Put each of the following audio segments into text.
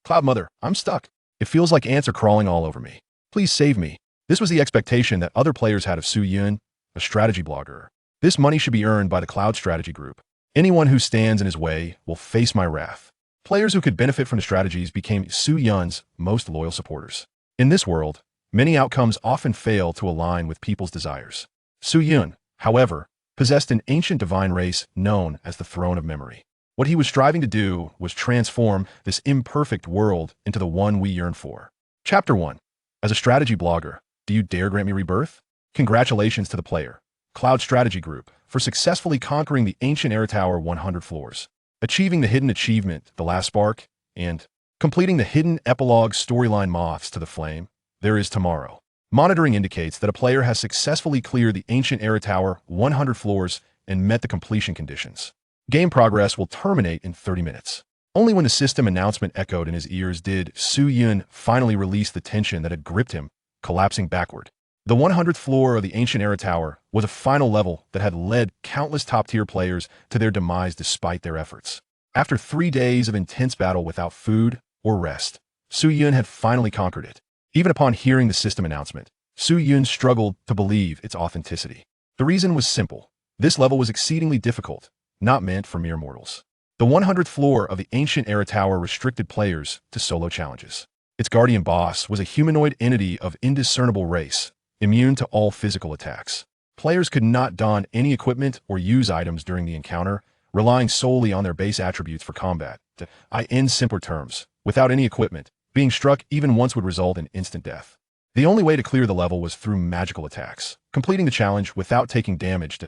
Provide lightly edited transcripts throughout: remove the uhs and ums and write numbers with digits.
Cloud Mother, I'm stuck. It feels like ants are crawling all over me. Please save me. This was the expectation that other players had of Su Yun, a strategy blogger. This money should be earned by the Cloud Strategy Group. Anyone who stands in his way will face my wrath. Players who could benefit from the strategies became Su Yun's most loyal supporters. In this world, many outcomes often fail to align with people's desires. Su Yun, however, possessed an ancient divine race known as the Throne of Memory. What he was striving to do was transform this imperfect world into the one we yearn for. Chapter 1. As a strategy blogger, do you dare grant me rebirth? Congratulations to the player, Cloud Strategy Group, for successfully conquering the ancient Air Tower 100 floors, achieving the hidden achievement, The Last Spark, and completing the hidden epilogue storyline Moths to the Flame, There Is Tomorrow. Monitoring indicates that a player has successfully cleared the ancient Air Tower 100 floors and met the completion conditions. Game progress will terminate in 30 minutes. Only when the system announcement echoed in his ears did Su Yun finally release the tension that had gripped him, collapsing backward. The 100th floor of the ancient Era Tower was a final level that had led countless top-tier players to their demise despite their efforts. After 3 days of intense battle without food or rest, Su Yun had finally conquered it. Even upon hearing the system announcement, Su Yun struggled to believe its authenticity. The reason was simple. This level was exceedingly difficult, not meant for mere mortals. The 100th floor of the ancient Era Tower restricted players to solo challenges. Its guardian boss was a humanoid entity of indiscernible race, immune to all physical attacks. Players could not don any equipment or use items during the encounter, relying solely on their base attributes for combat. In simpler terms, without any equipment, being struck even once would result in instant death. The only way to clear the level was through magical attacks. Completing the challenge without taking damage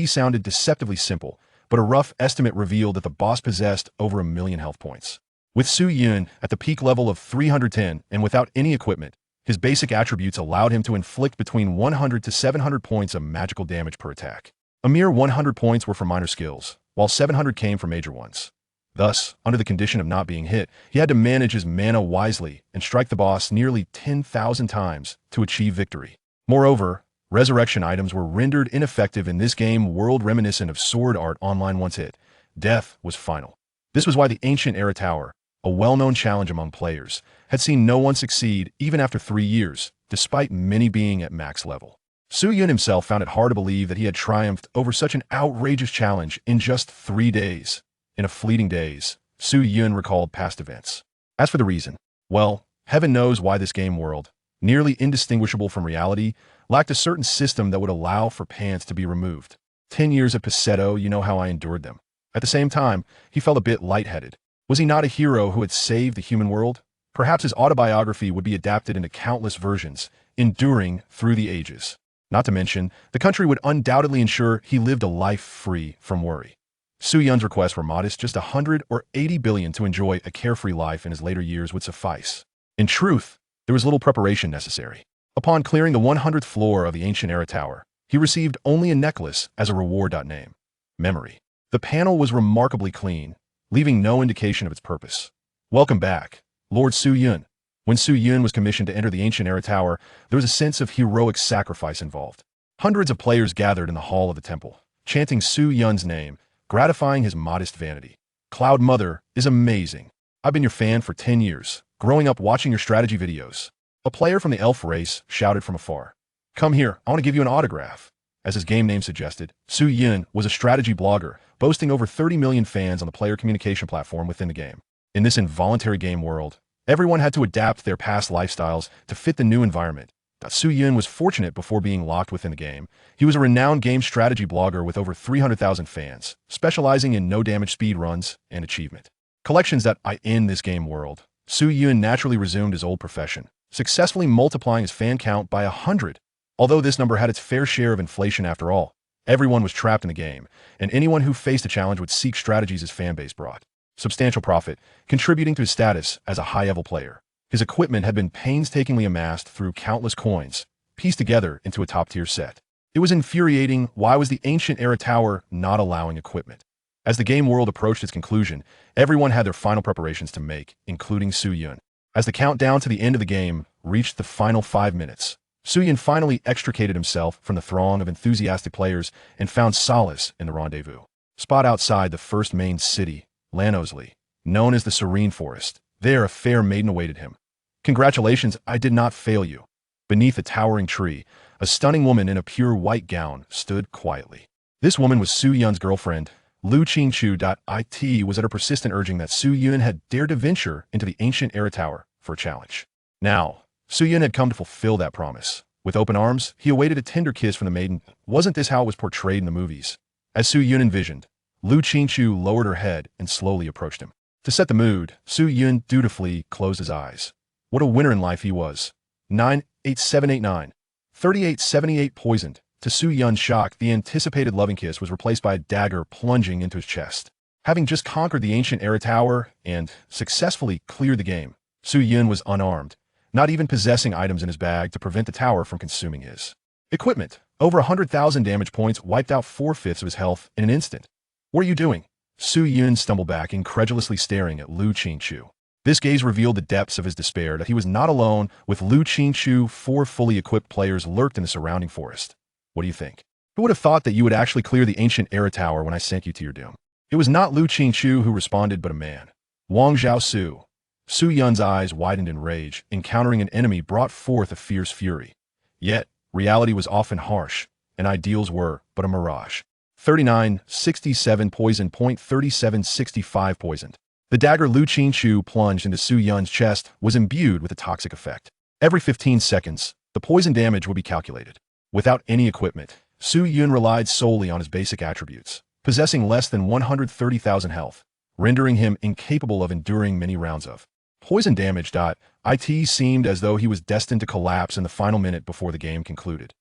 sounded deceptively simple, but a rough estimate revealed that the boss possessed over 1 million health points. With Su Yun at the peak level of 310 and without any equipment, his basic attributes allowed him to inflict between 100 to 700 points of magical damage per attack. A mere 100 points were for minor skills, while 700 came from major ones. Thus, under the condition of not being hit, he had to manage his mana wisely and strike the boss nearly 10,000 times to achieve victory. Moreover, resurrection items were rendered ineffective in this game world reminiscent of Sword Art Online. Once hit, death was final. This was why the ancient Era Tower, a well-known challenge among players, had seen no one succeed even after 3 years, despite many being at max level. Su Yun himself found it hard to believe that he had triumphed over such an outrageous challenge in just 3 days. In a fleeting daze, Su Yun recalled past events. As for the reason, well, heaven knows why this game world, nearly indistinguishable from reality, lacked a certain system that would allow for pants to be removed. 10 years at Pasetto, you know how I endured them. At the same time, he felt a bit lightheaded. Was he not a hero who had saved the human world? Perhaps his autobiography would be adapted into countless versions, enduring through the ages. Not to mention, the country would undoubtedly ensure he lived a life free from worry. Su Yun's requests were modest, just 100 or 80 billion to enjoy a carefree life in his later years would suffice. In truth, there was little preparation necessary. Upon clearing the 100th floor of the ancient Era Tower, he received only a necklace as a reward. Name: Memory. The panel was remarkably clean, leaving no indication of its purpose. Welcome back, Lord Su Yun. When Su Yun was commissioned to enter the ancient Era Tower, there was a sense of heroic sacrifice involved. Hundreds of players gathered in the hall of the temple, chanting Su Yun's name, gratifying his modest vanity. Cloud Mother is amazing. I've been your fan for 10 years, growing up watching your strategy videos. A player from the elf race shouted from afar. Come here, I want to give you an autograph. As his game name suggested, Su Yun was a strategy blogger, boasting over 30 million fans on the player communication platform within the game. In this involuntary game world, everyone had to adapt their past lifestyles to fit the new environment. Su Yun was fortunate before being locked within the game. He was a renowned game strategy blogger with over 300,000 fans, specializing in no-damage speedruns and achievement collections. In this game world, Su Yun naturally resumed his old profession, successfully multiplying his fan count by 100. Although this number had its fair share of inflation after all, everyone was trapped in the game, and anyone who faced a challenge would seek strategies his fanbase brought substantial profit, contributing to his status as a high-level player. His equipment had been painstakingly amassed through countless coins, pieced together into a top-tier set. It was infuriating. Why was the ancient Era Tower not allowing equipment? As the game world approached its conclusion, everyone had their final preparations to make, including Su Yun. As the countdown to the end of the game reached the final 5 minutes, Su Yun finally extricated himself from the throng of enthusiastic players and found solace in the rendezvous spot outside the first main city, Lannosley, known as the Serene Forest. There, a fair maiden awaited him. Congratulations, I did not fail you. Beneath a towering tree, a stunning woman in a pure white gown stood quietly. This woman was Su Yun's girlfriend. Lu Qingchu.it was at her persistent urging that Su Yun had dared to venture into the ancient era tower for a challenge. Now, Su Yun had come to fulfill that promise. With open arms, he awaited a tender kiss from the maiden. Wasn't this how it was portrayed in the movies? As Su Yun envisioned, Lu Qingchu lowered her head and slowly approached him. To set the mood, Su Yun dutifully closed his eyes. What a winner in life he was. 98789. 3878 poisoned. To Su Yun's shock, the anticipated loving kiss was replaced by a dagger plunging into his chest. Having just conquered the ancient era tower and successfully cleared the game, Su Yun was unarmed, not even possessing items in his bag to prevent the tower from consuming his equipment. Over 100,000 damage points wiped out 4/5 of his health in an instant. What are you doing? Su Yun stumbled back, incredulously staring at Lu Qingchu. This gaze revealed the depths of his despair, that he was not alone. With Lu Qingchu, 4 fully equipped players lurked in the surrounding forest. What do you think? Who would have thought that you would actually clear the ancient era tower when I sent you to your doom? It was not Lu Qingchu who responded, but a man. Wang Zhaosu. Su Yun's eyes widened in rage. Encountering an enemy brought forth a fierce fury. Yet, reality was often harsh, and ideals were but a mirage. 3967 poison. 3765 poisoned. The dagger Lu Qingchu plunged into Su Yun's chest was imbued with a toxic effect. Every 15 seconds, the poison damage would be calculated. Without any equipment, Su Yun relied solely on his basic attributes, possessing less than 130,000 health, rendering him incapable of enduring many rounds of poison damage. It seemed as though he was destined to collapse in the final minute before the game concluded.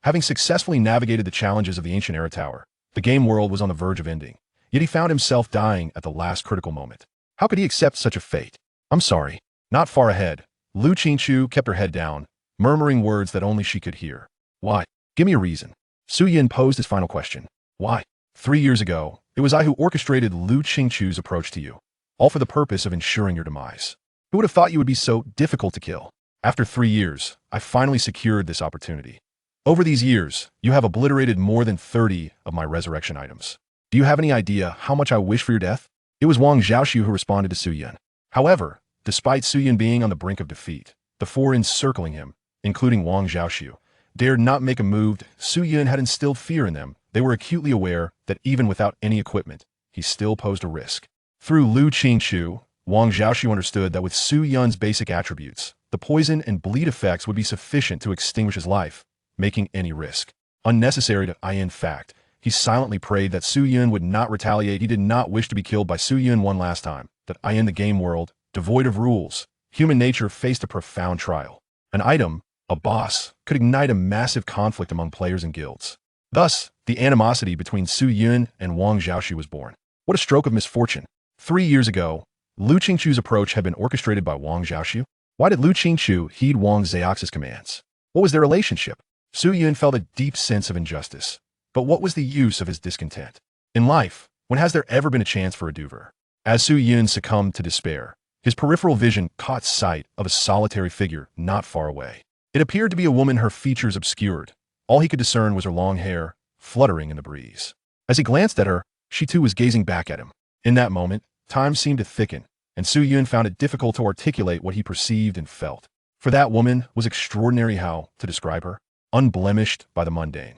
Having successfully navigated the challenges of the ancient era tower, the game world was on the verge of ending, yet he found himself dying at the last critical moment. How could he accept such a fate? I'm sorry. Not far ahead, Lu Qingchu kept her head down, murmuring words that only she could hear. Why? Give me a reason. Su Yun posed his final question. Why? 3 years ago, it was I who orchestrated Lu Qingchu's approach to you, all for the purpose of ensuring your demise. Who would have thought you would be so difficult to kill? After 3 years, I finally secured this opportunity. Over these years, you have obliterated more than 30 of my resurrection items. Do you have any idea how much I wish for your death? It was Wang Zhaoxiu who responded to Su Yun. However, despite Su Yun being on the brink of defeat, the 4 encircling him, including Wang Zhaoxiu, dared not make a move. Su Yun had instilled fear in them. They were acutely aware that even without any equipment, he still posed a risk. Through Lu Qingchu, Wang Zhaoxiu understood that with Su Yun's basic attributes, the poison and bleed effects would be sufficient to extinguish his life, making any risk unnecessary to In fact, he silently prayed that Su Yun would not retaliate. He did not wish to be killed by Su Yun one last time. That in the game world, devoid of rules, human nature faced a profound trial. An item, a boss, could ignite a massive conflict among players and guilds. Thus, the animosity between Su Yun and Wang Zhaoxiu was born. What a stroke of misfortune. 3 years ago, Lu Qingchu's approach had been orchestrated by Wang Zhaoxiu. Why did Lu Qingchu heed Wang Zhaoxiu's commands? What was their relationship? Su Yun felt a deep sense of injustice. But what was the use of his discontent? In life, when has there ever been a chance for a do-over? As Su Yun succumbed to despair, his peripheral vision caught sight of a solitary figure not far away. It appeared to be a woman, her features obscured. All he could discern was her long hair, fluttering in the breeze. As he glanced at her, she too was gazing back at him. In that moment, time seemed to thicken, and Su Yun found it difficult to articulate what he perceived and felt. For that woman was extraordinary. How to describe her? Unblemished by the mundane.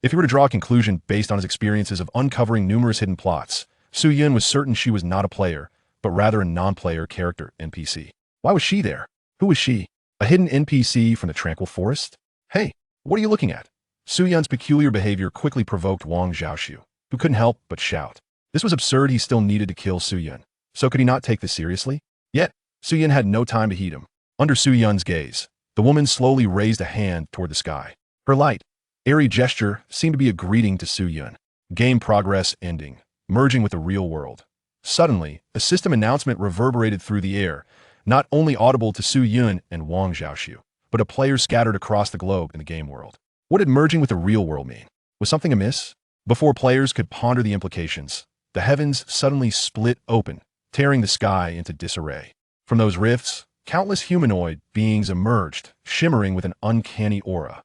If he were to draw a conclusion based on his experiences of uncovering numerous hidden plots, Su Yun was certain she was not a player, but rather a non-player character NPC. Why was she there? Who was she? A hidden NPC from the tranquil forest? Hey, what are you looking at? Su Yun's peculiar behavior quickly provoked Wang Zhaoxiu, who couldn't help but shout. This was absurd. He still needed to kill Su Yun. So could he not take this seriously? Yet, Su Yun had no time to heed him. Under Su Yun's gaze, the woman slowly raised a hand toward the sky. Her light, airy gesture seemed to be a greeting to Su Yun. Game progress ending, merging with the real world. Suddenly, a system announcement reverberated through the air, not only audible to Su Yun and Wang Zhaoxiu, but to players scattered across the globe in the game world. What did merging with the real world mean? Was something amiss? Before players could ponder the implications, the heavens suddenly split open, tearing the sky into disarray. From those rifts, countless humanoid beings emerged, shimmering with an uncanny aura.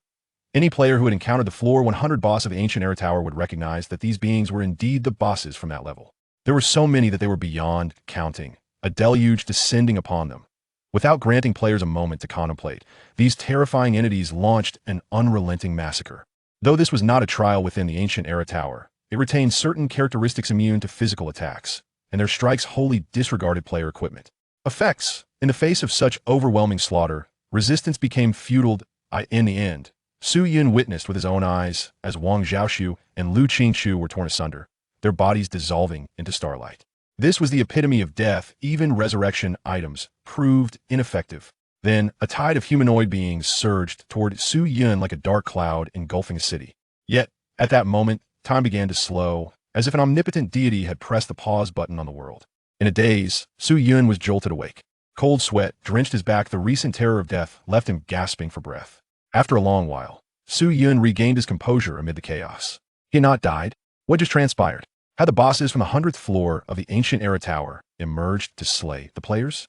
Any player who had encountered the floor 100 boss of the ancient era tower would recognize that these beings were indeed the bosses from that level. There were so many that they were beyond counting, a deluge descending upon them. Without granting players a moment to contemplate, these terrifying entities launched an unrelenting massacre. Though this was not a trial within the Ancient Era Tower, it retained certain characteristics immune to physical attacks, and their strikes wholly disregarded player equipment. Effects. In the face of such overwhelming slaughter, resistance became futile. In the end, Su Yun witnessed with his own eyes as Wang Xiaoshu and Lu Qingchu were torn asunder, their bodies dissolving into starlight. This was the epitome of death. Even resurrection items proved ineffective. Then, a tide of humanoid beings surged toward Su Yun like a dark cloud engulfing a city. Yet, at that moment, time began to slow, as if an omnipotent deity had pressed the pause button on the world. In a daze, Su Yun was jolted awake. Cold sweat drenched his back. The recent terror of death left him gasping for breath. After a long while, Su Yun regained his composure amid the chaos. He had not died. What just transpired? Had the bosses from the 100th floor of the Ancient Era Tower emerged to slay the players?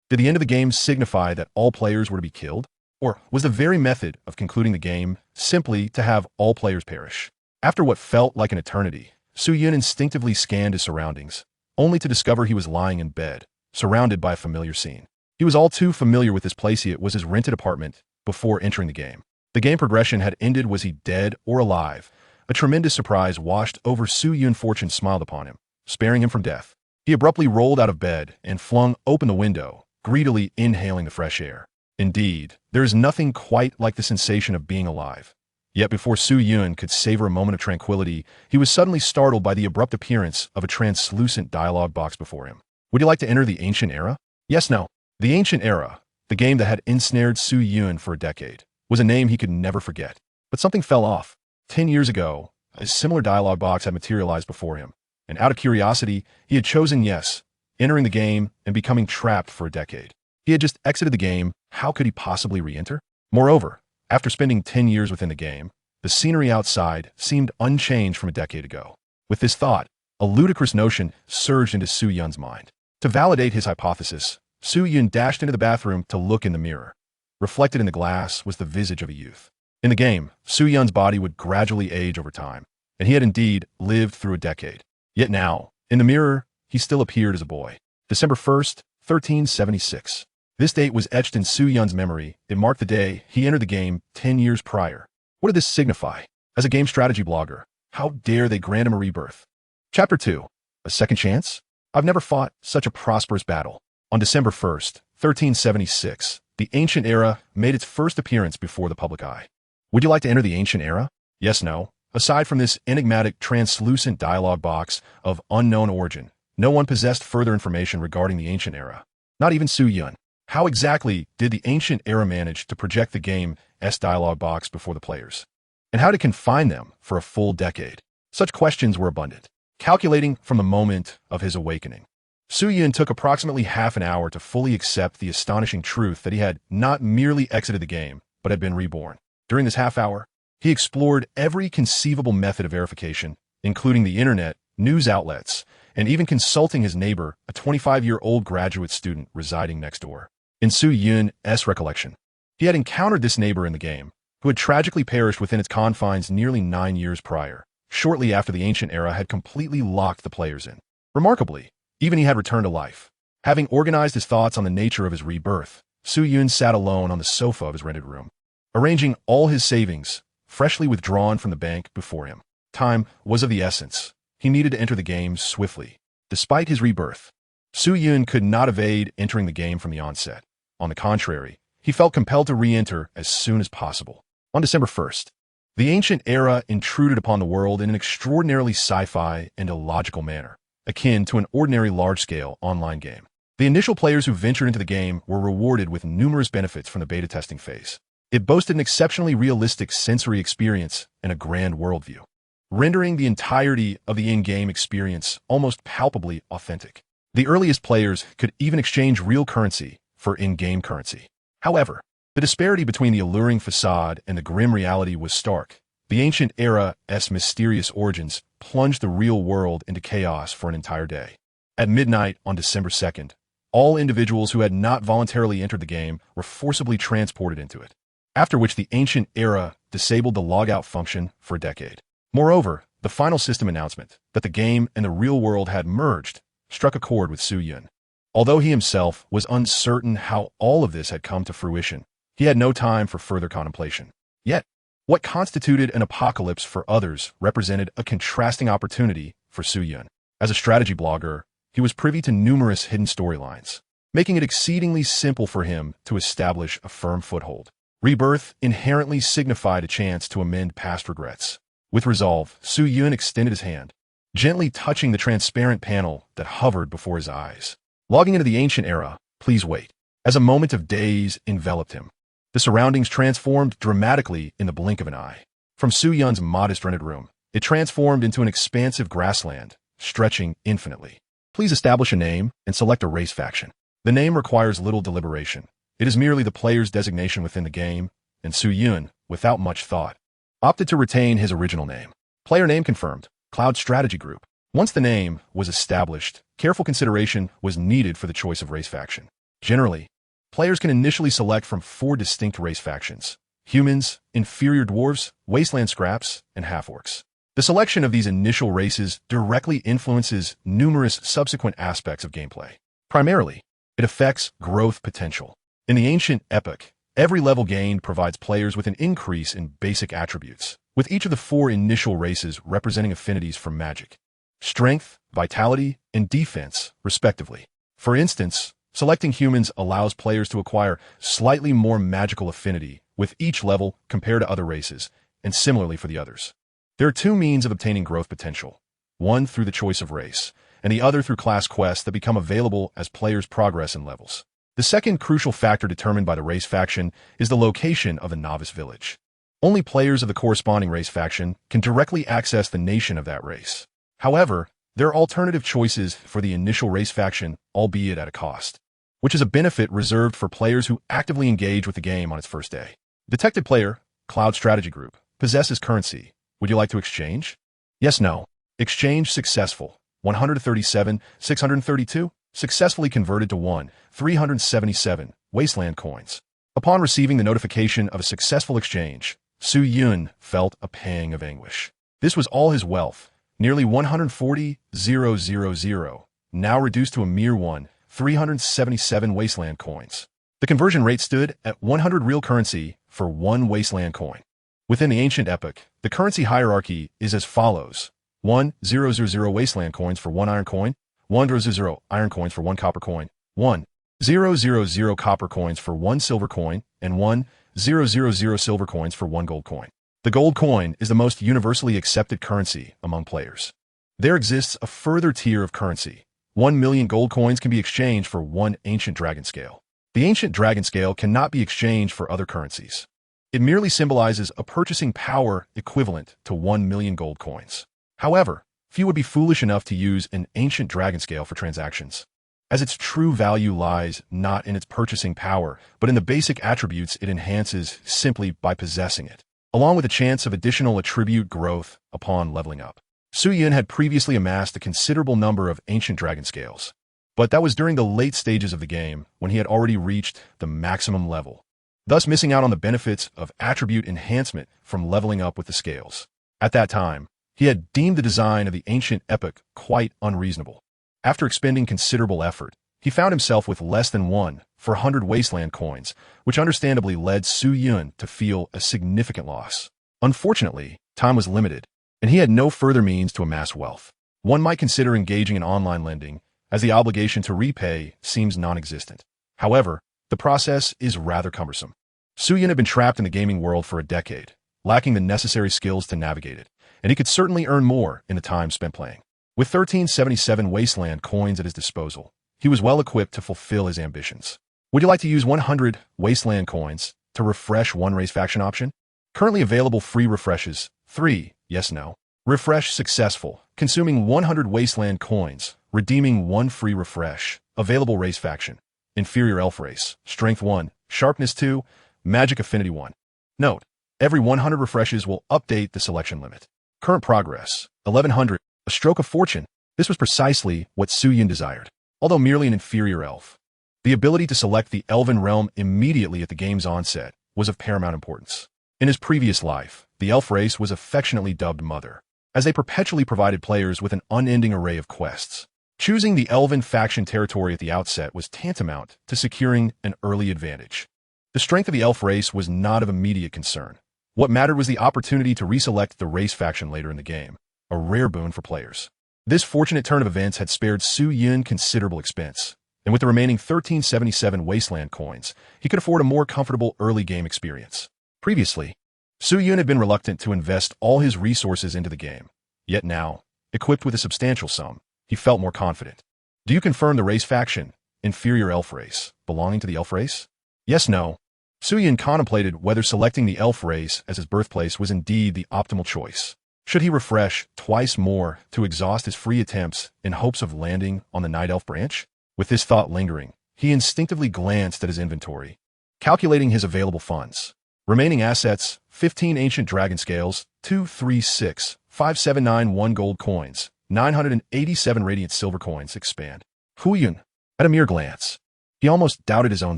Did the end of the game signify that all players were to be killed? Or was the very method of concluding the game simply to have all players perish? After what felt like an eternity, Su Yun instinctively scanned his surroundings, only to discover he was lying in bed, surrounded by a familiar scene. He was all too familiar with this place. It was his rented apartment before entering the game. The game progression had ended. Was he dead or alive? A tremendous surprise washed over Su Yun. Fortune smiled upon him, sparing him from death. He abruptly rolled out of bed and flung open the window, greedily inhaling the fresh air. Indeed, there is nothing quite like the sensation of being alive. Yet before Su Yun could savor a moment of tranquility, he was suddenly startled by the abrupt appearance of a translucent dialogue box before him. Would you like to enter the Ancient Era? Yes, no. The Ancient Era, the game that had ensnared Su Yun for a decade, was a name he could never forget. But something fell off. 10 years ago, a similar dialogue box had materialized before him, and out of curiosity, he had chosen yes, entering the game and becoming trapped for a decade. He had just exited the game. How could he possibly re-enter? Moreover, after spending 10 years within the game, the scenery outside seemed unchanged from a decade ago. With this thought, a ludicrous notion surged into Su Yun's mind. To validate his hypothesis, Su Yun dashed into the bathroom to look in the mirror. Reflected in the glass was the visage of a youth. In the game, Su Yun's body would gradually age over time, and he had indeed lived through a decade. Yet now, in the mirror, he still appeared as a boy. December 1st, 1376. This date was etched in Su Yun's memory. It marked the day he entered the game 10 years prior. What did this signify? As a game strategy blogger, how dare they grant him a rebirth? Chapter 2. A second chance? I've never fought such a prosperous battle. On December 1st, 1376, the Ancient Era made its first appearance before the public eye. Would you like to enter the Ancient Era? Yes, no. Aside from this enigmatic, translucent dialogue box of unknown origin, no one possessed further information regarding the Ancient Era. Not even Su Yun. How exactly did the Ancient Era manage to project the game's dialogue box before the players? And how to confine them for a full decade? Such questions were abundant. Calculating from the moment of his awakening, Su Yun took approximately half an hour to fully accept the astonishing truth that he had not merely exited the game, but had been reborn. During this half hour, he explored every conceivable method of verification, including the internet, news outlets, and even consulting his neighbor, a 25-year-old graduate student residing next door. In Su Yun's recollection, he had encountered this neighbor in the game, who had tragically perished within its confines nearly 9 years prior, shortly after the Ancient Era had completely locked the players in. Remarkably, even he had returned to life. Having organized his thoughts on the nature of his rebirth, Su Yun sat alone on the sofa of his rented room, arranging all his savings, freshly withdrawn from the bank, before him. Time was of the essence. He needed to enter the game swiftly. Despite his rebirth, Su Yun could not evade entering the game from the onset. On the contrary, he felt compelled to re-enter as soon as possible. On December 1st, the Ancient Era intruded upon the world in an extraordinarily sci-fi and illogical manner, akin to an ordinary large-scale online game. The initial players who ventured into the game were rewarded with numerous benefits from the beta testing phase. It boasted an exceptionally realistic sensory experience and a grand worldview, rendering the entirety of the in-game experience almost palpably authentic. The earliest players could even exchange real currency for in-game currency. However, the disparity between the alluring facade and the grim reality was stark. The Ancient Era's mysterious origins plunged the real world into chaos for an entire day. At midnight on December 2nd, all individuals who had not voluntarily entered the game were forcibly transported into it, after which the Ancient Era disabled the logout function for a decade. Moreover, the final system announcement that the game and the real world had merged struck a chord with Su Yun. Although he himself was uncertain how all of this had come to fruition, he had no time for further contemplation. Yet, what constituted an apocalypse for others represented a contrasting opportunity for Soo-Yun. As a strategy blogger, he was privy to numerous hidden storylines, making it exceedingly simple for him to establish a firm foothold. Rebirth inherently signified a chance to amend past regrets. With resolve, Soo-Yun extended his hand, gently touching the transparent panel that hovered before his eyes. Logging into the ancient era, please wait. As a moment of daze enveloped him, the surroundings transformed dramatically in the blink of an eye. From Soo-Yun's modest rented room, it transformed into an expansive grassland, stretching infinitely. Please establish a name and select a race faction. The name requires little deliberation. It is merely the player's designation within the game, and Soo-Yun, without much thought, opted to retain his original name. Player name confirmed, Cloud Strategy Group. Once the name was established, careful consideration was needed for the choice of race faction. Generally, players can initially select from 4 distinct race factions: humans, inferior dwarves, wasteland scraps, and half-orcs. The selection of these initial races directly influences numerous subsequent aspects of gameplay. Primarily, it affects growth potential. In the ancient epoch, every level gained provides players with an increase in basic attributes, with each of the 4 initial races representing affinities for magic, strength, vitality, and defense, respectively. For instance, selecting humans allows players to acquire slightly more magical affinity with each level compared to other races, and similarly for the others. There are 2 means of obtaining growth potential, one through the choice of race, and the other through class quests that become available as players progress in levels. The second crucial factor determined by the race faction is the location of the novice village. Only players of the corresponding race faction can directly access the nation of that race. However, there are alternative choices for the initial race faction, albeit at a cost, which is a benefit reserved for players who actively engage with the game on its first day. Detected player, Cloud Strategy Group, possesses currency. Would you like to exchange? Yes, no. Exchange successful. 137, 632, successfully converted to 377 wasteland coins. Upon receiving the notification of a successful exchange, Soo-Yun felt a pang of anguish. This was all his wealth, nearly 140,000, now reduced to a mere 377 wasteland coins. The conversion rate stood at 100 real currency for 1 wasteland coin. Within the ancient epoch, the currency hierarchy is as follows: 1,000 wasteland coins for 1 iron coin, 1,000 iron coins for 1 copper coin, 1,000 copper coins for 1 silver coin, and 1,000 silver coins for 1 gold coin. The gold coin is the most universally accepted currency among players. There exists a further tier of currency. 1 million gold coins can be exchanged for 1 ancient dragon scale. The ancient dragon scale cannot be exchanged for other currencies. It merely symbolizes a purchasing power equivalent to 1 million gold coins. However, few would be foolish enough to use an ancient dragon scale for transactions, as its true value lies not in its purchasing power, but in the basic attributes it enhances simply by possessing it, along with a chance of additional attribute growth upon leveling up. Soo-Yun had previously amassed a considerable number of ancient dragon scales, but that was during the late stages of the game when he had already reached the maximum level, thus missing out on the benefits of attribute enhancement from leveling up with the scales. At that time, he had deemed the design of the ancient epoch quite unreasonable. After expending considerable effort, he found himself with less than 1 for 100 wasteland coins, which understandably led Soo-Yun to feel a significant loss. Unfortunately, time was limited, and he had no further means to amass wealth. One might consider engaging in online lending, as the obligation to repay seems non-existent. However, the process is rather cumbersome. Soo-Yun had been trapped in the gaming world for a decade, lacking the necessary skills to navigate it, and he could certainly earn more in the time spent playing. With 1377 wasteland coins at his disposal, he was well equipped to fulfill his ambitions. Would you like to use 100 wasteland coins to refresh 1 race faction option? Currently available free refreshes: 3, yes, no. Refresh successful, consuming 100 wasteland coins, redeeming 1 free refresh. Available race faction: inferior elf race, strength 1, sharpness 2, magic affinity 1. Note: every 100 refreshes will update the selection limit. Current progress: 1100. A stroke of fortune. This was precisely what Soo-Yun desired. Although merely an inferior elf, the ability to select the elven realm immediately at the game's onset was of paramount importance. In his previous life, the elf race was affectionately dubbed Mother, as they perpetually provided players with an unending array of quests, Choosing the Elven faction territory at the outset was tantamount to securing an early advantage. The strength of the elf race was not of immediate concern. What mattered was the opportunity to reselect the race faction later in the game, a rare boon for players. This fortunate turn of events had spared Su Yun considerable expense, and with the remaining 1377 Wasteland coins, he could afford a more comfortable early game experience. Previously, Su Yun had been reluctant to invest all his resources into the game, yet now, equipped with a substantial sum, he felt more confident. Do you confirm the race faction, inferior elf race, belonging to the elf race? Yes, no. Su Yun contemplated whether selecting the elf race as his birthplace was indeed the optimal choice. Should he refresh twice more to exhaust his free attempts in hopes of landing on the Night Elf branch? With this thought lingering, he instinctively glanced at his inventory, calculating his available funds. Remaining assets, 15 ancient dragon scales, 236,579 gold coins, 987 radiant silver coins expand. Hu Yun, at a mere glance, he almost doubted his own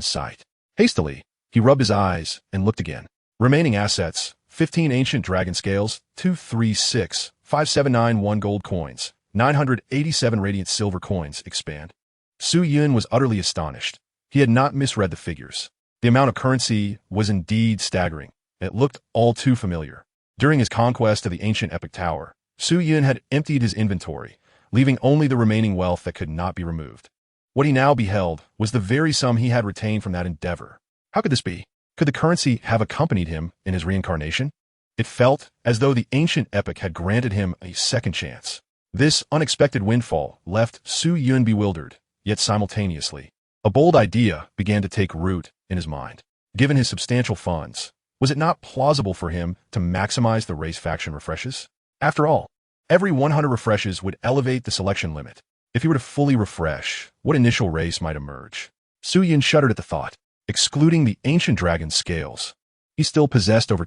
sight. Hastily, he rubbed his eyes and looked again. Remaining assets, 15 ancient dragon scales, 236,579 gold coins, 987 radiant silver coins expand. Su Yun was utterly astonished. He had not misread the figures. The amount of currency was indeed staggering. It looked all too familiar. During his conquest of the ancient epic tower, Su Yun had emptied his inventory, leaving only the remaining wealth that could not be removed. What he now beheld was the very sum he had retained from that endeavor. How could this be? Could the currency have accompanied him in his reincarnation? It felt as though the ancient epic had granted him a second chance. This unexpected windfall left Su Yun bewildered, yet simultaneously, a bold idea began to take root in his mind. Given his substantial funds, was it not plausible for him to maximize the race faction refreshes? After all, every 100 refreshes would elevate the selection limit. If he were to fully refresh, what initial race might emerge? Su Yun shuddered at the thought. Excluding the ancient dragon scales, he still possessed over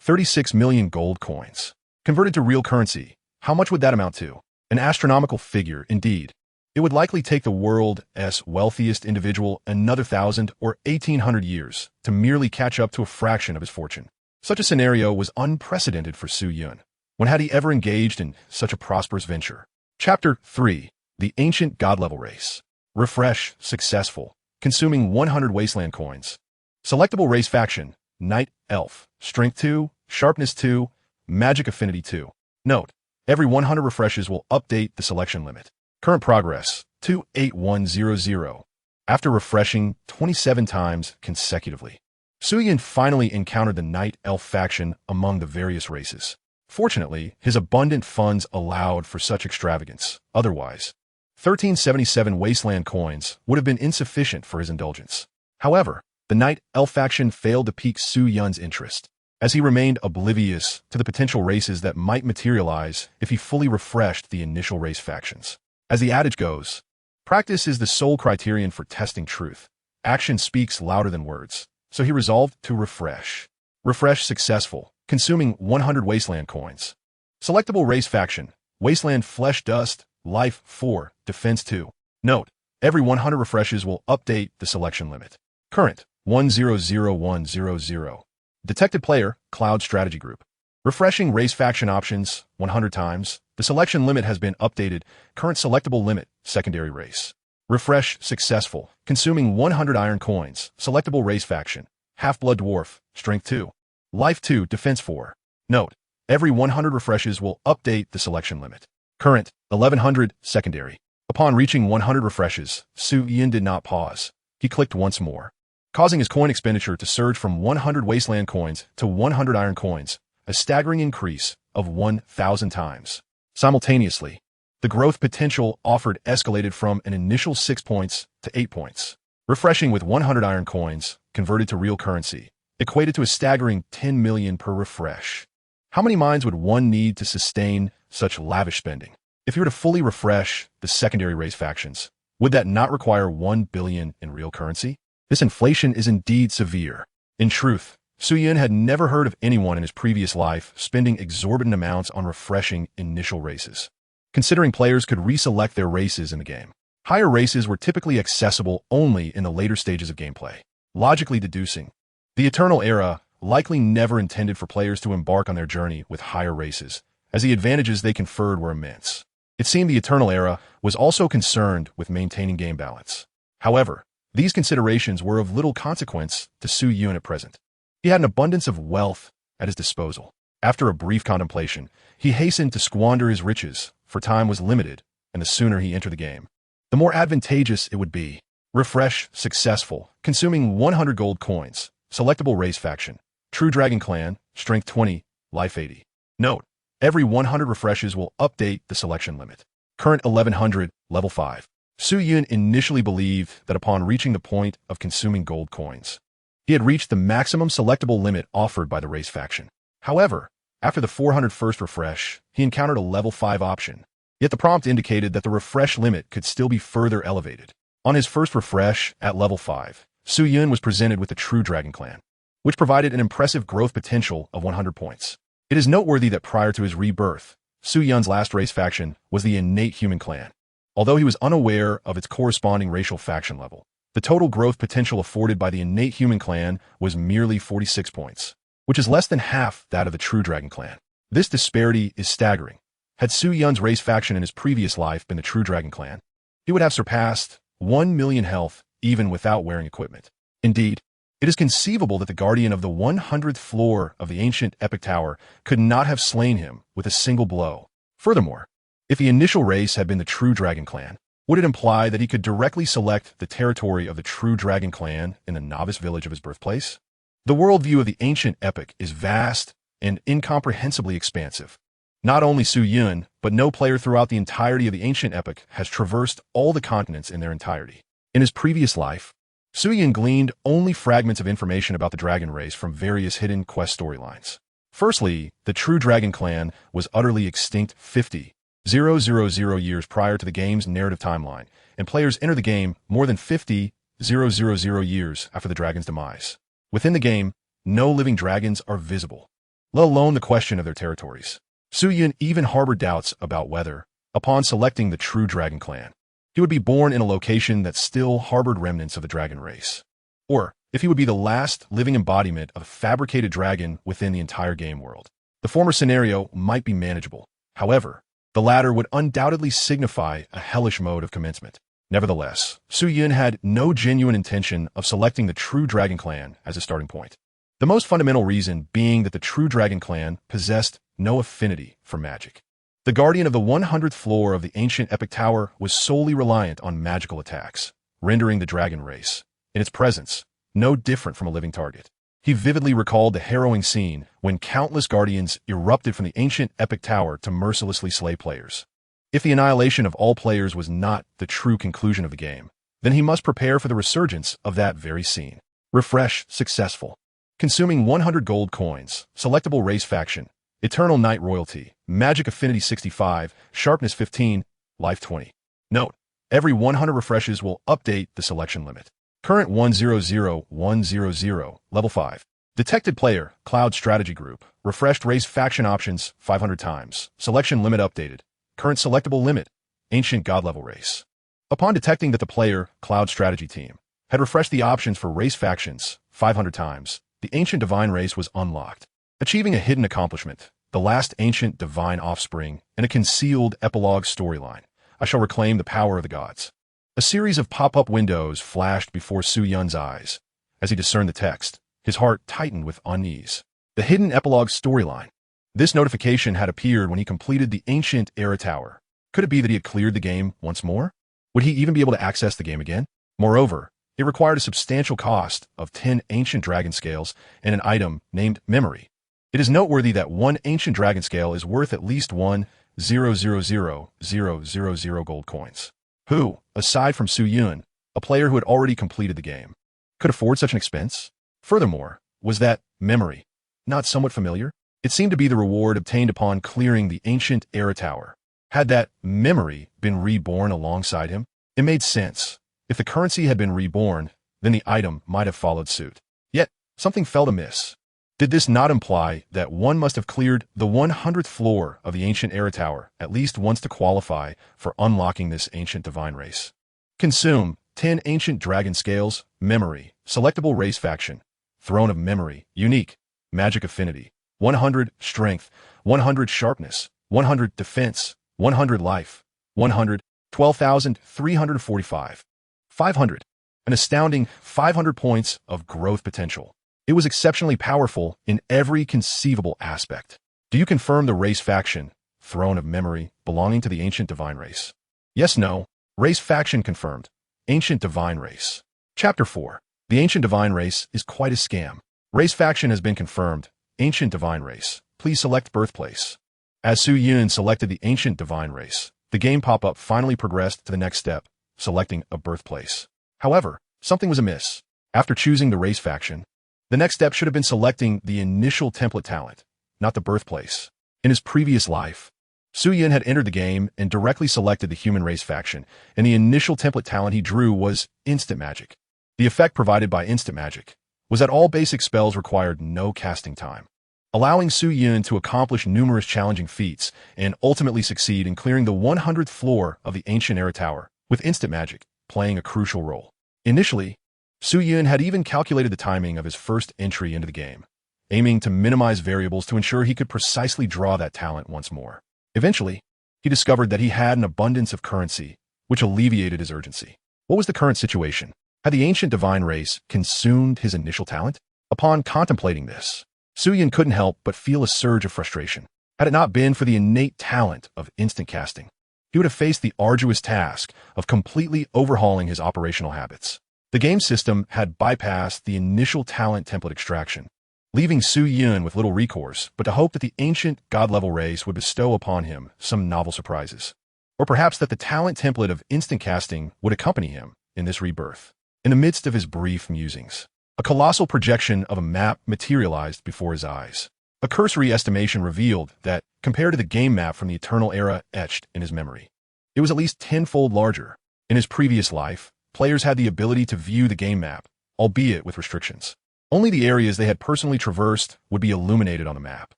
36 million gold coins. Converted to real currency, how much would that amount to? An astronomical figure, indeed. It would likely take the world's wealthiest individual another 1,000 or 1,800 years to merely catch up to a fraction of his fortune. Such a scenario was unprecedented for Su Yun. When had he ever engaged in such a prosperous venture? Chapter 3. The Ancient God-Level Race. Refresh successful, consuming 100 Wasteland coins. Selectable race faction, Night Elf, Strength 2, Sharpness 2, Magic Affinity 2. Note, every 100 refreshes will update the selection limit. Current progress, 28100. After refreshing 27 times consecutively, Su Yun finally encountered the Night Elf faction among the various races. Fortunately, his abundant funds allowed for such extravagance. Otherwise, 1377 Wasteland coins would have been insufficient for his indulgence. However, the Night Elf faction failed to pique Su Yun's interest, as he remained oblivious to the potential races that might materialize if he fully refreshed the initial race factions. As the adage goes, practice is the sole criterion for testing truth. Action speaks louder than words, so he resolved to refresh. Refresh successful, consuming 100 Wasteland coins. Selectable race faction, Wasteland Flesh Dust, Life 4, Defense 2. Note, every 100 refreshes will update the selection limit. Current, 100100. Detected player, Cloud Strategy Group. Refreshing race faction options, 100 times. The selection limit has been updated. Current selectable limit, secondary race. Refresh successful, consuming 100 iron coins. Selectable race faction, Half-Blood Dwarf, Strength 2. Life 2, Defense 4. Note, every 100 refreshes will update the selection limit. Current, 1100, secondary. Upon reaching 100 refreshes, Su Yun did not pause. He clicked once more, causing his coin expenditure to surge from 100 Wasteland coins to 100 iron coins, a staggering increase of 1,000 times. Simultaneously, the growth potential offered escalated from an initial 6 points to 8 points. Refreshing with 100 iron coins, converted to real currency, equated to a staggering 10 million per refresh. How many mines would one need to sustain such lavish spending? If you were to fully refresh the secondary race factions, would that not require 1 billion in real currency? This inflation is indeed severe. In truth, Su Yun had never heard of anyone in his previous life spending exorbitant amounts on refreshing initial races, considering players could reselect their races in the game. Higher races were typically accessible only in the later stages of gameplay. Logically deducing, the Eternal Era likely never intended for players to embark on their journey with higher races, as the advantages they conferred were immense. It seemed the Eternal Era was also concerned with maintaining game balance. However, these considerations were of little consequence to Su Yun at present. He had an abundance of wealth at his disposal. After a brief contemplation, he hastened to squander his riches, for time was limited, and the sooner he entered the game, the more advantageous it would be. Refresh successful, consuming 100 gold coins, selectable race faction, True Dragon Clan, strength 20, life 80. Note, every 100 refreshes will update the selection limit. Current 1100, level 5. Su Yun initially believed that upon reaching the point of consuming gold coins, he had reached the maximum selectable limit offered by the race faction. However, after the 401st refresh, he encountered a level 5 option. Yet the prompt indicated that the refresh limit could still be further elevated. On his first refresh, at level 5, Su Yun was presented with the True Dragon Clan, which provided an impressive growth potential of 100 points. It is noteworthy that prior to his rebirth, Su Yun's last race faction was the Innate Human Clan. Although he was unaware of its corresponding racial faction level, the total growth potential afforded by the Innate Human Clan was merely 46 points, which is less than half that of the True Dragon Clan. This disparity is staggering. Had Su Yun's race faction in his previous life been the True Dragon Clan, he would have surpassed 1 million health even without wearing equipment. Indeed, it is conceivable that the guardian of the 100th floor of the ancient epic tower could not have slain him with a single blow. Furthermore, if the initial race had been the True Dragon Clan, would it imply that he could directly select the territory of the True Dragon Clan in the novice village of his birthplace? The worldview of the ancient epic is vast and incomprehensibly expansive. Not only Su Yun, but no player throughout the entirety of the ancient epic has traversed all the continents in their entirety. In his previous life, Su Yun gleaned only fragments of information about the dragon race from various hidden quest storylines. Firstly, the True Dragon Clan was utterly extinct 50,000 years prior to the game's narrative timeline, and players enter the game more than 50,000 years after the dragon's demise. Within the game, no living dragons are visible, let alone the question of their territories. Su Yun even harbored doubts about whether, upon selecting the True Dragon Clan, he would be born in a location that still harbored remnants of the dragon race, or if he would be the last living embodiment of a fabricated dragon within the entire game world. The former scenario might be manageable. However, the latter would undoubtedly signify a hellish mode of commencement. Nevertheless, Su Yun had no genuine intention of selecting the True Dragon Clan as a starting point. The most fundamental reason being that the True Dragon Clan possessed no affinity for magic. The guardian of the 100th floor of the ancient epic tower was solely reliant on magical attacks, rendering the dragon race, in its presence, no different from a living target. He vividly recalled the harrowing scene when countless guardians erupted from the ancient epic tower to mercilessly slay players. If the annihilation of all players was not the true conclusion of the game, then he must prepare for the resurgence of that very scene. Refresh successful. Consuming 100 gold coins, selectable race faction, Eternal Knight Royalty, Magic Affinity 65, Sharpness 15, Life 20. Note, every 100 refreshes will update the selection limit. Current 100100, level 5. Detected player, Cloud Strategy Group, refreshed race faction options 500 times, selection limit updated. Current selectable limit, Ancient God level race. Upon detecting that the player, Cloud Strategy Team, had refreshed the options for race factions 500 times, the Ancient Divine race was unlocked, achieving a hidden accomplishment, the last Ancient Divine offspring, in a concealed epilogue storyline. I shall reclaim the power of the gods. A series of pop-up windows flashed before Su Yun's eyes. As he discerned the text, his heart tightened with unease. The hidden epilogue storyline. This notification had appeared when he completed the Ancient Era Tower. Could it be that he had cleared the game once more? Would he even be able to access the game again? Moreover, it required a substantial cost of 10 ancient dragon scales and an item named Memory. It is noteworthy that one ancient dragon scale is worth at least 1,000,000 gold coins. Who, aside from Su Yun, a player who had already completed the game, could afford such an expense? Furthermore, was that Memory not somewhat familiar? It seemed to be the reward obtained upon clearing the Ancient Era Tower. Had that Memory been reborn alongside him? It made sense. If the currency had been reborn, then the item might have followed suit. Yet, something felt amiss. Did this not imply that one must have cleared the 100th floor of the Ancient Era Tower at least once to qualify for unlocking this Ancient Divine race? Consume 10 Ancient Dragon Scales, Memory, Selectable Race Faction, Throne of Memory, Unique, Magic Affinity, 100 Strength, 100 Sharpness, 100 Defense, 100 Life, 100, 12,345. 500. An astounding 500 points of growth potential. It was exceptionally powerful in every conceivable aspect. Do you confirm the race faction, throne of memory, belonging to the ancient divine race? Yes, no. Race faction confirmed. Ancient divine race. Chapter 4. The ancient divine race is quite a scam. Race faction has been confirmed. Ancient divine race. Please select birthplace. As Su Yun selected the ancient divine race, the game pop-up finally progressed to the next step, selecting a birthplace. However, something was amiss. After choosing the race faction, the next step should have been selecting the initial template talent, not the birthplace. In his previous life, Su Yun had entered the game and directly selected the human race faction, and the initial template talent he drew was instant magic. The effect provided by instant magic was that all basic spells required no casting time, allowing Su Yun to accomplish numerous challenging feats and ultimately succeed in clearing the 100th floor of the ancient era tower, with instant magic playing a crucial role. Initially, Su Yun had even calculated the timing of his first entry into the game, aiming to minimize variables to ensure he could precisely draw that talent once more. Eventually, he discovered that he had an abundance of currency, which alleviated his urgency. What was the current situation? Had the ancient divine race consumed his initial talent? Upon contemplating this, Su Yun couldn't help but feel a surge of frustration. Had it not been for the innate talent of instant casting, he would have faced the arduous task of completely overhauling his operational habits. The game system had bypassed the initial talent template extraction, leaving Su Yun with little recourse but to hope that the ancient god-level race would bestow upon him some novel surprises. Or perhaps that the talent template of instant casting would accompany him in this rebirth. In the midst of his brief musings, a colossal projection of a map materialized before his eyes. A cursory estimation revealed that, compared to the game map from the Eternal Era etched in his memory, it was at least tenfold larger. In his previous life, players had the ability to view the game map, albeit with restrictions. Only the areas they had personally traversed would be illuminated on the map.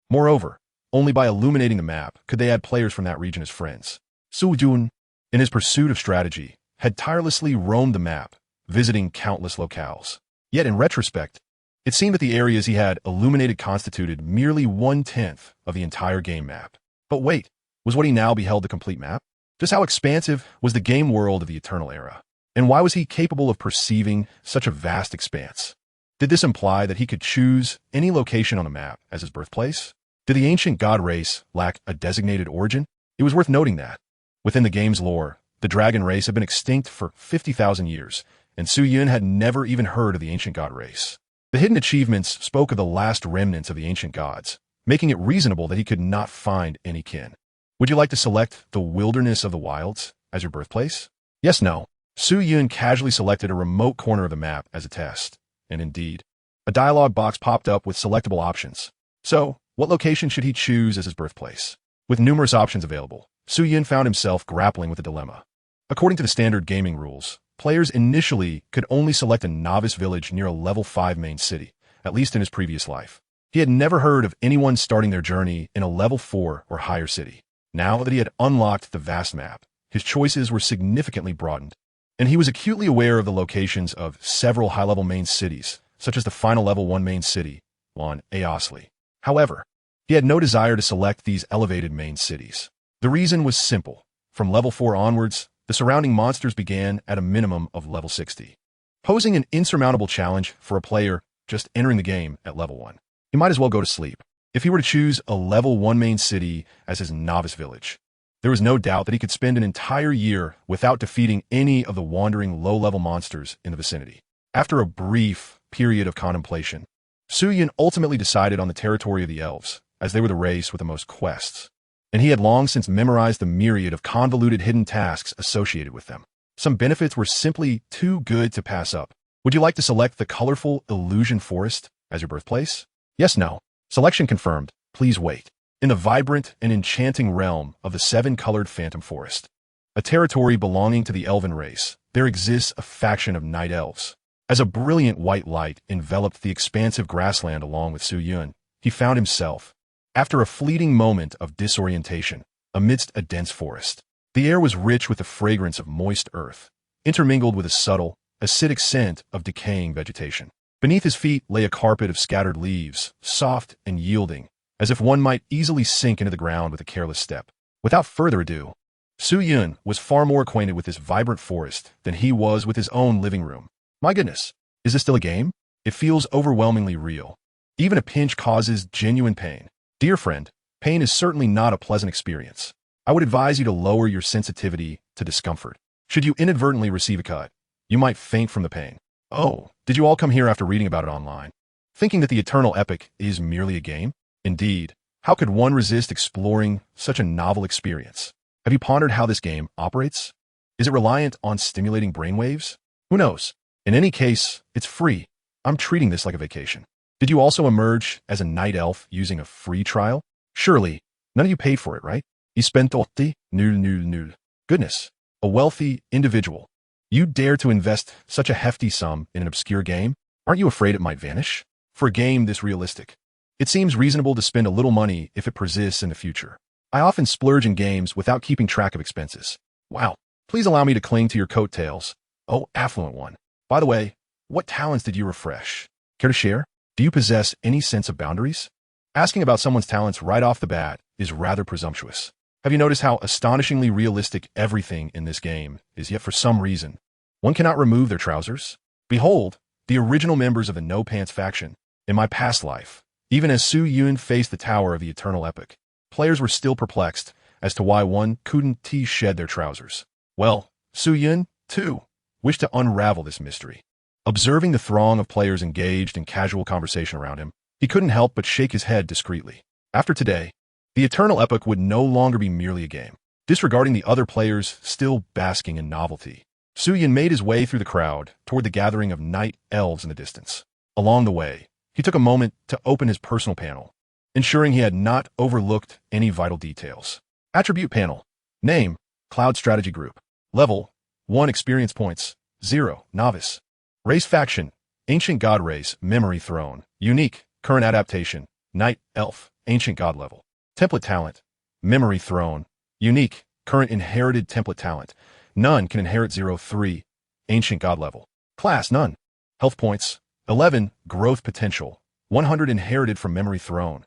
Moreover, only by illuminating the map could they add players from that region as friends. Su Yun, in his pursuit of strategy, had tirelessly roamed the map, visiting countless locales. Yet in retrospect, it seemed that the areas he had illuminated constituted merely 1/10 of the entire game map. But wait, was what he now beheld the complete map? Just how expansive was the game world of the Eternal Era? And why was he capable of perceiving such a vast expanse? Did this imply that he could choose any location on the map as his birthplace? Did the ancient god race lack a designated origin? It was worth noting that, within the game's lore, the dragon race had been extinct for 50,000 years, and Su Yun had never even heard of the ancient god race. The hidden achievements spoke of the last remnants of the ancient gods, making it reasonable that he could not find any kin. Would you like to select the wilderness of the wilds as your birthplace? Yes, no. Su Yun casually selected a remote corner of the map as a test, and indeed, a dialog box popped up with selectable options. So, what location should he choose as his birthplace? With numerous options available, Su Yun found himself grappling with a dilemma. According to the standard gaming rules, players initially could only select a novice village near a level 5 main city, at least in his previous life. He had never heard of anyone starting their journey in a level 4 or higher city. Now that he had unlocked the vast map, his choices were significantly broadened, and he was acutely aware of the locations of several high-level main cities, such as the final level 1 main city, on Aosli. However, he had no desire to select these elevated main cities. The reason was simple. From level 4 onwards, the surrounding monsters began at a minimum of level 60, posing an insurmountable challenge for a player just entering the game at level 1. He might as well go to sleep. If he were to choose a level 1 main city as his novice village, there was no doubt that he could spend an entire year without defeating any of the wandering low-level monsters in the vicinity. After a brief period of contemplation, Su Yun ultimately decided on the territory of the elves, as they were the race with the most quests, and he had long since memorized the myriad of convoluted hidden tasks associated with them. Some benefits were simply too good to pass up. Would you like to select the colorful Illusion Forest as your birthplace? Yes, no. Selection confirmed. Please wait. In the vibrant and enchanting realm of the 7-colored Phantom Forest, a territory belonging to the elven race, there exists a faction of night elves. As a brilliant white light enveloped the expansive grassland along with Su Yun, he found himself, after a fleeting moment of disorientation, amidst a dense forest. The air was rich with the fragrance of moist earth, intermingled with a subtle, acidic scent of decaying vegetation. Beneath his feet lay a carpet of scattered leaves, soft and yielding, as if one might easily sink into the ground with a careless step. Without further ado, Su Yun was far more acquainted with this vibrant forest than he was with his own living room. My goodness, is this still a game? It feels overwhelmingly real. Even a pinch causes genuine pain. Dear friend, pain is certainly not a pleasant experience. I would advise you to lower your sensitivity to discomfort. Should you inadvertently receive a cut, you might faint from the pain. Oh, did you all come here after reading about it online, thinking that the Eternal Epic is merely a game? Indeed, how could one resist exploring such a novel experience? Have you pondered how this game operates? Is it reliant on stimulating brainwaves? Who knows? In any case, it's free. I'm treating this like a vacation. Did you also emerge as a night elf using a free trial? Surely, none of you paid for it, right? You spent 30 nul. Goodness, a wealthy individual. You dare to invest such a hefty sum in an obscure game? Aren't you afraid it might vanish? For a game this realistic, it seems reasonable to spend a little money if it persists in the future. I often splurge in games without keeping track of expenses. Wow, please allow me to cling to your coattails. Oh, affluent one. By the way, what talents did you refresh? Care to share? Do you possess any sense of boundaries? Asking about someone's talents right off the bat is rather presumptuous. Have you noticed how astonishingly realistic everything in this game is, yet for some reason, one cannot remove their trousers? Behold, the original members of the No Pants faction. In my past life, even as Su Yun faced the tower of the Eternal Epic, players were still perplexed as to why one couldn't shed their trousers. Well, Su Yun, too, wished to unravel this mystery. Observing the throng of players engaged in casual conversation around him, he couldn't help but shake his head discreetly. After today, the Eternal Epic would no longer be merely a game. Disregarding the other players still basking in novelty, Su Yun made his way through the crowd toward the gathering of night elves in the distance. Along the way, he took a moment to open his personal panel, ensuring he had not overlooked any vital details. Attribute panel. Name, Cloud Strategy Group. Level, 1 experience points, 0, novice. Race faction, Ancient God Race, Memory Throne. Unique, current adaptation, Night Elf, Ancient God level. Template talent, Memory Throne. Unique, current inherited template talent. None can inherit 0-3, Ancient God level. Class, none. Health points, 11, growth potential, 100 inherited from Memory Throne.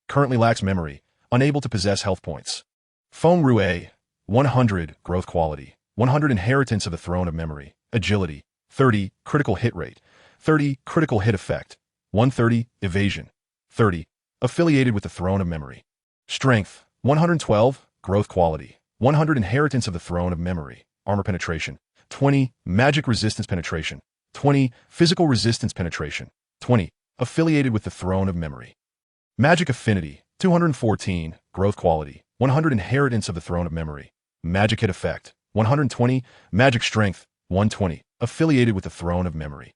Currently lacks memory, unable to possess health points. Feng Rue, 100, growth quality, 100 inheritance of the Throne of Memory. Agility, 30, critical hit rate, 30, critical hit effect, 130, evasion, 30, affiliated with the Throne of Memory. Strength, 112, growth quality, 100 inheritance of the Throne of Memory. Armor penetration, 20, magic resistance penetration, 20, physical resistance penetration, 20, affiliated with the Throne of Memory. Magic affinity, 214, growth quality, 100 inheritance of the Throne of Memory. Magic hit effect, 120, magic strength, 120, affiliated with the Throne of Memory.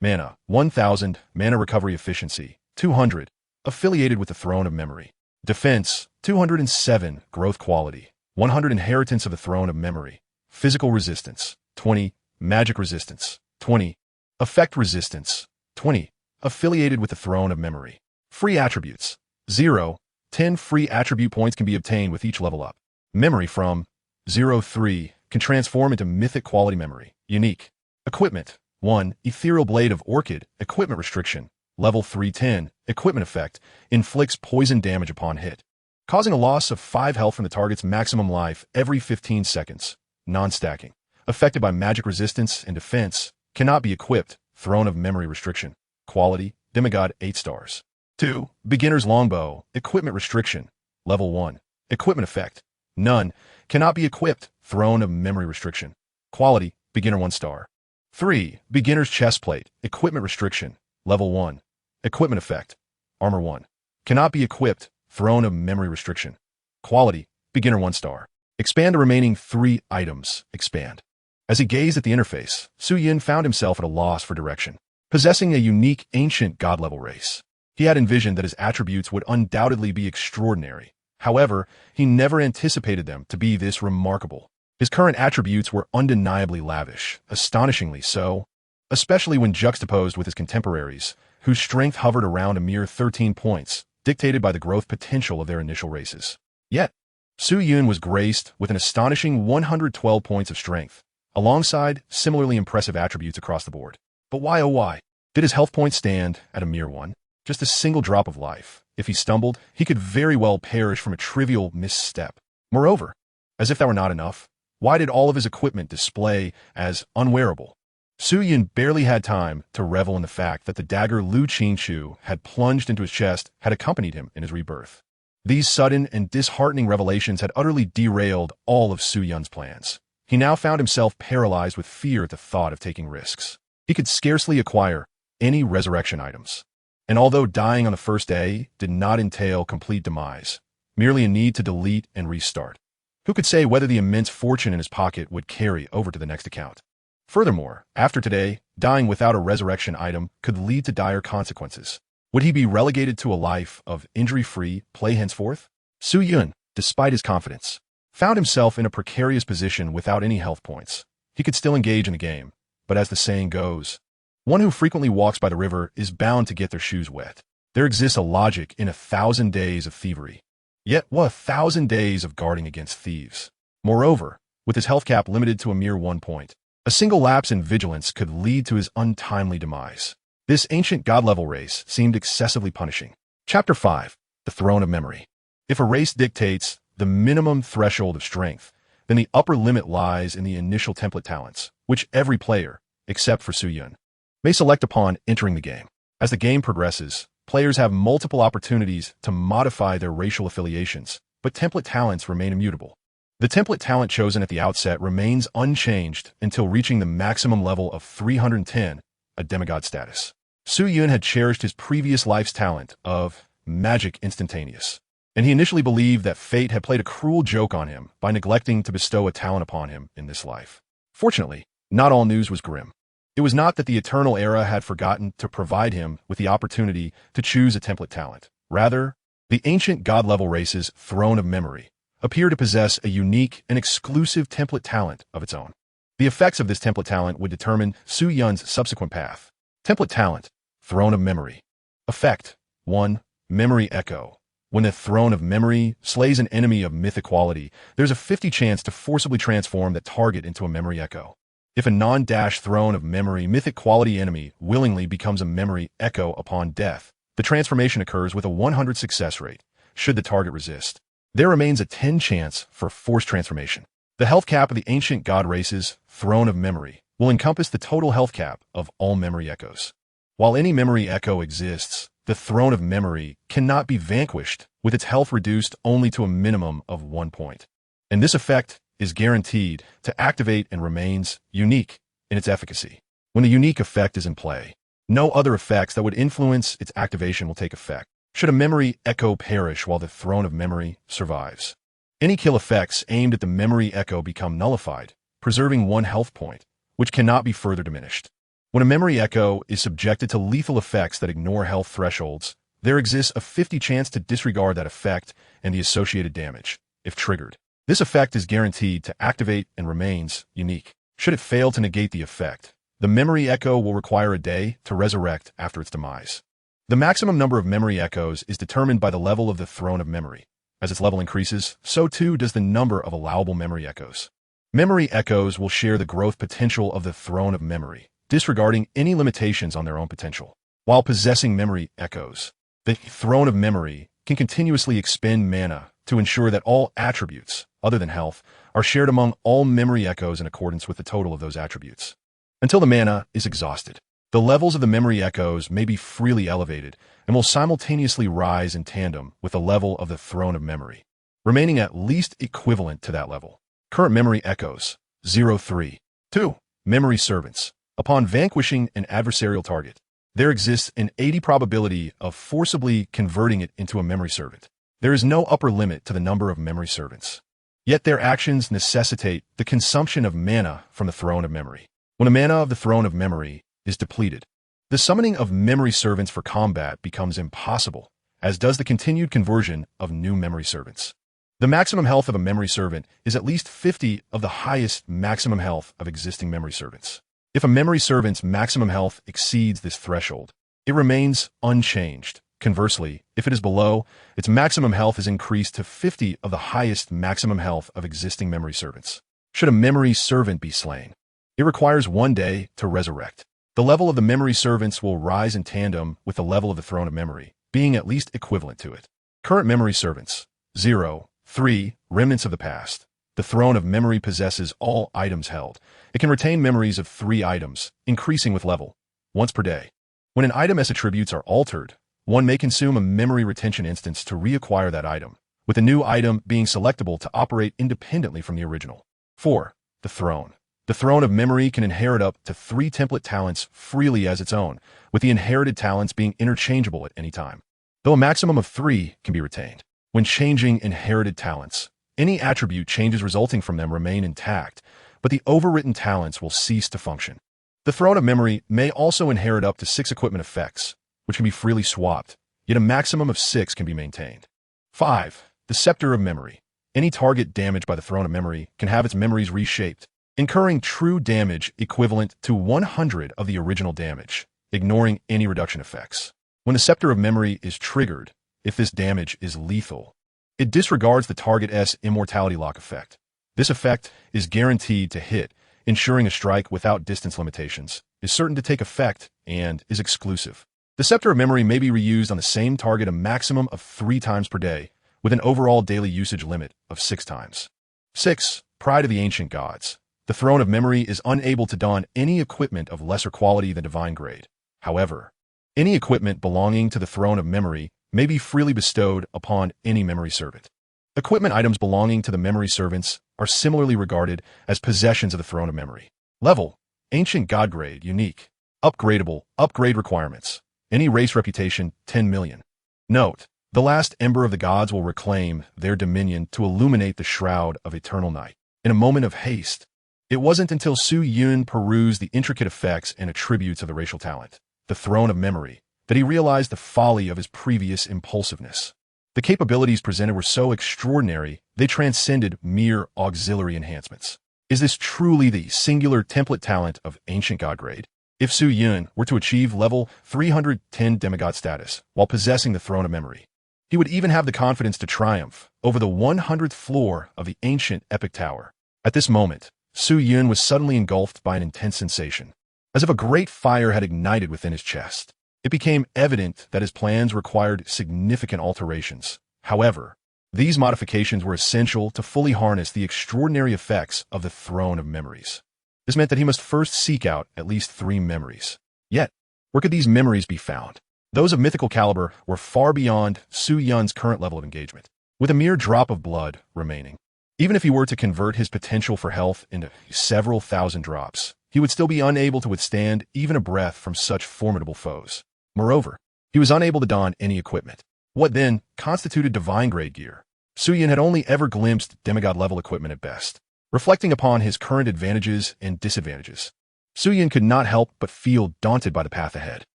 Mana, 1000, mana recovery efficiency, 200, affiliated with the Throne of Memory. Defense, 207, growth quality, 100 inheritance of the Throne of Memory. Physical resistance, 20, magic resistance, 20, effect resistance, 20, affiliated with the Throne of Memory. Free attributes, 0, 10 free attribute points can be obtained with each level up. Memory from 0-3 can transform into mythic quality memory. Unique. Equipment, 1, Ethereal Blade of Orchid, equipment restriction, level 310, equipment effect, inflicts poison damage upon hit, causing a loss of 5 health from the target's maximum life every 15 seconds. Non-stacking. Affected by magic resistance and defense, cannot be equipped. Throne of Memory restriction. Quality, demigod 8 stars. 2, Beginner's Longbow, equipment restriction, level 1. Equipment effect, none, cannot be equipped. Throne of Memory restriction. Quality, beginner 1 star. 3, Beginner's Chestplate, equipment restriction, level 1. Equipment effect, armor 1. Cannot be equipped. Throne of Memory restriction. Quality, beginner 1 star. Expand the remaining 3 items. Expand. As he gazed at the interface, Su Yun found himself at a loss for direction. Possessing a unique ancient god-level race, he had envisioned that his attributes would undoubtedly be extraordinary. However, he never anticipated them to be this remarkable. His current attributes were undeniably lavish, astonishingly so, especially when juxtaposed with his contemporaries, whose strength hovered around a mere 13 points, dictated by the growth potential of their initial races. Yet, Su Yun was graced with an astonishing 112 points of strength, alongside similarly impressive attributes across the board. But why oh why? Did his health points stand at a mere 1? Just a single drop of life. If he stumbled, he could very well perish from a trivial misstep. Moreover, As if that were not enough, why did all of his equipment display as unwearable? Su Yun barely had time to revel in the fact that the dagger Lu Qingchu had plunged into his chest had accompanied him in his rebirth. These sudden and disheartening revelations had utterly derailed all of Su Yun's plans. He now found himself paralyzed with fear at the thought of taking risks. He could scarcely acquire any resurrection items. And although dying on the first day did not entail complete demise, merely a need to delete and restart, who could say whether the immense fortune in his pocket would carry over to the next account? Furthermore, after today, dying without a resurrection item could lead to dire consequences. Would he be relegated to a life of injury-free play henceforth? Su Yun, despite his confidence, found himself in a precarious position without any health points. He could still engage in the game, but as the saying goes, one who frequently walks by the river is bound to get their shoes wet. There exists a logic in 1,000 days of thievery. Yet what 1,000 days of guarding against thieves? Moreover, with his health cap limited to a mere 1 point, a single lapse in vigilance could lead to his untimely demise. This ancient god-level race seemed excessively punishing. Chapter 5. The Throne of Memory. If a race dictates the minimum threshold of strength, then the upper limit lies in the initial template talents, which every player, except for Su Yun, may select upon entering the game. As the game progresses, players have multiple opportunities to modify their racial affiliations, but template talents remain immutable. The template talent chosen at the outset remains unchanged until reaching the maximum level of 310, a demigod status. Su Yun had cherished his previous life's talent of magic instantaneous, and he initially believed that fate had played a cruel joke on him by neglecting to bestow a talent upon him in this life. Fortunately, not all news was grim. It was not that the Eternal Era had forgotten to provide him with the opportunity to choose a template talent. Rather, the ancient god-level race's Throne of Memory appeared to possess a unique and exclusive template talent of its own. The effects of this template talent would determine Su Yun's subsequent path. Template talent, Throne of Memory. Effect 1. Memory Echo. When the Throne of Memory slays an enemy of mythic quality, there's a 50 chance to forcibly transform that target into a memory echo. If a non-Throne of Memory mythic quality enemy willingly becomes a memory echo upon death, the transformation occurs with a 100 success rate, should the target resist. There remains a 10 chance for forced transformation. The health cap of the ancient god race's Throne of Memory will encompass the total health cap of all memory echoes. While any memory echo exists, the Throne of Memory cannot be vanquished with its health reduced only to a minimum of 1 point. And this effect is guaranteed to activate and remains unique in its efficacy. When the unique effect is in play, no other effects that would influence its activation will take effect. Should a memory echo perish while the Throne of Memory survives, any kill effects aimed at the memory echo become nullified, preserving 1 health point, which cannot be further diminished. When a memory echo is subjected to lethal effects that ignore health thresholds, there exists a 50 chance to disregard that effect and the associated damage, if triggered. This effect is guaranteed to activate and remains unique. Should it fail to negate the effect, the memory echo will require a day to resurrect after its demise. The maximum number of memory echoes is determined by the level of the Throne of Memory. As its level increases, so too does the number of allowable memory echoes. Memory echoes will share the growth potential of the Throne of Memory, disregarding any limitations on their own potential. While possessing memory echoes, the Throne of Memory can continuously expend mana to ensure that all attributes, other than health, are shared among all memory echoes in accordance with the total of those attributes. Until the mana is exhausted, the levels of the memory echoes may be freely elevated and will simultaneously rise in tandem with the level of the Throne of Memory, remaining at least equivalent to that level. Current memory echoes, 0-3. 2. Memory Servants. Upon vanquishing an adversarial target, there exists an 80 probability of forcibly converting it into a memory servant. There is no upper limit to the number of memory servants. Yet their actions necessitate the consumption of mana from the Throne of Memory. When the mana of the Throne of Memory is depleted, the summoning of memory servants for combat becomes impossible, as does the continued conversion of new memory servants. The maximum health of a memory servant is at least 50 of the highest maximum health of existing memory servants. If a memory servant's maximum health exceeds this threshold, it remains unchanged. Conversely, if it is below, its maximum health is increased to 50 of the highest maximum health of existing memory servants. Should a memory servant be slain, it requires 1 day to resurrect. The level of the memory servants will rise in tandem with the level of the Throne of Memory, being at least equivalent to it. Current memory servants, 0-3, Remnants of the Past. The Throne of Memory possesses all items held. It can retain memories of 3 items, increasing with level, once per day. When an item's attributes are altered, one may consume a memory retention instance to reacquire that item, with the new item being selectable to operate independently from the original. 4. The Throne. The Throne of Memory can inherit up to 3 template talents freely as its own, with the inherited talents being interchangeable at any time, though a maximum of 3 can be retained. When changing inherited talents, any attribute changes resulting from them remain intact, but the overwritten talents will cease to function. The Throne of Memory may also inherit up to 6 equipment effects, which can be freely swapped, yet a maximum of 6 can be maintained. 5. The Scepter of Memory. Any target damaged by the Throne of Memory can have its memories reshaped, incurring true damage equivalent to 100 of the original damage, ignoring any reduction effects. When the Scepter of Memory is triggered, if this damage is lethal, it disregards the target's immortality lock effect. This effect is guaranteed to hit, ensuring a strike without distance limitations, is certain to take effect, and is exclusive. The Scepter of Memory may be reused on the same target a maximum of 3 times per day, with an overall daily usage limit of 6 times. 6. Pride of the Ancient Gods. The Throne of Memory is unable to don any equipment of lesser quality than Divine Grade. However, any equipment belonging to the Throne of Memory may be freely bestowed upon any memory servant. Equipment items belonging to the memory servants are similarly regarded as possessions of the Throne of Memory. Level: Ancient God Grade, Unique. Upgradable, Upgrade Requirements. Any race reputation, 10 million. Note: the last ember of the gods will reclaim their dominion to illuminate the shroud of eternal night. In a moment of haste, it wasn't until Su Yun perused the intricate effects and attributes of the racial talent, the Throne of Memory, that he realized the folly of his previous impulsiveness. The capabilities presented were so extraordinary, they transcended mere auxiliary enhancements. Is this truly the singular template talent of Ancient God Grade? If Su Yun were to achieve level 310 demigod status while possessing the Throne of Memory, he would even have the confidence to triumph over the 100th floor of the ancient epic tower. At this moment, Su Yun was suddenly engulfed by an intense sensation, as if a great fire had ignited within his chest. It became evident that his plans required significant alterations. However, these modifications were essential to fully harness the extraordinary effects of the Throne of Memories. This meant that he must first seek out at least 3 memories. Yet, where could these memories be found? Those of mythical caliber were far beyond Su Yun's current level of engagement, with a mere drop of blood remaining. Even if he were to convert his potential for health into several thousand drops, he would still be unable to withstand even a breath from such formidable foes. Moreover, he was unable to don any equipment. What then constituted divine grade gear? Su Yun had only ever glimpsed demigod-level equipment at best. Reflecting upon his current advantages and disadvantages, Su Yun could not help but feel daunted by the path ahead.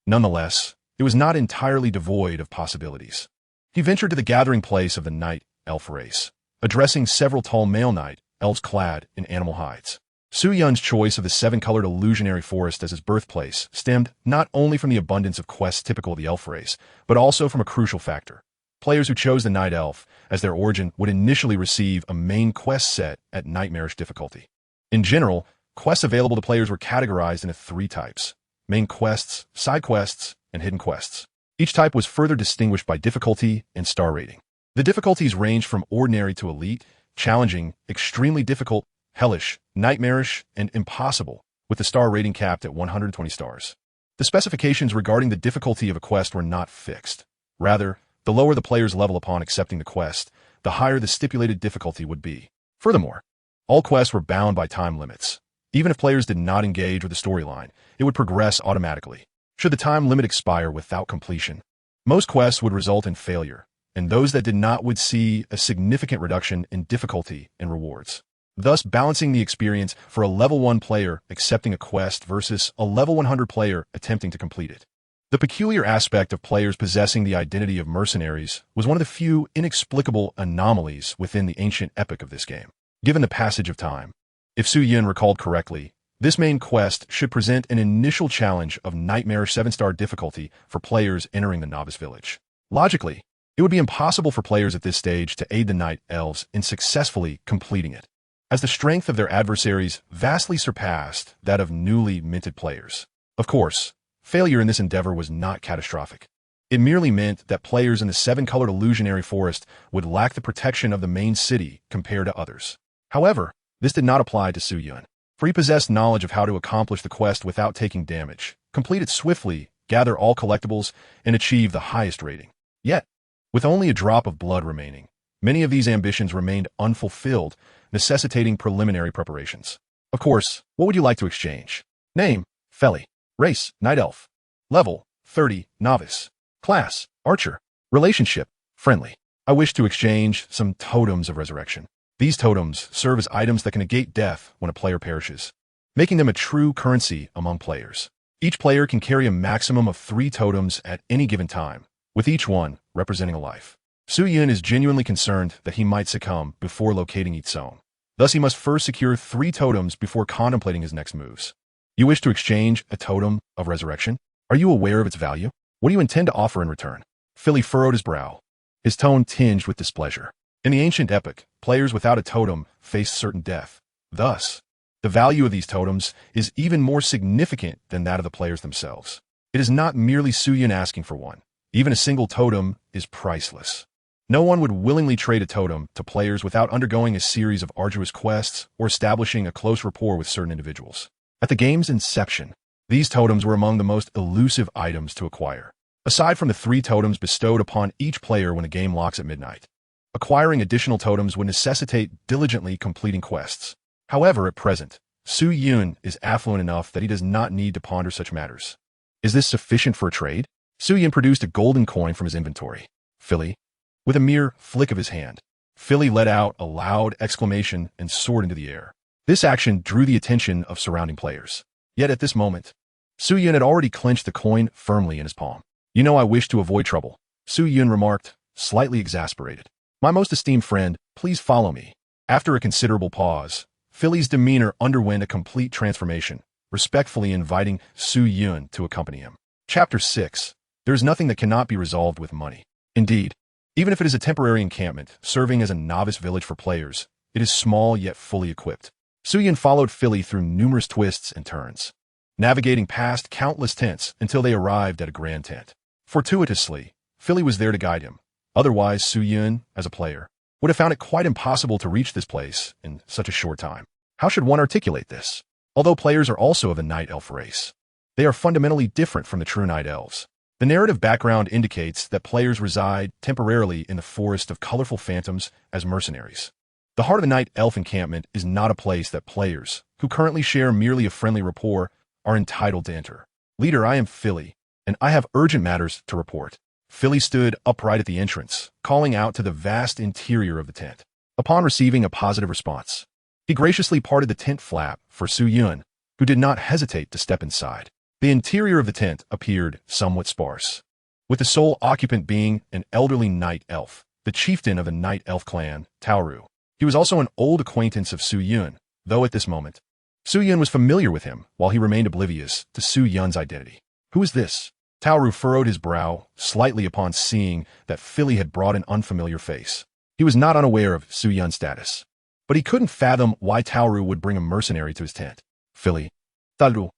Nonetheless, it was not entirely devoid of possibilities. He ventured to the gathering place of the night elf race, addressing several tall male night elves clad in animal hides. Su Yun's choice of the 7-colored illusionary forest as his birthplace stemmed not only from the abundance of quests typical of the elf race, but also from a crucial factor. Players who chose the Night Elf as their origin would initially receive a main quest set at nightmarish difficulty. In general, quests available to players were categorized into 3 types: main quests, side quests, and hidden quests. Each type was further distinguished by difficulty and star rating. The difficulties ranged from ordinary to elite, challenging, extremely difficult, hellish, nightmarish, and impossible, with the star rating capped at 120 stars. The specifications regarding the difficulty of a quest were not fixed. Rather, the lower the player's level upon accepting the quest, the higher the stipulated difficulty would be. Furthermore, all quests were bound by time limits. Even if players did not engage with the storyline, it would progress automatically. Should the time limit expire without completion, most quests would result in failure, and those that did not would see a significant reduction in difficulty and rewards, thus balancing the experience for a level 1 player accepting a quest versus a level 100 player attempting to complete it. The peculiar aspect of players possessing the identity of mercenaries was one of the few inexplicable anomalies within the ancient epic of this game. Given the passage of time, if Su Yun recalled correctly, this main quest should present an initial challenge of nightmarish 7-star difficulty for players entering the novice village. Logically, it would be impossible for players at this stage to aid the Night Elves in successfully completing it, as the strength of their adversaries vastly surpassed that of newly minted players. Of course, failure in this endeavor was not catastrophic. It merely meant that players in the 7-colored illusionary forest would lack the protection of the main city compared to others. However, this did not apply to Su Yun, for he possessed knowledge of how to accomplish the quest without taking damage, complete it swiftly, gather all collectibles, and achieve the highest rating. Yet, with only a drop of blood remaining, many of these ambitions remained unfulfilled, necessitating preliminary preparations. Of course, what would you like to exchange? Name, Feli. Race, Night Elf. Level, 30, Novice. Class, Archer. Relationship, Friendly. I wish to exchange some totems of resurrection. These totems serve as items that can negate death when a player perishes, making them a true currency among players. Each player can carry a maximum of 3 totems at any given time, with each one representing a life. Su Yun is genuinely concerned that he might succumb before locating each zone. Thus, he must first secure 3 totems before contemplating his next moves. You wish to exchange a totem of resurrection? Are you aware of its value? What do you intend to offer in return? Philly furrowed his brow, his tone tinged with displeasure. In the ancient epic, players without a totem faced certain death. Thus, the value of these totems is even more significant than that of the players themselves. It is not merely Su Yun asking for one. Even a single totem is priceless. No one would willingly trade a totem to players without undergoing a series of arduous quests or establishing a close rapport with certain individuals. At the game's inception, these totems were among the most elusive items to acquire. Aside from the 3 totems bestowed upon each player when the game locks at midnight, acquiring additional totems would necessitate diligently completing quests. However, at present, Su Yun is affluent enough that he does not need to ponder such matters. Is this sufficient for a trade? Su Yun produced a golden coin from his inventory. Philly. With a mere flick of his hand, Philly let out a loud exclamation and soared into the air. This action drew the attention of surrounding players. Yet at this moment, Su Yun had already clenched the coin firmly in his palm. You know I wish to avoid trouble, Su Yun remarked, slightly exasperated. My most esteemed friend, please follow me. After a considerable pause, Philly's demeanor underwent a complete transformation, respectfully inviting Su Yun to accompany him. Chapter 6. There is nothing that cannot be resolved with money. Indeed, even if it is a temporary encampment serving as a novice village for players, it is small yet fully equipped. Su Yun followed Philly through numerous twists and turns, navigating past countless tents until they arrived at a grand tent. Fortuitously, Philly was there to guide him. Otherwise, Su Yun, as a player, would have found it quite impossible to reach this place in such a short time. How should one articulate this? Although players are also of the Night Elf race, they are fundamentally different from the true Night Elves. The narrative background indicates that players reside temporarily in the forest of colorful phantoms as mercenaries. The heart of the Night Elf encampment is not a place that players, who currently share merely a friendly rapport, are entitled to enter. Leader, I am Philly, and I have urgent matters to report. Philly stood upright at the entrance, calling out to the vast interior of the tent. Upon receiving a positive response, he graciously parted the tent flap for Su Yun, who did not hesitate to step inside. The interior of the tent appeared somewhat sparse, with the sole occupant being an elderly Night Elf, the chieftain of the Night Elf clan, Taoru. He was also an old acquaintance of Su Yun, though at this moment, Su Yun was familiar with him while he remained oblivious to Su Yun's identity. Who is this? Taoru furrowed his brow slightly upon seeing that Philly had brought an unfamiliar face. He was not unaware of Su Yun's status, but he couldn't fathom why Taoru would bring a mercenary to his tent. Philly. Taoru.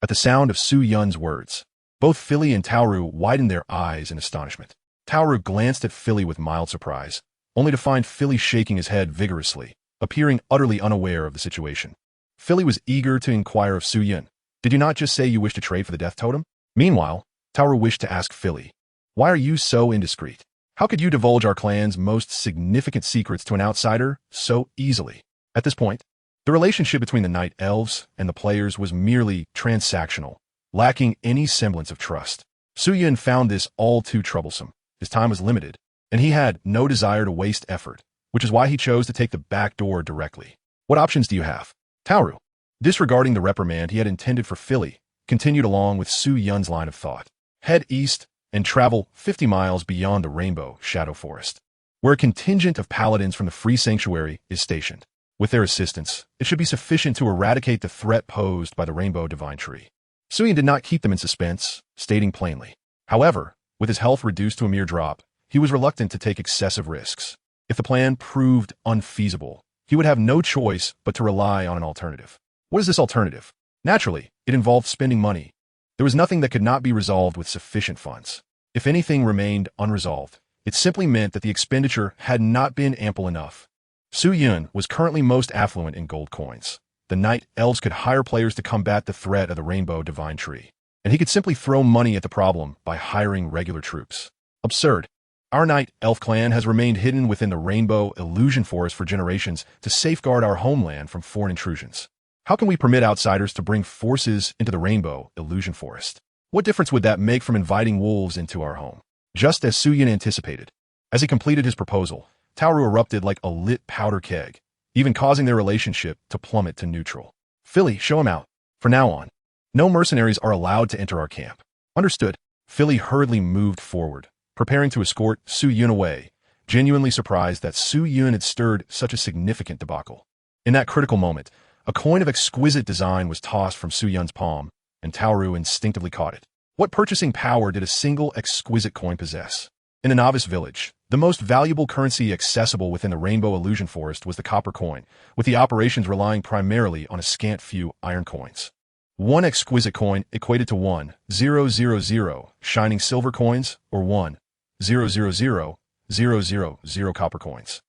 At the sound of Su Yun's words, both Philly and Taoru widened their eyes in astonishment. Taoru glanced at Philly with mild surprise, only to find Philly shaking his head vigorously, appearing utterly unaware of the situation. Philly was eager to inquire of Su Yun. Did you not just say you wish to trade for the death totem? Meanwhile, Taoru wished to ask Philly, why are you so indiscreet? How could you divulge our clan's most significant secrets to an outsider so easily? At this point, the relationship between the Night Elves and the players was merely transactional, lacking any semblance of trust. Su Yun found this all too troublesome. His time was limited, and he had no desire to waste effort, which is why he chose to take the back door directly. What options do you have? Taoru, disregarding the reprimand he had intended for Philly, continued along with Su Yun's line of thought. Head east and travel 50 miles beyond the Rainbow Shadow Forest, where a contingent of paladins from the Free Sanctuary is stationed. With their assistance, it should be sufficient to eradicate the threat posed by the Rainbow Divine Tree. Su Yun did not keep them in suspense, stating plainly. However, with his health reduced to a mere drop, he was reluctant to take excessive risks. If the plan proved unfeasible, he would have no choice but to rely on an alternative. What is this alternative? Naturally, it involved spending money. There was nothing that could not be resolved with sufficient funds. If anything remained unresolved, it simply meant that the expenditure had not been ample enough. Su Yun was currently most affluent in gold coins. The Night Elves could hire players to combat the threat of the Rainbow Divine Tree, and he could simply throw money at the problem by hiring regular troops. Absurd. Our Night Elf clan has remained hidden within the Rainbow Illusion Forest for generations to safeguard our homeland from foreign intrusions. How can we permit outsiders to bring forces into the Rainbow Illusion Forest? What difference would that make from inviting wolves into our home? Just as Su Yun anticipated, as he completed his proposal, Taoru erupted like a lit powder keg, even causing their relationship to plummet to neutral. Philly, show him out. From now on, no mercenaries are allowed to enter our camp. Understood. Philly hurriedly moved forward, preparing to escort Su Yun away, genuinely surprised that Su Yun had stirred such a significant debacle. In that critical moment, a coin of exquisite design was tossed from Su Yun's palm, and Taoru instinctively caught it. What purchasing power did a single exquisite coin possess? In the novice village, the most valuable currency accessible within the Rainbow Illusion Forest was the copper coin, with the operations relying primarily on a scant few iron coins. One exquisite coin equated to 1,000 shining silver coins or 1,000,000 copper coins.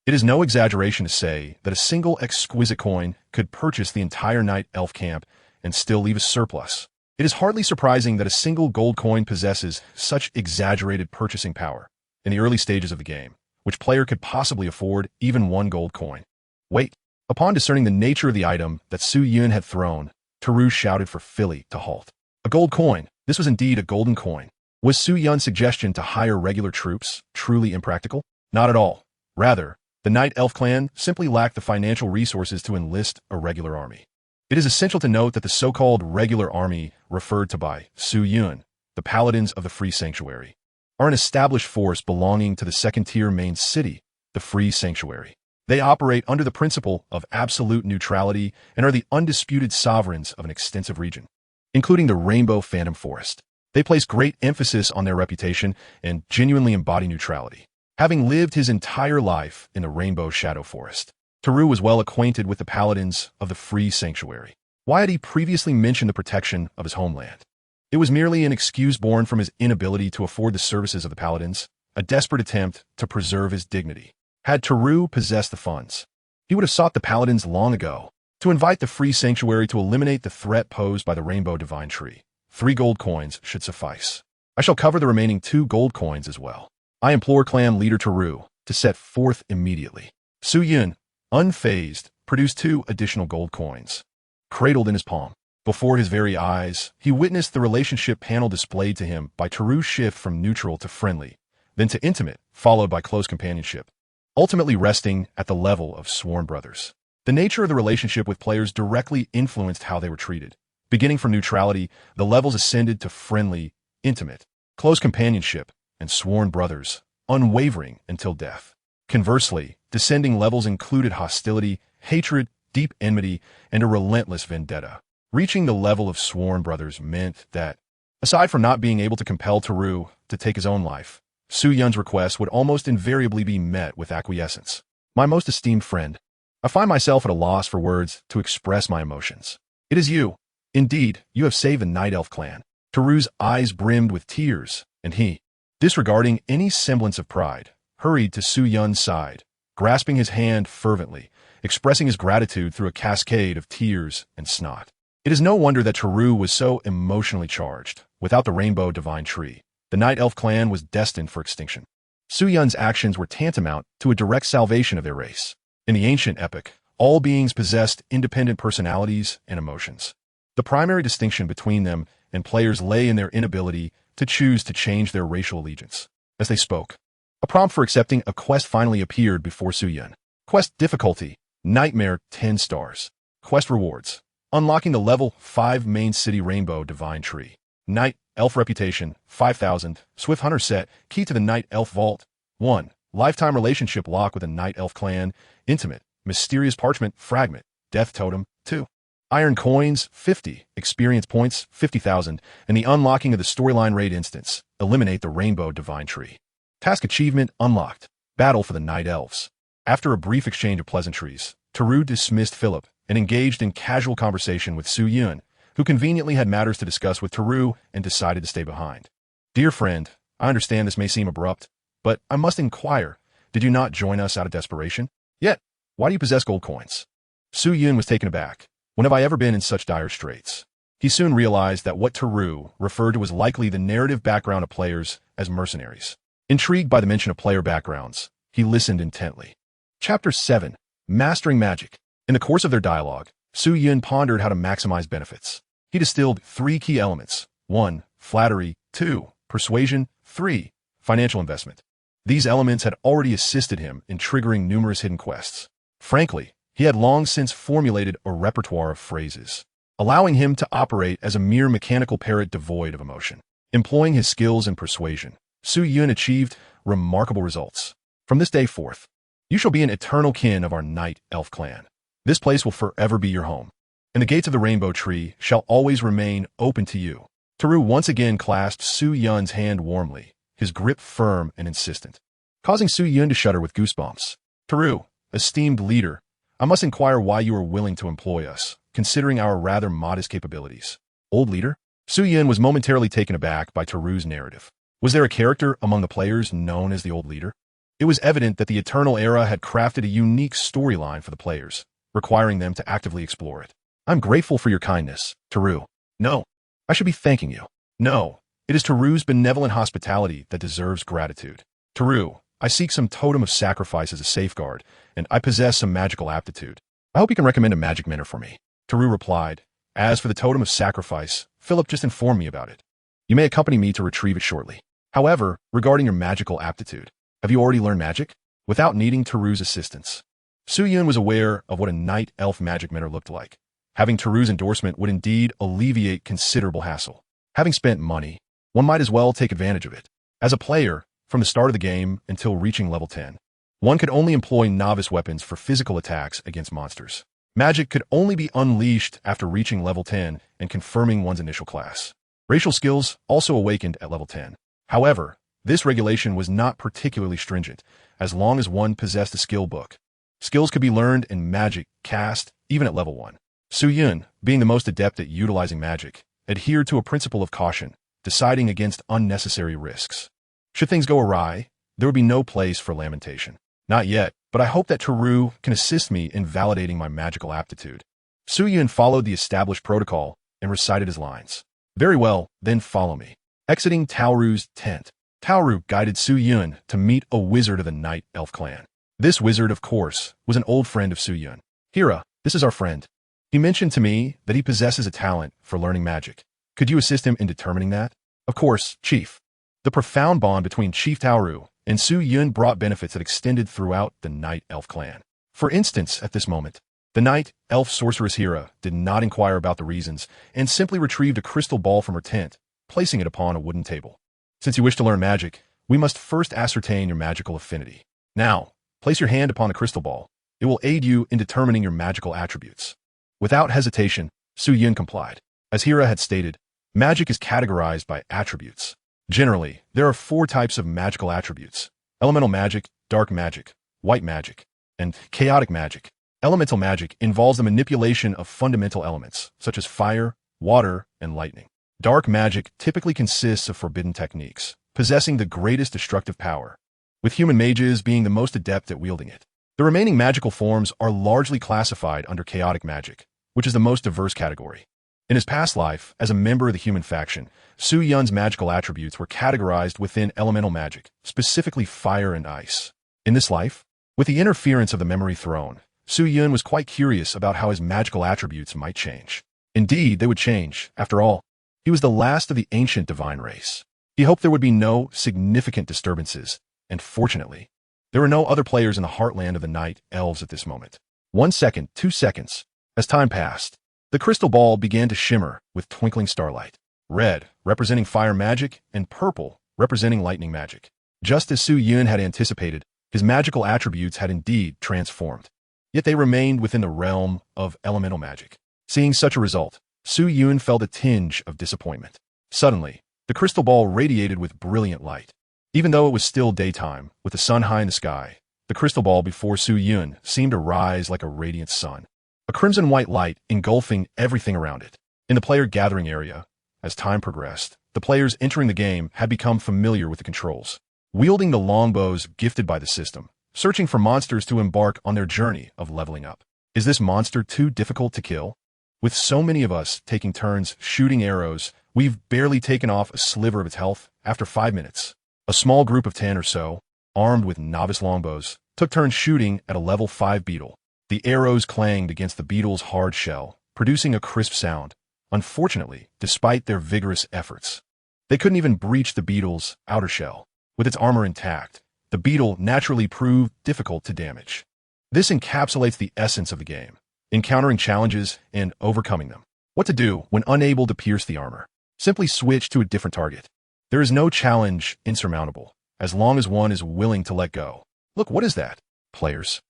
It is no exaggeration to say that a single exquisite coin could purchase the entire Night Elf camp and still leave a surplus. It is hardly surprising that a single gold coin possesses such exaggerated purchasing power in the early stages of the game, which player could possibly afford even one gold coin. Wait. Upon discerning the nature of the item that Su Yun had thrown, Taoru shouted for Philly to halt. A gold coin. This was indeed a golden coin. Was Su Yun's suggestion to hire regular troops truly impractical? Not at all. Rather, the Night Elf clan simply lacked the financial resources to enlist a regular army. It is essential to note that the so-called regular army referred to by Su Yun, the Paladins of the Free Sanctuary, are an established force belonging to the second-tier main city, the Free Sanctuary. They operate under the principle of absolute neutrality and are the undisputed sovereigns of an extensive region, including the Rainbow Phantom Forest. They place great emphasis on their reputation and genuinely embody neutrality. Having lived his entire life in the Rainbow Shadow Forest, Taoru was well acquainted with the Paladins of the Free Sanctuary. Why had he previously mentioned the protection of his homeland? It was merely an excuse born from his inability to afford the services of the Paladins, a desperate attempt to preserve his dignity. Had Taoru possessed the funds, he would have sought the Paladins long ago to invite the Free Sanctuary to eliminate the threat posed by the Rainbow Divine Tree. 3 gold coins should suffice. I shall cover the remaining 2 gold coins as well. I implore clan leader Taoru to set forth immediately. Su Yun, unfazed, produced 2 additional gold coins. Cradled in his palm, before his very eyes, he witnessed the relationship panel displayed to him by Taoru's shift from neutral to friendly, then to intimate, followed by close companionship, ultimately resting at the level of sworn brothers. The nature of the relationship with players directly influenced how they were treated. Beginning from neutrality, the levels ascended to friendly, intimate, close companionship, and sworn brothers, unwavering until death. Conversely, descending levels included hostility, hatred, deep enmity, and a relentless vendetta. Reaching the level of sworn brothers meant that, aside from not being able to compel Taoru to take his own life, Su Yun's request would almost invariably be met with acquiescence. My most esteemed friend, I find myself at a loss for words to express my emotions. It is you. Indeed, you have saved the Night Elf clan. Taoru's eyes brimmed with tears, and he, disregarding any semblance of pride, hurried to Su Yun's side, grasping his hand fervently, expressing his gratitude through a cascade of tears and snot. It is no wonder that Taoru was so emotionally charged. Without the Rainbow Divine Tree, the Night Elf clan was destined for extinction. Su Yun's actions were tantamount to a direct salvation of their race. In the ancient epic, all beings possessed independent personalities and emotions. The primary distinction between them and players lay in their inability to choose to change their racial allegiance. As they spoke, a prompt for accepting a quest finally appeared before Su Yun. Quest difficulty, Nightmare 10 stars. Quest rewards, unlocking the level 5 main city Rainbow Divine Tree. Night Elf reputation, 5,000. Swift Hunter set, key to the Night Elf Vault. 1. Lifetime relationship lock with a Night Elf clan. Intimate, mysterious parchment, fragment, death totem. 2. Iron coins, 50. Experience points, 50,000. And the unlocking of the storyline raid instance. Eliminate the Rainbow Divine Tree. Task achievement unlocked. Battle for the Night Elves. After a brief exchange of pleasantries, Taoru dismissed Philip and engaged in casual conversation with Su Yun, who conveniently had matters to discuss with Taoru and decided to stay behind. Dear friend, I understand this may seem abrupt, but I must inquire, did you not join us out of desperation? Yet, Why do you possess gold coins? Su Yun was taken aback. When have I ever been in such dire straits? He soon realized that what Teru referred to was likely the narrative background of players as mercenaries. Intrigued by the mention of player backgrounds, he listened intently. Chapter 7. Mastering Magic. In the course of their dialogue, Su Yun pondered how to maximize benefits. He distilled 3 key elements. 1. Flattery. 2. Persuasion. 3. Financial investment. These elements had already assisted him in triggering numerous hidden quests. Frankly, he had long since formulated a repertoire of phrases, allowing him to operate as a mere mechanical parrot devoid of emotion. Employing his skills in persuasion, Su Yun achieved remarkable results. From this day forth, you shall be an eternal kin of our Night Elf clan. This place will forever be your home, and the gates of the Rainbow Tree shall always remain open to you. Teru once again clasped Su Yun's hand warmly, his grip firm and insistent, causing Su Yun to shudder with goosebumps. Teru, esteemed leader, I must inquire why you are willing to employ us, considering our rather modest capabilities. Old leader? Su Yun was momentarily taken aback by Teru's narrative. Was there a character among the players known as the Old Leader? It was evident that the Eternal Era had crafted a unique storyline for the players, requiring them to actively explore it. I'm grateful for your kindness, Teru. No, I should be thanking you. No, it is Teru's benevolent hospitality that deserves gratitude. Teru, I seek some totem of sacrifice as a safeguard, and I possess some magical aptitude. I hope you can recommend a magic mentor for me. Teru replied, As for the totem of sacrifice, Philip just informed me about it. You may accompany me to retrieve it shortly. However, regarding your magical aptitude, have you already learned magic? Without needing Teru's assistance, Su Yun was aware of what a Night Elf magic mentor looked like. Having Teru's endorsement would indeed alleviate considerable hassle. Having spent money, one might as well take advantage of it. As a player, from the start of the game until reaching level 10, one could only employ novice weapons for physical attacks against monsters. Magic could only be unleashed after reaching level 10 and confirming one's initial class. Racial skills also awakened at level 10. However, this regulation was not particularly stringent, as long as one possessed a skill book. Skills could be learned in magic cast even at level 1. Su Yun, being the most adept at utilizing magic, adhered to a principle of caution, deciding against unnecessary risks. Should things go awry, there would be no place for lamentation. Not yet, but I hope that Teru can assist me in validating my magical aptitude. Su Yun followed the established protocol and recited his lines. Very well, then follow me. Exiting Taoru's tent, Taoru guided Su Yun to meet a wizard of the Night Elf clan. This wizard, of course, was an old friend of Su Yun. Hira, this is our friend. He mentioned to me that he possesses a talent for learning magic. Could you assist him in determining that? Of course, Chief. The profound bond between Chief Taoru and Su Yun brought benefits that extended throughout the Night Elf clan. For instance, at this moment, the Night Elf sorceress Hira did not inquire about the reasons and simply retrieved a crystal ball from her tent, placing it upon a wooden table. Since you wish to learn magic, we must first ascertain your magical affinity. Now, place your hand upon the crystal ball. It will aid you in determining your magical attributes. Without hesitation, Su Yun complied. As Hira had stated, magic is categorized by attributes. Generally, there are 4 types of magical attributes: elemental magic, dark magic, white magic, and chaotic magic. Elemental magic involves the manipulation of fundamental elements, such as fire, water, and lightning. Dark magic typically consists of forbidden techniques, possessing the greatest destructive power, with human mages being the most adept at wielding it. The remaining magical forms are largely classified under chaotic magic, which is the most diverse category. In his past life, as a member of the human faction, Su Yun's magical attributes were categorized within elemental magic, specifically fire and ice. In this life, with the interference of the memory throne, Su Yun was quite curious about how his magical attributes might change. Indeed, they would change. After all, he was the last of the ancient divine race. He hoped there would be no significant disturbances, and fortunately, there were no other players in the heartland of the Night Elves at this moment. 1 second, 2 seconds. As time passed, the crystal ball began to shimmer with twinkling starlight. Red, representing fire magic, and purple, representing lightning magic. Just as Su Yun had anticipated, his magical attributes had indeed transformed. Yet they remained within the realm of elemental magic. Seeing such a result, Su Yun felt a tinge of disappointment. Suddenly, the crystal ball radiated with brilliant light. Even though it was still daytime, with the sun high in the sky, the crystal ball before Su Yun seemed to rise like a radiant sun, a crimson-white light engulfing everything around it. In the player gathering area, as time progressed, the players entering the game had become familiar with the controls. Wielding the longbows gifted by the system, searching for monsters to embark on their journey of leveling up. Is this monster too difficult to kill? With so many of us taking turns shooting arrows, we've barely taken off a sliver of its health after 5 minutes. A small group of 10 or so, armed with novice longbows, took turns shooting at a level 5 beetle. The arrows clanged against the beetle's hard shell, producing a crisp sound. Unfortunately, despite their vigorous efforts, they couldn't even breach the beetle's outer shell. With its armor intact, the beetle naturally proved difficult to damage. This encapsulates the essence of the game, encountering challenges and overcoming them. What to do when unable to pierce the armor? Simply switch to a different target. There is no challenge insurmountable, as long as one is willing to let go. Look, what is that? Players.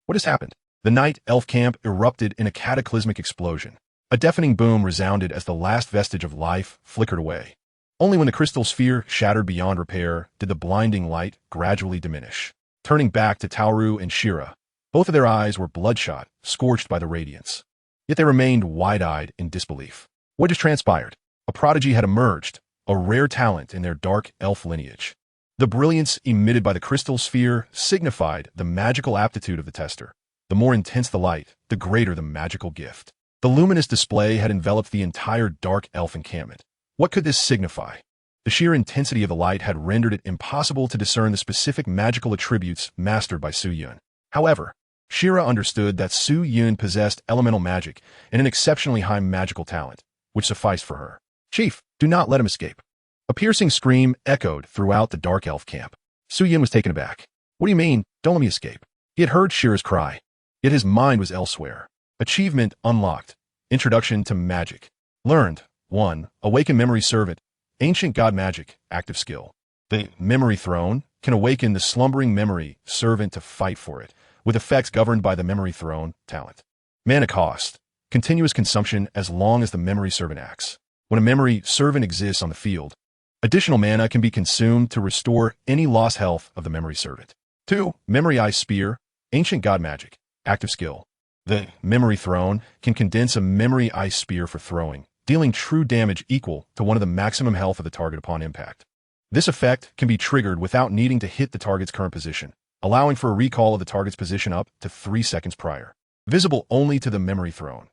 What has happened? The night elf camp erupted in a cataclysmic explosion. A deafening boom resounded as the last vestige of life flickered away. Only when the crystal sphere shattered beyond repair did the blinding light gradually diminish. Turning back to Tauru and Shira, both of their eyes were bloodshot, scorched by the radiance. Yet they remained wide-eyed in disbelief. What just transpired? A prodigy had emerged, a rare talent in their dark elf lineage. The brilliance emitted by the crystal sphere signified the magical aptitude of the tester. The more intense the light, the greater the magical gift. The luminous display had enveloped the entire dark elf encampment. What could this signify? The sheer intensity of the light had rendered it impossible to discern the specific magical attributes mastered by Su Yun. However, Shira understood that Su Yun possessed elemental magic and an exceptionally high magical talent, which sufficed for her. Chief, do not let him escape. A piercing scream echoed throughout the dark elf camp. Su Yun was taken aback. What do you mean, don't let me escape? He had heard Shira's cry, yet his mind was elsewhere. Achievement unlocked. Introduction to magic. Learned. 1. Awaken Memory Servant. Ancient God Magic. Active skill. The Memory Throne can awaken the slumbering memory servant to fight for it, with effects governed by the Memory Throne talent. Mana cost. Continuous consumption as long as the memory servant acts. When a memory servant exists on the field, additional mana can be consumed to restore any lost health of the memory servant. 2. Memory Eye Spear. Ancient God Magic. Active skill. The Memory Throne can condense a Memory Eye Spear for throwing, dealing true damage equal to one of the maximum health of the target upon impact. This effect can be triggered without needing to hit the target's current position, allowing for a recall of the target's position up to 3 seconds prior. Visible only to the Memory Throne.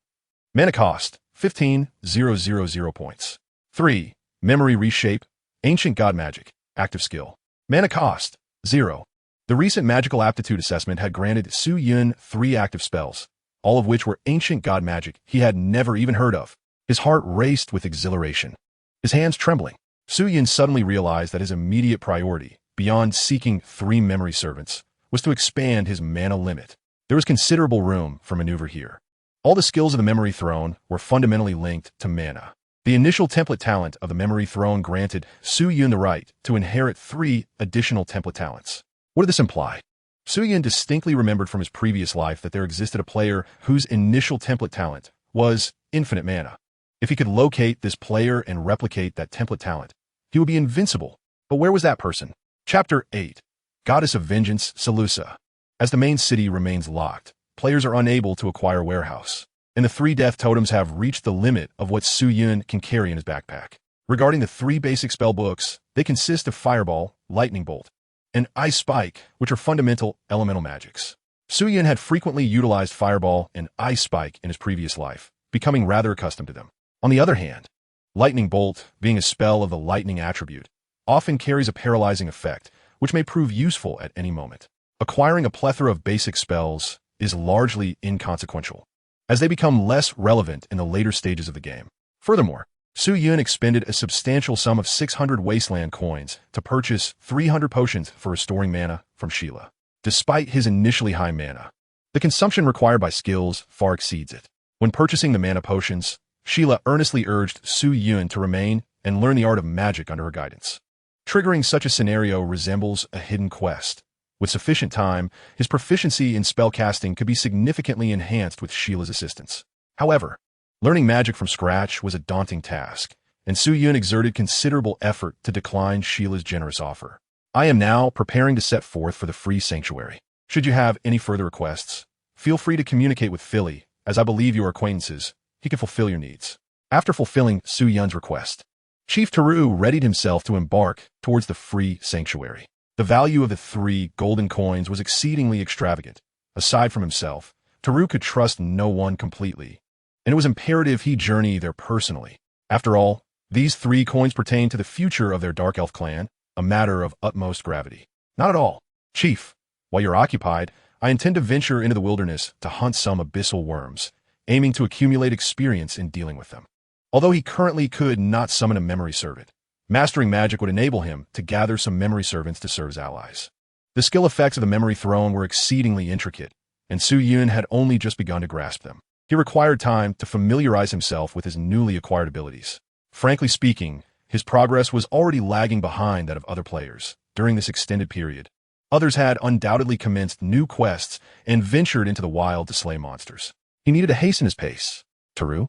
Mana cost, 15,000 points. 3. Memory Reshape, Ancient God Magic, Active Skill. Mana cost, 0. The recent magical aptitude assessment had granted Su Yun 3 active spells, all of which were ancient god magic he had never even heard of. His heart raced with exhilaration, his hands trembling. Su Yun suddenly realized that his immediate priority, beyond seeking 3 memory servants, was to expand his mana limit. There was considerable room for maneuver here. All the skills of the Memory Throne were fundamentally linked to mana. The initial template talent of the Memory Throne granted Su Yun the right to inherit 3 additional template talents. What did this imply? Su Yun distinctly remembered from his previous life that there existed a player whose initial template talent was infinite mana. If he could locate this player and replicate that template talent, he would be invincible. But where was that person? Chapter 8. Goddess of Vengeance, Seleucia. As the main city remains locked, players are unable to acquire warehouse, and the 3 death totems have reached the limit of what Su Yun can carry in his backpack. Regarding the 3 basic spell books, they consist of Fireball, Lightning Bolt, and Ice Spike, which are fundamental elemental magics. Su Yun had frequently utilized Fireball and Ice Spike in his previous life, becoming rather accustomed to them. On the other hand, Lightning Bolt, being a spell of the lightning attribute, often carries a paralyzing effect, which may prove useful at any moment. Acquiring a plethora of basic spells is largely inconsequential, as they become less relevant in the later stages of the game. Furthermore, Su Yun expended a substantial sum of 600 wasteland coins to purchase 300 potions for restoring mana from Sheila. Despite his initially high mana, the consumption required by skills far exceeds it. When purchasing the mana potions, Sheila earnestly urged Su Yun to remain and learn the art of magic under her guidance. Triggering such a scenario resembles a hidden quest. With sufficient time, his proficiency in spellcasting could be significantly enhanced with Sheila's assistance. However, learning magic from scratch was a daunting task, and Su Yun exerted considerable effort to decline Sheila's generous offer. I am now preparing to set forth for the free sanctuary. Should you have any further requests, feel free to communicate with Philly, as I believe your acquaintances. He can fulfill your needs. After fulfilling Su Yun's request, Chief Taru readied himself to embark towards the free sanctuary. The value of the 3 golden coins was exceedingly extravagant. Aside from himself, Teru could trust no one completely, and it was imperative he journey there personally. After all, these 3 coins pertain to the future of their Dark Elf clan, a matter of utmost gravity. Not at all. Chief, while you're occupied, I intend to venture into the wilderness to hunt some abyssal worms, aiming to accumulate experience in dealing with them. Although he currently could not summon a memory servant, mastering magic would enable him to gather some memory servants to serve as allies. The skill effects of the memory throne were exceedingly intricate, and Su Yun had only just begun to grasp them. He required time to familiarize himself with his newly acquired abilities. Frankly speaking, his progress was already lagging behind that of other players. During this extended period, others had undoubtedly commenced new quests and ventured into the wild to slay monsters. He needed to hasten his pace. Teru?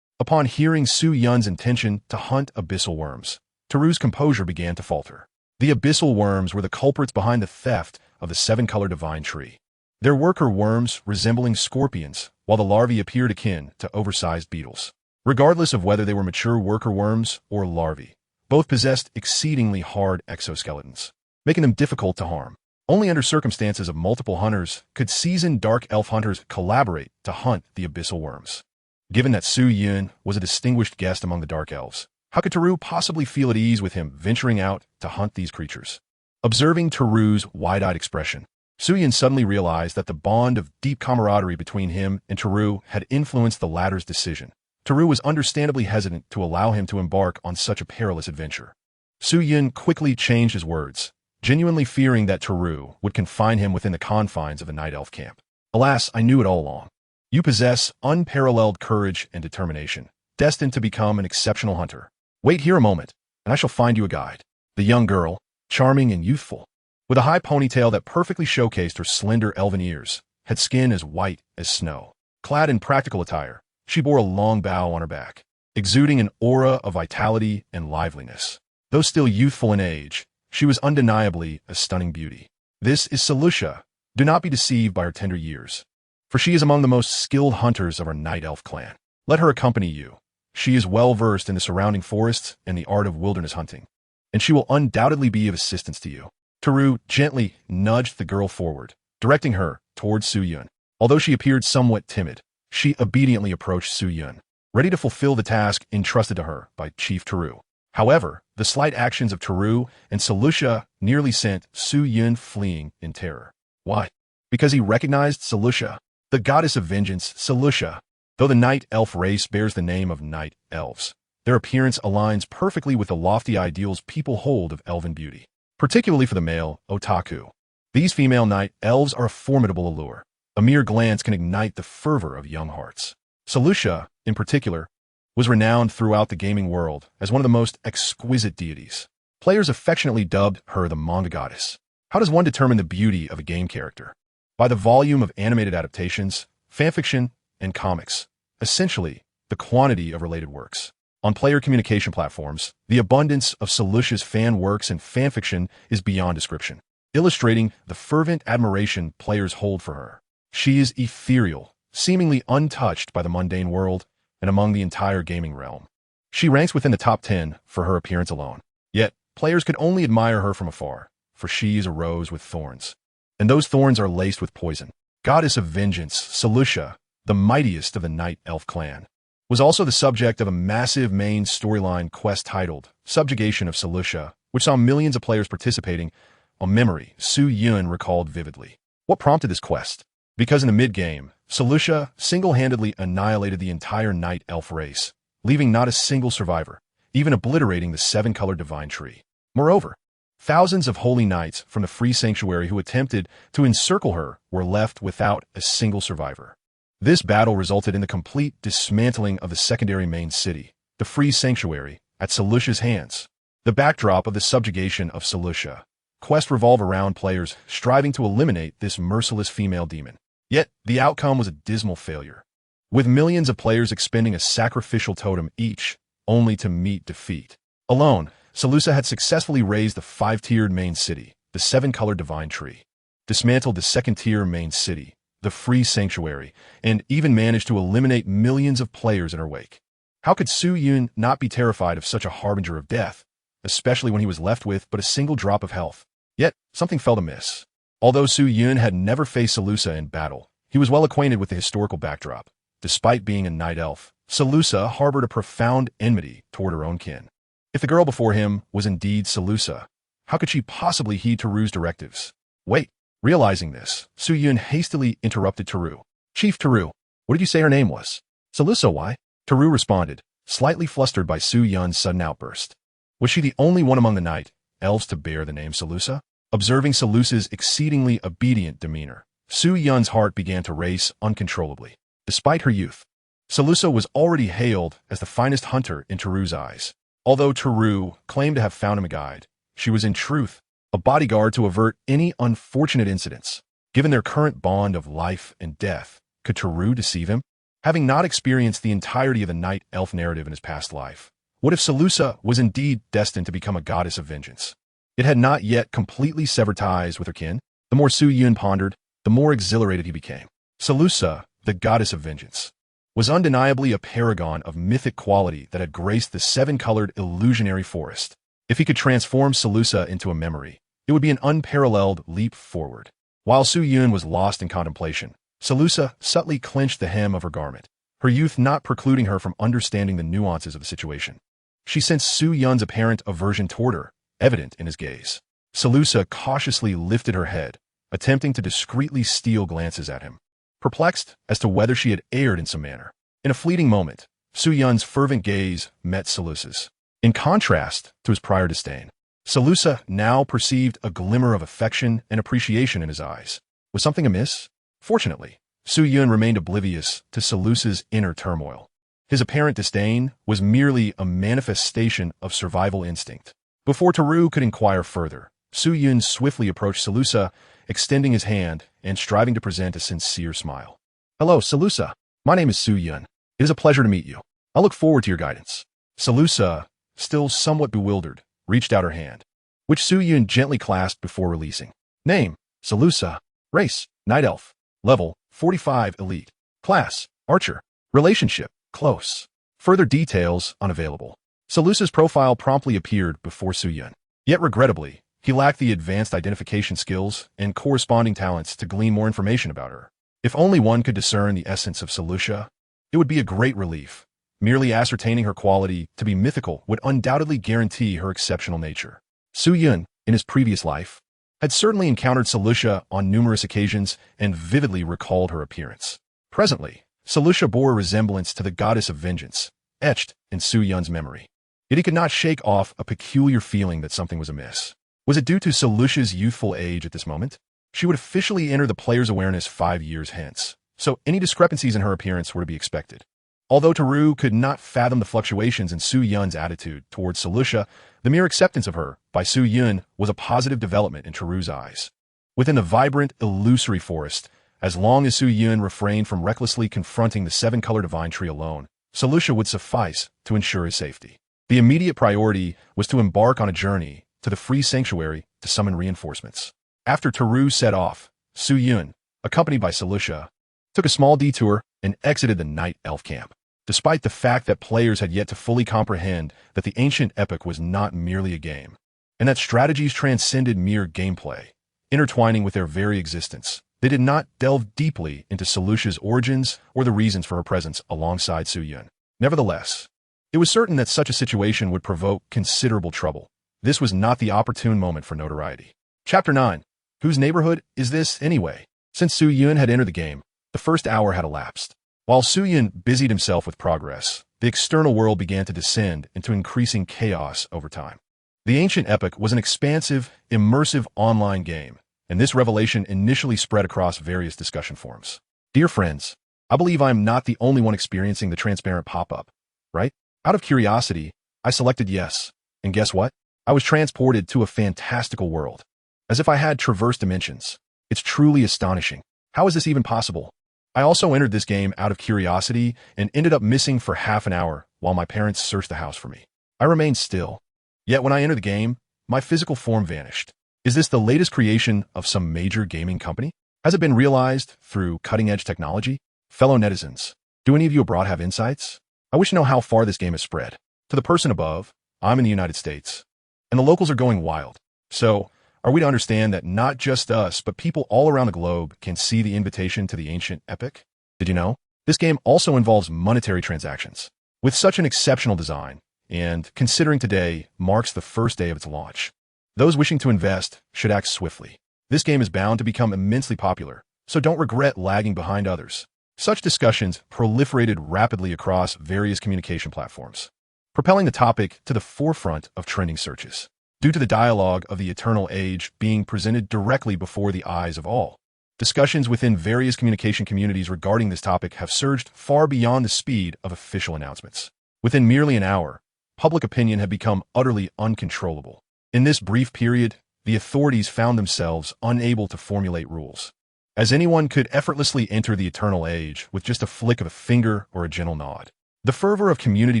Upon hearing Su Yun's intention to hunt abyssal worms, Teru's composure began to falter. The abyssal worms were the culprits behind the theft of the 7-color divine tree. Their worker worms resembling scorpions, while the larvae appeared akin to oversized beetles. Regardless of whether they were mature worker worms or larvae, both possessed exceedingly hard exoskeletons, making them difficult to harm. Only under circumstances of multiple hunters could seasoned Dark Elf hunters collaborate to hunt the abyssal worms. Given that Su Yun was a distinguished guest among the Dark Elves, how could Teru possibly feel at ease with him venturing out to hunt these creatures? Observing Teru's wide-eyed expression, Su Yun suddenly realized that the bond of deep camaraderie between him and Teru had influenced the latter's decision. Teru was understandably hesitant to allow him to embark on such a perilous adventure. Su Yun quickly changed his words, genuinely fearing that Teru would confine him within the confines of the Night Elf camp. Alas, I knew it all along. You possess unparalleled courage and determination, destined to become an exceptional hunter. Wait here a moment, and I shall find you a guide. The young girl, charming and youthful, with a high ponytail that perfectly showcased her slender elven ears, had skin as white as snow. Clad in practical attire, she bore a long bow on her back, exuding an aura of vitality and liveliness. Though still youthful in age, she was undeniably a stunning beauty. This is Selusha. Do not be deceived by her tender years, for she is among the most skilled hunters of our Night Elf clan. Let her accompany you. She is well versed in the surrounding forests and the art of wilderness hunting, and she will undoubtedly be of assistance to you. Teru gently nudged the girl forward, directing her towards Su Yun. Although she appeared somewhat timid, she obediently approached Su Yun, ready to fulfill the task entrusted to her by Chief Teru. However, the slight actions of Teru and Selusha nearly sent Su Yun fleeing in terror. Why? Because he recognized Selusha, the goddess of vengeance, Selusha. Though the Night Elf race bears the name of Night Elves, their appearance aligns perfectly with the lofty ideals people hold of elven beauty, particularly for the male otaku. These female Night Elves are a formidable allure. A mere glance can ignite the fervor of young hearts. Selusha, in particular, was renowned throughout the gaming world as one of the most exquisite deities. Players affectionately dubbed her the manga goddess. How does one determine the beauty of a game character? By the volume of animated adaptations, fanfiction, and comics. Essentially, the quantity of related works. On player communication platforms, the abundance of Selusha's fan works and fanfiction is beyond description, illustrating the fervent admiration players hold for her. She is ethereal, seemingly untouched by the mundane world and among the entire gaming realm. She ranks within the top 10 for her appearance alone. Yet, players could only admire her from afar, for she is a rose with thorns, and those thorns are laced with poison. Goddess of vengeance, Selusha, the mightiest of the Night Elf clan, was also the subject of a massive main storyline quest titled Subjugation of Selusha, which saw millions of players participating. On memory, Su Yun recalled vividly. What prompted this quest? Because in the mid-game, Selusha single-handedly annihilated the entire Night Elf race, leaving not a single survivor, even obliterating the 7-color divine tree. Moreover, thousands of holy knights from the Free Sanctuary who attempted to encircle her were left without a single survivor. This battle resulted in the complete dismantling of the secondary main city, the Free Sanctuary, at Selusha's hands. The backdrop of the subjugation of Selusha quest revolve around players striving to eliminate this merciless female demon. Yet, the outcome was a dismal failure, with millions of players expending a sacrificial totem each, only to meet defeat. Alone, Selusha had successfully razed the 5-tiered main city, the 7-color divine tree, dismantled the 2nd-tier main city, the Free Sanctuary, and even managed to eliminate millions of players in her wake. How could Su Yun not be terrified of such a harbinger of death, especially when he was left with but a single drop of health? Yet, something felt amiss. Although Su Yun had never faced Salusa in battle, he was well acquainted with the historical backdrop. Despite being a night elf, Salusa harbored a profound enmity toward her own kin. If the girl before him was indeed Salusa, how could she possibly heed Taru's directives? Wait, realizing this, Su Yun hastily interrupted Taru. Chief Taru, what did you say her name was? Salusa, why? Taru responded, slightly flustered by Su Yun's sudden outburst. Was she the only one among the night elves to bear the name Salusa? Observing Salusa's exceedingly obedient demeanor, Su Yun's heart began to race uncontrollably. Despite her youth, Salusa was already hailed as the finest hunter in Taru's eyes. Although Taru claimed to have found him a guide, she was in truth a bodyguard to avert any unfortunate incidents. Given their current bond of life and death, could Taru deceive him? Having not experienced the entirety of the night elf narrative in his past life, what if Salusa was indeed destined to become a goddess of vengeance? It had not yet completely severed ties with her kin. The more Su Yun pondered, the more exhilarated he became. Salusa, the goddess of vengeance, was undeniably a paragon of mythic quality that had graced the seven-colored illusionary forest. If he could transform Salusa into a memory, it would be an unparalleled leap forward. While Su Yun was lost in contemplation, Salusa subtly clenched the hem of her garment, her youth not precluding her from understanding the nuances of the situation. She sensed Su Yun's apparent aversion toward her, evident in his gaze. Salusa cautiously lifted her head, attempting to discreetly steal glances at him, perplexed as to whether she had erred in some manner. In a fleeting moment, Su Yun's fervent gaze met Salusa's. In contrast to his prior disdain, Salusa now perceived a glimmer of affection and appreciation in his eyes. Was something amiss? Fortunately, Su Yun remained oblivious to Salusa's inner turmoil. His apparent disdain was merely a manifestation of survival instinct. Before Taru could inquire further, Su Yun swiftly approached Salusa, extending his hand and striving to present a sincere smile. Hello, Salusa. My name is Su Yun. It is a pleasure to meet you. I look forward to your guidance. Salusa, still somewhat bewildered, reached out her hand, which Su Yun gently clasped before releasing. Name, Salusa. Race, Night Elf. Level, 45 Elite. Class, Archer. Relationship, close. Further details, unavailable. Salusa's profile promptly appeared before Su Yun. Yet regrettably, he lacked the advanced identification skills and corresponding talents to glean more information about her. If only one could discern the essence of Salusa, it would be a great relief. Merely ascertaining her quality to be mythical would undoubtedly guarantee her exceptional nature. Su Yun, in his previous life, had certainly encountered Salusa on numerous occasions and vividly recalled her appearance. Presently, Salusa bore a resemblance to the goddess of vengeance, etched in Su Yun's memory. Yet he could not shake off a peculiar feeling that something was amiss. Was it due to Salusa's youthful age at this moment? She would officially enter the player's awareness 5 years hence, so any discrepancies in her appearance were to be expected. Although Taru could not fathom the fluctuations in Su Yun's attitude towards Salusa, the mere acceptance of her by Su Yun was a positive development in Taru's eyes. Within the vibrant, illusory forest, as long as Su Yun refrained from recklessly confronting the seven-color divine tree alone, Salusa would suffice to ensure his safety. The immediate priority was to embark on a journey to the free sanctuary to summon reinforcements. After Taru set off, Su Yun, accompanied by Salusa, took a small detour and exited the night elf camp. Despite the fact that players had yet to fully comprehend that the ancient epic was not merely a game, and that strategies transcended mere gameplay, intertwining with their very existence, they did not delve deeply into Salusa's origins or the reasons for her presence alongside Su Yun. Nevertheless, it was certain that such a situation would provoke considerable trouble. This was not the opportune moment for notoriety. Chapter 9. Whose neighborhood is this, anyway? Since Su Yun had entered the game, the first hour had elapsed. While Su Yun busied himself with progress, the external world began to descend into increasing chaos over time. The ancient epic was an expansive, immersive online game, and this revelation initially spread across various discussion forums. Dear friends, I believe I am not the only one experiencing the transparent pop-up, right? Out of curiosity, I selected yes, and guess what? I was transported to a fantastical world, as if I had traversed dimensions. It's truly astonishing. How is this even possible? I also entered this game out of curiosity and ended up missing for half an hour while my parents searched the house for me. I remained still. Yet when I entered the game, my physical form vanished. Is this the latest creation of some major gaming company? Has it been realized through cutting-edge technology? Fellow netizens, do any of you abroad have insights? I wish to know how far this game has spread. To the person above, I'm in the United States, and the locals are going wild. So, are we to understand that not just us, but people all around the globe can see the invitation to the ancient epic? Did you know? This game also involves monetary transactions. With such an exceptional design, and considering today marks the first day of its launch, those wishing to invest should act swiftly. This game is bound to become immensely popular, so don't regret lagging behind others. Such discussions proliferated rapidly across various communication platforms, propelling the topic to the forefront of trending searches, due to the dialogue of the eternal age being presented directly before the eyes of all. Discussions within various communication communities regarding this topic have surged far beyond the speed of official announcements. Within merely an hour, public opinion had become utterly uncontrollable. In this brief period, the authorities found themselves unable to formulate rules, as anyone could effortlessly enter the eternal age with just a flick of a finger or a gentle nod. The fervor of community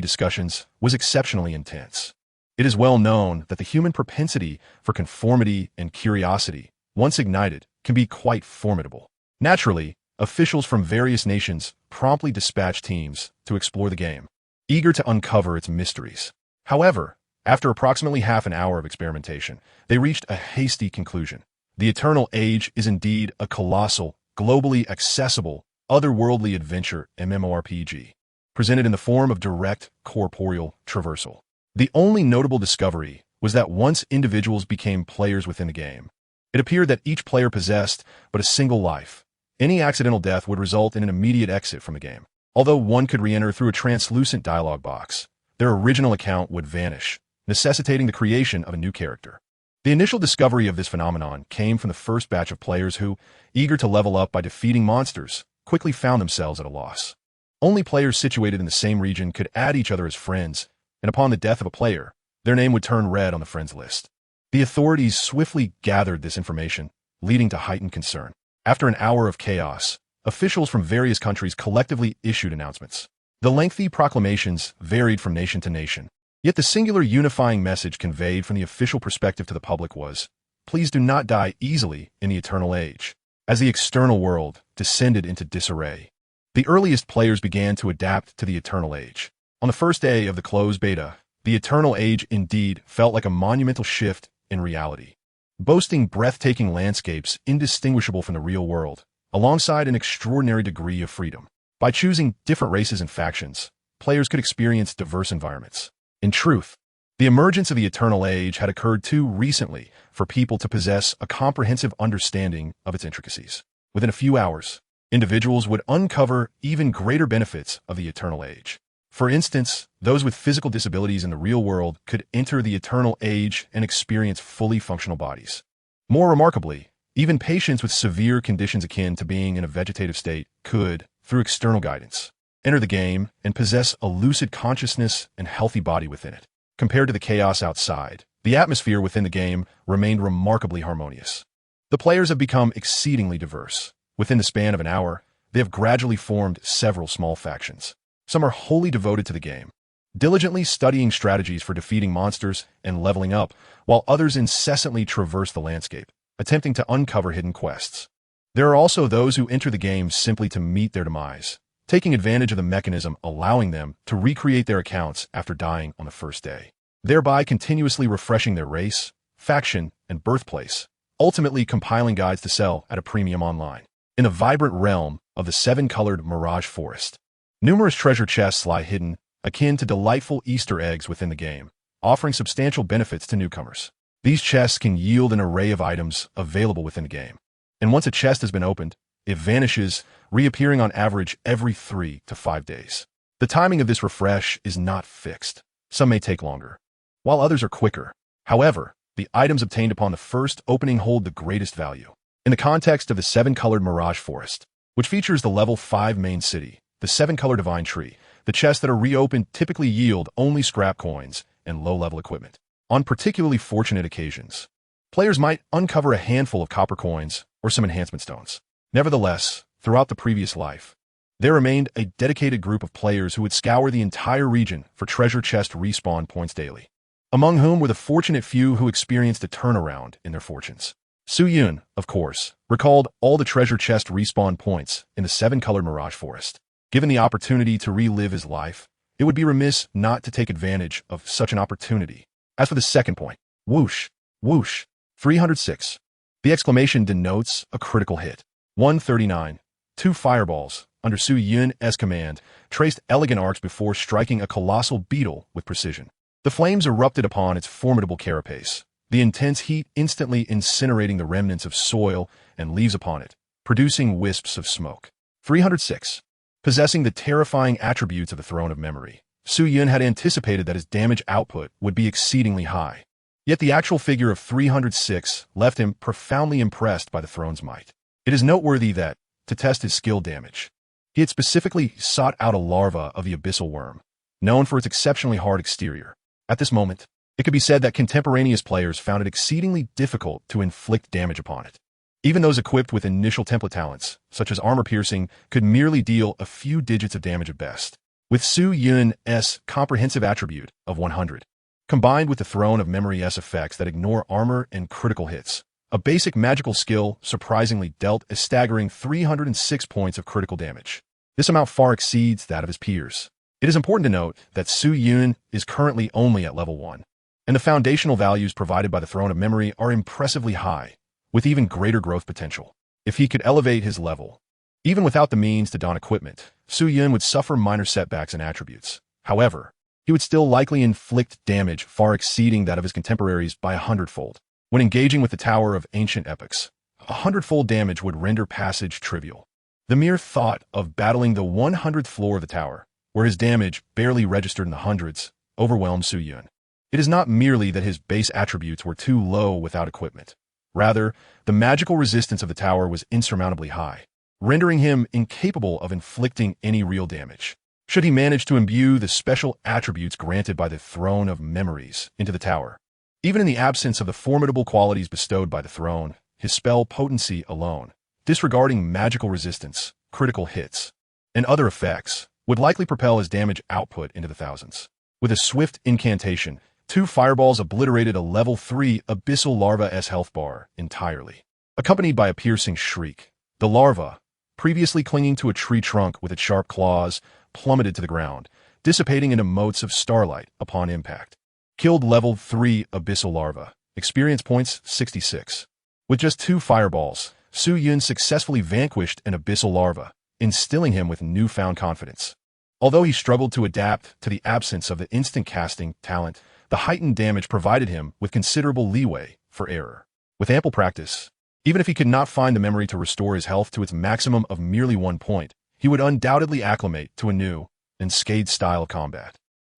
discussions was exceptionally intense. It is well known that the human propensity for conformity and curiosity, once ignited, can be quite formidable. Naturally, officials from various nations promptly dispatched teams to explore the game, eager to uncover its mysteries. However, after approximately half an hour of experimentation, they reached a hasty conclusion. The Eternal Age is indeed a colossal, globally accessible, otherworldly adventure MMORPG, presented in the form of direct, corporeal traversal. The only notable discovery was that once individuals became players within the game, it appeared that each player possessed but a single life. Any accidental death would result in an immediate exit from the game. Although one could re-enter through a translucent dialog box, their original account would vanish, necessitating the creation of a new character. The initial discovery of this phenomenon came from the first batch of players who, eager to level up by defeating monsters, quickly found themselves at a loss. Only players situated in the same region could add each other as friends, and upon the death of a player, their name would turn red on the friends list. The authorities swiftly gathered this information, leading to heightened concern. After an hour of chaos, officials from various countries collectively issued announcements. The lengthy proclamations varied from nation to nation, yet the singular unifying message conveyed from the official perspective to the public was, please do not die easily in the Eternal Age. As the external world descended into disarray, the earliest players began to adapt to the Eternal Age. On the first day of the closed beta, the Eternal Age indeed felt like a monumental shift in reality, boasting breathtaking landscapes indistinguishable from the real world, alongside an extraordinary degree of freedom. By choosing different races and factions, players could experience diverse environments. In truth, the emergence of the Eternal Age had occurred too recently for people to possess a comprehensive understanding of its intricacies. Within a few hours, individuals would uncover even greater benefits of the Eternal Age. For instance, those with physical disabilities in the real world could enter the Eternal Age and experience fully functional bodies. More remarkably, even patients with severe conditions akin to being in a vegetative state could, through external guidance, enter the game and possess a lucid consciousness and healthy body within it. Compared to the chaos outside, the atmosphere within the game remained remarkably harmonious. The players have become exceedingly diverse. Within the span of an hour, they have gradually formed several small factions. Some are wholly devoted to the game, diligently studying strategies for defeating monsters and leveling up, while others incessantly traverse the landscape, attempting to uncover hidden quests. There are also those who enter the game simply to meet their demise, taking advantage of the mechanism allowing them to recreate their accounts after dying on the first day, thereby continuously refreshing their race, faction, and birthplace, ultimately compiling guides to sell at a premium online. In the vibrant realm of the seven-colored Mirage Forest, numerous treasure chests lie hidden, akin to delightful Easter eggs within the game, offering substantial benefits to newcomers. These chests can yield an array of items available within the game, and once a chest has been opened, it vanishes, reappearing on average every 3 to 5 days. The timing of this refresh is not fixed. Some may take longer, while others are quicker. However, the items obtained upon the first opening hold the greatest value. In the context of the seven-colored Mirage Forest, which features the level 5 main city, the seven-color Divine Tree, the chests that are reopened typically yield only scrap coins and low-level equipment. On particularly fortunate occasions, players might uncover a handful of copper coins or some enhancement stones. Nevertheless, throughout the previous life, there remained a dedicated group of players who would scour the entire region for treasure chest respawn points daily, among whom were the fortunate few who experienced a turnaround in their fortunes. Su Yun, of course, recalled all the treasure chest respawn points in the seven-colored Mirage Forest. Given the opportunity to relive his life, it would be remiss not to take advantage of such an opportunity. As for the second point, whoosh, whoosh, 306. The exclamation denotes a critical hit. 139. 2 fireballs, under Su Yun's command, traced elegant arcs before striking a colossal beetle with precision. The flames erupted upon its formidable carapace, the intense heat instantly incinerating the remnants of soil and leaves upon it, producing wisps of smoke. 306. Possessing the terrifying attributes of the Throne of Memory, Su Yun had anticipated that his damage output would be exceedingly high. Yet the actual figure of 306 left him profoundly impressed by the throne's might. It is noteworthy that, to test his skill damage, he had specifically sought out a larva of the abyssal worm, known for its exceptionally hard exterior. At this moment, it could be said that contemporaneous players found it exceedingly difficult to inflict damage upon it. Even those equipped with initial template talents, such as armor piercing, could merely deal a few digits of damage at best. With Su Yun's comprehensive attribute of 100, combined with the Throne of Memory's effects that ignore armor and critical hits, a basic magical skill surprisingly dealt a staggering 306 points of critical damage. This amount far exceeds that of his peers. It is important to note that Su Yun is currently only at level 1, and the foundational values provided by the Throne of Memory are impressively high, with even greater growth potential. If he could elevate his level, even without the means to don equipment, Su Yun would suffer minor setbacks in attributes. However, he would still likely inflict damage far exceeding that of his contemporaries by 100-fold. When engaging with the Tower of Ancient Epics, 100-fold damage would render passage trivial. The mere thought of battling the 100th floor of the tower, where his damage barely registered in the hundreds, overwhelmed Su Yun. It is not merely that his base attributes were too low without equipment. Rather, the magical resistance of the tower was insurmountably high, rendering him incapable of inflicting any real damage. Should he manage to imbue the special attributes granted by the Throne of Memories into the tower, even in the absence of the formidable qualities bestowed by the throne, his spell potency alone, disregarding magical resistance, critical hits, and other effects, would likely propel his damage output into the thousands. With a swift incantation, 2 fireballs obliterated a level 3 abyssal larva's health bar entirely. Accompanied by a piercing shriek, the larva, previously clinging to a tree trunk with its sharp claws, plummeted to the ground, dissipating into motes of starlight upon impact. Killed level 3 abyssal larva. Experience points 66. With just 2 fireballs, Su Yun successfully vanquished an abyssal larva, instilling him with newfound confidence. Although he struggled to adapt to the absence of the instant casting talent, the heightened damage provided him with considerable leeway for error. With ample practice, even if he could not find the memory to restore his health to its maximum of merely 1 point, he would undoubtedly acclimate to a new, unscathed style of combat.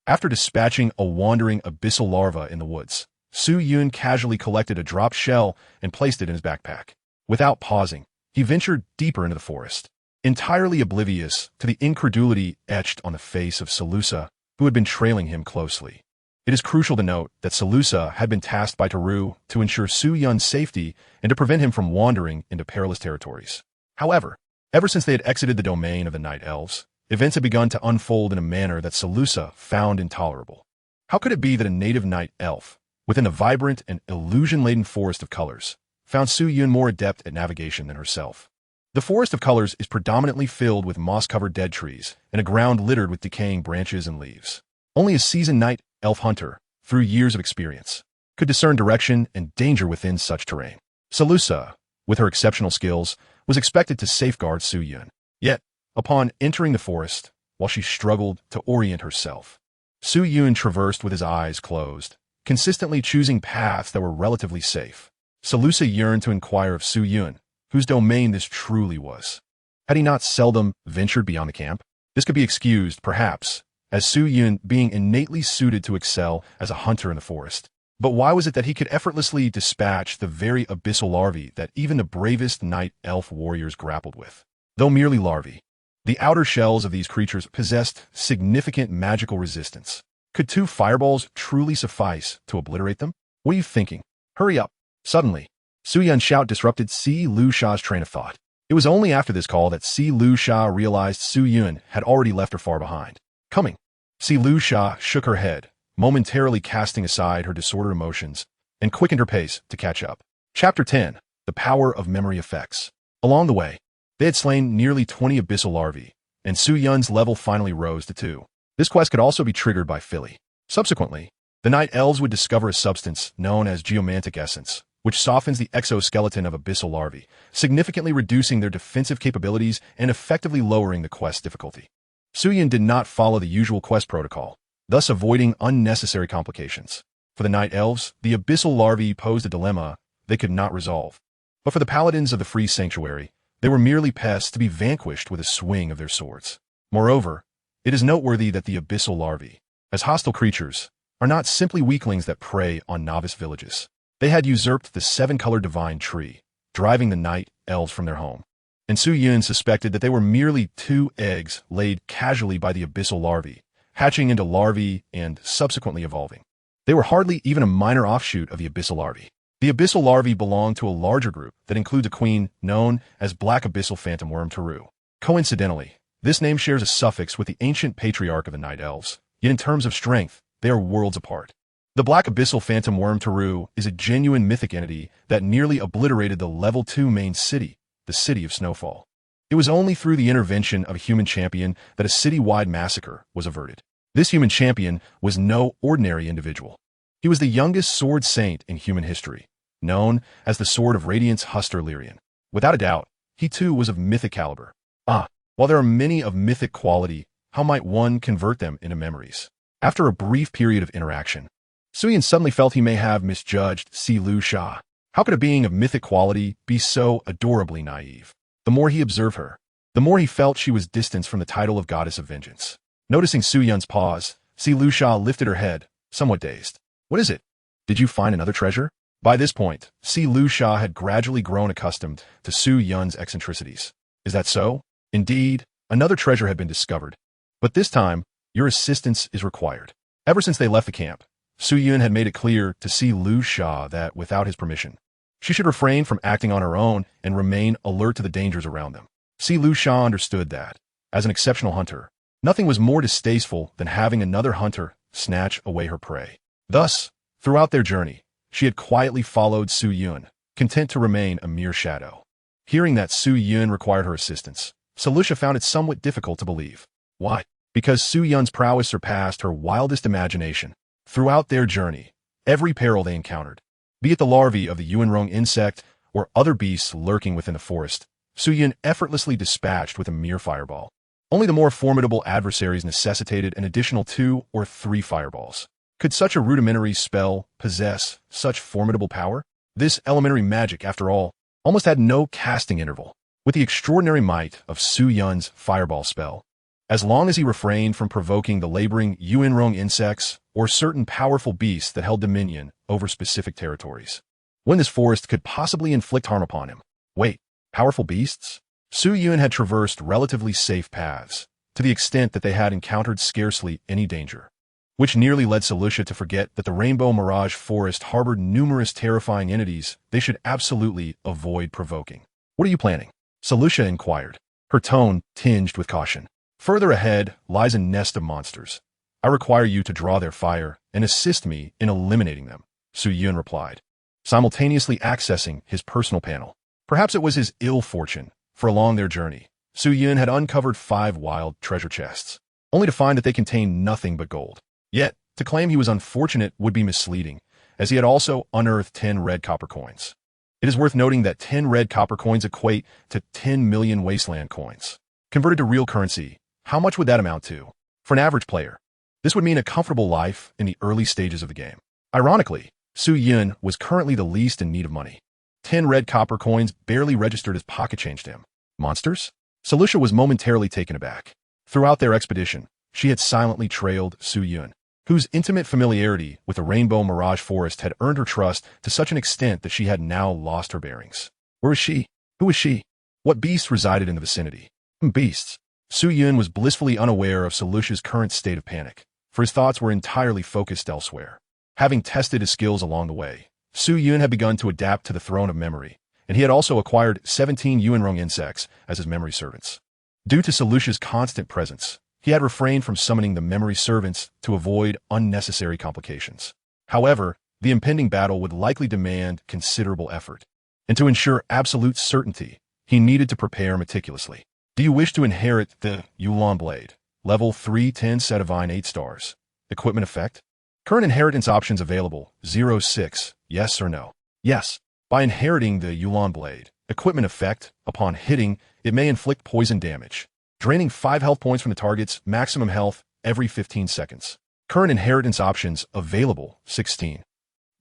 After dispatching a wandering abyssal larva in the woods, Su Yun casually collected a dropped shell and placed it in his backpack. Without pausing, he ventured deeper into the forest, entirely oblivious to the incredulity etched on the face of Salusa, who had been trailing him closely. It is crucial to note that Salusa had been tasked by Teru to ensure Su Yun's safety and to prevent him from wandering into perilous territories. However, ever since they had exited the domain of the Night Elves, events had begun to unfold in a manner that Salusa found intolerable. How could it be that a native night elf, within the vibrant and illusion-laden forest of colors, found Su Yun more adept at navigation than herself? The forest of colors is predominantly filled with moss-covered dead trees and a ground littered with decaying branches and leaves. Only a seasoned night elf hunter, through years of experience, could discern direction and danger within such terrain. Salusa, with her exceptional skills, was expected to safeguard Su Yun. Yet, upon entering the forest, while she struggled to orient herself, Su Yun traversed with his eyes closed, consistently choosing paths that were relatively safe. Salusa yearned to inquire of Su Yun, whose domain this truly was. Had he not seldom ventured beyond the camp? This could be excused, perhaps, as Su Yun being innately suited to excel as a hunter in the forest. But why was it that he could effortlessly dispatch the very abyssal larvae that even the bravest night elf warriors grappled with? Though merely larvae, the outer shells of these creatures possessed significant magical resistance. Could 2 fireballs truly suffice to obliterate them? What are you thinking? Hurry up. Suddenly, Su Yun's shout disrupted Si Lu Sha's train of thought. It was only after this call that Si Lu Sha realized Su Yun had already left her far behind. Coming. Si Lu Sha shook her head, momentarily casting aside her disordered emotions, and quickened her pace to catch up. Chapter 10. The Power of Memory Effects. Along the way, they had slain nearly 20 abyssal larvae, and Su Yun's level finally rose to 2. This quest could also be triggered by Philly. Subsequently, the Night Elves would discover a substance known as geomantic essence, which softens the exoskeleton of abyssal larvae, significantly reducing their defensive capabilities and effectively lowering the quest difficulty. Suyun did not follow the usual quest protocol, thus avoiding unnecessary complications. For the Night Elves, the abyssal larvae posed a dilemma they could not resolve. But for the paladins of the Free Sanctuary, they were merely pests to be vanquished with a swing of their swords. Moreover, it is noteworthy that the abyssal larvae, as hostile creatures, are not simply weaklings that prey on novice villages. They had usurped the seven-colored divine tree, driving the Night Elves from their home. And Su Yun suspected that they were merely two eggs laid casually by the abyssal larvae, hatching into larvae and subsequently evolving. They were hardly even a minor offshoot of the abyssal larvae. The abyssal larvae belonged to a larger group that includes a queen known as Black Abyssal Phantom Worm Teru. Coincidentally, this name shares a suffix with the ancient patriarch of the Night Elves, yet in terms of strength, they are worlds apart. The Black Abyssal Phantom Worm Teru is a genuine mythic entity that nearly obliterated the Level 2 main city, the City of Snowfall. It was only through the intervention of a human champion that a city-wide massacre was averted. This human champion was no ordinary individual. He was the youngest sword saint in human history, known as the Sword of Radiance Huster Lyrian. Without a doubt, he too was of mythic caliber. While there are many of mythic quality, how might one convert them into memories? After a brief period of interaction, Suyun suddenly felt he may have misjudged Si Lu Sha. How could a being of mythic quality be so adorably naive? The more he observed her, the more he felt she was distanced from the title of Goddess of Vengeance. Noticing Su Yun's pause, Si Lu Sha lifted her head, somewhat dazed. What is it? Did you find another treasure? By this point, Si Lu Sha had gradually grown accustomed to Su Yun's eccentricities. Is that so? Indeed, another treasure had been discovered. But this time, your assistance is required. Ever since they left the camp, Su Yun had made it clear to Si Lu Sha that, without his permission, she should refrain from acting on her own and remain alert to the dangers around them. Si Lu Sha understood that, as an exceptional hunter, nothing was more distasteful than having another hunter snatch away her prey. Thus, throughout their journey, she had quietly followed Su Yun, content to remain a mere shadow. Hearing that Su Yun required her assistance, Selusha found it somewhat difficult to believe. Why? Because Su Yun's prowess surpassed her wildest imagination. Throughout their journey, every peril they encountered, be it the larvae of the Yuanrong insect or other beasts lurking within the forest, Su Yun effortlessly dispatched with a mere fireball. Only the more formidable adversaries necessitated an additional 2 or 3 fireballs. Could such a rudimentary spell possess such formidable power? This elementary magic, after all, almost had no casting interval. With the extraordinary might of Su Yun's fireball spell, as long as he refrained from provoking the laboring Yuanrong insects or certain powerful beasts that held dominion over specific territories, when this forest could possibly inflict harm upon him. Wait, powerful beasts? Su Yun had traversed relatively safe paths, to the extent that they had encountered scarcely any danger, which nearly led Selusha to forget that the Rainbow Mirage Forest harbored numerous terrifying entities they should absolutely avoid provoking. What are you planning? Selusha inquired, her tone tinged with caution. Further ahead lies a nest of monsters. I require you to draw their fire and assist me in eliminating them, Su Yun replied, simultaneously accessing his personal panel. Perhaps it was his ill fortune, for along their journey, Su Yun had uncovered 5 wild treasure chests, only to find that they contained nothing but gold. Yet, to claim he was unfortunate would be misleading, as he had also unearthed 10 red copper coins. It is worth noting that 10 red copper coins equate to 10 million wasteland coins. Converted to real currency, how much would that amount to? For an average player, this would mean a comfortable life in the early stages of the game. Ironically, Su Yun was currently the least in need of money. 10 red copper coins barely registered as pocket change to him. Monsters? Selusha was momentarily taken aback. Throughout their expedition, she had silently trailed Su Yun, whose intimate familiarity with the Rainbow Mirage Forest had earned her trust to such an extent that she had now lost her bearings. Where was she? Who was she? What beasts resided in the vicinity? Beasts. Su Yun was blissfully unaware of Selusha's current state of panic, for his thoughts were entirely focused elsewhere. Having tested his skills along the way, Su Yun had begun to adapt to the throne of memory, and he had also acquired 17 Yuanrong insects as his memory servants. Due to Selusha's constant presence, he had refrained from summoning the memory servants to avoid unnecessary complications. However, the impending battle would likely demand considerable effort, and to ensure absolute certainty, he needed to prepare meticulously. Do you wish to inherit the Yulan Blade, level 310 Sedivine 8 stars? Equipment effect? Current inheritance options available, 06, yes or no? Yes. By inheriting the Yulon Blade equipment effect, upon hitting, it may inflict poison damage, draining 5 health points from the target's maximum health every 15 seconds. Current inheritance options available, 16.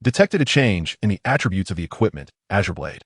Detected a change in the attributes of the equipment, Azure Blade.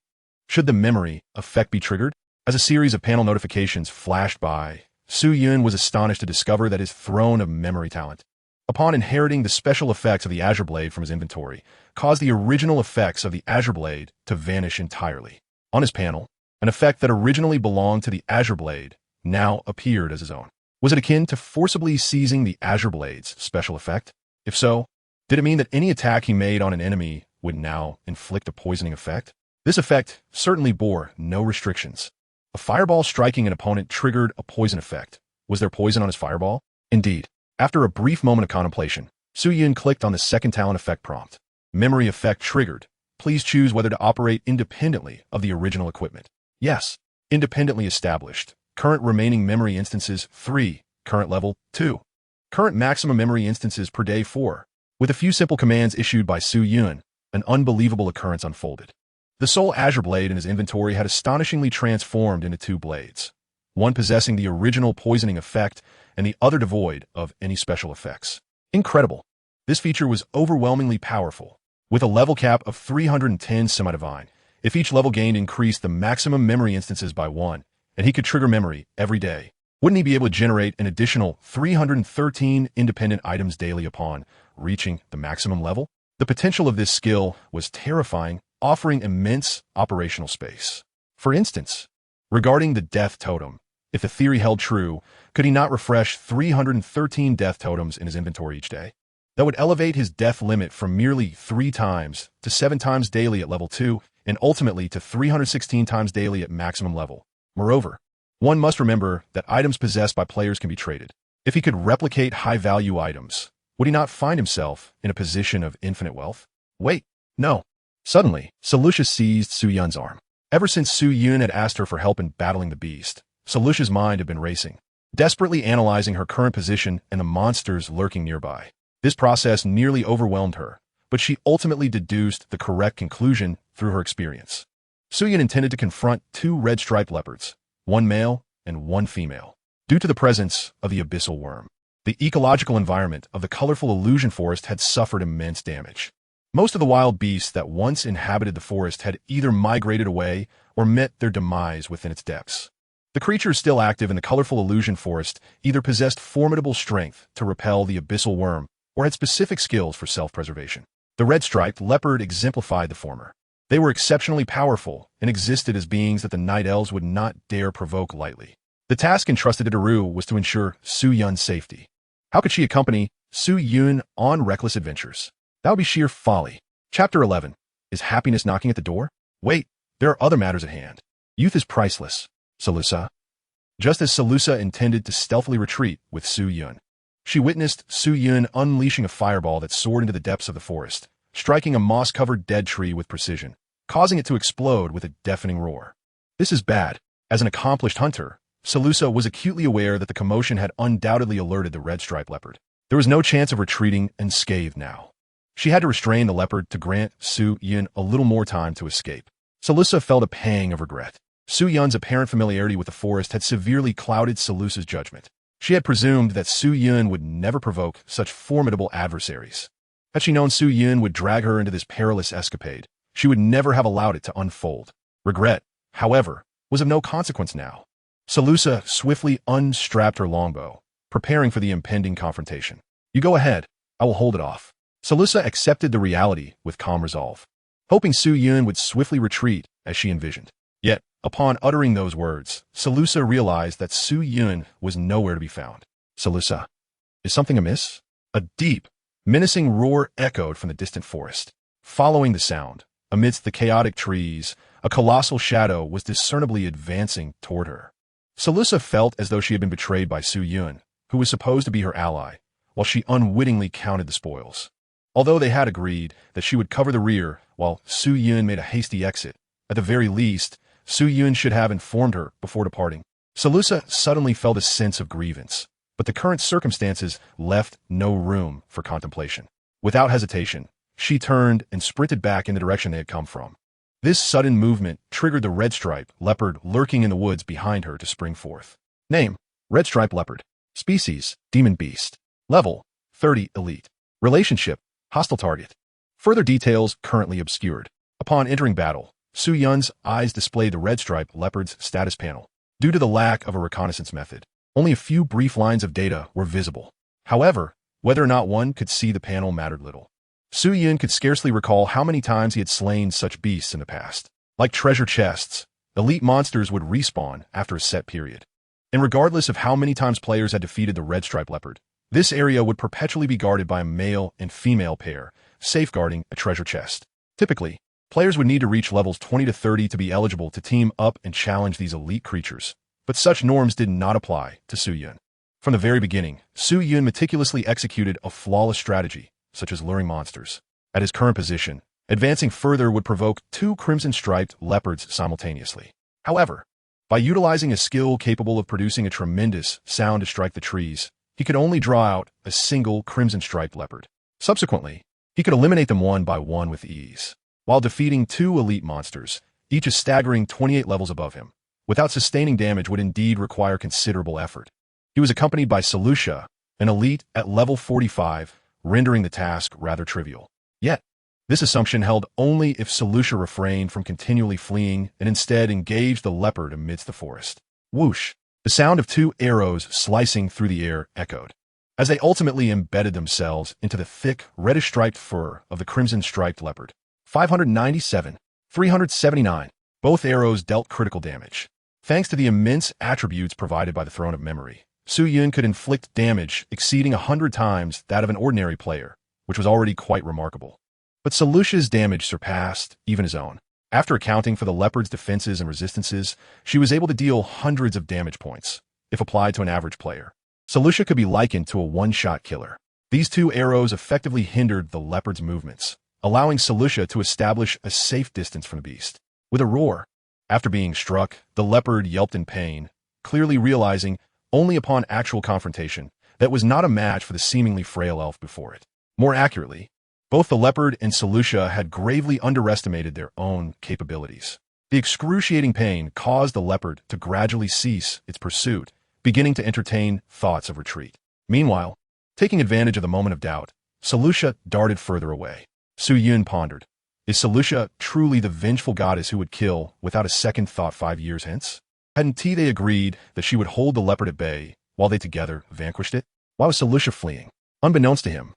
Should the memory effect be triggered? As a series of panel notifications flashed by, Su Yun was astonished to discover that his throne of memory talent, upon inheriting the special effects of the Azure Blade from his inventory, caused the original effects of the Azure Blade to vanish entirely. On his panel, an effect that originally belonged to the Azure Blade now appeared as his own. Was it akin to forcibly seizing the Azure Blade's special effect? If so, did it mean that any attack he made on an enemy would now inflict a poisoning effect? This effect certainly bore no restrictions. A fireball striking an opponent triggered a poison effect. Was there poison on his fireball? Indeed. After a brief moment of contemplation, Su Yun clicked on the second talent effect prompt. Memory effect triggered. Please choose whether to operate independently of the original equipment. Yes. Independently established. Current remaining memory instances 3. Current level 2. Current maximum memory instances per day 4. With a few simple commands issued by Su Yun, an unbelievable occurrence unfolded. The sole Azure Blade in his inventory had astonishingly transformed into 2 blades, one possessing the original poisoning effect and the other devoid of any special effects. Incredible. This feature was overwhelmingly powerful. With a level cap of 310 semi-divine, if each level gained increased the maximum memory instances by 1, and he could trigger memory every day, wouldn't he be able to generate an additional 313 independent items daily upon reaching the maximum level? The potential of this skill was terrifying, offering immense operational space. For instance, regarding the death totem, if the theory held true, could he not refresh 313 death totems in his inventory each day? That would elevate his death limit from merely 3 times to 7 times daily at level 2, and ultimately to 316 times daily at maximum level. Moreover, one must remember that items possessed by players can be traded. If he could replicate high-value items, would he not find himself in a position of infinite wealth? Wait, no. Suddenly, Selusha seized Su Yun's arm. Ever since Su Yun had asked her for help in battling the beast, Selusha's mind had been racing, desperately analyzing her current position and the monsters lurking nearby. This process nearly overwhelmed her, but she ultimately deduced the correct conclusion through her experience. Su Yun intended to confront 2 red-striped leopards, 1 male and 1 female. Due to the presence of the abyssal worm, the ecological environment of the colorful illusion forest had suffered immense damage. Most of the wild beasts that once inhabited the forest had either migrated away or met their demise within its depths. The creatures still active in the colorful illusion forest either possessed formidable strength to repel the abyssal worm or had specific skills for self-preservation. The red-striped leopard exemplified the former. They were exceptionally powerful and existed as beings that the Night Elves would not dare provoke lightly. The task entrusted to Daru was to ensure Su Yun's safety. How could she accompany Su Yun on reckless adventures? That would be sheer folly. Chapter 11. Is happiness knocking at the door? Wait, there are other matters at hand. Youth is priceless. Selusha. Just as Selusha intended to stealthily retreat with Su Yun, she witnessed Su Yun unleashing a fireball that soared into the depths of the forest, striking a moss-covered dead tree with precision, causing it to explode with a deafening roar. This is bad. As an accomplished hunter, Selusha was acutely aware that the commotion had undoubtedly alerted the red-striped leopard. There was no chance of retreating unscathed now. She had to restrain the leopard to grant Su Yun a little more time to escape. Selusha felt a pang of regret. Su Yun's apparent familiarity with the forest had severely clouded Selusha's judgment. She had presumed that Su Yun would never provoke such formidable adversaries. Had she known Su Yun would drag her into this perilous escapade, she would never have allowed it to unfold. Regret, however, was of no consequence now. Selusha swiftly unstrapped her longbow, preparing for the impending confrontation. You go ahead, I will hold it off. Selusha accepted the reality with calm resolve, hoping Su Yun would swiftly retreat as she envisioned. Yet, upon uttering those words, Selusha realized that Su Yun was nowhere to be found. Selusha, is something amiss? A deep, menacing roar echoed from the distant forest. Following the sound, amidst the chaotic trees, a colossal shadow was discernibly advancing toward her. Selusha felt as though she had been betrayed by Su Yun, who was supposed to be her ally, while she unwittingly counted the spoils. Although they had agreed that she would cover the rear while Su Yun made a hasty exit, at the very least, Su Yun should have informed her before departing. Selusha suddenly felt a sense of grievance, but the current circumstances left no room for contemplation. Without hesitation, she turned and sprinted back in the direction they had come from. This sudden movement triggered the red-striped leopard lurking in the woods behind her to spring forth. Name: red-striped leopard. Species: demon beast. Level: 30 elite. Relationship: hostile target. Further details currently obscured. Upon entering battle, Su Yun's eyes displayed the red-striped leopard's status panel. Due to the lack of a reconnaissance method, only a few brief lines of data were visible. However, whether or not one could see the panel mattered little. Su Yun could scarcely recall how many times he had slain such beasts in the past. Like treasure chests, elite monsters would respawn after a set period. And regardless of how many times players had defeated the red-striped leopard, this area would perpetually be guarded by a male and female pair, safeguarding a treasure chest. Typically, players would need to reach levels 20 to 30 to be eligible to team up and challenge these elite creatures, but such norms did not apply to Su Yun. From the very beginning, Su Yun meticulously executed a flawless strategy, such as luring monsters. At his current position, advancing further would provoke 2 crimson-striped leopards simultaneously. However, by utilizing a skill capable of producing a tremendous sound to strike the trees, he could only draw out a single crimson-striped leopard. Subsequently, he could eliminate them one by one with ease, while defeating 2 elite monsters, each a staggering 28 levels above him. Without sustaining damage would indeed require considerable effort. He was accompanied by Selusha, an elite at level 45, rendering the task rather trivial. Yet, this assumption held only if Selusha refrained from continually fleeing and instead engaged the leopard amidst the forest. Whoosh! The sound of 2 arrows slicing through the air echoed, as they ultimately embedded themselves into the thick, reddish-striped fur of the crimson-striped leopard. 597, 379. Both arrows dealt critical damage. Thanks to the immense attributes provided by the Throne of Memory, Su Yun could inflict damage exceeding 100 times that of an ordinary player, which was already quite remarkable. But Selusha's damage surpassed even his own. After accounting for the leopard's defenses and resistances, she was able to deal hundreds of damage points, if applied to an average player. Selusha could be likened to a one-shot killer. These 2 arrows effectively hindered the leopard's movements, allowing Selusha to establish a safe distance from the beast. With a roar, after being struck, the leopard yelped in pain, clearly realizing, only upon actual confrontation, that it was not a match for the seemingly frail elf before it. More accurately, both the leopard and Selusha had gravely underestimated their own capabilities. The excruciating pain caused the leopard to gradually cease its pursuit, beginning to entertain thoughts of retreat. Meanwhile, taking advantage of the moment of doubt, Selusha darted further away. Su Yun pondered, is Selusha truly the vengeful goddess who would kill without a second thought 5 years hence? Hadn't they agreed that she would hold the leopard at bay while they together vanquished it? Why was Selusha fleeing? Unbeknownst to him,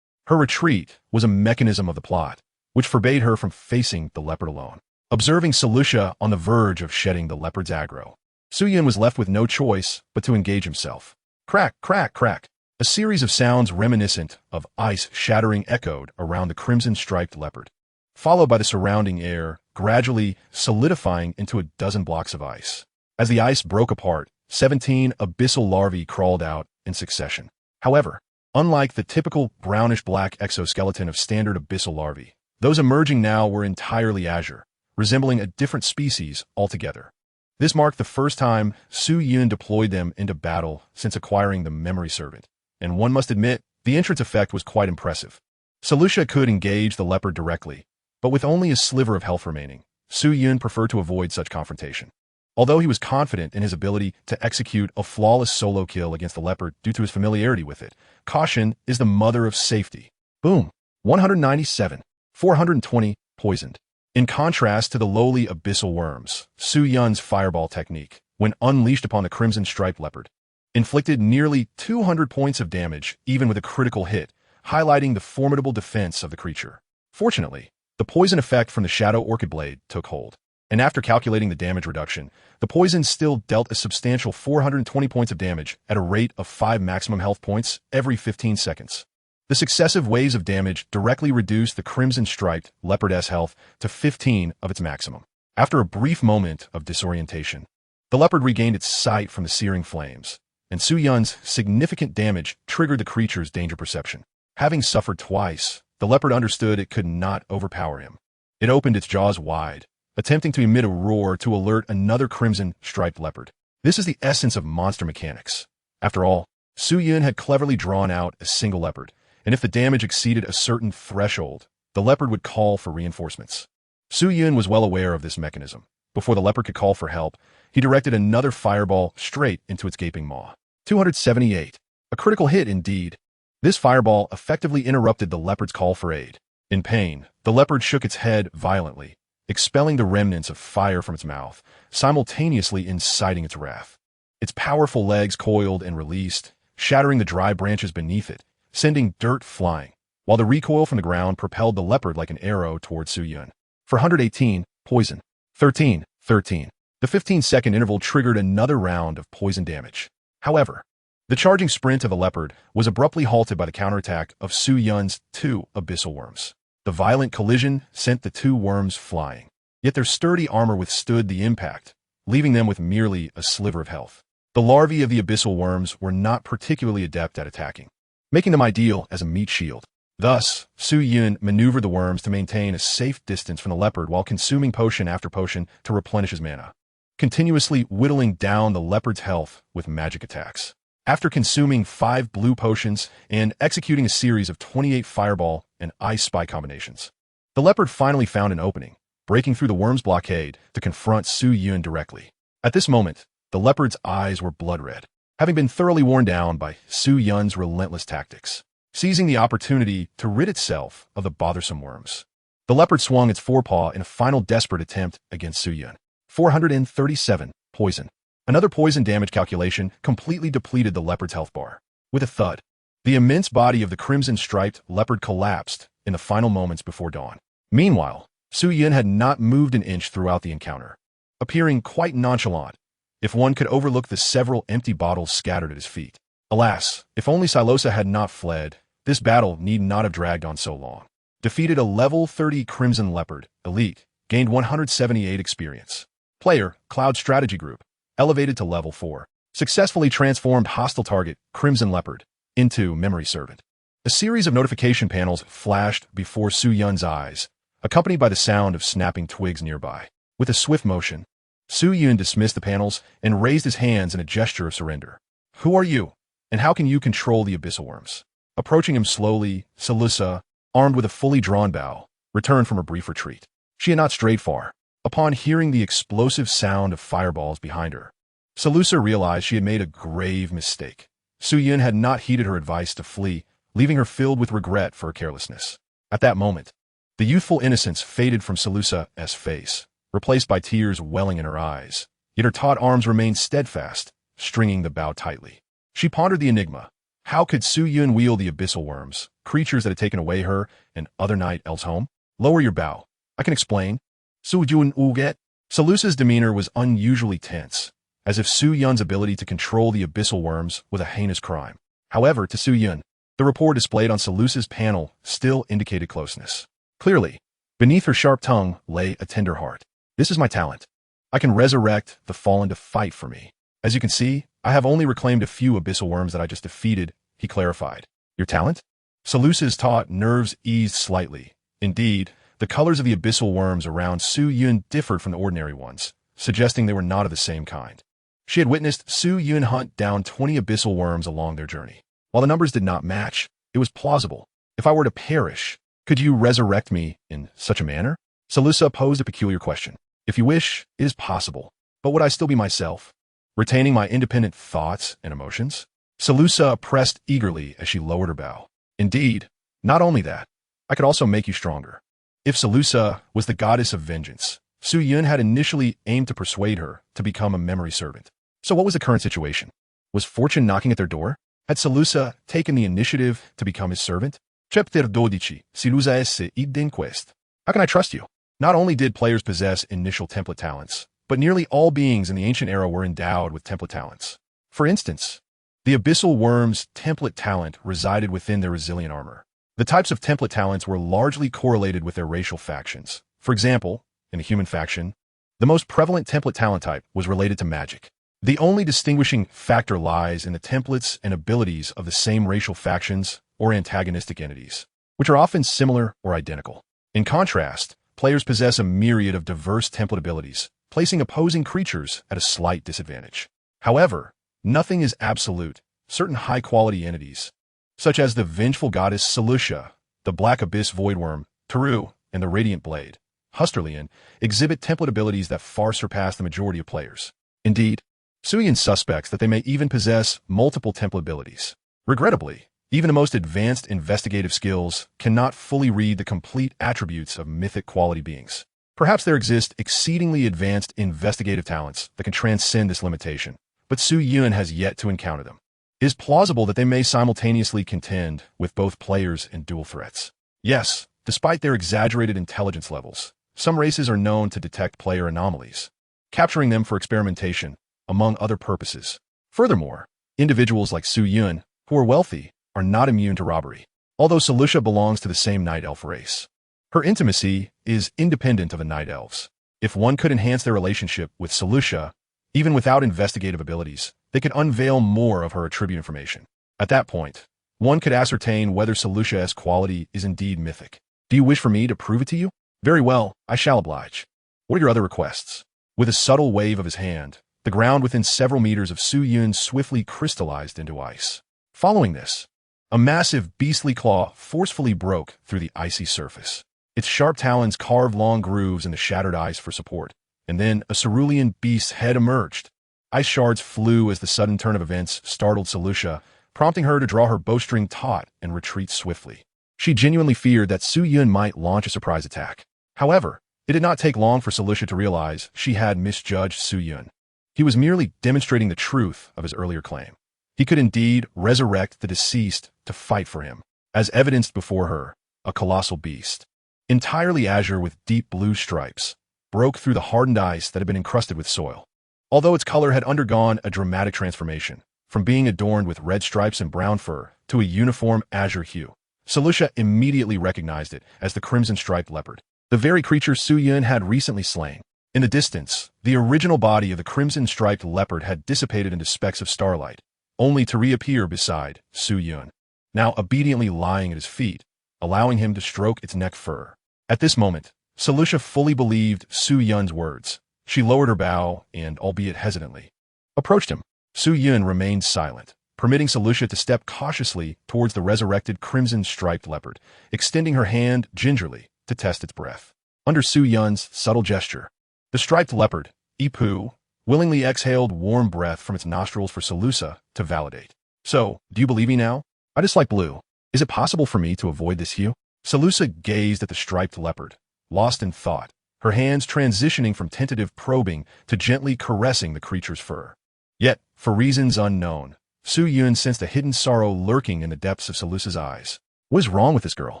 her retreat was a mechanism of the plot, which forbade her from facing the leopard alone. Observing Selusha on the verge of shedding the leopard's aggro, Su Yun was left with no choice but to engage himself. Crack, crack, crack. A series of sounds reminiscent of ice shattering echoed around the crimson-striped leopard, followed by the surrounding air gradually solidifying into a dozen blocks of ice. As the ice broke apart, 17 abyssal larvae crawled out in succession. However, unlike the typical brownish-black exoskeleton of standard abyssal larvae, those emerging now were entirely azure, resembling a different species altogether. This marked the first time Su Yun deployed them into battle since acquiring the Memory Servant, and one must admit, the entrance effect was quite impressive. Selusha could engage the leopard directly, but with only a sliver of health remaining, Su Yun preferred to avoid such confrontation. Although he was confident in his ability to execute a flawless solo kill against the leopard due to his familiarity with it, caution is the mother of safety. Boom. 197. 420. Poisoned. In contrast to the lowly abyssal worms, Su Yun's fireball technique, when unleashed upon the crimson-striped leopard, inflicted nearly 200 points of damage even with a critical hit, highlighting the formidable defense of the creature. Fortunately, the poison effect from the Shadow Orchid Blade took hold, and after calculating the damage reduction, the poison still dealt a substantial 420 points of damage at a rate of 5 maximum health points every 15 seconds. The successive waves of damage directly reduced the crimson-striped leopardess health to 15 of its maximum. After a brief moment of disorientation, the leopard regained its sight from the searing flames, and Su Yun's significant damage triggered the creature's danger perception. Having suffered twice, the leopard understood it could not overpower him. It opened its jaws wide, attempting to emit a roar to alert another crimson-striped leopard. This is the essence of monster mechanics. After all, Su Yun had cleverly drawn out a single leopard, and if the damage exceeded a certain threshold, the leopard would call for reinforcements. Su Yun was well aware of this mechanism. Before the leopard could call for help, he directed another fireball straight into its gaping maw. 278. A critical hit indeed. This fireball effectively interrupted the leopard's call for aid. In pain, the leopard shook its head violently, expelling the remnants of fire from its mouth, simultaneously inciting its wrath. Its powerful legs coiled and released, shattering the dry branches beneath it, sending dirt flying, while the recoil from the ground propelled the leopard like an arrow toward Su Yun. For 118, poison. 13. The 15-second interval triggered another round of poison damage. However, the charging sprint of the leopard was abruptly halted by the counterattack of Su Yun's 2 abyssal worms. The violent collision sent the 2 worms flying, yet their sturdy armor withstood the impact, leaving them with merely a sliver of health. The larvae of the abyssal worms were not particularly adept at attacking, making them ideal as a meat shield. Thus, Su Yun maneuvered the worms to maintain a safe distance from the leopard while consuming potion after potion to replenish his mana, continuously whittling down the leopard's health with magic attacks. After consuming 5 blue potions and executing a series of 28 fireball and ice spy combinations, the leopard finally found an opening, breaking through the worm's blockade to confront Su Yun directly. At this moment, the leopard's eyes were blood red, having been thoroughly worn down by Su Yun's relentless tactics. Seizing the opportunity to rid itself of the bothersome worms, the leopard swung its forepaw in a final desperate attempt against Su Yun. 437. Poison. Another poison damage calculation completely depleted the leopard's health bar. With a thud, the immense body of the crimson-striped leopard collapsed in the final moments before dawn. Meanwhile, Su Yun had not moved an inch throughout the encounter, appearing quite nonchalant, if one could overlook the several empty bottles scattered at his feet. Alas, if only Silosa had not fled, this battle need not have dragged on so long. Defeated a level 30 Crimson Leopard, Elite, gained 178 experience. Player, Cloud Strategy Group, elevated to level 4. Successfully transformed hostile target, Crimson Leopard, into Memory Servant. A series of notification panels flashed before Su Yun's eyes, accompanied by the sound of snapping twigs nearby. With a swift motion, Su Yun dismissed the panels and raised his hands in a gesture of surrender. Who are you, and how can you control the abyssal worms? Approaching him slowly, Silusa, armed with a fully drawn bow, returned from a brief retreat. She had not strayed far. Upon hearing the explosive sound of fireballs behind her, Silusa realized she had made a grave mistake. Su Yun had not heeded her advice to flee, leaving her filled with regret for her carelessness. At that moment, the youthful innocence faded from Silusa's face, replaced by tears welling in her eyes, yet her taut arms remained steadfast, stringing the bow tightly. She pondered the enigma. How could Su Yun wield the abyssal worms, creatures that had taken away her and other night elves' home? Lower your bow. I can explain. Su Yun uget. Silusa's demeanor was unusually tense, as if Su Yun's ability to control the abyssal worms was a heinous crime. However, to Su Yun, the rapport displayed on Silusa's panel still indicated closeness. Clearly, beneath her sharp tongue lay a tender heart. This is my talent. I can resurrect the fallen to fight for me. As you can see, I have only reclaimed a few abyssal worms that I just defeated, he clarified. Your talent? Silusa's taut nerves eased slightly. Indeed, the colors of the abyssal worms around Su Yun differed from the ordinary ones, suggesting they were not of the same kind. She had witnessed Su Yun hunt down 20 abyssal worms along their journey. While the numbers did not match, it was plausible. If I were to perish, could you resurrect me in such a manner? Silusa posed a peculiar question. If you wish, it is possible. But would I still be myself, retaining my independent thoughts and emotions? Silusa pressed eagerly as she lowered her bow. Indeed, not only that, I could also make you stronger. If Silusa was the goddess of vengeance, Su Yun had initially aimed to persuade her to become a memory servant. So what was the current situation? Was fortune knocking at their door? Had Silusa taken the initiative to become his servant? Chapter 12. Silusa esse id quest. How can I trust you? Not only did players possess initial template talents, but nearly all beings in the ancient era were endowed with template talents. For instance, the abyssal worm's template talent resided within their resilient armor. The types of template talents were largely correlated with their racial factions. For example, in the human faction, the most prevalent template talent type was related to magic. The only distinguishing factor lies in the templates and abilities of the same racial factions or antagonistic entities, which are often similar or identical. In contrast, players possess a myriad of diverse template abilities, placing opposing creatures at a slight disadvantage. However, nothing is absolute. Certain high-quality entities, such as the vengeful goddess Silusa, the Black Abyss Voidworm, Taru, and the Radiant Blade, Husterlian, exhibit template abilities that far surpass the majority of players. Indeed, Suyun suspects that they may even possess multiple template abilities. Regrettably, even the most advanced investigative skills cannot fully read the complete attributes of mythic quality beings. Perhaps there exist exceedingly advanced investigative talents that can transcend this limitation, but Suyun has yet to encounter them. It is plausible that they may simultaneously contend with both players and dual threats. Yes, despite their exaggerated intelligence levels, some races are known to detect player anomalies, capturing them for experimentation, among other purposes. Furthermore, individuals like Suyun, who are wealthy, are not immune to robbery. Although Selusha belongs to the same Night Elf race, her intimacy is independent of the Night Elves. If one could enhance their relationship with Selusha, even without investigative abilities, they could unveil more of her attribute information. At that point, one could ascertain whether Selusha's quality is indeed mythic. Do you wish for me to prove it to you? Very well, I shall oblige. What are your other requests? With a subtle wave of his hand, the ground within several meters of Suyun swiftly crystallized into ice. Following this, a massive beastly claw forcefully broke through the icy surface. Its sharp talons carved long grooves in the shattered ice for support, and then a cerulean beast's head emerged. Ice shards flew as the sudden turn of events startled Selusha, prompting her to draw her bowstring taut and retreat swiftly. She genuinely feared that Suyun might launch a surprise attack. However, it did not take long for Selusha to realize she had misjudged Suyun. He was merely demonstrating the truth of his earlier claim. He could indeed resurrect the deceased to fight for him, as evidenced before her, a colossal beast, entirely azure with deep blue stripes, broke through the hardened ice that had been encrusted with soil. Although its color had undergone a dramatic transformation, from being adorned with red stripes and brown fur to a uniform azure hue, Selusha immediately recognized it as the crimson-striped leopard, the very creature Suyun had recently slain. In the distance, the original body of the crimson-striped leopard had dissipated into specks of starlight, only to reappear beside Suyun, now obediently lying at his feet, allowing him to stroke its neck fur. At this moment, Selusha fully believed Suyun's words. She lowered her bow and, albeit hesitantly, approached him. Suyun remained silent, permitting Selusha to step cautiously towards the resurrected crimson-striped leopard, extending her hand gingerly to test its breath. Under Suyun's subtle gesture, the striped leopard, Ipu, willingly exhaled warm breath from its nostrils for Selusha to validate. So, do you believe me now? I dislike blue. Is it possible for me to avoid this hue? Selusha gazed at the striped leopard, lost in thought, her hands transitioning from tentative probing to gently caressing the creature's fur. Yet, for reasons unknown, Suyun sensed a hidden sorrow lurking in the depths of Selusha's eyes. What is wrong with this girl?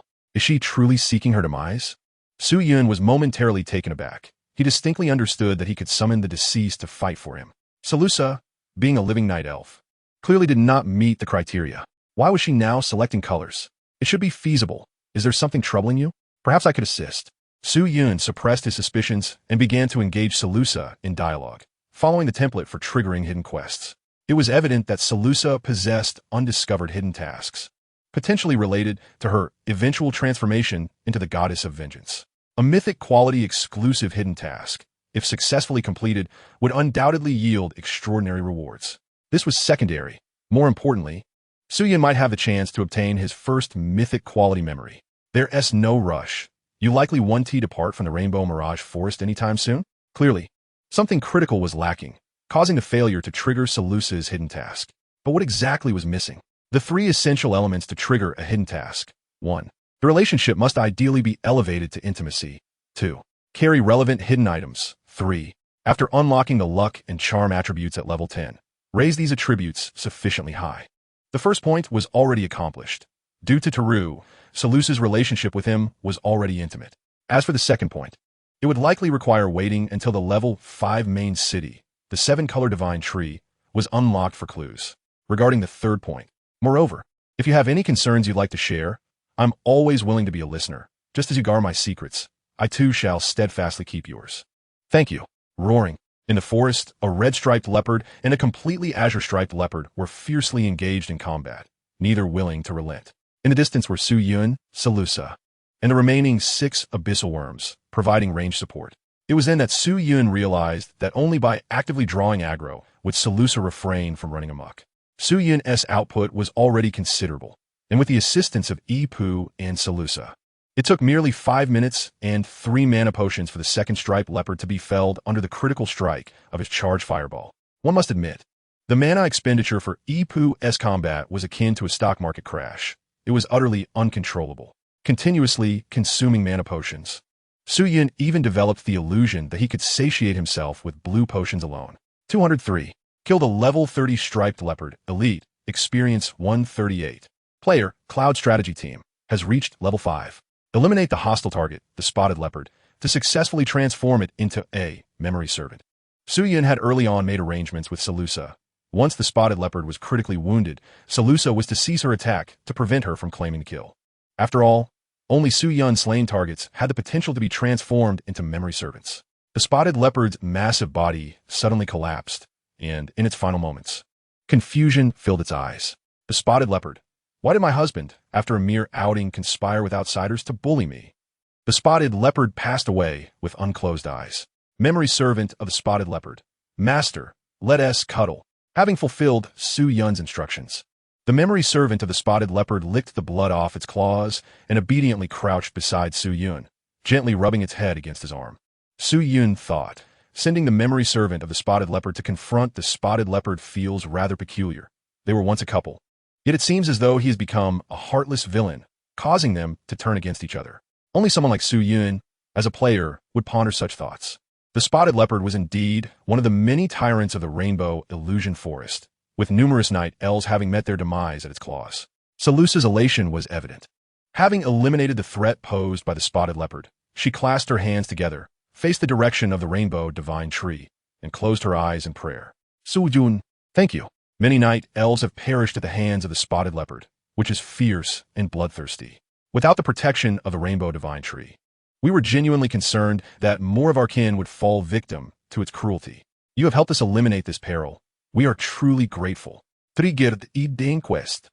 Is she truly seeking her demise? Suyun was momentarily taken aback. He distinctly understood that he could summon the deceased to fight for him. Selusha, being a living night elf, clearly did not meet the criteria. Why was she now selecting colors? It should be feasible. Is there something troubling you? Perhaps I could assist. Suyun suppressed his suspicions and began to engage Selusha in dialogue, following the template for triggering hidden quests. It was evident that Selusha possessed undiscovered hidden tasks, potentially related to her eventual transformation into the goddess of vengeance. A mythic quality exclusive hidden task, if successfully completed, would undoubtedly yield extraordinary rewards. This was secondary. More importantly, Suyun might have the chance to obtain his first mythic quality memory. There's no rush. You likely 1T depart from the Rainbow Mirage Forest anytime soon? Clearly, something critical was lacking, causing the failure to trigger Selusha's hidden task. But what exactly was missing? The three essential elements to trigger a hidden task. 1. The relationship must ideally be elevated to intimacy. 2. Carry relevant hidden items. 3. After unlocking the luck and charm attributes at level 10, raise these attributes sufficiently high. The first point was already accomplished. Due to Teru, Selusha's relationship with him was already intimate. As for the second point, it would likely require waiting until the level 5 main city, the 7-color divine tree, was unlocked for clues. Regarding the third point, moreover, if you have any concerns you'd like to share, I'm always willing to be a listener. Just as you guard my secrets, I too shall steadfastly keep yours. Thank you. Roaring. In the forest, a red-striped leopard and a completely azure-striped leopard were fiercely engaged in combat, neither willing to relent. In the distance were Suyun, Selusha, and the remaining 6 abyssal worms, providing range support. It was then that Suyun realized that only by actively drawing aggro would Selusha refrain from running amok. Suyun's output was already considerable, and with the assistance of Ipu and Selusha, It took merely 5 minutes and 3 mana potions for the second striped leopard to be felled under the critical strike of his charged fireball. One must admit, the mana expenditure for Ipu's combat was akin to a stock market crash. It was utterly uncontrollable, continuously consuming mana potions. Su Yun even developed the illusion that he could satiate himself with blue potions alone. 203. Killed a level 30 striped leopard, elite, experience 138. Player, Cloud Strategy Team, has reached level 5. Eliminate the hostile target, the spotted leopard, to successfully transform it into a memory servant. Su Yun had early on made arrangements with Salusa. Once the spotted leopard was critically wounded, Salusa was to cease her attack to prevent her from claiming the kill. After all, only Su Yun's slain targets had the potential to be transformed into memory servants. The spotted leopard's massive body suddenly collapsed, and in its final moments, confusion filled its eyes. The spotted leopard. Why did my husband, after a mere outing, conspire with outsiders to bully me? The spotted leopard passed away with unclosed eyes. Memory servant of the spotted leopard. Master, let us cuddle. Having fulfilled Su Yun's instructions, the memory servant of the spotted leopard licked the blood off its claws and obediently crouched beside Su Yun, gently rubbing its head against his arm. Su Yun thought, sending the memory servant of the spotted leopard to confront the spotted leopard feels rather peculiar. They were once a couple. Yet it seems as though he has become a heartless villain, causing them to turn against each other. Only someone like Su Yun, as a player, would ponder such thoughts. The spotted leopard was indeed one of the many tyrants of the Rainbow Illusion Forest, with numerous night elves having met their demise at its claws. Salusa's elation was evident. Having eliminated the threat posed by the spotted leopard, she clasped her hands together, faced the direction of the Rainbow Divine Tree, and closed her eyes in prayer. Su Yun, thank you. Many night elves have perished at the hands of the spotted leopard, which is fierce and bloodthirsty. Without the protection of the Rainbow Divine Tree, we were genuinely concerned that more of our kin would fall victim to its cruelty. You have helped us eliminate this peril. We are truly grateful. Hidden Quest.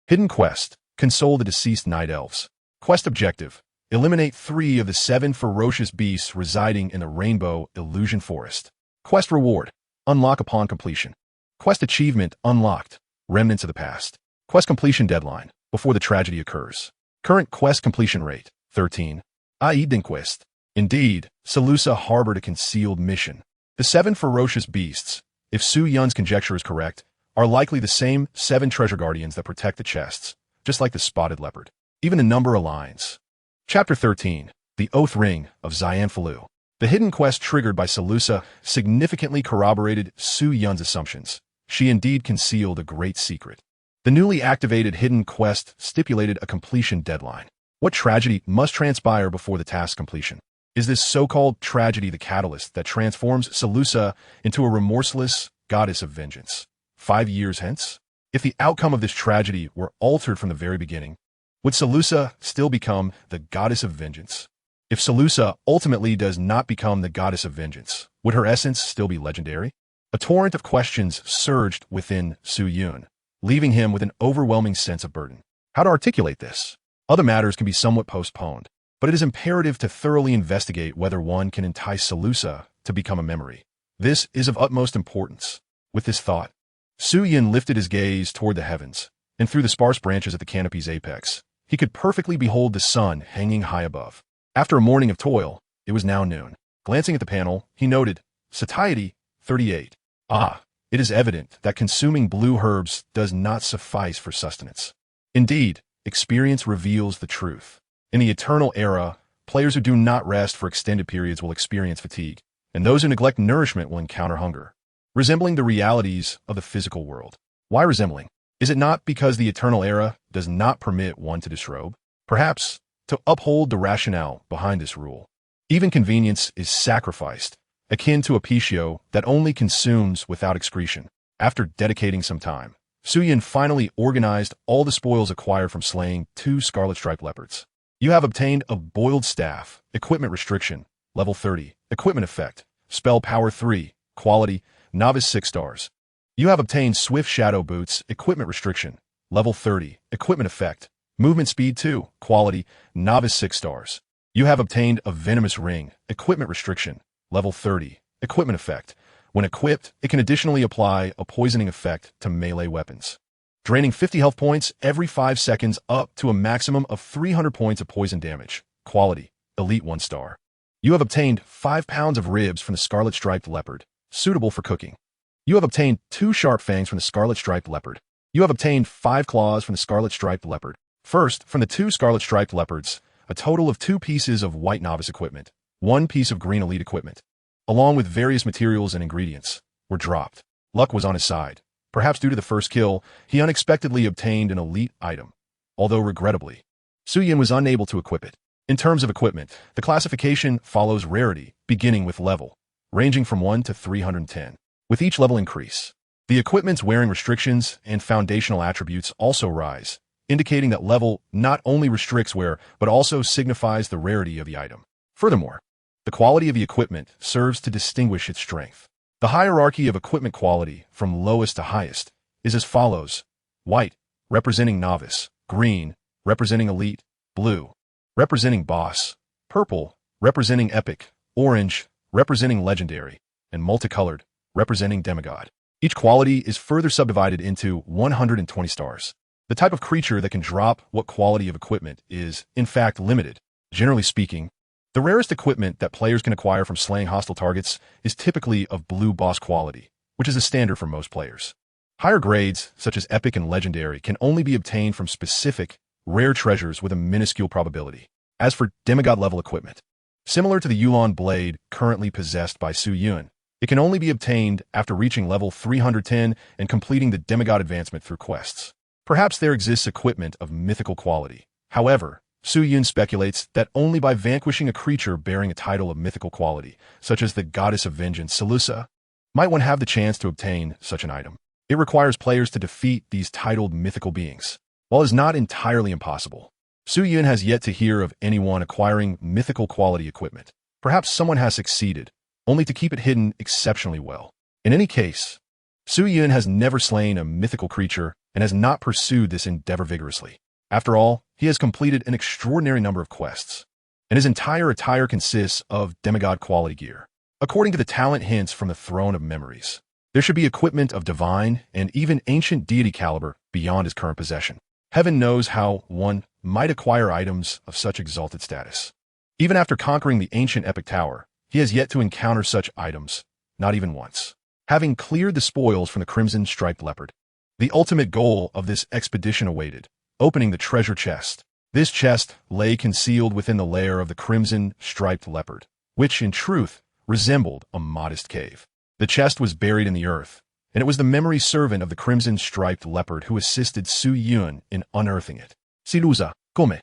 Hidden Quest. Console the deceased night elves. Quest objective. Eliminate 3 of the 7 ferocious beasts residing in the Rainbow Illusion Forest. Quest reward. Unlock upon completion. Quest achievement unlocked. Remnants of the past. Quest completion deadline. Before the tragedy occurs. Current quest completion rate. 13. Hidden Quest. Indeed, Salusa harbored a concealed mission. The 7 ferocious beasts, if Su Yun's conjecture is correct, are likely the same 7 treasure guardians that protect the chests, just like the spotted leopard. Even the number aligns. Chapter 13. The Oath Ring of Xianfalu. The hidden quest triggered by Salusa significantly corroborated Su Yun's assumptions. She indeed concealed a great secret. The newly activated hidden quest stipulated a completion deadline. What tragedy must transpire before the task's completion? Is this so-called tragedy the catalyst that transforms Salusa into a remorseless goddess of vengeance? 5 years hence? If the outcome of this tragedy were altered from the very beginning, would Salusa still become the goddess of vengeance? If Salusa ultimately does not become the goddess of vengeance, would her essence still be legendary? A torrent of questions surged within Su Yun, leaving him with an overwhelming sense of burden. How to articulate this? Other matters can be somewhat postponed, but it is imperative to thoroughly investigate whether one can entice Salusa to become a memory. This is of utmost importance. With this thought, Su Yun lifted his gaze toward the heavens, and through the sparse branches at the canopy's apex, he could perfectly behold the sun hanging high above. After a morning of toil, it was now noon. Glancing at the panel, he noted, Satiety 38. It is evident that consuming blue herbs does not suffice for sustenance. Indeed, experience reveals the truth. In the eternal era, players who do not rest for extended periods will experience fatigue, and those who neglect nourishment will encounter hunger, resembling the realities of the physical world. Why resembling? Is it not because the eternal era does not permit one to disrobe? Perhaps to uphold the rationale behind this rule. Even convenience is sacrificed, akin to a pitio that only consumes without excretion. After dedicating some time, Su Yun finally organized all the spoils acquired from slaying 2 scarlet-striped leopards. You have obtained a boiled staff, equipment restriction, level 30, equipment effect, spell power 3, quality, novice 6 stars. You have obtained swift shadow boots, equipment restriction, level 30, equipment effect, movement speed 2, quality, novice 6 stars. You have obtained a venomous ring, equipment restriction, level 30, equipment effect. When equipped, it can additionally apply a poisoning effect to melee weapons. draining 50 health points every 5 seconds up to a maximum of 300 points of poison damage. Quality, Elite 1 star. You have obtained 5 pounds of ribs from the Scarlet Striped Leopard, suitable for cooking. You have obtained 2 sharp fangs from the Scarlet Striped Leopard. You have obtained 5 claws from the Scarlet Striped Leopard. First, from the 2 Scarlet Striped Leopards, a total of 2 pieces of white novice equipment, 1 piece of green elite equipment, along with various materials and ingredients, were dropped. Luck was on his side. Perhaps due to the first kill, he unexpectedly obtained an elite item, although regrettably, Su-Yin was unable to equip it. In terms of equipment, the classification follows rarity, beginning with level, ranging from 1 to 310. With each level increase, the equipment's wearing restrictions and foundational attributes also rise, indicating that level not only restricts wear, but also signifies the rarity of the item. Furthermore, the quality of the equipment serves to distinguish its strength. The hierarchy of equipment quality, from lowest to highest, is as follows: white, representing novice; green, representing elite; blue, representing boss; purple, representing epic; orange, representing legendary; and multicolored, representing demigod. Each quality is further subdivided into 120 stars. The type of creature that can drop what quality of equipment is, in fact, limited. Generally speaking, the rarest equipment that players can acquire from slaying hostile targets is typically of blue boss quality, which is a standard for most players. Higher grades, such as epic and legendary, can only be obtained from specific, rare treasures with a minuscule probability. As for demigod-level equipment, similar to the Yulon blade currently possessed by Su-Yun, it can only be obtained after reaching level 310 and completing the demigod advancement through quests. Perhaps there exists equipment of mythical quality. However, Su-Yun speculates that only by vanquishing a creature bearing a title of mythical quality, such as the Goddess of Vengeance, Shameless, might one have the chance to obtain such an item. It requires players to defeat these titled mythical beings. While it is not entirely impossible, Su-Yun has yet to hear of anyone acquiring mythical quality equipment. Perhaps someone has succeeded, only to keep it hidden exceptionally well. In any case, Su-Yun has never slain a mythical creature and has not pursued this endeavor vigorously. After all, he has completed an extraordinary number of quests, and his entire attire consists of demigod quality gear. According to the talent hints from the Throne of Memories, there should be equipment of divine and even ancient deity caliber beyond his current possession. Heaven knows how one might acquire items of such exalted status. Even after conquering the ancient epic tower, he has yet to encounter such items, not even once. Having cleared the spoils from the Crimson Striped Leopard, the ultimate goal of this expedition awaited, opening the treasure chest. This chest lay concealed within the lair of the Crimson Striped Leopard, which, in truth, resembled a modest cave. The chest was buried in the earth, and it was the memory servant of the Crimson Striped Leopard who assisted Su-Yun in unearthing it. Siluza, come.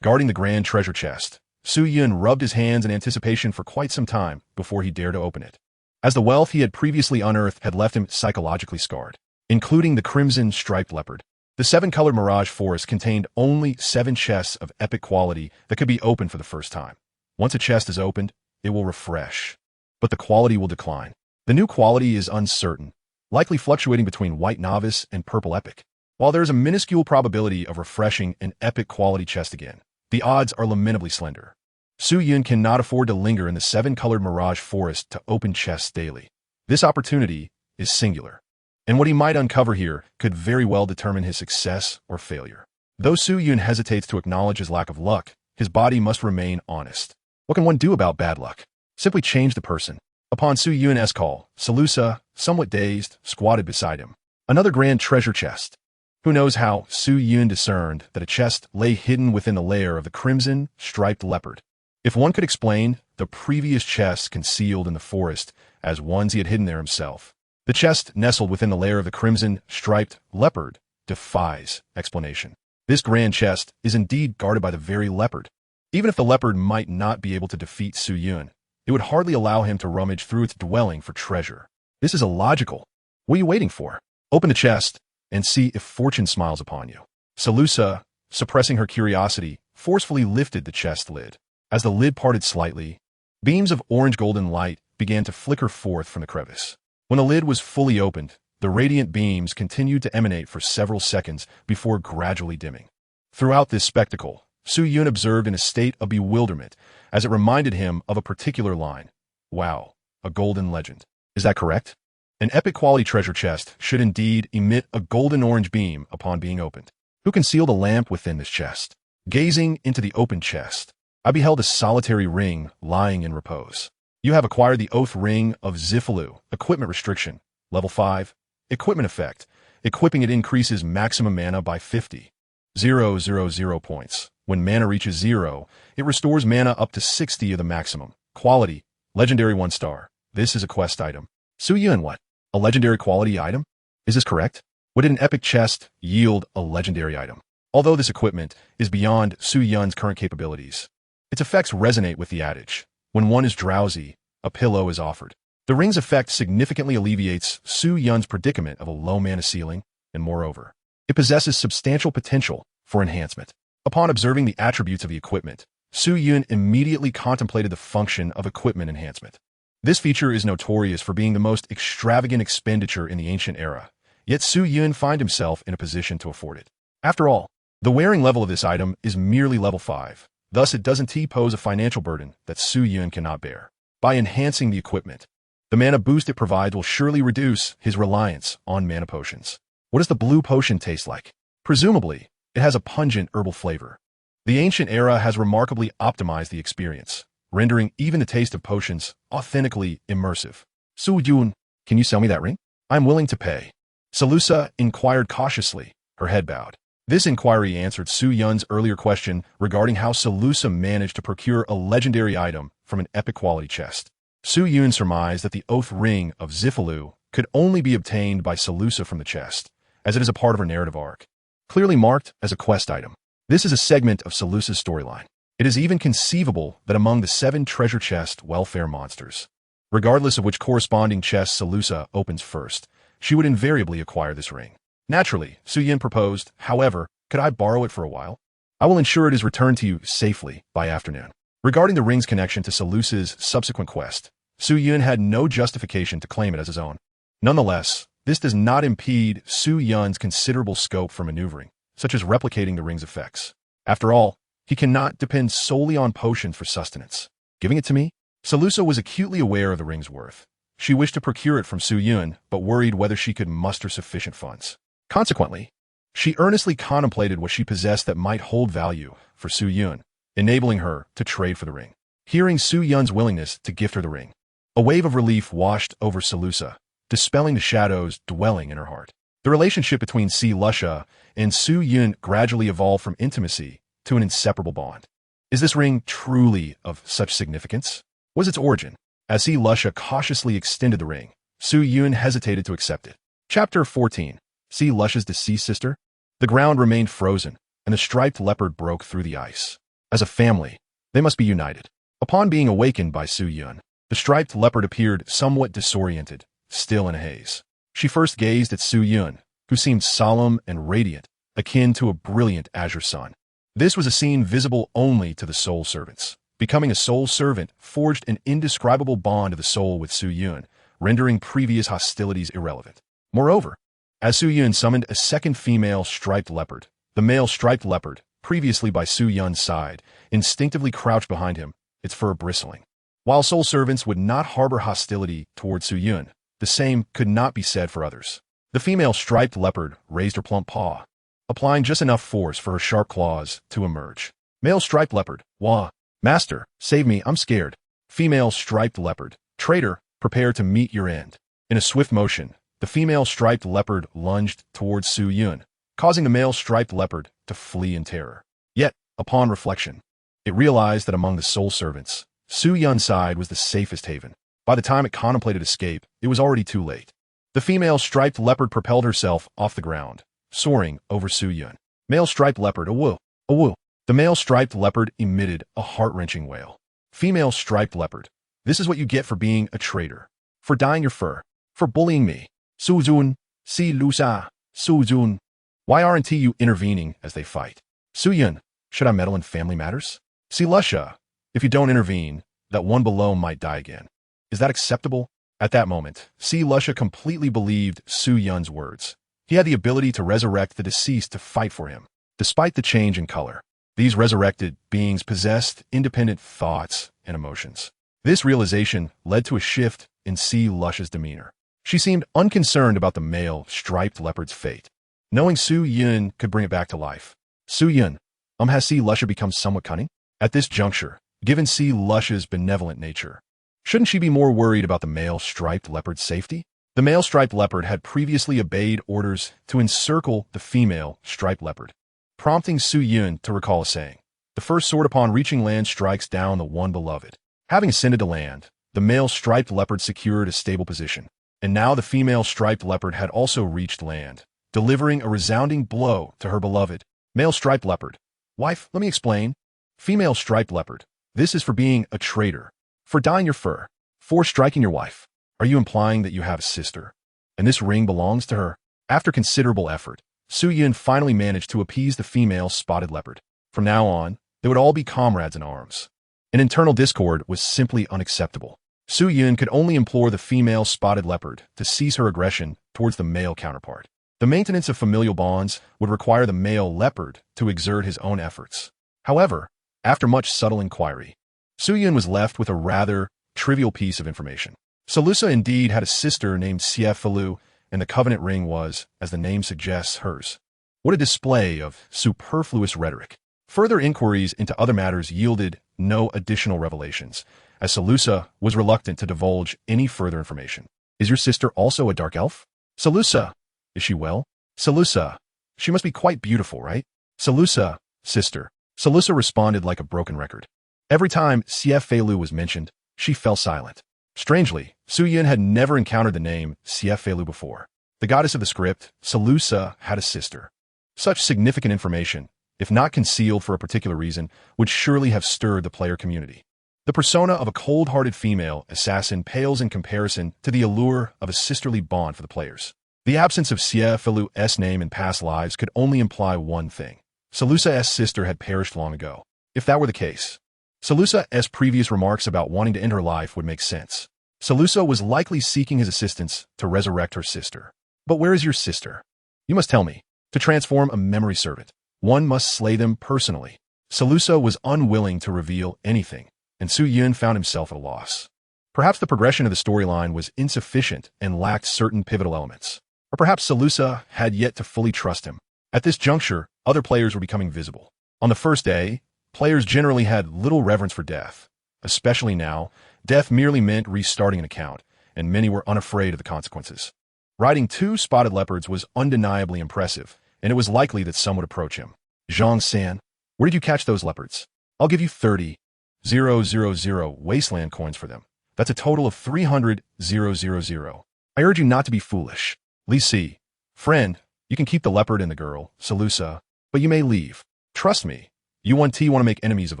Guarding the grand treasure chest, Su-Yun rubbed his hands in anticipation for quite some time before he dared to open it, as the wealth he had previously unearthed had left him psychologically scarred, including the Crimson Striped Leopard. The 7-colored Mirage Forest contained only 7 chests of epic quality that could be opened for the first time. Once a chest is opened, it will refresh, but the quality will decline. The new quality is uncertain, likely fluctuating between white novice and purple epic. While there is a minuscule probability of refreshing an epic quality chest again, the odds are lamentably slender. Su-Yun cannot afford to linger in the 7-colored Mirage Forest to open chests daily. This opportunity is singular, and what he might uncover here could very well determine his success or failure. Though Su-Yun hesitates to acknowledge his lack of luck, his body must remain honest. What can one do about bad luck? Simply change the person. Upon Su-Yun's call, Salusa, somewhat dazed, squatted beside him. Another grand treasure chest. Who knows how Su-Yun discerned that a chest lay hidden within the lair of the Crimson Striped Leopard. If one could explain the previous chests concealed in the forest as ones he had hidden there himself, the chest nestled within the lair of the Crimson Striped Leopard defies explanation. This grand chest is indeed guarded by the very leopard. Even if the leopard might not be able to defeat Su-Yun, it would hardly allow him to rummage through its dwelling for treasure. This is illogical. What are you waiting for? Open the chest and see if fortune smiles upon you. Salusa, suppressing her curiosity, forcefully lifted the chest lid. As the lid parted slightly, beams of orange-golden light began to flicker forth from the crevice. When the lid was fully opened, the radiant beams continued to emanate for several seconds before gradually dimming. Throughout this spectacle, Su-Yun observed in a state of bewilderment as it reminded him of a particular line. Wow, a golden legend. Is that correct? An epic quality treasure chest should indeed emit a golden-orange beam upon being opened. Who can seal the lamp within this chest? Gazing into the open chest, I beheld a solitary ring lying in repose. You have acquired the Oath Ring of Zifalu. Equipment restriction. Level 5. Equipment effect. Equipping it increases maximum mana by 50,000 points. When mana reaches 0, it restores mana up to 60 of the maximum. Quality. Legendary 1 star. This is a quest item. Su Yun what? A legendary quality item? Is this correct? Would an epic chest yield a legendary item? Although this equipment is beyond Su Yun's current capabilities, its effects resonate with the adage, when one is drowsy, a pillow is offered. The ring's effect significantly alleviates Su Yun's predicament of a low mana ceiling, and moreover, it possesses substantial potential for enhancement. Upon observing the attributes of the equipment, Su Yun immediately contemplated the function of equipment enhancement. This feature is notorious for being the most extravagant expenditure in the ancient era, yet Su Yun finds himself in a position to afford it. After all, the wearing level of this item is merely level 5, thus it doesn't pose a financial burden that Su Yun cannot bear. By enhancing the equipment, the mana boost it provides will surely reduce his reliance on mana potions. What does the blue potion taste like? Presumably, it has a pungent herbal flavor. The ancient era has remarkably optimized the experience, rendering even the taste of potions authentically immersive. Su Yun, can you sell me that ring? I'm willing to pay. Salusa inquired cautiously, her head bowed. This inquiry answered Su Yun's earlier question regarding how Salusa managed to procure a legendary item from an epic quality chest. Su Yun surmised that the Oath Ring of Zifalu could only be obtained by Salusa from the chest, as it is a part of her narrative arc, clearly marked as a quest item. This is a segment of Salusa's storyline. It is even conceivable that among the 7 treasure chest welfare monsters, regardless of which corresponding chest Salusa opens first, she would invariably acquire this ring. Naturally, Su Yun proposed, however, could I borrow it for a while? I will ensure it is returned to you safely by afternoon. Regarding the ring's connection to Salusa's subsequent quest, Su Yun had no justification to claim it as his own. Nonetheless, this does not impede Su Yun's considerable scope for maneuvering, such as replicating the ring's effects. After all, he cannot depend solely on potions for sustenance. Giving it to me? Salusa was acutely aware of the ring's worth. She wished to procure it from Su Yun, but worried whether she could muster sufficient funds. Consequently, she earnestly contemplated what she possessed that might hold value for Su Yun, enabling her to trade for the ring. Hearing Su Yun's willingness to gift her the ring, a wave of relief washed over Salusa, dispelling the shadows dwelling in her heart. The relationship between Lusha and Su Yun gradually evolved from intimacy to an inseparable bond. Is this ring truly of such significance? Was its origin? As Lusha cautiously extended the ring, Su Yun hesitated to accept it. Chapter 14. Lusha's deceased sister? The ground remained frozen, and the striped leopard broke through the ice. As a family, they must be united. Upon being awakened by Su Yun, the striped leopard appeared somewhat disoriented, still in a haze. She first gazed at Su Yun, who seemed solemn and radiant, akin to a brilliant azure sun. This was a scene visible only to the soul servants. Becoming a soul servant forged an indescribable bond of the soul with Su Yun, rendering previous hostilities irrelevant. Moreover, as Su Yun summoned a second female striped leopard, the male striped leopard, previously by Su Yun's side, instinctively crouched behind him, its fur bristling. While soul servants would not harbor hostility toward Su Yun, the same could not be said for others. The female striped leopard raised her plump paw, applying just enough force for her sharp claws to emerge. Male striped leopard, wah. Master, save me, I'm scared. Female striped leopard, traitor, prepare to meet your end. In a swift motion, the female striped leopard lunged towards Su Yun, causing the male striped leopard to flee in terror. Yet, upon reflection, it realized that among the soul servants, Su Yun's side was the safest haven. By the time it contemplated escape, it was already too late. The female striped leopard propelled herself off the ground, soaring over Su Yun. Male striped leopard, a woo, a woo. The male striped leopard emitted a heart-wrenching wail. Female striped leopard, this is what you get for being a traitor, for dyeing your fur, for bullying me. Su Yun, Lusa, Su Yun. Why aren't you intervening as they fight? Su Yun, should I meddle in family matters? Lusha, if you don't intervene, that one below might die again. Is that acceptable? At that moment, Lusha completely believed Su Yun's words. He had the ability to resurrect the deceased to fight for him. Despite the change in color, these resurrected beings possessed independent thoughts and emotions. This realization led to a shift in Lusha's demeanor. She seemed unconcerned about the male striped leopard's fate, knowing Su Yun could bring it back to life. Su Yun, has Si Lusha become somewhat cunning? At this juncture, given Si Lusha's benevolent nature, shouldn't she be more worried about the male striped leopard's safety? The male striped leopard had previously obeyed orders to encircle the female striped leopard, prompting Su Yun to recall a saying. The first sword upon reaching land strikes down the one beloved. Having ascended to land, the male striped leopard secured a stable position, and now the female striped leopard had also reached land, delivering a resounding blow to her beloved. Male striped leopard. Wife, let me explain. Female striped leopard. This is for being a traitor, for dyeing your fur, for striking your wife. Are you implying that you have a sister, and this ring belongs to her? After considerable effort, Su Yun finally managed to appease the female spotted leopard. From now on, they would all be comrades in arms. An internal discord was simply unacceptable. Su Yun could only implore the female spotted leopard to cease her aggression towards the male counterpart. The maintenance of familial bonds would require the male leopard to exert his own efforts. However, after much subtle inquiry, Su Yun was left with a rather trivial piece of information. Salusa indeed had a sister named Siefalu, and the covenant ring was, as the name suggests, hers. What a display of superfluous rhetoric. Further inquiries into other matters yielded no additional revelations, as Salusa was reluctant to divulge any further information. Is your sister also a dark elf? Salusa, is she well? Salusa, she must be quite beautiful, right? Salusa, sister. Salusa responded like a broken record. Every time Siefelu was mentioned, she fell silent. Strangely, Su Yun had never encountered the name Siefelu before. The goddess of the script, Salusa, had a sister. Such significant information, if not concealed for a particular reason, would surely have stirred the player community. The persona of a cold-hearted female assassin pales in comparison to the allure of a sisterly bond for the players. The absence of Siefelu's name in past lives could only imply one thing. Salusa's sister had perished long ago. If that were the case, Salusa's previous remarks about wanting to end her life would make sense. Salusa was likely seeking his assistance to resurrect her sister. But where is your sister? You must tell me. To transform a memory servant, one must slay them personally. Salusa was unwilling to reveal anything, and Su Yun found himself at a loss. Perhaps the progression of the storyline was insufficient and lacked certain pivotal elements. Or perhaps Salusa had yet to fully trust him. At this juncture, other players were becoming visible. On the first day, players generally had little reverence for death. Especially now, death merely meant restarting an account, and many were unafraid of the consequences. Riding 2 spotted leopards was undeniably impressive, and it was likely that some would approach him. Zhang San, where did you catch those leopards? I'll give you 30,000 wasteland coins for them. That's a total of 300,000. I urge you not to be foolish. Li Si, friend, you can keep the leopard and the girl, Salusa, but you may leave. Trust me, you want to make enemies of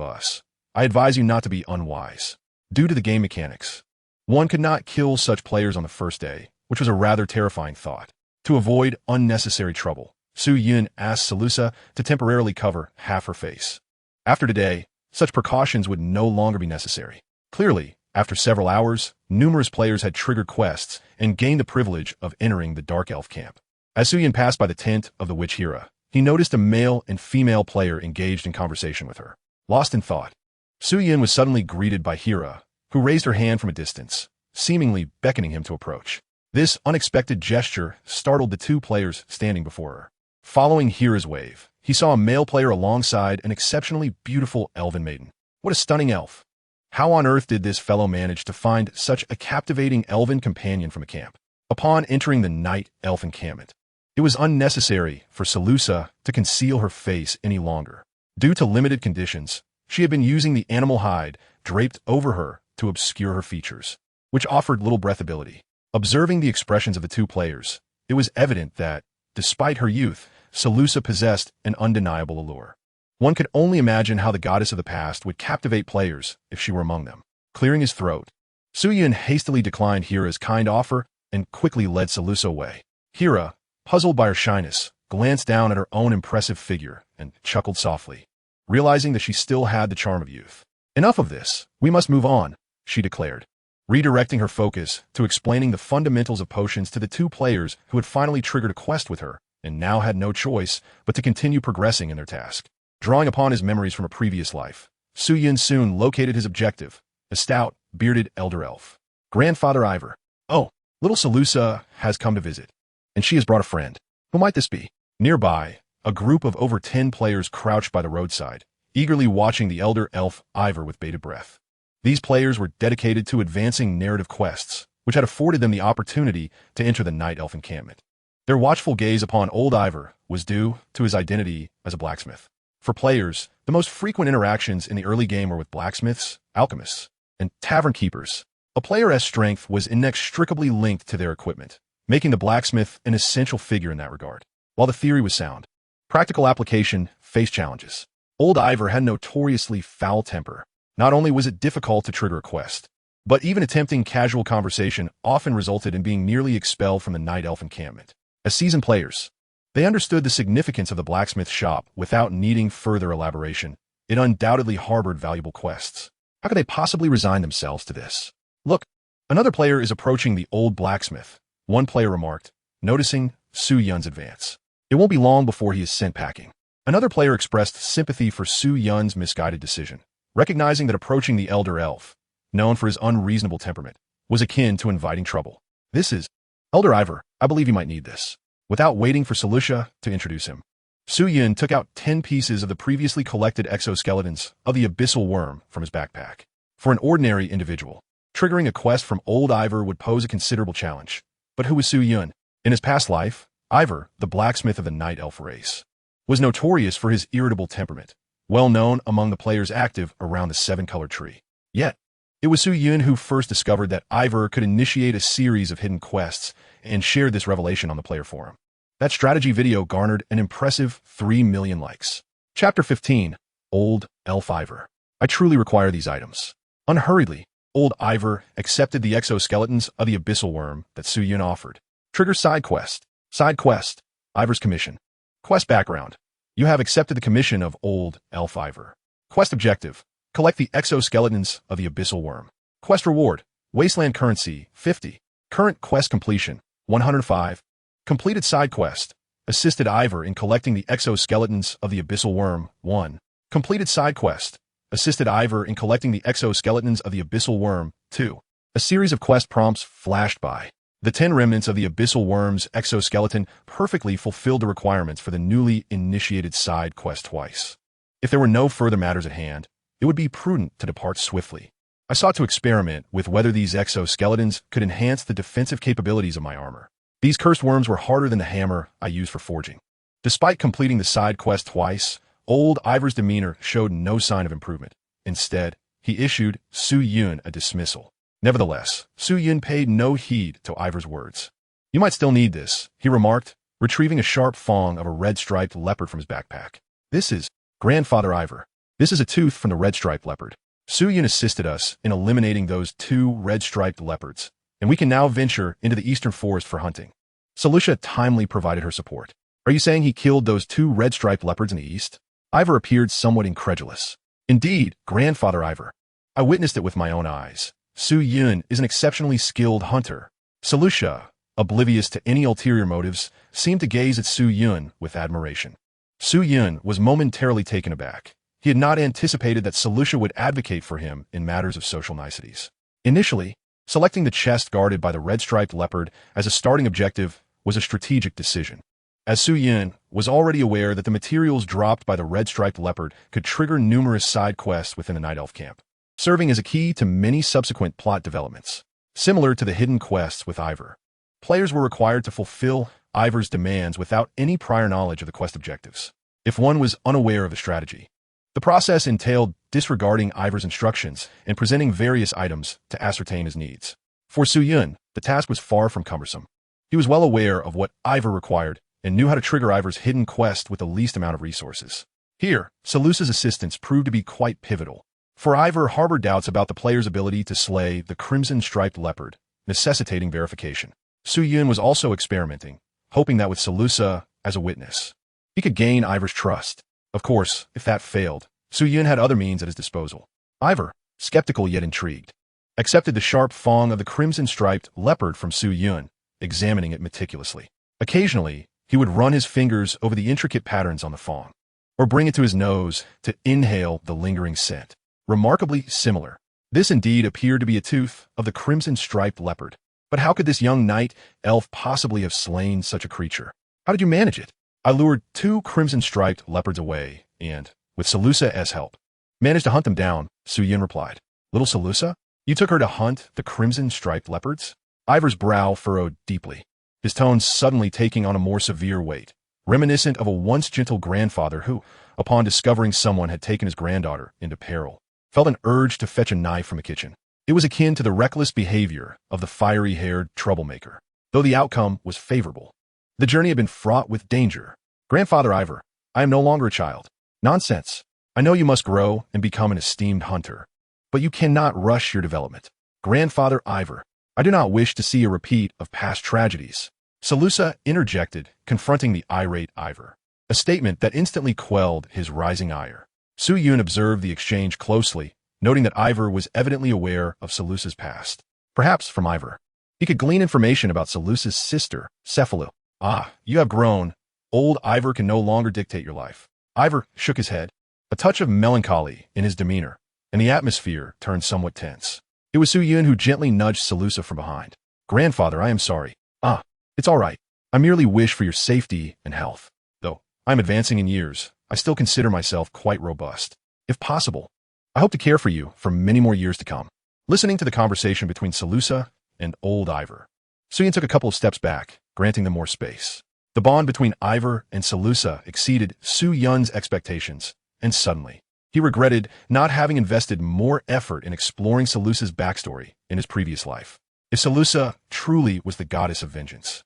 us. I advise you not to be unwise. Due to the game mechanics, one could not kill such players on the first day, which was a rather terrifying thought. To avoid unnecessary trouble, Su Yun asked Salusa to temporarily cover half her face. After today, such precautions would no longer be necessary. Clearly, after several hours, numerous players had triggered quests and gained the privilege of entering the Dark Elf camp. As Su Yun passed by the tent of the witch Hera, he noticed a male and female player engaged in conversation with her. Lost in thought, Su Yun was suddenly greeted by Hera, who raised her hand from a distance, seemingly beckoning him to approach. This unexpected gesture startled the 2 players standing before her. Following Hera's wave, he saw a male player alongside an exceptionally beautiful elven maiden. What a stunning elf! How on earth did this fellow manage to find such a captivating elven companion from a camp? Upon entering the night elf encampment, it was unnecessary for Salusa to conceal her face any longer. Due to limited conditions, she had been using the animal hide draped over her to obscure her features, which offered little breathability. Observing the expressions of the 2 players, it was evident that, despite her youth, Salusa possessed an undeniable allure. One could only imagine how the goddess of the past would captivate players if she were among them. Clearing his throat, Su Yun hastily declined Hera's kind offer and quickly led Salusa away. Hera, puzzled by her shyness, glanced down at her own impressive figure and chuckled softly, realizing that she still had the charm of youth. Enough of this, we must move on, she declared, redirecting her focus to explaining the fundamentals of potions to the 2 players who had finally triggered a quest with her and now had no choice but to continue progressing in their task. Drawing upon his memories from a previous life, Su Yun soon located his objective, a stout, bearded elder elf. Grandfather Ivor. Oh, Little Salusa has come to visit, and she has brought a friend. Who might this be? Nearby, a group of over 10 players crouched by the roadside, eagerly watching the elder elf Ivor with bated breath. These players were dedicated to advancing narrative quests, which had afforded them the opportunity to enter the night elf encampment. Their watchful gaze upon old Ivor was due to his identity as a blacksmith. For players, the most frequent interactions in the early game were with blacksmiths, alchemists, and tavern keepers. A player's strength was inextricably linked to their equipment, making the blacksmith an essential figure in that regard. While the theory was sound, practical application faced challenges. Old Ivor had a notoriously foul temper. Not only was it difficult to trigger a quest, but even attempting casual conversation often resulted in being nearly expelled from the night elf encampment. As seasoned players, they understood the significance of the blacksmith shop without needing further elaboration. It undoubtedly harbored valuable quests. How could they possibly resign themselves to this? Look, another player is approaching the old blacksmith, one player remarked, noticing Su Yun's advance. It won't be long before he is sent packing. Another player expressed sympathy for Su Yun's misguided decision, recognizing that approaching the elder elf, known for his unreasonable temperament, was akin to inviting trouble. This is Elder Ivor. I believe you might need this. Without waiting for Salusa to introduce him, Su Yun took out 10 pieces of the previously collected exoskeletons of the abyssal worm from his backpack. For an ordinary individual, triggering a quest from old Ivor would pose a considerable challenge. But who was Su Yun? In his past life, Ivor, the blacksmith of the night elf race, was notorious for his irritable temperament, well known among the players active around the seven-colored tree. Yet, it was Su Yun who first discovered that Ivor could initiate a series of hidden quests and shared this revelation on the player forum. That strategy video garnered an impressive 3 million likes. Chapter 15, Old Elf Ivor. I truly require these items. Unhurriedly, old Ivor accepted the exoskeletons of the abyssal worm that Su Yun offered. Trigger side quest. Side quest. Ivor's commission. Quest background. You have accepted the commission of Old Elf Ivor. Quest objective. Collect the exoskeletons of the abyssal worm. Quest reward. Wasteland currency, 50. Current quest completion, 105. Completed side quest. Assisted Ivor in collecting the exoskeletons of the abyssal worm, 1. Completed side quest. Assisted Ivor in collecting the exoskeletons of the abyssal worm, 2. A series of quest prompts flashed by. The 10 remnants of the abyssal worm's exoskeleton perfectly fulfilled the requirements for the newly initiated side quest twice. If there were no further matters at hand, it would be prudent to depart swiftly. I sought to experiment with whether these exoskeletons could enhance the defensive capabilities of my armor. These cursed worms were harder than the hammer I used for forging. Despite completing the side quest twice, old Ivor's demeanor showed no sign of improvement. Instead, he issued Su Yun a dismissal. Nevertheless, Su Yun paid no heed to Ivor's words. You might still need this, he remarked, retrieving a sharp fong of a red-striped leopard from his backpack. This is Grandfather Ivor. This is a tooth from the red-striped leopard. Su Yun assisted us in eliminating those 2 red-striped leopards, and we can now venture into the eastern forest for hunting. Salusa timely provided her support. Are you saying he killed those 2 red-striped leopards in the east? Ivor appeared somewhat incredulous. Indeed, Grandfather Ivor. I witnessed it with my own eyes. Su Yun is an exceptionally skilled hunter. Salusa, oblivious to any ulterior motives, seemed to gaze at Su Yun with admiration. Su Yun was momentarily taken aback. He had not anticipated that Salusa would advocate for him in matters of social niceties. Initially, selecting the chest guarded by the red-striped leopard as a starting objective was a strategic decision, as Su Yun was already aware that the materials dropped by the red-striped leopard could trigger numerous side quests within the Night Elf camp, serving as a key to many subsequent plot developments. Similar to the hidden quests with Ivor, players were required to fulfill Ivor's demands without any prior knowledge of the quest objectives. If one was unaware of the strategy, the process entailed disregarding Ivor's instructions and presenting various items to ascertain his needs. For Su Yun, the task was far from cumbersome. He was well aware of what Ivor required and knew how to trigger Ivor's hidden quest with the least amount of resources. Here, Salusa's assistance proved to be quite pivotal, for Ivor harbored doubts about the player's ability to slay the crimson-striped leopard, necessitating verification. Su Yun was also experimenting, hoping that with Salusa as a witness, he could gain Ivor's trust. Of course, if that failed, Su Yun had other means at his disposal. Ivor, skeptical yet intrigued, accepted the sharp fong of the crimson-striped leopard from Su Yun, examining it meticulously. Occasionally, he would run his fingers over the intricate patterns on the fong, or bring it to his nose to inhale the lingering scent. Remarkably similar, this indeed appeared to be a tooth of the crimson-striped leopard. But how could this young knight elf possibly have slain such a creature? How did you manage it? I lured 2 crimson-striped leopards away and, with Salusa's help, managed to hunt them down, Su Yun replied. Little Salusa? You took her to hunt the crimson-striped leopards? Ivor's brow furrowed deeply, his tone suddenly taking on a more severe weight, reminiscent of a once gentle grandfather who, upon discovering someone had taken his granddaughter into peril, felt an urge to fetch a knife from the kitchen. It was akin to the reckless behavior of the fiery-haired troublemaker, though the outcome was favorable. The journey had been fraught with danger. Grandfather Ivor, I am no longer a child. Nonsense. I know you must grow and become an esteemed hunter, but you cannot rush your development. Grandfather Ivor, I do not wish to see a repeat of past tragedies. Salusa interjected, confronting the irate Ivor, a statement that instantly quelled his rising ire. Su Yun observed the exchange closely, noting that Ivor was evidently aware of Salusa's past. Perhaps from Ivor, he could glean information about Salusa's sister, Cephalu. Ah, you have grown. Old Ivor can no longer dictate your life. Ivor shook his head, a touch of melancholy in his demeanor, and the atmosphere turned somewhat tense. It was Su Yun who gently nudged Salusa from behind. Grandfather, I am sorry. Ah, it's all right. I merely wish for your safety and health. Though I am advancing in years, I still consider myself quite robust. If possible, I hope to care for you for many more years to come. Listening to the conversation between Salusa and old Ivor, Su Yun took a couple of steps back, granting them more space. The bond between Ivor and Salusa exceeded Su Yun's expectations, and suddenly, he regretted not having invested more effort in exploring Salusa's backstory in his previous life. If Salusa truly was the goddess of vengeance,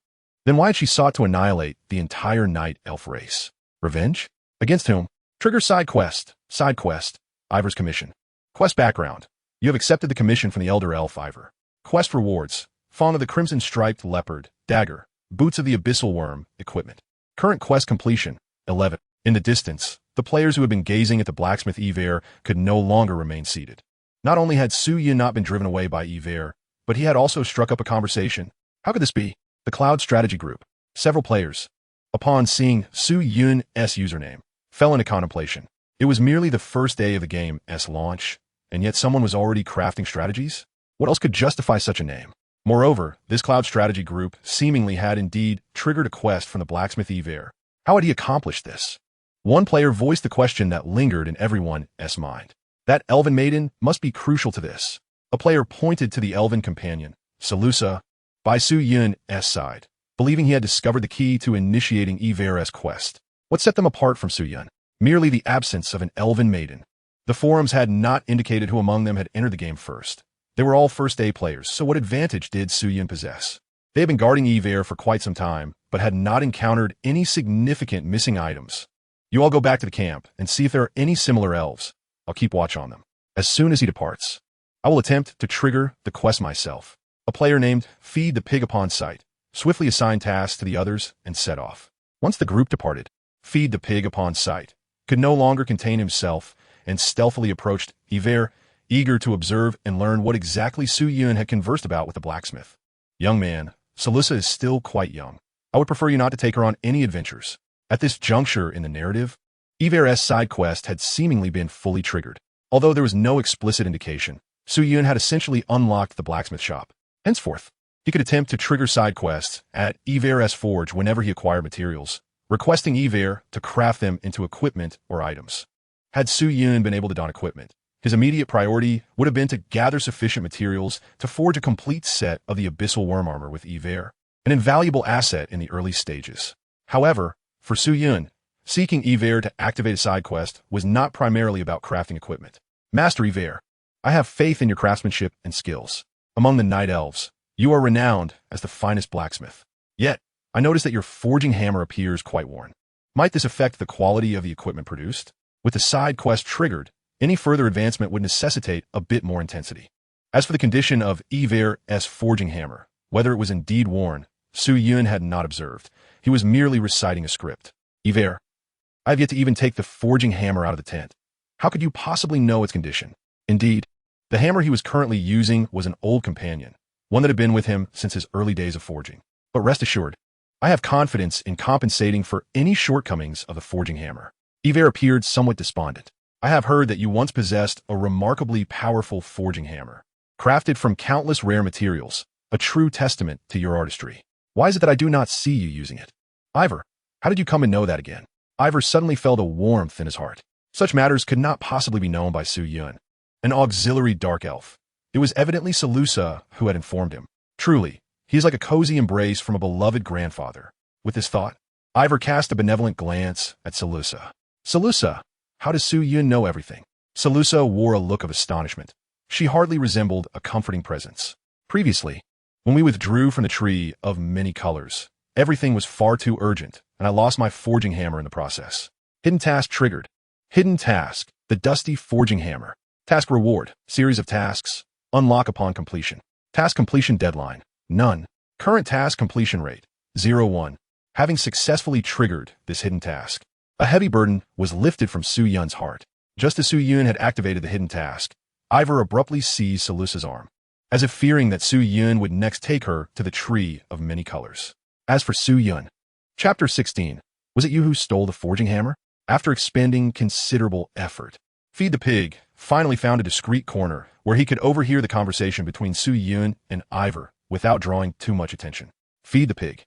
then why had she sought to annihilate the entire night elf race? Revenge? Against whom? Trigger side quest. Side quest. Ivor's commission. Quest background. You have accepted the commission from the elder elf Ivor. Quest rewards. Fawn of the crimson-striped leopard, dagger, boots of the abyssal worm, equipment. Current quest completion, 11. In the distance, the players who had been gazing at the blacksmith Yver could no longer remain seated. Not only had Su Yun not been driven away by Yver, but he had also struck up a conversation. How could this be? The Cloud Strategy Group. Several players, upon seeing Su Yun's username, fell into contemplation. It was merely the first day of the game's launch, and yet someone was already crafting strategies? What else could justify such a name? Moreover, this Cloud Strategy Group seemingly had indeed triggered a quest from the blacksmith Yver. How had he accomplished this? One player voiced the question that lingered in everyone's mind. That elven maiden must be crucial to this. A player pointed to the elven companion, Salusa, by Su Yun's side, believing he had discovered the key to initiating Yver's quest. What set them apart from Su Yun? Merely the absence of an elven maiden. The forums had not indicated who among them had entered the game first. They were all first-day players, so what advantage did Su Yun possess? They had been guarding Yver for quite some time, but had not encountered any significant missing items. You all go back to the camp and see if there are any similar elves. I'll keep watch on them. As soon as he departs, I will attempt to trigger the quest myself. A player named Feed the Pig upon sight swiftly assigned tasks to the others and set off. Once the group departed, Feed the Pig upon sight could no longer contain himself and stealthily approached Yver, eager to observe and learn what exactly Su Yun had conversed about with the blacksmith. Young man, Salusa is still quite young. I would prefer you not to take her on any adventures. At this juncture in the narrative, Yver's side quest had seemingly been fully triggered. Although there was no explicit indication, Su Yun had essentially unlocked the blacksmith shop. Henceforth, he could attempt to trigger side quests at Yver's forge whenever he acquired materials, requesting Yver to craft them into equipment or items. Had Su Yun been able to don equipment, his immediate priority would have been to gather sufficient materials to forge a complete set of the abyssal worm armor with Yver, an invaluable asset in the early stages. However, for Su Yun, seeking Yver to activate a side quest was not primarily about crafting equipment. Master Yver, I have faith in your craftsmanship and skills. Among the night elves, you are renowned as the finest blacksmith. Yet, I notice that your forging hammer appears quite worn. Might this affect the quality of the equipment produced? With the side quest triggered, any further advancement would necessitate a bit more intensity. As for the condition of Yver's forging hammer, whether it was indeed worn, Su Yun had not observed. He was merely reciting a script. Yver, I have yet to even take the forging hammer out of the tent. How could you possibly know its condition? Indeed, the hammer he was currently using was an old companion, one that had been with him since his early days of forging. But rest assured, I have confidence in compensating for any shortcomings of the forging hammer. Yver appeared somewhat despondent. I have heard that you once possessed a remarkably powerful forging hammer, crafted from countless rare materials, a true testament to your artistry. Why is it that I do not see you using it? Ivor, how did you come to know that again? Ivor suddenly felt a warmth in his heart. Such matters could not possibly be known by Su Yun, an auxiliary dark elf. It was evidently Salusa who had informed him. Truly, he is like a cozy embrace from a beloved grandfather. With this thought, Ivor cast a benevolent glance at Salusa. Salusa, how does Su Yun know everything? Salusa wore a look of astonishment. She hardly resembled a comforting presence. Previously, when we withdrew from the tree of many colors, everything was far too urgent, and I lost my forging hammer in the process. Hidden task triggered. Hidden task, the dusty forging hammer. Task reward, series of tasks, unlock upon completion. Task completion deadline, none. Current task completion rate, 0-1. Having successfully triggered this hidden task, a heavy burden was lifted from Su Yun's heart. Just as Su Yun had activated the hidden task, Ivor abruptly seized Salusa's arm, as if fearing that Su Yun would next take her to the tree of many colors. As for Su Yun, Chapter 16, was it you who stole the forging hammer? After expending considerable effort, Feed the Pig finally found a discreet corner where he could overhear the conversation between Su Yun and Ivor without drawing too much attention. Feed the Pig.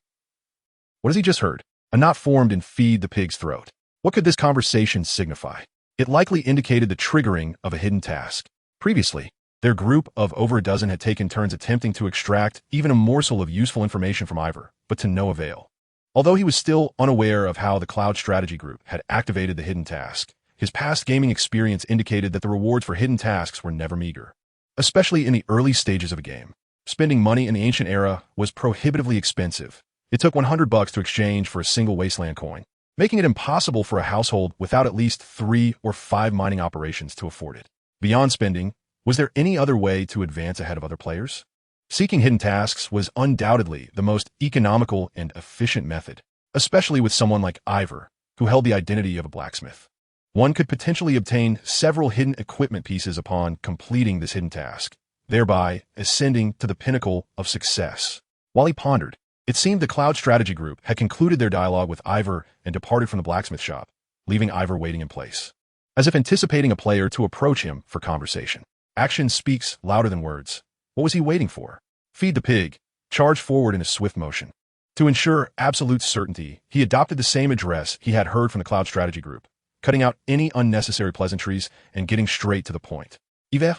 What has he just heard? A knot formed in Feed the Pig's throat. What could this conversation signify? It likely indicated the triggering of a hidden task. Previously, their group of over a dozen had taken turns attempting to extract even a morsel of useful information from Ivor, but to no avail. Although he was still unaware of how the Cloud Strategy Group had activated the hidden task, his past gaming experience indicated that the rewards for hidden tasks were never meager. Especially in the early stages of a game, spending money in the ancient era was prohibitively expensive. It took $100 to exchange for a single wasteland coin, making it impossible for a household without at least 3 or 5 mining operations to afford it. Beyond spending, was there any other way to advance ahead of other players? Seeking hidden tasks was undoubtedly the most economical and efficient method, especially with someone like Ivor, who held the identity of a blacksmith. One could potentially obtain several hidden equipment pieces upon completing this hidden task, thereby ascending to the pinnacle of success. While he pondered, it seemed the Cloud Strategy Group had concluded their dialogue with Ivor and departed from the blacksmith shop, leaving Ivor waiting in place, as if anticipating a player to approach him for conversation. Action speaks louder than words. What was he waiting for? Feed the Pig charged forward in a swift motion. To ensure absolute certainty, he adopted the same address he had heard from the Cloud Strategy Group, cutting out any unnecessary pleasantries and getting straight to the point. Ivor?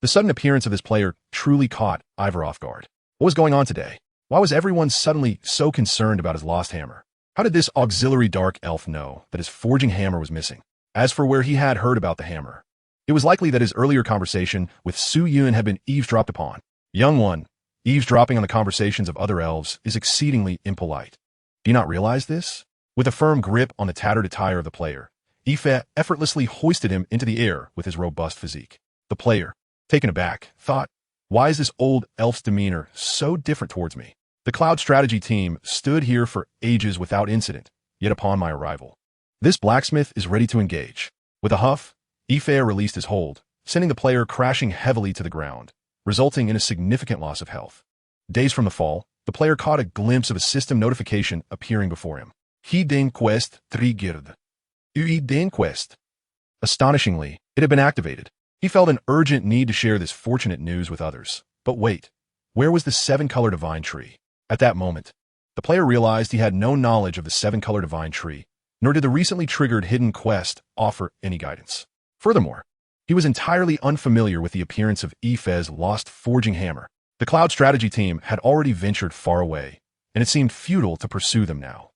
The sudden appearance of this player truly caught Ivor off guard. What was going on today? Why was everyone suddenly so concerned about his lost hammer? How did this auxiliary dark elf know that his forging hammer was missing? As for where he had heard about the hammer, it was likely that his earlier conversation with Su Yun had been eavesdropped upon. Young one, eavesdropping on the conversations of other elves is exceedingly impolite. Do you not realize this? With a firm grip on the tattered attire of the player, Ife effortlessly hoisted him into the air with his robust physique. The player, taken aback, thought, why is this old elf's demeanor so different towards me? The Cloud Strategy team stood here for ages without incident, yet upon my arrival, this blacksmith is ready to engage. With a huff, Ife released his hold, sending the player crashing heavily to the ground, resulting in a significant loss of health. Days from the fall, the player caught a glimpse of a system notification appearing before him. Hidden quest triggered. Hidden quest. Astonishingly, it had been activated. He felt an urgent need to share this fortunate news with others. But wait, where was the 7-color divine tree? At that moment, the player realized he had no knowledge of the 7-color divine tree, nor did the recently triggered hidden quest offer any guidance. Furthermore, he was entirely unfamiliar with the appearance of Ife's lost forging hammer. The Cloud Strategy team had already ventured far away, and it seemed futile to pursue them now.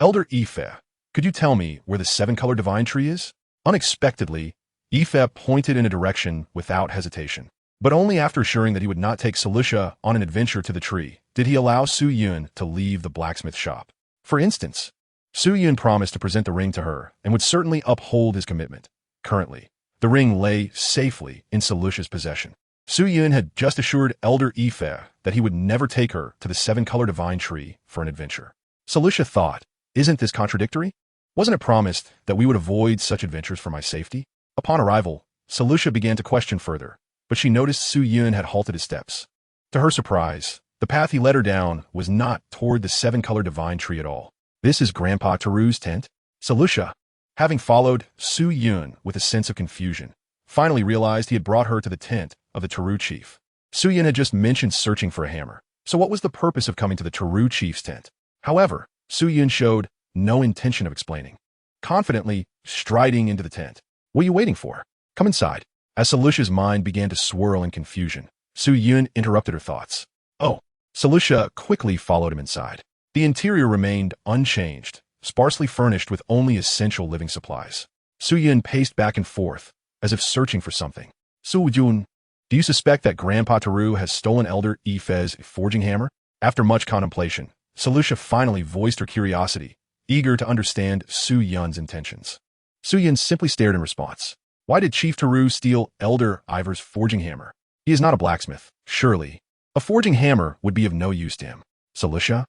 Elder Ife, could you tell me where the 7-color divine tree is? Unexpectedly, Ife pointed in a direction without hesitation. But only after assuring that he would not take Salusha on an adventure to the tree did he allow Su Yun to leave the blacksmith shop. For instance, Su Yun promised to present the ring to her and would certainly uphold his commitment. Currently, the ring lay safely in Salusha's possession. Su Yun had just assured Elder Ife that he would never take her to the 7-color divine tree for an adventure. Salusha thought, isn't this contradictory? Wasn't it promised that we would avoid such adventures for my safety? Upon arrival, Salusha began to question further, but she noticed Su Yun had halted his steps. To her surprise, the path he led her down was not toward the 7-color divine tree at all. This is Grandpa Taru's tent? Salusha, having followed Su Yun with a sense of confusion, finally realized he had brought her to the tent of the Taru chief. Su-Yin had just mentioned searching for a hammer, so what was the purpose of coming to the Taru chief's tent? However, Su-Yin showed no intention of explaining, confidently striding into the tent. What are you waiting for? Come inside. As Salisha's mind began to swirl in confusion, Su-Yin interrupted her thoughts. Oh. Salisha quickly followed him inside. The interior remained unchanged, sparsely furnished with only essential living supplies. Su-Yin paced back and forth, as if searching for something. Su-Jun, do you suspect that Grandpa Taru has stolen Elder Ife's forging hammer? After much contemplation, Salisha finally voiced her curiosity, eager to understand Su-Yun's intentions. Su-Yin simply stared in response. Why did Chief Taru steal Elder Ivor's forging hammer? He is not a blacksmith, surely. A forging hammer would be of no use to him. Salisha?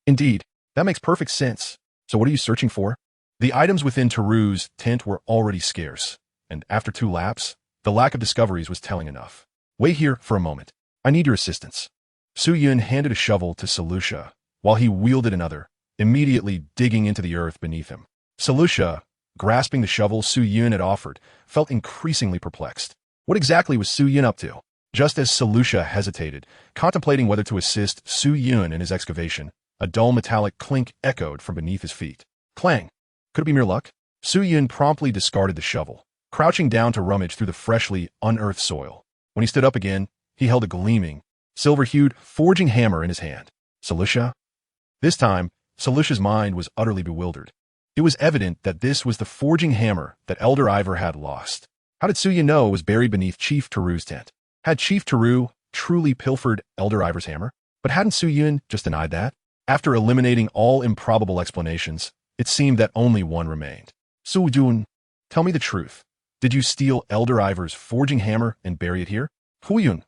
Indeed, that makes perfect sense. So what are you searching for? The items within Taru's tent were already scarce, and after 2 laps, the lack of discoveries was telling enough. Wait here for a moment. I need your assistance. Su-Yin handed a shovel to Salisha, while he wielded another, immediately digging into the earth beneath him. Salisha, grasping the shovel Su-Yin had offered, felt increasingly perplexed. What exactly was Su-Yin up to? Just as Salisha hesitated, contemplating whether to assist Su-Yin in his excavation, a dull metallic clink echoed from beneath his feet. Clang! Could it be mere luck? Su-Yin promptly discarded the shovel, crouching down to rummage through the freshly unearthed soil. When he stood up again, he held a gleaming, silver-hued forging hammer in his hand. Salisha? This time, Salisha's mind was utterly bewildered. It was evident that this was the forging hammer that Elder Ivor had lost. How did Su-Yin know it was buried beneath Chief Taru's tent? Had Chief Taru truly pilfered Elder Ivor's hammer? But hadn't Su-Yin just denied that? After eliminating all improbable explanations, it seemed that only one remained. Su-Jun, tell me the truth. Did you steal Elder Ivor's forging hammer and bury it here? Hu-Yun.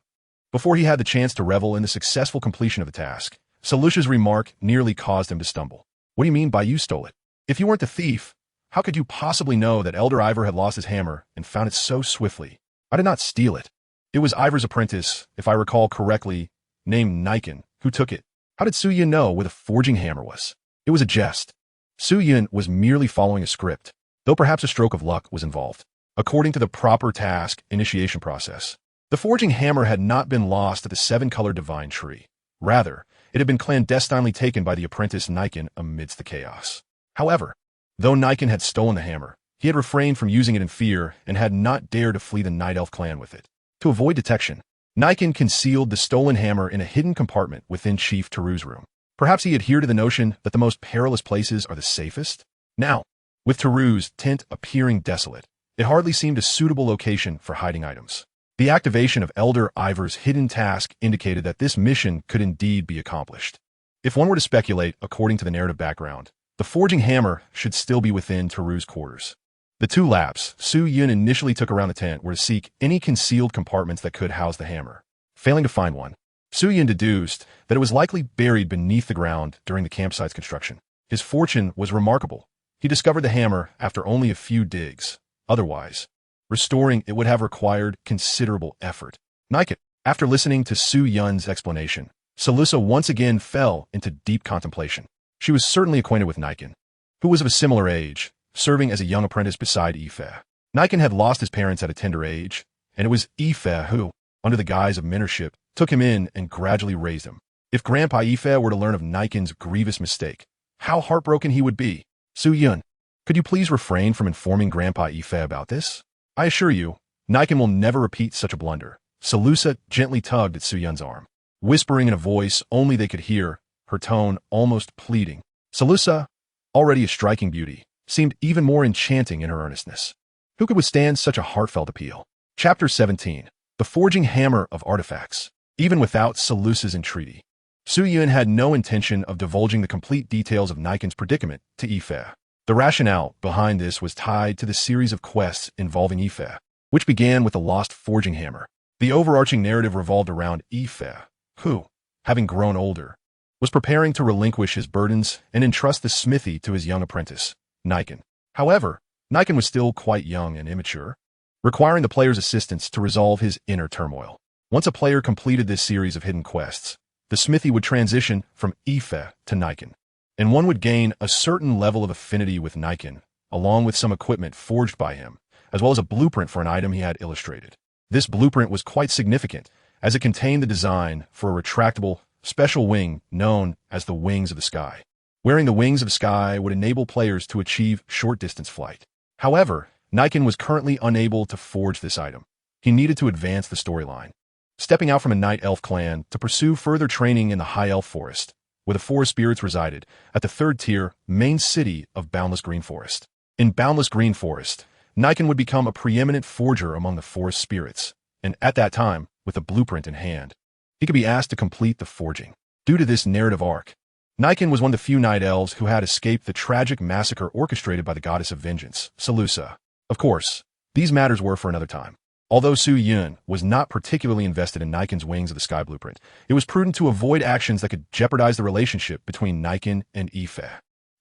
Before he had the chance to revel in the successful completion of the task, Salisha's remark nearly caused him to stumble. What do you mean by you stole it? If you weren't the thief, how could you possibly know that Elder Ivor had lost his hammer and found it so swiftly? I did not steal it. It was Ivor's apprentice, if I recall correctly, named Niken, who took it. How did Su-Yin know where the forging hammer was? It was a jest. Su-Yin was merely following a script, though perhaps a stroke of luck was involved. According to the proper task initiation process, the forging hammer had not been lost at the 7-color divine tree. Rather, it had been clandestinely taken by the apprentice Niken amidst the chaos. However, though Niken had stolen the hammer, he had refrained from using it in fear and had not dared to flee the Night Elf clan with it. To avoid detection, Niken concealed the stolen hammer in a hidden compartment within Chief Taru's room. Perhaps he adhered to the notion that the most perilous places are the safest? Now, with Taru's tent appearing desolate, it hardly seemed a suitable location for hiding items. The activation of Elder Ivor's hidden task indicated that this mission could indeed be accomplished. If one were to speculate according to the narrative background, the forging hammer should still be within Taru's quarters. The 2 laps Su-Yin initially took around the tent were to seek any concealed compartments that could house the hammer. Failing to find one, Su-Yin deduced that it was likely buried beneath the ground during the campsite's construction. His fortune was remarkable. He discovered the hammer after only a few digs. Otherwise, restoring it would have required considerable effort. Niken, after listening to Su-Yun's explanation, Salisha once again fell into deep contemplation. She was certainly acquainted with Niken, who was of a similar age, serving as a young apprentice beside Ife. Niken had lost his parents at a tender age, and it was Ife who, under the guise of mentorship, took him in and gradually raised him. If Grandpa Ife were to learn of Niken's grievous mistake, how heartbroken he would be. Su-Yun, could you please refrain from informing Grandpa Ife about this? I assure you, Niken will never repeat such a blunder. Salisha gently tugged at Su-Yun's arm, whispering in a voice only they could hear, her tone almost pleading. Salisha, already a striking beauty, seemed even more enchanting in her earnestness. Who could withstand such a heartfelt appeal? Chapter 17. The Forging Hammer of Artifacts. Even without Salisha's entreaty, Su-Yun had no intention of divulging the complete details of Niken's predicament to Ife. The rationale behind this was tied to the series of quests involving Ife, which began with the lost forging hammer. The overarching narrative revolved around Ife, who, having grown older, was preparing to relinquish his burdens and entrust the smithy to his young apprentice, Niken. However, Niken was still quite young and immature, requiring the player's assistance to resolve his inner turmoil. Once a player completed this series of hidden quests, the smithy would transition from Ife to Niken, and one would gain a certain level of affinity with Niken, along with some equipment forged by him, as well as a blueprint for an item he had illustrated. This blueprint was quite significant, as it contained the design for a retractable, special wing known as the Wings of the Sky. Wearing the Wings of the Sky would enable players to achieve short-distance flight. However, Niken was currently unable to forge this item. He needed to advance the storyline, stepping out from a Night Elf clan to pursue further training in the High Elf Forest, where the forest spirits resided, at the third-tier main city of Boundless Green Forest. In Boundless Green Forest, Niken would become a preeminent forger among the forest spirits, and at that time, with a blueprint in hand, he could be asked to complete the forging. Due to this narrative arc, Niken was one of the few Night Elves who had escaped the tragic massacre orchestrated by the goddess of vengeance, Salusa. Of course, these matters were for another time. Although Su Yun was not particularly invested in Niken's Wings of the Sky blueprint, it was prudent to avoid actions that could jeopardize the relationship between Niken and Ife.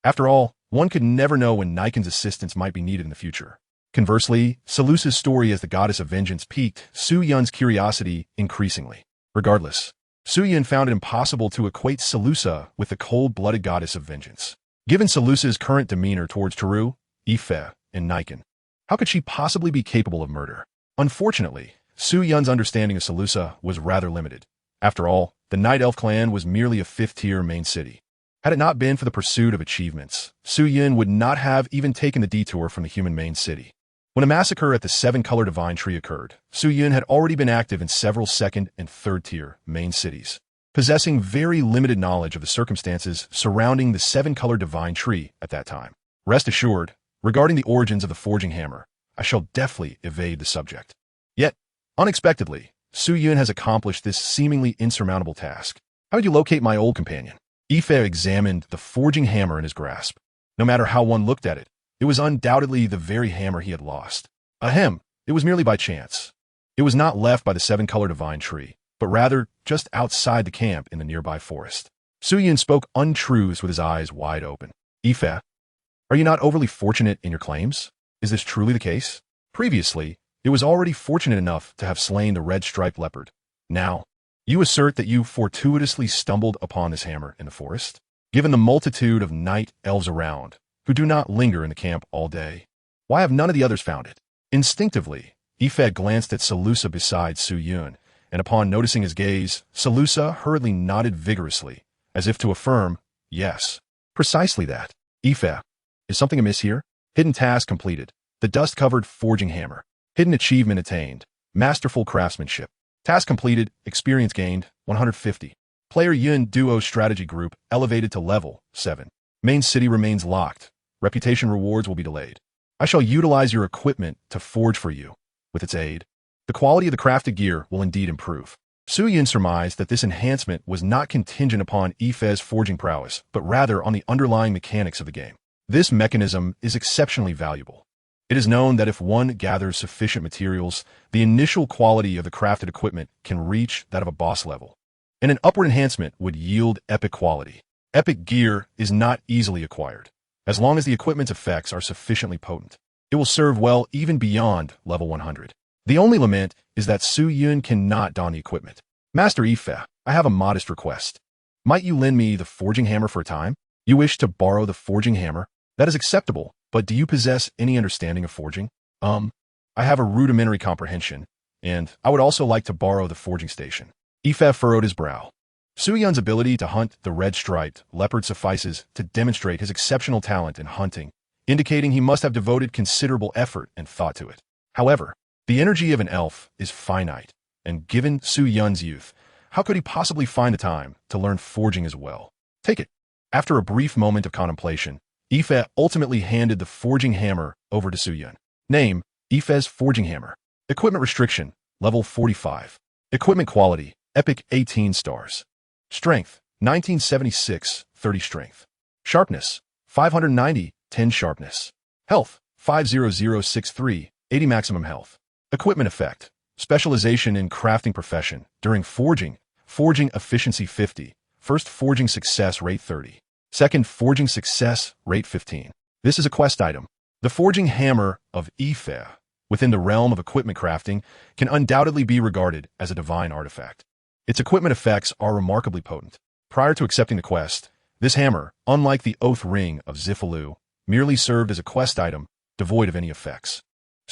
After all, one could never know when Niken's assistance might be needed in the future. Conversely, Salusa's story as the goddess of vengeance piqued Su Yun's curiosity increasingly. Regardless, Su Yun found it impossible to equate Salusa with the cold-blooded goddess of vengeance. Given Salusa's current demeanor towards Teru, Ife, and Niken, how could she possibly be capable of murder? Unfortunately, Su Yun's understanding of Salusa was rather limited. After all, the Night Elf clan was merely a fifth-tier main city. Had it not been for the pursuit of achievements, Su Yun would not have even taken the detour from the human main city. When a massacre at the Seven-Color Divine Tree occurred, Su Yun had already been active in several second- and third-tier main cities, possessing very limited knowledge of the circumstances surrounding the Seven-Color Divine Tree at that time. Rest assured, regarding the origins of the forging hammer, I shall definitely evade the subject. Yet, unexpectedly, Su Yun has accomplished this seemingly insurmountable task. How did you locate my old companion? Ife examined the forging hammer in his grasp. No matter how one looked at it, it was undoubtedly the very hammer he had lost. Ahem, it was merely by chance. It was not left by the Seven-Color Divine Tree, but rather just outside the camp in the nearby forest. Su Yun spoke untruths with his eyes wide open. Ife, are you not overly fortunate in your claims? Is this truly the case? Previously, it was already fortunate enough to have slain the red-striped leopard. Now, you assert that you fortuitously stumbled upon this hammer in the forest? Given the multitude of night elves around, who do not linger in the camp all day, why have none of the others found it? Instinctively, Ife glanced at Salusa beside Su Yun, and upon noticing his gaze, Salusa hurriedly nodded vigorously, as if to affirm, yes, precisely that. Ife, is something amiss here? Hidden task completed. The dust-covered forging hammer. Hidden achievement attained. Masterful craftsmanship. Task completed. Experience gained. 150. Player Yun Duo Strategy Group elevated to level 7. Main city remains locked. Reputation rewards will be delayed. I shall utilize your equipment to forge for you. With its aid, the quality of the crafted gear will indeed improve. Su Yun surmised that this enhancement was not contingent upon Ife's forging prowess, but rather on the underlying mechanics of the game. This mechanism is exceptionally valuable. It is known that if one gathers sufficient materials, the initial quality of the crafted equipment can reach that of a boss level, and an upward enhancement would yield epic quality. Epic gear is not easily acquired. As long as the equipment's effects are sufficiently potent, it will serve well even beyond level 100. The only lament is that Su Yun cannot don the equipment. Master Ife, I have a modest request. Might you lend me the forging hammer for a time? You wish to borrow the forging hammer? That is acceptable, but do you possess any understanding of forging? I have a rudimentary comprehension, and I would also like to borrow the forging station. Ife furrowed his brow. Su Yun's ability to hunt the red-striped leopard suffices to demonstrate his exceptional talent in hunting, indicating he must have devoted considerable effort and thought to it. However, the energy of an elf is finite, and given Su Yun's youth, how could he possibly find the time to learn forging as well? Take it. After a brief moment of contemplation, Ife ultimately handed the forging hammer over to Su Yun. Name, Ife's forging hammer. Equipment restriction, level 45. Equipment quality, epic 18 stars. Strength, 1976, 30 strength. Sharpness, 590, 10 sharpness. Health, 50063, 80 maximum health. Equipment effect, specialization in crafting profession. During forging, forging efficiency 50. First forging success rate 30. Second forging success rate 15. This is a quest item. The forging hammer of Ife, within the realm of equipment crafting, can undoubtedly be regarded as a divine artifact. Its equipment effects are remarkably potent. Prior to accepting the quest, this hammer, unlike the Oath Ring of Zifalu, merely served as a quest item, devoid of any effects.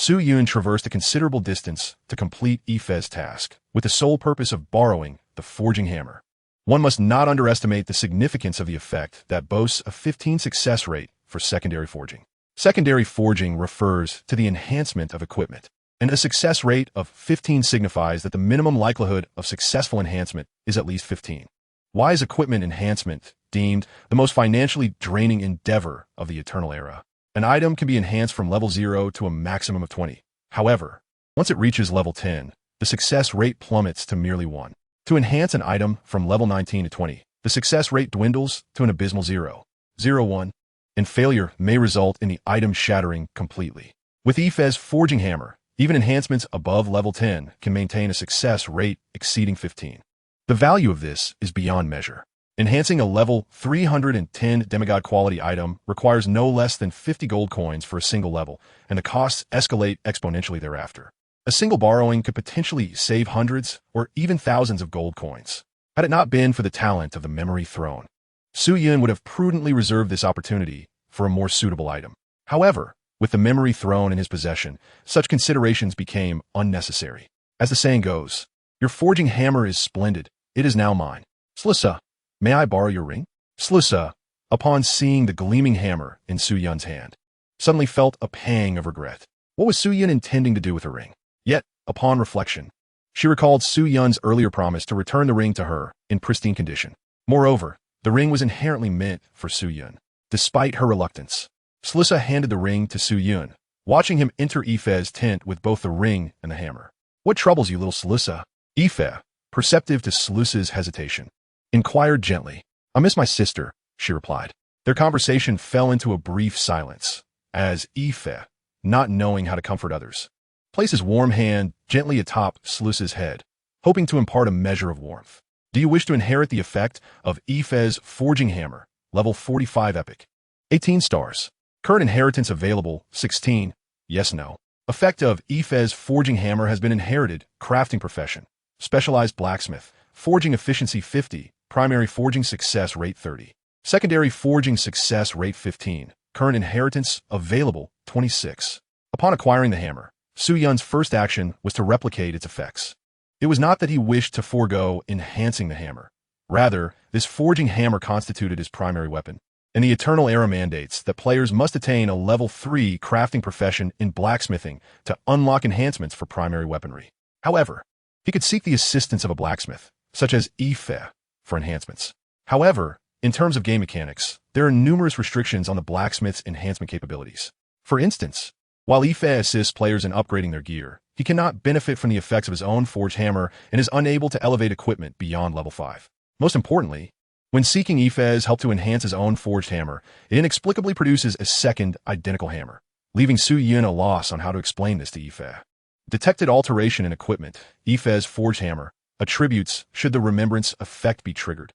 Su Yun traversed a considerable distance to complete Yife's task, with the sole purpose of borrowing the forging hammer. One must not underestimate the significance of the effect that boasts a 15 success rate for secondary forging. Secondary forging refers to the enhancement of equipment, and a success rate of 15 signifies that the minimum likelihood of successful enhancement is at least 15. Why is equipment enhancement deemed the most financially draining endeavor of the Eternal Era? An item can be enhanced from level 0 to a maximum of 20. However, once it reaches level 10, the success rate plummets to merely 1. To enhance an item from level 19 to 20, the success rate dwindles to an abysmal 0.01, and failure may result in the item shattering completely. With Yife's forging hammer, even enhancements above level 10 can maintain a success rate exceeding 15. The value of this is beyond measure. Enhancing a level 310 demigod quality item requires no less than 50 gold coins for a single level, and the costs escalate exponentially thereafter. A single borrowing could potentially save hundreds or even thousands of gold coins. Had it not been for the talent of the memory throne, Su Yun would have prudently reserved this opportunity for a more suitable item. However, with the memory throne in his possession, such considerations became unnecessary. As the saying goes, "Your forging hammer is splendid. It is now mine. Slusa, may I borrow your ring?" Slusa, upon seeing the gleaming hammer in Su Yun's hand, suddenly felt a pang of regret. What was Su Yun intending to do with the ring? Yet, upon reflection, she recalled Su Yun's earlier promise to return the ring to her in pristine condition. Moreover, the ring was inherently meant for Su Yun. Despite her reluctance, Slusa handed the ring to Su Yun, watching him enter Yife's tent with both the ring and the hammer. "What troubles you, little Slusa?" Yife, perceptive to Slusa's hesitation, inquired gently. "I miss my sister," she replied. Their conversation fell into a brief silence, as Yife, not knowing how to comfort others, placed his warm hand gently atop Slusa's head, hoping to impart a measure of warmth. "Do you wish to inherit the effect of Yife's forging hammer, level 45 epic? 18 stars. Current inheritance available, 16. Yes, no. Effect of Yife's forging hammer has been inherited. Crafting profession. Specialized blacksmith. Forging efficiency 50. Primary forging success rate 30. Secondary forging success rate 15. Current inheritance available, 26. Upon acquiring the hammer, Su Yun's first action was to replicate its effects. It was not that he wished to forego enhancing the hammer. Rather, this forging hammer constituted his primary weapon, and the Eternal Era mandates that players must attain a level 3 crafting profession in blacksmithing to unlock enhancements for primary weaponry. However, he could seek the assistance of a blacksmith, such as Yife, for enhancements. However, in terms of game mechanics, there are numerous restrictions on the blacksmith's enhancement capabilities. For instance, while Yife assists players in upgrading their gear, he cannot benefit from the effects of his own forged hammer and is unable to elevate equipment beyond level 5. Most importantly, when seeking Yife's help to enhance his own forged hammer, it inexplicably produces a second identical hammer, leaving Su Yun a loss on how to explain this to Yife. Detected alteration in equipment, Yife's forged hammer, attributes should the remembrance effect be triggered.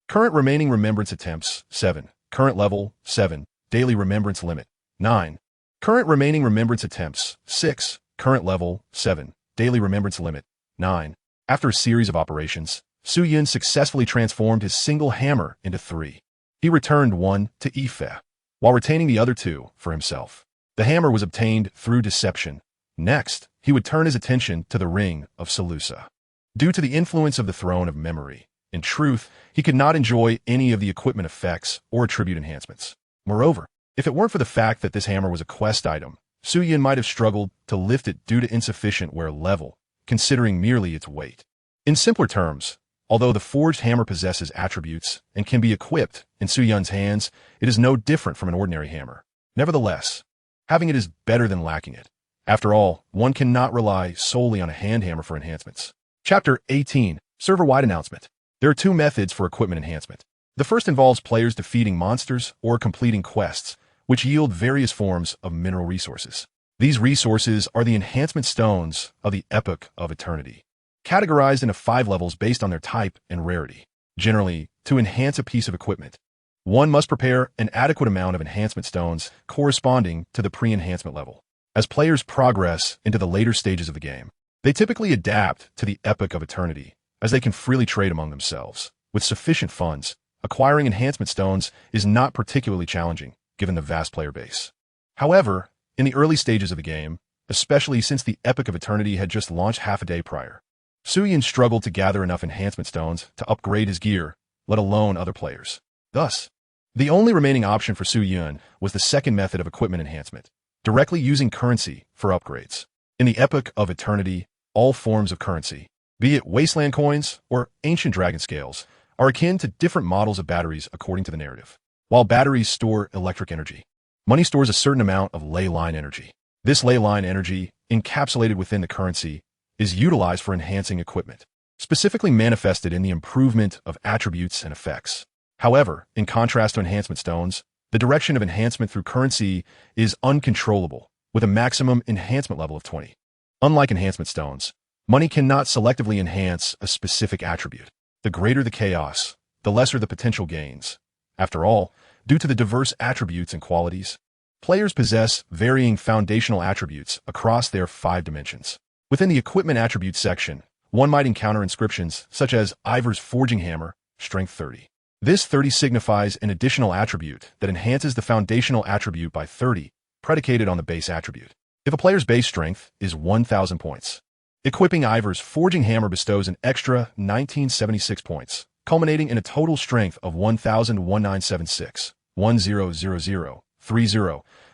Current remaining remembrance attempts, 7. Current level, 7. Daily remembrance limit, 9. Current remaining remembrance attempts, 6. Current level, 7. Daily remembrance limit, 9. After a series of operations, Su Yun successfully transformed his single hammer into 3. He returned 1 to Yife, while retaining the other 2 for himself. The hammer was obtained through deception. Next, he would turn his attention to the ring of Salusa. Due to the influence of the throne of memory, in truth, he could not enjoy any of the equipment effects or attribute enhancements. Moreover, if it weren't for the fact that this hammer was a quest item, Su Yun might have struggled to lift it due to insufficient wear level, considering merely its weight. In simpler terms, although the forged hammer possesses attributes and can be equipped in Su Yun's hands, it is no different from an ordinary hammer. Nevertheless, having it is better than lacking it. After all, one cannot rely solely on a hand hammer for enhancements. Chapter 18, Server-Wide Announcement. There are 2 methods for equipment enhancement. The first involves players defeating monsters or completing quests, which yield various forms of mineral resources. These resources are the enhancement stones of the Epoch of Eternity, categorized into 5 levels based on their type and rarity. Generally, to enhance a piece of equipment, one must prepare an adequate amount of enhancement stones corresponding to the pre-enhancement level. As players progress into the later stages of the game, they typically adapt to the Epoch of Eternity, as they can freely trade among themselves. With sufficient funds, acquiring enhancement stones is not particularly challenging, given the vast player base. However, in the early stages of the game, especially since the Epic of Eternity had just launched half a day prior. Su-Yun struggled to gather enough enhancement stones to upgrade his gear, let alone other players. Thus, the only remaining option for Su-Yun was the second method of equipment enhancement, directly using currency for upgrades. In the Epic of Eternity, all forms of currency, be it wasteland coins or ancient dragon scales, are akin to different models of batteries according to the narrative. While batteries store electric energy, money stores a certain amount of ley line energy. This ley line energy, encapsulated within the currency, is utilized for enhancing equipment, specifically manifested in the improvement of attributes and effects. However, in contrast to enhancement stones, the direction of enhancement through currency is uncontrollable, with a maximum enhancement level of 20. Unlike enhancement stones, money cannot selectively enhance a specific attribute. The greater the chaos, the lesser the potential gains. After all, due to the diverse attributes and qualities, players possess varying foundational attributes across their 5 dimensions. Within the equipment attributes section, one might encounter inscriptions such as Ivor's forging hammer, strength 30. This 30 signifies an additional attribute that enhances the foundational attribute by 30, predicated on the base attribute. If a player's base strength is 1,000 points, equipping Ivor's forging hammer bestows an extra 1976 points, culminating in a total strength of 1,1976,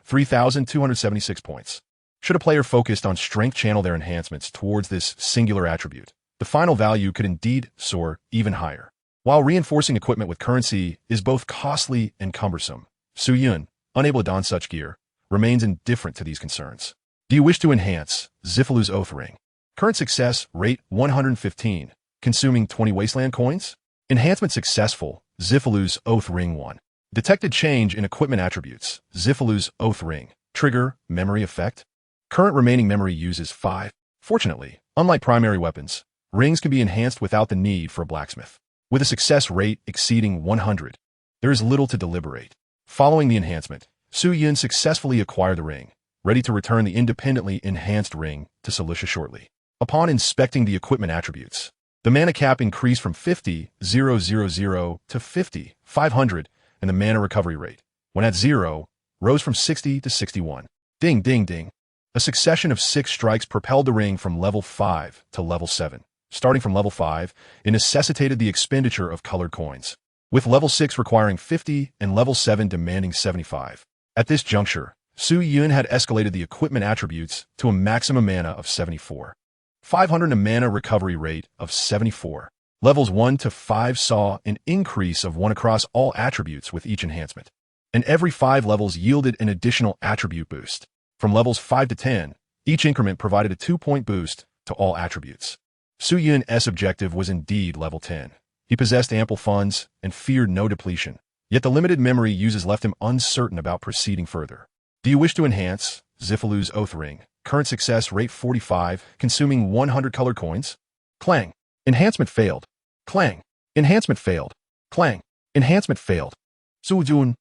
3,276 points. Should a player focused on strength channel their enhancements towards this singular attribute, the final value could indeed soar even higher. While reinforcing equipment with currency is both costly and cumbersome, Su-Yun, unable to don such gear, remains indifferent to these concerns. Do you wish to enhance Zifalu's Oath Ring? Current success rate 115, consuming 20 wasteland coins? Enhancement successful, Zifalu's Oath Ring 1. Detected change in equipment attributes, Zifalu's Oath Ring. Trigger, memory effect. Current remaining memory uses 5. Fortunately, unlike primary weapons, rings can be enhanced without the need for a blacksmith. With a success rate exceeding 100, there is little to deliberate. Following the enhancement, Su-Yun successfully acquired the ring, ready to return the independently enhanced ring to Cilicia shortly. Upon inspecting the equipment attributes, the mana cap increased from 50,000 to 50,500, and the mana recovery rate, when at 0, rose from 60 to 61. Ding, ding, ding. A succession of 6 strikes propelled the ring from level 5 to level 7. Starting from level 5, it necessitated the expenditure of colored coins, with level 6 requiring 50 and level 7 demanding 75. At this juncture, Su-Yun had escalated the equipment attributes to a maximum mana of 74. 500 and a mana recovery rate of 74. Levels 1 to 5 saw an increase of 1 across all attributes with each enhancement, and every 5 levels yielded an additional attribute boost. From levels 5 to 10, each increment provided a 2-point boost to all attributes. Su-Yun's objective was indeed level 10. He possessed ample funds and feared no depletion, yet the limited memory uses left him uncertain about proceeding further. Do you wish to enhance Zifalu's Oath Ring? Current success rate 45, consuming 100 colored coins? Clang. Enhancement failed. Clang. Enhancement failed. Clang. Enhancement failed. Su-Yun,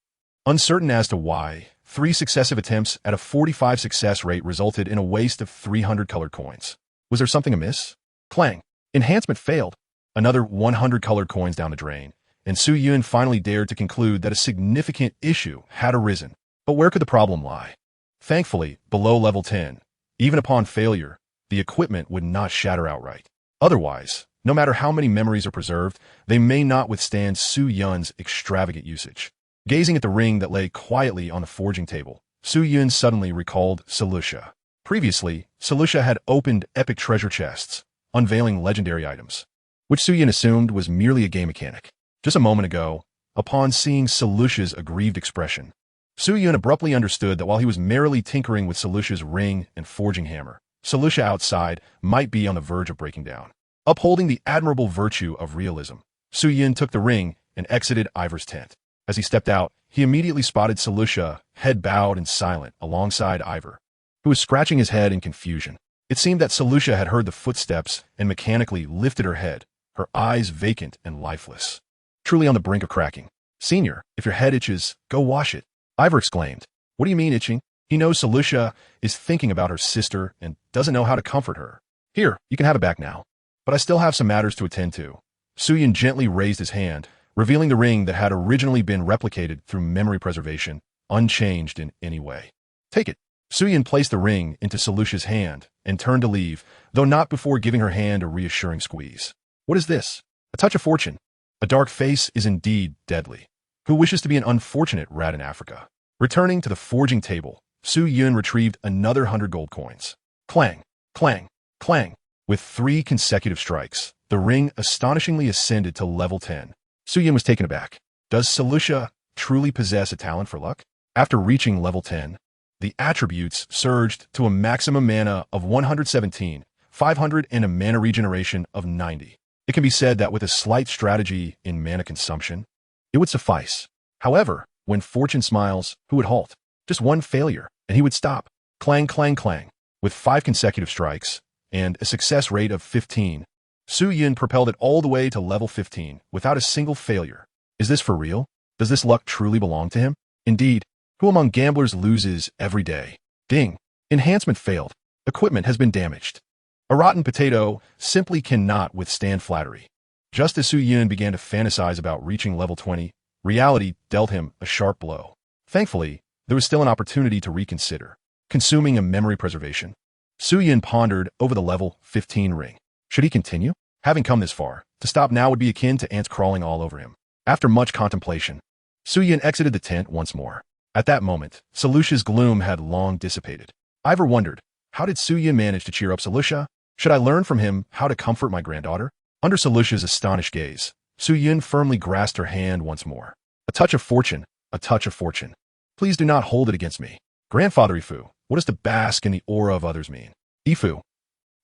uncertain as to why, 3 successive attempts at a 45 success rate resulted in a waste of 300 colored coins. Was there something amiss? Clang. Enhancement failed. Another 100 colored coins down the drain, and Su-Yun finally dared to conclude that a significant issue had arisen. But where could the problem lie? Thankfully, below level 10, even upon failure, the equipment would not shatter outright. Otherwise, no matter how many memories are preserved, they may not withstand Su-Yun's extravagant usage. Gazing at the ring that lay quietly on the forging table, Su-Yun suddenly recalled Cilicia. Previously, Cilicia had opened epic treasure chests, unveiling legendary items, which Su-Yun assumed was merely a game mechanic. Just a moment ago, upon seeing Cilicia's aggrieved expression, Su-Yun abruptly understood that while he was merrily tinkering with Cilicia's ring and forging hammer, Cilicia outside might be on the verge of breaking down. Upholding the admirable virtue of realism, Su-Yun took the ring and exited Ivor's tent. As he stepped out, he immediately spotted Cilicia, head bowed and silent, alongside Ivor, who was scratching his head in confusion. It seemed that Cilicia had heard the footsteps and mechanically lifted her head, her eyes vacant and lifeless. Truly on the brink of cracking. "Senior, if your head itches, go wash it," Ivor exclaimed. "What do you mean itching?" He knows Cilicia is thinking about her sister and doesn't know how to comfort her. "Here, you can have it back now. But I still have some matters to attend to." Su-Yun gently raised his hand, revealing the ring that had originally been replicated through memory preservation, unchanged in any way. "Take it." Su-Yin placed the ring into Selusha's hand and turned to leave, though not before giving her hand a reassuring squeeze. What is this? A touch of fortune. A dark face is indeed deadly. Who wishes to be an unfortunate rat in Africa? Returning to the forging table, Su-Yin retrieved another 100 gold coins. Clang, clang, clang. With 3 consecutive strikes, the ring astonishingly ascended to level 10. Su-Yin was taken aback. Does Selusha truly possess a talent for luck? After reaching level 10, the attributes surged to a maximum mana of 117, 500 and a mana regeneration of 90. It can be said that with a slight strategy in mana consumption, it would suffice. However, when fortune smiles, who would halt? Just one failure, and he would stop. Clang, clang, clang. With 5 consecutive strikes and a success rate of 15, Su-Yin propelled it all the way to level 15 without a single failure. Is this for real? Does this luck truly belong to him? Indeed, who among gamblers loses every day? Ding. Enhancement failed. Equipment has been damaged. A rotten potato simply cannot withstand flattery. Just as Su-Yin began to fantasize about reaching level 20, reality dealt him a sharp blow. Thankfully, there was still an opportunity to reconsider. Consuming a memory preservation, Su-Yin pondered over the level 15 ring. Should he continue? Having come this far, to stop now would be akin to ants crawling all over him. After much contemplation, Su-Yin exited the tent once more. At that moment, Selusha's gloom had long dissipated. Ivor wondered, how did Su-Yin manage to cheer up Selusha? Should I learn from him how to comfort my granddaughter? Under Selusha's astonished gaze, Su-Yin firmly grasped her hand once more. A touch of fortune, a touch of fortune. Please do not hold it against me. Grandfather Ifu, what does to bask in the aura of others mean? Ifu.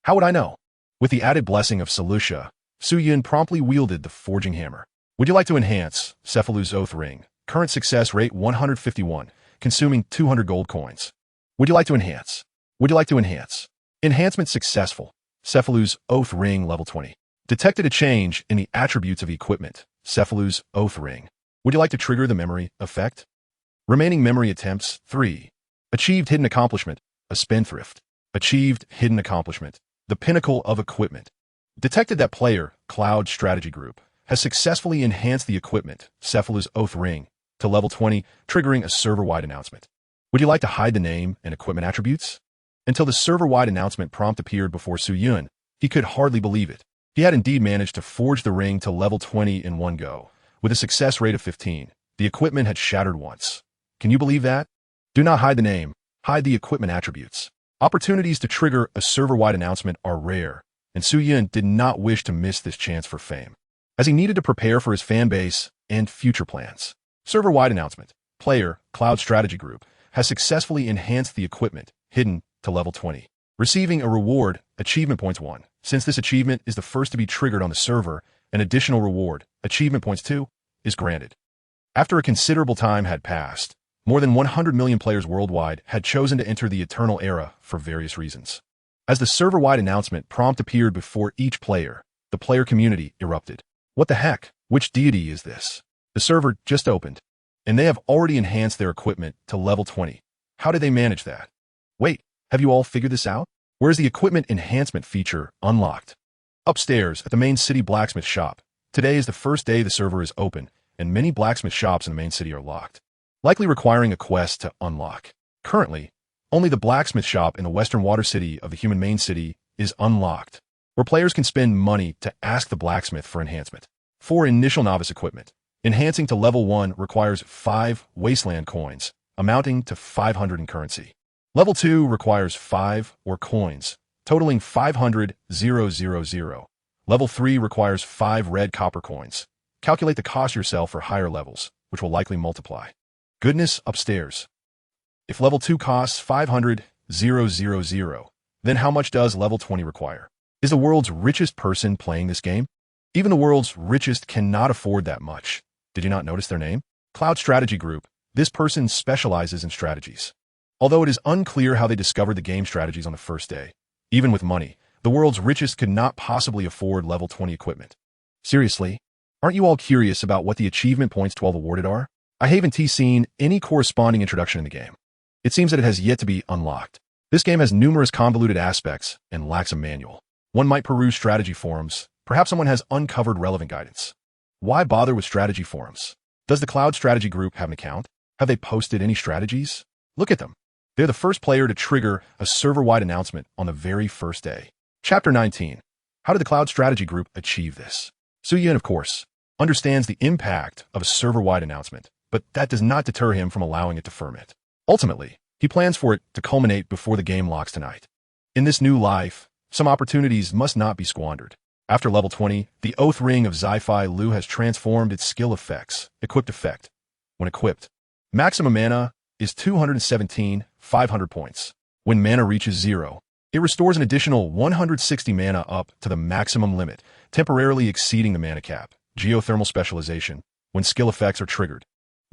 How would I know? With the added blessing of Selusha, Su-Yin promptly wielded the forging hammer. Would you like to enhance Cephalu's Oath Ring? Current success rate 151, consuming 200 gold coins. Would you like to enhance? Would you like to enhance? Enhancement successful. Cephalu's Oath Ring level 20. Detected a change in the attributes of equipment. Cephalu's Oath Ring. Would you like to trigger the memory effect? Remaining memory attempts 3. Achieved hidden accomplishment. A spendthrift. Achieved hidden accomplishment. The pinnacle of equipment. Detected that player, Cloud Strategy Group, has successfully enhanced the equipment, Cephalu's Oath Ring, to level 20, triggering a server-wide announcement. Would you like to hide the name and equipment attributes? Until the server-wide announcement prompt appeared before Su-Yin, he could hardly believe it. He had indeed managed to forge the ring to level 20 in one go. With a success rate of 15, the equipment had shattered once. Can you believe that? Do not hide the name, hide the equipment attributes. Opportunities to trigger a server-wide announcement are rare, and Su-Yin did not wish to miss this chance for fame, as he needed to prepare for his fan base and future plans. Server-wide announcement. Player, Cloud Strategy Group, has successfully enhanced the equipment, hidden, to level 20. Receiving a reward, Achievement Points 1. Since this achievement is the first to be triggered on the server, an additional reward, Achievement Points 2, is granted. After a considerable time had passed, more than 100 million players worldwide had chosen to enter the Eternal Era for various reasons. As the server-wide announcement prompt appeared before each player, the player community erupted. What the heck? Which deity is this? The server just opened, and they have already enhanced their equipment to level 20. How did they manage that? Wait, have you all figured this out? Where's the equipment enhancement feature unlocked? Upstairs at the main city blacksmith shop. Today is the first day the server is open, and many blacksmith shops in the main city are locked, likely requiring a quest to unlock. Currently, only the blacksmith shop in the western water city of the human main city is unlocked, where players can spend money to ask the blacksmith for enhancement. For initial novice equipment, enhancing to level 1 requires 5 wasteland coins, amounting to 500 in currency. Level 2 requires 5 or coins, totaling 500,000. Level 3 requires 5 red copper coins. Calculate the cost yourself for higher levels, which will likely multiply. Goodness upstairs. If level 2 costs 500,000, then how much does level 20 require? Is the world's richest person playing this game? Even the world's richest cannot afford that much. Did you not notice their name? Cloud Strategy Group. This person specializes in strategies. Although it is unclear how they discovered the game strategies on the first day, even with money, the world's richest could not possibly afford level 20 equipment. Seriously? Aren't you all curious about what the achievement points 12 awarded are? I haven't seen any corresponding introduction in the game. It seems that it has yet to be unlocked. This game has numerous convoluted aspects and lacks a manual. One might peruse strategy forums. Perhaps someone has uncovered relevant guidance. Why bother with strategy forums? Does the Cloud Strategy Group have an account? Have they posted any strategies? Look at them. They're the first player to trigger a server-wide announcement on the very first day. Chapter 19. How did the Cloud Strategy Group achieve this? Su-Yun, of course, understands the impact of a server-wide announcement, but that does not deter him from allowing it to ferment. Ultimately, he plans for it to culminate before the game locks tonight. In this new life, some opportunities must not be squandered. After level 20, the Oath Ring of Zi-Fi Lu has transformed its skill effects. Equipped effect. When equipped, maximum mana is 217, 500 points. When mana reaches 0, it restores an additional 160 mana up to the maximum limit, temporarily exceeding the mana cap. Geothermal specialization. When skill effects are triggered,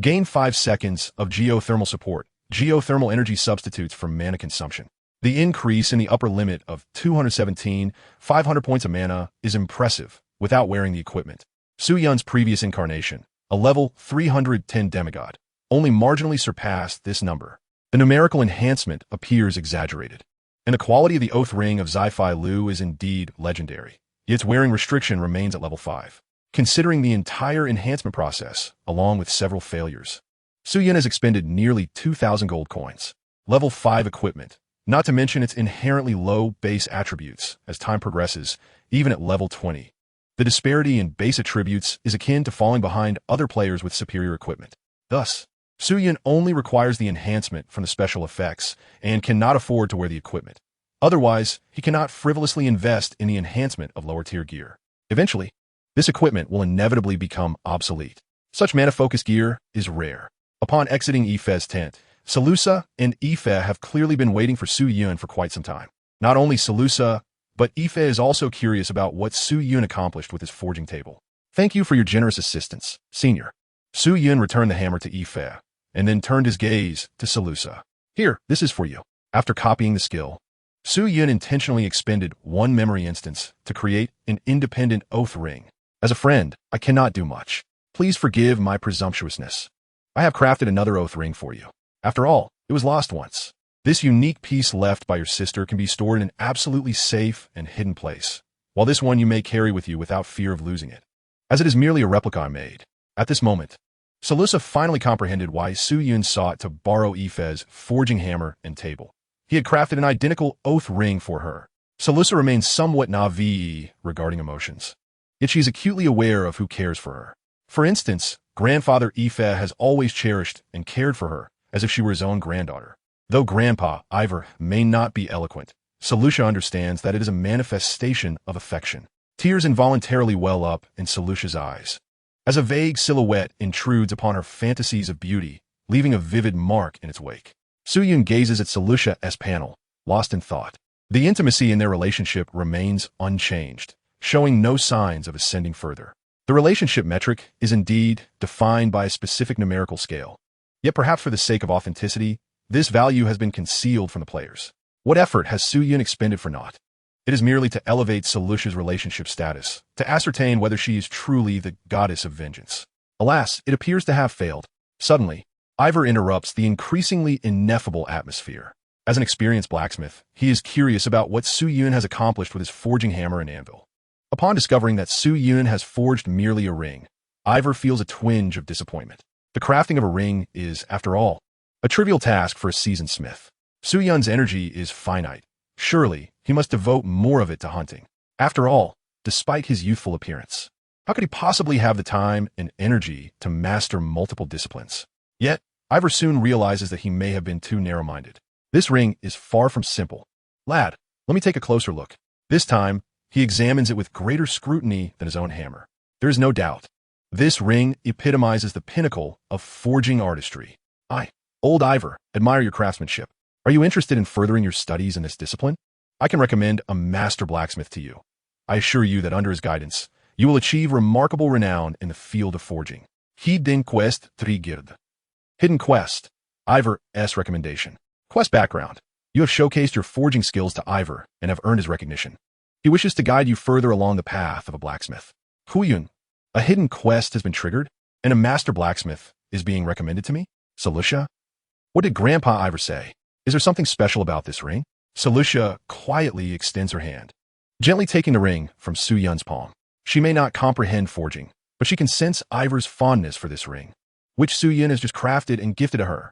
gain 5 seconds of geothermal support. Geothermal energy substitutes for mana consumption. The increase in the upper limit of 217, 500 points of mana is impressive without wearing the equipment. Su-Yun's previous incarnation, a level 310 demigod, only marginally surpassed this number. The numerical enhancement appears exaggerated, and the quality of the Oath Ring of Zi-Fi Lu is indeed legendary. Its wearing restriction remains at level 5. Considering the entire enhancement process, along with several failures, Su-Yun has expended nearly 2,000 gold coins. Level 5 equipment, not to mention its inherently low base attributes as time progresses, even at level 20. The disparity in base attributes is akin to falling behind other players with superior equipment. Thus, Su-Yun only requires the enhancement from the special effects and cannot afford to wear the equipment. Otherwise, he cannot frivolously invest in the enhancement of lower-tier gear. Eventually, this equipment will inevitably become obsolete. Such mana-focused gear is rare. Upon exiting Ife's tent, Salusa and Ife have clearly been waiting for Su-Yun for quite some time. Not only Salusa, but Ife is also curious about what Su-Yun accomplished with his forging table. Thank you for your generous assistance, Senior. Su-Yun returned the hammer to Ife, and then turned his gaze to Salusa. Here, this is for you. After copying the skill, Su-Yun intentionally expended one memory instance to create an independent Oath Ring. As a friend, I cannot do much. Please forgive my presumptuousness. I have crafted another Oath Ring for you. After all, it was lost once. This unique piece left by your sister can be stored in an absolutely safe and hidden place, while this one you may carry with you without fear of losing it, as it is merely a replica I made. At this moment, Salusa finally comprehended why Su-Yun sought to borrow Ife's forging hammer and table. He had crafted an identical Oath Ring for her. Salusa remains somewhat naive regarding emotions, yet she is acutely aware of who cares for her. For instance, Grandfather Ife has always cherished and cared for her, as if she were his own granddaughter. Though Grandpa, Ivor, may not be eloquent, Salusha understands that it is a manifestation of affection. Tears involuntarily well up in Salusha's eyes, as a vague silhouette intrudes upon her fantasies of beauty, leaving a vivid mark in its wake. Su-Yun gazes at Salusha's panel, lost in thought. The intimacy in their relationship remains unchanged, showing no signs of ascending further. The relationship metric is indeed defined by a specific numerical scale. Yet perhaps for the sake of authenticity, this value has been concealed from the players. What effort has Su-Yun expended for naught? It is merely to elevate Salusha's relationship status, to ascertain whether she is truly the goddess of vengeance. Alas, it appears to have failed. Suddenly, Ivor interrupts the increasingly ineffable atmosphere. As an experienced blacksmith, he is curious about what Su-Yun has accomplished with his forging hammer and anvil. Upon discovering that Su-Yun has forged merely a ring, Ivor feels a twinge of disappointment. The crafting of a ring is, after all, a trivial task for a seasoned smith. Su-Yun's energy is finite. Surely, he must devote more of it to hunting. After all, despite his youthful appearance, how could he possibly have the time and energy to master multiple disciplines? Yet, Ivor soon realizes that he may have been too narrow-minded. This ring is far from simple. Lad, let me take a closer look. This time, he examines it with greater scrutiny than his own hammer. There is no doubt. This ring epitomizes the pinnacle of forging artistry. Old Ivor, admire your craftsmanship. Are you interested in furthering your studies in this discipline? I can recommend a master blacksmith to you. I assure you that under his guidance, you will achieve remarkable renown in the field of forging. Hidden Quest 3 Gird. Hidden Quest. Ivor's recommendation. Quest background. You have showcased your forging skills to Ivor and have earned his recognition. He wishes to guide you further along the path of a blacksmith. Huyun. A hidden quest has been triggered, and a master blacksmith is being recommended to me? Salusha? What did Grandpa Ivor say? Is there something special about this ring? Salusha quietly extends her hand, gently taking the ring from Su-Yun's palm. She may not comprehend forging, but she can sense Ivor's fondness for this ring, which Su-Yun has just crafted and gifted to her.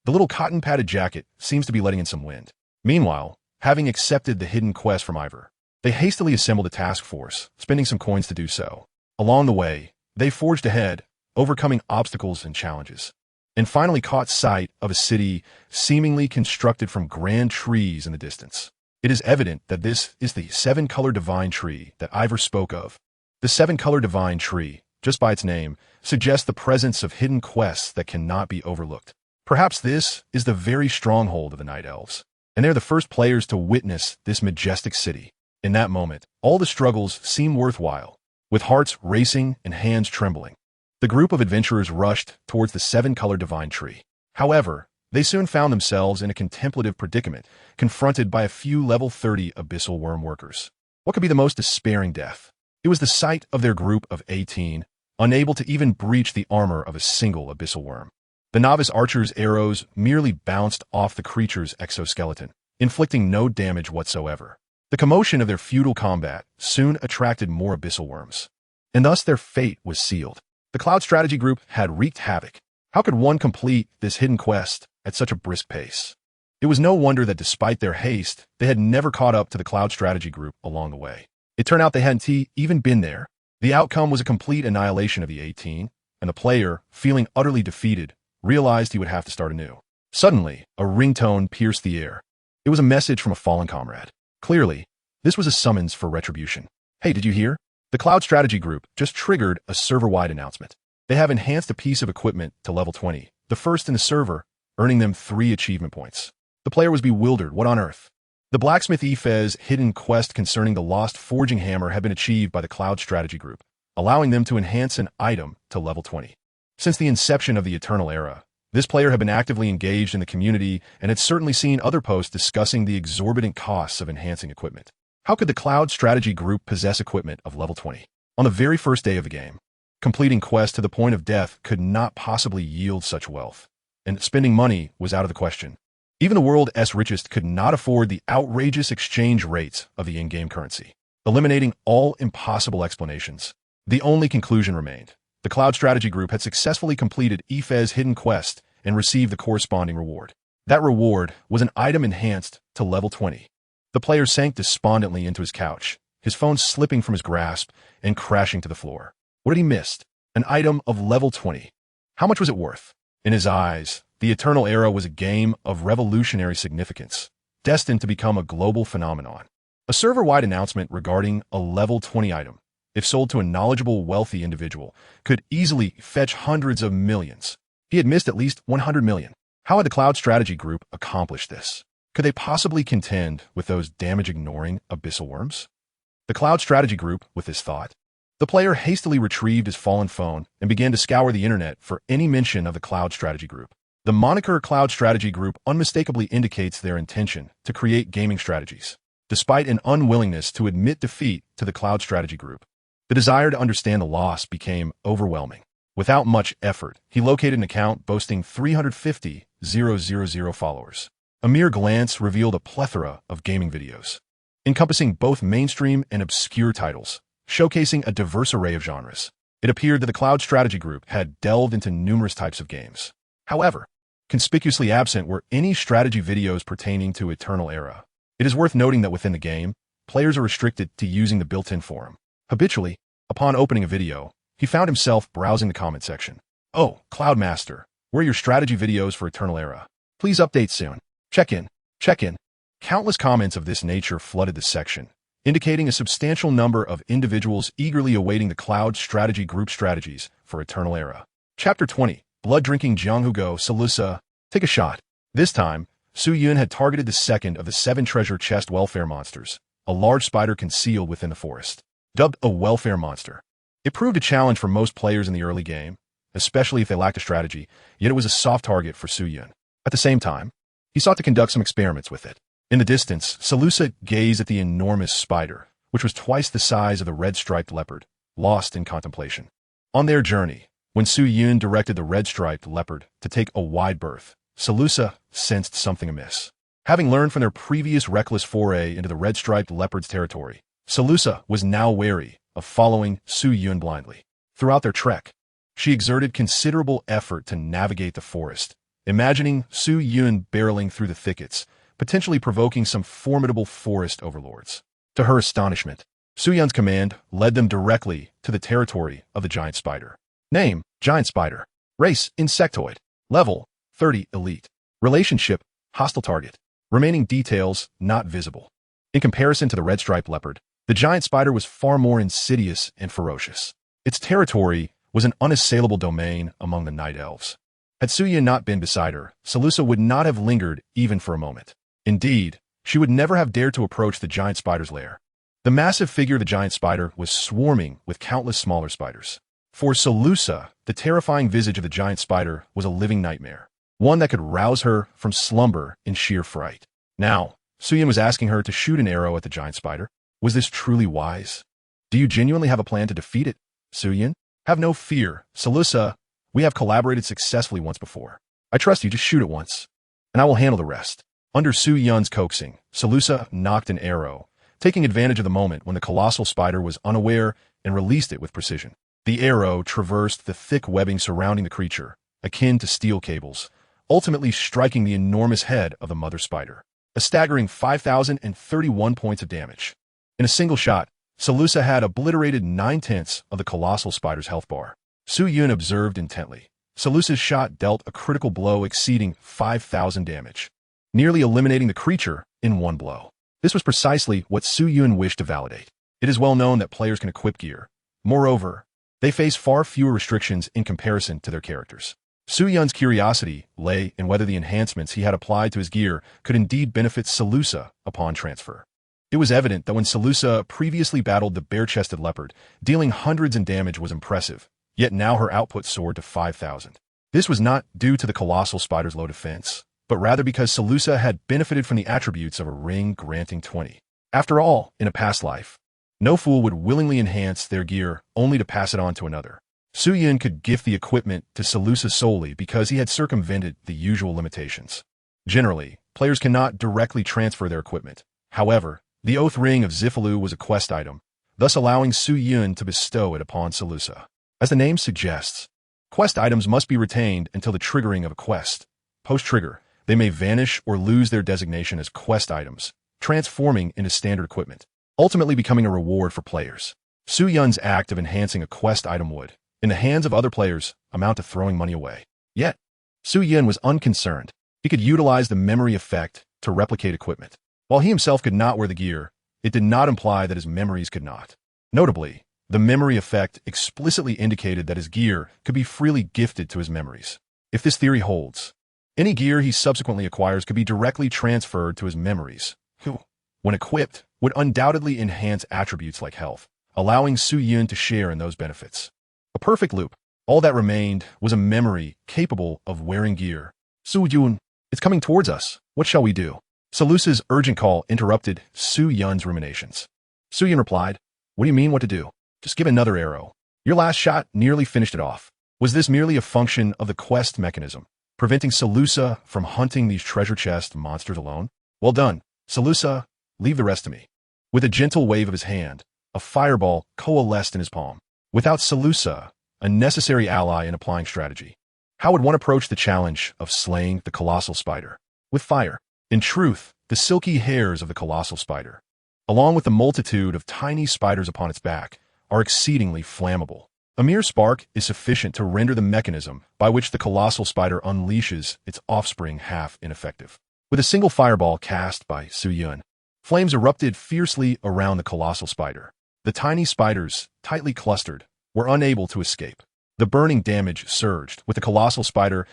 The little cotton-padded jacket seems to be letting in some wind. Meanwhile, having accepted the hidden quest from Ivor, they hastily assembled a task force, spending some coins to do so. Along the way, they forged ahead, overcoming obstacles and challenges, and finally caught sight of a city seemingly constructed from grand trees in the distance. It is evident that this is the seven-color divine tree that Ivor spoke of. The seven-color divine tree, just by its name, suggests the presence of hidden quests that cannot be overlooked. Perhaps this is the very stronghold of the Night Elves, and they're the first players to witness this majestic city. In that moment, all the struggles seem worthwhile. With hearts racing and hands trembling, the group of adventurers rushed towards the seven-color divine tree. However, they soon found themselves in a contemplative predicament, confronted by a few level 30 abyssal worm workers. What could be the most despairing death? It was the sight of their group of 18, unable to even breach the armor of a single abyssal worm. The novice archer's arrows merely bounced off the creature's exoskeleton, inflicting no damage whatsoever. The commotion of their futile combat soon attracted more abyssal worms, and thus their fate was sealed. The Cloud Strategy Group had wreaked havoc. How could one complete this hidden quest at such a brisk pace? It was no wonder that despite their haste, they had never caught up to the Cloud Strategy Group along the way. It turned out they hadn't even been there. The outcome was a complete annihilation of the 18, and the player, feeling utterly defeated, realized he would have to start anew. Suddenly, a ringtone pierced the air. It was a message from a fallen comrade. Clearly, this was a summons for retribution. Hey, did you hear? The Cloud Strategy Group just triggered a server-wide announcement. They have enhanced a piece of equipment to level 20, the first in the server, earning them 3 achievement points. The player was bewildered. What on earth? The Blacksmith Ephez's hidden quest concerning the lost forging hammer had been achieved by the Cloud Strategy Group, allowing them to enhance an item to level 20. Since the inception of the Eternal Era, this player had been actively engaged in the community and had certainly seen other posts discussing the exorbitant costs of enhancing equipment. How could the Cloud Strategy Group possess equipment of level 20? On the very first day of the game, completing quests to the point of death could not possibly yield such wealth, and spending money was out of the question. Even the world's richest could not afford the outrageous exchange rates of the in-game currency. Eliminating all impossible explanations, the only conclusion remained. The Cloud Strategy Group had successfully completed Ephez's hidden quest and received the corresponding reward. That reward was an item enhanced to level 20. The player sank despondently into his couch, his phone slipping from his grasp and crashing to the floor. What had he missed? An item of level 20. How much was it worth? In his eyes, the Eternal Era was a game of revolutionary significance, destined to become a global phenomenon. A server-wide announcement regarding a level 20 item, if sold to a knowledgeable, wealthy individual, could easily fetch hundreds of millions. He had missed at least 100 million. How had the Cloud Strategy Group accomplished this? Could they possibly contend with those damage-ignoring abyssal worms? The Cloud Strategy Group, with this thought, the player hastily retrieved his fallen phone and began to scour the internet for any mention of the Cloud Strategy Group. The moniker Cloud Strategy Group unmistakably indicates their intention to create gaming strategies, despite an unwillingness to admit defeat to the Cloud Strategy Group. The desire to understand the loss became overwhelming. Without much effort, he located an account boasting 350,000 followers. A mere glance revealed a plethora of gaming videos, encompassing both mainstream and obscure titles, showcasing a diverse array of genres. It appeared that the Cloud Strategy Group had delved into numerous types of games. However, conspicuously absent were any strategy videos pertaining to Eternal Era. It is worth noting that within the game, players are restricted to using the built-in forum. Habitually, upon opening a video, he found himself browsing the comment section. Oh, Cloudmaster, where are your strategy videos for Eternal Era? Please update soon. Check in. Countless comments of this nature flooded the section, indicating a substantial number of individuals eagerly awaiting the Cloud Strategy Group strategies for Eternal Era. Chapter 20. Blood-drinking Jianghugo Salusa. Take a shot. This time, Su Yun had targeted the second of the 7 treasure chest welfare monsters, a large spider concealed within the forest. Dubbed a welfare monster, it proved a challenge for most players in the early game, especially if they lacked a strategy, yet it was a soft target for Su Yun. At the same time, he sought to conduct some experiments with it. In the distance, Salusa gazed at the enormous spider, which was twice the size of the red-striped leopard, lost in contemplation. On their journey, when Su Yun directed the red-striped leopard to take a wide berth, Salusa sensed something amiss. Having learned from their previous reckless foray into the red-striped leopard's territory, Salusa was now wary of following Su Yun blindly. Throughout their trek, she exerted considerable effort to navigate the forest, imagining Su Yun barreling through the thickets, potentially provoking some formidable forest overlords. To her astonishment, Su Yun's command led them directly to the territory of the giant spider. Name, giant spider. Race, insectoid. Level, 30 elite. Relationship, hostile target. Remaining details not visible. In comparison to the red-striped leopard, the giant spider was far more insidious and ferocious. Its territory was an unassailable domain among the night elves. Had Su Yun not been beside her, Salusa would not have lingered even for a moment. Indeed, she would never have dared to approach the giant spider's lair. The massive figure of the giant spider was swarming with countless smaller spiders. For Salusa, the terrifying visage of the giant spider was a living nightmare, one that could rouse her from slumber in sheer fright. Now, Su Yun was asking her to shoot an arrow at the giant spider. Was this truly wise? Do you genuinely have a plan to defeat it, Su Yun? Have no fear, Salusa. We have collaborated successfully once before. I trust you, just shoot it once, and I will handle the rest. Under Su Yun's coaxing, Salusa nocked an arrow, taking advantage of the moment when the colossal spider was unaware and released it with precision. The arrow traversed the thick webbing surrounding the creature, akin to steel cables, ultimately striking the enormous head of the mother spider. A staggering 5,031 points of damage. In a single shot, Salusa had obliterated 9/10 of the colossal spider's health bar. Su Yun observed intently. Salusa's shot dealt a critical blow exceeding 5,000 damage, nearly eliminating the creature in one blow. This was precisely what Su Yun wished to validate. It is well known that players can equip gear. Moreover, they face far fewer restrictions in comparison to their characters. Su Yun's curiosity lay in whether the enhancements he had applied to his gear could indeed benefit Salusa upon transfer. It was evident that when Salusa previously battled the bare-chested leopard, dealing hundreds in damage was impressive, yet now her output soared to 5,000. This was not due to the colossal spider's low defense, but rather because Salusa had benefited from the attributes of a ring granting 20. After all, in a past life, no fool would willingly enhance their gear only to pass it on to another. Su Yun could gift the equipment to Salusa solely because he had circumvented the usual limitations. Generally, players cannot directly transfer their equipment. However, the Oath Ring of Zifalu was a quest item, thus allowing Su Yun to bestow it upon Salusa. As the name suggests, quest items must be retained until the triggering of a quest. Post-trigger, they may vanish or lose their designation as quest items, transforming into standard equipment, ultimately becoming a reward for players. Su Yun's act of enhancing a quest item would, in the hands of other players, amount to throwing money away. Yet, Su Yun was unconcerned. He could utilize the memory effect to replicate equipment. While he himself could not wear the gear, it did not imply that his memories could not. Notably, the memory effect explicitly indicated that his gear could be freely gifted to his memories. If this theory holds, any gear he subsequently acquires could be directly transferred to his memories, who, when equipped, would undoubtedly enhance attributes like health, allowing Su Yun to share in those benefits. A perfect loop. All that remained was a memory capable of wearing gear. Su Yun, it's coming towards us. What shall we do? Salusa's urgent call interrupted Su Yun's ruminations. Su Yun replied, "What do you mean what to do? Just give another arrow. Your last shot nearly finished it off." Was this merely a function of the quest mechanism, preventing Salusa from hunting these treasure chest monsters alone? Well done, Salusa. Leave the rest to me. With a gentle wave of his hand, a fireball coalesced in his palm. Without Salusa, a necessary ally in applying strategy, how would one approach the challenge of slaying the colossal spider? With fire. In truth, the silky hairs of the colossal spider, along with the multitude of tiny spiders upon its back, are exceedingly flammable. A mere spark is sufficient to render the mechanism by which the colossal spider unleashes its offspring half ineffective. With a single fireball cast by Su Yun, flames erupted fiercely around the colossal spider. The tiny spiders, tightly clustered, were unable to escape. The burning damage surged, with the colossal spider's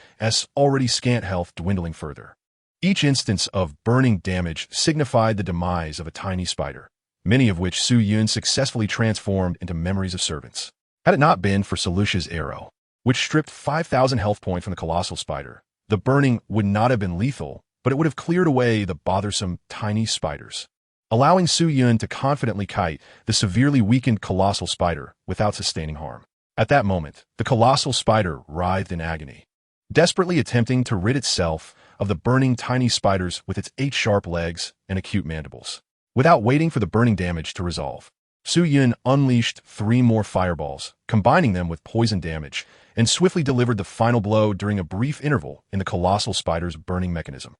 already scant health dwindling further. Each instance of burning damage signified the demise of a tiny spider, many of which Su Yun successfully transformed into memories of servants. Had it not been for Salusa's arrow, which stripped 5,000 health points from the colossal spider, the burning would not have been lethal, but it would have cleared away the bothersome tiny spiders, allowing Su Yun to confidently kite the severely weakened colossal spider without sustaining harm. At that moment, the colossal spider writhed in agony, desperately attempting to rid itself of the burning tiny spiders with its 8 sharp legs and acute mandibles. Without waiting for the burning damage to resolve, Su Yun unleashed 3 more fireballs, combining them with poison damage, and swiftly delivered the final blow during a brief interval in the Colossal Spider's burning mechanism.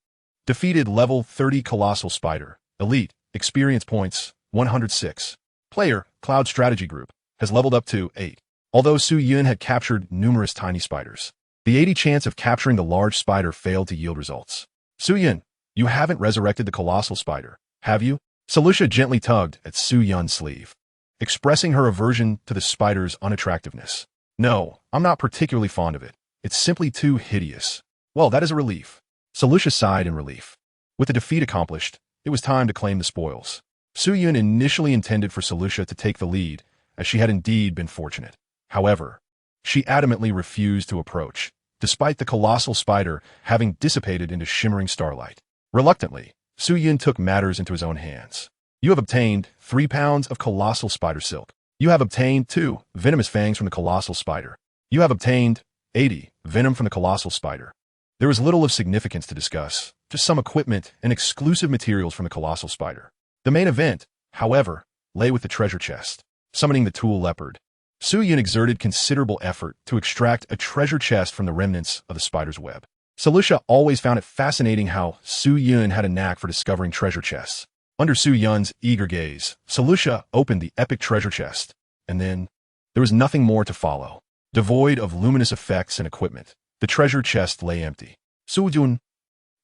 Defeated level 30 Colossal Spider. Elite. Experience points, 106. Player, Cloud Strategy Group, has leveled up to 8. Although Su Yun had captured numerous tiny spiders, the 80 chance of capturing the large spider failed to yield results. Su Yun, you haven't resurrected the Colossal Spider, have you? Solutia gently tugged at Su Yun's sleeve, expressing her aversion to the spider's unattractiveness. No, I'm not particularly fond of it. It's simply too hideous. Well, that is a relief. Solutia sighed in relief. With the defeat accomplished, it was time to claim the spoils. Su Yun initially intended for Solutia to take the lead, as she had indeed been fortunate. However, she adamantly refused to approach, despite the colossal spider having dissipated into shimmering starlight. Reluctantly, Su Yun took matters into his own hands. You have obtained 3 pounds of colossal spider silk. You have obtained 2 venomous fangs from the colossal spider. You have obtained 80 venom from the colossal spider. There was little of significance to discuss, just some equipment and exclusive materials from the colossal spider. The main event, however, lay with the treasure chest. Summoning the tool leopard, Su Yun exerted considerable effort to extract a treasure chest from the remnants of the spider's web. Solutia always found it fascinating how Su Yun had a knack for discovering treasure chests. Under Su Yun's eager gaze, Solutia opened the epic treasure chest, and then there was nothing more to follow. Devoid of luminous effects and equipment, the treasure chest lay empty. Su Yun.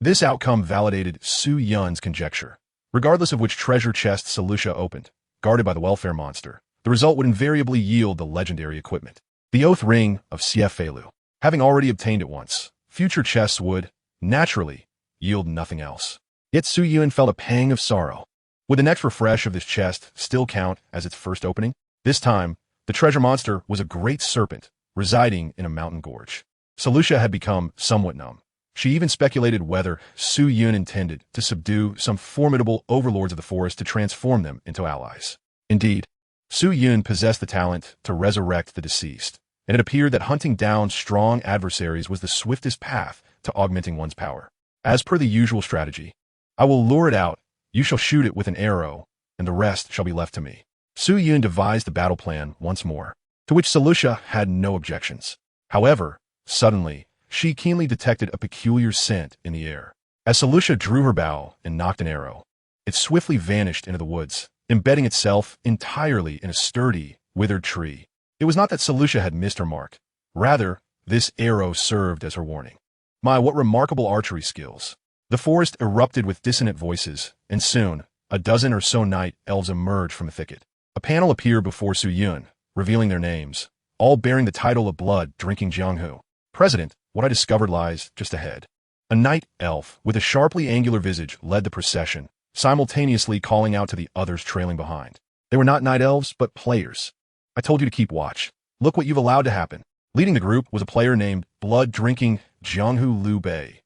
This outcome validated Su Yun's conjecture. Regardless of which treasure chest Solutia opened, guarded by the welfare monster, the result would invariably yield the legendary equipment. The Oath Ring of Siefelu. Having already obtained it once, future chests would, naturally, yield nothing else. Yet Su Yun felt a pang of sorrow. Would the next refresh of this chest still count as its first opening? This time, the treasure monster was a great serpent residing in a mountain gorge. Solutia had become somewhat numb. She even speculated whether Su Yun intended to subdue some formidable overlords of the forest to transform them into allies. Indeed, Su Yun possessed the talent to resurrect the deceased, and it appeared that hunting down strong adversaries was the swiftest path to augmenting one's power. As per the usual strategy, I will lure it out, you shall shoot it with an arrow, and the rest shall be left to me. Su Yun devised the battle plan once more, to which Solutia had no objections. However, suddenly, she keenly detected a peculiar scent in the air. As Solutia drew her bow and nocked an arrow, it swiftly vanished into the woods, embedding itself entirely in a sturdy, withered tree. It was not that Solutia had missed her mark. Rather, this arrow served as her warning. My, what remarkable archery skills. The forest erupted with dissonant voices, and soon, a dozen or so night elves emerged from a thicket. A panel appeared before Su Yun, revealing their names, all bearing the title of blood-drinking Jianghu. President, what I discovered lies just ahead. A night elf with a sharply angular visage led the procession, simultaneously calling out to the others trailing behind. They were not night elves, but players. I told you to keep watch. Look what you've allowed to happen. Leading the group was a player named blood-drinking Jianghu Liu Bei,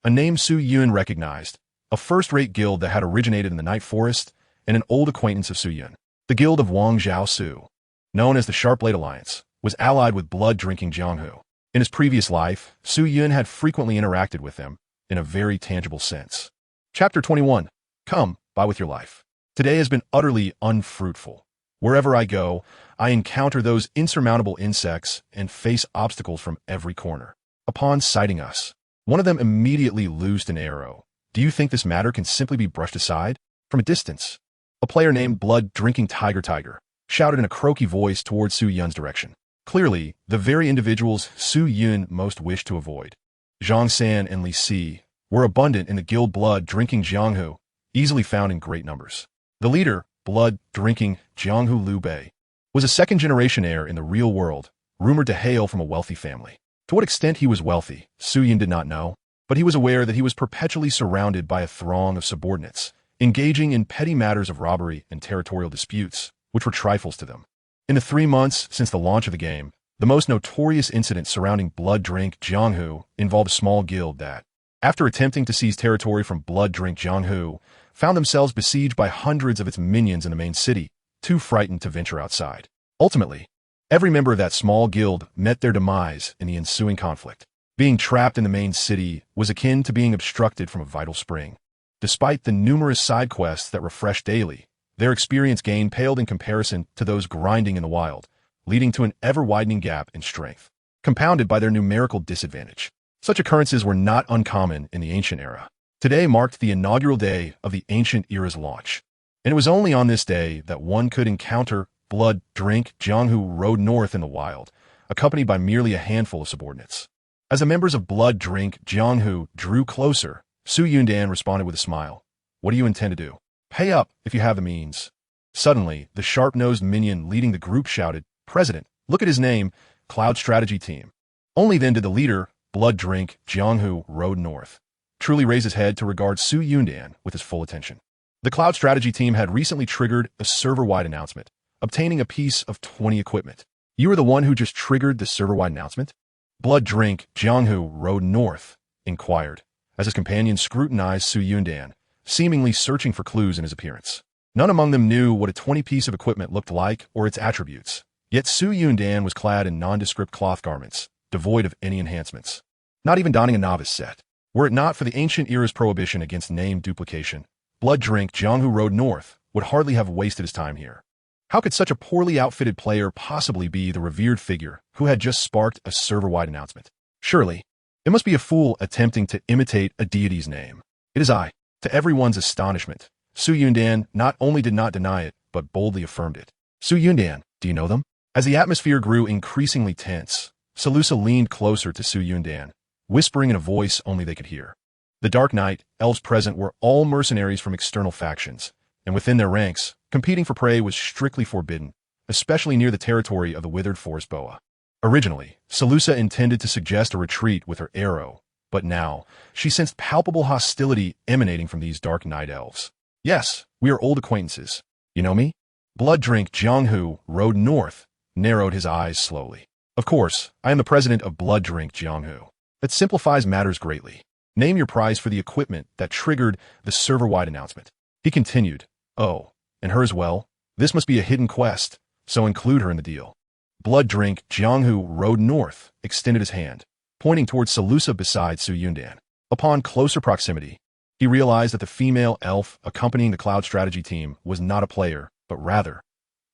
a name Su Yun recognized, a first-rate guild that had originated in the Night Forest and an old acquaintance of Su Yun. The guild of Wang Zhao Su, known as the Sharp Blade Alliance, was allied with blood-drinking Jianghu. In his previous life, Su Yun had frequently interacted with them in a very tangible sense. Chapter 21. Come, buy with your life. Today has been utterly unfruitful. Wherever I go, I encounter those insurmountable insects and face obstacles from every corner. Upon sighting us, one of them immediately loosed an arrow. Do you think this matter can simply be brushed aside? From a distance, a player named Blood-Drinking Tiger shouted in a croaky voice towards Su Yun's direction. Clearly, the very individuals Su Yun most wished to avoid. Zhang San and Li Si were abundant in the guild Blood-Drinking Jianghu, easily found in great numbers. The leader, blood-drinking Jianghu Liu Bei, was a second-generation heir in the real world, rumored to hail from a wealthy family. To what extent he was wealthy, Su Yun did not know, but he was aware that he was perpetually surrounded by a throng of subordinates, engaging in petty matters of robbery and territorial disputes, which were trifles to them. In the 3 months since the launch of the game, the most notorious incident surrounding Blood Drink Jianghu involved a small guild that, after attempting to seize territory from Blood Drink Jianghu, found themselves besieged by hundreds of its minions in the main city, too frightened to venture outside. Ultimately, every member of that small guild met their demise in the ensuing conflict. Being trapped in the main city was akin to being obstructed from a vital spring. Despite the numerous side quests that refreshed daily, Their experience gain paled in comparison to those grinding in the wild, leading to an ever-widening gap in strength, compounded by their numerical disadvantage. Such occurrences were not uncommon in the ancient era. Today marked the inaugural day of the ancient era's launch, and it was only on this day that one could encounter Blood Drink Jiang, who rode north in the wild, accompanied by merely a handful of subordinates. As the members of Blood Drink Jiang Hu drew closer, Su Yundan responded with a smile. What do you intend to do? Pay up if you have the means. Suddenly, the sharp-nosed minion leading the group shouted, President, look at his name, Cloud Strategy Team. Only then did the leader, Blood Drink Jiang Hu, rode north, truly raise his head to regard Su Yundan with his full attention. The Cloud Strategy Team had recently triggered a server-wide announcement, obtaining a piece of 20 equipment. You were the one who just triggered the server-wide announcement? Blood Drink Jiang Hu rode north, inquired, as his companions scrutinized Su Yundan, seemingly searching for clues in his appearance. None among them knew what a 20-piece of equipment looked like or its attributes, yet Su Yundan was clad in nondescript cloth garments, devoid of any enhancements, not even donning a novice set. Were it not for the ancient era's prohibition against name duplication, Blood Drink Jiang Hu rode north would hardly have wasted his time here. How could such a poorly outfitted player possibly be the revered figure who had just sparked a server-wide announcement? Surely, it must be a fool attempting to imitate a deity's name. It is I. To everyone's astonishment, Su Yundan not only did not deny it, but boldly affirmed it. Su Yundan, do you know them? As the atmosphere grew increasingly tense, Salusa leaned closer to Su Yundan, whispering in a voice only they could hear. The Dark Knight elves present were all mercenaries from external factions, and within their ranks, competing for prey was strictly forbidden, especially near the territory of the withered forest boa. Originally, Salusa intended to suggest a retreat with her arrow, but now, she sensed palpable hostility emanating from these Dark Knight elves. Yes, we are old acquaintances. You know me? Blood Drink Jiang Hu rode north, narrowed his eyes slowly. Of course, I am the president of Blood Drink Jiang Hu. That simplifies matters greatly. Name your price for the equipment that triggered the server-wide announcement. He continued, Oh, and her as well? This must be a hidden quest, so include her in the deal. Blood Drink Jiang Hu rode north, extended his hand, pointing towards Salusa beside Su Yundan. Upon closer proximity, he realized that the female elf accompanying the Cloud Strategy Team was not a player, but rather,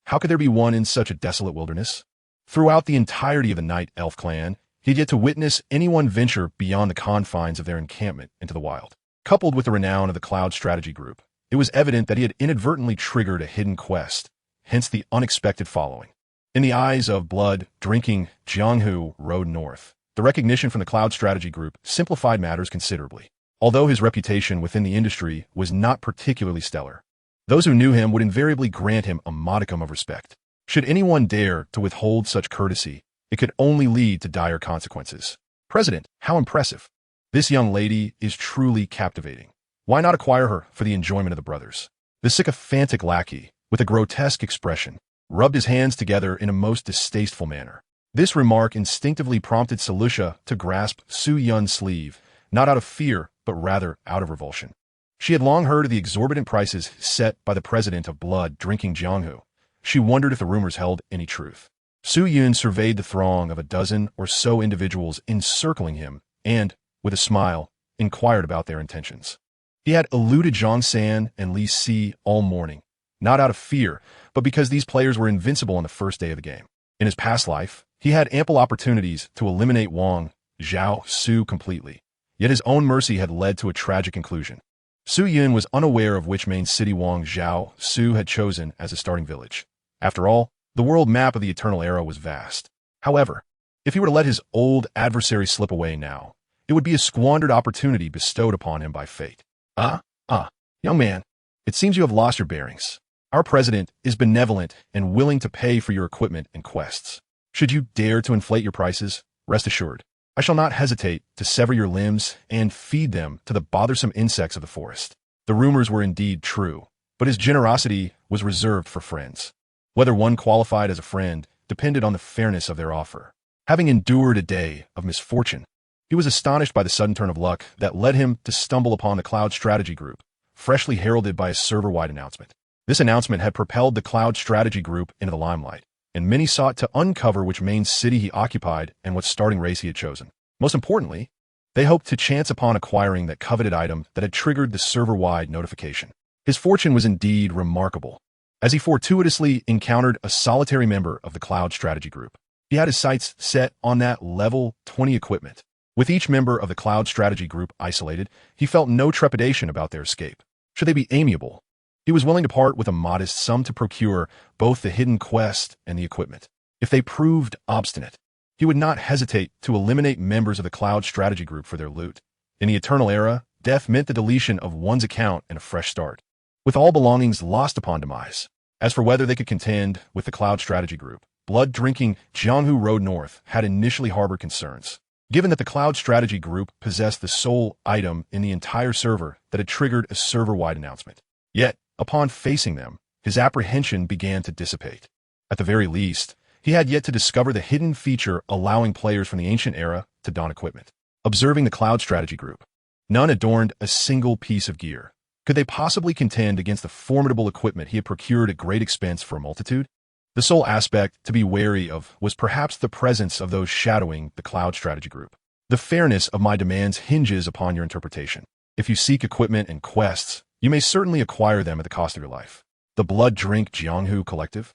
how could there be one in such a desolate wilderness? Throughout the entirety of the Night Elf clan, he had yet to witness anyone venture beyond the confines of their encampment into the wild. Coupled with the renown of the Cloud Strategy Group, it was evident that he had inadvertently triggered a hidden quest, hence the unexpected following. In the eyes of Blood Drinking Jiang Hu rode north, the recognition from the Cloud Strategy Group simplified matters considerably. Although his reputation within the industry was not particularly stellar, those who knew him would invariably grant him a modicum of respect. Should anyone dare to withhold such courtesy, it could only lead to dire consequences. President, how impressive. This young lady is truly captivating. Why not acquire her for the enjoyment of the brothers? The sycophantic lackey, with a grotesque expression, rubbed his hands together in a most distasteful manner. This remark instinctively prompted Salusa to grasp Su Yun's sleeve, not out of fear, but rather out of revulsion. She had long heard of the exorbitant prices set by the president of Blood Drinking Jiang Hu. She wondered if the rumors held any truth. Su Yun surveyed the throng of a dozen or so individuals encircling him and, with a smile, inquired about their intentions. He had eluded Zhang San and Li Si all morning, not out of fear, but because these players were invincible on the first day of the game. In his past life, he had ample opportunities to eliminate Wang Zhao Su completely, yet his own mercy had led to a tragic conclusion. Su Yun was unaware of which main city Wang Zhao Su had chosen as a starting village. After all, the world map of the Eternal Era was vast. However, if he were to let his old adversary slip away now, it would be a squandered opportunity bestowed upon him by fate. Young man, it seems you have lost your bearings. Our president is benevolent and willing to pay for your equipment and quests. Should you dare to inflate your prices, rest assured, I shall not hesitate to sever your limbs and feed them to the bothersome insects of the forest. The rumors were indeed true, but his generosity was reserved for friends. Whether one qualified as a friend depended on the fairness of their offer. Having endured a day of misfortune, he was astonished by the sudden turn of luck that led him to stumble upon the Cloud Strategy Group, freshly heralded by a server-wide announcement. This announcement had propelled the Cloud Strategy Group into the limelight, and many sought to uncover which main city he occupied and what starting race he had chosen. Most importantly, they hoped to chance upon acquiring that coveted item that had triggered the server-wide notification. His fortune was indeed remarkable, as he fortuitously encountered a solitary member of the Cloud Strategy Group. He had his sights set on that level 20 equipment. With each member of the Cloud Strategy Group isolated, he felt no trepidation about their escape. Should they be amiable, he was willing to part with a modest sum to procure both the hidden quest and the equipment. If they proved obstinate, he would not hesitate to eliminate members of the Cloud Strategy Group for their loot. In the Eternal Era, death meant the deletion of one's account and a fresh start, with all belongings lost upon demise. As for whether they could contend with the Cloud Strategy Group, blood-drinking Jianghu Road North had initially harbored concerns, given that the Cloud Strategy Group possessed the sole item in the entire server that had triggered a server-wide announcement. Yet, upon facing them, his apprehension began to dissipate. At the very least, he had yet to discover the hidden feature allowing players from the ancient era to don equipment. Observing the Cloud Strategy Group, none adorned a single piece of gear. Could they possibly contend against the formidable equipment he had procured at great expense for a multitude? The sole aspect to be wary of was perhaps the presence of those shadowing the Cloud Strategy Group. The fairness of my demands hinges upon your interpretation. If you seek equipment and quests, you may certainly acquire them at the cost of your life. The Blood Drink Jianghu Collective?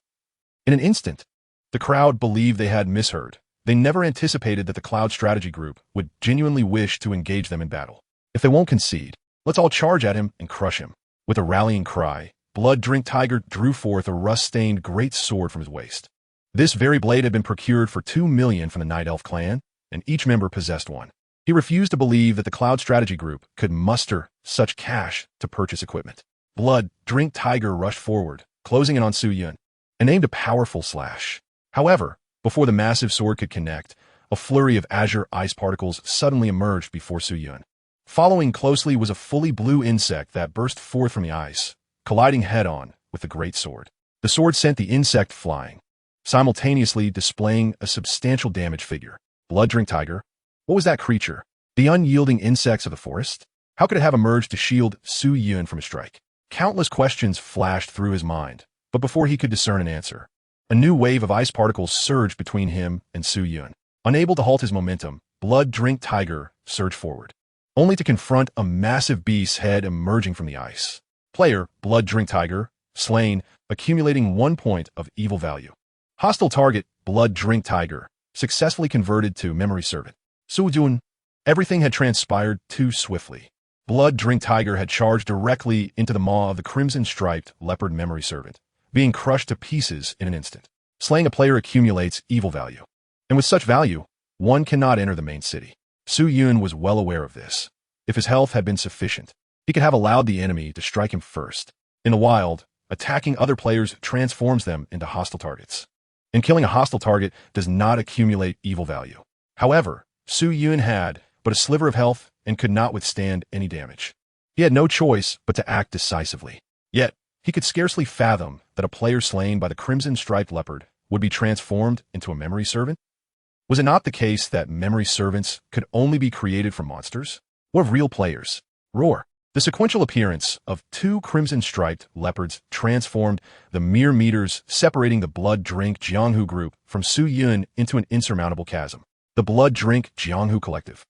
In an instant, the crowd believed they had misheard. They never anticipated that the Cloud Strategy Group would genuinely wish to engage them in battle. If they won't concede, let's all charge at him and crush him. With a rallying cry, Blood Drink Tiger drew forth a rust-stained great sword from his waist. This very blade had been procured for 2 million from the Night Elf clan, and each member possessed one. He refused to believe that the Cloud Strategy Group could muster such cash to purchase equipment. Blood Drink Tiger rushed forward, closing in on Su Yun, and aimed a powerful slash. However, before the massive sword could connect, a flurry of azure ice particles suddenly emerged before Su Yun. Following closely was a fully blue insect that burst forth from the ice, colliding head-on with the great sword. The sword sent the insect flying, simultaneously displaying a substantial damage figure. Blood Drink Tiger? What was that creature? The unyielding insects of the forest? How could it have emerged to shield Su Yun from a strike? Countless questions flashed through his mind, but before he could discern an answer, a new wave of ice particles surged between him and Su Yun. Unable to halt his momentum, Blood Drink Tiger surged forward, only to confront a massive beast's head emerging from the ice. Player, Blood Drink Tiger, slain, accumulating 1 point of evil value. Hostile target, Blood Drink Tiger, successfully converted to memory servant. Su Yun. Everything had transpired too swiftly. Blood Drink Tiger had charged directly into the maw of the crimson-striped leopard memory servant, being crushed to pieces in an instant. Slaying a player accumulates evil value, and with such value, one cannot enter the main city. Su Yun was well aware of this. If his health had been sufficient, he could have allowed the enemy to strike him first. In the wild, attacking other players transforms them into hostile targets, and killing a hostile target does not accumulate evil value. However, Su Yun had but a sliver of health and could not withstand any damage. He had no choice but to act decisively. Yet, he could scarcely fathom that a player slain by the crimson-striped leopard would be transformed into a memory servant. Was it not the case that memory servants could only be created from monsters? What of real players? Roar. The sequential appearance of 2 crimson-striped leopards transformed the mere meters separating the Blood Drink Jianghu group from Su Yun into an insurmountable chasm. The Blood Drink Jianghu Collective.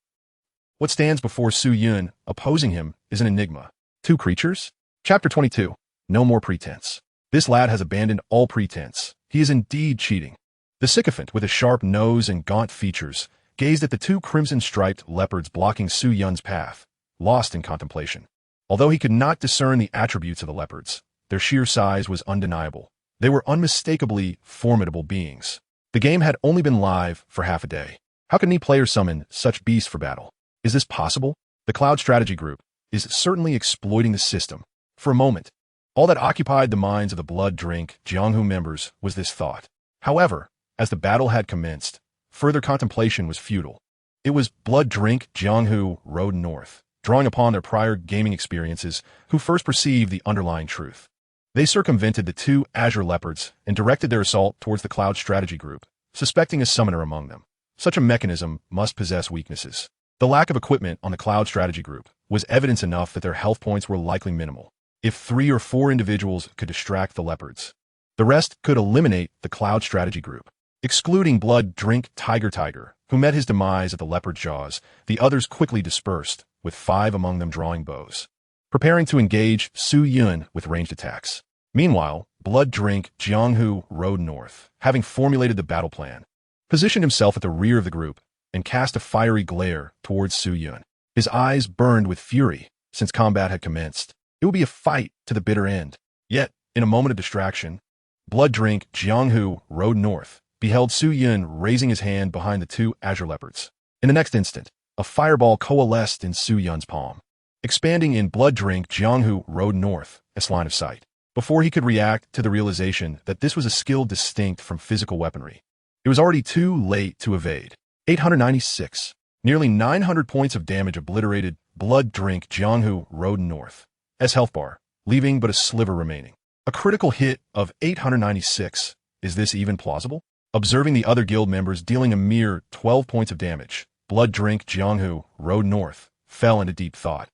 What stands before Su Yun, opposing him, is an enigma. 2 creatures? Chapter 22. No more pretense. This lad has abandoned all pretense. He is indeed cheating. The sycophant, with a sharp nose and gaunt features, gazed at the 2 crimson-striped leopards blocking Su Yun's path, lost in contemplation. Although he could not discern the attributes of the leopards, their sheer size was undeniable. They were unmistakably formidable beings. The game had only been live for half a day. How could any player summon such beasts for battle? Is this possible? The Cloud Strategy Group is certainly exploiting the system. For a moment, all that occupied the minds of the Blood Drink Jianghu members was this thought. However, as the battle had commenced, further contemplation was futile. It was Blood Drink Jianghu Road North, drawing upon their prior gaming experiences, who first perceived the underlying truth. They circumvented the 2 azure leopards and directed their assault towards the Cloud Strategy Group, suspecting a summoner among them. Such a mechanism must possess weaknesses. The lack of equipment on the Cloud Strategy Group was evidence enough that their health points were likely minimal. If 3 or 4 individuals could distract the leopards, the rest could eliminate the Cloud Strategy Group. Excluding Blood Drink Tiger, who met his demise at the leopard's jaws, the others quickly dispersed, with 5 among them drawing bows, preparing to engage Su Yun with ranged attacks. Meanwhile, Blood Drink Jianghu rode north, having formulated the battle plan, positioned himself at the rear of the group, and cast a fiery glare towards Su Yun. His eyes burned with fury since combat had commenced. It would be a fight to the bitter end. Yet, in a moment of distraction, Blood Drink Jianghu rode north, beheld Su Yun raising his hand behind the two azure leopards. In the next instant, a fireball coalesced in Su Yun's palm, expanding in Blood Drink Jianghu rode north, as line of sight. Before he could react to the realization that this was a skill distinct from physical weaponry, it was already too late to evade. 896. Nearly 900 points of damage obliterated Blood Drink Jianghu rode north, as health bar, leaving but a sliver remaining. A critical hit of 896. Is this even plausible? Observing the other guild members dealing a mere 12 points of damage, Blood Drink Jianghu rode north, fell into deep thought.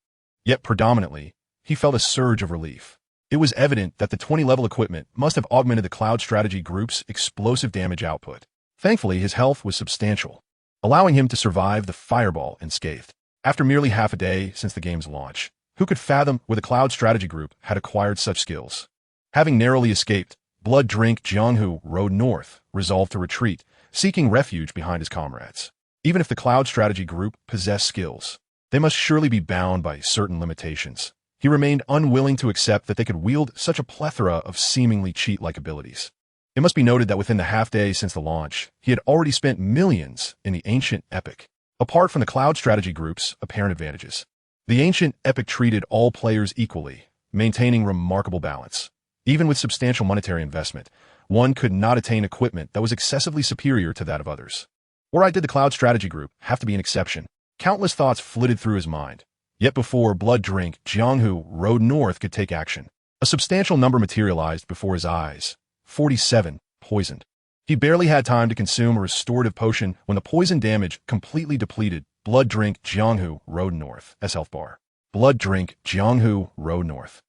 Yet predominantly, he felt a surge of relief. It was evident that the 20-level equipment must have augmented the Cloud Strategy Group's explosive damage output. Thankfully, his health was substantial, allowing him to survive the fireball unscathed. After merely half a day since the game's launch, who could fathom where the Cloud Strategy Group had acquired such skills? Having narrowly escaped, Blood Drink Jianghu rode north, resolved to retreat, seeking refuge behind his comrades. Even if the Cloud Strategy Group possessed skills, they must surely be bound by certain limitations. He remained unwilling to accept that they could wield such a plethora of seemingly cheat-like abilities. It must be noted that within the half-day since the launch, he had already spent millions in the Ancient Epic. Apart from the Cloud Strategy Group's apparent advantages, the Ancient Epic treated all players equally, maintaining remarkable balance. Even with substantial monetary investment, one could not attain equipment that was excessively superior to that of others. Or did the Cloud Strategy Group have to be an exception? Countless thoughts flitted through his mind. Yet before Blood Drink Jianghu rode north could take action, a substantial number materialized before his eyes. 47. Poisoned. He barely had time to consume a restorative potion when the poison damage completely depleted Blood Drink Jianghu rode north, as health bar. Blood Drink Jianghu rode north.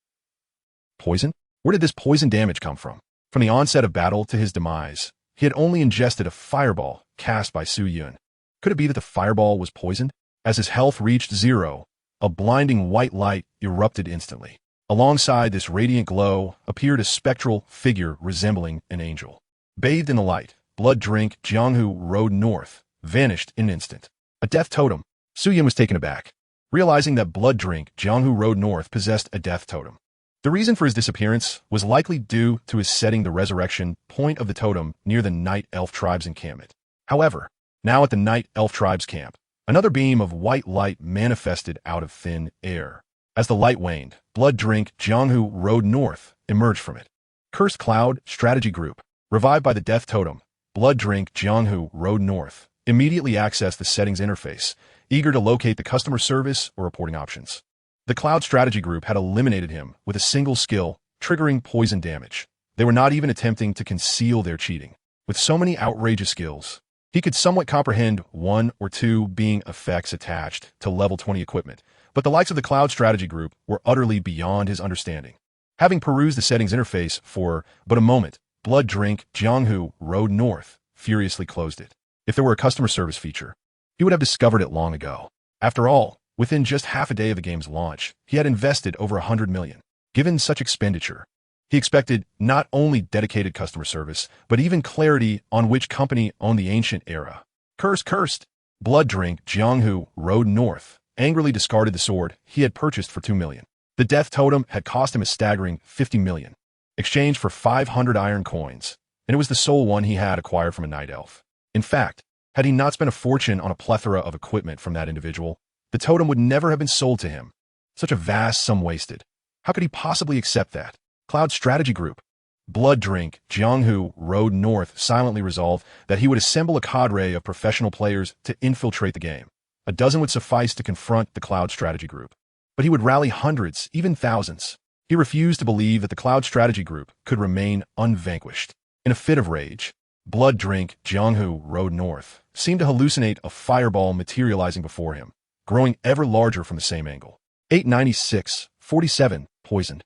Poison? Where did this poison damage come from? From the onset of battle to his demise, he had only ingested a fireball cast by Su Yun. Could it be that the fireball was poisoned? As his health reached zero, a blinding white light erupted instantly. Alongside this radiant glow appeared a spectral figure resembling an angel. Bathed in the light, Blood Drink Jianghu rode north, vanished in an instant. A death totem. Su Yun was taken aback, realizing that Blood Drink Jianghu rode north possessed a death totem. The reason for his disappearance was likely due to his setting the resurrection point of the totem near the Night Elf tribe's encampment. However, now at the Night Elf tribe's camp, another beam of white light manifested out of thin air. As the light waned, Blood Drink Jianghu rode north, emerged from it. Cursed Cloud Strategy Group. Revived by the Death Totem, Blood Drink Jianghu rode north, immediately accessed the settings interface, eager to locate the customer service or reporting options. The Cloud Strategy Group had eliminated him with a single skill, triggering poison damage. They were not even attempting to conceal their cheating. With so many outrageous skills, he could somewhat comprehend one or two being effects attached to level 20 equipment, but the likes of the Cloud Strategy Group were utterly beyond his understanding. Having perused the settings interface for but a moment, Blood Drink Jianghu rode north, furiously closed it. If there were a customer service feature, he would have discovered it long ago. After all, within just half a day of the game's launch, he had invested over 100 million. Given such expenditure, he expected not only dedicated customer service, but even clarity on which company owned the ancient era. Cursed! Blood Drink Jianghu rode north, angrily discarded the sword he had purchased for 2 million. The death totem had cost him a staggering 50 million, exchanged for 500 iron coins, and it was the sole one he had acquired from a night elf. In fact, had he not spent a fortune on a plethora of equipment from that individual, the totem would never have been sold to him. Such a vast sum wasted. How could he possibly accept that? Cloud Strategy Group. Blood Drink Jianghu rode north, silently resolved that he would assemble a cadre of professional players to infiltrate the game. A dozen would suffice to confront the Cloud Strategy Group. But he would rally hundreds, even thousands. He refused to believe that the Cloud Strategy Group could remain unvanquished. In a fit of rage, Blood Drink Jianghu rode north, seemed to hallucinate a fireball materializing before him, growing ever larger from the same angle. 896, 47, poisoned.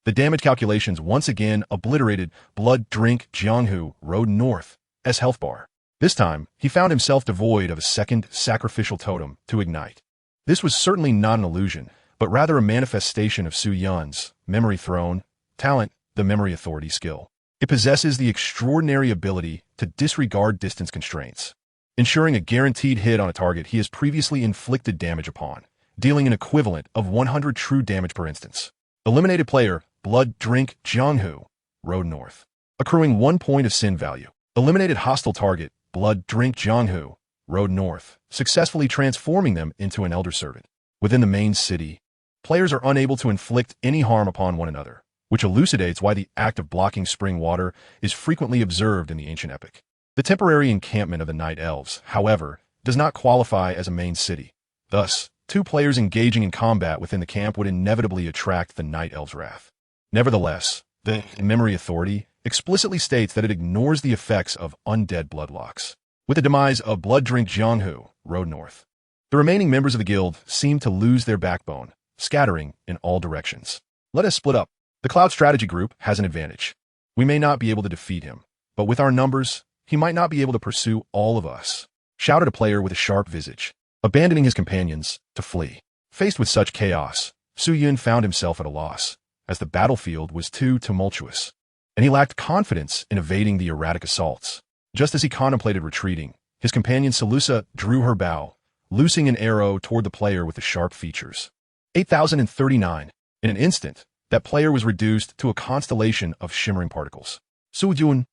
The damage calculations once again obliterated Blood Drink Jianghu rode north, as health bar. This time, he found himself devoid of a second sacrificial totem to ignite. This was certainly not an illusion, but rather a manifestation of Su Yun's memory throne, talent, the Memory Authority skill. It possesses the extraordinary ability to disregard distance constraints, ensuring a guaranteed hit on a target he has previously inflicted damage upon, dealing an equivalent of 100 true damage per instance. Eliminated player, Blood Drink Jianghu, Road North, accruing 1 point of sin value. Eliminated hostile target, Blood Drink Jianghu, Road North, successfully transforming them into an elder servant. Within the main city, players are unable to inflict any harm upon one another, which elucidates why the act of blocking spring water is frequently observed in the ancient epic. The temporary encampment of the Night Elves, however, does not qualify as a main city. Thus, 2 players engaging in combat within the camp would inevitably attract the Night Elves' wrath. Nevertheless, the Memory Authority explicitly states that it ignores the effects of undead bloodlocks. With the demise of Blood Drink Jianghu, Road North, the remaining members of the guild seem to lose their backbone, scattering in all directions. Let us split up. The Cloud Strategy Group has an advantage. We may not be able to defeat him, but with our numbers, he might not be able to pursue all of us, shouted a player with a sharp visage, abandoning his companions to flee. Faced with such chaos, Su Yun found himself at a loss, as the battlefield was too tumultuous, and he lacked confidence in evading the erratic assaults. Just as he contemplated retreating, his companion Salusa drew her bow, loosing an arrow toward the player with the sharp features. 8,039. In an instant, that player was reduced to a constellation of shimmering particles. Su Yun,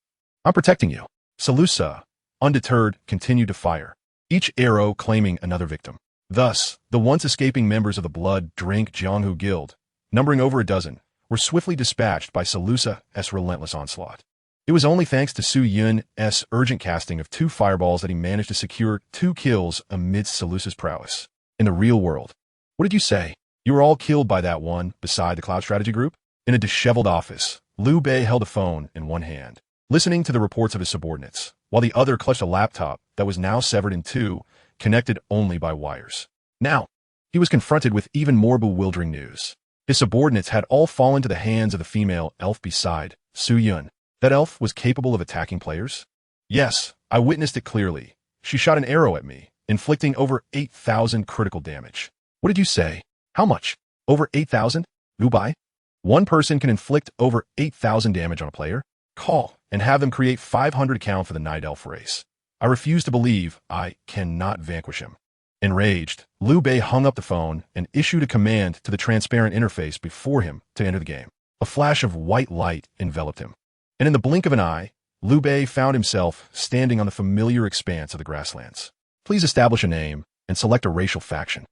I'm protecting you. Salusa, undeterred, continued to fire, each arrow claiming another victim. Thus, the once escaping members of the Blood Drink Jianghu Guild, numbering over a dozen, were swiftly dispatched by Salusa's relentless onslaught. It was only thanks to Su Yun's urgent casting of 2 fireballs that he managed to secure 2 kills amidst Salusa's prowess. In the real world, what did you say? You were all killed by that one beside the Cloud Strategy Group? In a disheveled office, Liu Bei held a phone in one hand, listening to the reports of his subordinates, while the other clutched a laptop that was now severed in 2, connected only by wires. Now, he was confronted with even more bewildering news. His subordinates had all fallen to the hands of the female elf beside Su Yun. That elf was capable of attacking players? Yes, I witnessed it clearly. She shot an arrow at me, inflicting over 8,000 critical damage. What did you say? How much? Over 8,000? Liu Bei? One person can inflict over 8,000 damage on a player? Call and have them create 500 account for the Night Elf race. I refuse to believe I cannot vanquish him. Enraged, Liu Bei hung up the phone and issued a command to the transparent interface before him to enter the game. A flash of white light enveloped him, and in the blink of an eye, Liu Bei found himself standing on the familiar expanse of the grasslands. Please establish a name and select a racial faction.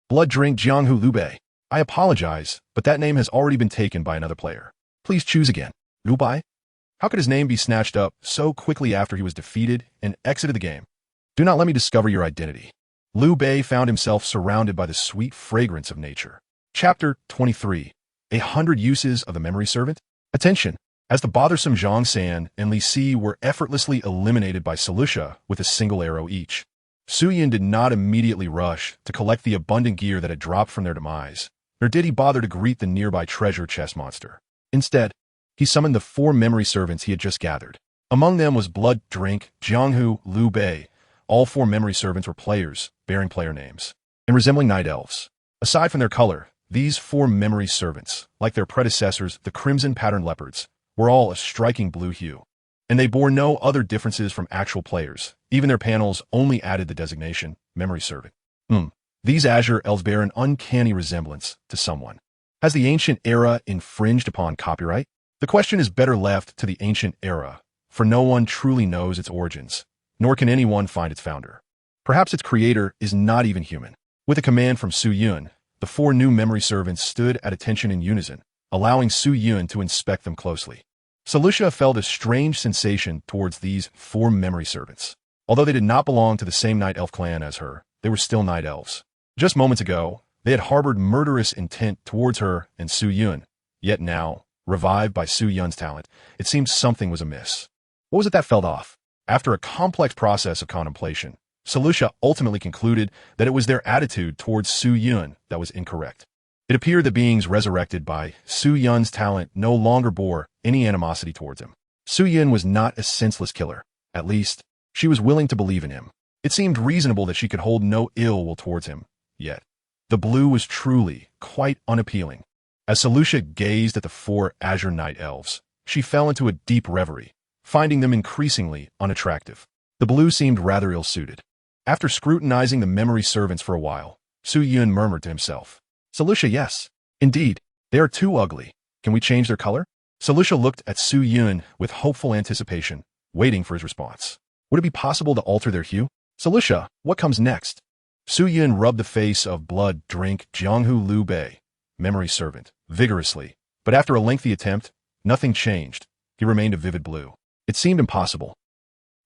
Blood Drink Jianghu Liu Bei. I apologize, but that name has already been taken by another player. Please choose again. Liu Bei? How could his name be snatched up so quickly after he was defeated and exited the game? Do not let me discover your identity. Liu Bei found himself surrounded by the sweet fragrance of nature. Chapter 23. 100 Uses of the Memory Servant. Attention! As the bothersome Zhang San and Li Si were effortlessly eliminated by Salusa with a single arrow each, Su Yun did not immediately rush to collect the abundant gear that had dropped from their demise, nor did he bother to greet the nearby treasure chest monster. Instead, he summoned the 4 memory servants he had just gathered. Among them was Blood Drink Jianghu Liu Bei. All 4 memory servants were players, bearing player names, and resembling night elves. Aside from their color, these 4 memory servants, like their predecessors, the crimson-patterned leopards, were all a striking blue hue, and they bore no other differences from actual players. Even their panels only added the designation, memory servant. These azure elves bear an uncanny resemblance to someone. Has the ancient era infringed upon copyright? The question is better left to the ancient era, for no one truly knows its origins, nor can anyone find its founder. Perhaps its creator is not even human. With a command from Su Yun, the 4 new memory servants stood at attention in unison, allowing Su Yun to inspect them closely. Salusa felt a strange sensation towards these 4 memory servants. Although they did not belong to the same Night Elf clan as her, they were still Night Elves. Just moments ago, they had harbored murderous intent towards her and Su Yun, yet now, revived by Su Yun's talent, it seemed something was amiss. What was it that fell off? After a complex process of contemplation, Salusa ultimately concluded that it was their attitude towards Su Yun that was incorrect. It appeared the beings resurrected by Su Yun's talent no longer bore any animosity towards him. Su Yun was not a senseless killer. At least, she was willing to believe in him. It seemed reasonable that she could hold no ill will towards him. Yet, the blue was truly quite unappealing. As Solutia gazed at the 4 azure night elves, she fell into a deep reverie, finding them increasingly unattractive. The blue seemed rather ill-suited. After scrutinizing the memory servants for a while, Su Yun murmured to himself, Solutia, yes. Indeed, they are too ugly. Can we change their color? Solutia looked at Su Yun with hopeful anticipation, waiting for his response. Would it be possible to alter their hue? Solutia, what comes next? Su Yun rubbed the face of blood drink Jianghu Liu Bei, memory servant, vigorously, but after a lengthy attempt, nothing changed. He remained a vivid blue. It seemed impossible.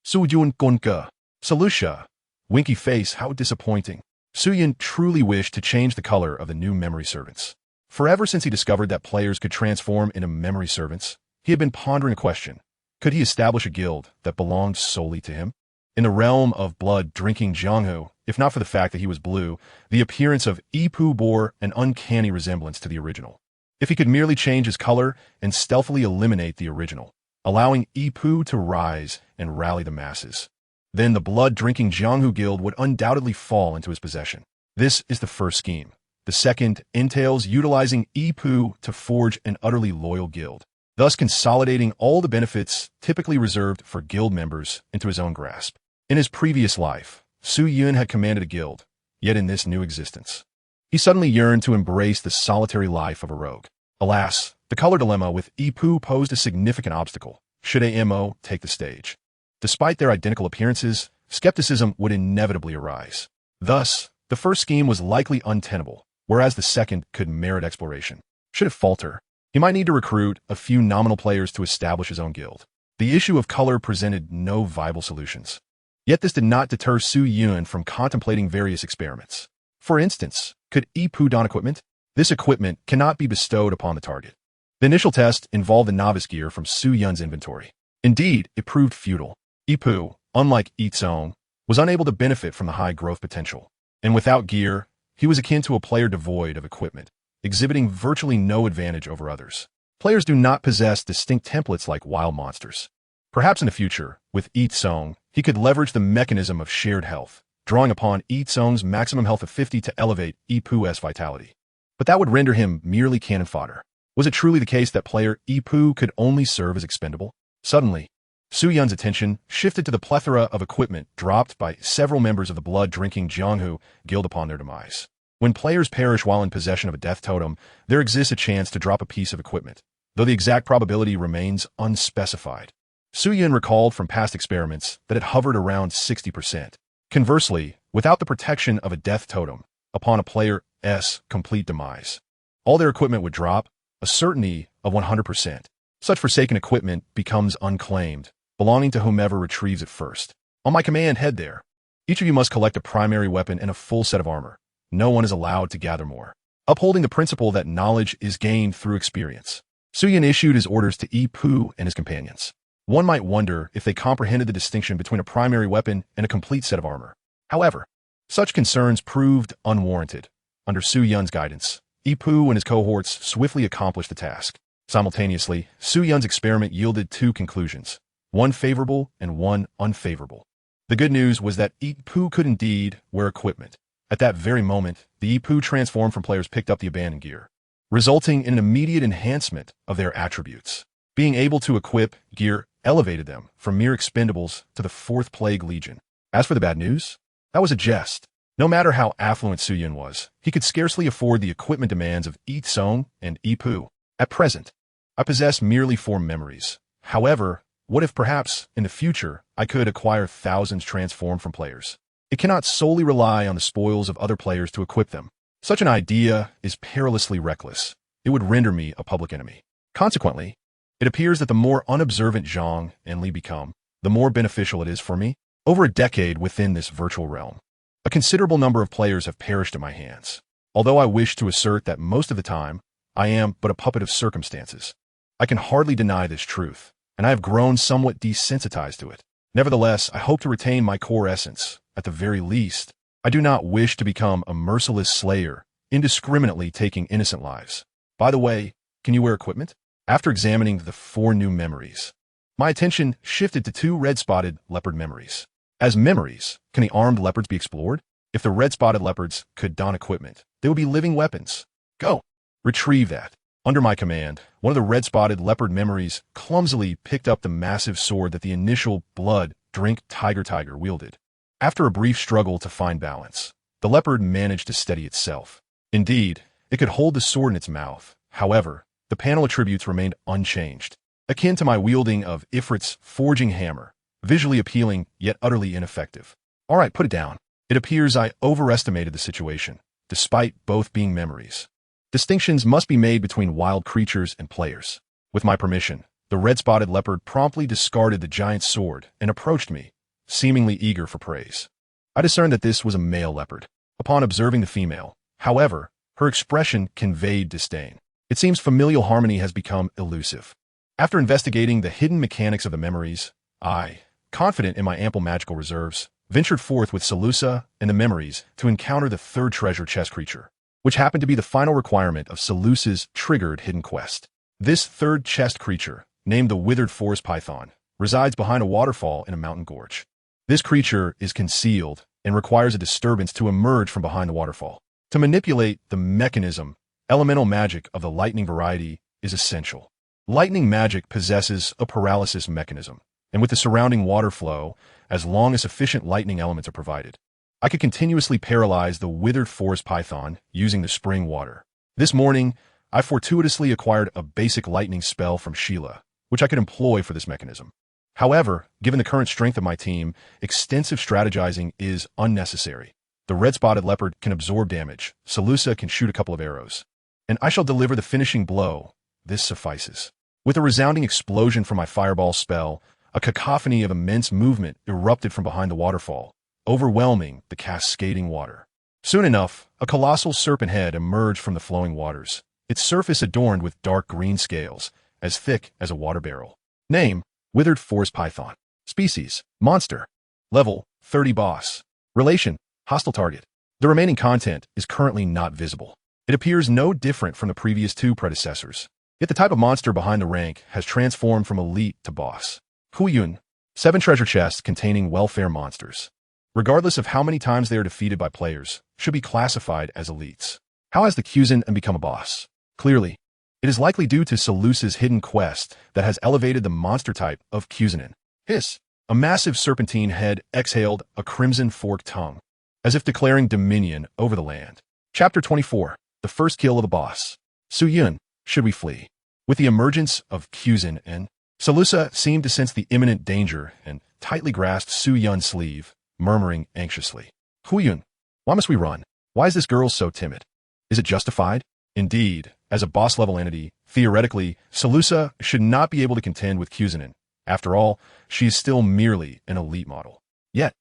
Su Yun Gonka. Solutia. Winky face, how disappointing. Su Yun truly wished to change the color of the new memory servants. Forever since he discovered that players could transform into memory servants, he had been pondering a question. Could he establish a guild that belonged solely to him? In the realm of blood-drinking Jianghu, if not for the fact that he was blue, the appearance of Ipu bore an uncanny resemblance to the original. If he could merely change his color and stealthily eliminate the original, allowing Ipu to rise and rally the masses, then the blood-drinking Jianghu guild would undoubtedly fall into his possession. This is the first scheme. The second entails utilizing Ipu to forge an utterly loyal guild, thus consolidating all the benefits typically reserved for guild members into his own grasp. In his previous life, Su Yun had commanded a guild, yet in this new existence, he suddenly yearned to embrace the solitary life of a rogue. Alas, the color dilemma with Ipu posed a significant obstacle, should AMO take the stage. Despite their identical appearances, skepticism would inevitably arise. Thus, the first scheme was likely untenable, whereas the second could merit exploration. Should it falter, he might need to recruit a few nominal players to establish his own guild. The issue of color presented no viable solutions. Yet this did not deter Su Yun from contemplating various experiments. For instance, could Ipu don equipment? This equipment cannot be bestowed upon the target. The initial test involved the novice gear from Su Yun's inventory. Indeed, it proved futile. Ipu, unlike Itzong, was unable to benefit from the high growth potential. And without gear, he was akin to a player devoid of equipment, exhibiting virtually no advantage over others. Players do not possess distinct templates like wild monsters. Perhaps in the future, with Itzong, he could leverage the mechanism of shared health, drawing upon Itzong's maximum health of 50 to elevate Ipu's vitality. But that would render him merely cannon fodder. Was it truly the case that player Ipu could only serve as expendable? Suddenly, Su Yun's attention shifted to the plethora of equipment dropped by several members of the blood-drinking Jianghu guild upon their demise. When players perish while in possession of a death totem, there exists a chance to drop a piece of equipment, though the exact probability remains unspecified. Su Yun recalled from past experiments that it hovered around 60%. Conversely, without the protection of a death totem, upon a player's complete demise, all their equipment would drop, a certainty of 100%. Such forsaken equipment becomes unclaimed, belonging to whomever retrieves it first. On my command, head there. Each of you must collect a primary weapon and a full set of armor. No one is allowed to gather more. Upholding the principle that knowledge is gained through experience, Su Yun issued his orders to Ipu and his companions. One might wonder if they comprehended the distinction between a primary weapon and a complete set of armor. However, such concerns proved unwarranted. Under Su Yun's guidance, Ipu and his cohorts swiftly accomplished the task. Simultaneously, Su Yun's experiment yielded 2 conclusions, one favorable and one unfavorable. The good news was that Ipu could indeed wear equipment. At that very moment, the Ipu transformed from players picked up the abandoned gear, resulting in an immediate enhancement of their attributes. Being able to equip gear elevated them from mere expendables to the 4th Plague Legion. As for the bad news, that was a jest. No matter how affluent Su Yun was, he could scarcely afford the equipment demands of Itzong and Ipu. At present, I possess merely 4 memories. However, what if perhaps, in the future, I could acquire thousands transformed from players? It cannot solely rely on the spoils of other players to equip them. Such an idea is perilously reckless. It would render me a public enemy. Consequently, it appears that the more unobservant Zhang and Li become, the more beneficial it is for me. Over a decade within this virtual realm, a considerable number of players have perished at my hands. Although I wish to assert that most of the time, I am but a puppet of circumstances, I can hardly deny this truth, and I have grown somewhat desensitized to it. Nevertheless, I hope to retain my core essence. At the very least, I do not wish to become a merciless slayer, indiscriminately taking innocent lives. By the way, can you wear equipment? After examining the 4 new memories, my attention shifted to 2 red-spotted leopard memories. As memories, can the armed leopards be explored? If the red-spotted leopards could don equipment, they would be living weapons. Go! Retrieve that. Under my command, one of the red-spotted leopard memories clumsily picked up the massive sword that the initial blood-drink tiger wielded. After a brief struggle to find balance, the leopard managed to steady itself. Indeed, it could hold the sword in its mouth. However, the panel attributes remained unchanged, akin to my wielding of Ifrit's forging hammer, visually appealing yet utterly ineffective. All right, put it down. It appears I overestimated the situation, despite both being memories. Distinctions must be made between wild creatures and players. With my permission, the red-spotted leopard promptly discarded the giant sword and approached me, seemingly eager for praise. I discerned that this was a male leopard. Upon observing the female, however, her expression conveyed disdain. It seems familial harmony has become elusive. After investigating the hidden mechanics of the memories, I, confident in my ample magical reserves, ventured forth with Salusa and the memories to encounter the third treasure chest creature, which happened to be the final requirement of Salusa's triggered hidden quest. This third chest creature, named the Withered Forest Python, resides behind a waterfall in a mountain gorge. This creature is concealed and requires a disturbance to emerge from behind the waterfall. To manipulate the mechanism, elemental magic of the lightning variety is essential. Lightning magic possesses a paralysis mechanism, and with the surrounding water flow, as long as sufficient lightning elements are provided, I could continuously paralyze the Withered Forest Python using the spring water. This morning, I fortuitously acquired a basic lightning spell from Sheila, which I could employ for this mechanism. However, given the current strength of my team, extensive strategizing is unnecessary. The red-spotted leopard can absorb damage, Salusa can shoot a couple of arrows, and I shall deliver the finishing blow. This suffices. With a resounding explosion from my fireball spell, a cacophony of immense movement erupted from behind the waterfall, overwhelming the cascading water. Soon enough, a colossal serpent head emerged from the flowing waters, its surface adorned with dark green scales, as thick as a water barrel. Name: Withered Forest Python. Species: Monster. Level: 30 boss. Relation: Hostile target. The remaining content is currently not visible. It appears no different from the previous two predecessors, yet the type of monster behind the rank has transformed from elite to boss. Huyun. 7 treasure chests containing welfare monsters, regardless of how many times they are defeated by players, should be classified as elites. How has the Kuzin and become a boss? Clearly, it is likely due to Salusa's hidden quest that has elevated the monster type of Kuzinin. Hiss! A massive serpentine head exhaled a crimson forked tongue, as if declaring dominion over the land. Chapter 24. The first kill of the boss. Suyun, should we flee? With the emergence of Kuzin and Salusa seemed to sense the imminent danger and tightly grasped Suyun's sleeve, murmuring anxiously. Huyun, why must we run? Why is this girl so timid? Is it justified? Indeed, as a boss-level entity, theoretically, Salusa should not be able to contend with Kuzinin. After all, she is still merely an elite model. Yet,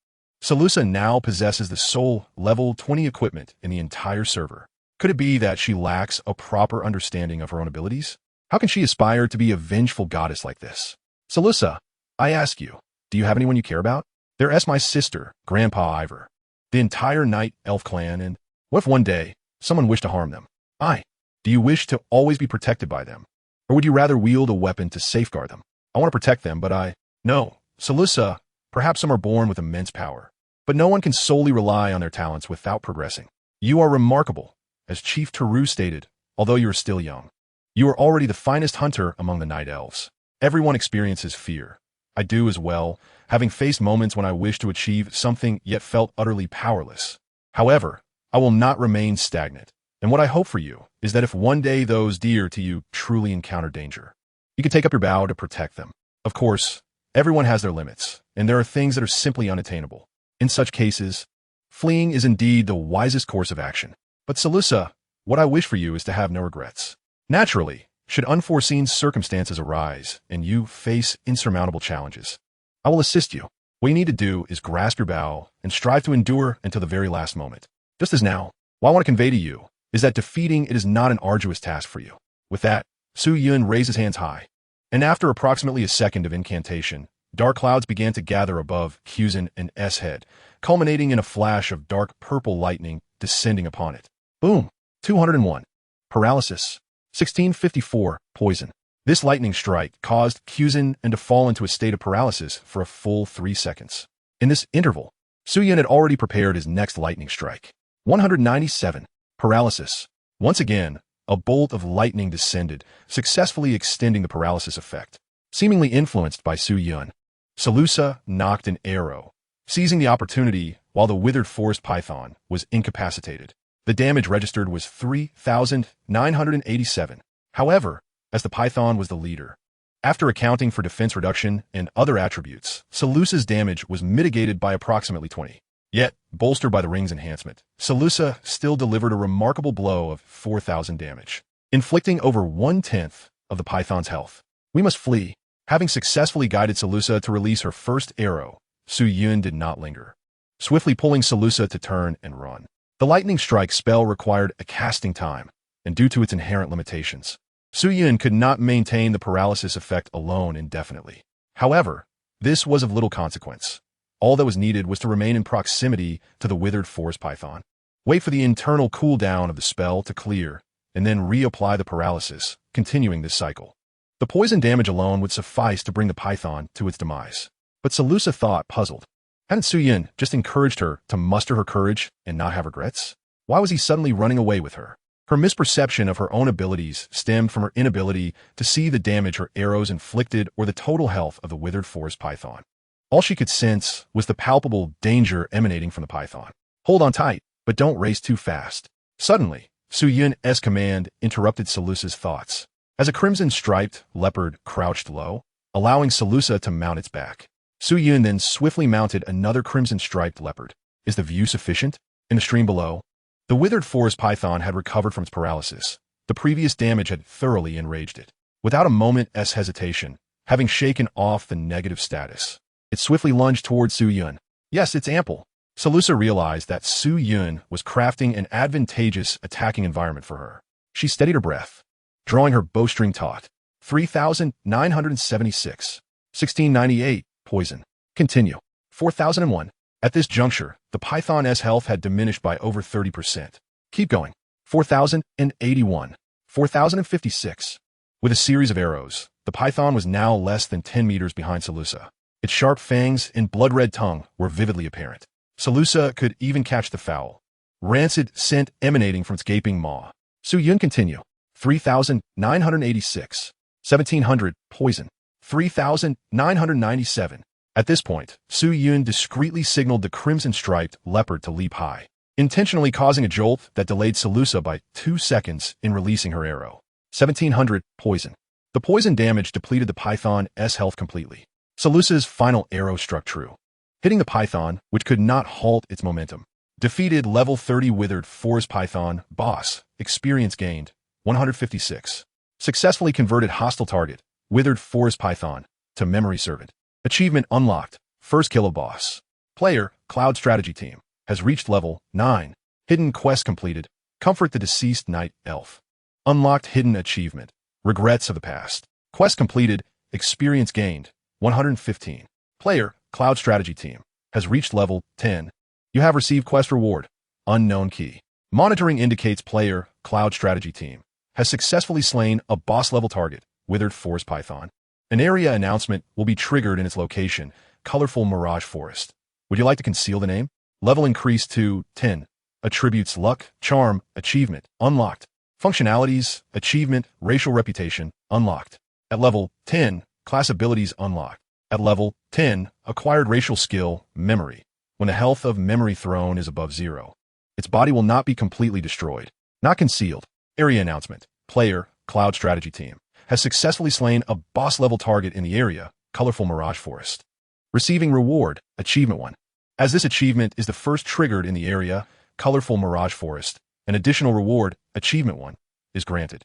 Salusa now possesses the sole level 20 equipment in the entire server. Could it be that she lacks a proper understanding of her own abilities? How can she aspire to be a vengeful goddess like this? Salusa, I ask you, do you have anyone you care about? There's my sister, Grandpa Ivor, the entire Night Elf clan, and what if one day someone wished to harm them? Do you wish to always be protected by them? Or would you rather wield a weapon to safeguard them? I want to protect them, but No, Salusa, perhaps some are born with immense power, but no one can solely rely on their talents without progressing. You are remarkable, as Chief Teru stated, although you are still young. You are already the finest hunter among the Night Elves. Everyone experiences fear. I do as well, having faced moments when I wished to achieve something yet felt utterly powerless. However, I will not remain stagnant, and what I hope for you is that if one day those dear to you truly encounter danger, you can take up your vow to protect them. Of course, everyone has their limits, and there are things that are simply unattainable. In such cases, fleeing is indeed the wisest course of action. But Salusa, what I wish for you is to have no regrets. Naturally, should unforeseen circumstances arise and you face insurmountable challenges, I will assist you. What you need to do is grasp your vow and strive to endure until the very last moment. Just as now, what I want to convey to you is that defeating it is not an arduous task for you. With that, Su Yun raised his hands high, and after approximately a second of incantation, dark clouds began to gather above Kuzin and S head, culminating in a flash of dark purple lightning descending upon it. Boom! 201. Paralysis. 1654. Poison. This lightning strike caused Kuzin to fall into a state of paralysis for a full 3 seconds. In this interval, Suyin had already prepared his next lightning strike. 197. Paralysis. Once again, A bolt of lightning descended, successfully extending the paralysis effect. Seemingly influenced by Su Yun, Salusa nocked an arrow, seizing the opportunity while the withered forest python was incapacitated. The damage registered was 3,987. However, as the python was the leader, after accounting for defense reduction and other attributes, Salusa's damage was mitigated by approximately 20. Yet, bolstered by the ring's enhancement, Salusa still delivered a remarkable blow of 4,000 damage, inflicting over 1/10 of the python's health. We must flee. Having successfully guided Salusa to release her first arrow, Su Yun did not linger, swiftly pulling Salusa to turn and run. The lightning strike spell required a casting time, and due to its inherent limitations, Su Yun could not maintain the paralysis effect alone indefinitely. However, this was of little consequence. All that was needed was to remain in proximity to the withered forest python, wait for the internal cooldown of the spell to clear, and then reapply the paralysis, continuing this cycle. The poison damage alone would suffice to bring the python to its demise. But Salusa thought, puzzled. Hadn't Su Yun just encouraged her to muster her courage and not have regrets? Why was he suddenly running away with her? Her misperception of her own abilities stemmed from her inability to see the damage her arrows inflicted or the total health of the withered forest python. All she could sense was the palpable danger emanating from the python. Hold on tight, but don't race too fast. Suddenly, Su Yun's command interrupted Salusa's thoughts, as a crimson-striped leopard crouched low, allowing Salusa to mount its back. Su Yun then swiftly mounted another crimson-striped leopard. Is the view sufficient? In the stream below, the withered forest python had recovered from its paralysis. The previous damage had thoroughly enraged it. Without a moment's hesitation, having shaken off the negative status, it swiftly lunged towards Su Yun. Yes, it's ample. Salusa realized that Su Yun was crafting an advantageous attacking environment for her. She steadied her breath, drawing her bowstring taut. 3,976. 1,698. Poison. Continue. 4,001. At this juncture, the python's health had diminished by over 30%. Keep going. 4,081. 4,056. With a series of arrows, the python was now less than 10 meters behind Salusa. Its sharp fangs and blood-red tongue were vividly apparent. Salusa could even catch the foul, rancid scent emanating from its gaping maw. Su Yun continue. 3,986. 1,700. Poison. 3,997. At this point, Su Yun discreetly signaled the crimson-striped leopard to leap high, intentionally causing a jolt that delayed Salusa by 2 seconds in releasing her arrow. 1,700. Poison. The poison damage depleted the python's health completely. Salusa's final arrow struck true, hitting the python, which could not halt its momentum. Defeated level 30 withered forest python boss. Experience gained 156. Successfully converted hostile target, withered forest python, to memory servant. Achievement unlocked. First kill of boss. Player, Cloud Strategy Team, has reached level 9. Hidden quest completed. Comfort the deceased night elf. Unlocked hidden achievement. Regrets of the past. Quest completed. Experience gained 115. Player, Cloud Strategy Team, has reached level 10. You have received quest reward. Unknown key. Monitoring indicates player, Cloud Strategy Team, has successfully slain a boss-level target, withered forest python. An area announcement will be triggered in its location, colorful mirage forest. Would you like to conceal the name? Level increased to 10. Attributes luck, charm, achievement, unlocked. Functionalities, achievement, racial reputation, unlocked. At level 10, class abilities unlocked. At level 10, acquired racial skill, memory. When the health of memory thrown is above 0, its body will not be completely destroyed. Not concealed. Area announcement. Player, Cloud Strategy Team, has successfully slain a boss-level target in the area, colorful mirage forest. Receiving reward, achievement 1. As this achievement is the first triggered in the area, colorful mirage forest, an additional reward, achievement 1, is granted.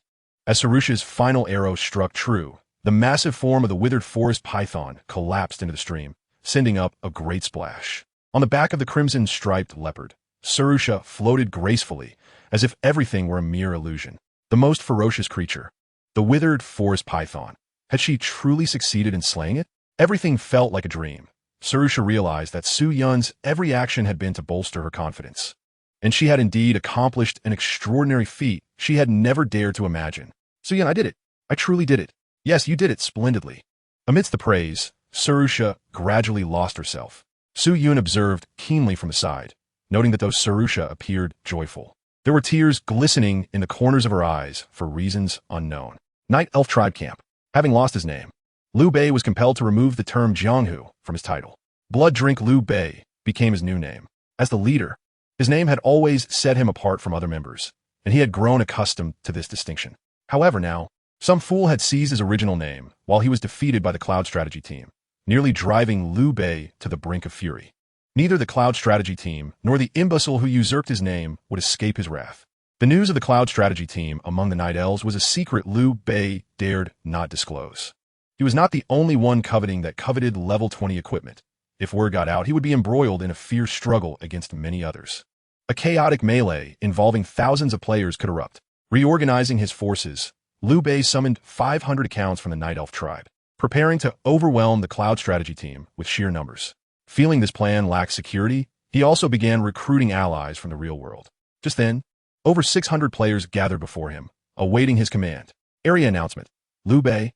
As Sarusha's final arrow struck true, the massive form of the withered forest python collapsed into the stream, sending up a great splash. On the back of the crimson-striped leopard, Sarusha floated gracefully, as if everything were a mere illusion. The most ferocious creature, the withered forest python. Had she truly succeeded in slaying it? Everything felt like a dream. Sarusha realized that Su Yun's every action had been to bolster her confidence, and she had indeed accomplished an extraordinary feat she had never dared to imagine. Su Yun, I did it. I truly did it. Yes, you did it splendidly. Amidst the praise, Sarusha gradually lost herself. Su Yun observed keenly from the side, noting that though Sarusha appeared joyful, There were tears glistening in the corners of her eyes for reasons unknown. Night Elf Tribe Camp. Having lost his name, Liu Bei was compelled to remove the term Jianghu from his title. Blood Drink Liu Bei became his new name. As the leader, his name had always set him apart from other members, and he had grown accustomed to this distinction. However, now, some fool had seized his original name while he was defeated by the Cloud Strategy team, nearly driving Liu Bei to the brink of fury. Neither the Cloud Strategy team nor the imbecile who usurped his name would escape his wrath. The news of the Cloud Strategy team among the Night Elves was a secret Liu Bei dared not disclose. He was not the only one coveting that coveted level 20 equipment. If word got out, he would be embroiled in a fierce struggle against many others. A chaotic melee involving thousands of players could erupt. Reorganizing his forces, Liu Bei summoned 500 accounts from the Night Elf tribe, preparing to overwhelm the Cloud Strategy team with sheer numbers. Feeling this plan lacked security, he also began recruiting allies from the real world. Just then, over 600 players gathered before him, awaiting his command. Area announcement. Liu Bei,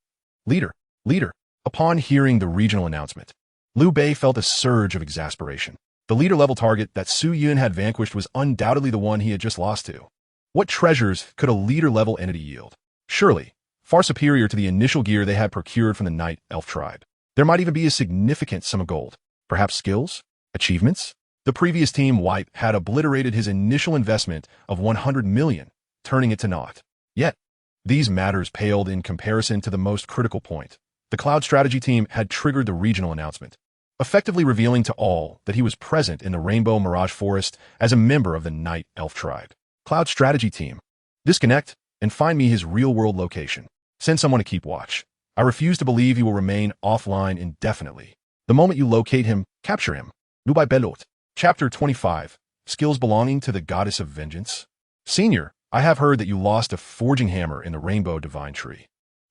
leader, leader. Upon hearing the regional announcement, Liu Bei felt a surge of exasperation. The leader-level target that Su Yun had vanquished was undoubtedly the one he had just lost to. What treasures could a leader-level entity yield? Surely, far superior to the initial gear they had procured from the Night Elf tribe. There might even be a significant sum of gold. Perhaps skills? Achievements? The previous team wipe had obliterated his initial investment of 100 million, turning it to naught. Yet, these matters paled in comparison to the most critical point. The Cloud Strategy team had triggered the regional announcement, effectively revealing to all that he was present in the Rainbow Mirage Forest as a member of the Night Elf tribe. Cloud Strategy team. Disconnect and find me his real-world location. Send someone to keep watch. I refuse to believe he will remain offline indefinitely. The moment you locate him, capture him. Nubai Belot. Chapter 25. Skills belonging to the Goddess of Vengeance. Senior, I have heard that you lost a forging hammer in the Rainbow Divine Tree.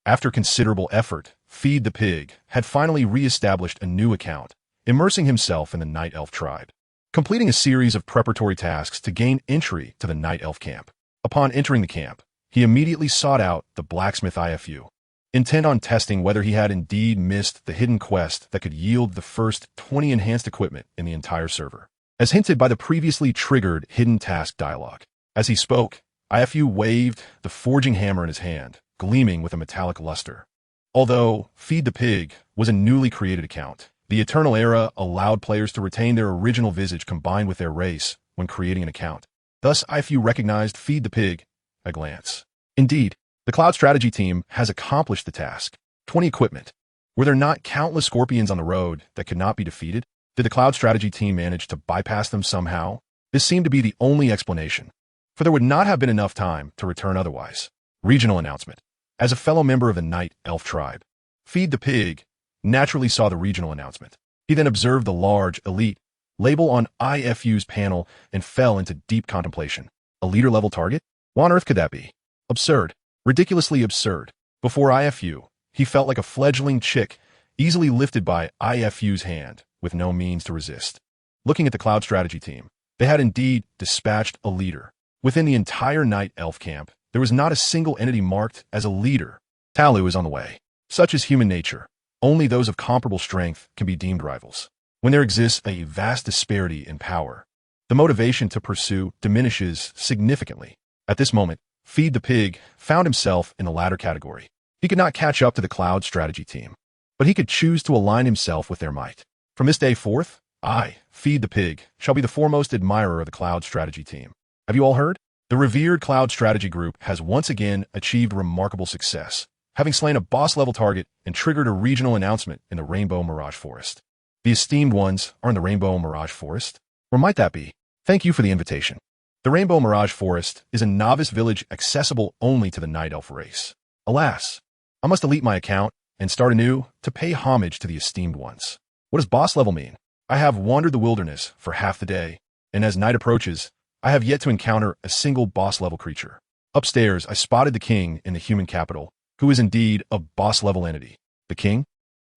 After considerable effort, Feed the Pig had finally re-established a new account, immersing himself in the Night Elf tribe, completing a series of preparatory tasks to gain entry to the Night Elf camp. Upon entering the camp, he immediately sought out the Blacksmith IFU, intent on testing whether he had indeed missed the hidden quest that could yield the first 20 enhanced equipment in the entire server, as hinted by the previously triggered hidden task dialogue. As he spoke, IFU waved the forging hammer in his hand, gleaming with a metallic luster. Although Feed the Pig was a newly created account, the Eternal Era allowed players to retain their original visage combined with their race when creating an account. Thus, IFU recognized Feed the Pig at a glance. Indeed, the Cloud Strategy team has accomplished the task. 20 equipment. Were there not countless scorpions on the road that could not be defeated? Did the Cloud Strategy team manage to bypass them somehow? This seemed to be the only explanation, for there would not have been enough time to return otherwise. Regional announcement. As a fellow member of the Night Elf tribe, Feed the Pig naturally saw the regional announcement. He then observed the large, elite label on IFU's panel and fell into deep contemplation. A leader-level target? What on earth could that be? Absurd. Ridiculously absurd. Before IFU, he felt like a fledgling chick, easily lifted by IFU's hand, with no means to resist. Looking at the Cloud Strategy team, they had indeed dispatched a leader. Within the entire Night Elf camp, there was not a single entity marked as a leader. Talu is on the way. Such is human nature. Only those of comparable strength can be deemed rivals. When there exists a vast disparity in power, the motivation to pursue diminishes significantly. At this moment, Feed the Pig found himself in the latter category. He could not catch up to the Cloud Strategy team, but he could choose to align himself with their might. From this day forth, I, Feed the Pig, shall be the foremost admirer of the Cloud Strategy team. Have you all heard? The revered Cloud Strategy Group has once again achieved remarkable success, having slain a boss-level target and triggered a regional announcement in the Rainbow Mirage Forest. The esteemed ones are in the Rainbow Mirage Forest? Or might that be? Thank you for the invitation. The Rainbow Mirage Forest is a novice village accessible only to the Night Elf race. Alas, I must delete my account and start anew to pay homage to the esteemed ones. What does boss level mean? I have wandered the wilderness for half the day, and as night approaches, I have yet to encounter a single boss-level creature. Upstairs, I spotted the king in the human capital, who is indeed a boss-level entity. The king?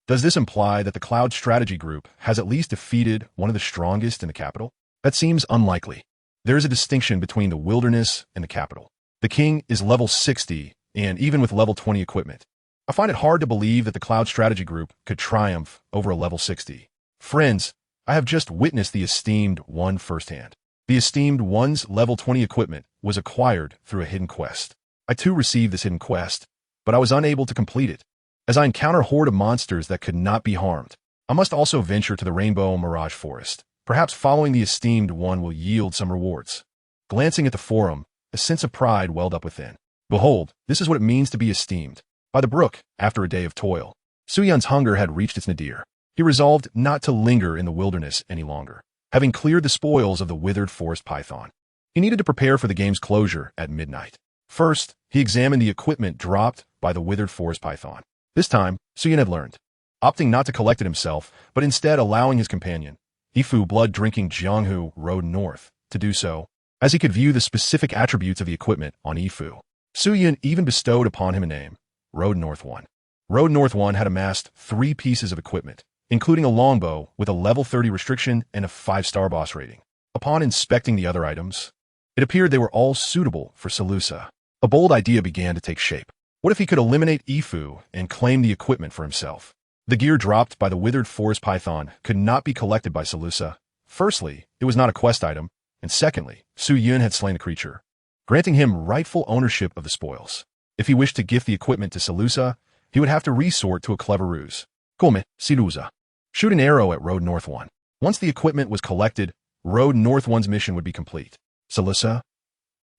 Does this imply that the Cloud Strategy Group has at least defeated one of the strongest in the capital? That seems unlikely. There is a distinction between the wilderness and the capital. The king is level 60, and even with level 20 equipment, I find it hard to believe that the Cloud Strategy Group could triumph over a level 60. Friends, I have just witnessed the esteemed one firsthand. The esteemed one's level 20 equipment was acquired through a hidden quest. I too received this hidden quest, but I was unable to complete it. As I encounter a horde of monsters that could not be harmed, I must also venture to the Rainbow Mirage Forest. Perhaps following the esteemed one will yield some rewards. Glancing at the forum, a sense of pride welled up within. Behold, this is what it means to be esteemed. By the brook, after a day of toil, Suyun's hunger had reached its nadir. He resolved not to linger in the wilderness any longer. Having cleared the spoils of the withered forest python, he needed to prepare for the game's closure at midnight. First, he examined the equipment dropped by the withered forest python. This time, Suyun had learned, opting not to collect it himself, but instead allowing his companion, Ifu blood-drinking Jianghu, rode north, to do so, as he could view the specific attributes of the equipment on Ifu. Suyun even bestowed upon him a name, Road North 1. Road North 1 had amassed 3 pieces of equipment, including a longbow with a level 30 restriction and a 5-star boss rating. Upon inspecting the other items, it appeared they were all suitable for Salusa. A bold idea began to take shape. What if he could eliminate Ifu and claim the equipment for himself? The gear dropped by the withered forest python could not be collected by Salusa. Firstly, it was not a quest item, and secondly, Suyun had slain the creature, granting him rightful ownership of the spoils. If he wished to gift the equipment to Salusa, he would have to resort to a clever ruse. Come, Silusa. Shoot an arrow at Road North 1. Once the equipment was collected, Road North 1's mission would be complete. Salusa?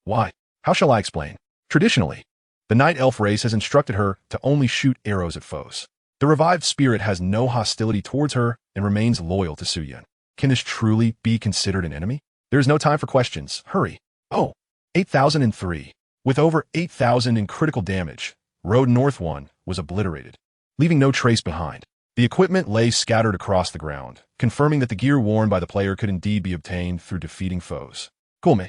Why? How shall I explain? Traditionally, the Night Elf race has instructed her to only shoot arrows at foes. The revived spirit has no hostility towards her and remains loyal to Suyun. Can this truly be considered an enemy? There is no time for questions. Hurry. Oh, 8003. With over 8,000 in critical damage, Road North 1 was obliterated, leaving no trace behind. The equipment lay scattered across the ground, confirming that the gear worn by the player could indeed be obtained through defeating foes. Come,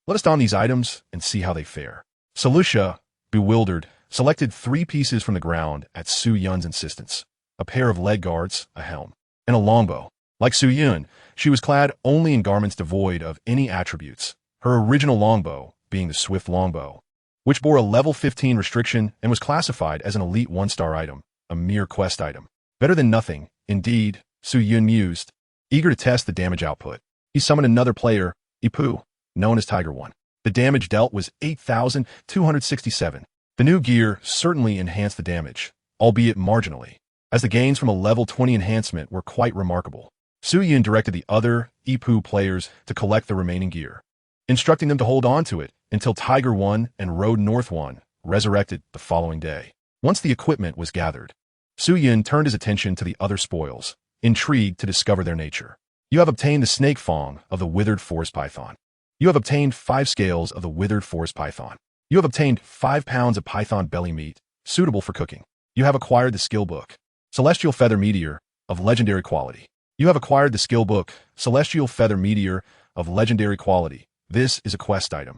let us don these items and see how they fare. Salusha, bewildered, selected 3 pieces from the ground at Suyun's insistence. A pair of leg guards, a helm, and a longbow. Like Suyun, she was clad only in garments devoid of any attributes, her original longbow being the swift longbow, which bore a level 15 restriction and was classified as an elite 1-star item, a mere quest item. Better than nothing, indeed, Suyun mused, eager to test the damage output. He summoned another player, Ipu, known as Tiger 1. The damage dealt was 8,267. The new gear certainly enhanced the damage, albeit marginally, as the gains from a level 20 enhancement were quite remarkable. Suyun directed the other Ipu players to collect the remaining gear, instructing them to hold on to it until Tiger 1 and Road North 1 resurrected the following day. Once the equipment was gathered, Suyun turned his attention to the other spoils, intrigued to discover their nature. You have obtained the snake fang of the withered forest python. You have obtained 5 scales of the withered forest python. You have obtained 5 pounds of python belly meat, suitable for cooking. You have acquired the skill book, Celestial Feather Meteor, of legendary quality. You have acquired the skill book, Celestial Feather Meteor, of legendary quality. This is a quest item.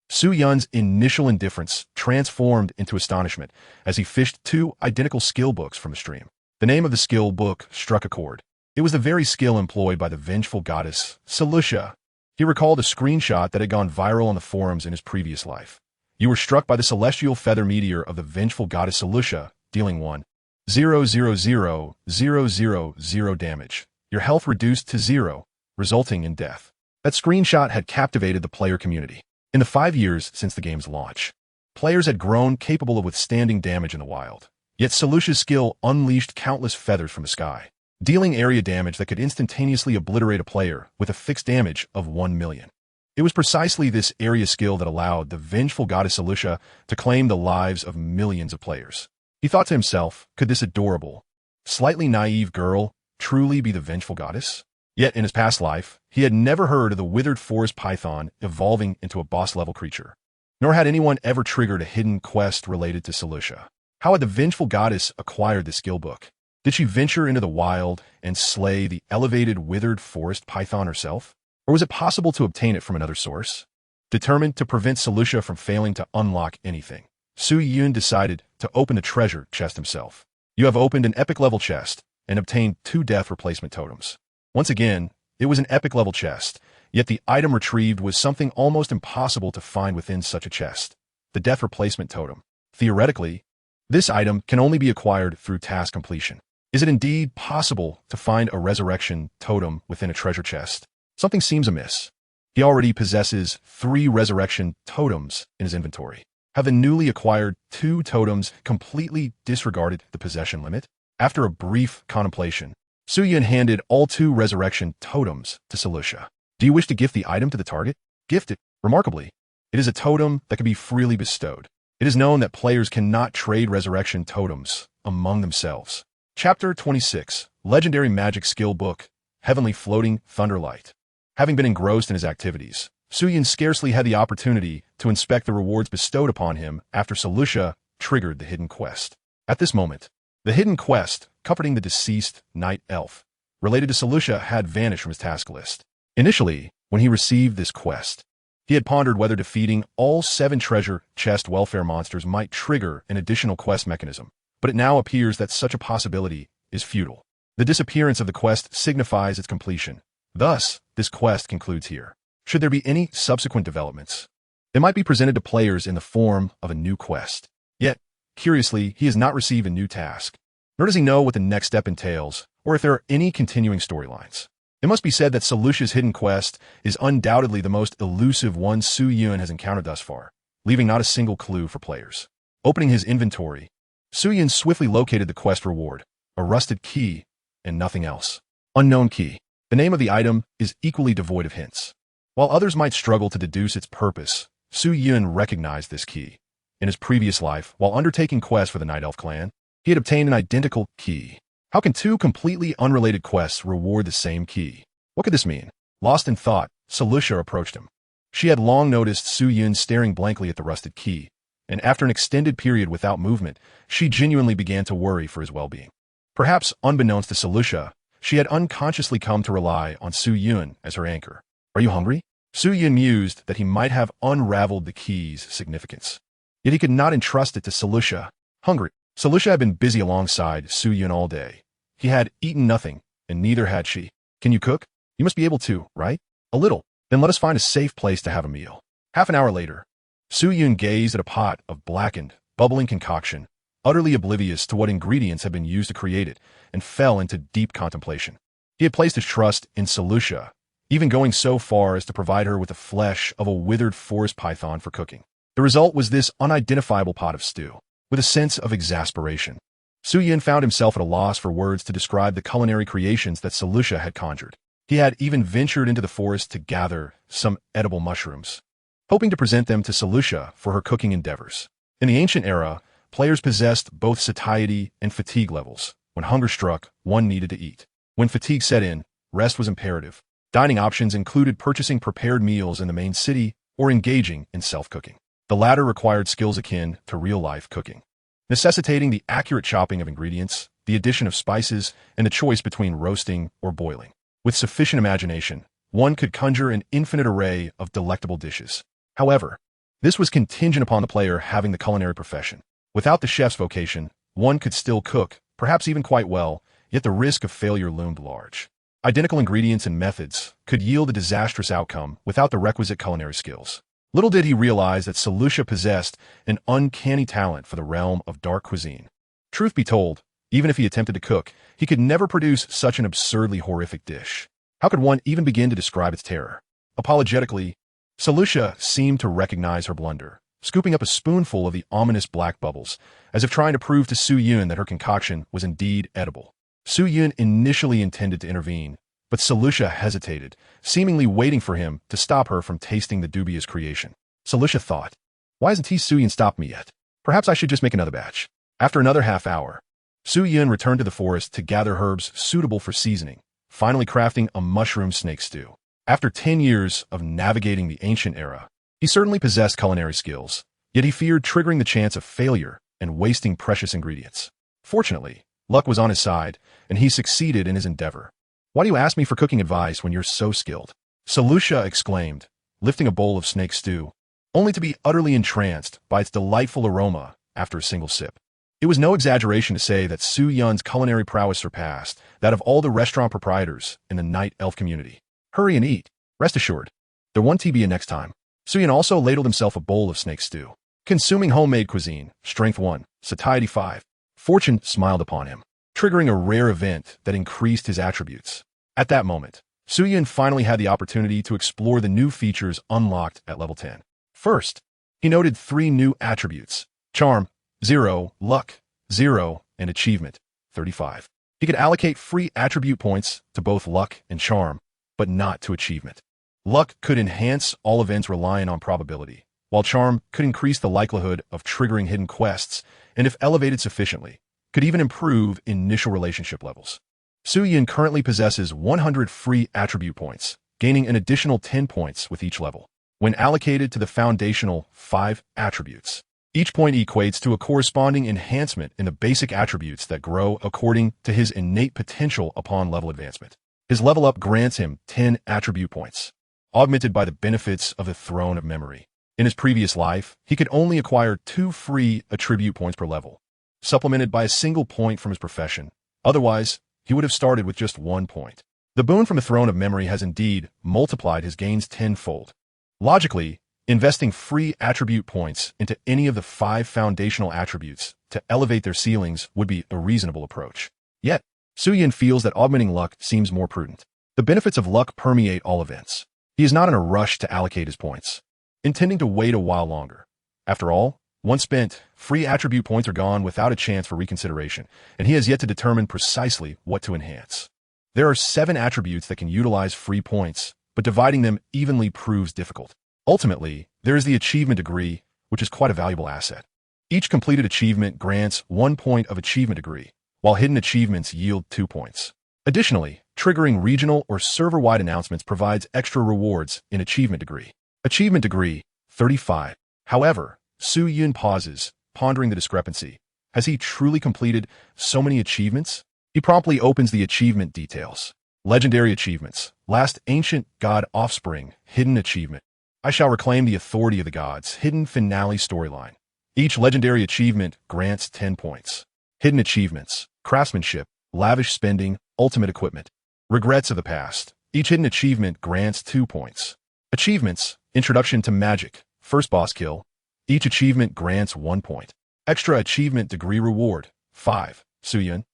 Suyun's initial indifference transformed into astonishment as he fished 2 identical skill books from the stream. The name of the skill book struck a chord. It was the very skill employed by the vengeful goddess, Salusha. He recalled a screenshot that had gone viral on the forums in his previous life. You were struck by the Celestial Feather Meteor of the vengeful goddess Salusha, dealing 1,000,000 damage. Your health reduced to 0, resulting in death. That screenshot had captivated the player community. In the 5 years since the game's launch, players had grown capable of withstanding damage in the wild. Yet Salusha's skill unleashed countless feathers from the sky, dealing area damage that could instantaneously obliterate a player with a fixed damage of 1 million. It was precisely this area skill that allowed the vengeful goddess Salusha to claim the lives of millions of players. He thought to himself, could this adorable, slightly naive girl truly be the vengeful goddess? Yet in his past life, he had never heard of the withered forest python evolving into a boss-level creature, nor had anyone ever triggered a hidden quest related to Salusha. How had the vengeful goddess acquired the skill book? Did she venture into the wild and slay the elevated withered forest python herself? Or was it possible to obtain it from another source? Determined to prevent Salusha from failing to unlock anything, Suyun decided to open the treasure chest himself. You have opened an epic level chest and obtained 2 death replacement totems. Once again, it was an epic level chest, yet the item retrieved was something almost impossible to find within such a chest. The death replacement totem. Theoretically, this item can only be acquired through task completion. Is it indeed possible to find a resurrection totem within a treasure chest? Something seems amiss. He already possesses 3 resurrection totems in his inventory. Have the newly acquired 2 totems completely disregarded the possession limit? After a brief contemplation, Su Yun handed all 2 resurrection totems to Solutia. Do you wish to gift the item to the target? Gift it. Remarkably, it is a totem that can be freely bestowed. It is known that players cannot trade resurrection totems among themselves. Chapter 26, Legendary Magic Skill Book, Heavenly Floating Thunderlight. Having been engrossed in his activities, Su Yun scarcely had the opportunity to inspect the rewards bestowed upon him after Solutia triggered the hidden quest. At this moment, the hidden quest, comforting the deceased night elf, related to Solutia had vanished from his task list. Initially, when he received this quest, he had pondered whether defeating all 7 treasure chest welfare monsters might trigger an additional quest mechanism, but it now appears that such a possibility is futile. The disappearance of the quest signifies its completion. Thus, this quest concludes here. Should there be any subsequent developments, they might be presented to players in the form of a new quest. Yet, curiously, he has not received a new task, nor does he know what the next step entails, or if there are any continuing storylines. It must be said that Solutia's hidden quest is undoubtedly the most elusive one Su Yun has encountered thus far, leaving not a single clue for players. Opening his inventory, Su Yun swiftly located the quest reward, a rusted key, and nothing else. Unknown key. The name of the item is equally devoid of hints. While others might struggle to deduce its purpose, Su Yun recognized this key. In his previous life, while undertaking quests for the Night Elf clan, he had obtained an identical key. How can 2 completely unrelated quests reward the same key? What could this mean? Lost in thought, Solutia approached him. She had long noticed Su Yun staring blankly at the rusted key, and after an extended period without movement, she genuinely began to worry for his well-being. Perhaps unbeknownst to Solutia, she had unconsciously come to rely on Su Yun as her anchor. Are you hungry? Su Yun mused that he might have unraveled the key's significance. Yet he could not entrust it to Solutia. Hungry. Solutia had been busy alongside Su Yun all day. He had eaten nothing, and neither had she. Can you cook? You must be able to, right? A little. Then let us find a safe place to have a meal. Half an hour later, Su Yun gazed at a pot of blackened, bubbling concoction, utterly oblivious to what ingredients had been used to create it, and fell into deep contemplation. He had placed his trust in Solutia, even going so far as to provide her with the flesh of a withered forest python for cooking. The result was this unidentifiable pot of stew. With a sense of exasperation, Su Yun found himself at a loss for words to describe the culinary creations that Solutia had conjured. He had even ventured into the forest to gather some edible mushrooms, hoping to present them to Solutia for her cooking endeavors. In the ancient era, players possessed both satiety and fatigue levels. When hunger struck, one needed to eat. When fatigue set in, rest was imperative. Dining options included purchasing prepared meals in the main city or engaging in self-cooking. The latter required skills akin to real-life cooking, necessitating the accurate chopping of ingredients, the addition of spices, and the choice between roasting or boiling. With sufficient imagination, one could conjure an infinite array of delectable dishes. However, this was contingent upon the player having the culinary profession. Without the chef's vocation, one could still cook, perhaps even quite well, yet the risk of failure loomed large. Identical ingredients and methods could yield a disastrous outcome without the requisite culinary skills. Little did he realize that Solutia possessed an uncanny talent for the realm of dark cuisine. Truth be told, even if he attempted to cook, he could never produce such an absurdly horrific dish. How could one even begin to describe its terror? Apologetically, Solutia seemed to recognize her blunder, scooping up a spoonful of the ominous black bubbles, as if trying to prove to Su Yun that her concoction was indeed edible. Su Yun initially intended to intervene, but Solutia hesitated, seemingly waiting for him to stop her from tasting the dubious creation. Solutia thought, why hasn't Su Yun stopped me yet? Perhaps I should just make another batch. After another half hour, Su Yun returned to the forest to gather herbs suitable for seasoning, finally crafting a mushroom snake stew. After 10 years of navigating the ancient era, he certainly possessed culinary skills, yet he feared triggering the chance of failure and wasting precious ingredients. Fortunately, luck was on his side, and he succeeded in his endeavor. Why do you ask me for cooking advice when you're so skilled? Solutia exclaimed, lifting a bowl of snake stew, only to be utterly entranced by its delightful aroma after a single sip. It was no exaggeration to say that Su Yun's culinary prowess surpassed that of all the restaurant proprietors in the night elf community. Hurry and eat. Rest assured, there won't be a next time. Su Yun also ladled himself a bowl of snake stew. Consuming homemade cuisine, strength 1, satiety 5. Fortune smiled upon him, triggering a rare event that increased his attributes. At that moment, Soo-Yun finally had the opportunity to explore the new features unlocked at level 10. First, he noted 3 new attributes: Charm, 0, Luck, 0, and Achievement, 35. He could allocate free attribute points to both Luck and Charm, but not to Achievement. Luck could enhance all events relying on probability, while Charm could increase the likelihood of triggering hidden quests, and if elevated sufficiently, could even improve initial relationship levels. Soo-Yun currently possesses 100 free attribute points, gaining an additional 10 points with each level. When allocated to the foundational 5 attributes, each point equates to a corresponding enhancement in the basic attributes that grow according to his innate potential upon level advancement. His level up grants him 10 attribute points, augmented by the benefits of the Throne of Memory. In his previous life, he could only acquire 2 free attribute points per level, supplemented by a single point from his profession. Otherwise, he would have started with just 1 point. The boon from the Throne of Memory has indeed multiplied his gains tenfold. Logically, investing free attribute points into any of the 5 foundational attributes to elevate their ceilings would be a reasonable approach. Yet, Soo-Yun feels that augmenting luck seems more prudent. The benefits of luck permeate all events. He is not in a rush to allocate his points, intending to wait a while longer. After all, once spent, free attribute points are gone without a chance for reconsideration, and he has yet to determine precisely what to enhance. There are 7 attributes that can utilize free points, but dividing them evenly proves difficult. Ultimately, there is the achievement degree, which is quite a valuable asset. Each completed achievement grants 1 point of achievement degree, while hidden achievements yield 2 points. Additionally, triggering regional or server-wide announcements provides extra rewards in achievement degree. Achievement degree, 35. However, Soo-Yun pauses, pondering the discrepancy. Has he truly completed so many achievements? He promptly opens the achievement details. Legendary achievements. Last Ancient God Offspring. Hidden achievement. I shall reclaim the authority of the gods. Hidden finale storyline. Each legendary achievement grants 10 points. Hidden achievements. Craftsmanship. Lavish spending. Ultimate equipment. Regrets of the past. Each hidden achievement grants 2 points. Achievements. Introduction to magic. First boss kill. Each achievement grants 1 point. Extra achievement degree reward, 5. Soo-Yun.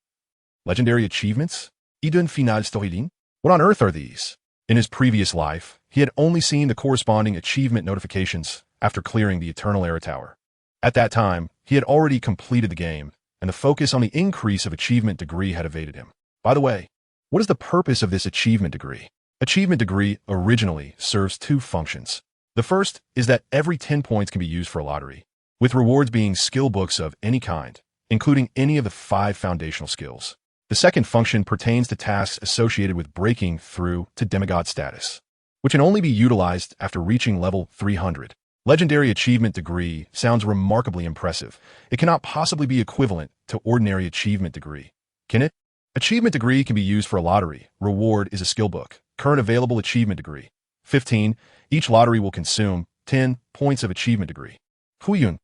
Legendary achievements? Idun final storyline? What on earth are these? In his previous life, he had only seen the corresponding achievement notifications after clearing the Eternal Era Tower. At that time, he had already completed the game, and the focus on the increase of achievement degree had evaded him. By the way, what is the purpose of this achievement degree? Achievement degree originally serves 2 functions. The first is that every 10 points can be used for a lottery, with rewards being skill books of any kind, including any of the 5 foundational skills. The second function pertains to tasks associated with breaking through to demigod status, which can only be utilized after reaching level 300. Legendary achievement degree sounds remarkably impressive. It cannot possibly be equivalent to ordinary achievement degree, can it? Achievement degree can be used for a lottery. Reward is a skill book. Current available achievement degree, 15. Each lottery will consume 10 points of achievement degree. Huyun,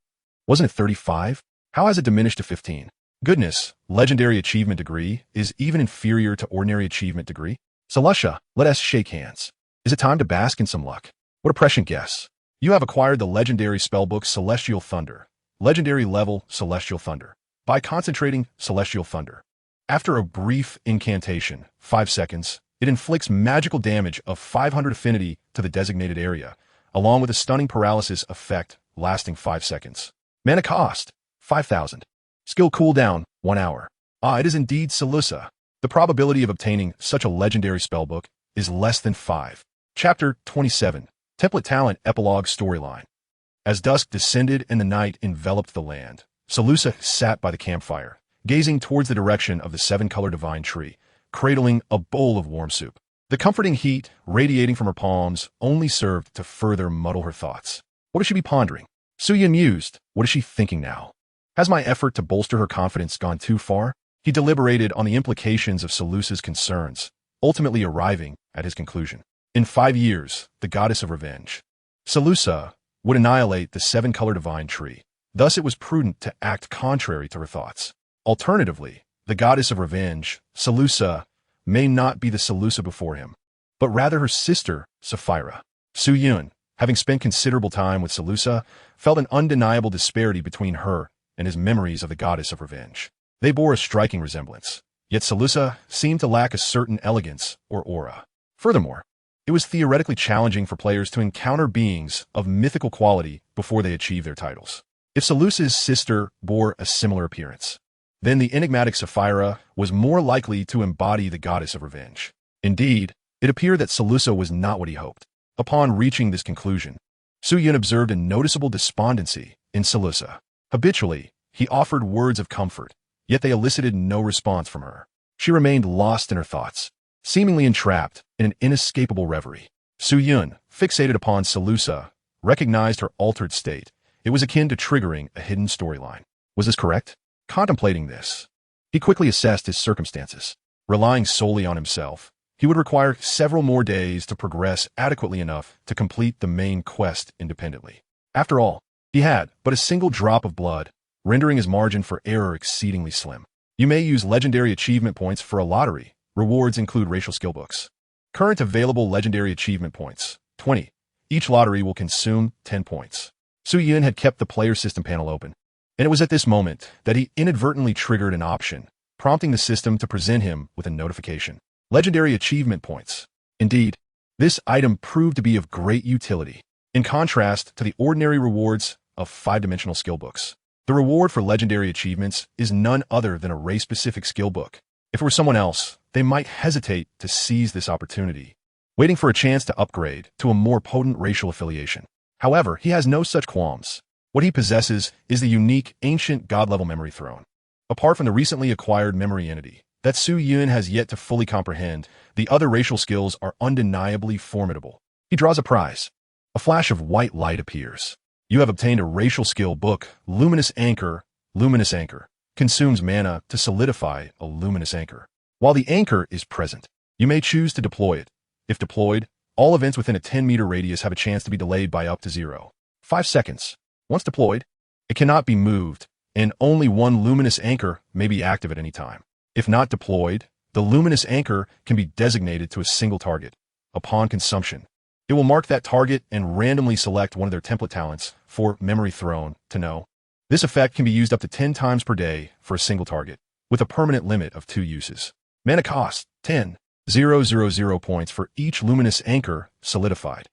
wasn't it 35? How has it diminished to 15? Goodness, legendary achievement degree is even inferior to ordinary achievement degree. Salusha, let us shake hands. Is it time to bask in some luck? What a prescient guess. You have acquired the legendary spellbook Celestial Thunder. Legendary level Celestial Thunder. By concentrating Celestial Thunder. After a brief incantation, 5 seconds, it inflicts magical damage of 500 affinity to the designated area, along with a stunning paralysis effect lasting 5 seconds. Mana cost, 5,000. Skill cooldown, 1 hour. It is indeed Salusa. The probability of obtaining such a legendary spellbook is less than 5. Chapter 27. Template Talent Epilogue Storyline. As dusk descended and the night enveloped the land, Salusa sat by the campfire, gazing towards the direction of the 7-color divine tree, cradling a bowl of warm soup. The comforting heat radiating from her palms only served to further muddle her thoughts. What does she be pondering? Soo-Yun mused. What is she thinking now? Has my effort to bolster her confidence gone too far? He deliberated on the implications of Salusa's concerns, ultimately arriving at his conclusion. In 5 years, the goddess of revenge, Salusa, would annihilate the 7-color divine tree. Thus it was prudent to act contrary to her thoughts. Alternatively, the goddess of revenge, Salusa, may not be the Salusa before him, but rather her sister, Sapphira. Soo-Yun, having spent considerable time with Salusa, felt an undeniable disparity between her and his memories of the goddess of revenge. They bore a striking resemblance, yet Salusa seemed to lack a certain elegance or aura. Furthermore, it was theoretically challenging for players to encounter beings of mythical quality before they achieve their titles. If Seleusa's sister bore a similar appearance, then the enigmatic Sapphira was more likely to embody the goddess of revenge. Indeed, it appeared that Seleusa was not what he hoped. Upon reaching this conclusion, Su Yun observed a noticeable despondency in Seleusa. Habitually, he offered words of comfort, yet they elicited no response from her. She remained lost in her thoughts, seemingly entrapped in an inescapable reverie. Su Yun, fixated upon Seleusa, recognized her altered state. It was akin to triggering a hidden storyline. Was this correct? Contemplating this, he quickly assessed his circumstances. Relying solely on himself, he would require several more days to progress adequately enough to complete the main quest independently. After all, he had but a single drop of blood, rendering his margin for error exceedingly slim. You may use legendary achievement points for a lottery. Rewards include racial skill books. Current available legendary achievement points, 20. Each lottery will consume 10 points. Su Yun had kept the player system panel open, and it was at this moment that he inadvertently triggered an option, prompting the system to present him with a notification. Legendary achievement points. Indeed, this item proved to be of great utility, in contrast to the ordinary rewards of 5-dimensional skill books. The reward for legendary achievements is none other than a race-specific skill book. If it were someone else, they might hesitate to seize this opportunity, waiting for a chance to upgrade to a more potent racial affiliation. However, he has no such qualms. What he possesses is the unique, ancient god-level memory throne. Apart from the recently acquired memory entity that Su Yun has yet to fully comprehend, the other racial skills are undeniably formidable. He draws a prize. A flash of white light appears. You have obtained a racial skill book, Luminous Anchor. Luminous Anchor consumes mana to solidify a luminous anchor. While the anchor is present, you may choose to deploy it. If deployed, all events within a 10-meter radius have a chance to be delayed by up to 0.5 seconds. Once deployed, it cannot be moved, and only one luminous anchor may be active at any time. If not deployed, the luminous anchor can be designated to a single target. Upon consumption, it will mark that target and randomly select one of their template talents for Memory Throne to know. This effect can be used up to 10 times per day for a single target, with a permanent limit of 2 uses. Mana cost, 10,000 points for each luminous anchor solidified.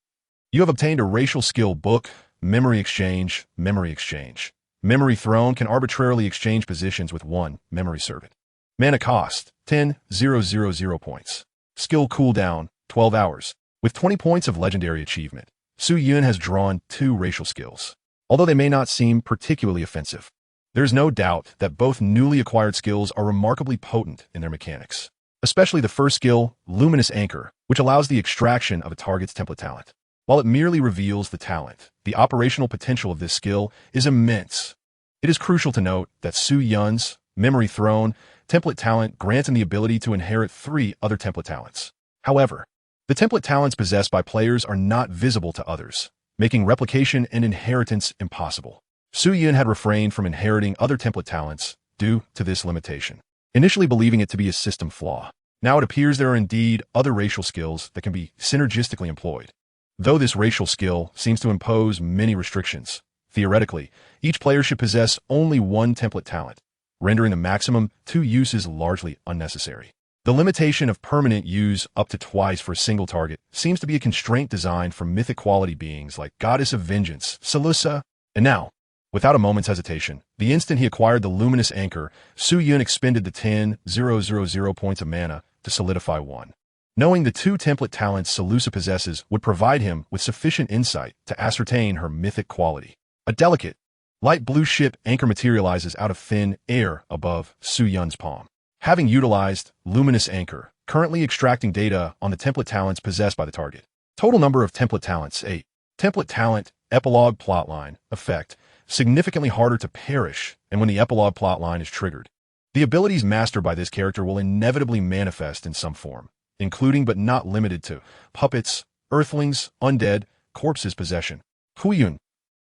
You have obtained a racial skill book, Memory Exchange. Memory Exchange. Memory Throne can arbitrarily exchange positions with one memory servant. Mana cost, 10,000 points. Skill cooldown, 12 hours. With 20 points of legendary achievement, Su Yun has drawn 2 racial skills. Although they may not seem particularly offensive, there is no doubt that both newly acquired skills are remarkably potent in their mechanics. Especially the first skill, Luminous Anchor, which allows the extraction of a target's template talent. While it merely reveals the talent, the operational potential of this skill is immense. It is crucial to note that Su Yun's Memory Throne template talent grants him the ability to inherit 3 other template talents. However, the template talents possessed by players are not visible to others, making replication and inheritance impossible. Su Yun had refrained from inheriting other template talents due to this limitation, initially believing it to be a system flaw. Now it appears there are indeed other racial skills that can be synergistically employed. Though this racial skill seems to impose many restrictions, theoretically, each player should possess only 1 template talent, rendering the maximum 2 uses largely unnecessary. The limitation of permanent use up to twice for a single target seems to be a constraint designed for mythic quality beings like Goddess of Vengeance, Seleusa. And now, without a moment's hesitation, the instant he acquired the Luminous Anchor, Su Yun expended the 10,000 points of mana to solidify 1. Knowing the 2 template talents Seleusa possesses would provide him with sufficient insight to ascertain her mythic quality. A delicate, light blue ship anchor materializes out of thin air above Su Yun's palm. Having utilized Luminous Anchor, currently extracting data on the template talents possessed by the target. Total number of template talents, 8. Template talent, epilogue plotline, effect, significantly harder to perish, and when the epilogue plotline is triggered. The abilities mastered by this character will inevitably manifest in some form, including but not limited to puppets, earthlings, undead, corpses possession. Hu Yun.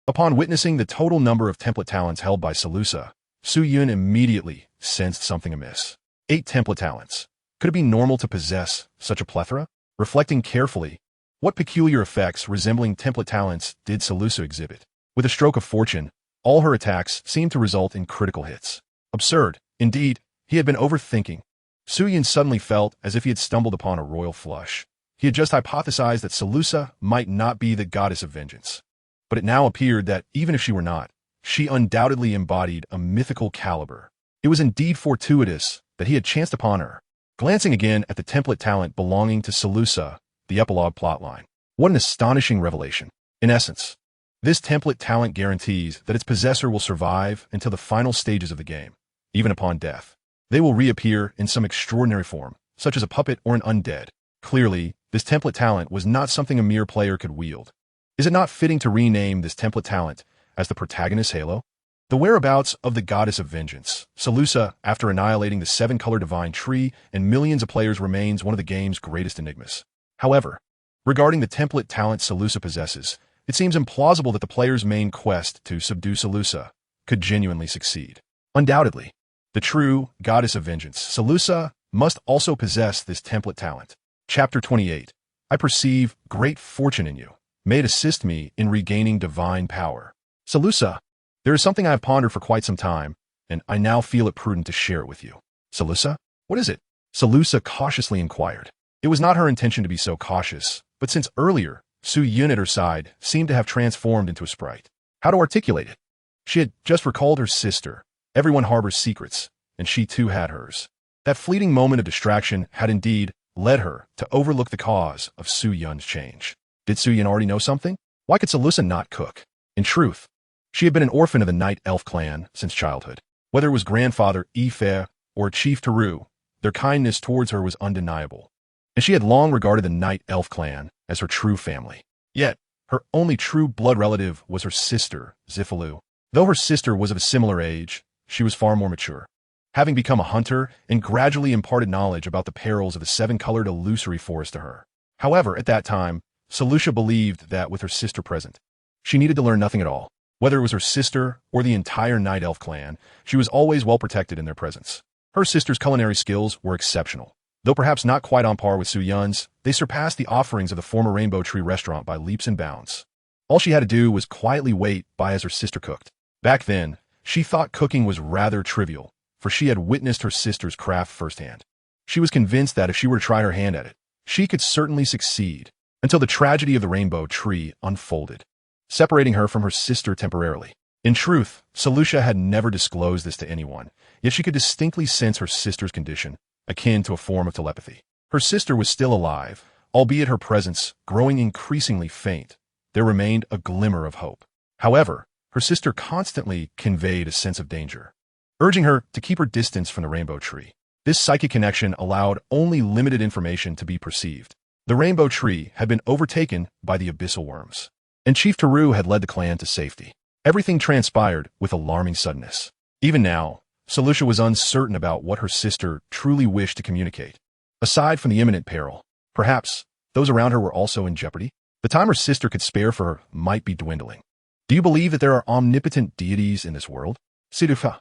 Upon witnessing the total number of template talents held by Seleusa, Su Yun immediately sensed something amiss. 8 template talents. Could it be normal to possess such a plethora? Reflecting carefully, what peculiar effects resembling template talents did Seleusa exhibit? With a stroke of fortune, all her attacks seemed to result in critical hits. Absurd. Indeed, he had been overthinking. Su Yun suddenly felt as if he had stumbled upon a royal flush. He had just hypothesized that Salusa might not be the goddess of vengeance. But it now appeared that, even if she were not, she undoubtedly embodied a mythical caliber. It was indeed fortuitous that he had chanced upon her. Glancing again at the template talent belonging to Salusa, the epilogue plotline. What an astonishing revelation. In essence, this template talent guarantees that its possessor will survive until the final stages of the game, even upon death. They will reappear in some extraordinary form, such as a puppet or an undead. Clearly, this template talent was not something a mere player could wield. Is it not fitting to rename this template talent as the protagonist halo? The whereabouts of the goddess of vengeance, Salusa, after annihilating the 7-color divine tree and millions of players, remains one of the game's greatest enigmas. However, regarding the template talent Salusa possesses, it seems implausible that the player's main quest to subdue Salusa could genuinely succeed. Undoubtedly, the true goddess of vengeance, Salusa, must also possess this template talent. Chapter 28. I perceive great fortune in you. May it assist me in regaining divine power. Salusa, there is something I have pondered for quite some time, and I now feel it prudent to share it with you. Salusa, what is it? Salusa cautiously inquired. It was not her intention to be so cautious, but since earlier, Su-Yun at her side seemed to have transformed into a sprite. How to articulate it? She had just recalled her sister. Everyone harbors secrets, and she too had hers. That fleeting moment of distraction had indeed led her to overlook the cause of Su-Yun's change. Did Su-Yun already know something? Why could Salusa not cook? In truth, she had been an orphan of the Night Elf clan since childhood. Whether it was grandfather Ife or Chief Teru, their kindness towards her was undeniable, and she had long regarded the Night Elf clan as her true family. Yet, her only true blood relative was her sister, Zifalu. Though her sister was of a similar age, she was far more mature, having become a hunter and gradually imparted knowledge about the perils of the 7-colored illusory forest to her. However, at that time, Salusa believed that with her sister present, she needed to learn nothing at all. Whether it was her sister or the entire Night Elf clan, she was always well protected in their presence. Her sister's culinary skills were exceptional. Though perhaps not quite on par with Su-Yun's, they surpassed the offerings of the former Rainbow Tree restaurant by leaps and bounds. All she had to do was quietly wait by as her sister cooked. Back then, she thought cooking was rather trivial, for she had witnessed her sister's craft firsthand. She was convinced that if she were to try her hand at it, she could certainly succeed, until the tragedy of the Rainbow Tree unfolded, separating her from her sister temporarily. In truth, Salusa had never disclosed this to anyone, yet she could distinctly sense her sister's condition, akin to a form of telepathy. Her sister was still alive, albeit her presence growing increasingly faint. There remained a glimmer of hope. However, her sister constantly conveyed a sense of danger, urging her to keep her distance from the Rainbow Tree. This psychic connection allowed only limited information to be perceived. The Rainbow Tree had been overtaken by the abyssal worms, and Chief Teru had led the clan to safety. Everything transpired with alarming suddenness. Even now, Salusa was uncertain about what her sister truly wished to communicate. Aside from the imminent peril, perhaps those around her were also in jeopardy. The time her sister could spare for her might be dwindling. Do you believe that there are omnipotent deities in this world? Sidufa.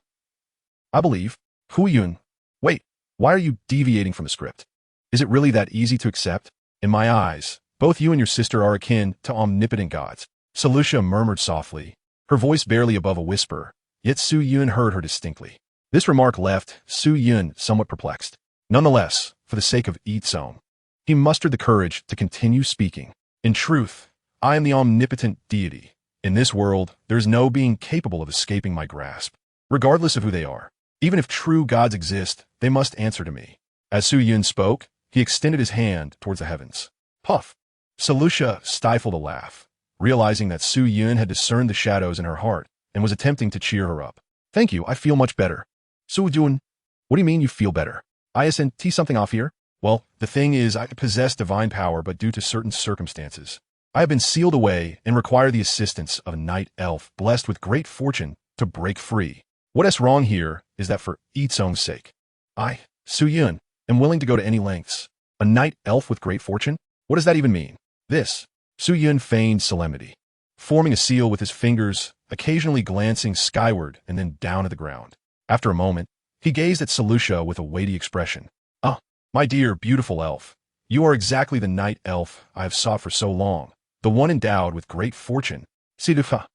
I believe. Huyun. Wait, why are you deviating from the script? Is it really that easy to accept? In my eyes, both you and your sister are akin to omnipotent gods. Salusa murmured softly, her voice barely above a whisper, yet Su-Yun heard her distinctly. This remark left Su-Yun somewhat perplexed. Nonetheless, for the sake of Yi-Tsong, he mustered the courage to continue speaking. In truth, I am the omnipotent deity. In this world, there is no being capable of escaping my grasp, regardless of who they are. Even if true gods exist, they must answer to me. As Su-Yun spoke, he extended his hand towards the heavens. Puff! Salusa stifled a laugh, realizing that Su-Yun had discerned the shadows in her heart and was attempting to cheer her up. Thank you, I feel much better. Su-Yun, what do you mean you feel better? Isn't something off here? Well, the thing is, I possess divine power, but due to certain circumstances, I have been sealed away and require the assistance of a night elf blessed with great fortune to break free. What is wrong here is that for Yi-Tsong's sake, I, Su-Yun, am willing to go to any lengths. A night elf with great fortune? What does that even mean? This. Su-Yun feigned solemnity, forming a seal with his fingers, occasionally glancing skyward and then down at the ground. After a moment, he gazed at Salusa with a weighty expression. Ah, my dear, beautiful elf, you are exactly the night elf I have sought for so long, the one endowed with great fortune. Sidufa.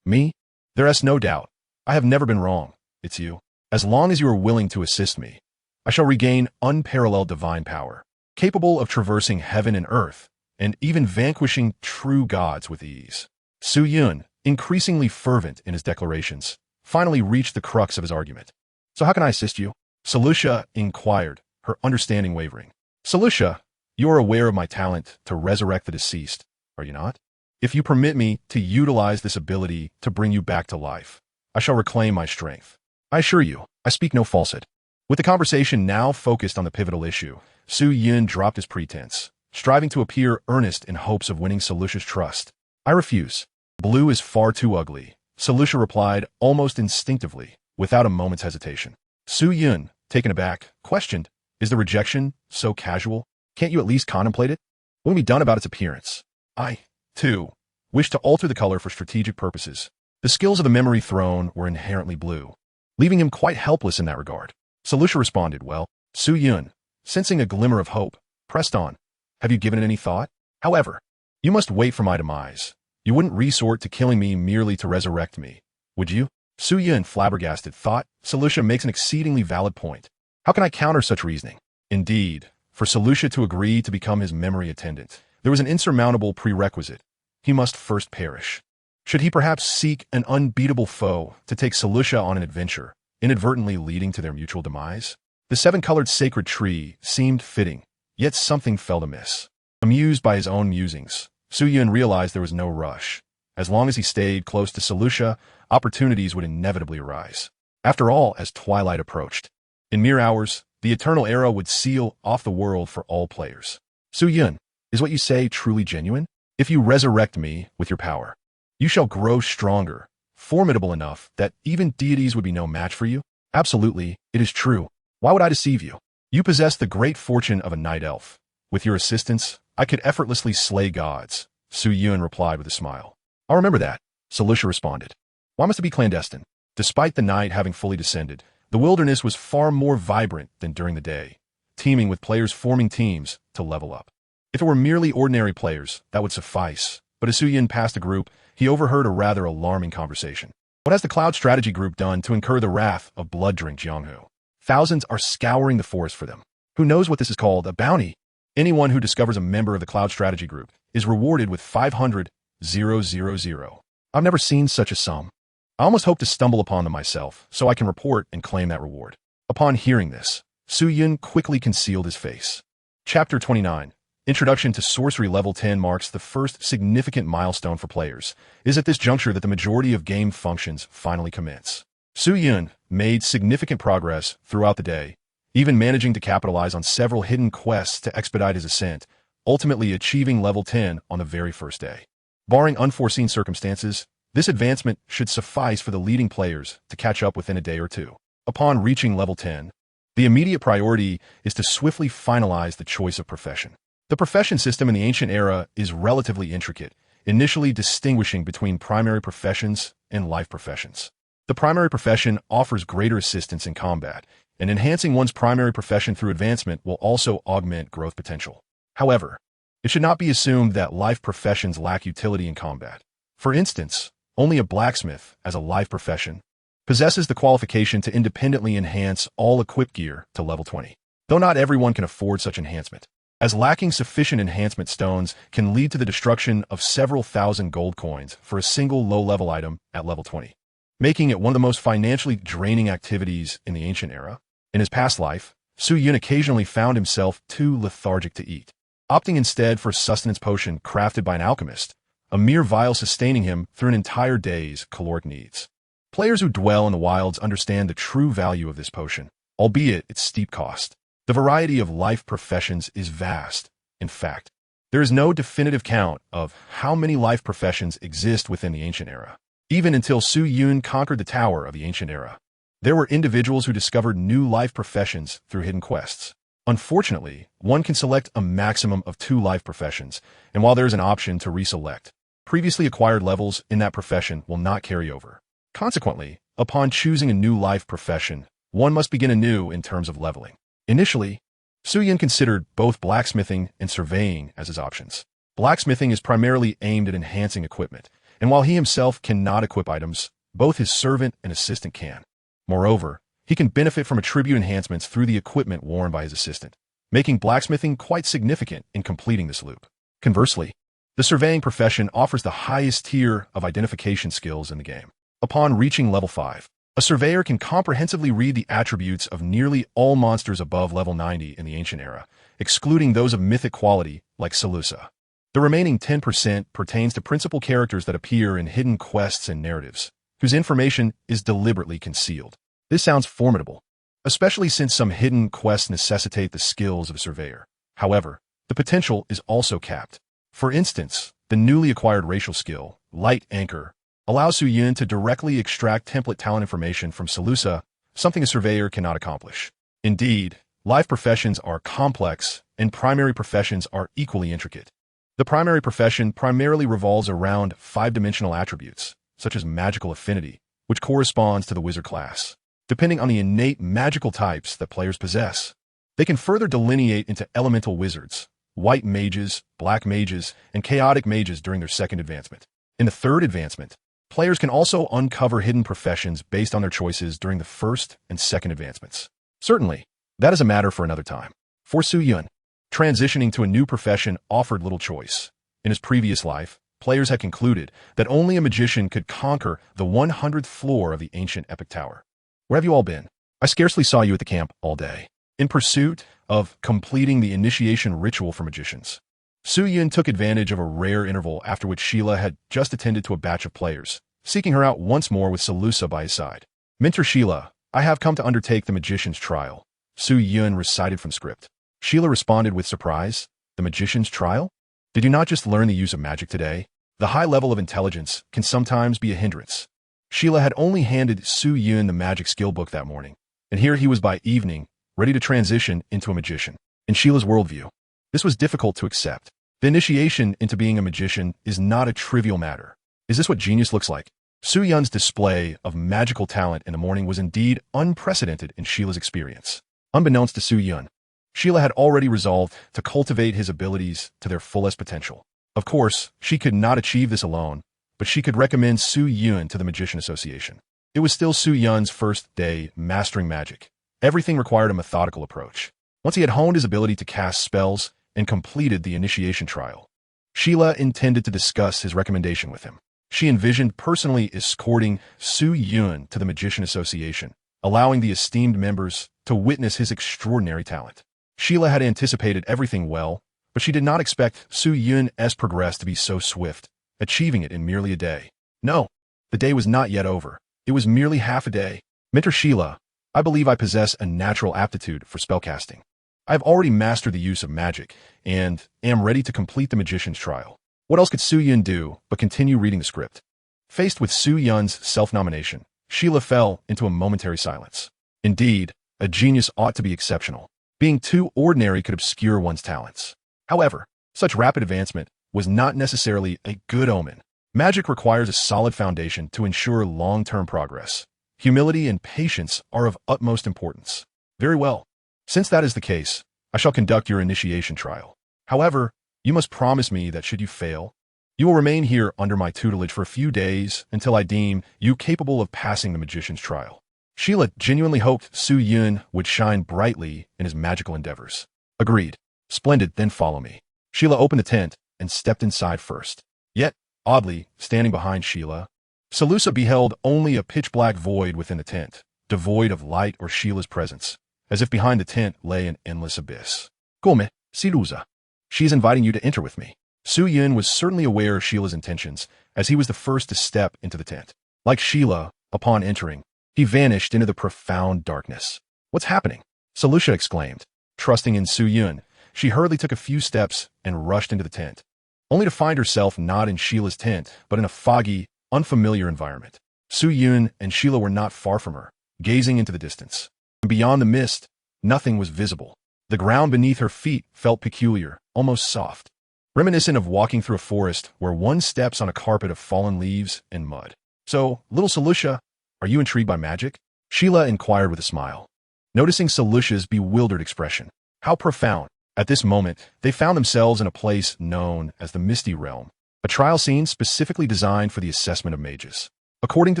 Me? There is no doubt. I have never been wrong. It's you. As long as you are willing to assist me, I shall regain unparalleled divine power. capable of traversing heaven and earth, and even vanquishing true gods with ease. Su Yun, increasingly fervent in his declarations, finally reached the crux of his argument. "So how can I assist you?" Selucia inquired, her understanding wavering. "Selucia, you are aware of my talent to resurrect the deceased, are you not? If you permit me to utilize this ability to bring you back to life, I shall reclaim my strength. I assure you, I speak no falsehood." With the conversation now focused on the pivotal issue, Su Yun dropped his pretense, striving to appear earnest in hopes of winning Selucia's trust. "I refuse. Blue is far too ugly," Selucia replied almost instinctively, without a moment's hesitation. Su Yun, taken aback, questioned, "Is the rejection so casual? Can't you at least contemplate it? What can be done about its appearance? I, too, wish to alter the color for strategic purposes." The skills of the memory throne were inherently blue, leaving him quite helpless in that regard. Selucia responded, "Well," Su Yun, sensing a glimmer of hope, pressed on, "Have you given it any thought? However, you must wait for my demise. You wouldn't resort to killing me merely to resurrect me, would you?" Su Yun, flabbergasted, thought, "Selucia makes an exceedingly valid point. How can I counter such reasoning?" Indeed, for Selucia to agree to become his memory attendant, there was an insurmountable prerequisite. He must first perish. Should he perhaps seek an unbeatable foe to take Selucia on an adventure, inadvertently leading to their mutual demise? The seven-colored sacred tree seemed fitting, yet something felt amiss. Amused by his own musings, Su Yun realized there was no rush. As long as he stayed close to Selucia, opportunities would inevitably arise. After all, as twilight approached, in mere hours, the eternal era would seal off the world for all players. "Su Yun, is what you say truly genuine? If you resurrect me with your power, you shall grow stronger, formidable enough that even deities would be no match for you?" "Absolutely, it is true. Why would I deceive you? You possess the great fortune of a night elf. With your assistance, I could effortlessly slay gods," Su Yun replied with a smile. "I'll remember that," Selucia responded. "Why must it be clandestine?" Despite the night having fully descended, the wilderness was far more vibrant than during the day, teeming with players forming teams to level up. If it were merely ordinary players, that would suffice, but as Su Yun passed the group, he overheard a rather alarming conversation. "What has the Cloud Strategy Group done to incur the wrath of blood-drink Jianghu? Thousands are scouring the forest for them. Who knows what this is called? A bounty? Anyone who discovers a member of the Cloud Strategy Group is rewarded with 500,000. I've never seen such a sum. I almost hope to stumble upon them myself, so I can report and claim that reward." Upon hearing this, Su Yun quickly concealed his face. Chapter 29. Introduction to Sorcery Level 10 marks the first significant milestone for players. It is at this juncture that the majority of game functions finally commence. Su Yun made significant progress throughout the day, even managing to capitalize on several hidden quests to expedite his ascent, ultimately achieving level 10 on the very first day. Barring unforeseen circumstances, this advancement should suffice for the leading players to catch up within a day or two. Upon reaching level 10, the immediate priority is to swiftly finalize the choice of profession. The profession system in the ancient era is relatively intricate, initially distinguishing between primary professions and life professions. The primary profession offers greater assistance in combat, and enhancing one's primary profession through advancement will also augment growth potential. However, it should not be assumed that life professions lack utility in combat. For instance, only a blacksmith, as a life profession, possesses the qualification to independently enhance all equipped gear to level 20, though not everyone can afford such enhancement, as lacking sufficient enhancement stones can lead to the destruction of several thousand gold coins for a single low-level item at level 20, making it one of the most financially draining activities in the ancient era. In his past life, Su Yun occasionally found himself too lethargic to eat, opting instead for a sustenance potion crafted by an alchemist, a mere vial sustaining him through an entire day's caloric needs. Players who dwell in the wilds understand the true value of this potion, albeit its steep cost. The variety of life professions is vast. In fact, there is no definitive count of how many life professions exist within the ancient era. Even until Su Yun conquered the Tower of the Ancient Era, there were individuals who discovered new life professions through hidden quests. Unfortunately, one can select a maximum of 2 life professions, and while there is an option to reselect, previously acquired levels in that profession will not carry over. Consequently, upon choosing a new life profession, one must begin anew in terms of leveling. Initially, Su Yun considered both blacksmithing and surveying as his options. Blacksmithing is primarily aimed at enhancing equipment, and while he himself cannot equip items, both his servant and assistant can. Moreover, he can benefit from attribute enhancements through the equipment worn by his assistant. making blacksmithing quite significant in completing this loop. Conversely, the surveying profession offers the highest tier of identification skills in the game. Upon reaching level 5, a surveyor can comprehensively read the attributes of nearly all monsters above level 90 in the ancient era, excluding those of mythic quality like Salusa. The remaining 10% pertains to principal characters that appear in hidden quests and narratives, whose information is deliberately concealed. This sounds formidable, especially since some hidden quests necessitate the skills of a surveyor. However, the potential is also capped. For instance, the newly acquired racial skill, Light Anchor, allows Su Yun to directly extract template talent information from Salusa, something a surveyor cannot accomplish. Indeed, life professions are complex, and primary professions are equally intricate. The primary profession primarily revolves around 5-dimensional attributes, such as magical affinity, which corresponds to the wizard class. Depending on the innate magical types that players possess, they can further delineate into elemental wizards, white mages, black mages, and chaotic mages during their second advancement. In the third advancement, players can also uncover hidden professions based on their choices during the first and second advancements. Certainly, that is a matter for another time. For Su Yun, transitioning to a new profession offered little choice. In his previous life, players had concluded that only a magician could conquer the 100th floor of the ancient epic tower. Where have you all been? I scarcely saw you at the camp all day. In pursuit of completing the initiation ritual for magicians, Su Yun took advantage of a rare interval after which Sheila had just attended to a batch of players, seeking her out once more with Salusa by his side. Mentor Sheila, I have come to undertake the magician's trial, Su Yun recited from script. Sheila responded with surprise, the magician's trial? Did you not just learn the use of magic today? The high level of intelligence can sometimes be a hindrance. Sheila had only handed Su Yun the magic skill book that morning, and here he was by evening, ready to transition into a magician. In Sheila's worldview, this was difficult to accept. The initiation into being a magician is not a trivial matter. Is this what genius looks like? Su Yun's display of magical talent in the morning was indeed unprecedented in Sheila's experience. Unbeknownst to Su Yun, Sheila had already resolved to cultivate his abilities to their fullest potential. Of course, she could not achieve this alone, but she could recommend Su Yun to the Magician Association. It was still Su Yun's first day mastering magic. Everything required a methodical approach. Once he had honed his ability to cast spells and completed the initiation trial, Sheila intended to discuss his recommendation with him. She envisioned personally escorting Su Yun to the Magician Association, allowing the esteemed members to witness his extraordinary talent. Sheila had anticipated everything well, but she did not expect Su Yun's progress to be so swift, achieving it in merely a day. No, the day was not yet over. It was merely half a day. Mentor Sheila, I believe I possess a natural aptitude for spellcasting. I have already mastered the use of magic, and am ready to complete the magician's trial. What else could Su Yun do but continue reading the script? Faced with Su Yun's self-nomination, Sheila fell into a momentary silence. Indeed, a genius ought to be exceptional. Being too ordinary could obscure one's talents. However, such rapid advancement was not necessarily a good omen. Magic requires a solid foundation to ensure long-term progress. Humility and patience are of utmost importance. Very well. Since that is the case, I shall conduct your initiation trial. However, you must promise me that should you fail, you will remain here under my tutelage for a few days until I deem you capable of passing the magician's trial. Sheila genuinely hoped Su Yun would shine brightly in his magical endeavors. Agreed. Splendid, then follow me. Sheila opened the tent and stepped inside first. Yet, oddly, standing behind Sheila, Salusa beheld only a pitch-black void within the tent, devoid of light or Sheila's presence, as if behind the tent lay an endless abyss. Come, Salusa. She is inviting you to enter with me. Su Yun was certainly aware of Sheila's intentions, as he was the first to step into the tent. Like Sheila, upon entering, he vanished into the profound darkness. What's happening? Salusa exclaimed. Trusting in Su Yun, she hurriedly took a few steps and rushed into the tent, only to find herself not in Sheila's tent, but in a foggy, unfamiliar environment. Su Yun and Sheila were not far from her, gazing into the distance. And beyond the mist, nothing was visible. The ground beneath her feet felt peculiar, almost soft, reminiscent of walking through a forest where one steps on a carpet of fallen leaves and mud. So, little Salusa, are you intrigued by magic? Sheila inquired with a smile, noticing Salusha's bewildered expression. How profound. At this moment, they found themselves in a place known as the Misty Realm, a trial scene specifically designed for the assessment of mages. According to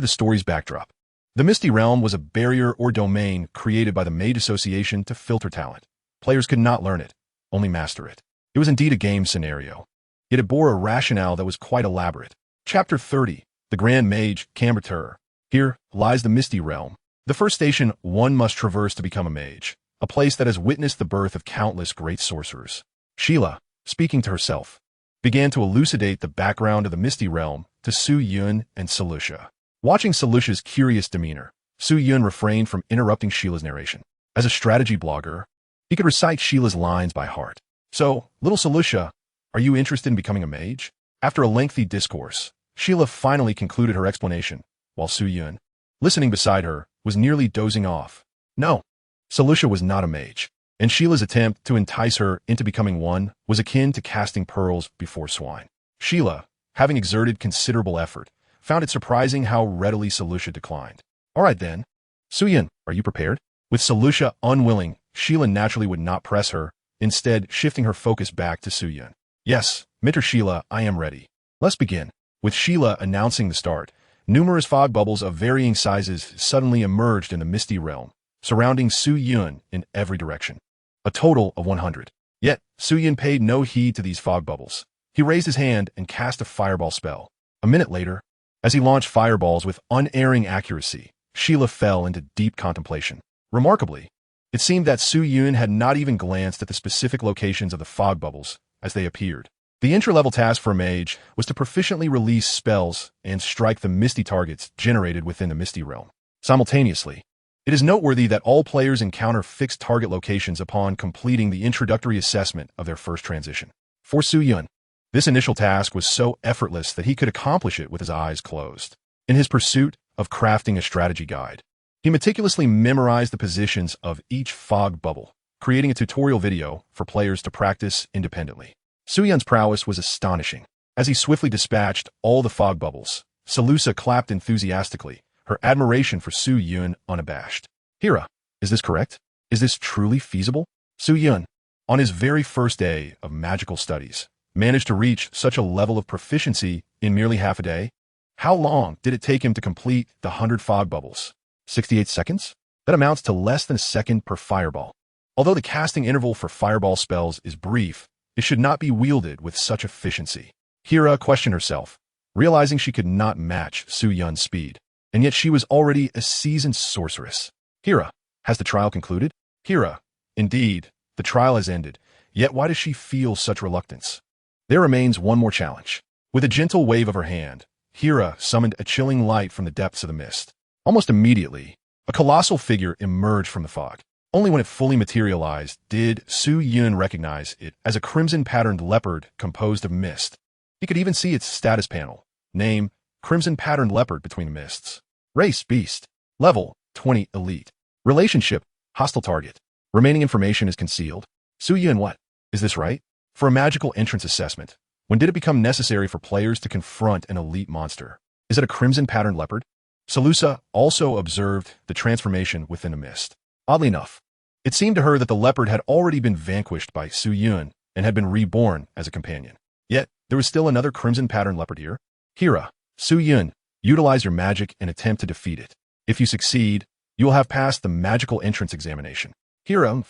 the story's backdrop, the Misty Realm was a barrier or domain created by the Mage Association to filter talent. Players could not learn it, only master it. It was indeed a game scenario. Yet it bore a rationale that was quite elaborate. Chapter 30. The Grand Mage, Cambertur. Here lies the Misty Realm, the first station one must traverse to become a mage, a place that has witnessed the birth of countless great sorcerers. Sheila, speaking to herself, began to elucidate the background of the Misty Realm to Su Yun and Selusha. Watching Selusha's curious demeanor, Su Yun refrained from interrupting Sheila's narration. As a strategy blogger, he could recite Sheila's lines by heart. So, little Selusha, are you interested in becoming a mage? After a lengthy discourse, Sheila finally concluded her explanation, while Su Yun, listening beside her, was nearly dozing off. No, Selusha was not a mage, and Sheila's attempt to entice her into becoming one was akin to casting pearls before swine. Sheila, having exerted considerable effort, found it surprising how readily Selusha declined. All right then. Su Yun, are you prepared? With Selusha unwilling, Sheila naturally would not press her, instead shifting her focus back to Su Yun. Yes, Mr. Sheila, I am ready. Let's begin. With Sheila announcing the start, numerous fog bubbles of varying sizes suddenly emerged in the Misty Realm, surrounding Su Yun in every direction. A total of 100. Yet, Su Yun paid no heed to these fog bubbles. He raised his hand and cast a fireball spell. A minute later, as he launched fireballs with unerring accuracy, Sheila fell into deep contemplation. Remarkably, it seemed that Su Yun had not even glanced at the specific locations of the fog bubbles as they appeared. The intra-level task for a mage was to proficiently release spells and strike the misty targets generated within the Misty Realm. Simultaneously, it is noteworthy that all players encounter fixed target locations upon completing the introductory assessment of their first transition. For Su Yun, this initial task was so effortless that he could accomplish it with his eyes closed. In his pursuit of crafting a strategy guide, he meticulously memorized the positions of each fog bubble, creating a tutorial video for players to practice independently. Su Yun's prowess was astonishing. As he swiftly dispatched all the fog bubbles, Selusha clapped enthusiastically, her admiration for Su Yun unabashed. Hira, is this correct? Is this truly feasible? Su Yun, on his very first day of magical studies, managed to reach such a level of proficiency in merely half a day? How long did it take him to complete the 100 fog bubbles? 68 seconds? That amounts to less than a second per fireball. Although the casting interval for fireball spells is brief, it should not be wielded with such efficiency. Hira questioned herself, realizing she could not match Su Yun's speed, and yet she was already a seasoned sorceress. Hira, has the trial concluded? Hira, indeed, the trial has ended, yet why does she feel such reluctance? There remains one more challenge. With a gentle wave of her hand, Hira summoned a chilling light from the depths of the mist. Almost immediately, a colossal figure emerged from the fog. Only when it fully materialized did Su Yun recognize it as a crimson-patterned leopard composed of mist. He could even see its status panel. Name, Crimson-Patterned Leopard between the mists. Race, Beast. Level, 20 Elite. Relationship, Hostile Target. Remaining information is concealed. Su Yun, what? Is this right? For a magical entrance assessment, when did it become necessary for players to confront an elite monster? Is it a Crimson-Patterned Leopard? Selusha also observed the transformation within the mist. Oddly enough, it seemed to her that the leopard had already been vanquished by Su Yun and had been reborn as a companion. Yet, there was still another crimson-patterned leopard here. Hira, Su Yun, utilize your magic and attempt to defeat it. If you succeed, you will have passed the magical entrance examination. Hira,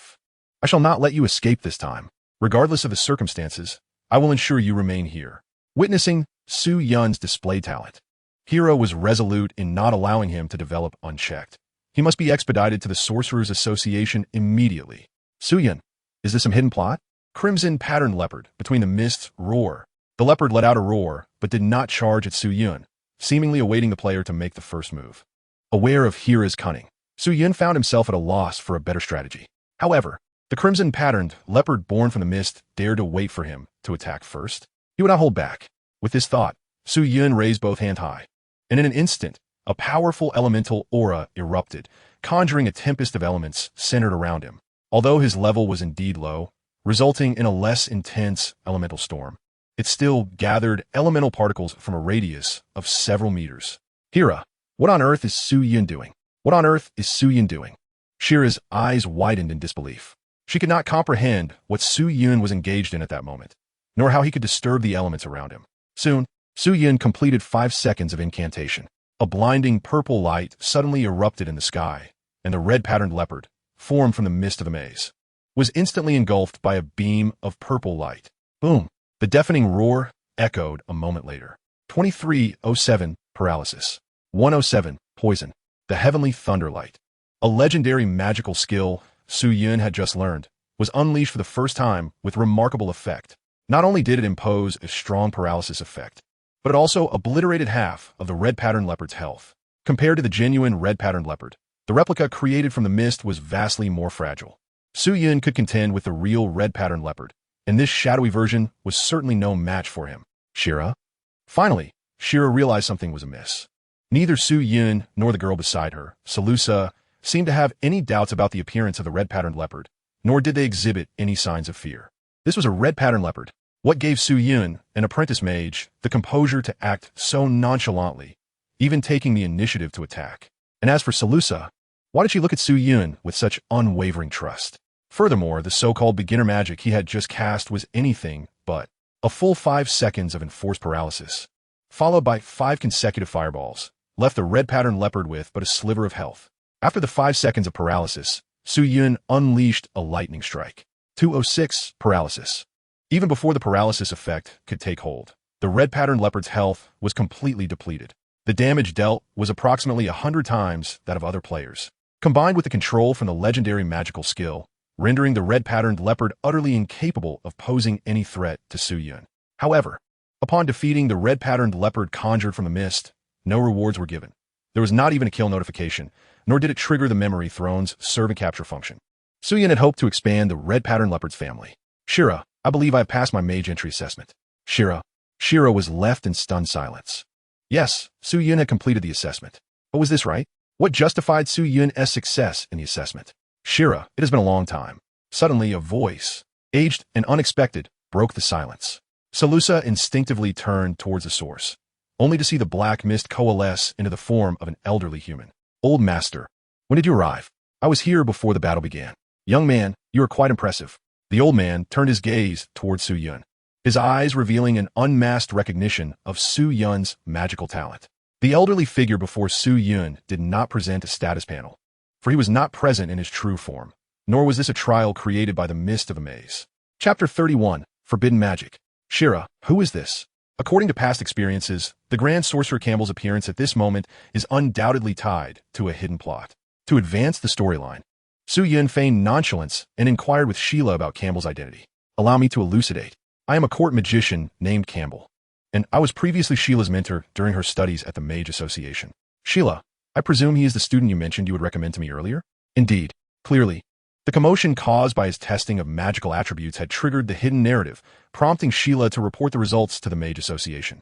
I shall not let you escape this time. Regardless of the circumstances, I will ensure you remain here. Witnessing Su Yun's display talent, Hira was resolute in not allowing him to develop unchecked. He must be expedited to the Sorcerers Association immediately. Su Yun, is this some hidden plot? Crimson-patterned leopard between the mists roar. The leopard let out a roar, but did not charge at Su Yun, seemingly awaiting the player to make the first move. Aware of Hira's cunning, Su Yun found himself at a loss for a better strategy. However, the crimson-patterned leopard born from the mist dared to wait for him to attack first. He would not hold back. With this thought, Su Yun raised both hands high, and in an instant, a powerful elemental aura erupted, conjuring a tempest of elements centered around him, although his level was indeed low, resulting in a less intense elemental storm. It still gathered elemental particles from a radius of several meters. Hira, what on earth is Su Yun doing? What on earth is Su Yun doing? Shira's eyes widened in disbelief. She could not comprehend what Su Yun was engaged in at that moment, nor how he could disturb the elements around him. Soon, Su Yun completed 5 seconds of incantation. A blinding purple light suddenly erupted in the sky, and the red-patterned leopard formed from the mist of the maze. was instantly engulfed by a beam of purple light. Boom! The deafening roar echoed a moment later. 2307 Paralysis. 107 Poison. The Heavenly Thunderlight. A legendary magical skill Su Yun had just learned was unleashed for the first time with remarkable effect. Not only did it impose a strong paralysis effect, but it also obliterated half of the red pattern leopard's health. Compared to the genuine red pattern leopard, the replica created from the mist was vastly more fragile. Su Yun could contend with the real red pattern leopard, and this shadowy version was certainly no match for him. Shira? Finally, Shira realized something was amiss. Neither Su Yun nor the girl beside her, Salusa, seemed to have any doubts about the appearance of the red-patterned leopard, nor did they exhibit any signs of fear. This was a red-patterned leopard. What gave Su Yun, an apprentice mage, the composure to act so nonchalantly, even taking the initiative to attack? And as for Salusa, why did she look at Su Yun with such unwavering trust? Furthermore, the so-called beginner magic he had just cast was anything but a full 5 seconds of enforced paralysis, followed by 5 consecutive fireballs, left the red-patterned leopard with but a sliver of health. After the 5 seconds of paralysis, Su Yun unleashed a lightning strike. 206 Paralysis. Even before the paralysis effect could take hold, the red-patterned leopard's health was completely depleted. The damage dealt was approximately 100 times that of other players. Combined with the control from the legendary magical skill, rendering the red-patterned leopard utterly incapable of posing any threat to Su Yun. However, upon defeating the red-patterned leopard conjured from the mist, no rewards were given. There was not even a kill notification, nor did it trigger the memory throne's serve and capture function. Su Yun had hoped to expand the red-patterned leopard's family. Shira, I believe I have passed my mage entry assessment. Shira was left in stunned silence. Yes, Su Yun had completed the assessment. But was this right? What justified Su Yun's success in the assessment? Shira, it has been a long time. Suddenly, a voice, aged and unexpected, broke the silence. Salusa instinctively turned towards the source, only to see the black mist coalesce into the form of an elderly human. Old master, when did you arrive? I was here before the battle began. Young man, you are quite impressive. The old man turned his gaze towards Su Yun, his eyes revealing an unmasked recognition of Su Yun's magical talent. The elderly figure before Su Yun did not present a status panel, for he was not present in his true form, nor was this a trial created by the mist of a maze. Chapter 31, Forbidden Magic. Shira, who is this? According to past experiences, the Grand Sorcerer Campbell's appearance at this moment is undoubtedly tied to a hidden plot. To advance the storyline, Su Yun feigned nonchalance and inquired with Sheila about Campbell's identity. Allow me to elucidate. I am a court magician named Campbell, and I was previously Sheila's mentor during her studies at the Mage Association. Sheila, I presume he is the student you mentioned you would recommend to me earlier? Indeed. Clearly, the commotion caused by his testing of magical attributes had triggered the hidden narrative, prompting Sheila to report the results to the Mage Association.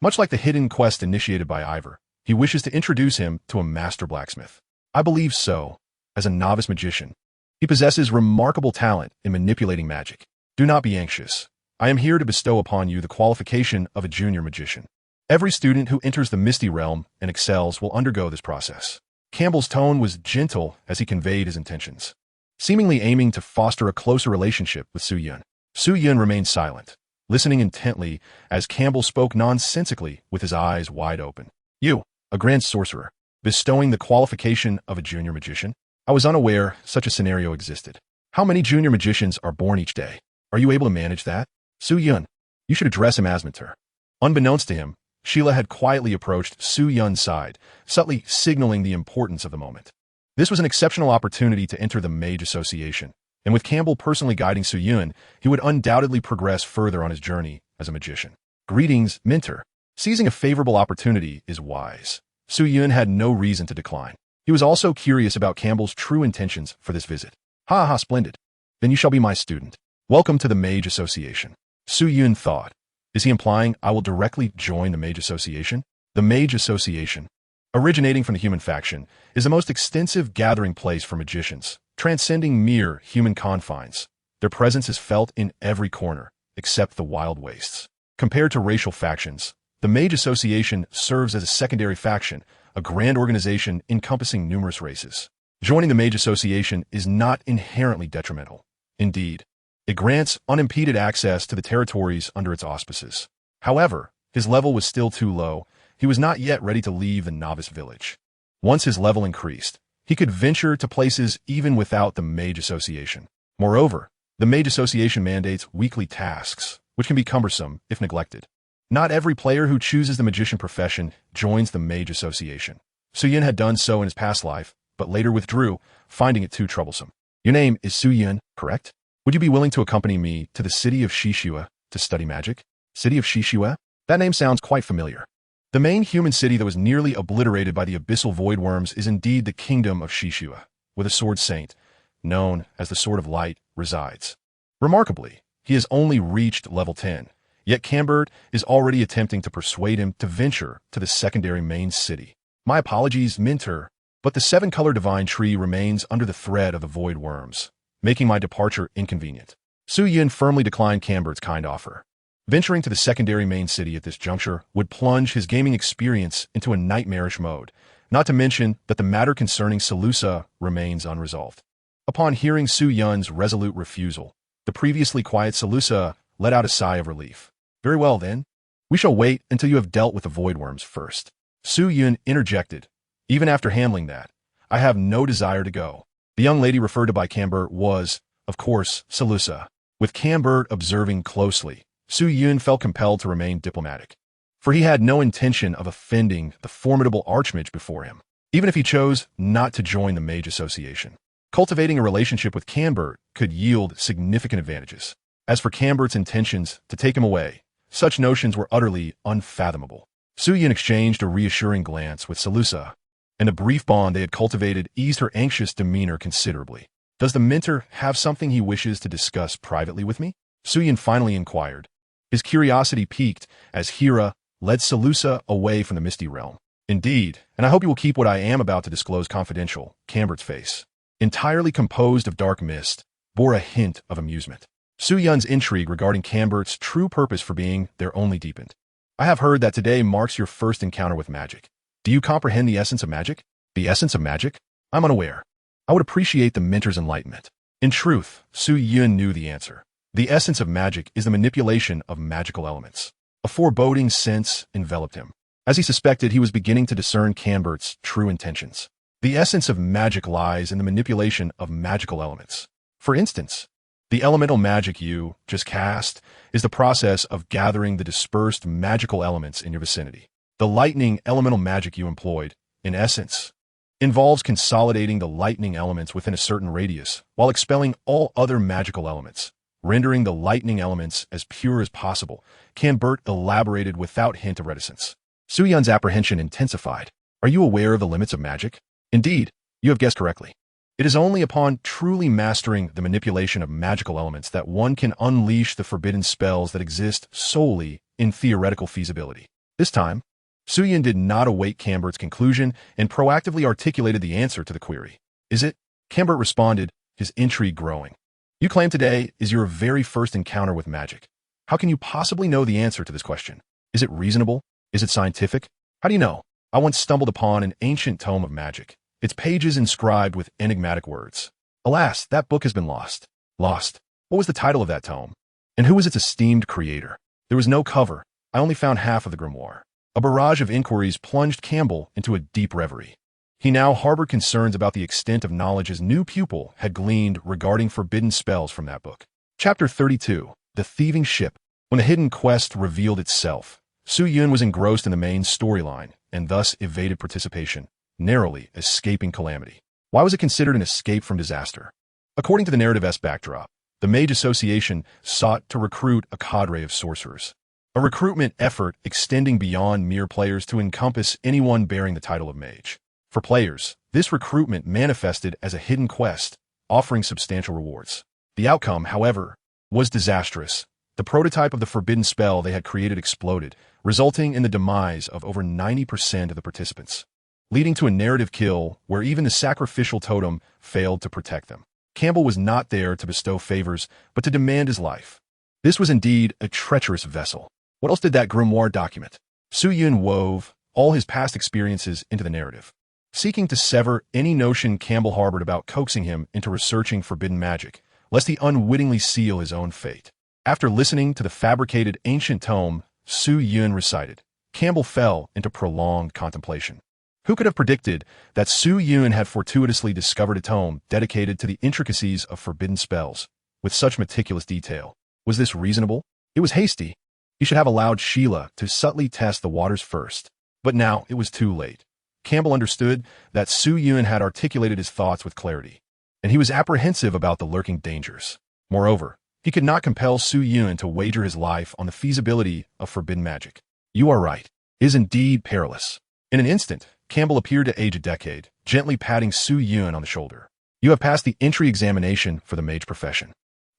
Much like the hidden quest initiated by Ivor, he wishes to introduce him to a master blacksmith. I believe so. As a novice magician, he possesses remarkable talent in manipulating magic. Do not be anxious. I am here to bestow upon you the qualification of a junior magician. Every student who enters the Misty Realm and excels will undergo this process. Campbell's tone was gentle as he conveyed his intentions, seemingly aiming to foster a closer relationship with Su Yun. Su Yun remained silent, listening intently as Campbell spoke nonsensically with his eyes wide open. You, a grand sorcerer, bestowing the qualification of a junior magician? I was unaware such a scenario existed. How many junior magicians are born each day? Are you able to manage that? Su Yun, you should address him as mentor. Unbeknownst to him, Sheila had quietly approached Su Yun's side, subtly signaling the importance of the moment. This was an exceptional opportunity to enter the Mage Association, and with Campbell personally guiding Su Yun, he would undoubtedly progress further on his journey as a magician. Greetings, mentor. Seizing a favorable opportunity is wise. Su Yun had no reason to decline. He was also curious about Campbell's true intentions for this visit. Ha, splendid. Then you shall be my student. Welcome to the Mage Association. Su Yun thought. Is he implying I will directly join the Mage Association? The Mage Association, originating from the human faction, is the most extensive gathering place for magicians, transcending mere human confines. Their presence is felt in every corner, except the wild wastes. Compared to racial factions, the Mage Association serves as a secondary faction, a grand organization encompassing numerous races. Joining the Mage Association is not inherently detrimental. Indeed, it grants unimpeded access to the territories under its auspices. However, his level was still too low. He was not yet ready to leave the novice village. Once his level increased, he could venture to places even without the Mage Association. Moreover, the Mage Association mandates weekly tasks, which can be cumbersome if neglected. Not every player who chooses the magician profession joins the Mage Association. Su-Yun had done so in his past life, but later withdrew, finding it too troublesome. Your name is Su-Yun, correct? Would you be willing to accompany me to the city of Shishua to study magic? City of Shishua? That name sounds quite familiar. The main human city that was nearly obliterated by the abyssal voidworms is indeed the kingdom of Shishua, where the sword saint, known as the Sword of Light, resides. Remarkably, he has only reached level 10, yet Cambert is already attempting to persuade him to venture to the secondary main city. My apologies, Minter, but the seven-color divine tree remains under the thread of the void worms, making my departure inconvenient. Su-Yun firmly declined Cambert's kind offer. Venturing to the secondary main city at this juncture would plunge his gaming experience into a nightmarish mode, not to mention that the matter concerning Salusa remains unresolved. Upon hearing Su-Yun's resolute refusal, the previously quiet Salusa let out a sigh of relief. Very well, then. We shall wait until you have dealt with the voidworms first. Su-Yun interjected. Even after handling that, I have no desire to go. The young lady referred to by Cambert was, of course, Salusa. With Cambert observing closely, Su-Yun felt compelled to remain diplomatic, for he had no intention of offending the formidable archmage before him, even if he chose not to join the Mage Association. Cultivating a relationship with Cambert could yield significant advantages. As for Cambert's intentions to take him away, such notions were utterly unfathomable. Su-Yun exchanged a reassuring glance with Salusa, and the brief bond they had cultivated eased her anxious demeanor considerably. Does the Minter have something he wishes to discuss privately with me? Su-Yun finally inquired. His curiosity piqued as Hira led Salusa away from the misty realm. Indeed, and I hope you will keep what I am about to disclose confidential. Cambert's face, entirely composed of dark mist, bore a hint of amusement. Su-Yun's intrigue regarding Cambert's true purpose for being there only deepened. I have heard that today marks your first encounter with magic. Do you comprehend the essence of magic? The essence of magic? I'm unaware. I would appreciate the Minter's enlightenment. In truth, Su-Yun knew the answer. The essence of magic is the manipulation of magical elements. A foreboding sense enveloped him. As he suspected, he was beginning to discern Cambert's true intentions. The essence of magic lies in the manipulation of magical elements. For instance, the elemental magic you just cast is the process of gathering the dispersed magical elements in your vicinity. The lightning elemental magic you employed, in essence, involves consolidating the lightning elements within a certain radius while expelling all other magical elements, rendering the lightning elements as pure as possible. Cambert elaborated without hint of reticence. Su-Yun's apprehension intensified. Are you aware of the limits of magic? Indeed, you have guessed correctly. It is only upon truly mastering the manipulation of magical elements that one can unleash the forbidden spells that exist solely in theoretical feasibility. This time, Su-Yun did not await Cambert's conclusion and proactively articulated the answer to the query. Is it? Cambert responded, his intrigue growing. You claim today is your very first encounter with magic. How can you possibly know the answer to this question? Is it reasonable? Is it scientific? How do you know? I once stumbled upon an ancient tome of magic, its pages inscribed with enigmatic words. Alas, that book has been lost. Lost. What was the title of that tome? And who was its esteemed creator? There was no cover. I only found half of the grimoire. A barrage of inquiries plunged Campbell into a deep reverie. He now harbored concerns about the extent of knowledge his new pupil had gleaned regarding forbidden spells from that book. Chapter 32. The Thieving Ship. When the hidden quest revealed itself, Su-Yun was engrossed in the main storyline and thus evaded participation, narrowly escaping calamity. Why was it considered an escape from disaster? According to the narrative's backdrop, the Mage Association sought to recruit a cadre of sorcerers. A recruitment effort extending beyond mere players to encompass anyone bearing the title of mage. For players, this recruitment manifested as a hidden quest, offering substantial rewards. The outcome, however, was disastrous. The prototype of the forbidden spell they had created exploded, resulting in the demise of over 90% of the participants, leading to a narrative kill where even the sacrificial totem failed to protect them. Campbell was not there to bestow favors, but to demand his life. This was indeed a treacherous vessel. What else did that grimoire document? Su-Yun wove all his past experiences into the narrative, seeking to sever any notion Campbell harbored about coaxing him into researching forbidden magic, lest he unwittingly seal his own fate. After listening to the fabricated ancient tome Su-Yun recited, Campbell fell into prolonged contemplation. Who could have predicted that Su Yun had fortuitously discovered a tome dedicated to the intricacies of forbidden spells with such meticulous detail? Was this reasonable? It was hasty. He should have allowed Sheila to subtly test the waters first. But now it was too late. Campbell understood that Su Yun had articulated his thoughts with clarity, and he was apprehensive about the lurking dangers. Moreover, he could not compel Su Yun to wager his life on the feasibility of forbidden magic. You are right. It is indeed perilous. In an instant, Campbell appeared to age a decade, gently patting Su Yun on the shoulder. You have passed the entry examination for the mage profession.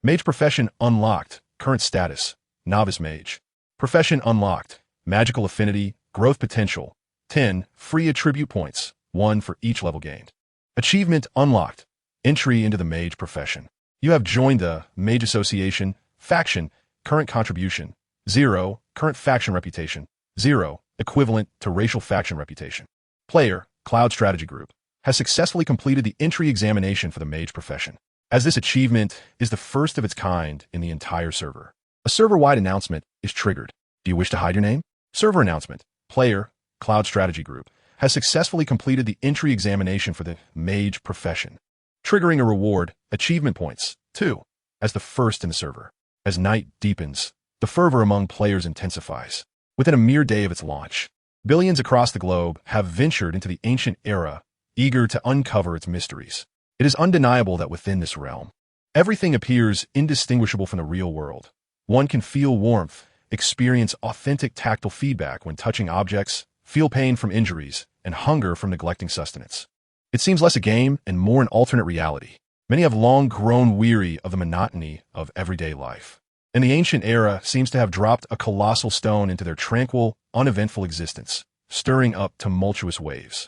Mage profession unlocked. Current status: novice mage. Profession unlocked. Magical affinity, growth potential, 10 free attribute points, 1 for each level gained. Achievement unlocked. Entry into the mage profession. You have joined the Mage Association. Faction. Current contribution: 0. Current faction reputation: 0, equivalent to racial faction reputation. Player, Cloud Strategy Group, has successfully completed the entry examination for the mage profession. As this achievement is the first of its kind in the entire server, a server-wide announcement is triggered. Do you wish to hide your name? Server announcement. Player, Cloud Strategy Group, has successfully completed the entry examination for the mage profession, triggering a reward, achievement points, 2, as the first in the server. As night deepens, the fervor among players intensifies. Within a mere day of its launch, billions across the globe have ventured into the ancient era, eager to uncover its mysteries. It is undeniable that within this realm, everything appears indistinguishable from the real world. One can feel warmth, experience authentic tactile feedback when touching objects, feel pain from injuries, and hunger from neglecting sustenance. It seems less a game and more an alternate reality. Many have long grown weary of the monotony of everyday life, and the ancient era seems to have dropped a colossal stone into their tranquil, uneventful existence, stirring up tumultuous waves.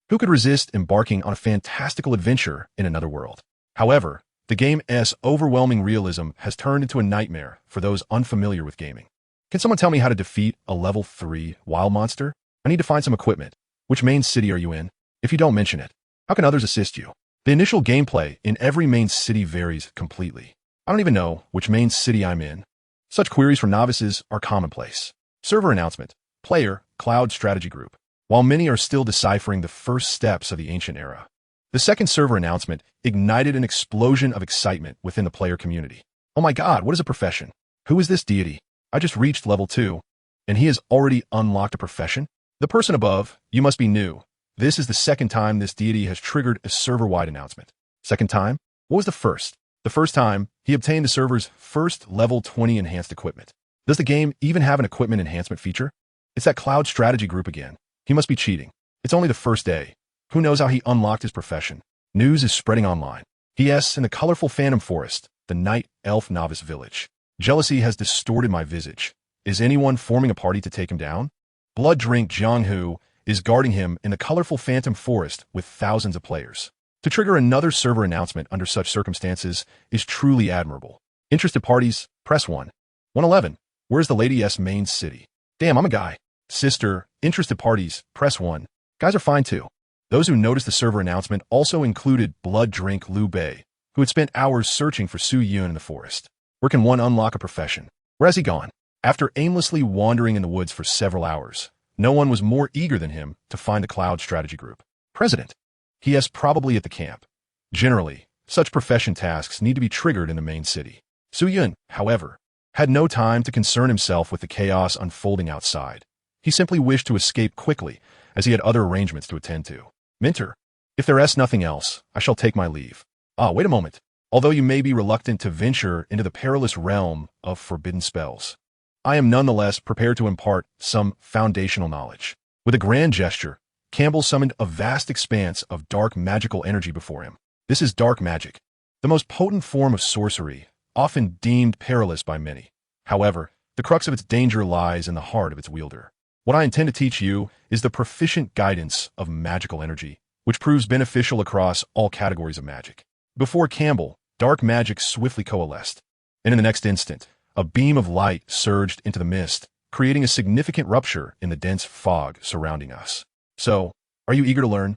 Who could resist embarking on a fantastical adventure in another world? However, the game's overwhelming realism has turned into a nightmare for those unfamiliar with gaming. Can someone tell me how to defeat a level 3 wild monster? I need to find some equipment. Which main city are you in? If you don't mention it, how can others assist you? The initial gameplay in every main city varies completely. I don't even know which main city I'm in. Such queries from novices are commonplace. Server announcement. Player, Cloud Strategy Group. While many are still deciphering the first steps of the ancient era, the second server announcement ignited an explosion of excitement within the player community. Oh my god, what is a profession? Who is this deity? I just reached level 2, and he has already unlocked a profession? The person above, you must be new. This is the second time this deity has triggered a server-wide announcement. Second time? What was the first? The first time, he obtained the server's first level 20 enhanced equipment. Does the game even have an equipment enhancement feature? It's that Cloud Strategy Group again. He must be cheating. It's only the first day. Who knows how he unlocked his profession? News is spreading online. P.S. In the colorful Phantom Forest, the Night Elf Novice Village. Jealousy has distorted my visage. Is anyone forming a party to take him down? Blood Drink Jianghu is guarding him in the colorful Phantom Forest with thousands of players. To trigger another server announcement under such circumstances is truly admirable. Interested parties, press 1. 111. Where's the Lady S main city? Damn, I'm a guy. Sister, interested parties, press 1. Guys are fine too. Those who noticed the server announcement also included Blood Drink Liu Bei, who had spent hours searching for Su Yun in the forest. Where can one unlock a profession? Where has he gone? After aimlessly wandering in the woods for several hours, no one was more eager than him to find the Cloud Strategy Group. President. He is probably at the camp. Generally, such profession tasks need to be triggered in the main city. Su Yun, however, had no time to concern himself with the chaos unfolding outside. He simply wished to escape quickly, as he had other arrangements to attend to. Minter, if there is nothing else, I shall take my leave. Ah, wait a moment. Although you may be reluctant to venture into the perilous realm of forbidden spells, I am nonetheless prepared to impart some foundational knowledge. With a grand gesture, Campbell summoned a vast expanse of dark magical energy before him. This is dark magic, the most potent form of sorcery, often deemed perilous by many. However, the crux of its danger lies in the heart of its wielder. What I intend to teach you is the proficient guidance of magical energy, which proves beneficial across all categories of magic. Before Campbell, dark magic swiftly coalesced, and in the next instant, a beam of light surged into the mist, creating a significant rupture in the dense fog surrounding us. So, are you eager to learn?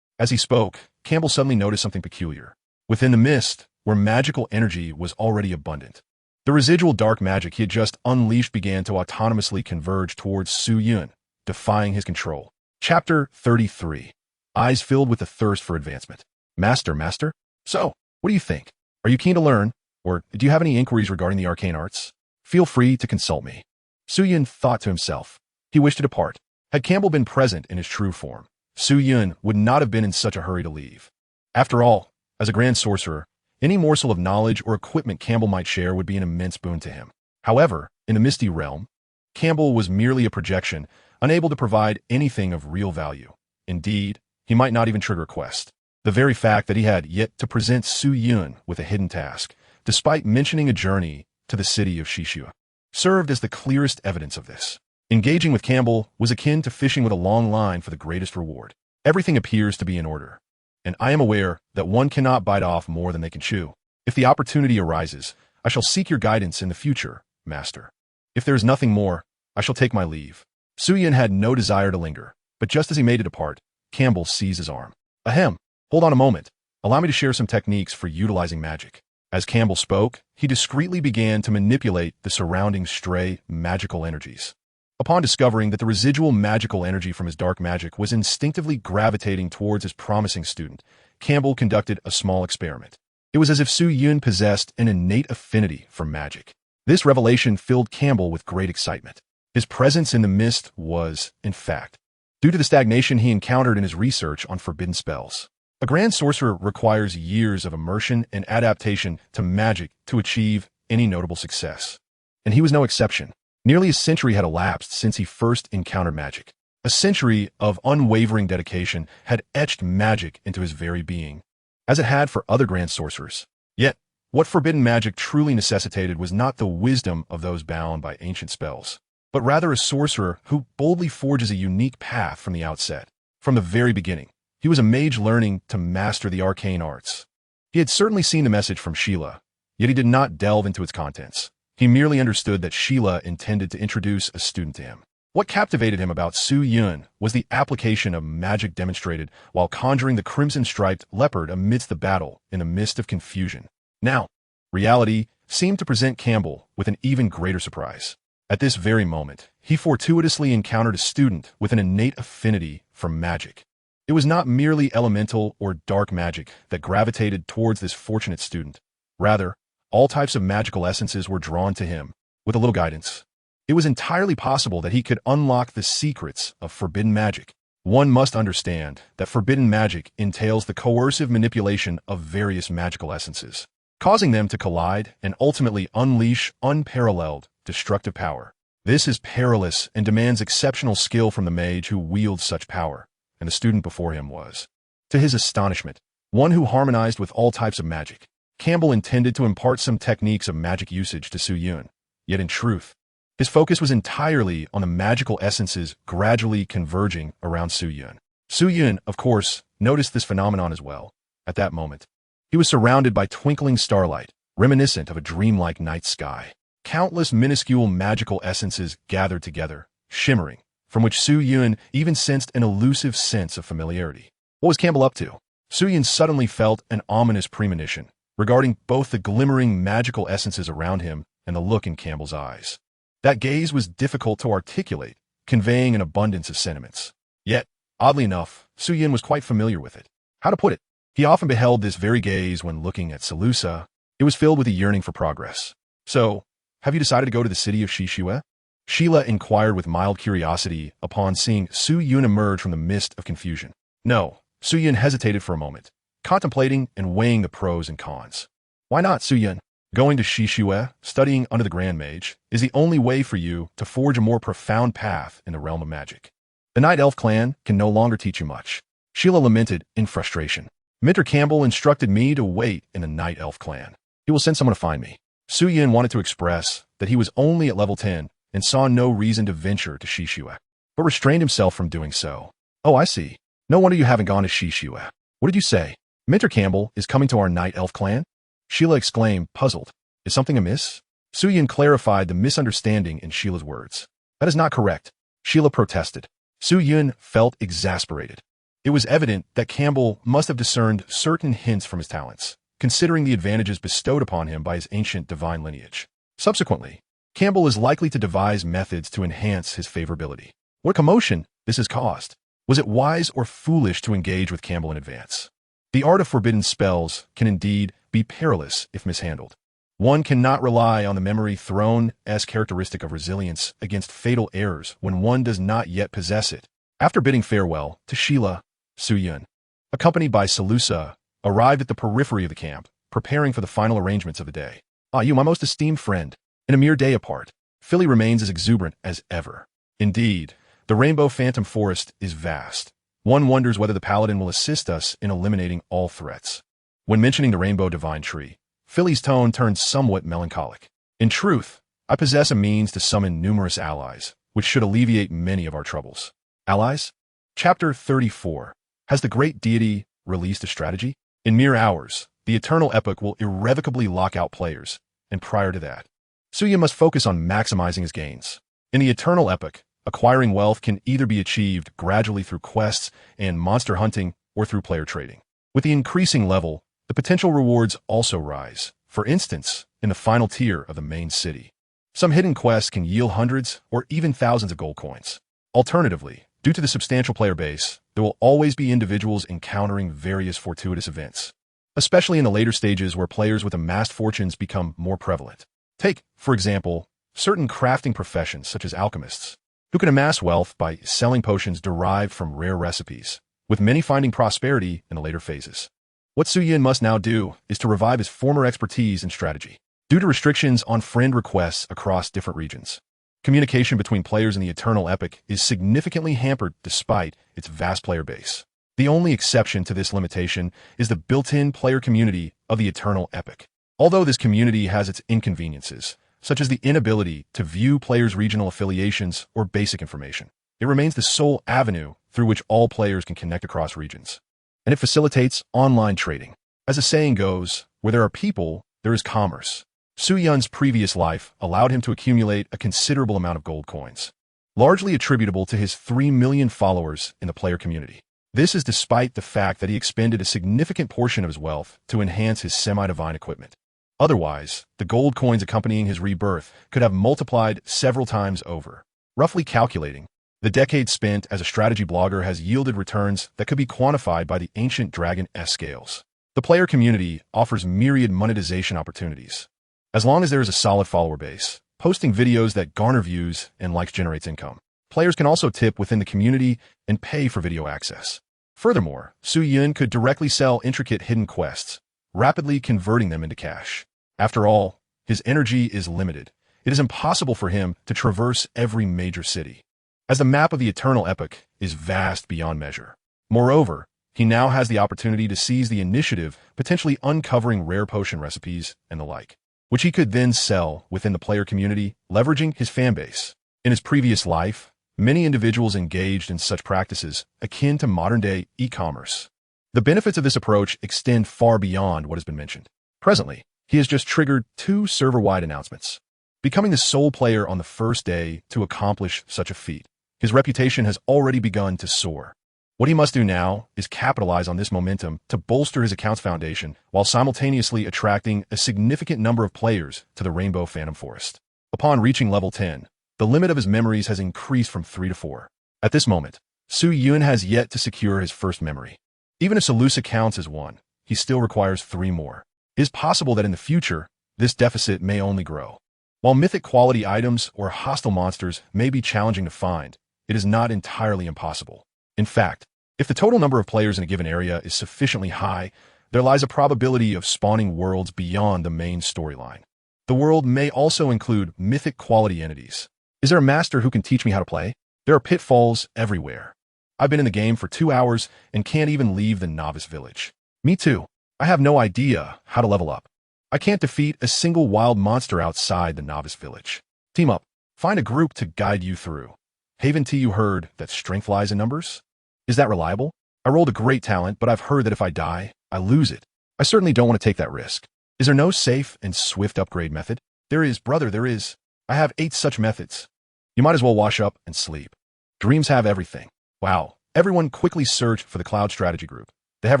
As he spoke, Campbell suddenly noticed something peculiar. Within the mist, where magical energy was already abundant, the residual dark magic he had just unleashed began to autonomously converge towards Su Yun, defying his control. Chapter 33. Eyes filled with a thirst for advancement. Master. So, what do you think? Are you keen to learn? Or do you have any inquiries regarding the arcane arts? Feel free to consult me. Su-Yun thought to himself. He wished to depart. Had Campbell been present in his true form, Su-Yun would not have been in such a hurry to leave. After all, as a grand sorcerer, any morsel of knowledge or equipment Campbell might share would be an immense boon to him. However, in the Misty Realm, Campbell was merely a projection, unable to provide anything of real value. Indeed, he might not even trigger a quest. The very fact that he had yet to present Su-Yun with a hidden task, despite mentioning a journey to the city of Shishua, served as the clearest evidence of this. Engaging with Campbell was akin to fishing with a long line for the greatest reward. Everything appears to be in order, and I am aware that one cannot bite off more than they can chew. If the opportunity arises, I shall seek your guidance in the future, Master. If there is nothing more, I shall take my leave. Su-Yun had no desire to linger, but just as he made to depart, Campbell seized his arm. Ahem, hold on a moment. Allow me to share some techniques for utilizing magic. As Campbell spoke, he discreetly began to manipulate the surrounding stray magical energies. Upon discovering that the residual magical energy from his dark magic was instinctively gravitating towards his promising student, Campbell conducted a small experiment. It was as if Su-Yun possessed an innate affinity for magic. This revelation filled Campbell with great excitement. His presence in the mist was, in fact, due to the stagnation he encountered in his research on forbidden spells. A grand sorcerer requires years of immersion and adaptation to magic to achieve any notable success. And he was no exception. Nearly a century had elapsed since he first encountered magic. A century of unwavering dedication had etched magic into his very being, as it had for other grand sorcerers. Yet, what forbidden magic truly necessitated was not the wisdom of those bound by ancient spells, but rather a sorcerer who boldly forges a unique path from the outset. From the very beginning, he was a mage learning to master the arcane arts. He had certainly seen the message from Sheila, yet he did not delve into its contents. He merely understood that Sheila intended to introduce a student to him. What captivated him about Su-Yun was the application of magic demonstrated while conjuring the crimson-striped leopard amidst the battle in the midst of confusion. Now, reality seemed to present Campbell with an even greater surprise. At this very moment, he fortuitously encountered a student with an innate affinity for magic. It was not merely elemental or dark magic that gravitated towards this fortunate student. Rather, all types of magical essences were drawn to him. With a little guidance, it was entirely possible that he could unlock the secrets of forbidden magic. One must understand that forbidden magic entails the coercive manipulation of various magical essences, causing them to collide and ultimately unleash unparalleled destructive power. This is perilous and demands exceptional skill from the mage who wields such power, and the student before him was, to his astonishment, one who harmonized with all types of magic. Campbell intended to impart some techniques of magic usage to Su-Yun, yet in truth, his focus was entirely on the magical essences gradually converging around Su-Yun. Su-Yun, of course, noticed this phenomenon as well. At that moment, he was surrounded by twinkling starlight, reminiscent of a dreamlike night sky. Countless minuscule magical essences gathered together, shimmering, from which Su-Yun even sensed an elusive sense of familiarity. What was Campbell up to? Su-Yun suddenly felt an ominous premonition regarding both the glimmering magical essences around him and the look in Campbell's eyes. That gaze was difficult to articulate, conveying an abundance of sentiments. Yet, oddly enough, Su-Yun was quite familiar with it. How to put it? He often beheld this very gaze when looking at Salusa. It was filled with a yearning for progress. So, have you decided to go to the city of Shishua? Sheila inquired with mild curiosity upon seeing Su-Yun emerge from the mist of confusion. No, Su-Yun hesitated for a moment, contemplating and weighing the pros and cons. Why not, Su-Yun? Going to Shishua, studying under the Grand Mage, is the only way for you to forge a more profound path in the realm of magic. The Night Elf clan can no longer teach you much. Sheila lamented in frustration. Mentor Campbell instructed me to wait in the Night Elf clan. He will send someone to find me. Su-Yun wanted to express that he was only at level 10 and saw no reason to venture to Shishua, but restrained himself from doing so. Oh, I see. No wonder you haven't gone to Shishua. What did you say? Mentor Campbell is coming to our Night Elf clan? Sheila exclaimed, puzzled. Is something amiss? Su-Yun clarified the misunderstanding in Sheila's words. That is not correct. Sheila protested. Su-Yun felt exasperated. It was evident that Campbell must have discerned certain hints from his talents, considering the advantages bestowed upon him by his ancient divine lineage. Subsequently, Campbell is likely to devise methods to enhance his favorability. What commotion this has caused. Was it wise or foolish to engage with Campbell in advance? The art of forbidden spells can indeed be perilous if mishandled. One cannot rely on the memory throne as characteristic of resilience against fatal errors when one does not yet possess it. After bidding farewell to Sheila, Su-yun, accompanied by Salusa, arrived at the periphery of the camp, preparing for the final arrangements of the day. You, my most esteemed friend, in a mere day apart, Philly remains as exuberant as ever. Indeed, the Rainbow Phantom Forest is vast. One wonders whether the Paladin will assist us in eliminating all threats. When mentioning the Rainbow Divine Tree, Philly's tone turned somewhat melancholic. In truth, I possess a means to summon numerous allies, which should alleviate many of our troubles. Allies? Chapter 34. Has the great deity released a strategy? In mere hours, the Eternal Epoch will irrevocably lock out players, and prior to that, Su-yun must focus on maximizing his gains. In the Eternal Epoch, acquiring wealth can either be achieved gradually through quests and monster hunting or through player trading. With the increasing level, the potential rewards also rise. For instance, in the final tier of the main city, some hidden quests can yield hundreds or even thousands of gold coins. Alternatively, due to the substantial player base, there will always be individuals encountering various fortuitous events, especially in the later stages where players with amassed fortunes become more prevalent. Take, for example, certain crafting professions such as alchemists, who can amass wealth by selling potions derived from rare recipes, with many finding prosperity in the later phases. What Su-yun must now do is to revive his former expertise in strategy. Due to restrictions on friend requests across different regions, communication between players in the Eternal Epoch is significantly hampered despite its vast player base. The only exception to this limitation is the built-in player community of the Eternal Epoch. Although this community has its inconveniences, such as the inability to view players' regional affiliations or basic information, it remains the sole avenue through which all players can connect across regions. And it facilitates online trading. As the saying goes, where there are people, there is commerce. Su-yun's previous life allowed him to accumulate a considerable amount of gold coins, largely attributable to his 3 million followers in the player community. This is despite the fact that he expended a significant portion of his wealth to enhance his semi-divine equipment. Otherwise, the gold coins accompanying his rebirth could have multiplied several times over. Roughly calculating, the decade spent as a strategy blogger has yielded returns that could be quantified by the ancient Dragon S scales. The player community offers myriad monetization opportunities. As long as there is a solid follower base, posting videos that garner views and likes generates income. Players can also tip within the community and pay for video access. Furthermore, Su-yun could directly sell intricate hidden quests, rapidly converting them into cash. After all, his energy is limited. It is impossible for him to traverse every major city, as the map of the Eternal Epoch is vast beyond measure. Moreover, he now has the opportunity to seize the initiative, potentially uncovering rare potion recipes and the like, which he could then sell within the player community, leveraging his fanbase. In his previous life, many individuals engaged in such practices akin to modern-day e-commerce. The benefits of this approach extend far beyond what has been mentioned. Presently, he has just triggered 2 server-wide announcements, becoming the sole player on the first day to accomplish such a feat. His reputation has already begun to soar. What he must do now is capitalize on this momentum to bolster his account's foundation while simultaneously attracting a significant number of players to the Rainbow Phantom Forest. Upon reaching level 10, the limit of his memories has increased from 3 to 4. At this moment, Su-yun has yet to secure his first memory. Even if Salusa counts as 1, he still requires 3 more. It is possible that in the future, this deficit may only grow. While mythic quality items or hostile monsters may be challenging to find, it is not entirely impossible. In fact, if the total number of players in a given area is sufficiently high, there lies a probability of spawning worlds beyond the main storyline. The world may also include mythic quality entities. Is there a master who can teach me how to play? There are pitfalls everywhere. I've been in the game for 2 hours and can't even leave the novice village. Me too. I have no idea how to level up. I can't defeat a single wild monster outside the novice village. Team up. Find a group to guide you through. Haven't you heard that strength lies in numbers? Is that reliable? I rolled a great talent, but I've heard that if I die, I lose it. I certainly don't want to take that risk. Is there no safe and swift upgrade method? There is, brother, there is. I have 8 such methods. You might as well wash up and sleep. Dreams have everything. Wow. Everyone quickly search for the Cloud Strategy Group. They have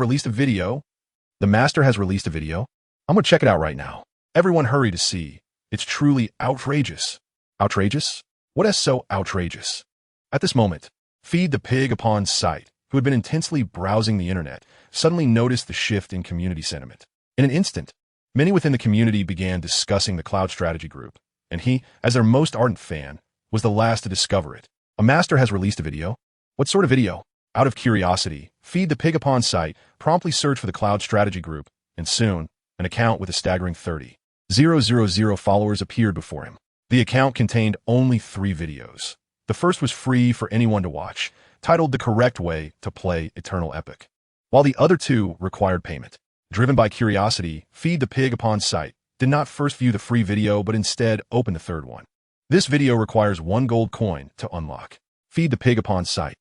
released a video. The Master has released a video. I'm going to check it out right now. Everyone hurry to see. It's truly outrageous. Outrageous? What is so outrageous? At this moment, Feed the pig upon sight, who had been intensely browsing the internet, suddenly noticed the shift in community sentiment. In an instant, many within the community began discussing the cloud strategy group, and he, as their most ardent fan, was the last to discover it. A master has released a video? What sort of video? Out of curiosity, Feed the pig upon sight promptly searched for the cloud strategy group, and soon, an account with a staggering 30,000 followers appeared before him. The account contained only 3 videos. The first was free for anyone to watch, titled The Correct Way to Play Eternal Epic, while the other 2 required payment. Driven by curiosity, Feed the pig upon sight did not first view the free video but instead opened the third one. This video requires 1 gold coin to unlock. Feed the pig upon sight.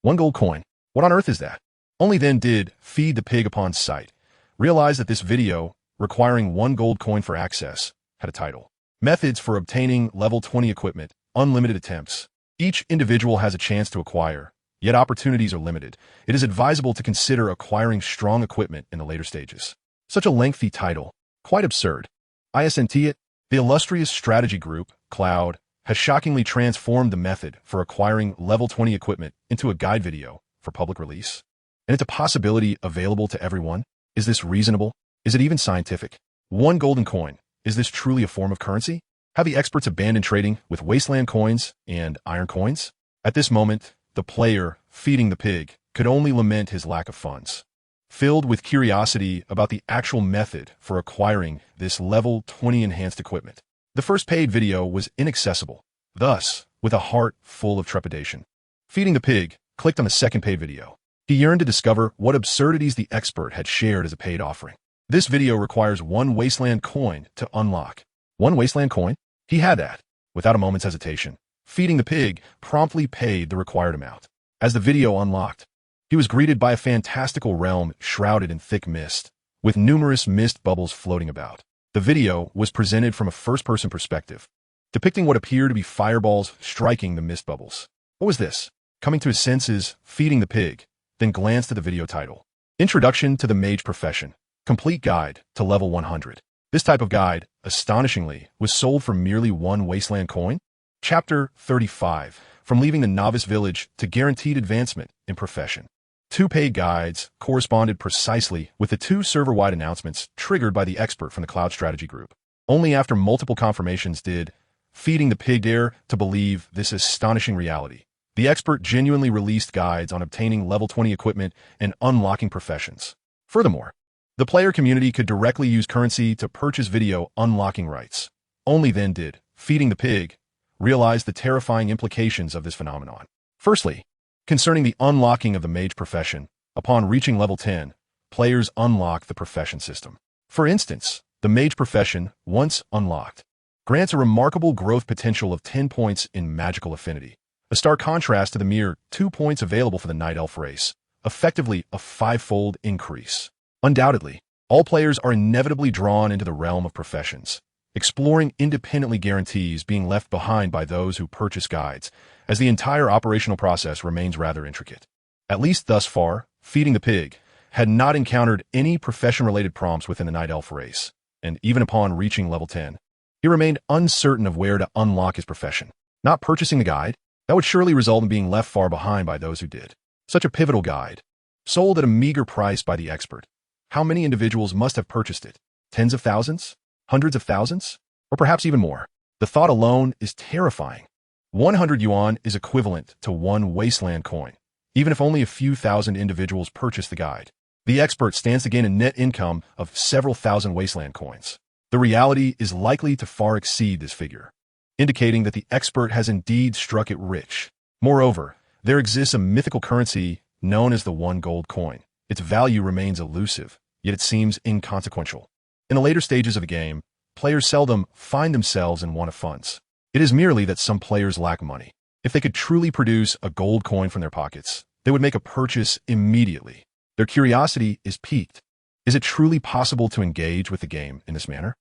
1 gold coin? What on earth is that? Only then did Feed the pig upon sight realize that this video, requiring 1 gold coin for access, had a title. Methods for obtaining level 20 equipment, unlimited attempts. Each individual has a chance to acquire, yet opportunities are limited. It is advisable to consider acquiring strong equipment in the later stages. Such a lengthy title. Quite absurd. Isn't it? The illustrious strategy group, Cloud, has shockingly transformed the method for acquiring level 20 equipment into a guide video for public release. And it's a possibility available to everyone. Is this reasonable? Is it even scientific? 1 golden coin. Is this truly a form of currency? Have the experts abandoned trading with wasteland coins and iron coins? At this moment, the player, feeding the pig, could only lament his lack of funds. Filled with curiosity about the actual method for acquiring this level 20 enhanced equipment, the first paid video was inaccessible. Thus, with a heart full of trepidation, Feeding the pig clicked on the second paid video. He yearned to discover what absurdities the expert had shared as a paid offering. This video requires 1 wasteland coin to unlock. 1 wasteland coin? He had that. Without a moment's hesitation, Feeding the pig promptly paid the required amount. As the video unlocked, he was greeted by a fantastical realm shrouded in thick mist, with numerous mist bubbles floating about. The video was presented from a first-person perspective, depicting what appeared to be fireballs striking the mist bubbles. What was this? Coming to his senses, Feeding the pig then glanced at the video title. Introduction to the Mage Profession. Complete Guide to Level 100. This type of guide, astonishingly, was sold for merely 1 wasteland coin. Chapter 35. From Leaving the Novice Village to Guaranteed Advancement in Profession. 2 paid guides corresponded precisely with the 2 server-wide announcements triggered by the expert from the Cloud Strategy Group. Only after multiple confirmations did Feeding the pig dare to believe this astonishing reality. The expert genuinely released guides on obtaining level 20 equipment and unlocking professions. Furthermore, the player community could directly use currency to purchase video unlocking rights. Only then did Feeding the pig realize the terrifying implications of this phenomenon. Firstly, concerning the unlocking of the mage profession, upon reaching level 10, players unlock the profession system. For instance, the mage profession, once unlocked, grants a remarkable growth potential of 10 points in magical affinity, a stark contrast to the mere 2 points available for the Night Elf race, effectively a 5-fold increase. Undoubtedly, all players are inevitably drawn into the realm of professions, exploring independently guarantees being left behind by those who purchase guides, as the entire operational process remains rather intricate. At least thus far, Feeding the pig had not encountered any profession-related prompts within the Night Elf race, and even upon reaching level 10, he remained uncertain of where to unlock his profession. Not purchasing the guide, that would surely result in being left far behind by those who did. Such a pivotal guide, sold at a meager price by the expert. How many individuals must have purchased it? Tens of thousands? Hundreds of thousands? Or perhaps even more? The thought alone is terrifying. 100 yuan is equivalent to 1 wasteland coin, even if only a few thousand individuals purchase the guide. The expert stands to gain a net income of several thousand wasteland coins. The reality is likely to far exceed this figure, indicating that the expert has indeed struck it rich. Moreover, there exists a mythical currency known as the 1 gold coin. Its value remains elusive, yet it seems inconsequential. In the later stages of the game, players seldom find themselves in want of funds. It is merely that some players lack money. If they could truly produce a gold coin from their pockets, they would make a purchase immediately. Their curiosity is piqued. Is it truly possible to engage with the game in this manner?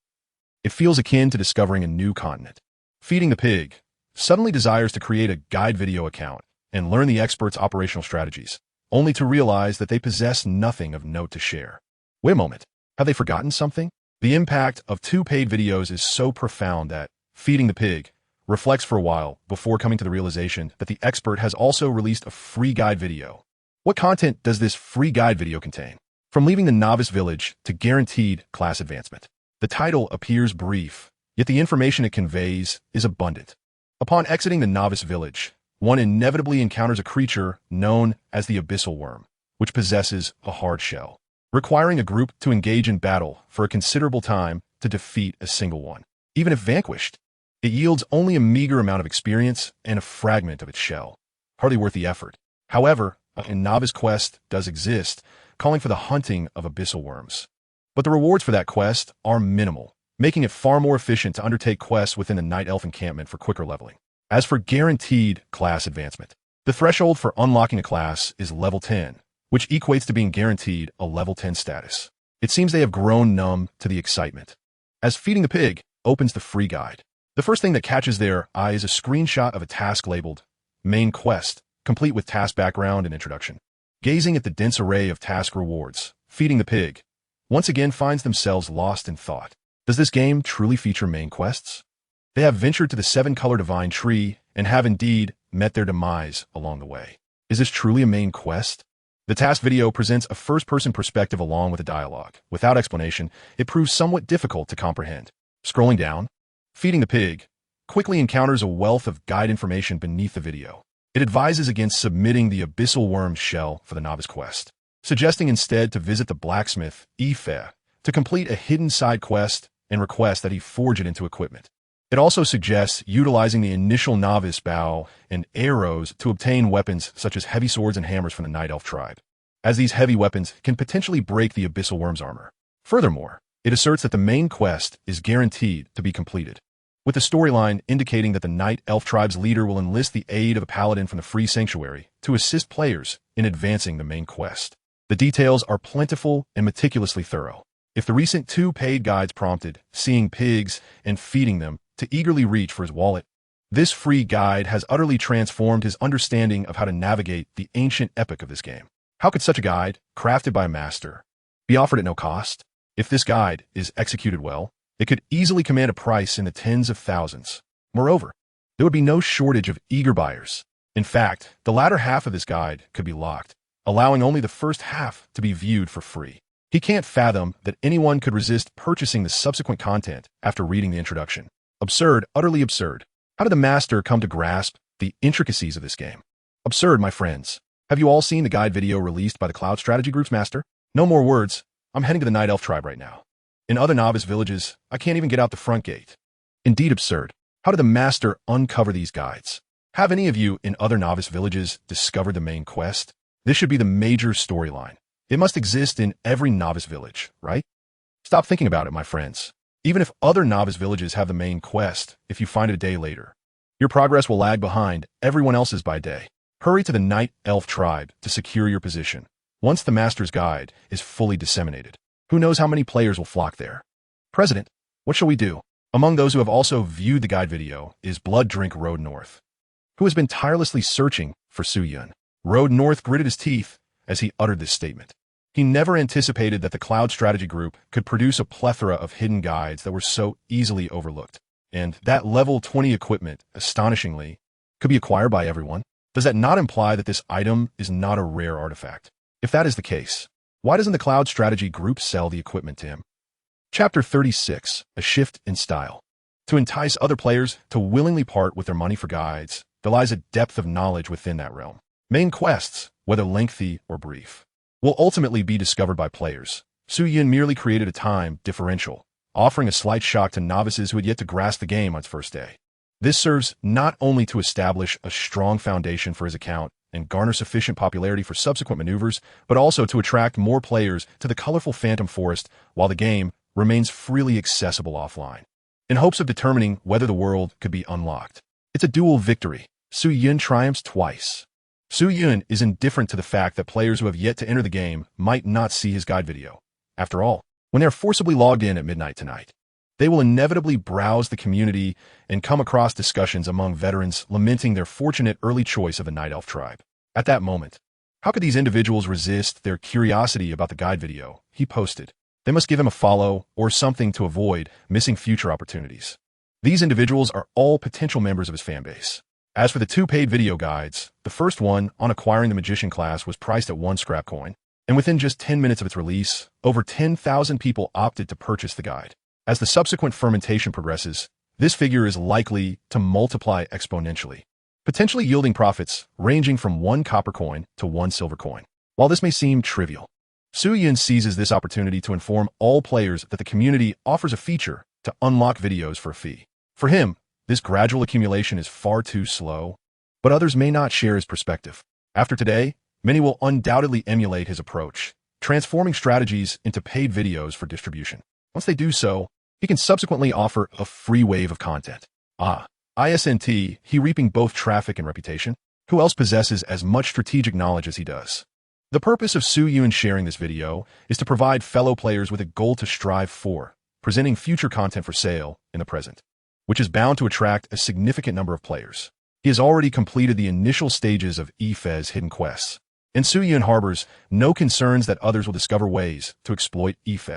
It feels akin to discovering a new continent. Feeding the pig suddenly desires to create a guide video account and learn the expert's operational strategies, only to realize that they possess nothing of note to share. Wait a moment, have they forgotten something? The impact of 2 paid videos is so profound that Feeding the pig reflects for a while before coming to the realization that the expert has also released a free guide video. What content does this free guide video contain? From leaving the novice village to guaranteed class advancement. The title appears brief, yet the information it conveys is abundant. Upon exiting the novice village, one inevitably encounters a creature known as the abyssal worm, which possesses a hard shell, requiring a group to engage in battle for a considerable time to defeat a single one. Even if vanquished, it yields only a meager amount of experience and a fragment of its shell, hardly worth the effort. However, a novice quest does exist, calling for the hunting of abyssal worms. But the rewards for that quest are minimal, making it far more efficient to undertake quests within the Night Elf encampment for quicker leveling. As for guaranteed class advancement, the threshold for unlocking a class is level 10, which equates to being guaranteed a level 10 status. It seems they have grown numb to the excitement. As Feeding the Pig opens the free guide, the first thing that catches their eye is a screenshot of a task labeled Main Quest, complete with task background and introduction. Gazing at the dense array of task rewards, Feeding the Pig once again finds themselves lost in thought. Does this game truly feature main quests? They have ventured to the 7-color divine tree and have indeed met their demise along the way. Is this truly a main quest? The task video presents a first-person perspective along with a dialogue. Without explanation, it proves somewhat difficult to comprehend. Scrolling down, Feeding the Pig quickly encounters a wealth of guide information beneath the video. It advises against submitting the abyssal worm's shell for the novice quest, suggesting instead to visit the blacksmith, Ife, to complete a hidden side quest and request that he forge it into equipment. It also suggests utilizing the initial novice bow and arrows to obtain weapons such as heavy swords and hammers from the Night Elf tribe, as these heavy weapons can potentially break the abyssal worm's armor. Furthermore, it asserts that the main quest is guaranteed to be completed, with the storyline indicating that the Night Elf tribe's leader will enlist the aid of a paladin from the Free Sanctuary to assist players in advancing the main quest. The details are plentiful and meticulously thorough. If the recent 2 paid guides prompted seeing pigs and feeding them to eagerly reach for his wallet, this free guide has utterly transformed his understanding of how to navigate the ancient epic of this game. How could such a guide, crafted by a master, be offered at no cost? If this guide is executed well, it could easily command a price in the tens of thousands. Moreover, there would be no shortage of eager buyers. In fact, the latter half of this guide could be locked, allowing only the first half to be viewed for free. He can't fathom that anyone could resist purchasing the subsequent content after reading the introduction. Absurd, utterly absurd. How did the master come to grasp the intricacies of this game? Absurd, my friends. Have you all seen the guide video released by the Cloud Strategy Group's master? No more words. I'm heading to the Night Elf tribe right now. In other novice villages, I can't even get out the front gate. Indeed absurd. How did the master uncover these guides? Have any of you in other novice villages discovered the main quest? This should be the major storyline. It must exist in every novice village, right? Stop thinking about it, my friends. Even if other novice villages have the main quest, if you find it a day later, your progress will lag behind everyone else's by day. Hurry to the Night Elf tribe to secure your position. Once the master's guide is fully disseminated, who knows how many players will flock there? President, what shall we do? Among those who have also viewed the guide video is Blood Drink Road North, who has been tirelessly searching for Su Yun. Road North gritted his teeth as he uttered this statement. He never anticipated that the Cloud Strategy Group could produce a plethora of hidden guides that were so easily overlooked. And that level 20 equipment, astonishingly, could be acquired by everyone. Does that not imply that this item is not a rare artifact? If that is the case, why doesn't the Cloud Strategy Group sell the equipment to him? Chapter 36, A Shift in Style. To entice other players to willingly part with their money for guides, there lies a depth of knowledge within that realm. Main quests, whether lengthy or brief, will ultimately be discovered by players. Su Yun merely created a time differential, offering a slight shock to novices who had yet to grasp the game on its first day. This serves not only to establish a strong foundation for his account and garner sufficient popularity for subsequent maneuvers, but also to attract more players to the colorful Phantom Forest while the game remains freely accessible offline, in hopes of determining whether the world could be unlocked. It's a dual victory. Su Yun triumphs twice. Su Yun is indifferent to the fact that players who have yet to enter the game might not see his guide video. After all, when they are forcibly logged in at midnight tonight, they will inevitably browse the community and come across discussions among veterans lamenting their fortunate early choice of the Night Elf tribe. At that moment, how could these individuals resist their curiosity about the guide video he posted? They must give him a follow or something to avoid missing future opportunities. These individuals are all potential members of his fanbase. As for the two paid video guides, the first one on acquiring the magician class was priced at 1 scrap coin, and within just 10 minutes of its release, over 10,000 people opted to purchase the guide. As the subsequent fermentation progresses, this figure is likely to multiply exponentially, potentially yielding profits ranging from 1 copper coin to 1 silver coin. While this may seem trivial, Su Yun seizes this opportunity to inform all players that the community offers a feature to unlock videos for a fee. For him, this gradual accumulation is far too slow, but others may not share his perspective. After today, many will undoubtedly emulate his approach, transforming strategies into paid videos for distribution. Once they do so, he can subsequently offer a free wave of content. Isn't he reaping both traffic and reputation? Who else possesses as much strategic knowledge as he does? The purpose of Su Yun sharing this video is to provide fellow players with a goal to strive for, presenting future content for sale in the present, which is bound to attract a significant number of players. He has already completed the initial stages of Ife's hidden quests, and Su Yun harbors no concerns that others will discover ways to exploit Ife.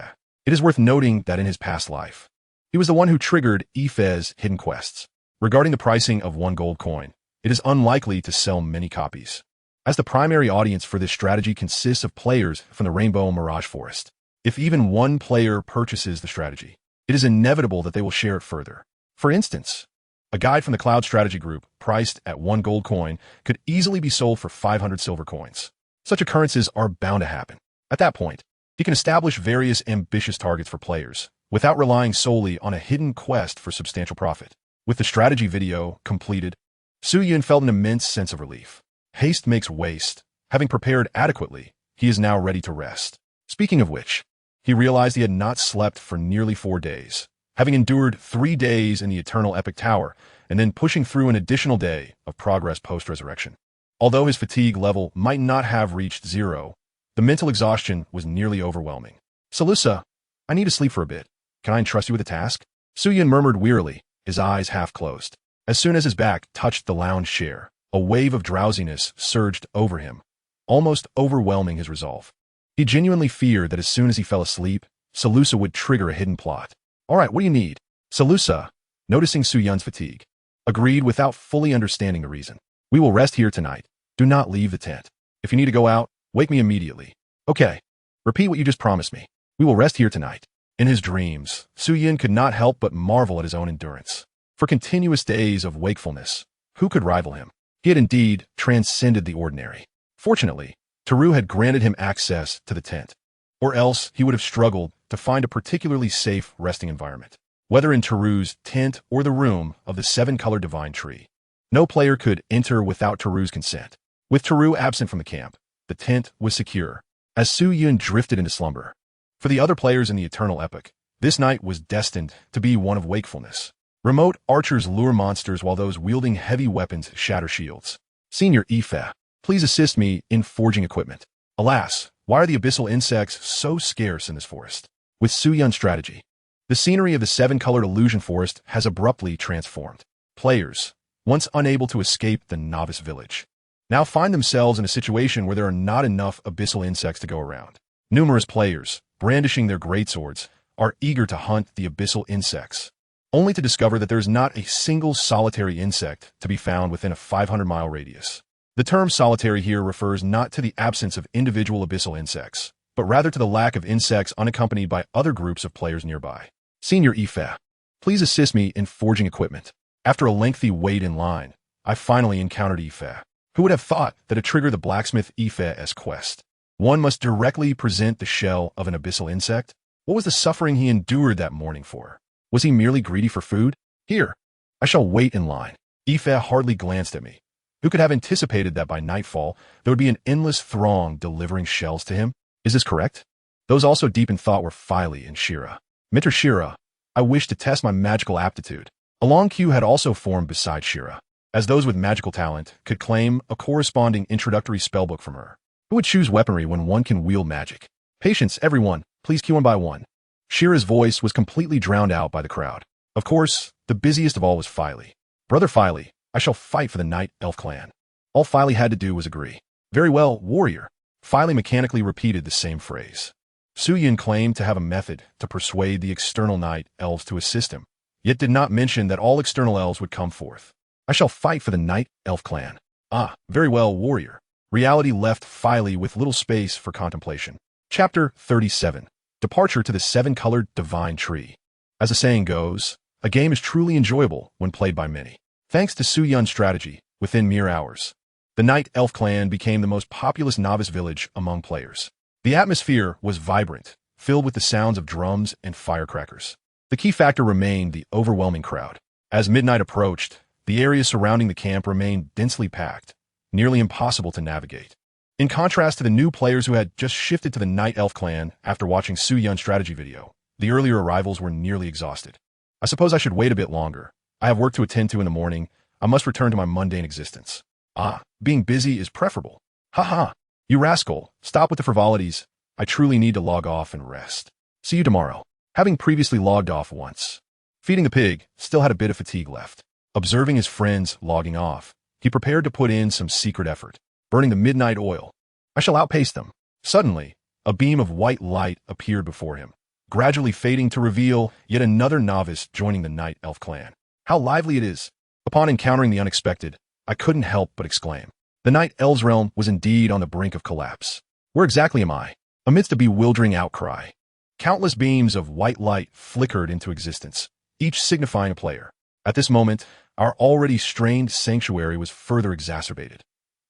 It is worth noting that in his past life, he was the one who triggered Ife's hidden quests. Regarding the pricing of 1 gold coin, it is unlikely to sell many copies, as the primary audience for this strategy consists of players from the Rainbow Mirage Forest. If even one player purchases the strategy, it is inevitable that they will share it further. For instance, a guide from the Cloud Strategy Group, priced at 1 gold coin, could easily be sold for 500 silver coins. Such occurrences are bound to happen. At that point, he can establish various ambitious targets for players, without relying solely on a hidden quest for substantial profit. With the strategy video completed, Su Yun felt an immense sense of relief. Haste makes waste. Having prepared adequately, he is now ready to rest. Speaking of which, he realized he had not slept for nearly 4 days, having endured 3 days in the Eternal Epic Tower, and then pushing through an additional day of progress post-resurrection. Although his fatigue level might not have reached 0, the mental exhaustion was nearly overwhelming. Salusa, I need to sleep for a bit. Can I entrust you with a task? Su Yun murmured wearily, his eyes half closed. As soon as his back touched the lounge chair, a wave of drowsiness surged over him, almost overwhelming his resolve. He genuinely feared that as soon as he fell asleep, Salusa would trigger a hidden plot. All right, what do you need? Salusa, noticing Su Yun's fatigue, agreed without fully understanding the reason. We will rest here tonight. Do not leave the tent. If you need to go out, wake me immediately. Okay. Repeat what you just promised me. We will rest here tonight. In his dreams, Su Yun could not help but marvel at his own endurance. For continuous days of wakefulness, who could rival him? He had indeed transcended the ordinary. Fortunately, Teru had granted him access to the tent, or else he would have struggled to find a particularly safe resting environment. Whether in Teru's tent or the room of the 7-colored divine tree, no player could enter without Teru's consent. With Teru absent from the camp, the tent was secure, as Su Yun drifted into slumber. For the other players in the Eternal Epic, this night was destined to be one of wakefulness. Remote archers lure monsters while those wielding heavy weapons shatter shields. Senior Ife, please assist me in forging equipment. Alas, why are the abyssal insects so scarce in this forest? With Su Yun's strategy, the scenery of the 7-colored illusion forest has abruptly transformed. Players, once unable to escape the novice village, now find themselves in a situation where there are not enough abyssal insects to go around. Numerous players, brandishing their greatswords, are eager to hunt the abyssal insects, only to discover that there is not a single solitary insect to be found within a 500-mile radius. The term solitary here refers not to the absence of individual abyssal insects, but rather to the lack of insects unaccompanied by other groups of players nearby. Senior Ife, please assist me in forging equipment. After a lengthy wait in line, I finally encountered Ife. Who would have thought that to trigger the blacksmith Ife's quest, one must directly present the shell of an abyssal insect? What was the suffering he endured that morning for? Was he merely greedy for food? Here, I shall wait in line. Ife hardly glanced at me. Who could have anticipated that by nightfall, there would be an endless throng delivering shells to him? Is this correct? Those also deep in thought were Filey and Shira. Mentor Shira, I wish to test my magical aptitude. A long queue had also formed beside Shira, as those with magical talent could claim a corresponding introductory spellbook from her. Who would choose weaponry when one can wield magic? Patience, everyone. Please queue one by one. Shira's voice was completely drowned out by the crowd. Of course, the busiest of all was Filey. Brother Filey, I shall fight for the Night Elf clan. All Filey had to do was agree. Very well, warrior. Filey mechanically repeated the same phrase. Su Yun claimed to have a method to persuade the external Night Elves to assist him, yet did not mention that all external elves would come forth. I shall fight for the Night Elf clan. Ah, very well, warrior. Reality left Filey with little space for contemplation. Chapter 37. Departure to the Seven-Colored Divine Tree. As the saying goes, a game is truly enjoyable when played by many. Thanks to Su Yun's strategy, within mere hours, the Night Elf clan became the most populous novice village among players. The atmosphere was vibrant, filled with the sounds of drums and firecrackers. The key factor remained the overwhelming crowd. As midnight approached, the area surrounding the camp remained densely packed, nearly impossible to navigate. In contrast to the new players who had just shifted to the Night Elf clan after watching Su Yun's strategy video, the earlier arrivals were nearly exhausted. I suppose I should wait a bit longer. I have work to attend to in the morning. I must return to my mundane existence. Ah, being busy is preferable. Ha. You rascal, stop with the frivolities. I truly need to log off and rest. See you tomorrow. Having previously logged off once. Feeding the pig still had a bit of fatigue left. Observing his friends logging off, he prepared to put in some secret effort, burning the midnight oil. I shall outpace them. Suddenly, a beam of white light appeared before him, gradually fading to reveal yet another novice joining the Night Elf clan. How lively it is! Upon encountering the unexpected, I couldn't help but exclaim. The Night Elves realm was indeed on the brink of collapse. Where exactly am I? Amidst a bewildering outcry, countless beams of white light flickered into existence, each signifying a player. At this moment, our already strained sanctuary was further exacerbated.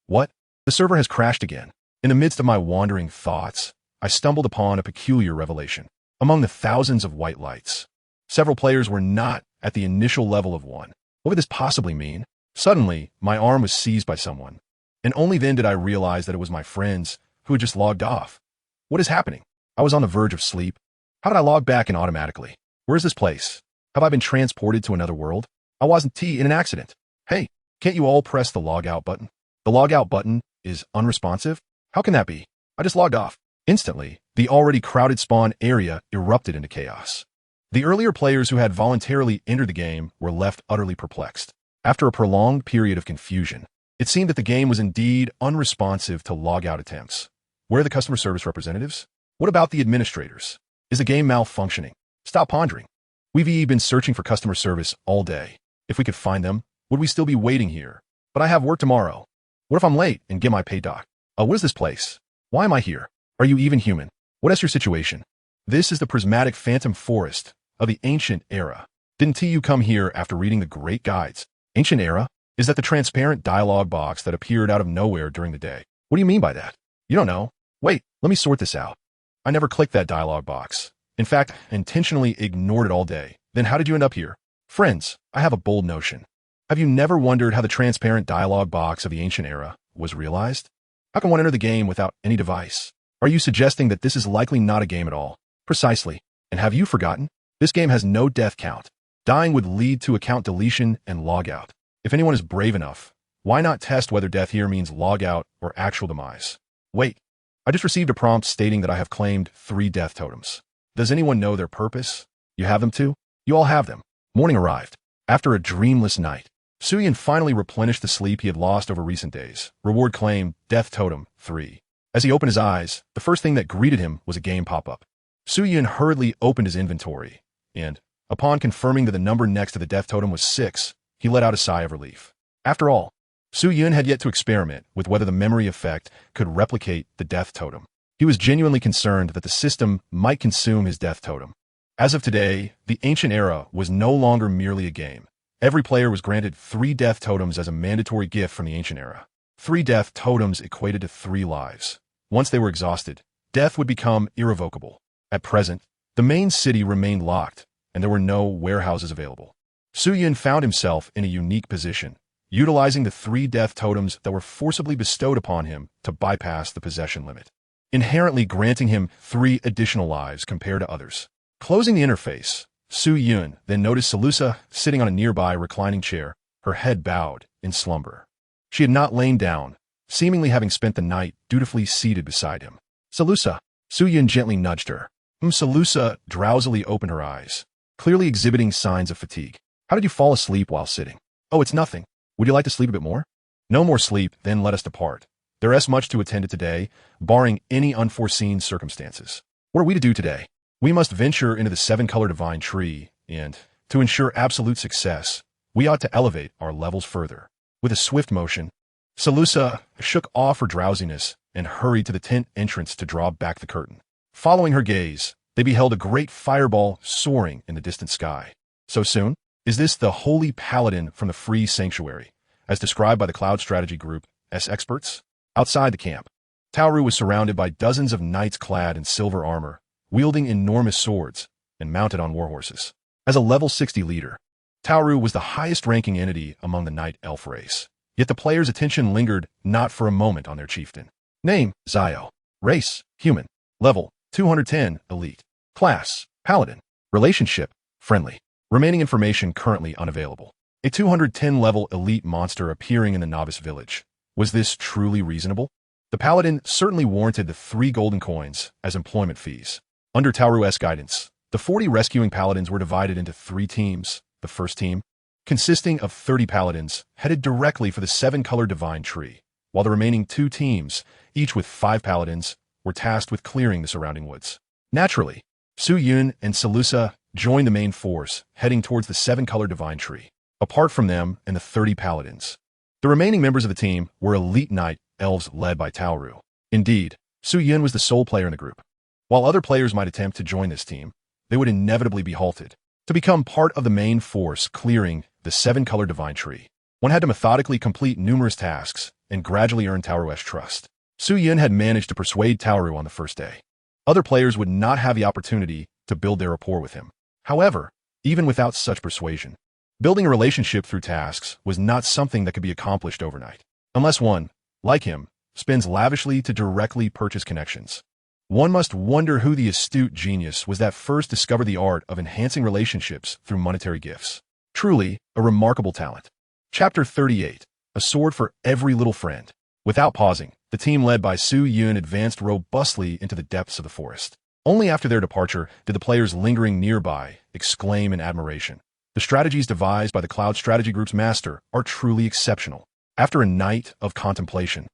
What? The server has crashed again. In the midst of my wandering thoughts, I stumbled upon a peculiar revelation. Among the thousands of white lights, several players were not at the initial level of one. What could this possibly mean? Suddenly, my arm was seized by someone, and only then did I realize that it was my friends who had just logged off. What is happening? I was on the verge of sleep. How did I log back in automatically? Where is this place? Have I been transported to another world? I wasn't in an accident. Hey, can't you all press the log out button? The log out button is unresponsive? How can that be? I just logged off. Instantly, the already crowded spawn area erupted into chaos. The earlier players who had voluntarily entered the game were left utterly perplexed. After a prolonged period of confusion, it seemed that the game was indeed unresponsive to log out attempts. Where are the customer service representatives? What about the administrators? Is the game malfunctioning? Stop pondering. We've been searching for customer service all day. If we could find them, would we still be waiting here? But I have work tomorrow. What if I'm late and get my pay doc? What is this place? Why am I here? Are you even human? What is your situation? This is the prismatic phantom forest of the ancient era. Didn't you come here after reading the great guides? Ancient era? Is that the transparent dialogue box that appeared out of nowhere during the day? What do you mean by that? You don't know. Wait, let me sort this out. I never clicked that dialogue box. In fact, I intentionally ignored it all day. Then how did you end up here? Friends, I have a bold notion. Have you never wondered how the transparent dialogue box of the ancient era was realized? How can one enter the game without any device? Are you suggesting that this is likely not a game at all? Precisely. And have you forgotten? This game has no death count. Dying would lead to account deletion and logout. If anyone is brave enough, why not test whether death here means logout or actual demise? Wait, I just received a prompt stating that I have claimed 3 death totems. Does anyone know their purpose? You have them too? You all have them. Morning arrived. After a dreamless night, Su Yun finally replenished the sleep he had lost over recent days. Reward claim, Death Totem 3. As he opened his eyes, the first thing that greeted him was a game pop-up. Su Yun hurriedly opened his inventory, and, upon confirming that the number next to the Death Totem was 6, he let out a sigh of relief. After all, Su Yun had yet to experiment with whether the memory effect could replicate the Death Totem. He was genuinely concerned that the system might consume his Death Totem. As of today, the ancient era was no longer merely a game. Every player was granted 3 Death Totems as a mandatory gift from the ancient era. 3 Death Totems equated to 3 lives. Once they were exhausted, death would become irrevocable. At present, the main city remained locked, and there were no warehouses available. Su Yun found himself in a unique position, utilizing the 3 Death Totems that were forcibly bestowed upon him to bypass the possession limit, inherently granting him 3 additional lives compared to others. Closing the interface, Su Yun then noticed Salusa sitting on a nearby reclining chair, her head bowed in slumber. She had not lain down, seemingly having spent the night dutifully seated beside him. Salusa, Su Yun gently nudged her. Salusa drowsily opened her eyes, clearly exhibiting signs of fatigue. How did you fall asleep while sitting? Oh, it's nothing. Would you like to sleep a bit more? No more sleep, then let us depart. There is much to attend to today, barring any unforeseen circumstances. What are we to do today? We must venture into the 7-Colored Divine Tree and To ensure absolute success, we ought to elevate our levels further. With a swift motion, Salusa shook off her drowsiness and hurried to the tent entrance to draw back the curtain. Following her gaze, they beheld a great fireball soaring in the distant sky. So soon? Is this the holy paladin from the Free Sanctuary, as described by the Cloud Strategy Group's experts? Outside the camp, Tauru was surrounded by dozens of knights clad in silver armor, wielding enormous swords and mounted on warhorses. As a level 60 leader, Tauru was the highest-ranking entity among the Knight Elf race. Yet the players' attention lingered not for a moment on their chieftain. Name, Zio. Race, human. Level, 210, elite. Class, paladin. Relationship, friendly. Remaining information currently unavailable. A 210-level elite monster appearing in the novice village. Was this truly reasonable? The paladin certainly warranted the 3 golden coins as employment fees. Under Tauru's guidance, the 40 rescuing paladins were divided into 3 teams. The first team, consisting of 30 paladins, headed directly for the 7-color divine tree, while the remaining 2 teams, each with 5 paladins, were tasked with clearing the surrounding woods. Naturally, Su Yun and Salusa joined the main force, heading towards the 7-color divine tree. Apart from them and the 30 paladins, the remaining members of the team were elite knight elves led by Tauru. Indeed, Su Yun was the sole player in the group. While other players might attempt to join this team, they would inevitably be halted. To become part of the main force clearing the 7-color divine tree, one had to methodically complete numerous tasks and gradually earn Tauru's trust. Su Yun had managed to persuade Tauru on the first day. Other players would not have the opportunity to build their rapport with him. However, even without such persuasion, building a relationship through tasks was not something that could be accomplished overnight, unless one, like him, spends lavishly to directly purchase connections. One must wonder who the astute genius was that first discovered the art of enhancing relationships through monetary gifts. Truly, a remarkable talent. Chapter 38. A sword for every little friend. Without pausing, the team led by Su Yun advanced robustly into the depths of the forest. Only after their departure did the players lingering nearby exclaim in admiration. The strategies devised by the Cloud Strategy Group's master are truly exceptional. After a night of contemplation,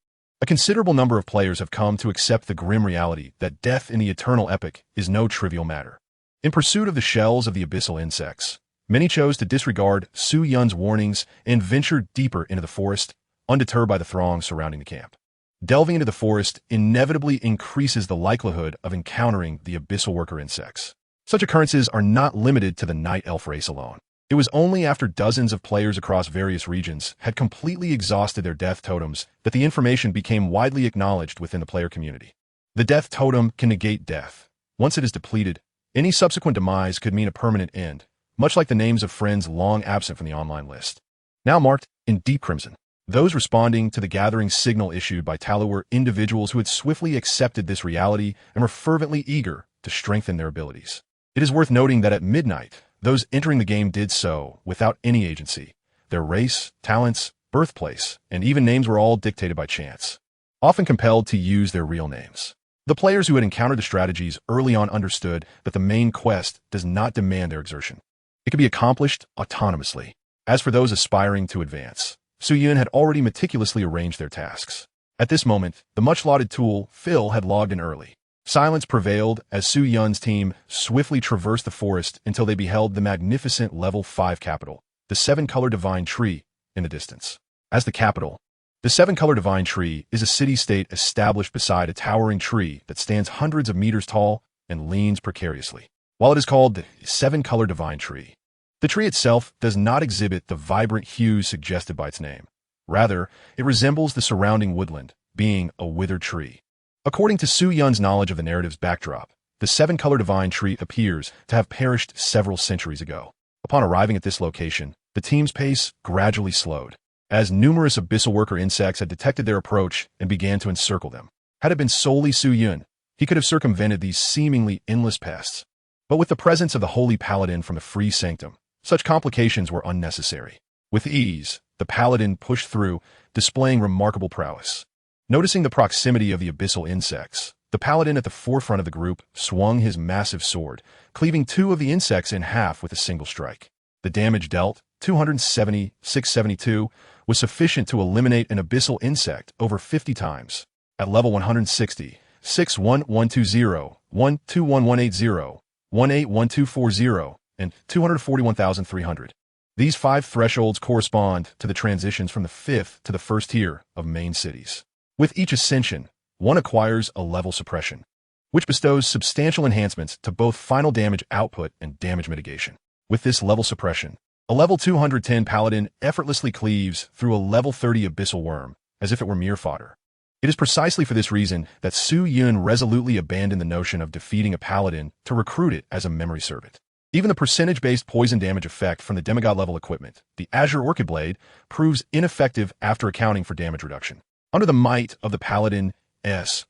a considerable number of players have come to accept the grim reality that death in the eternal epic is no trivial matter. In pursuit of the shells of the abyssal insects, many chose to disregard Su Yun's warnings and venture deeper into the forest, undeterred by the throng surrounding the camp. Delving into the forest inevitably increases the likelihood of encountering the abyssal worker insects. Such occurrences are not limited to the Night Elf race alone. It was only after dozens of players across various regions had completely exhausted their death totems that the information became widely acknowledged within the player community. The death totem can negate death. Once it is depleted, any subsequent demise could mean a permanent end, much like the names of friends long absent from the online list. Now marked in deep crimson, those responding to the gathering signal issued by Talu were individuals who had swiftly accepted this reality and were fervently eager to strengthen their abilities. It is worth noting that at midnight, those entering the game did so without any agency. Their race, talents, birthplace, and even names were all dictated by chance, often compelled to use their real names. The players who had encountered the strategies early on understood that the main quest does not demand their exertion. It can be accomplished autonomously. As for those aspiring to advance, Su Yun had already meticulously arranged their tasks. At this moment, the much-lauded tool, Phil, had logged in early. Silence prevailed as Su Yun's team swiftly traversed the forest until they beheld the magnificent level 5 capital, the 7-color divine tree, in the distance. As the capital, the 7-color divine tree is a city-state established beside a towering tree that stands hundreds of meters tall and leans precariously. While it is called the 7-color divine tree, the tree itself does not exhibit the vibrant hues suggested by its name. Rather, it resembles the surrounding woodland, being a withered tree. According to Su Yun's knowledge of the narrative's backdrop, the 7-color divine tree appears to have perished several centuries ago. Upon arriving at this location, the team's pace gradually slowed, as numerous abyssal worker insects had detected their approach and began to encircle them. Had it been solely Su Yun, he could have circumvented these seemingly endless pests. But with the presence of the holy paladin from the Free Sanctum, such complications were unnecessary. With ease, the paladin pushed through, displaying remarkable prowess. Noticing the proximity of the abyssal insects, the paladin at the forefront of the group swung his massive sword, cleaving 2 of the insects in half with a single strike. The damage dealt, 270-672, was sufficient to eliminate an abyssal insect over 50 times. At level 160, 61120, 121180, 181240, and 241,300. These 5 thresholds correspond to the transitions from the 5th to the 1st tier of main cities. With each ascension, one acquires a level suppression, which bestows substantial enhancements to both final damage output and damage mitigation. With this level suppression, a level 210 paladin effortlessly cleaves through a level 30 abyssal worm as if it were mere fodder. It is precisely for this reason that Su Yun resolutely abandoned the notion of defeating a paladin to recruit it as a memory servant. Even the percentage-based poison damage effect from the demigod-level equipment, the Azure Orchid Blade, proves ineffective after accounting for damage reduction. Under the might of the paladin's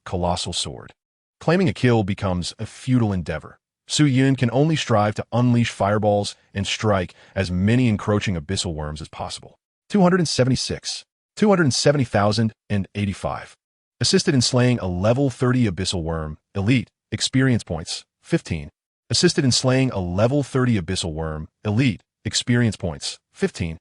colossal sword, claiming a kill becomes a futile endeavor. Su Yun can only strive to unleash fireballs and strike as many encroaching abyssal worms as possible. 276. 270,085. Assisted in slaying a level 30 abyssal worm, elite, experience points, 15. Assisted in slaying a level 30 abyssal worm, elite, experience points, 15.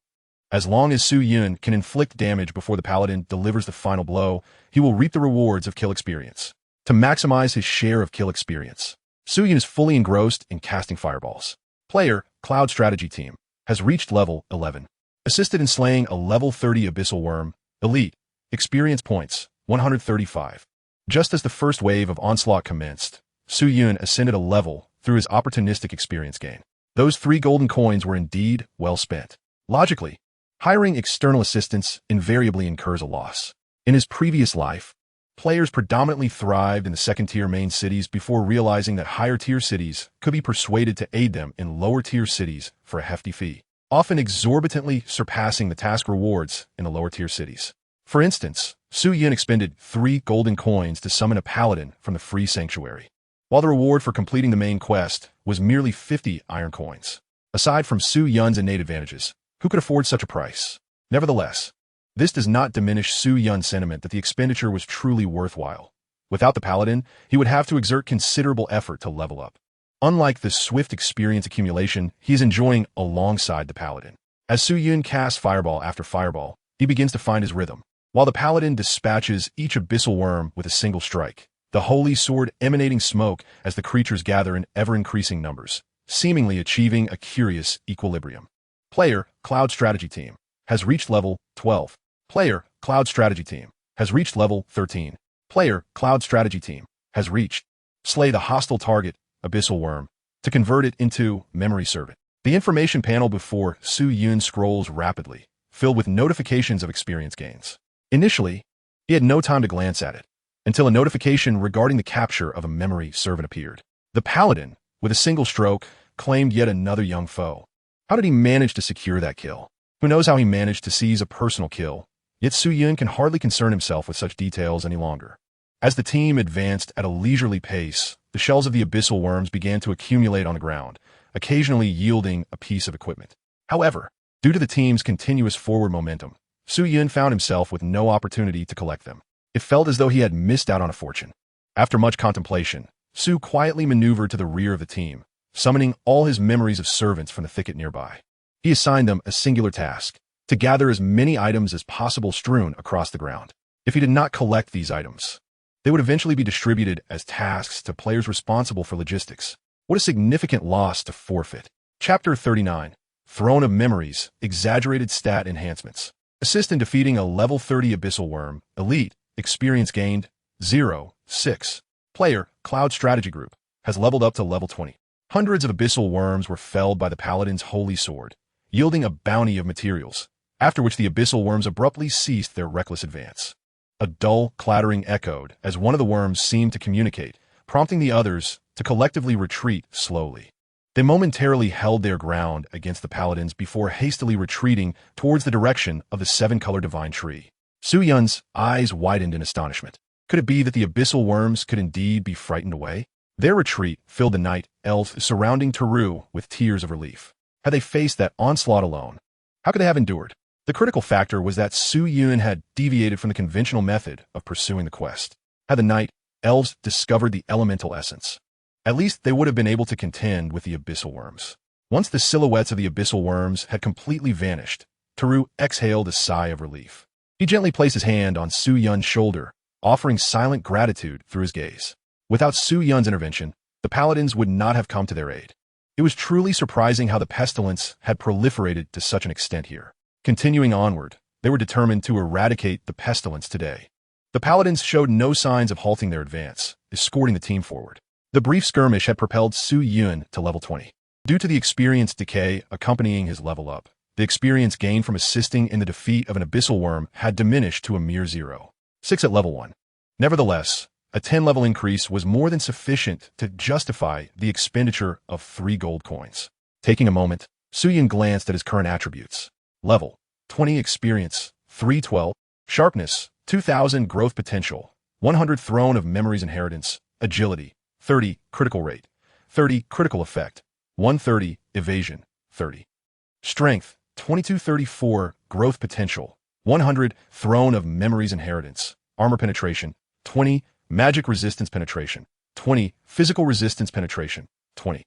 As long as Su Yun can inflict damage before the paladin delivers the final blow, he will reap the rewards of kill experience. To maximize his share of kill experience, Su Yun is fully engrossed in casting fireballs. Player, Cloud Strategy Team, has reached level 11. Assisted in slaying a level 30 abyssal worm, elite, experience points, 135. Just as the first wave of onslaught commenced, Su Yun ascended a level through his opportunistic experience gain. Those 3 golden coins were indeed well spent. Logically, hiring external assistance invariably incurs a loss. In his previous life, players predominantly thrived in the second-tier main cities before realizing that higher-tier cities could be persuaded to aid them in lower-tier cities for a hefty fee, often exorbitantly surpassing the task rewards in the lower-tier cities. For instance, Su Yun expended 3 golden coins to summon a paladin from the free sanctuary, while the reward for completing the main quest was merely 50 iron coins. Aside from Su Yun's innate advantages, who could afford such a price? Nevertheless, this does not diminish Su Yun's sentiment that the expenditure was truly worthwhile. Without the paladin, he would have to exert considerable effort to level up. Unlike the swift experience accumulation he is enjoying alongside the paladin. As Su Yun casts fireball after fireball, he begins to find his rhythm. While the paladin dispatches each abyssal worm with a single strike, the holy sword emanating smoke as the creatures gather in ever-increasing numbers, seemingly achieving a curious equilibrium. Player, Cloud Strategy Team, has reached level 12. Player, Cloud Strategy Team, has reached level 13. Player, Cloud Strategy Team, has reached. Slay the hostile target, abyssal worm, to convert it into memory servant. The information panel before Su Yun scrolls rapidly, filled with notifications of experience gains. Initially, he had no time to glance at it, until a notification regarding the capture of a memory servant appeared. The paladin, with a single stroke, claimed yet another young foe. How did he manage to secure that kill? Who knows how he managed to seize a personal kill? Yet Su Yun can hardly concern himself with such details any longer. As the team advanced at a leisurely pace, the shells of the abyssal worms began to accumulate on the ground, occasionally yielding a piece of equipment. However, due to the team's continuous forward momentum, Su Yun found himself with no opportunity to collect them. It felt as though he had missed out on a fortune. After much contemplation, Su quietly maneuvered to the rear of the team, summoning all his memories of servants from the thicket nearby. He assigned them a singular task, to gather as many items as possible strewn across the ground. If he did not collect these items, they would eventually be distributed as tasks to players responsible for logistics. What a significant loss to forfeit. Chapter 39. Throne of Memories, Exaggerated Stat Enhancements. Assist in defeating a level 30 abyssal worm, elite, experience gained, 0, 6. Player, Cloud Strategy Group, has leveled up to level 20. Hundreds of abyssal worms were felled by the paladin's holy sword, yielding a bounty of materials, after which the abyssal worms abruptly ceased their reckless advance. A dull clattering echoed as one of the worms seemed to communicate, prompting the others to collectively retreat slowly. They momentarily held their ground against the paladins before hastily retreating towards the direction of the 7-color divine tree. Su Yun's eyes widened in astonishment. Could it be that the abyssal worms could indeed be frightened away? Their retreat filled the night elves surrounding Teru with tears of relief. Had they faced that onslaught alone, how could they have endured? The critical factor was that Su Yun had deviated from the conventional method of pursuing the quest. Had the night elves discovered the elemental essence, at least they would have been able to contend with the abyssal worms. Once the silhouettes of the abyssal worms had completely vanished, Teru exhaled a sigh of relief. He gently placed his hand on Su Yun's shoulder, offering silent gratitude through his gaze. Without Su Yun's intervention, the paladins would not have come to their aid. It was truly surprising how the pestilence had proliferated to such an extent here. Continuing onward, they were determined to eradicate the pestilence today. The paladins showed no signs of halting their advance, escorting the team forward. The brief skirmish had propelled Su Yun to level 20. Due to the experience decay accompanying his level up, the experience gained from assisting in the defeat of an abyssal worm had diminished to a mere 0.6 at level 1. Nevertheless, a 10-level increase was more than sufficient to justify the expenditure of 3 gold coins. Taking a moment, Su Yun glanced at his current attributes. Level 20 experience, 312, sharpness, 2000 growth potential, 100 throne of memories inheritance, agility, 30 critical rate, 30 critical effect, 130 evasion, 30 strength, 2234 growth potential, 100 throne of memories inheritance, armor penetration, 20 magic resistance penetration, 20 physical resistance penetration, 20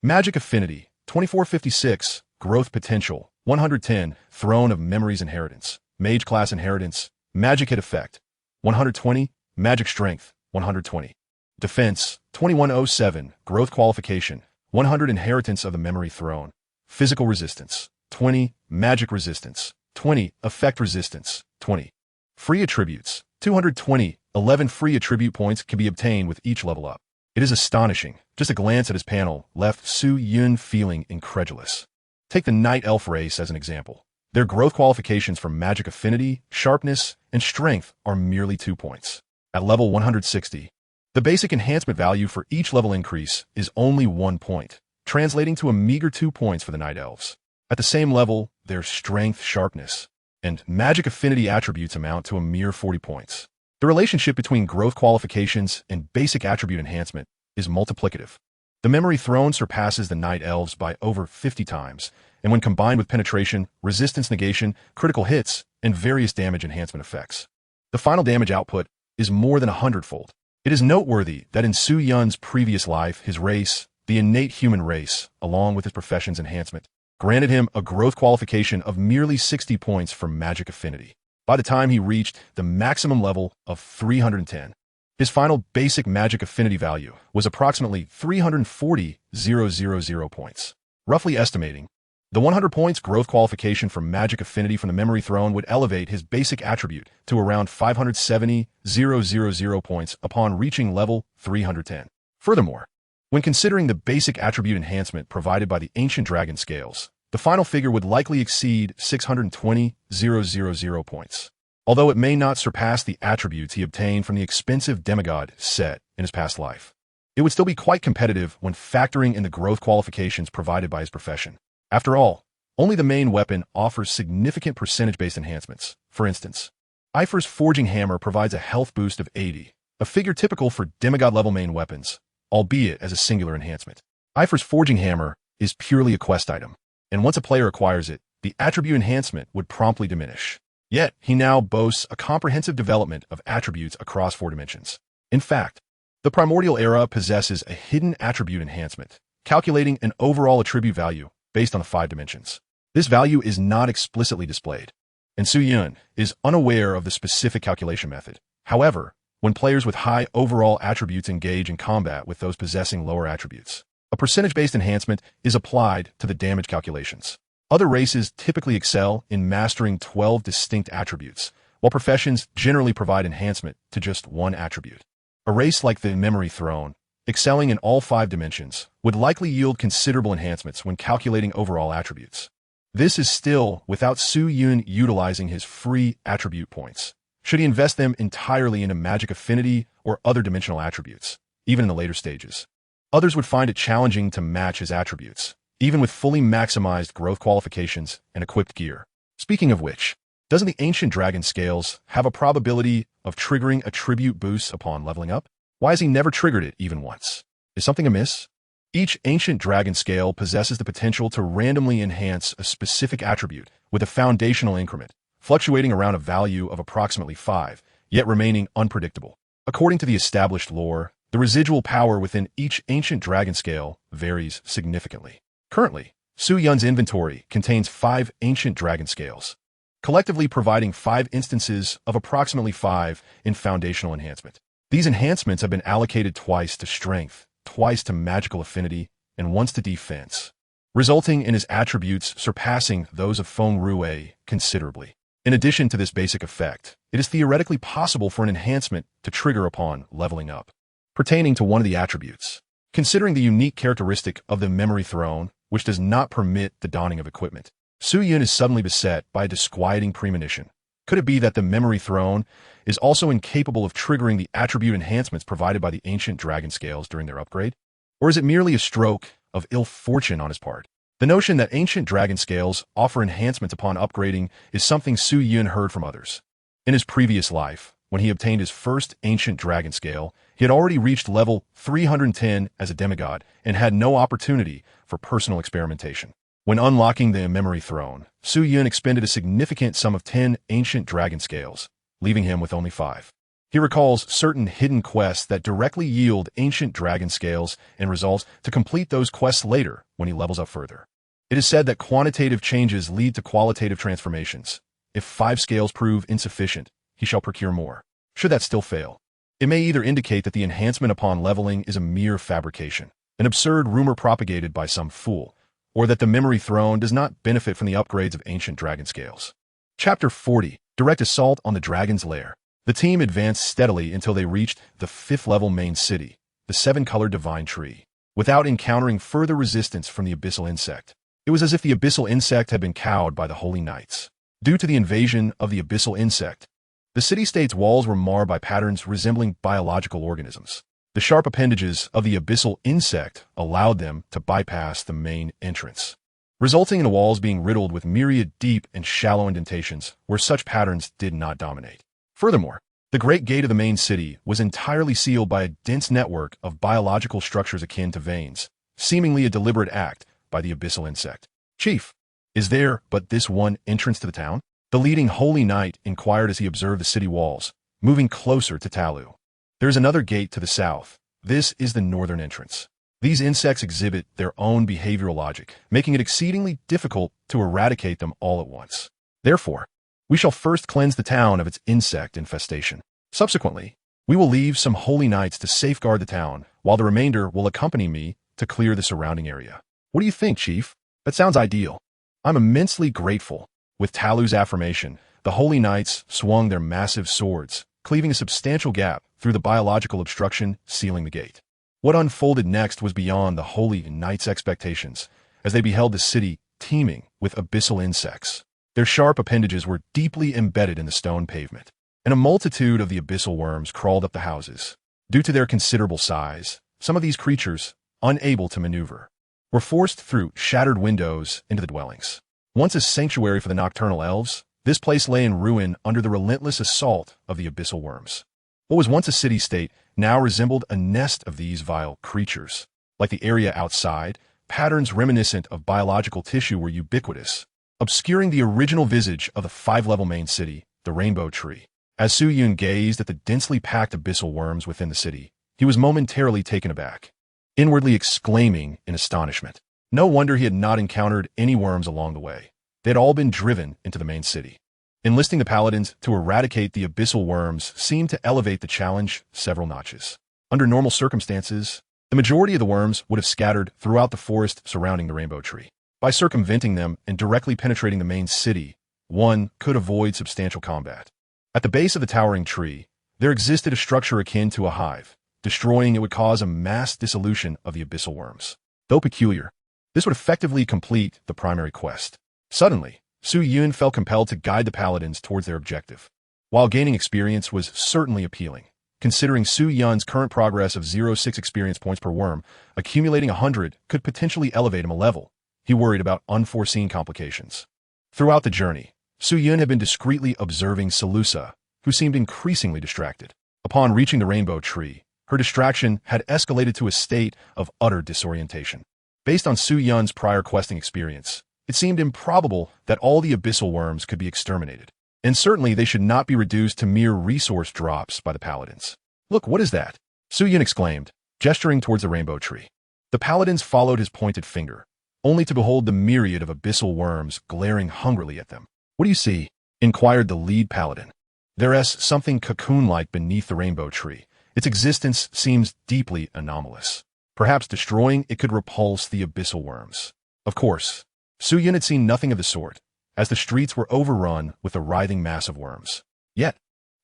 magic affinity, 2456 growth potential, 110 throne of memories inheritance, mage class inheritance, magic hit effect, 120 magic strength, 120 defense, 2107 growth qualification, 100 inheritance of the memory throne, physical resistance, 20 magic resistance, 20 effect resistance, 20 free attributes, 220 11 free attribute points can be obtained with each level up. It is astonishing. Just a glance at his panel left Su Yun feeling incredulous. Take the Night Elf race as an example. Their growth qualifications for magic affinity, sharpness, and strength are merely 2 points. At level 160, the basic enhancement value for each level increase is only 1 point, translating to a meager 2 points for the Night Elves. At the same level, their strength, sharpness, and magic affinity attributes amount to a mere 40 points. The relationship between growth qualifications and basic attribute enhancement is multiplicative. The memory throne surpasses the Night Elves by over 50 times, and when combined with penetration, resistance negation, critical hits, and various damage enhancement effects, the final damage output is more than 100-fold. It is noteworthy that in Su Yun's previous life, his race, the innate human race, along with his profession's enhancement, granted him a growth qualification of merely 60 points for magic affinity. By the time he reached the maximum level of 310, his final basic magic affinity value was approximately 340,000 points. Roughly estimating, the 100 points growth qualification for magic affinity from the memory throne would elevate his basic attribute to around 570,000 points upon reaching level 310. Furthermore, when considering the basic attribute enhancement provided by the ancient dragon scales, the final figure would likely exceed 620,000 points. Although it may not surpass the attributes he obtained from the expensive demigod set in his past life, it would still be quite competitive when factoring in the growth qualifications provided by his profession. After all, only the main weapon offers significant percentage-based enhancements. For instance, Ifer's Forging Hammer provides a health boost of 80, a figure typical for demigod-level main weapons, albeit as a singular enhancement. Ifer's Forging Hammer is purely a quest item, and once a player acquires it, the attribute enhancement would promptly diminish. Yet, he now boasts a comprehensive development of attributes across 4 dimensions. In fact, the Primordial Era possesses a hidden attribute enhancement, calculating an overall attribute value based on the 5 dimensions. This value is not explicitly displayed, and Su Yun is unaware of the specific calculation method. However, when players with high overall attributes engage in combat with those possessing lower attributes, a percentage-based enhancement is applied to the damage calculations. Other races typically excel in mastering 12 distinct attributes, while professions generally provide enhancement to just 1 attribute. A race like the Memory Throne, excelling in all 5 dimensions, would likely yield considerable enhancements when calculating overall attributes. This is still without Su Yun utilizing his free attribute points, should he invest them entirely into magic affinity or other dimensional attributes, even in the later stages. Others would find it challenging to match his attributes, even with fully maximized growth qualifications and equipped gear. Speaking of which, doesn't the Ancient Dragon Scales have a probability of triggering attribute boosts upon leveling up? Why has he never triggered it even once? Is something amiss? Each Ancient Dragon Scale possesses the potential to randomly enhance a specific attribute with a foundational increment, fluctuating around a value of approximately 5, yet remaining unpredictable. According to the established lore, the residual power within each Ancient Dragon Scale varies significantly. Currently, Su Yun's inventory contains 5 Ancient Dragon Scales, collectively providing 5 instances of approximately 5 in foundational enhancement. These enhancements have been allocated twice to strength, twice to magical affinity, and wants to defense, resulting in his attributes surpassing those of Feng Rue considerably. In addition to this basic effect, it is theoretically possible for an enhancement to trigger upon leveling up. Pertaining to one of the attributes, considering the unique characteristic of the memory throne, which does not permit the donning of equipment, Su Yun is suddenly beset by a disquieting premonition. Could it be that the memory throne is also incapable of triggering the attribute enhancements provided by the ancient dragon scales during their upgrade? Or is it merely a stroke of ill fortune on his part? The notion that ancient dragon scales offer enhancements upon upgrading is something Su Yun heard from others. In his previous life, when he obtained his first ancient dragon scale, he had already reached level 310 as a demigod and had no opportunity for personal experimentation. When unlocking the memory throne, Su Yun expended a significant sum of 10 ancient dragon scales, leaving him with only 5. He recalls certain hidden quests that directly yield ancient dragon scales and resolves to complete those quests later when he levels up further. It is said that quantitative changes lead to qualitative transformations. If 5 scales prove insufficient, he shall procure more. Should that still fail, it may either indicate that the enhancement upon leveling is a mere fabrication, an absurd rumor propagated by some fool, or that the memory throne does not benefit from the upgrades of ancient dragon scales. Chapter 40. Direct Assault on the Dragon's Lair. The team advanced steadily until they reached the 5th level main city, the 7-colored divine tree, without encountering further resistance from the abyssal insect. It was as if the abyssal insect had been cowed by the holy knights. Due to the invasion of the abyssal insect, the city-state's walls were marred by patterns resembling biological organisms. The sharp appendages of the abyssal insect allowed them to bypass the main entrance, resulting in the walls being riddled with myriad deep and shallow indentations where such patterns did not dominate. Furthermore, the great gate of the main city was entirely sealed by a dense network of biological structures akin to veins, seemingly a deliberate act by the abyssal insect. Chief, is there but this one entrance to the town? The leading holy knight inquired as he observed the city walls, moving closer to Talu. There is another gate to the south. This is the northern entrance. These insects exhibit their own behavioral logic, making it exceedingly difficult to eradicate them all at once. Therefore, we shall first cleanse the town of its insect infestation. Subsequently, we will leave some holy knights to safeguard the town, while the remainder will accompany me to clear the surrounding area. What do you think, Chief? That sounds ideal. I'm immensely grateful. With Talu's affirmation, the holy knights swung their massive swords, cleaving a substantial gap through the biological obstruction sealing the gate. What unfolded next was beyond the holy knights' expectations, as they beheld the city teeming with abyssal insects. Their sharp appendages were deeply embedded in the stone pavement, and a multitude of the abyssal worms crawled up the houses. Due to their considerable size, some of these creatures, unable to maneuver, were forced through shattered windows into the dwellings. Once a sanctuary for the nocturnal elves, this place lay in ruin under the relentless assault of the abyssal worms. What was once a city-state now resembled a nest of these vile creatures. Like the area outside, patterns reminiscent of biological tissue were ubiquitous, obscuring the original visage of the 5-level main city, the Rainbow Tree. As Su Yun gazed at the densely packed abyssal worms within the city, he was momentarily taken aback, inwardly exclaiming in astonishment. No wonder he had not encountered any worms along the way. They had all been driven into the main city. Enlisting the paladins to eradicate the abyssal worms seemed to elevate the challenge several notches. Under normal circumstances, the majority of the worms would have scattered throughout the forest surrounding the Rainbow Tree. By circumventing them and directly penetrating the main city, one could avoid substantial combat. At the base of the towering tree, there existed a structure akin to a hive. Destroying it would cause a mass dissolution of the abyssal worms. Though peculiar, this would effectively complete the primary quest. Suddenly, Su Yun felt compelled to guide the paladins towards their objective. While gaining experience was certainly appealing, considering Su Yun's current progress of 0.6 experience points per worm, accumulating 100 could potentially elevate him a level. He worried about unforeseen complications. Throughout the journey, Su Yun had been discreetly observing Salusa, who seemed increasingly distracted. Upon reaching the Rainbow Tree, her distraction had escalated to a state of utter disorientation. Based on Su Yun's prior questing experience, it seemed improbable that all the abyssal worms could be exterminated, and certainly they should not be reduced to mere resource drops by the paladins. "Look, what is that?" Su Yun exclaimed, gesturing towards the Rainbow Tree. The paladins followed his pointed finger, only to behold the myriad of abyssal worms glaring hungrily at them. "What do you see?" inquired the lead paladin. "There is something cocoon-like beneath the Rainbow Tree. Its existence seems deeply anomalous." Perhaps destroying it could repulse the abyssal worms. Of course, Su-Yun had seen nothing of the sort, as the streets were overrun with a writhing mass of worms. Yet,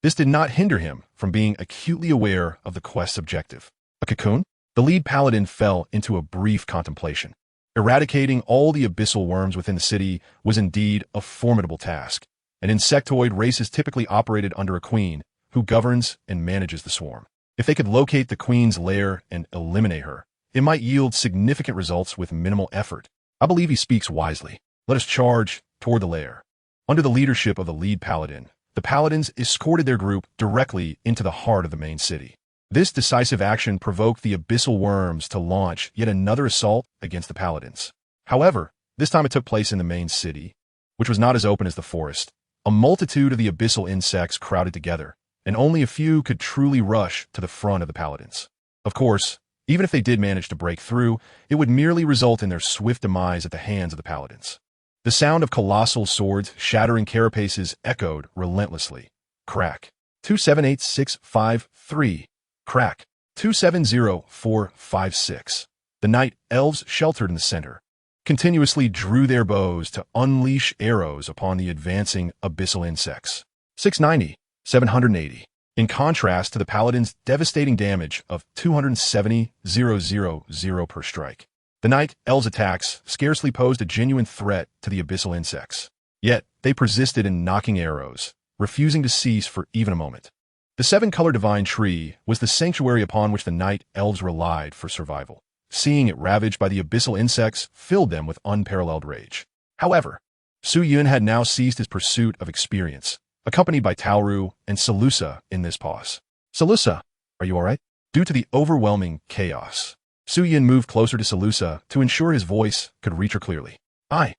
this did not hinder him from being acutely aware of the quest's objective. A cocoon? The lead paladin fell into a brief contemplation. Eradicating all the abyssal worms within the city was indeed a formidable task, and insectoid races typically operated under a queen who governs and manages the swarm. If they could locate the queen's lair and eliminate her, it might yield significant results with minimal effort. I believe he speaks wisely. Let us charge toward the lair. Under the leadership of the lead paladin, the paladins escorted their group directly into the heart of the main city. This decisive action provoked the abyssal worms to launch yet another assault against the paladins. However, this time it took place in the main city, which was not as open as the forest. A multitude of the abyssal insects crowded together, and only a few could truly rush to the front of the paladins. Of course, even if they did manage to break through, it would merely result in their swift demise at the hands of the paladins. The sound of colossal swords shattering carapaces echoed relentlessly. Crack. 278653. Crack. 270456. The night elves sheltered in the center continuously drew their bows to unleash arrows upon the advancing abyssal insects. 690. 780. In contrast to the paladin's devastating damage of 270,000 per strike, the night elves' attacks scarcely posed a genuine threat to the abyssal insects. Yet, they persisted in knocking arrows, refusing to cease for even a moment. The seven-color divine tree was the sanctuary upon which the night elves relied for survival. Seeing it ravaged by the abyssal insects filled them with unparalleled rage. However, Su-Yun had now ceased his pursuit of experience, accompanied by Taoru and Salusa in this pause. Salusa, are you all right? Due to the overwhelming chaos, Su-Yun moved closer to Salusa to ensure his voice could reach her clearly. Aye.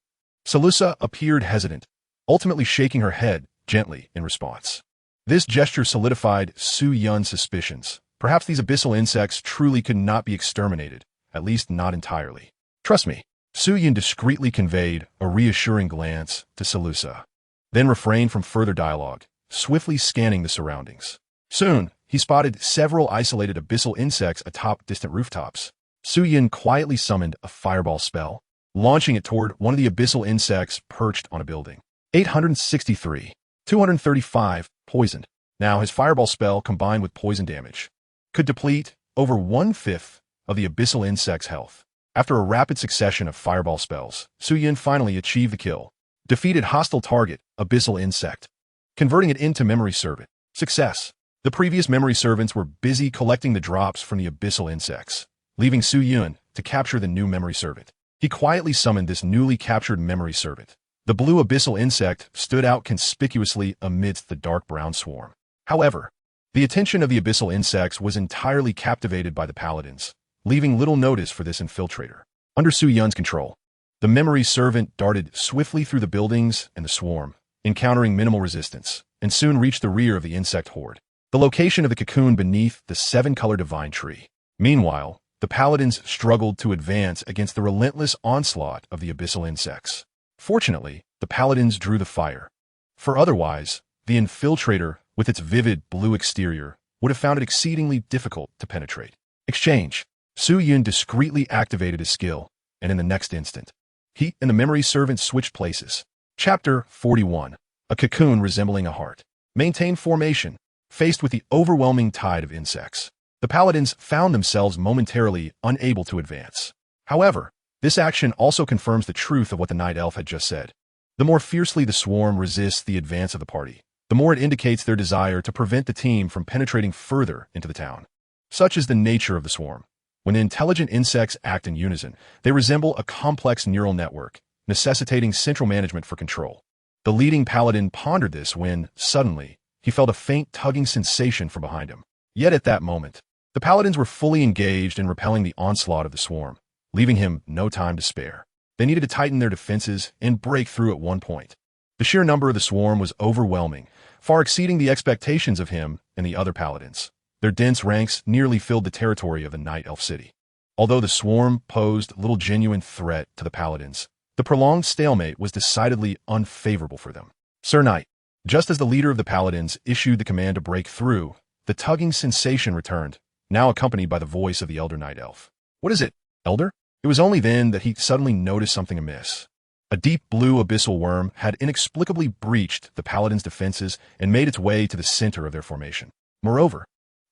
Salusa appeared hesitant, ultimately shaking her head gently in response. This gesture solidified Su-Yun's suspicions. Perhaps these abyssal insects truly could not be exterminated, at least not entirely. Trust me, Su-Yun discreetly conveyed a reassuring glance to Salusa, then refrained from further dialogue, swiftly scanning the surroundings. Soon, he spotted several isolated abyssal insects atop distant rooftops. Su-Yun quietly summoned a fireball spell, launching it toward one of the abyssal insects perched on a building. 863. 235. Poisoned. Now, his fireball spell, combined with poison damage, could deplete over 1/5 of the abyssal insect's health. After a rapid succession of fireball spells, Su-Yun finally achieved the kill, defeated hostile target, abyssal insect, converting it into memory servant. Success. The previous memory servants were busy collecting the drops from the abyssal insects, leaving Su-Yun to capture the new memory servant. He quietly summoned this newly captured memory servant. The blue abyssal insect stood out conspicuously amidst the dark brown swarm. However, the attention of the abyssal insects was entirely captivated by the paladins, leaving little notice for this infiltrator. Under Su-Yun's control, the memory servant darted swiftly through the buildings and the swarm, encountering minimal resistance, and soon reached the rear of the insect horde, the location of the cocoon beneath the seven-color divine tree. Meanwhile, the paladins struggled to advance against the relentless onslaught of the abyssal insects. Fortunately, the paladins drew the fire, for otherwise, the infiltrator, with its vivid blue exterior, would have found it exceedingly difficult to penetrate. Exchange. Su-Yun discreetly activated his skill, and in the next instant, he and the memory servant switched places. Chapter 41. A cocoon resembling a heart. Maintain formation. Faced with the overwhelming tide of insects, the paladins found themselves momentarily unable to advance. However, this action also confirms the truth of what the night elf had just said. The more fiercely the swarm resists the advance of the party, the more it indicates their desire to prevent the team from penetrating further into the town. Such is the nature of the swarm. When intelligent insects act in unison, they resemble a complex neural network, necessitating central management for control. The leading paladin pondered this when, suddenly, he felt a faint tugging sensation from behind him. Yet at that moment, the paladins were fully engaged in repelling the onslaught of the swarm, leaving him no time to spare. They needed to tighten their defenses and break through at one point. The sheer number of the swarm was overwhelming, far exceeding the expectations of him and the other paladins. Their dense ranks nearly filled the territory of the Night Elf city. Although the swarm posed little genuine threat to the paladins, the prolonged stalemate was decidedly unfavorable for them. Sir Knight, just as the leader of the paladins issued the command to break through, the tugging sensation returned, now accompanied by the voice of the elder Night Elf. What is it, Elder? It was only then that he suddenly noticed something amiss. A deep blue abyssal worm had inexplicably breached the paladins' defenses and made its way to the center of their formation. Moreover,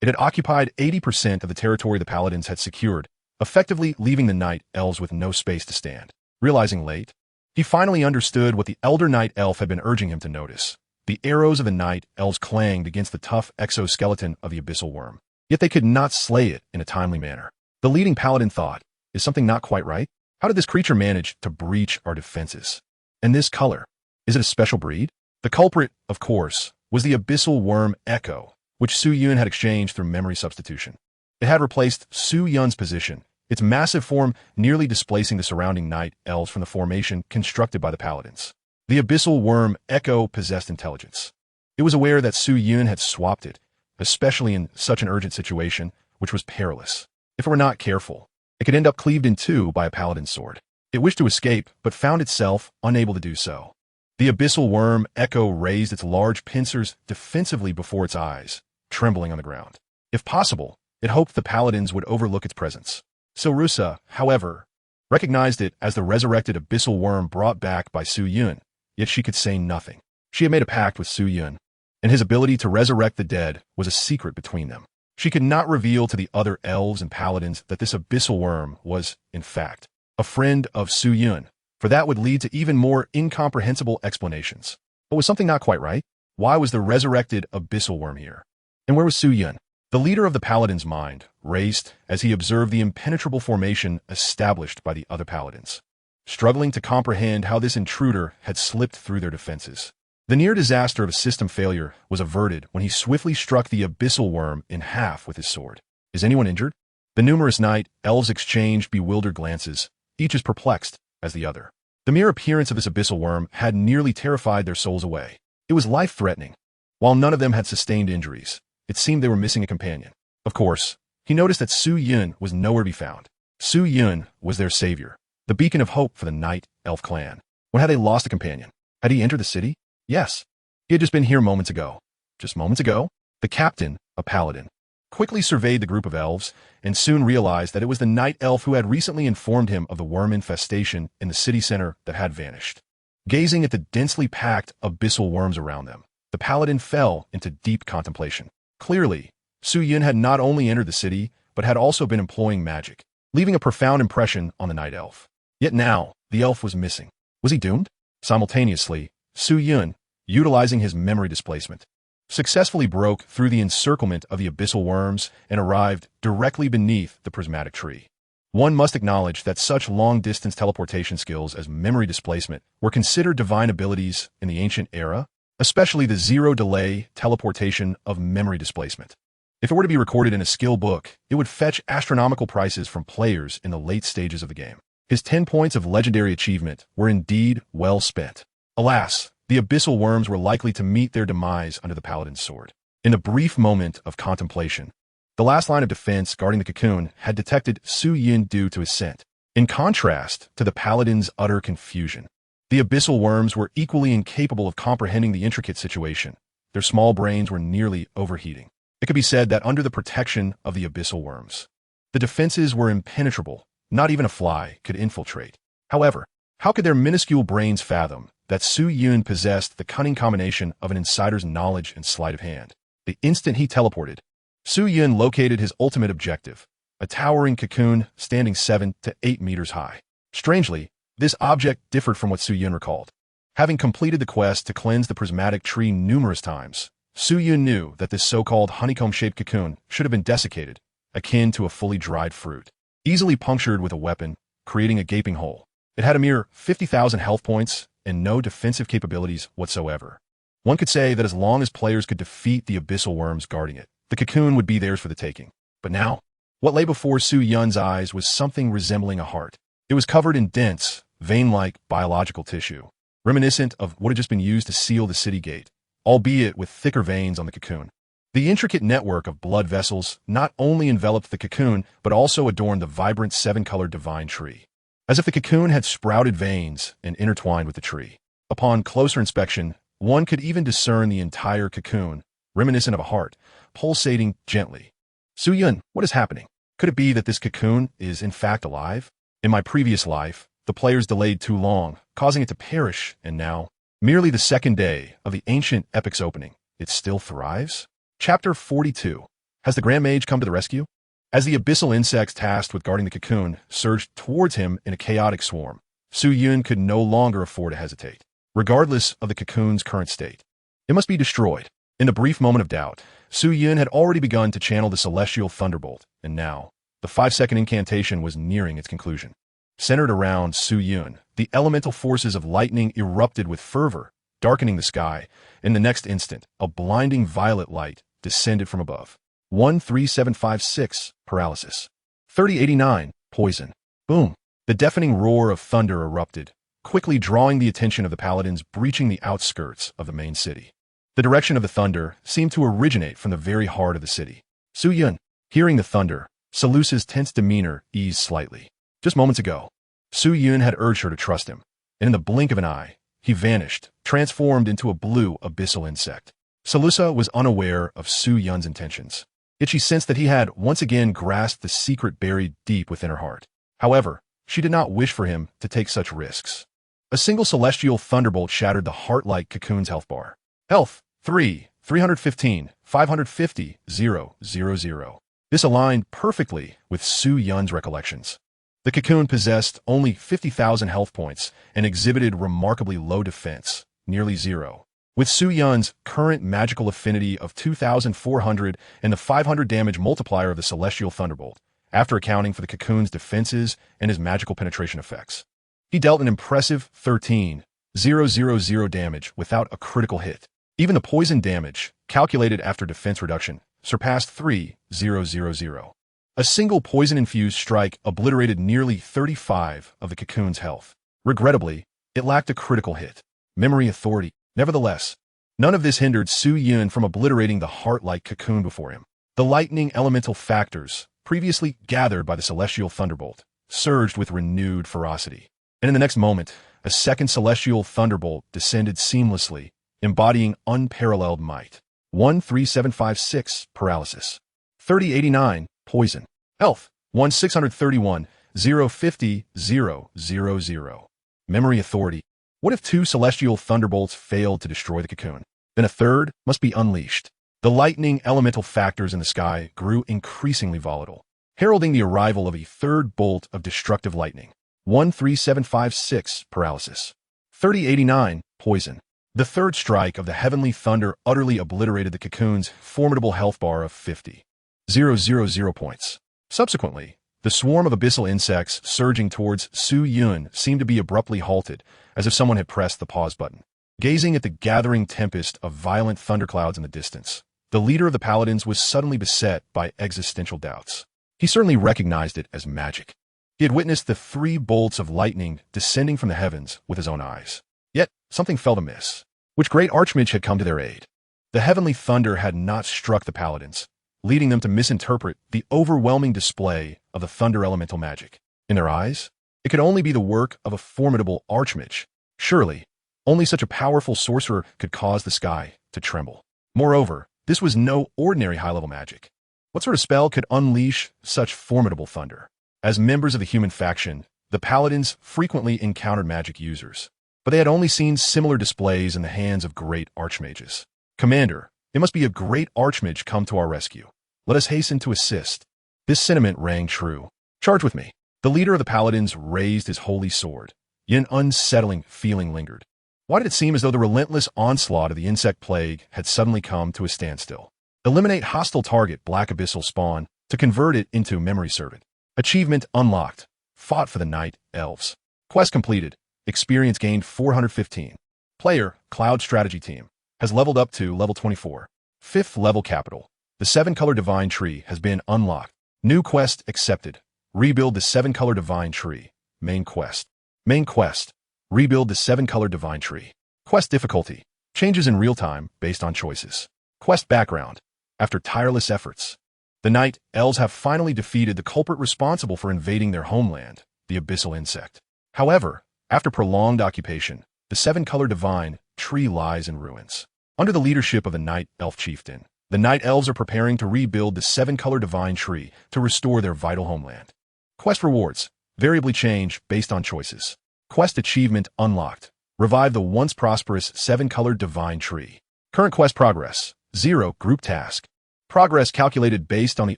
it had occupied 80% of the territory the paladins had secured, effectively leaving the night elves with no space to stand. Realizing late, he finally understood what the elder night elf had been urging him to notice. The arrows of the night elves clanged against the tough exoskeleton of the abyssal worm, yet they could not slay it in a timely manner. The leading paladin thought, is something not quite right? How did this creature manage to breach our defenses? And this color, is it a special breed? The culprit, of course, was the abyssal worm Echo, which Su Yun had exchanged through memory substitution. It had replaced Su Yun's position, its massive form nearly displacing the surrounding night elves from the formation constructed by the paladins. The abyssal worm Echo possessed intelligence. It was aware that Su Yun had swapped it, especially in such an urgent situation, which was perilous. If it were not careful, it could end up cleaved in two by a paladin's sword. It wished to escape, but found itself unable to do so. The abyssal worm Echo raised its large pincers defensively before its eyes, trembling on the ground. If possible, it hoped the paladins would overlook its presence. Silrusa, however, recognized it as the resurrected abyssal worm brought back by Su Yun, yet she could say nothing. She had made a pact with Su Yun, and his ability to resurrect the dead was a secret between them. She could not reveal to the other elves and paladins that this abyssal worm was, in fact, a friend of Su Yun, for that would lead to even more incomprehensible explanations. But was something not quite right? Why was the resurrected abyssal worm here? And where was Su Yun? The leader of the paladin's mind raced as he observed the impenetrable formation established by the other paladins, struggling to comprehend how this intruder had slipped through their defenses. The near disaster of a system failure was averted when he swiftly struck the abyssal worm in half with his sword. Is anyone injured? The numerous night elves exchanged bewildered glances, each as perplexed as the other. The mere appearance of this abyssal worm had nearly terrified their souls away. It was life-threatening. While none of them had sustained injuries, it seemed they were missing a companion. Of course, he noticed that Su Yun was nowhere to be found. Su Yun was their savior, the beacon of hope for the night elf clan. When had they lost a companion? Had he entered the city? Yes. He had just been here moments ago. Just moments ago? The captain, a paladin, quickly surveyed the group of elves and soon realized that it was the night elf who had recently informed him of the worm infestation in the city center that had vanished. Gazing at the densely packed abyssal worms around them, the paladin fell into deep contemplation. Clearly, Su Yun had not only entered the city, but had also been employing magic, leaving a profound impression on the night elf. Yet now, the elf was missing. Was he doomed? Simultaneously, Su Yun, utilizing his memory displacement, successfully broke through the encirclement of the abyssal worms and arrived directly beneath the prismatic tree. One must acknowledge that such long-distance teleportation skills as memory displacement were considered divine abilities in the ancient era, especially the zero-delay teleportation of memory displacement. If it were to be recorded in a skill book, it would fetch astronomical prices from players in the late stages of the game. His 10 points of legendary achievement were indeed well spent. Alas, the abyssal worms were likely to meet their demise under the paladin's sword. In a brief moment of contemplation, the last line of defense guarding the cocoon had detected Su Yun due to his scent. In contrast to the paladin's utter confusion, the abyssal worms were equally incapable of comprehending the intricate situation. Their small brains were nearly overheating. It could be said that under the protection of the abyssal worms, the defenses were impenetrable. Not even a fly could infiltrate. However, how could their minuscule brains fathom that Su Yun possessed the cunning combination of an insider's knowledge and sleight of hand? The instant he teleported, Su Yun located his ultimate objective, a towering cocoon standing 7 to 8 meters high. Strangely, this object differed from what Su Yun recalled. Having completed the quest to cleanse the prismatic tree numerous times, Su Yun knew that this so-called honeycomb-shaped cocoon should have been desiccated, akin to a fully dried fruit, easily punctured with a weapon, creating a gaping hole. It had a mere 50,000 health points and no defensive capabilities whatsoever. One could say that as long as players could defeat the abyssal worms guarding it, the cocoon would be theirs for the taking. But now, what lay before Su Yun's eyes was something resembling a heart. It was covered in dense, vein-like biological tissue, reminiscent of what had just been used to seal the city gate, albeit with thicker veins on the cocoon. The intricate network of blood vessels not only enveloped the cocoon, but also adorned the vibrant 7-colored divine tree, as if the cocoon had sprouted veins and intertwined with the tree. Upon closer inspection, one could even discern the entire cocoon, reminiscent of a heart, pulsating gently. Su Yun, what is happening? Could it be that this cocoon is in fact alive? In my previous life, the players delayed too long, causing it to perish, and now, merely the second day of the ancient epic's opening, it still thrives? Chapter 42. Has the Grand Mage come to the rescue? As the abyssal insects tasked with guarding the cocoon surged towards him in a chaotic swarm, Su Yun could no longer afford to hesitate, regardless of the cocoon's current state. It must be destroyed. In the brief moment of doubt, Su Yun had already begun to channel the celestial thunderbolt, and now, the 5-second incantation was nearing its conclusion. Centered around Su Yun, the elemental forces of lightning erupted with fervor, darkening the sky. In the next instant, a blinding violet light descended from above. 13756, paralysis. 3089, poison. Boom. The deafening roar of thunder erupted, quickly drawing the attention of the paladins breaching the outskirts of the main city. The direction of the thunder seemed to originate from the very heart of the city. Su Yun, hearing the thunder, Seleuce's tense demeanor eased slightly. Just moments ago, Su Yun had urged her to trust him, and in the blink of an eye, he vanished, transformed into a blue abyssal insect. Seleuce was unaware of Su Yun's intentions, yet she sensed that he had once again grasped the secret buried deep within her heart. However, she did not wish for him to take such risks. A single celestial thunderbolt shattered the heart-like cocoon's health bar. Health, 3, 315, 550, 0, 0, 0. This aligned perfectly with Su Yun's recollections. The cocoon possessed only 50,000 health points and exhibited remarkably low defense, nearly 0. With Su Yun's current magical affinity of 2,400 and the 500 damage multiplier of the celestial thunderbolt, after accounting for the cocoon's defenses and his magical penetration effects, he dealt an impressive 13,000 damage without a critical hit. Even the poison damage, calculated after defense reduction, surpassed 3,000. A single poison-infused strike obliterated nearly 35 of the cocoon's health. Regrettably, it lacked a critical hit. Memory authority. Nevertheless, none of this hindered Su Yun from obliterating the heart-like cocoon before him. The lightning elemental factors, previously gathered by the celestial thunderbolt, surged with renewed ferocity. And in the next moment, a second celestial thunderbolt descended seamlessly, embodying unparalleled might. 13756, paralysis. 3089, poison. Health, 1631, 050, 0, 0, 0. Memory authority. What if 2 celestial thunderbolts failed to destroy the cocoon? Then a third must be unleashed. The lightning elemental factors in the sky grew increasingly volatile, heralding the arrival of a third bolt of destructive lightning. 13756, paralysis. 3089, poison. The third strike of the heavenly thunder utterly obliterated the cocoon's formidable health bar of 50,000 points. Subsequently, the swarm of abyssal insects surging towards Su Yun seemed to be abruptly halted, as if someone had pressed the pause button. Gazing at the gathering tempest of violent thunderclouds in the distance, the leader of the paladins was suddenly beset by existential doubts. He certainly recognized it as magic. He had witnessed the 3 bolts of lightning descending from the heavens with his own eyes. Yet, something felt amiss. Which great archmage had come to their aid? The heavenly thunder had not struck the paladins, leading them to misinterpret the overwhelming display of the thunder elemental magic. In their eyes, it could only be the work of a formidable archmage. Surely, only such a powerful sorcerer could cause the sky to tremble. Moreover, this was no ordinary high-level magic. What sort of spell could unleash such formidable thunder? As members of the human faction, the paladins frequently encountered magic users, but they had only seen similar displays in the hands of great archmages. Commander, it must be a great archmage come to our rescue. Let us hasten to assist. This sentiment rang true. Charge with me. The leader of the paladins raised his holy sword, yet an unsettling feeling lingered. Why did it seem as though the relentless onslaught of the insect plague had suddenly come to a standstill? Eliminate hostile target Black Abyssal Spawn to convert it into memory servant. Achievement unlocked. Fought for the Night Elves. Quest completed. Experience gained 415. Player, Cloud Strategy Team, has leveled up to level 24. 5th level capital. The 7-color divine tree has been unlocked. New quest accepted. Rebuild the 7-color divine tree. Main quest. Main quest. Rebuild the 7-color divine tree. Quest difficulty. Changes in real time based on choices. Quest background. After tireless efforts, the Night Elves have finally defeated the culprit responsible for invading their homeland, the abyssal insect. However, after prolonged occupation, the 7-color divine tree lies in ruins. Under the leadership of the Night Elf Chieftain, The Night Elves are preparing to rebuild the seven-color divine tree to restore their vital homeland. Quest rewards variably change based on choices. Quest achievement unlocked. Revive the once prosperous seven-colored divine tree. Current quest progress 0. Group task. Progress calculated based on the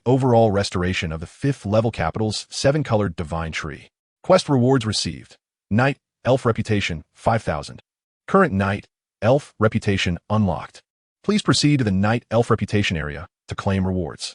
overall restoration of the 5th level capital's seven-colored divine tree. Quest rewards received. Night Elf reputation 5,000. Current Night Elf reputation unlocked. Please proceed to the Night Elf reputation area to claim rewards.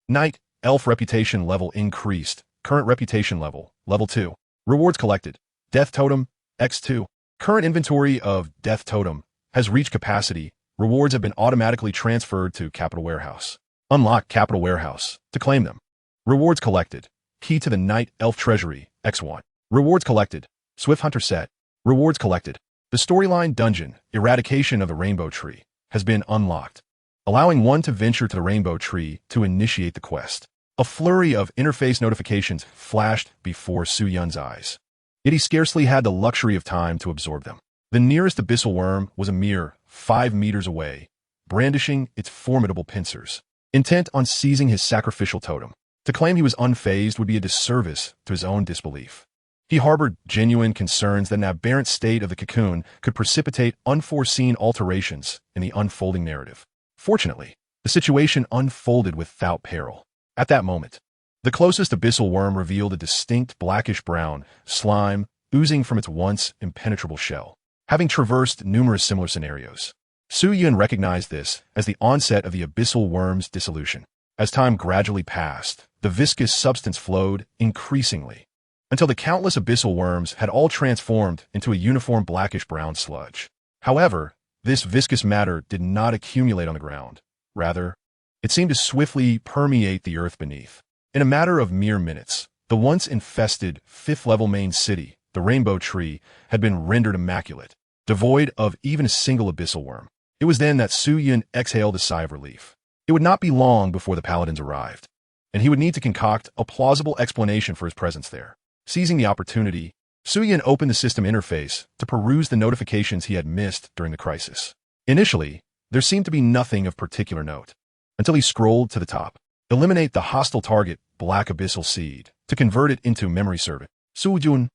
Night Elf reputation level increased. Current reputation level, level 2. Rewards collected. Death Totem, X2. Current inventory of Death Totem has reached capacity. Rewards have been automatically transferred to Capital Warehouse. Unlock Capital Warehouse to claim them. Rewards collected. Key to the Night Elf Treasury, X1. Rewards collected. Swift Hunter set. Rewards collected. The storyline dungeon, Eradication of the Rainbow Tree, has been unlocked, allowing one to venture to the Rainbow Tree to initiate the quest. A flurry of interface notifications flashed before Su Yun's eyes. Yet he scarcely had the luxury of time to absorb them. The nearest abyssal worm was a mere 5 meters away, brandishing its formidable pincers, intent on seizing his sacrificial totem. To claim he was unfazed would be a disservice to his own disbelief. He harbored genuine concerns that an aberrant state of the cocoon could precipitate unforeseen alterations in the unfolding narrative. Fortunately, the situation unfolded without peril. At that moment, the closest abyssal worm revealed a distinct blackish-brown slime oozing from its once impenetrable shell. Having traversed numerous similar scenarios, Su Yun recognized this as the onset of the abyssal worm's dissolution. As time gradually passed, the viscous substance flowed increasingly, until the countless abyssal worms had all transformed into a uniform blackish-brown sludge. However, this viscous matter did not accumulate on the ground. Rather, it seemed to swiftly permeate the earth beneath. In a matter of mere minutes, the once infested 5th-level main city, the Rainbow Tree, had been rendered immaculate, devoid of even a single abyssal worm. It was then that Su Yun exhaled a sigh of relief. It would not be long before the paladins arrived, and he would need to concoct a plausible explanation for his presence there. Seizing the opportunity, Su Yun opened the system interface to peruse the notifications he had missed during the crisis. Initially, there seemed to be nothing of particular note, until he scrolled to the top. Eliminate the hostile target, Black Abyssal Seed, to convert it into memory servant. Su Yun,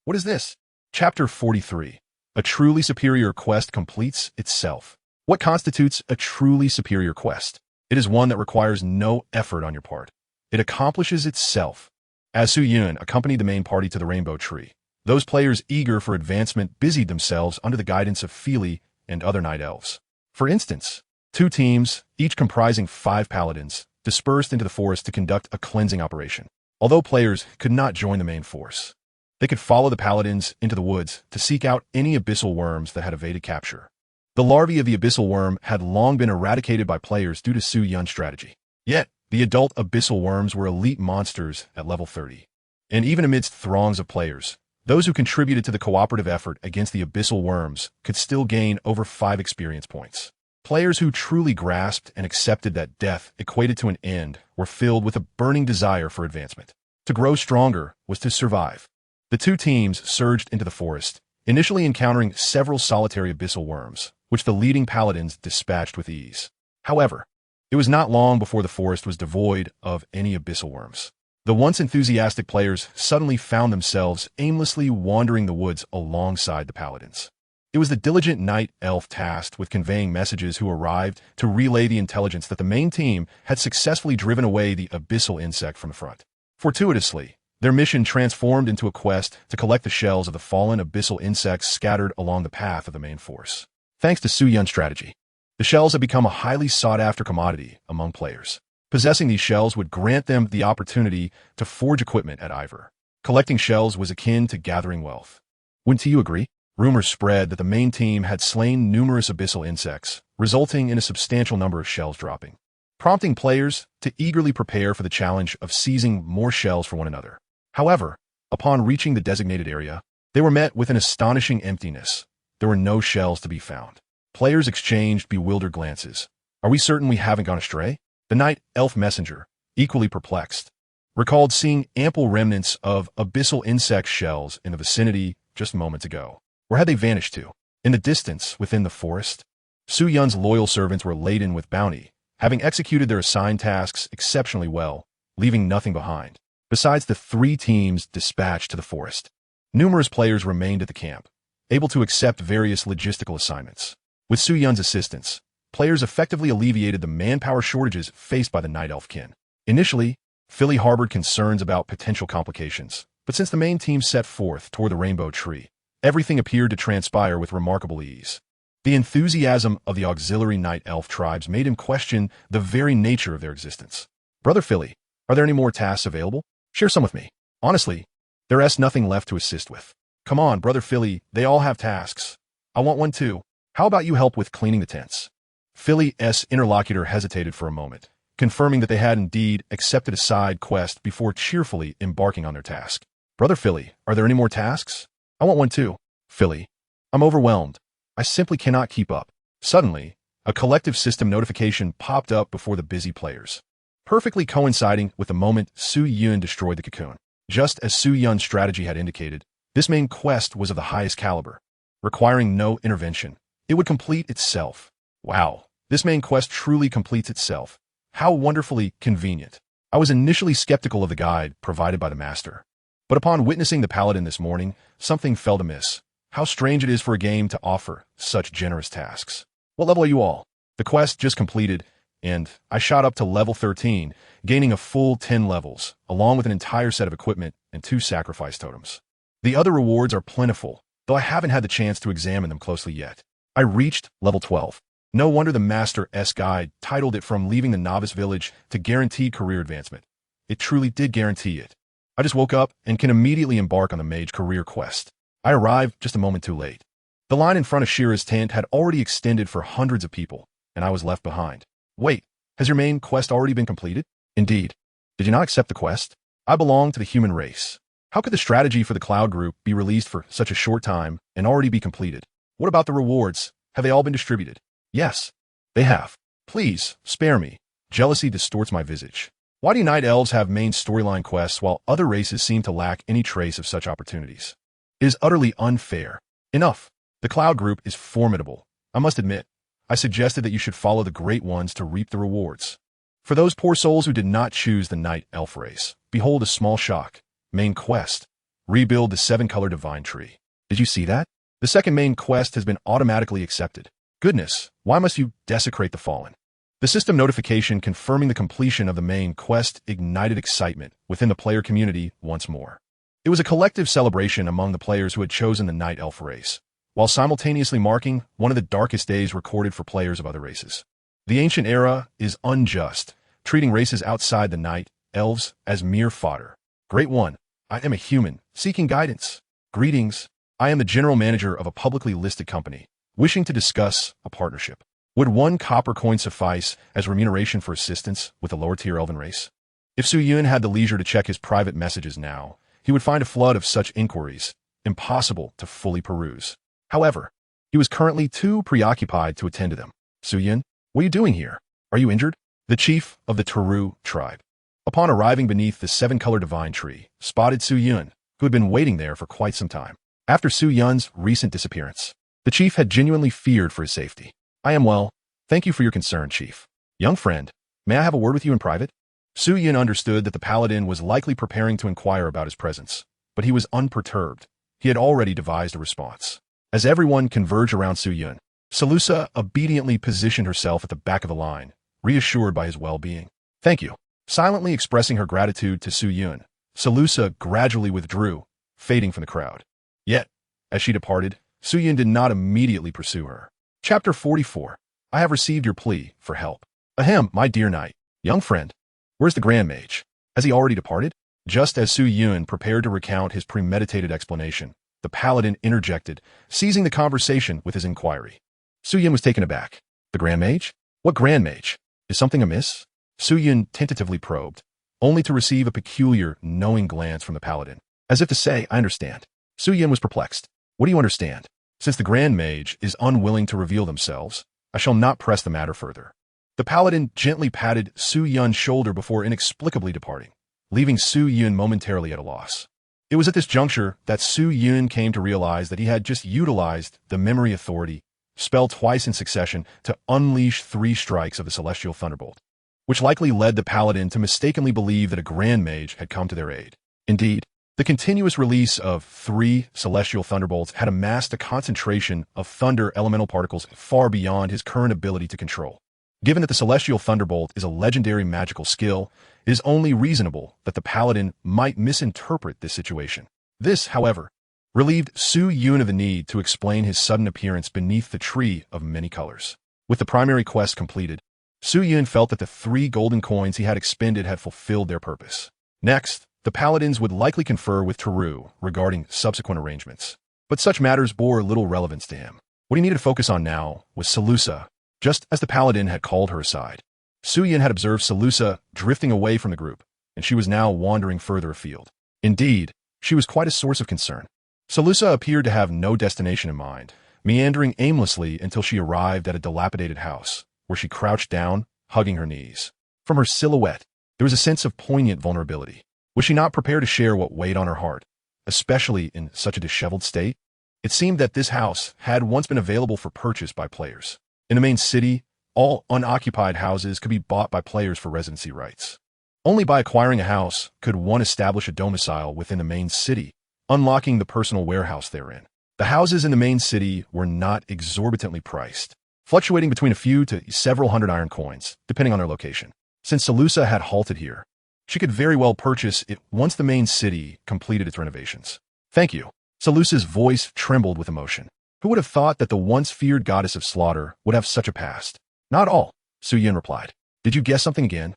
what is this? Chapter 43. A truly superior quest completes itself. What constitutes a truly superior quest? It is one that requires no effort on your part. It accomplishes itself. As Su Yun accompanied the main party to the Rainbow Tree, those players eager for advancement busied themselves under the guidance of Feely and other Night Elves. For instance, 2 teams, each comprising 5 paladins, dispersed into the forest to conduct a cleansing operation. Although players could not join the main force, they could follow the paladins into the woods to seek out any abyssal worms that had evaded capture. The larvae of the abyssal worm had long been eradicated by players due to Su Yun's strategy. Yet, the adult abyssal worms were elite monsters at level 30. And even amidst throngs of players, those who contributed to the cooperative effort against the abyssal worms could still gain over 5 experience points. Players who truly grasped and accepted that death equated to an end were filled with a burning desire for advancement. To grow stronger was to survive. The 2 teams surged into the forest, initially encountering several solitary abyssal worms, which the leading paladins dispatched with ease. However, it was not long before the forest was devoid of any abyssal worms. The once enthusiastic players suddenly found themselves aimlessly wandering the woods alongside the paladins. It was the diligent night elf tasked with conveying messages who arrived to relay the intelligence that the main team had successfully driven away the abyssal insect from the front. Fortuitously, their mission transformed into a quest to collect the shells of the fallen abyssal insects scattered along the path of the main force. Thanks to Su Yun's strategy, the shells had become a highly sought-after commodity among players. Possessing these shells would grant them the opportunity to forge equipment at Ivor. Collecting shells was akin to gathering wealth. Wouldn't you agree? Rumors spread that the main team had slain numerous abyssal insects, resulting in a substantial number of shells dropping, prompting players to eagerly prepare for the challenge of seizing more shells for one another. However, upon reaching the designated area, they were met with an astonishing emptiness. There were no shells to be found. Players exchanged bewildered glances. Are we certain we haven't gone astray? The night elf messenger, equally perplexed, recalled seeing ample remnants of abyssal insect shells in the vicinity just moments ago. Where had they vanished to? In the distance, within the forest, Su Yun's loyal servants were laden with bounty, having executed their assigned tasks exceptionally well, leaving nothing behind. Besides the 3 teams dispatched to the forest, numerous players remained at the camp, able to accept various logistical assignments. With Su Yun's assistance, players effectively alleviated the manpower shortages faced by the Night Elfkin. Initially, Philly harbored concerns about potential complications, but since the main team set forth toward the rainbow tree, everything appeared to transpire with remarkable ease. The enthusiasm of the auxiliary Night Elf tribes made him question the very nature of their existence. Brother Philly, are there any more tasks available? Share some with me. Honestly, there's nothing left to assist with. Come on, Brother Philly, they all have tasks. I want one too. How about you help with cleaning the tents? Philly's interlocutor hesitated for a moment, confirming that they had indeed accepted a side quest before cheerfully embarking on their task. Brother Philly, are there any more tasks? I want one too. Philly, I'm overwhelmed. I simply cannot keep up. Suddenly, a collective system notification popped up before the busy players, perfectly coinciding with the moment Su Yun destroyed the cocoon. Just as Su Yun's strategy had indicated, this main quest was of the highest caliber, requiring no intervention. It would complete itself. Wow, this main quest truly completes itself. How wonderfully convenient. I was initially skeptical of the guide provided by the master, but upon witnessing the paladin this morning, something felt amiss. How strange it is for a game to offer such generous tasks. What level are you all? The quest just completed, and I shot up to level 13, gaining a full 10 levels, along with an entire set of equipment and 2 sacrifice totems. The other rewards are plentiful, though I haven't had the chance to examine them closely yet. I reached level 12. No wonder the Master's guide titled it From Leaving the Novice Village to Guaranteed Career Advancement. It truly did guarantee it. I just woke up and can immediately embark on the mage career quest. I arrived just a moment too late. The line in front of Shira's tent had already extended for hundreds of people, and I was left behind. Wait, has your main quest already been completed? Indeed. Did you not accept the quest? I belong to the human race. How could the strategy for the Cloud Group be released for such a short time and already be completed? What about the rewards? Have they all been distributed? Yes, they have. Please, spare me. Jealousy distorts my visage. Why do Night Elves have main storyline quests while other races seem to lack any trace of such opportunities? It is utterly unfair. Enough. The Cloud Group is formidable. I must admit, I suggested that you should follow the Great Ones to reap the rewards. For those poor souls who did not choose the Night Elf race, behold a small shock. Main quest. Rebuild the 7-color divine tree. Did you see that? The second main quest has been automatically accepted. Goodness, why must you desecrate the fallen? The system notification confirming the completion of the main quest ignited excitement within the player community once more. It was a collective celebration among the players who had chosen the Night Elf race, while simultaneously marking one of the darkest days recorded for players of other races. The ancient era is unjust, treating races outside the Night Elves as mere fodder. Great One, I am a human, seeking guidance. Greetings, I am the general manager of a publicly listed company, wishing to discuss a partnership. Would 1 copper coin suffice as remuneration for assistance with the lower-tier elven race? If Su Yun had the leisure to check his private messages now, he would find a flood of such inquiries impossible to fully peruse. However, he was currently too preoccupied to attend to them. Su Yun, what are you doing here? Are you injured? The chief of the Taru tribe, upon arriving beneath the 7-color divine tree, spotted Su Yun, who had been waiting there for quite some time. After Su Yun's recent disappearance, the chief had genuinely feared for his safety. I am well. Thank you for your concern, chief. Young friend, may I have a word with you in private? Su Yun understood that the paladin was likely preparing to inquire about his presence, but he was unperturbed. He had already devised a response. As everyone converged around Su Yun, Salusa obediently positioned herself at the back of the line, reassured by his well-being. Thank you. Silently expressing her gratitude to Su Yun, Salusa gradually withdrew, fading from the crowd. Yet, as she departed, Su Yun did not immediately pursue her. Chapter 44. I have received your plea for help. Ahem, my dear knight. Young friend, where's the Grand Mage? Has he already departed? Just as Su Yun prepared to recount his premeditated explanation, the paladin interjected, seizing the conversation with his inquiry. Su Yun was taken aback. The Grand Mage? What Grand Mage? Is something amiss? Su Yun tentatively probed, only to receive a peculiar, knowing glance from the paladin, as if to say, I understand. Su Yun was perplexed. What do you understand? Since the Grand Mage is unwilling to reveal themselves, I shall not press the matter further. The paladin gently patted Su Yun's shoulder before inexplicably departing, leaving Su Yun momentarily at a loss. It was at this juncture that Su Yun came to realize that he had just utilized the memory authority spell twice in succession to unleash 3 strikes of the Celestial Thunderbolt, which likely led the paladin to mistakenly believe that a Grand Mage had come to their aid. Indeed, the continuous release of 3 Celestial Thunderbolts had amassed a concentration of thunder elemental particles far beyond his current ability to control. Given that the Celestial Thunderbolt is a legendary magical skill, it is only reasonable that the paladin might misinterpret this situation. This, however, relieved Su Yun of the need to explain his sudden appearance beneath the tree of many colors. With the primary quest completed, Su Yun felt that the 3 golden coins he had expended had fulfilled their purpose. Next, the paladins would likely confer with Teru regarding subsequent arrangements. But such matters bore little relevance to him. What he needed to focus on now was Salusa, just as the paladin had called her aside. Su Yun had observed Salusa drifting away from the group, and she was now wandering further afield. Indeed, she was quite a source of concern. Salusa appeared to have no destination in mind, meandering aimlessly until she arrived at a dilapidated house, where she crouched down, hugging her knees. From her silhouette, there was a sense of poignant vulnerability. Was she not prepared to share what weighed on her heart, especially in such a disheveled state? It seemed that this house had once been available for purchase by players. In the main city, all unoccupied houses could be bought by players for residency rights. Only by acquiring a house could one establish a domicile within the main city, unlocking the personal warehouse therein. The houses in the main city were not exorbitantly priced, fluctuating between a few to several hundred iron coins, depending on their location. Since Salusa had halted here, she could very well purchase it once the main city completed its renovations. Thank you. Salusa's voice trembled with emotion. Who would have thought that the once feared goddess of slaughter would have such a past? Not all, Su Yun replied. Did you guess something again?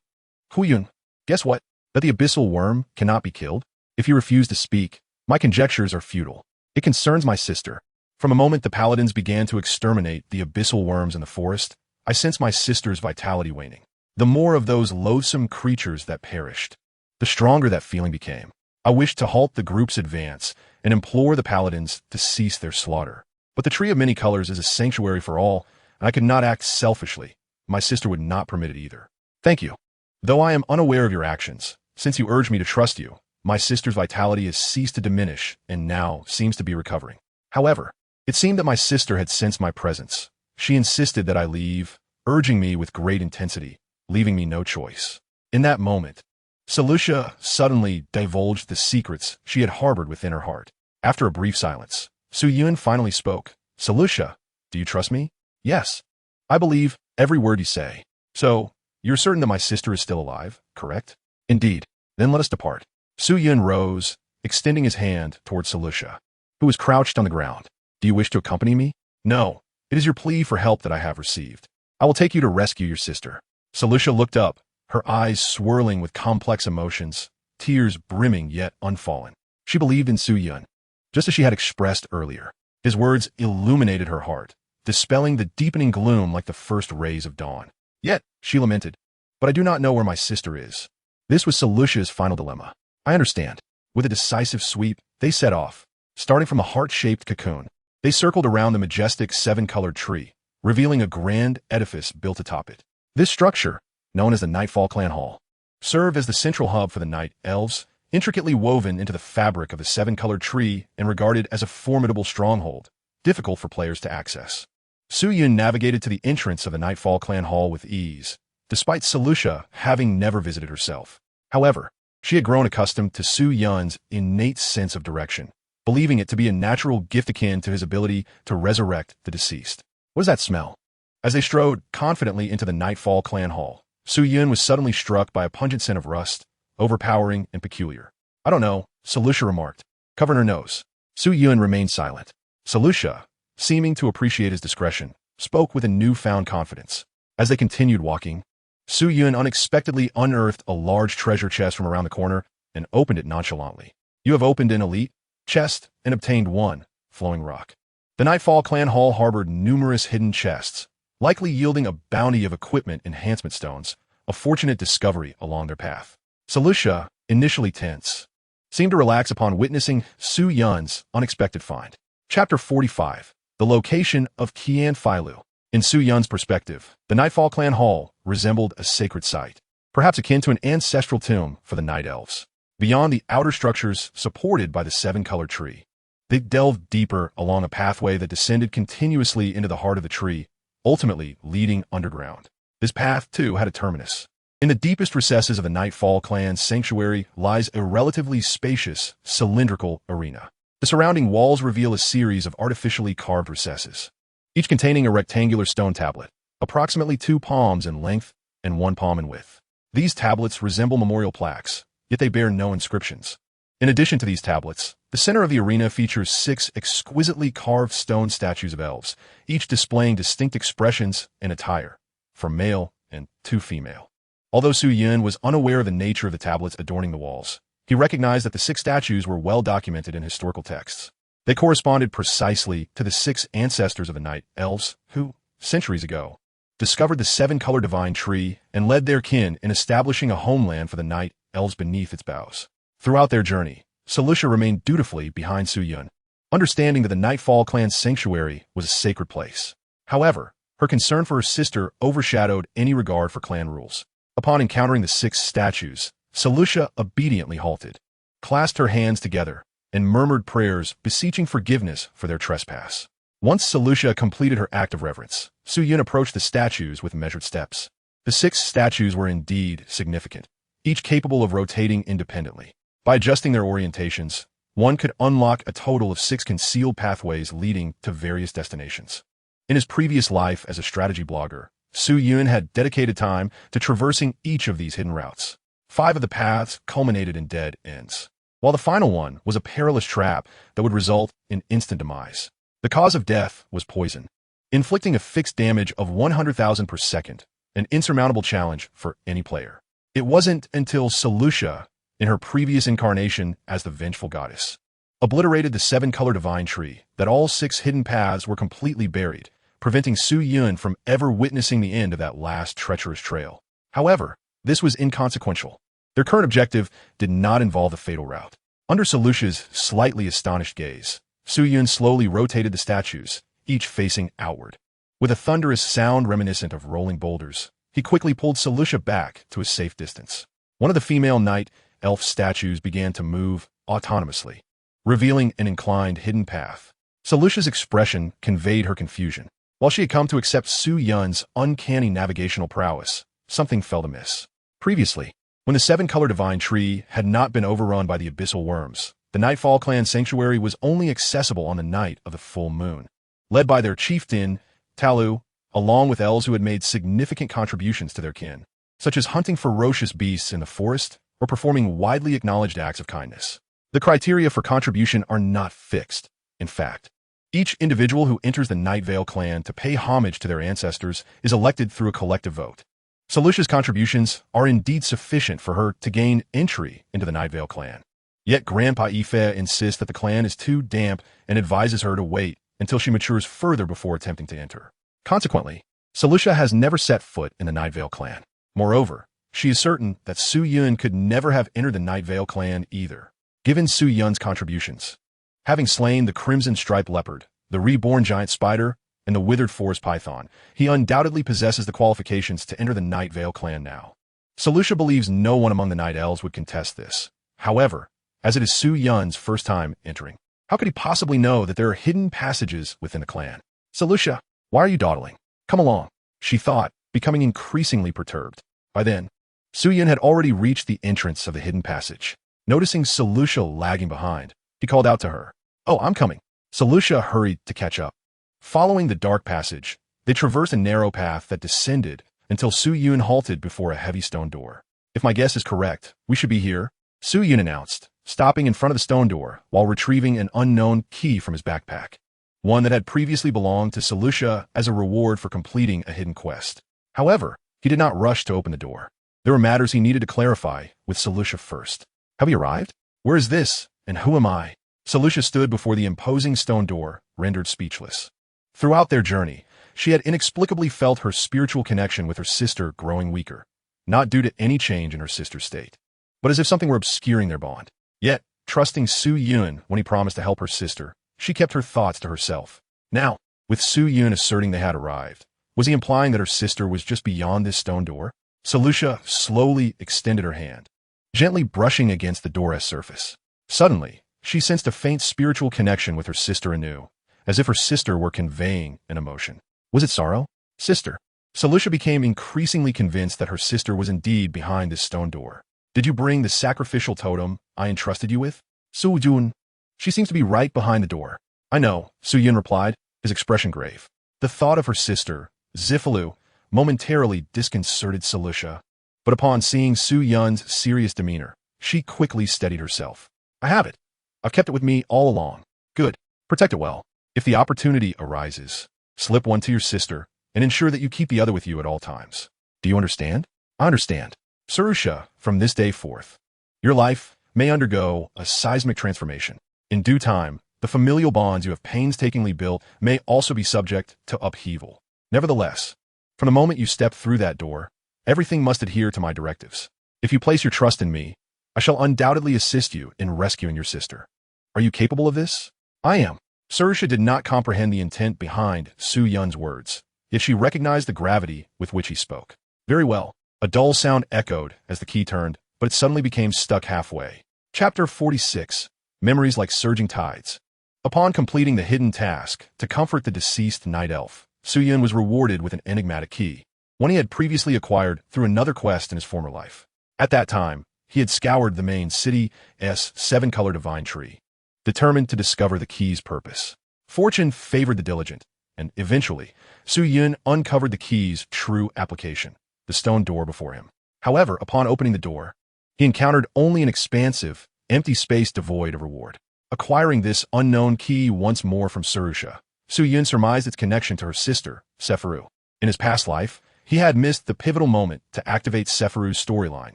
Hu Yun, guess what? That the abyssal worm cannot be killed? If you refuse to speak, my conjectures are futile. It concerns my sister. From a moment the paladins began to exterminate the abyssal worms in the forest, I sensed my sister's vitality waning. The more of those loathsome creatures that perished, the stronger that feeling became. I wished to halt the group's advance and implore the paladins to cease their slaughter. But the Tree of Many Colors is a sanctuary for all, and I could not act selfishly. My sister would not permit it either. Thank you. Though I am unaware of your actions, since you urged me to trust you, my sister's vitality has ceased to diminish and now seems to be recovering. However, it seemed that my sister had sensed my presence. She insisted that I leave, urging me with great intensity, leaving me no choice. In that moment, Salusa suddenly divulged the secrets she had harbored within her heart. After a brief silence, Su Yun finally spoke. Salusa, do you trust me? Yes. I believe every word you say. So, you're certain that my sister is still alive, correct? Indeed. Then let us depart. Su Yun rose, extending his hand towards Salusa, who was crouched on the ground. Do you wish to accompany me? No. It is your plea for help that I have received. I will take you to rescue your sister. Salusa looked up, her eyes swirling with complex emotions, tears brimming yet unfallen. She believed in Su Yun, just as she had expressed earlier. His words illuminated her heart, dispelling the deepening gloom like the first rays of dawn. Yet, she lamented, but I do not know where my sister is. This was Salusa's final dilemma. I understand. With a decisive sweep, they set off, starting from a heart-shaped cocoon. They circled around the majestic 7-colored tree, revealing a grand edifice built atop it. This structure, known as the Nightfall Clan Hall, served as the central hub for the Night Elves, intricately woven into the fabric of the 7-colored tree and regarded as a formidable stronghold, difficult for players to access. Su Yun navigated to the entrance of the Nightfall Clan Hall with ease, despite Salusa having never visited herself. However, she had grown accustomed to Su Yun's innate sense of direction, believing it to be a natural gift akin to his ability to resurrect the deceased. What does that smell? As they strode confidently into the Nightfall Clan Hall, Su Yun was suddenly struck by a pungent scent of rust, overpowering and peculiar. I don't know, Salusa remarked, covering her nose. Su Yun remained silent. Salusa, seeming to appreciate his discretion, spoke with a newfound confidence. As they continued walking, Su Yun unexpectedly unearthed a large treasure chest from around the corner and opened it nonchalantly. You have opened an elite chest and obtained one flowing rock. The Nightfall Clan Hall harbored numerous hidden chests, likely yielding a bounty of equipment enhancement stones, a fortunate discovery along their path. Salusa, initially tense, seemed to relax upon witnessing Su Yun's unexpected find. Chapter 45. The Location of Qian Failu. In Su Yun's perspective, the Nightfall Clan Hall resembled a sacred site, perhaps akin to an ancestral tomb for the Night Elves. Beyond the outer structures supported by the 7-colored tree, They delved deeper along a pathway that descended continuously into the heart of the tree, ultimately leading underground. This path, too, had a terminus. In the deepest recesses of the Nightfall clan's sanctuary lies a relatively spacious, cylindrical arena. The surrounding walls reveal a series of artificially carved recesses, each containing a rectangular stone tablet, approximately 2 palms in length and 1 palm in width. These tablets resemble memorial plaques, yet they bear no inscriptions. In addition to these tablets, the center of the arena features 6 exquisitely carved stone statues of elves, each displaying distinct expressions and attire, for male and 2 female. Although Su Yun was unaware of the nature of the tablets adorning the walls, he recognized that the 6 statues were well documented in historical texts. They corresponded precisely to the 6 ancestors of the Night Elves who, centuries ago, discovered the 7-color divine tree and led their kin in establishing a homeland for the Night Elves beneath its boughs. Throughout their journey, Selusha remained dutifully behind Su Yun, understanding that the Nightfall clan's sanctuary was a sacred place. However, her concern for her sister overshadowed any regard for clan rules. Upon encountering the 6 statues, Selusha obediently halted, clasped her hands together, and murmured prayers beseeching forgiveness for their trespass. Once Selusha completed her act of reverence, Su Yun approached the statues with measured steps. The 6 statues were indeed significant, each capable of rotating independently. By adjusting their orientations, one could unlock a total of 6 concealed pathways leading to various destinations. In his previous life as a strategy blogger, Su Yun had dedicated time to traversing each of these hidden routes. 5 of the paths culminated in dead ends, while the final one was a perilous trap that would result in instant demise. The cause of death was poison, inflicting a fixed damage of 100,000 per second, an insurmountable challenge for any player. It wasn't until Selusha, in her previous incarnation as the vengeful goddess, obliterated the 7-color divine tree that all 6 hidden paths were completely buried, preventing Su Yun from ever witnessing the end of that last treacherous trail. However, this was inconsequential. Their current objective did not involve the fatal route. Under Selusha's slightly astonished gaze, Su Yun slowly rotated the statues, each facing outward. With a thunderous sound reminiscent of rolling boulders, he quickly pulled Selusha back to a safe distance. One of the female Night Elf statues began to move autonomously, revealing an inclined hidden path. Selusha's expression conveyed her confusion. While she had come to accept Su Yun's uncanny navigational prowess, something felt amiss. Previously, when the 7-color divine tree had not been overrun by the abyssal worms, the Nightfall clan sanctuary was only accessible on the night of the full moon. Led by their chieftain, Talu, along with elves who had made significant contributions to their kin, such as hunting ferocious beasts in the forest or performing widely acknowledged acts of kindness. The criteria for contribution are not fixed. In fact, each individual who enters the Night Vale clan to pay homage to their ancestors is elected through a collective vote. Selusha's contributions are indeed sufficient for her to gain entry into the Night Vale clan. Yet Grandpa Ife insists that the clan is too damp and advises her to wait until she matures further before attempting to enter. Consequently, Selusha has never set foot in the Night Vale clan. Moreover, she is certain that Su Yun could never have entered the Night Vale clan either, given Su Yun's contributions. Having slain the crimson-striped leopard, the reborn giant spider, and the withered forest python, he undoubtedly possesses the qualifications to enter the Night Vale clan now. Selusha believes no one among the Night Elves would contest this. However, as it is Su Yun's first time entering, how could he possibly know that there are hidden passages within the clan? Selusha, why are you dawdling? Come along, she thought, becoming increasingly perturbed. By then, Su Yun had already reached the entrance of the hidden passage. Noticing Selusha lagging behind, he called out to her, "Oh, I'm coming." Selusha hurried to catch up. Following the dark passage, they traversed a narrow path that descended until Su Yun halted before a heavy stone door. "If my guess is correct, we should be here," Su Yun announced, stopping in front of the stone door while retrieving an unknown key from his backpack, one that had previously belonged to Selusha as a reward for completing a hidden quest. However, he did not rush to open the door. There were matters he needed to clarify with Selusha first. "Have you arrived? Where is this, and who am I?" Selusha stood before the imposing stone door, rendered speechless. Throughout their journey, she had inexplicably felt her spiritual connection with her sister growing weaker, not due to any change in her sister's state, but as if something were obscuring their bond. Yet, trusting Su Yun when he promised to help her sister, she kept her thoughts to herself. Now, with Su Yun asserting they had arrived, was he implying that her sister was just beyond this stone door? Selusha slowly extended her hand, gently brushing against the door's surface. Suddenly, She sensed a faint spiritual connection with her sister anew, as if her sister were conveying an emotion. Was it sorrow? Sister. Solutia became increasingly convinced that her sister was indeed behind this stone door. Did you bring the sacrificial totem I entrusted you with? Su-Yun. She seems to be right behind the door. I know, Su-Yun replied, his expression grave. The thought of her sister, Zifalu, momentarily disconcerted Solutia. But upon seeing Su-Yun's serious demeanor, she quickly steadied herself. I have it. I've kept it with me all along. Good. Protect it well. If the opportunity arises, slip one to your sister and ensure that you keep the other with you at all times. Do you understand? I understand. Sarusha, from this day forth, your life may undergo a seismic transformation. In due time, the familial bonds you have painstakingly built may also be subject to upheaval. Nevertheless, from the moment you step through that door, everything must adhere to my directives. If you place your trust in me, I shall undoubtedly assist you in rescuing your sister. Are you capable of this? I am. Sarusha did not comprehend the intent behind Su-Yun's words, yet she recognized the gravity with which he spoke. Very well. A dull sound echoed as the key turned, but it suddenly became stuck halfway. Chapter 46. Memories Like Surging Tides. Upon completing the hidden task to comfort the deceased night elf, Su-Yun was rewarded with an enigmatic key, one he had previously acquired through another quest in his former life. At that time, he had scoured the main city's seven-color divine tree, determined to discover the key's purpose. Fortune favored the diligent, and eventually, Su-Yun uncovered the key's true application, the stone door before him. However, upon opening the door, he encountered only an expansive, empty space devoid of reward. Acquiring this unknown key once more from Sarusha, Su-Yun surmised its connection to her sister, Sephiru. In his past life, he had missed the pivotal moment to activate Sephiru's storyline,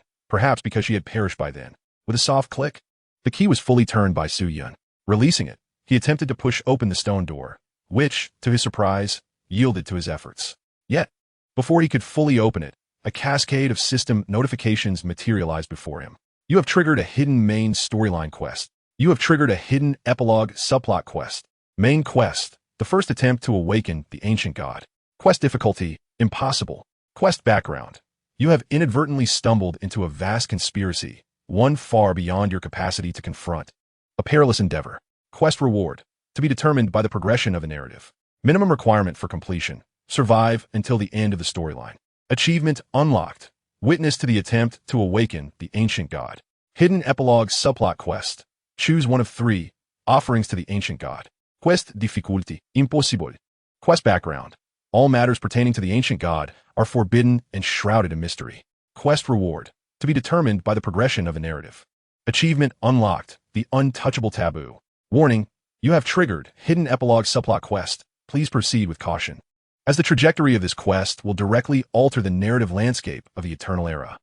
perhaps because she had perished by then. With a soft click, the key was fully turned by Su-Yun. Releasing it, he attempted to push open the stone door, which, to his surprise, yielded to his efforts. Yet, before he could fully open it, a cascade of system notifications materialized before him. You have triggered a hidden main storyline quest. You have triggered a hidden epilogue subplot quest. Main quest, the first attempt to awaken the ancient god. Quest difficulty, impossible. Quest background. You have inadvertently stumbled into a vast conspiracy, one far beyond your capacity to confront. A perilous endeavor. Quest reward, to be determined by the progression of the narrative. Minimum requirement for completion. Survive until the end of the storyline. Achievement unlocked. Witness to the attempt to awaken the ancient god. Hidden epilogue subplot quest. Choose one of 3 offerings to the ancient god. Quest difficulty, impossible. Quest background. All matters pertaining to the ancient god are forbidden and shrouded in mystery. Quest reward, to be determined by the progression of the narrative. Achievement unlocked, the untouchable taboo. Warning, you have triggered hidden epilogue subplot quest. Please proceed with caution, as the trajectory of this quest will directly alter the narrative landscape of the Eternal Era.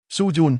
Su-Jun.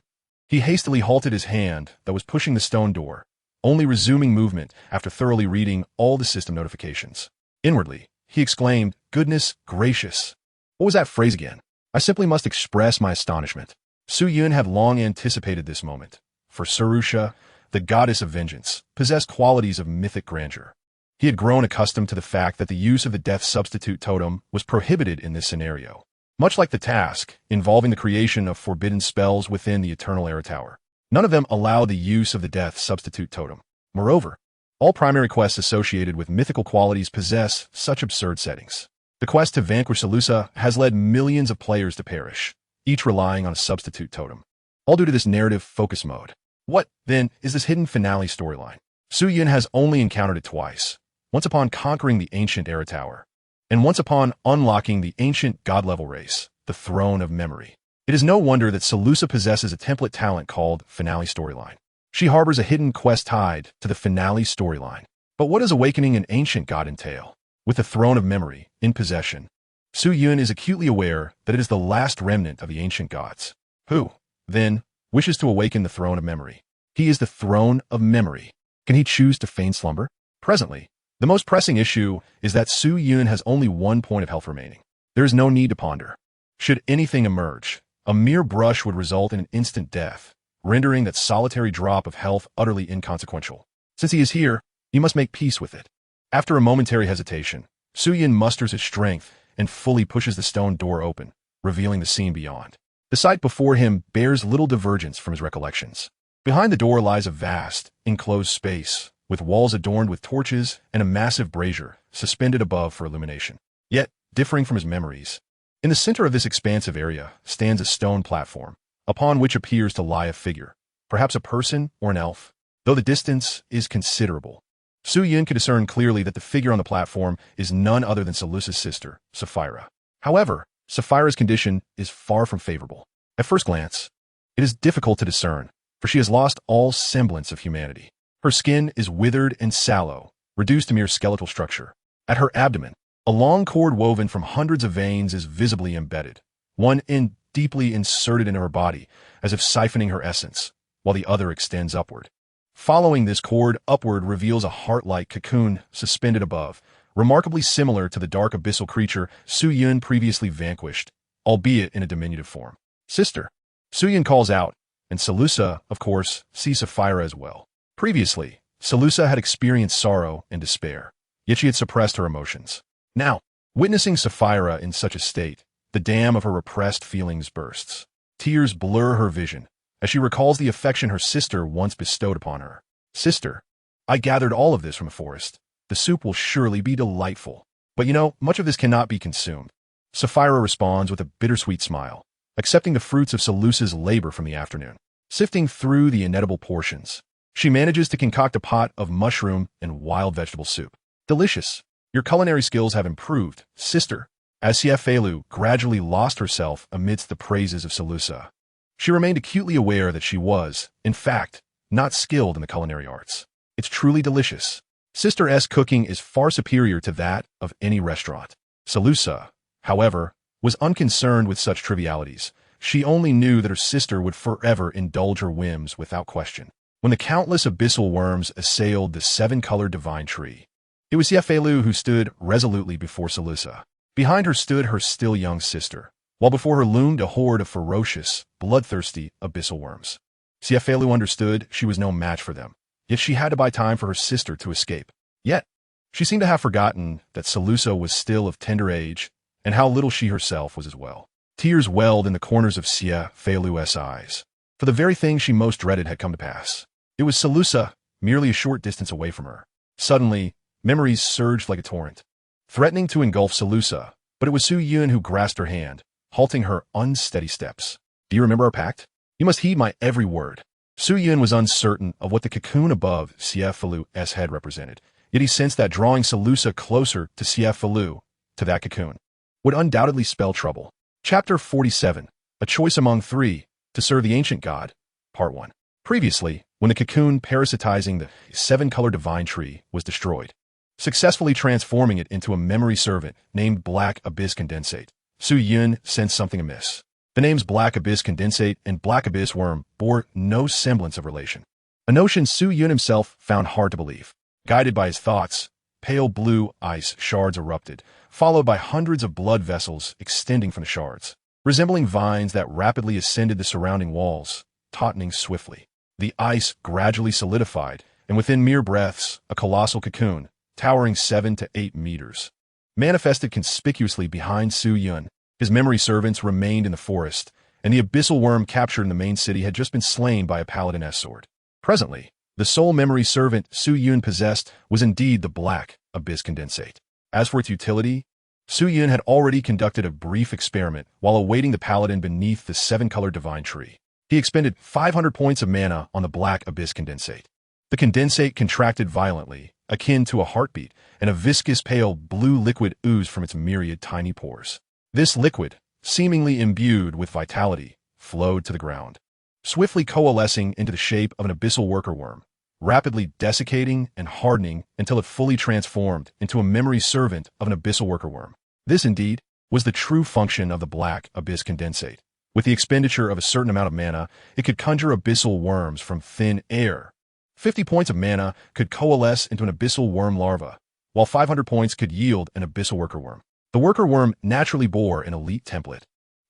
He hastily halted his hand that was pushing the stone door, only resuming movement after thoroughly reading all the system notifications. Inwardly, he exclaimed, "Goodness gracious! What was that phrase again?" I simply must express my astonishment. Su-Yun had long anticipated this moment, for Sarusha, the goddess of vengeance, possessed qualities of mythic grandeur. He had grown accustomed to the fact that the use of the death substitute totem was prohibited in this scenario, much like the task involving the creation of forbidden spells within the Eternal Era Tower. None of them allow the use of the death substitute totem. Moreover, all primary quests associated with mythical qualities possess such absurd settings. The quest to vanquish Salusa has led millions of players to perish, each relying on a substitute totem, all due to this narrative focus mode. What, then, is this hidden finale storyline? Su-Yun has only encountered it twice, once upon conquering the ancient Era Tower, and once upon unlocking the ancient god-level race, the Throne of Memory. It is no wonder that Salusa possesses a template talent called Finale Storyline. She harbors a hidden quest tied to the Finale storyline. But what does awakening an ancient god entail? With the Throne of Memory in possession, Su-Yun is acutely aware that it is the last remnant of the ancient gods. Who, then, wishes to awaken the Throne of Memory? He is the Throne of Memory. Can he choose to feign slumber? Presently, the most pressing issue is that Su-Yun has only 1 point of health remaining. There is no need to ponder. Should anything emerge, a mere brush would result in an instant death, rendering that solitary drop of health utterly inconsequential. Since he is here, he must make peace with it. After a momentary hesitation, Su-Yun musters his strength and fully pushes the stone door open, revealing the scene beyond. The sight before him bears little divergence from his recollections. Behind the door lies a vast, enclosed space, with walls adorned with torches and a massive brazier suspended above for illumination. Yet, differing from his memories, in the center of this expansive area stands a stone platform, upon which appears to lie a figure, perhaps a person or an elf, though the distance is considerable. Su Yun could discern clearly that the figure on the platform is none other than Salusa's sister, Sapphira. However, Sapphira's condition is far from favorable. At first glance, it is difficult to discern, for she has lost all semblance of humanity. Her skin is withered and sallow, reduced to mere skeletal structure. At her abdomen, a long cord woven from hundreds of veins is visibly embedded, one end deeply inserted into her body, as if siphoning her essence, while the other extends upward. Following this cord upward reveals a heart-like cocoon suspended above, remarkably similar to the dark abyssal creature Su Yun previously vanquished, albeit in a diminutive form. Sister, Su Yun calls out, and Salusa, of course, sees Sapphira as well. Previously, Salusa had experienced sorrow and despair, yet she had suppressed her emotions. Now, witnessing Sapphira in such a state, the dam of her repressed feelings bursts. Tears blur her vision, as she recalls the affection her sister once bestowed upon her. Sister, I gathered all of this from a forest. The soup will surely be delightful. But much of this cannot be consumed. Sapphira responds with a bittersweet smile, accepting the fruits of Salusa's labor from the afternoon. Sifting through the inedible portions, she manages to concoct a pot of mushroom and wild vegetable soup. Delicious. Your culinary skills have improved, sister. As Siefelu gradually lost herself amidst the praises of Salusa, she remained acutely aware that she was, in fact, not skilled in the culinary arts. It's truly delicious. Sister S cooking is far superior to that of any restaurant. Salusa, however, was unconcerned with such trivialities. She only knew that her sister would forever indulge her whims without question. When the countless abyssal worms assailed the seven-colored divine tree, it was Siefelu who stood resolutely before Salusa. Behind her stood her still young sister, while before her loomed a horde of ferocious, bloodthirsty abyssal worms. Siefelu understood she was no match for them, yet she had to buy time for her sister to escape. Yet, she seemed to have forgotten that Salusa was still of tender age, and how little she herself was as well. Tears welled in the corners of Siefelu's eyes, for the very thing she most dreaded had come to pass. It was Salusa, merely a short distance away from her. Suddenly, memories surged like a torrent, threatening to engulf Salusa, but it was Su Yun who grasped her hand, halting her unsteady steps. Do you remember our pact? You must heed my every word. Su Yun was uncertain of what the cocoon above Siefelu's head represented, yet he sensed that drawing Salusa closer to Siefelu, to that cocoon, would undoubtedly spell trouble. Chapter 47, A Choice Among Three, to Serve the Ancient God, Part 1. Previously, when the cocoon parasitizing the seven-color divine tree was destroyed, successfully transforming it into a memory servant named Black Abyss Condensate, Su Yun sensed something amiss. The names Black Abyss Condensate and Black Abyss Worm bore no semblance of relation, a notion Su Yun himself found hard to believe. Guided by his thoughts, pale blue ice shards erupted, followed by hundreds of blood vessels extending from the shards, resembling vines that rapidly ascended the surrounding walls, tautening swiftly. The ice gradually solidified, and within mere breaths, a colossal cocoon, towering 7 to 8 meters, manifested conspicuously behind Su Yun. His memory servants remained in the forest, and the abyssal worm captured in the main city had just been slain by a paladin's sword. Presently, the sole memory servant Su Yun possessed was indeed the Black Abyss Condensate. As for its utility, Su Yun had already conducted a brief experiment while awaiting the paladin beneath the seven-colored divine tree. He expended 500 points of mana on the Black Abyss Condensate. The condensate contracted violently, akin to a heartbeat, and a viscous pale blue liquid oozed from its myriad tiny pores. This liquid, seemingly imbued with vitality, flowed to the ground, swiftly coalescing into the shape of an abyssal worker worm, rapidly desiccating and hardening until it fully transformed into a memory servant of an abyssal worker worm. This, indeed, was the true function of the Black Abyss Condensate. With the expenditure of a certain amount of mana, it could conjure abyssal worms from thin air. 50 points of mana could coalesce into an abyssal worm larva, while 500 points could yield an abyssal worker worm. The worker worm naturally bore an elite template,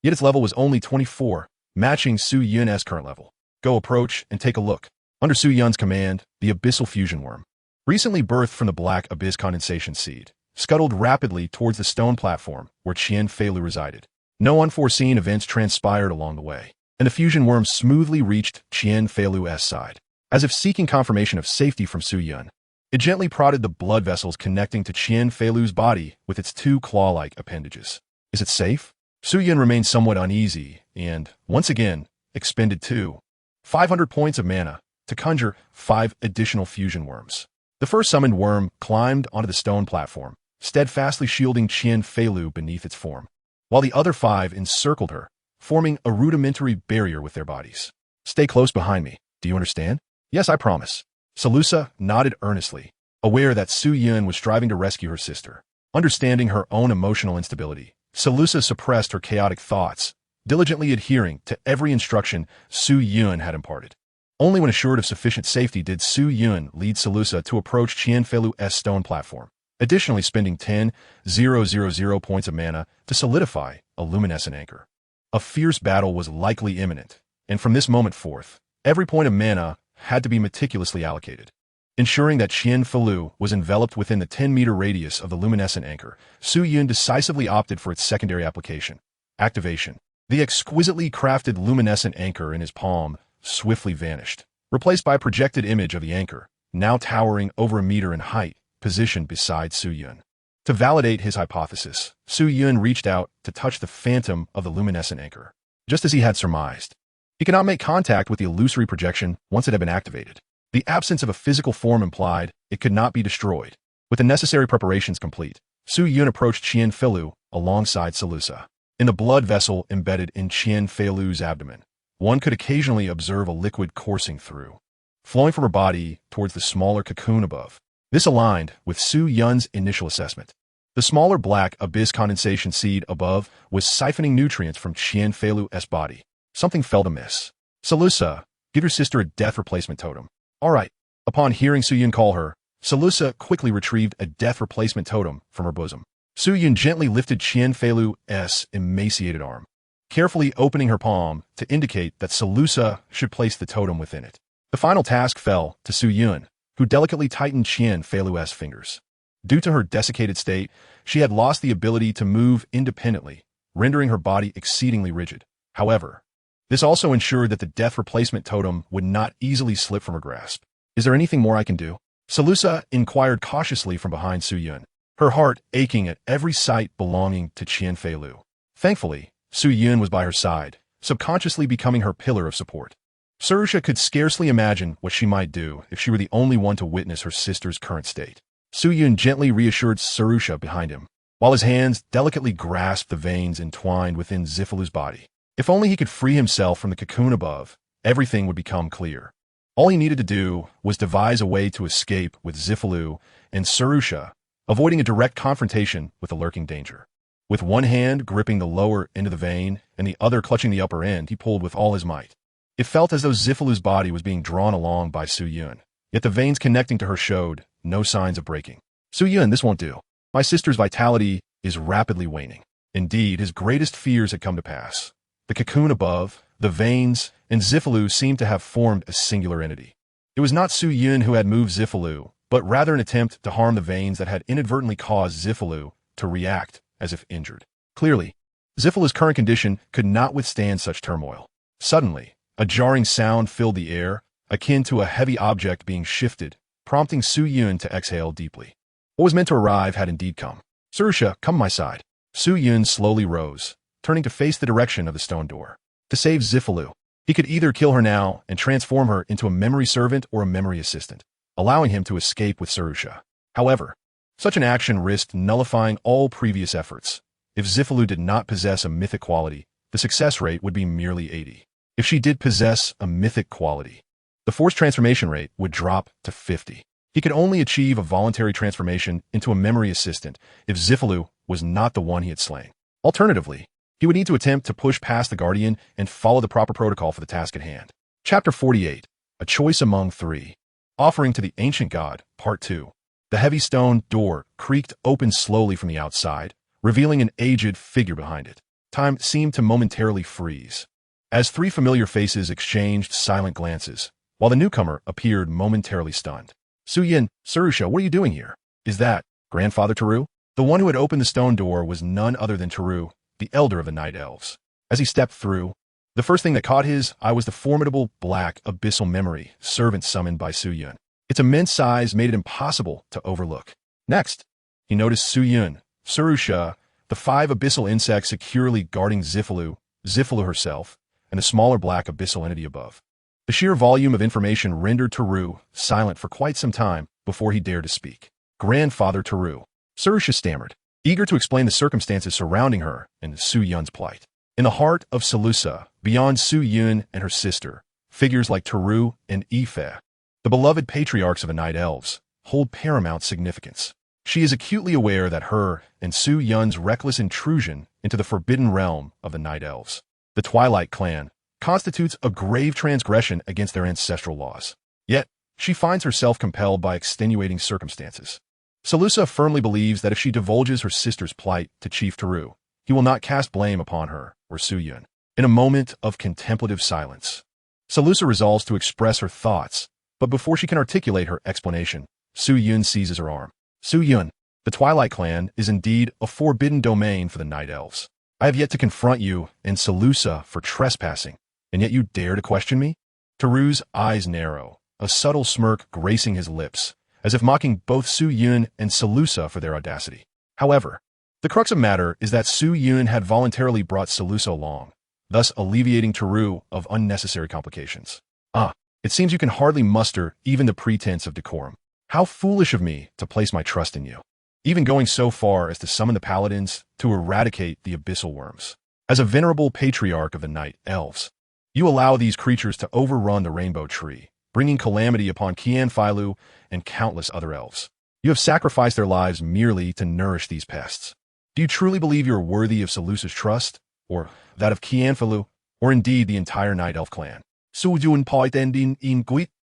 yet its level was only 24, matching Su Yun's current level. Go approach and take a look. Under Su Yun's command, the abyssal fusion worm, recently birthed from the Black Abyss condensation seed, scuttled rapidly towards the stone platform where Qian Feilu resided. No unforeseen events transpired along the way, and the fusion worm smoothly reached Qian Feilu's side. As if seeking confirmation of safety from Su Yun, It gently prodded the blood vessels connecting to Qian Feilu's body with its two claw-like appendages. Is it safe? Su Yun remained somewhat uneasy and, once again, expended 500 points of mana to conjure 5 additional fusion worms. The first summoned worm climbed onto the stone platform, steadfastly shielding Qian Feilu beneath its form, while the other 5 encircled her, forming a rudimentary barrier with their bodies. Stay close behind me. Do you understand? Yes, I promise. Salusa nodded earnestly, aware that Su Yun was striving to rescue her sister. Understanding her own emotional instability, Salusa suppressed her chaotic thoughts, diligently adhering to every instruction Su Yun had imparted. Only when assured of sufficient safety did Su Yun lead Salusa to approach Qian Feilu's stone platform, additionally spending 10,000 points of mana to solidify a luminescent anchor. A fierce battle was likely imminent, and from this moment forth, every point of mana had to be meticulously allocated. Ensuring that Qian Feilu was enveloped within the 10-meter radius of the luminescent anchor, Su Yun decisively opted for its secondary application, activation. The exquisitely crafted luminescent anchor in his palm swiftly vanished, replaced by a projected image of the anchor, now towering over a meter in height, positioned beside Su Yun. To validate his hypothesis, Su Yun reached out to touch the phantom of the luminescent anchor. Just as he had surmised, he could not make contact with the illusory projection once it had been activated. The absence of a physical form implied it could not be destroyed. With the necessary preparations complete, Su Yun approached Qian Feilu alongside Salusa. In the blood vessel embedded in Qian Feilu's abdomen, one could occasionally observe a liquid coursing through, flowing from her body towards the smaller cocoon above. This aligned with Su Yun's initial assessment. The smaller black abyss condensation seed above was siphoning nutrients from Qian Feilu's body. Something felt amiss. Salusa, give your sister a death replacement totem. All right. Upon hearing Su Yun call her, Salusa quickly retrieved a death replacement totem from her bosom. Su Yun gently lifted Qian Feilu's emaciated arm, carefully opening her palm to indicate that Salusa should place the totem within it. The final task fell to Su Yun, who delicately tightened Qian Feilu's fingers. Due to her desiccated state, she had lost the ability to move independently, rendering her body exceedingly rigid. However, this also ensured that the death replacement totem would not easily slip from her grasp. Is there anything more I can do? Salusa inquired cautiously from behind Su Yun, her heart aching at every sight belonging to Qian Feilu. Thankfully, Su Yun was by her side, subconsciously becoming her pillar of support. Sarusha could scarcely imagine what she might do if she were the only one to witness her sister's current state. Su Yun gently reassured Sarusha behind him, while his hands delicately grasped the veins entwined within Zifilu's body. If only he could free himself from the cocoon above, everything would become clear. All he needed to do was devise a way to escape with Zifilu and Sarusha, avoiding a direct confrontation with the lurking danger. With one hand gripping the lower end of the vein and the other clutching the upper end, he pulled with all his might. It felt as though Zifilu's body was being drawn along by Su Yun, yet the veins connecting to her showed no signs of breaking. Su Yun, this won't do. My sister's vitality is rapidly waning. Indeed, his greatest fears had come to pass. The cocoon above, the veins, and Zifilu seemed to have formed a singular entity. It was not Su Yun who had moved Zifilu, but rather an attempt to harm the veins that had inadvertently caused Zifilu to react as if injured. Clearly, Zifilu's current condition could not withstand such turmoil. Suddenly, a jarring sound filled the air, akin to a heavy object being shifted, prompting Su Yun to exhale deeply. What was meant to arrive had indeed come. Sarusha, come my side. Su Yun slowly rose, turning to face the direction of the stone door. To save Zifilu, he could either kill her now and transform her into a memory servant or a memory assistant, allowing him to escape with Sarusha. However, such an action risked nullifying all previous efforts. If Zifilu did not possess a mythic quality, the success rate would be merely 80. If she did possess a mythic quality, the forced transformation rate would drop to 50. He could only achieve a voluntary transformation into a memory assistant if Zifilu was not the one he had slain. Alternatively, he would need to attempt to push past the Guardian and follow the proper protocol for the task at hand. Chapter 48. A Choice Among Three. Offering to the Ancient God, Part 2. The heavy stone door creaked open slowly from the outside, revealing an aged figure behind it. Time seemed to momentarily freeze, as three familiar faces exchanged silent glances, while the newcomer appeared momentarily stunned. Su Yun, Sarusha, what are you doing here? Is that Grandfather Teru? The one who had opened the stone door was none other than Teru, the elder of the Night Elves. As he stepped through, the first thing that caught his eye was the formidable black abyssal memory servant summoned by Su Yun. Its immense size made it impossible to overlook. Next, he noticed Su-yun, Surusha, the 5 abyssal insects securely guarding Zifalu herself, and the smaller black abyssal entity above. The sheer volume of information rendered Teru silent for quite some time before he dared to speak. Grandfather Teru. Surusha stammered, eager to explain the circumstances surrounding her and Su-yun's plight. In the heart of Salusa, beyond Su-yun and her sister, figures like Teru and Ife, the beloved patriarchs of the Night Elves, hold paramount significance. She is acutely aware that her and Su-yun's reckless intrusion into the forbidden realm of the Night Elves, the Twilight Clan, constitutes a grave transgression against their ancestral laws. Yet, she finds herself compelled by extenuating circumstances. Salusa firmly believes that if she divulges her sister's plight to Chief Teru, he will not cast blame upon her or Su-yun. In a moment of contemplative silence, Salusa resolves to express her thoughts, but before she can articulate her explanation, Su-yun seizes her arm. Su-yun, the Twilight Clan is indeed a forbidden domain for the Night Elves. I have yet to confront you and Salusa for trespassing, and yet you dare to question me? Teru's eyes narrow, a subtle smirk gracing his lips, as if mocking both Su-yun and Salusa for their audacity. However, the crux of matter is that Su-yun had voluntarily brought Salusa along, thus alleviating Teru of unnecessary complications. It seems you can hardly muster even the pretense of decorum. How foolish of me to place my trust in you, even going so far as to summon the paladins to eradicate the abyssal worms. As a venerable patriarch of the Night Elves, you allow these creatures to overrun the Rainbow Tree, bringing calamity upon Qianfailu and countless other elves. You have sacrificed their lives merely to nourish these pests. Do you truly believe you are worthy of Salusa's trust, or that of Qianfailu, or indeed the entire Night Elf clan?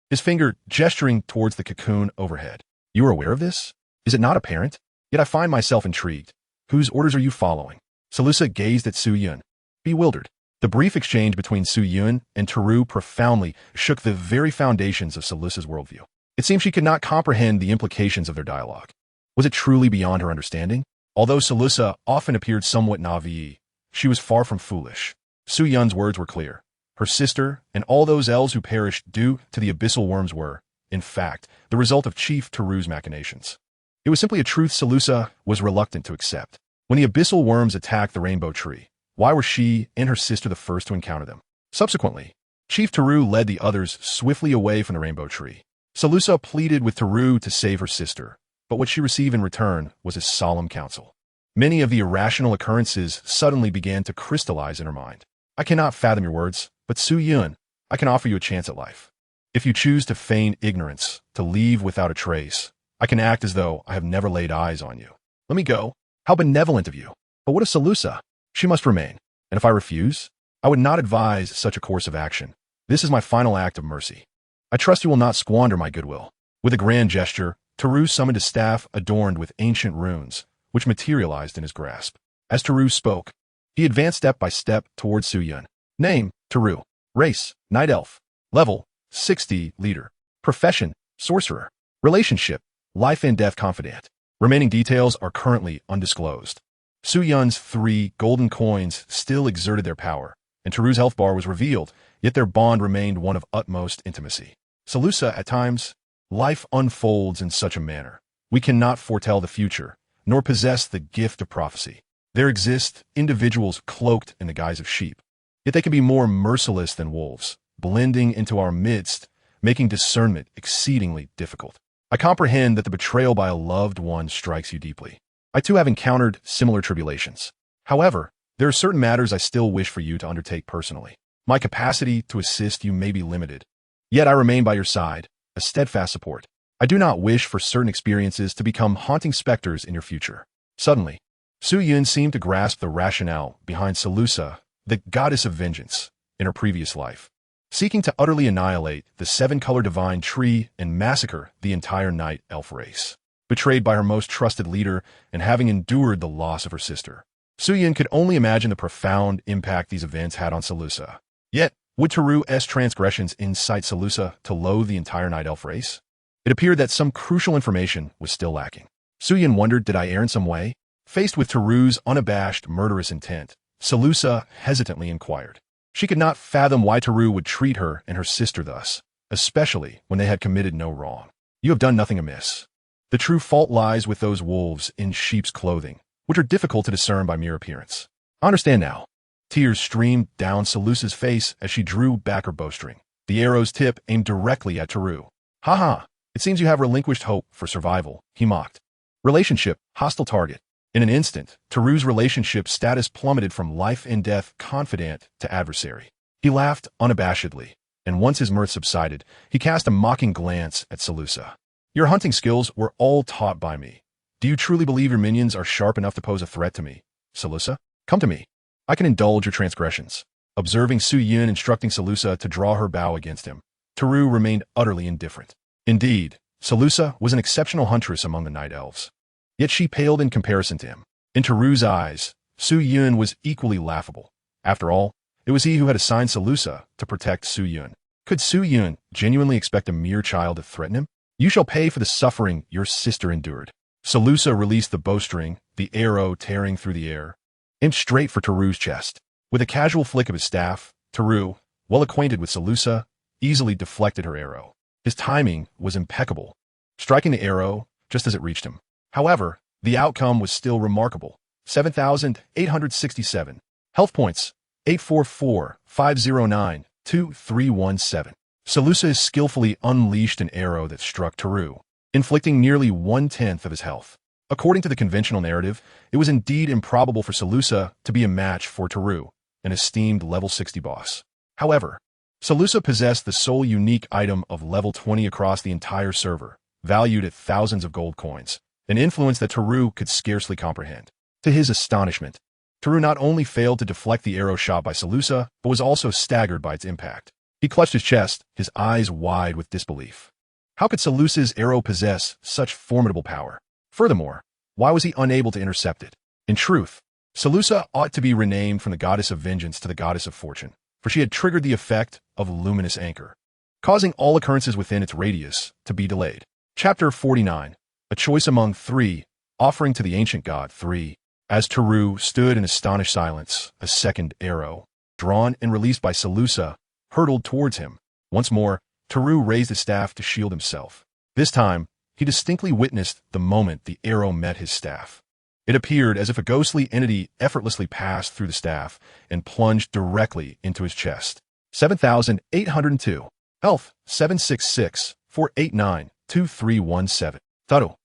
His finger gesturing towards the cocoon overhead. You are aware of this? Is it not apparent? Yet I find myself intrigued. Whose orders are you following? Salusa gazed at Su-yun, bewildered. The brief exchange between Su-yun and Teru profoundly shook the very foundations of Salusa's worldview. It seemed she could not comprehend the implications of their dialogue. Was it truly beyond her understanding? Although Salusa often appeared somewhat naive, she was far from foolish. Su-yun's words were clear. Her sister and all those elves who perished due to the abyssal worms were, in fact, the result of Chief Teru's machinations. It was simply a truth Salusa was reluctant to accept. When the abyssal worms attacked the Rainbow Tree, why were she and her sister the first to encounter them? Subsequently, Chief Teru led the others swiftly away from the Rainbow Tree. Salusa pleaded with Teru to save her sister, but what she received in return was his solemn counsel. Many of the irrational occurrences suddenly began to crystallize in her mind. I cannot fathom your words, but Su-yun, I can offer you a chance at life. If you choose to feign ignorance, to leave without a trace, I can act as though I have never laid eyes on you. Let me go. How benevolent of you. But what of Salusa? She must remain. And if I refuse, I would not advise such a course of action. This is my final act of mercy. I trust you will not squander my goodwill. With a grand gesture, Teru summoned a staff adorned with ancient runes, which materialized in his grasp. As Teru spoke, he advanced step by step towards Su-yun. Name, Teru. Race, Night Elf. Level, 60, Leader. Profession, Sorcerer. Relationship, Life and Death Confidant. Remaining details are currently undisclosed. Su-yun's 3 golden coins still exerted their power, and Teru's health bar was revealed, yet their bond remained one of utmost intimacy. Salusa, at times, life unfolds in such a manner. We cannot foretell the future, nor possess the gift of prophecy. There exist individuals cloaked in the guise of sheep, yet they can be more merciless than wolves, blending into our midst, making discernment exceedingly difficult. I comprehend that the betrayal by a loved one strikes you deeply. I too have encountered similar tribulations. However, there are certain matters I still wish for you to undertake personally. My capacity to assist you may be limited, yet I remain by your side, a steadfast support. I do not wish for certain experiences to become haunting specters in your future. Suddenly, Su-yun seemed to grasp the rationale behind Salusa, the goddess of vengeance, in her previous life, seeking to utterly annihilate the 7-color divine tree and massacre the entire Night Elf race. Betrayed by her most trusted leader and having endured the loss of her sister, Su-yun could only imagine the profound impact these events had on Salusa. Yet, would Teru's transgressions incite Salusa to loathe the entire Night Elf race? It appeared that some crucial information was still lacking. Su-yun wondered, did I err in some way? Faced with Teru's unabashed murderous intent, Salusa hesitantly inquired. She could not fathom why Teru would treat her and her sister thus, especially when they had committed no wrong. You have done nothing amiss. The true fault lies with those wolves in sheep's clothing, which are difficult to discern by mere appearance. I understand now. Tears streamed down Salusa's face as she drew back her bowstring. The arrow's tip aimed directly at Teru. Ha ha, it seems you have relinquished hope for survival, he mocked. Relationship, hostile target. In an instant, Teru's relationship status plummeted from life and death confidant to adversary. He laughed unabashedly, and once his mirth subsided, he cast a mocking glance at Salusa. Your hunting skills were all taught by me. Do you truly believe your minions are sharp enough to pose a threat to me? Salusa, come to me. I can indulge your transgressions. Observing Su Yun instructing Salusa to draw her bow against him, Teru remained utterly indifferent. Indeed, Salusa was an exceptional huntress among the night elves. Yet she paled in comparison to him. In Teru's eyes, Su Yun was equally laughable. After all, it was he who had assigned Salusa to protect Su Yun. Could Su Yun genuinely expect a mere child to threaten him? You shall pay for the suffering your sister endured. Salusa released the bowstring, the arrow tearing through the air, aimed straight for Teru's chest. With a casual flick of his staff, Teru, well acquainted with Salusa, easily deflected her arrow. His timing was impeccable, striking the arrow just as it reached him. However, the outcome was still remarkable. 7,867. Health points, 844-509-2317. Salusa skillfully unleashed an arrow that struck Teru, inflicting nearly 1/10 of his health. According to the conventional narrative, it was indeed improbable for Salusa to be a match for Teru, an esteemed level 60 boss. However, Salusa possessed the sole unique item of level 20 across the entire server, valued at thousands of gold coins, an influence that Teru could scarcely comprehend. To his astonishment, Teru not only failed to deflect the arrow shot by Salusa, but was also staggered by its impact. He clutched his chest, his eyes wide with disbelief. How could Salusa's arrow possess such formidable power? Furthermore, why was he unable to intercept it? In truth, Salusa ought to be renamed from the goddess of vengeance to the goddess of fortune, for she had triggered the effect of a luminous anchor, causing all occurrences within its radius to be delayed. Chapter 49. A choice among three, offering to the ancient god 3. As Teru stood in astonished silence, a second arrow, drawn and released by Salusa, hurtled towards him. Once more, Teru raised his staff to shield himself. This time, he distinctly witnessed the moment the arrow met his staff. It appeared as if a ghostly entity effortlessly passed through the staff and plunged directly into his chest. 7,802. Health, 766-489-2317. Thorough.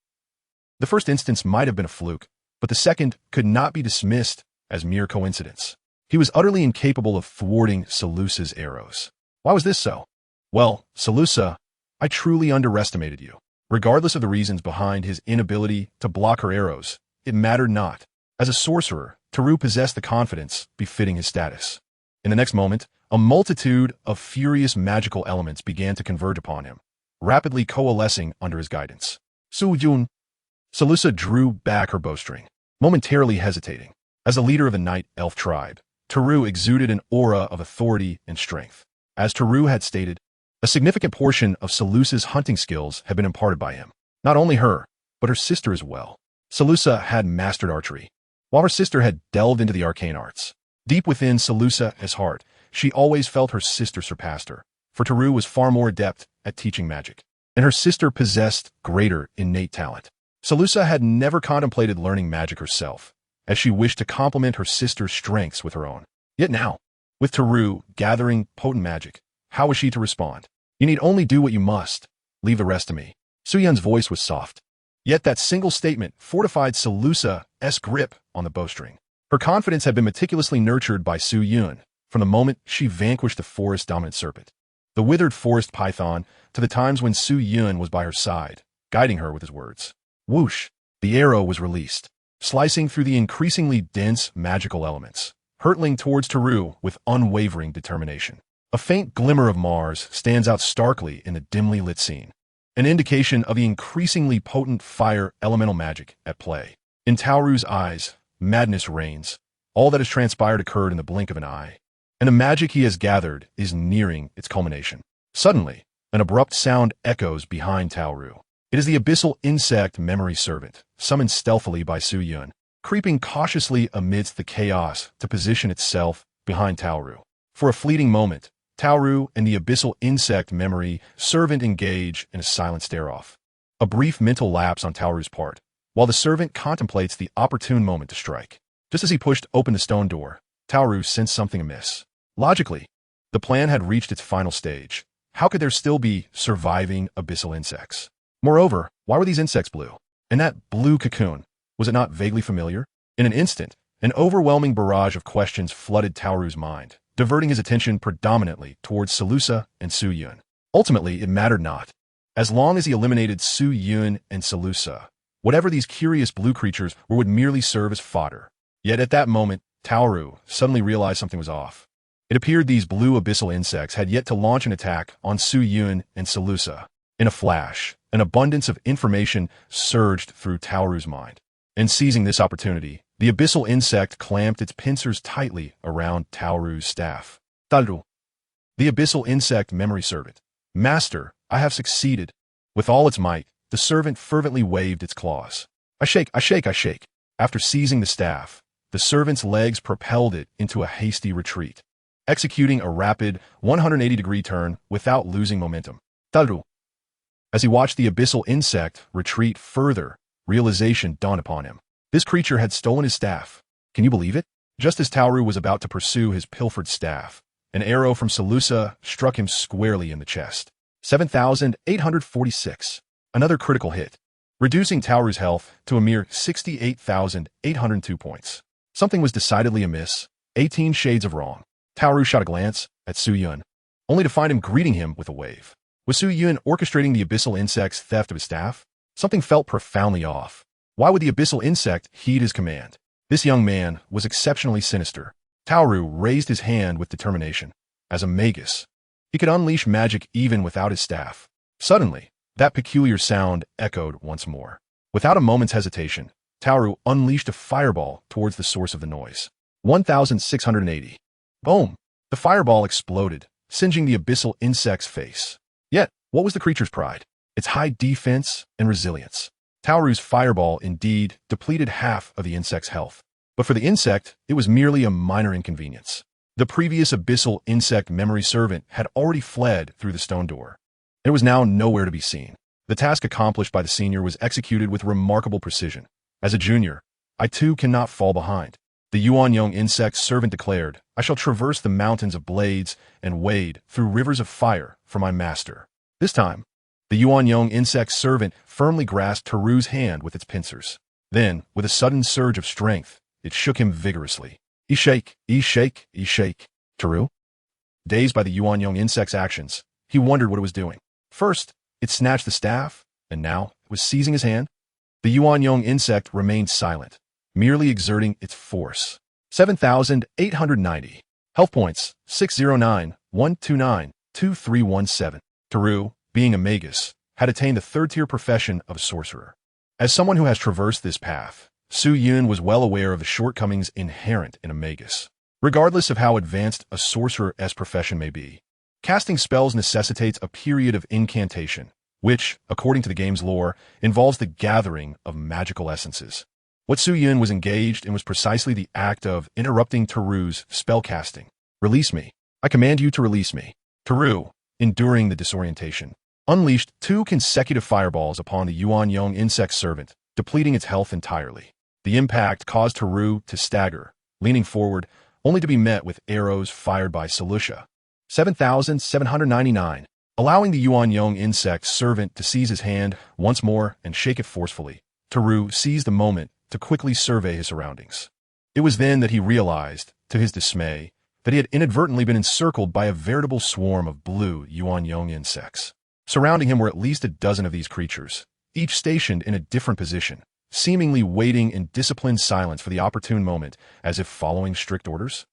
The first instance might have been a fluke, but the second could not be dismissed as mere coincidence. He was utterly incapable of thwarting Salusa's arrows. Why was this so? Well, Salusa, I truly underestimated you. Regardless of the reasons behind his inability to block her arrows, it mattered not. As a sorcerer, Teru possessed the confidence befitting his status. In the next moment, a multitude of furious magical elements began to converge upon him, rapidly coalescing under his guidance. Su Yun. Salusa drew back her bowstring, momentarily hesitating. As a leader of the night elf tribe, Teru exuded an aura of authority and strength. As Teru had stated, a significant portion of Salusa's hunting skills had been imparted by him. Not only her, but her sister as well. Salusa had mastered archery, while her sister had delved into the arcane arts. Deep within Salusa's heart, she always felt her sister surpassed her, for Teru was far more adept at teaching magic, and her sister possessed greater innate talent. Salusa had never contemplated learning magic herself, as she wished to complement her sister's strengths with her own. Yet now, with Teru gathering potent magic, how was she to respond? You need only do what you must. Leave the rest to me. Su Yun's voice was soft. Yet that single statement fortified Salusa's grip on the bowstring. Her confidence had been meticulously nurtured by Su Yun from the moment she vanquished the forest-dominant serpent, the withered forest python, to the times when Su Yun was by her side, guiding her with his words. Whoosh! The arrow was released, slicing through the increasingly dense magical elements, hurtling towards Teru with unwavering determination. A faint glimmer of Mars stands out starkly in the dimly lit scene, an indication of the increasingly potent fire elemental magic at play. In Taoru's eyes, madness reigns. All that has transpired occurred in the blink of an eye, and the magic he has gathered is nearing its culmination. Suddenly, an abrupt sound echoes behind Taoru. It is the abyssal insect memory servant, summoned stealthily by Su Yun, creeping cautiously amidst the chaos to position itself behind Taoru. For a fleeting moment, Taoru and the abyssal insect memory servant engage in a silent stare-off. A brief mental lapse on Taoru's part, while the servant contemplates the opportune moment to strike. Just as he pushed open the stone door, Taoru sensed something amiss. Logically, the plan had reached its final stage. How could there still be surviving abyssal insects? Moreover, why were these insects blue? And that blue cocoon, was it not vaguely familiar? In an instant, an overwhelming barrage of questions flooded Taoru's mind, diverting his attention predominantly towards Salusa and Su Yun. Ultimately, it mattered not. As long as he eliminated Su Yun and Salusa, whatever these curious blue creatures were would merely serve as fodder. Yet at that moment, Taoru suddenly realized something was off. It appeared these blue abyssal insects had yet to launch an attack on Su Yun and Salusa. In a flash, an abundance of information surged through Taoru's mind. And seizing this opportunity, the abyssal insect clamped its pincers tightly around Taoru's staff. Taoru. The abyssal insect memory servant. Master, I have succeeded. With all its might, the servant fervently waved its claws. I shake, I shake, I shake. After seizing the staff, the servant's legs propelled it into a hasty retreat, executing a rapid 180-degree turn without losing momentum. Taoru. As he watched the abyssal insect retreat further, realization dawned upon him. This creature had stolen his staff. Can you believe it? Just as Taoru was about to pursue his pilfered staff, an arrow from Salusa struck him squarely in the chest. 7,846. Another critical hit, reducing Taoru's health to a mere 68,802 points. Something was decidedly amiss. 18 shades of wrong. Taoru shot a glance at Su Yun, only to find him greeting him with a wave. Was Su Yun orchestrating the abyssal insect's theft of his staff? Something felt profoundly off. Why would the abyssal insect heed his command? This young man was exceptionally sinister. Taoru raised his hand with determination. As a magus, he could unleash magic even without his staff. Suddenly, that peculiar sound echoed once more. Without a moment's hesitation, Taoru unleashed a fireball towards the source of the noise. 1,680. Boom! The fireball exploded, singeing the abyssal insect's face. Yet, what was the creature's pride? Its high defense and resilience. Taoru's fireball indeed depleted half of the insect's health. But for the insect, it was merely a minor inconvenience. The previous abyssal insect memory servant had already fled through the stone door. It was now nowhere to be seen. The task accomplished by the senior was executed with remarkable precision. As a junior, I too cannot fall behind. The Yuanyong insect servant declared, I shall traverse the mountains of blades and wade through rivers of fire for my master. This time, the Yuanyong insect servant firmly grasped Taoru's hand with its pincers. Then, with a sudden surge of strength, it shook him vigorously. Shake, shake, shake. Taoru? Dazed by the Yuanyong insect's actions, he wondered what it was doing. First, it snatched the staff, and now it was seizing his hand. The Yuanyong insect remained silent, merely exerting its force. 7,890. Health points, 609, 129, 2317. Taoru, being a magus, had attained the third-tier profession of a sorcerer. As someone who has traversed this path, Su Yun was well aware of the shortcomings inherent in a magus. Regardless of how advanced a sorcerer's profession may be, casting spells necessitates a period of incantation, which, according to the game's lore, involves the gathering of magical essences. What Su Yun was engaged in was precisely the act of interrupting Taoru's spellcasting. Release me. I command you to release me. Taoru, enduring the disorientation, unleashed 2 consecutive fireballs upon the Yuanyong insect servant, depleting its health entirely. The impact caused Taoru to stagger, leaning forward, only to be met with arrows fired by Salusa. 7,799. Allowing the Yuanyong insect servant to seize his hand once more and shake it forcefully, Taoru seized the moment to quickly survey his surroundings. It was then that he realized, to his dismay, that he had inadvertently been encircled by a veritable swarm of blue Yuanyong insects. Surrounding him were at least a dozen of these creatures, each stationed in a different position, seemingly waiting in disciplined silence for the opportune moment, as if following strict orders.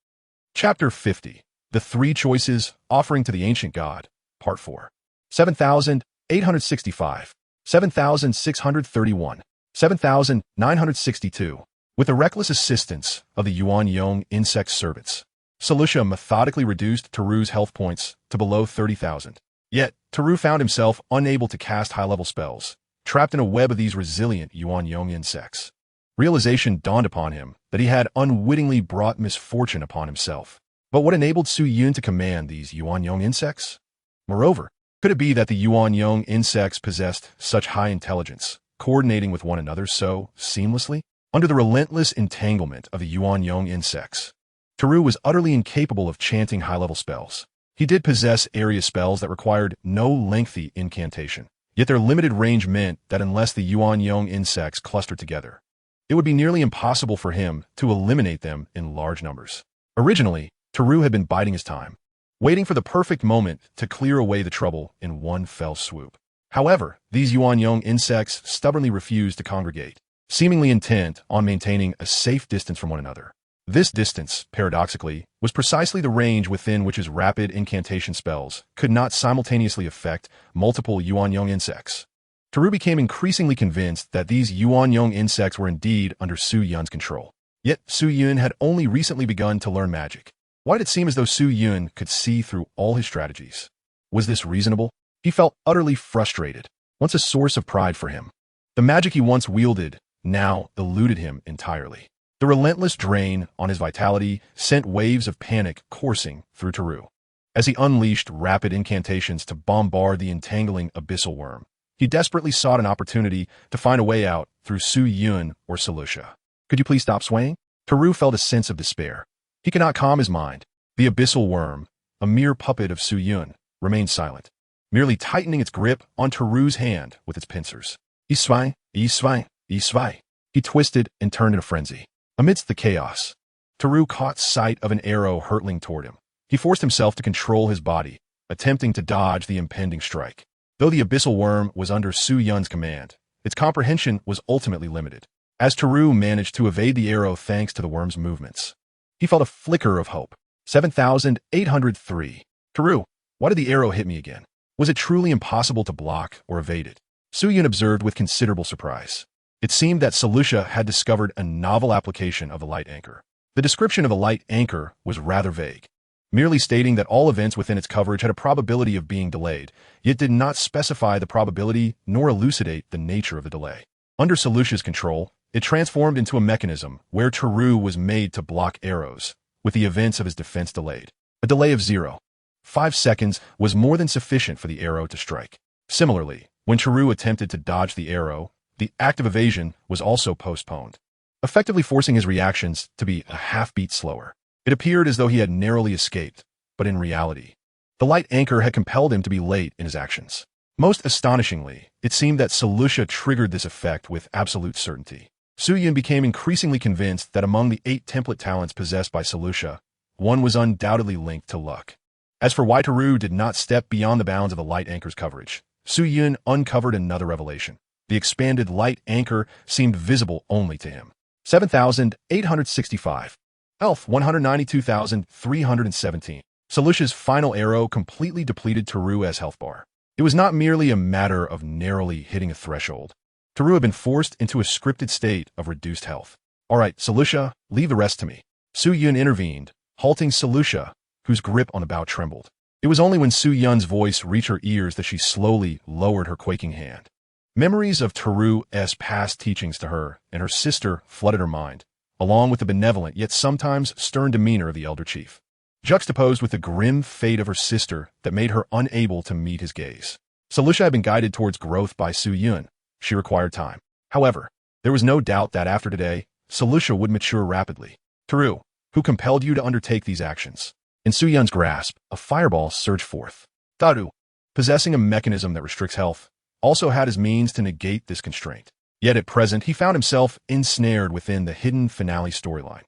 Chapter 50. The 3 Choices Offering to the Ancient God, Part 4. 7,865. 7,631. 7,962. With the reckless assistance of the Yuanyong insect servants, Salusa methodically reduced Taoru's health points to below 30,000. Yet, Taoru found himself unable to cast high-level spells, trapped in a web of these resilient Yuanyong insects. Realization dawned upon him that he had unwittingly brought misfortune upon himself. But what enabled Su Yun to command these Yuanyong insects? Moreover, Could it be that the Yuan-Yang insects possessed such high intelligence, coordinating with one another so seamlessly? Under the relentless entanglement of the Yuan-Yang insects, Teru was utterly incapable of chanting high-level spells. He did possess area spells that required no lengthy incantation, yet their limited range meant that unless the Yuan-Yang insects clustered together, it would be nearly impossible for him to eliminate them in large numbers. Originally, Teru had been biding his time, waiting for the perfect moment to clear away the trouble in one fell swoop. However, these Yuan-Yang insects stubbornly refused to congregate, seemingly intent on maintaining a safe distance from one another. This distance, paradoxically, was precisely the range within which his rapid incantation spells could not simultaneously affect multiple Yuan-Yang insects. Teru became increasingly convinced that these Yuan-Yang insects were indeed under Su Yun's control. Yet Su Yun had only recently begun to learn magic. Why did it seem as though Su Yun could see through all his strategies? Was this reasonable? He felt utterly frustrated, once a source of pride for him. The magic he once wielded now eluded him entirely. The relentless drain on his vitality sent waves of panic coursing through Teru. As he unleashed rapid incantations to bombard the entangling abyssal worm, he desperately sought an opportunity to find a way out through Su Yun or Selucia. Could you please stop swaying? Teru felt a sense of despair. He could not calm his mind. The abyssal worm, a mere puppet of Su Yun, remained silent, merely tightening its grip on Teru's hand with its pincers. Isvai, Isvai, Isvai. He twisted and turned in a frenzy. Amidst the chaos, Teru caught sight of an arrow hurtling toward him. He forced himself to control his body, attempting to dodge the impending strike. Though the abyssal worm was under Su Yun's command, its comprehension was ultimately limited. As Teru managed to evade the arrow thanks to the worm's movements, he felt a flicker of hope. 7,803. Teru, why did the arrow hit me again? Was it truly impossible to block or evade it? Su Yun observed with considerable surprise. It seemed that Selucia had discovered a novel application of the light anchor. The description of a light anchor was rather vague, merely stating that all events within its coverage had a probability of being delayed, yet did not specify the probability nor elucidate the nature of the delay. Under Selucia's control, it transformed into a mechanism where Teru was made to block arrows, with the events of his defense delayed. A delay of 0.5 seconds was more than sufficient for the arrow to strike. Similarly, when Teru attempted to dodge the arrow, the act of evasion was also postponed, effectively forcing his reactions to be a half-beat slower. It appeared as though he had narrowly escaped, but in reality, the light anchor had compelled him to be late in his actions. Most astonishingly, it seemed that Selucia triggered this effect with absolute certainty. Su Yun became increasingly convinced that among the 8 template talents possessed by Selucia, one was undoubtedly linked to luck. As for why Teru did not step beyond the bounds of the light anchor's coverage, Su Yun uncovered another revelation. The expanded light anchor seemed visible only to him. 7,865. Elf 192,317. Selucia's final arrow completely depleted Teru's health bar. It was not merely a matter of narrowly hitting a threshold. Teru had been forced into a scripted state of reduced health. All right, Selucia, leave the rest to me. Su Yun intervened, halting Selucia, whose grip on the bow trembled. It was only when Su Yun's voice reached her ears that she slowly lowered her quaking hand. Memories of Teru's past teachings to her and her sister flooded her mind, along with the benevolent yet sometimes stern demeanor of the elder chief, juxtaposed with the grim fate of her sister that made her unable to meet his gaze. Selucia had been guided towards growth by Su Yun. She required time. However, there was no doubt that after today, Selucia would mature rapidly. Teru, who compelled you to undertake these actions? In Su Yun's grasp, a fireball surged forth. Teru, possessing a mechanism that restricts health, also had his means to negate this constraint. Yet at present, he found himself ensnared within the hidden finale storyline.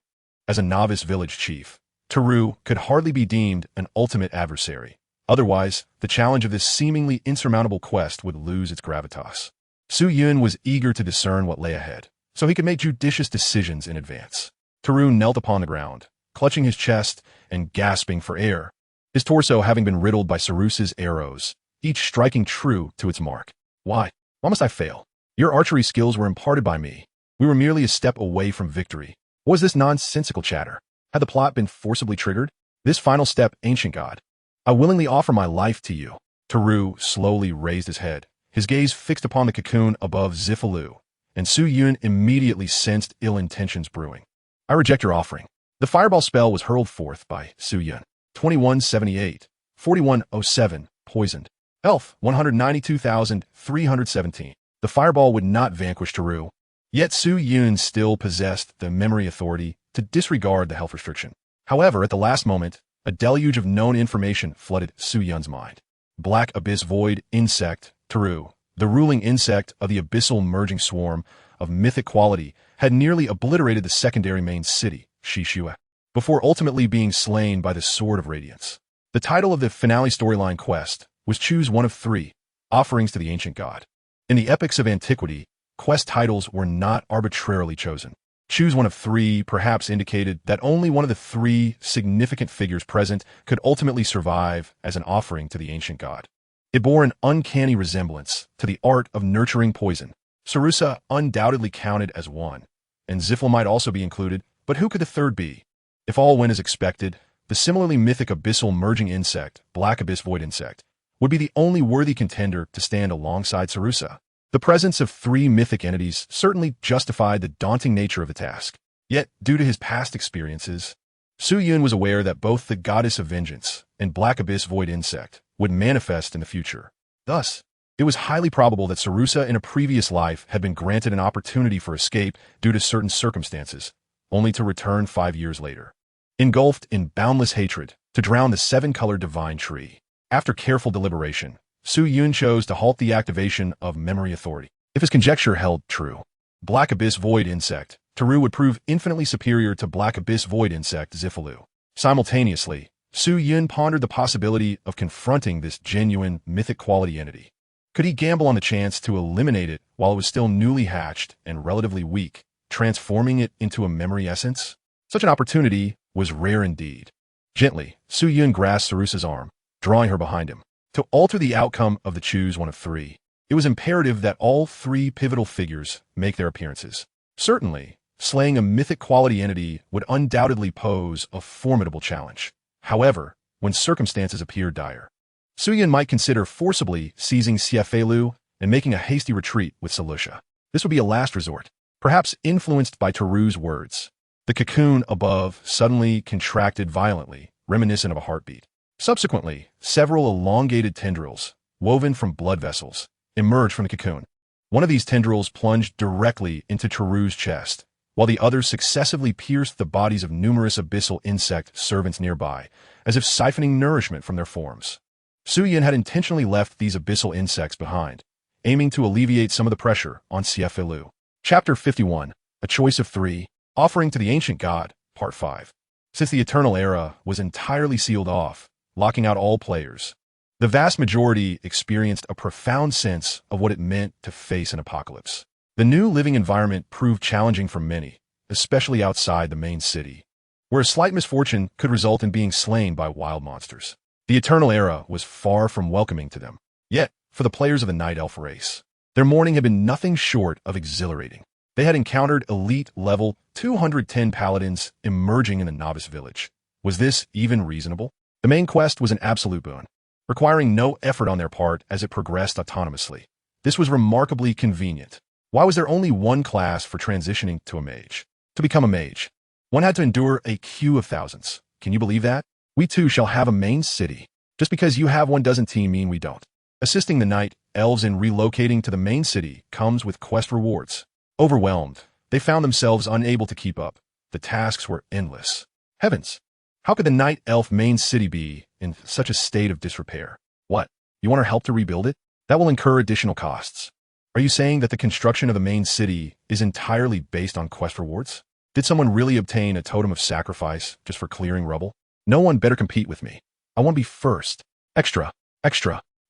As a novice village chief, Teru could hardly be deemed an ultimate adversary. Otherwise, the challenge of this seemingly insurmountable quest would lose its gravitas. Su Yun was eager to discern what lay ahead, so he could make judicious decisions in advance. Teru knelt upon the ground, clutching his chest and gasping for air, his torso having been riddled by Sarus's arrows, each striking true to its mark. Why? Why must I fail? Your archery skills were imparted by me. We were merely a step away from victory. What was this nonsensical chatter? Had the plot been forcibly triggered? This final step, ancient god. I willingly offer my life to you. Teru slowly raised his head, his gaze fixed upon the cocoon above Zifalu, and Su Yun immediately sensed ill intentions brewing. I reject your offering. The fireball spell was hurled forth by Su Yun. 2178, 4107, poisoned. Health, 192,317. The fireball would not vanquish Teru. Yet Su Yun still possessed the memory authority to disregard the health restriction. However, at the last moment, a deluge of known information flooded Su Yun's mind. Black Abyss Void Insect, Teru, the ruling insect of the abyssal merging swarm of mythic quality, had nearly obliterated the secondary main city, Shishua, before ultimately being slain by the Sword of Radiance. The title of the finale storyline quest was Choose One of Three, Offerings to the Ancient God. In the epics of antiquity, quest titles were not arbitrarily chosen. Choose One of Three perhaps indicated that only one of the three significant figures present could ultimately survive as an offering to the ancient god. It bore an uncanny resemblance to the art of nurturing poison. Sarusa undoubtedly counted as one, and Zifla might also be included, but who could the third be? If all went as expected, the similarly mythic abyssal merging insect, Black Abyss Void Insect, would be the only worthy contender to stand alongside Sarusa. The presence of three mythic entities certainly justified the daunting nature of the task. Yet, due to his past experiences, Su Yun was aware that both the Goddess of Vengeance and Black Abyss Void Insect would manifest in the future. Thus, it was highly probable that Sarusa in a previous life had been granted an opportunity for escape due to certain circumstances, only to return 5 years later, engulfed in boundless hatred, to drown the seven-colored divine tree. After careful deliberation, Su Yun chose to halt the activation of memory authority. If his conjecture held true, Black Abyss Void Insect, Teru would prove infinitely superior to Black Abyss Void Insect, Zifalu. Simultaneously, Su Yun pondered the possibility of confronting this genuine, mythic quality entity. Could he gamble on the chance to eliminate it while it was still newly hatched and relatively weak, transforming it into a memory essence? Such an opportunity was rare indeed. Gently, Su Yun grasped Sarusa's arm, drawing her behind him. To alter the outcome of the Choose One of Three, it was imperative that all three pivotal figures make their appearances. Certainly, slaying a mythic quality entity would undoubtedly pose a formidable challenge. However, when circumstances appeared dire, Su Yun might consider forcibly seizing Xiefelu and making a hasty retreat with Salusha. This would be a last resort, perhaps influenced by Teru's words. The cocoon above suddenly contracted violently, reminiscent of a heartbeat. Subsequently, several elongated tendrils, woven from blood vessels, emerged from the cocoon. One of these tendrils plunged directly into Teru's chest, while the others successively pierced the bodies of numerous abyssal insect servants nearby, as if siphoning nourishment from their forms. Su Yun had intentionally left these abyssal insects behind, aiming to alleviate some of the pressure on Xiefelu. Chapter 51, A Choice of Three, Offering to the Ancient God, Part 5. Since the Eternal Era was entirely sealed off, locking out all players, the vast majority experienced a profound sense of what it meant to face an apocalypse. The new living environment proved challenging for many, especially outside the main city, where a slight misfortune could result in being slain by wild monsters. The Eternal Era was far from welcoming to them. Yet, for the players of the Night Elf race, their morning had been nothing short of exhilarating. They had encountered elite level 210 paladins emerging in the novice village. Was this even reasonable? The main quest was an absolute boon, requiring no effort on their part as it progressed autonomously. This was remarkably convenient. Why was there only one class for transitioning to a mage? To become a mage, one had to endure a queue of thousands. Can you believe that? We too shall have a main city. Just because you have one doesn't mean we don't. Assisting the night elves in relocating to the main city comes with quest rewards. Overwhelmed, they found themselves unable to keep up. The tasks were endless. Heavens! How could the night elf main city be in such a state of disrepair? What? You want our help to rebuild it? That will incur additional costs. Are you saying that the construction of the main city is entirely based on quest rewards? Did someone really obtain a totem of sacrifice just for clearing rubble? No one better compete with me. I want to be first. Extra.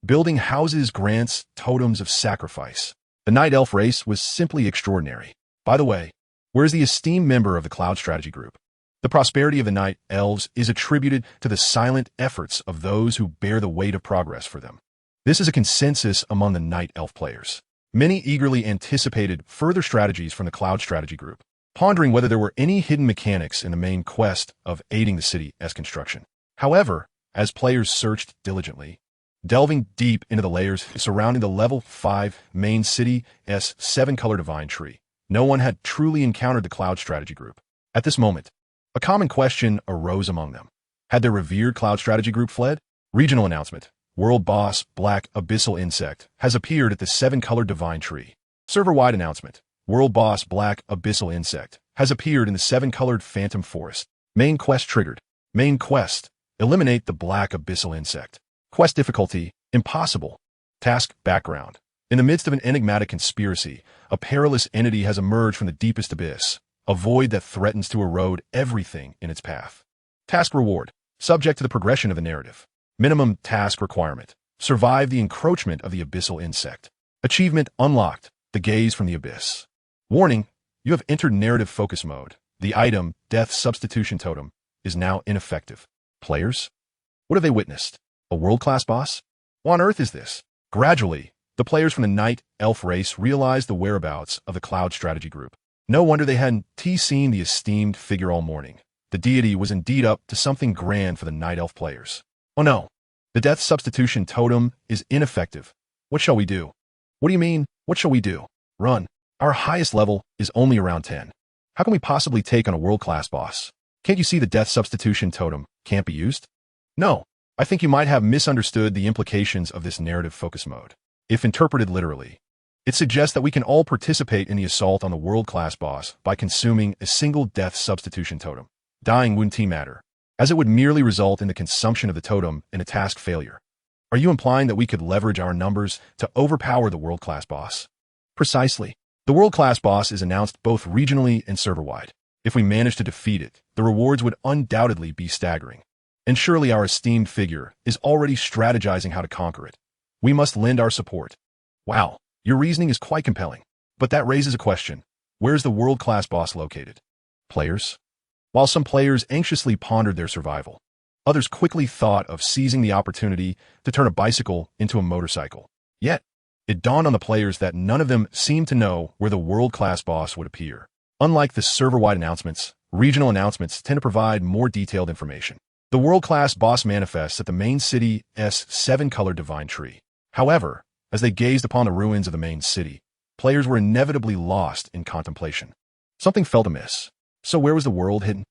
Building houses grants totems of sacrifice. The night elf race was simply extraordinary. By the way, where's the esteemed member of the Cloud Strategy Group? The prosperity of the night elves is attributed to the silent efforts of those who bear the weight of progress for them. This is a consensus among the night elf players. Many eagerly anticipated further strategies from the Cloud Strategy Group, pondering whether there were any hidden mechanics in the main quest of aiding the city's construction. However, as players searched diligently, delving deep into the layers surrounding the level 5 main city's 7-color divine tree, no one had truly encountered the Cloud Strategy Group. At this moment, a common question arose among them. Had their revered Cloud Strategy Group fled? Regional announcement. World Boss Black Abyssal Insect has appeared at the 7-colored Divine Tree. Server-wide announcement. World Boss Black Abyssal Insect has appeared in the 7-colored Phantom Forest. Main quest triggered. Main quest. Eliminate the Black Abyssal Insect. Quest difficulty. Impossible. Task background. In the midst of an enigmatic conspiracy, a perilous entity has emerged from the deepest abyss, a void that threatens to erode everything in its path. Task reward. Subject to the progression of the narrative. Minimum task requirement. Survive the encroachment of the abyssal insect. Achievement unlocked. The gaze from the abyss. Warning. You have entered narrative focus mode. The item, Death Substitution Totem, is now ineffective. Players? What have they witnessed? A world-class boss? What on earth is this? Gradually, the players from the Night Elf race realized the whereabouts of the Cloud Strategy Group. No wonder they hadn't seen the esteemed figure all morning. The deity was indeed up to something grand for the Night Elf players. Oh no, the Death Substitution Totem is ineffective. What shall we do? What do you mean, what shall we do? Run. Our highest level is only around 10. How can we possibly take on a world-class boss? Can't you see the Death Substitution Totem can't be used? No, I think you might have misunderstood the implications of this narrative focus mode. If interpreted literally, it suggests that we can all participate in the assault on the world-class boss by consuming a single Death Substitution Totem. Dying wouldn't matter, as it would merely result in the consumption of the totem in a task failure. Are you implying that we could leverage our numbers to overpower the world-class boss? Precisely. The world-class boss is announced both regionally and server-wide. If we manage to defeat it, the rewards would undoubtedly be staggering. And surely our esteemed figure is already strategizing how to conquer it. We must lend our support. Wow, your reasoning is quite compelling. But that raises a question. Where's the world-class boss located? Players? While some players anxiously pondered their survival, others quickly thought of seizing the opportunity to turn a bicycle into a motorcycle. Yet, it dawned on the players that none of them seemed to know where the world-class boss would appear. Unlike the server-wide announcements, regional announcements tend to provide more detailed information. The world-class boss manifests at the main city's 7-colored Divine Tree. However, as they gazed upon the ruins of the main city, players were inevitably lost in contemplation. Something felt amiss. So where was the world hidden?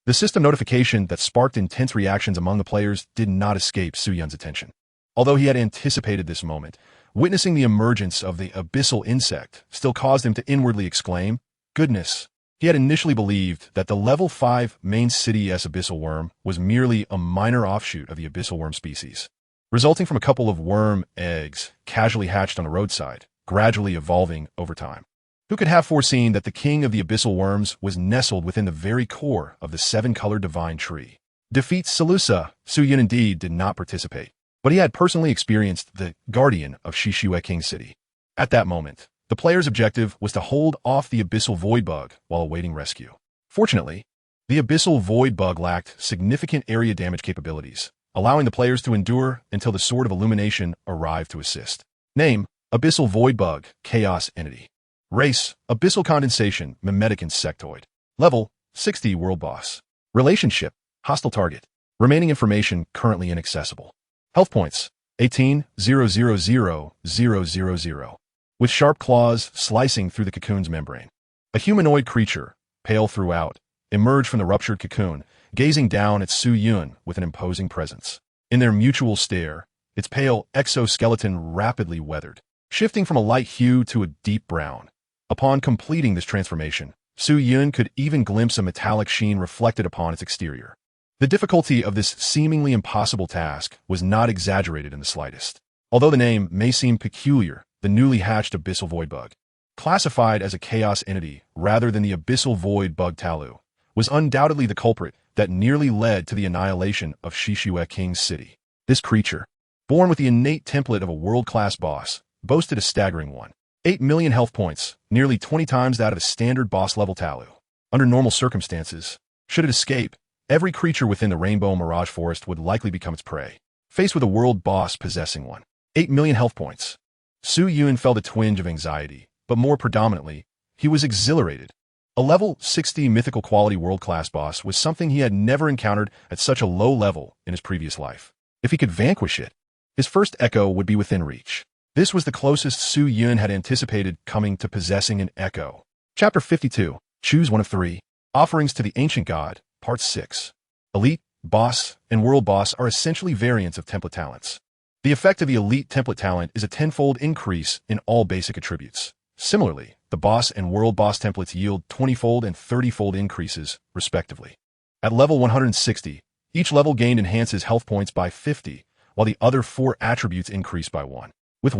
The system notification that sparked intense reactions among the players did not escape Su-Yun's attention. Although he had anticipated this moment, witnessing the emergence of the abyssal insect still caused him to inwardly exclaim, "Goodness!" He had initially believed that the level 5 main city's abyssal worm was merely a minor offshoot of the abyssal worm species, resulting from a couple of worm eggs casually hatched on the roadside, gradually evolving over time. Who could have foreseen that the king of the abyssal worms was nestled within the very core of the 7-colored Divine Tree? Defeat Salusa. Su-Yun indeed did not participate, but he had personally experienced the guardian of Shishue King City. At that moment, the player's objective was to hold off the abyssal void bug while awaiting rescue. Fortunately, the abyssal void bug lacked significant area damage capabilities, allowing the players to endure until the Sword of Illumination arrived to assist. Name: Abyssal Void Bug, Chaos Entity. Race: Abyssal Condensation, Mimetic Insectoid. Level: 60 World Boss. Relationship: Hostile Target. Remaining information currently inaccessible. Health points: 18,000,000. With sharp claws slicing through the cocoon's membrane. A humanoid creature, pale throughout, emerged from the ruptured cocoon, gazing down at Su-Yun with an imposing presence. In their mutual stare, its pale exoskeleton rapidly weathered, shifting from a light hue to a deep brown. Upon completing this transformation, Su-Yun could even glimpse a metallic sheen reflected upon its exterior. The difficulty of this seemingly impossible task was not exaggerated in the slightest. Although the name may seem peculiar, the newly hatched Abyssal Void Bug, classified as a chaos entity rather than the Abyssal Void Bug Talu, was undoubtedly the culprit that nearly led to the annihilation of Shishue King's city. This creature, born with the innate template of a world-class boss, boasted a staggering 1.8 million health points, nearly 20 times that of a standard boss-level Talu. Under normal circumstances, should it escape, every creature within the Rainbow Mirage Forest would likely become its prey. Faced with a world boss possessing 1.8 million health points, Su-Yun felt a twinge of anxiety, but more predominantly, he was exhilarated. A level 60 mythical quality world-class boss was something he had never encountered at such a low level in his previous life. If he could vanquish it, his first echo would be within reach. This was the closest Su-Yun had anticipated coming to possessing an echo. Chapter 52. Choose one of 3. Offerings to the Ancient God, Part 6. Elite, Boss, and World Boss are essentially variants of template talents. The effect of the elite template talent is a tenfold increase in all basic attributes. Similarly, the boss and world boss templates yield 20-fold and 30-fold increases, respectively. At level 160, each level gained enhances health points by 50, while the other 4 attributes increase by 1. With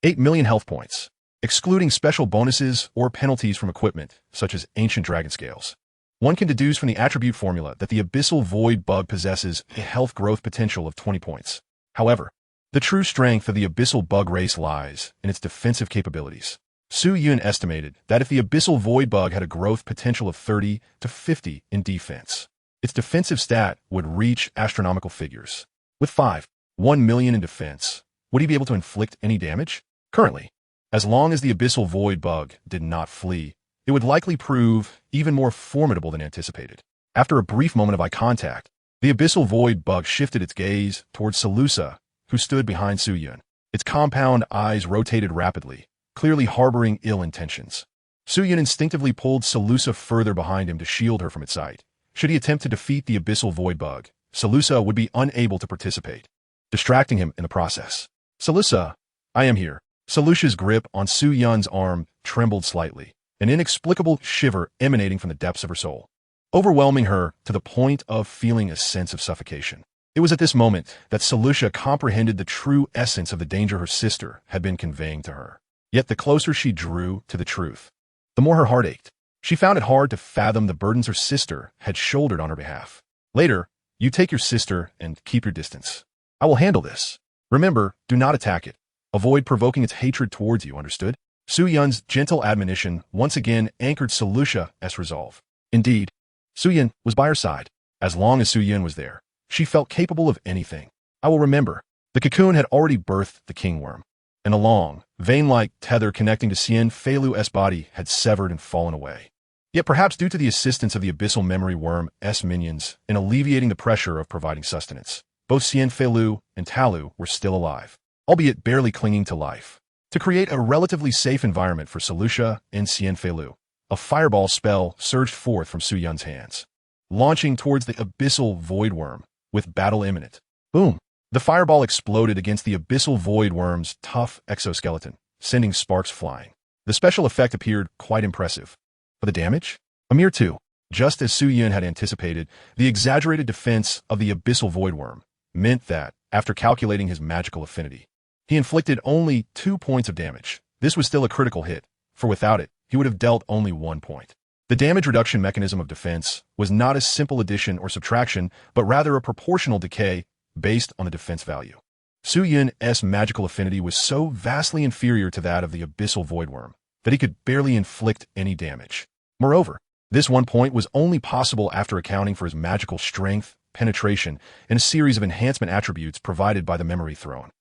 8 million health points, excluding special bonuses or penalties from equipment, such as ancient dragon scales. One can deduce from the attribute formula that the Abyssal Void bug possesses a health growth potential of 20 points. However, the true strength of the Abyssal bug race lies in its defensive capabilities. Su Yun estimated that if the Abyssal Void bug had a growth potential of 30 to 50 in defense, its defensive stat would reach astronomical figures. With 1 million in defense, would he be able to inflict any damage? Currently, as long as the Abyssal Void bug did not flee, it would likely prove even more formidable than anticipated. After a brief moment of eye contact, the Abyssal Void bug shifted its gaze towards Salusa, who stood behind Su Yun. Its compound eyes rotated rapidly, clearly harboring ill intentions. Su Yun instinctively pulled Salusa further behind him to shield her from its sight. Should he attempt to defeat the Abyssal Void bug, Salusa would be unable to participate, distracting him in the process. Salusa, I am here. Salusa's grip on Su Yun's arm trembled slightly, an inexplicable shiver emanating from the depths of her soul, overwhelming her to the point of feeling a sense of suffocation. It was at this moment that Salusa comprehended the true essence of the danger her sister had been conveying to her. Yet the closer she drew to the truth, the more her heart ached. She found it hard to fathom the burdens her sister had shouldered on her behalf. Later, you take your sister and keep your distance. I will handle this. Remember, do not attack it. Avoid provoking its hatred towards you, understood? Su Yun's gentle admonition once again anchored Salusa's resolve. Indeed, Su Yun was by her side. As long as Su Yun was there, she felt capable of anything. I will remember. The cocoon had already birthed the king worm, and a long, vein-like tether connecting to Xian Feilu's body had severed and fallen away. Yet perhaps due to the assistance of the Abyssal Memory Worm's minions in alleviating the pressure of providing sustenance, both Xian Feilu and Talu were still alive, albeit barely clinging to life. To create a relatively safe environment for Salusa and Xian Feilu, a fireball spell surged forth from Su Yun's hands, launching towards the Abyssal Void Worm, with battle imminent. Boom! The fireball exploded against the Abyssal Void Worm's tough exoskeleton, sending sparks flying. The special effect appeared quite impressive. But the damage? A mere 2. Just as Su Yun had anticipated, the exaggerated defense of the Abyssal Void Worm meant that, after calculating his magical affinity, he inflicted only 2 points of damage. This was still a critical hit, for without it, he would have dealt only 1 point. The damage reduction mechanism of defense was not a simple addition or subtraction, but rather a proportional decay based on the defense value. Su Yun's magical affinity was so vastly inferior to that of the Abyssal Void Worm that he could barely inflict any damage. Moreover, this 1 point was only possible after accounting for his magical strength, penetration, and a series of enhancement attributes provided by the Memory Throne.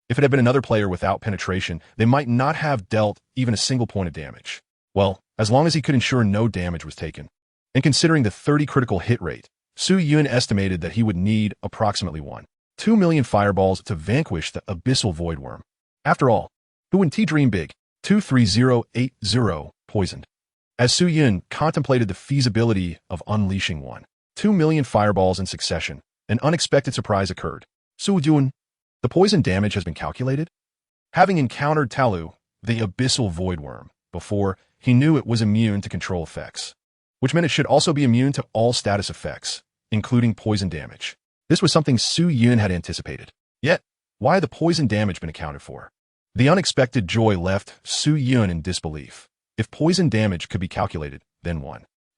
If it had been another player without penetration, they might not have dealt even a single point of damage. Well, as long as he could ensure no damage was taken. And considering the 30 critical hit rate, Su Yun estimated that he would need approximately 2 million fireballs to vanquish the Abyssal Void Worm. After all, who wouldn't dream big? 23080 poisoned. As Su Yun contemplated the feasibility of unleashing 2 million fireballs in succession, an unexpected surprise occurred. Su Yun, the poison damage has been calculated? Having encountered Talu, the Abyssal Void Worm, before, he knew it was immune to control effects, which meant it should also be immune to all status effects, including poison damage. This was something Su Yun had anticipated. Yet, why had the poison damage been accounted for? The unexpected joy left Su Yun in disbelief. If poison damage could be calculated, then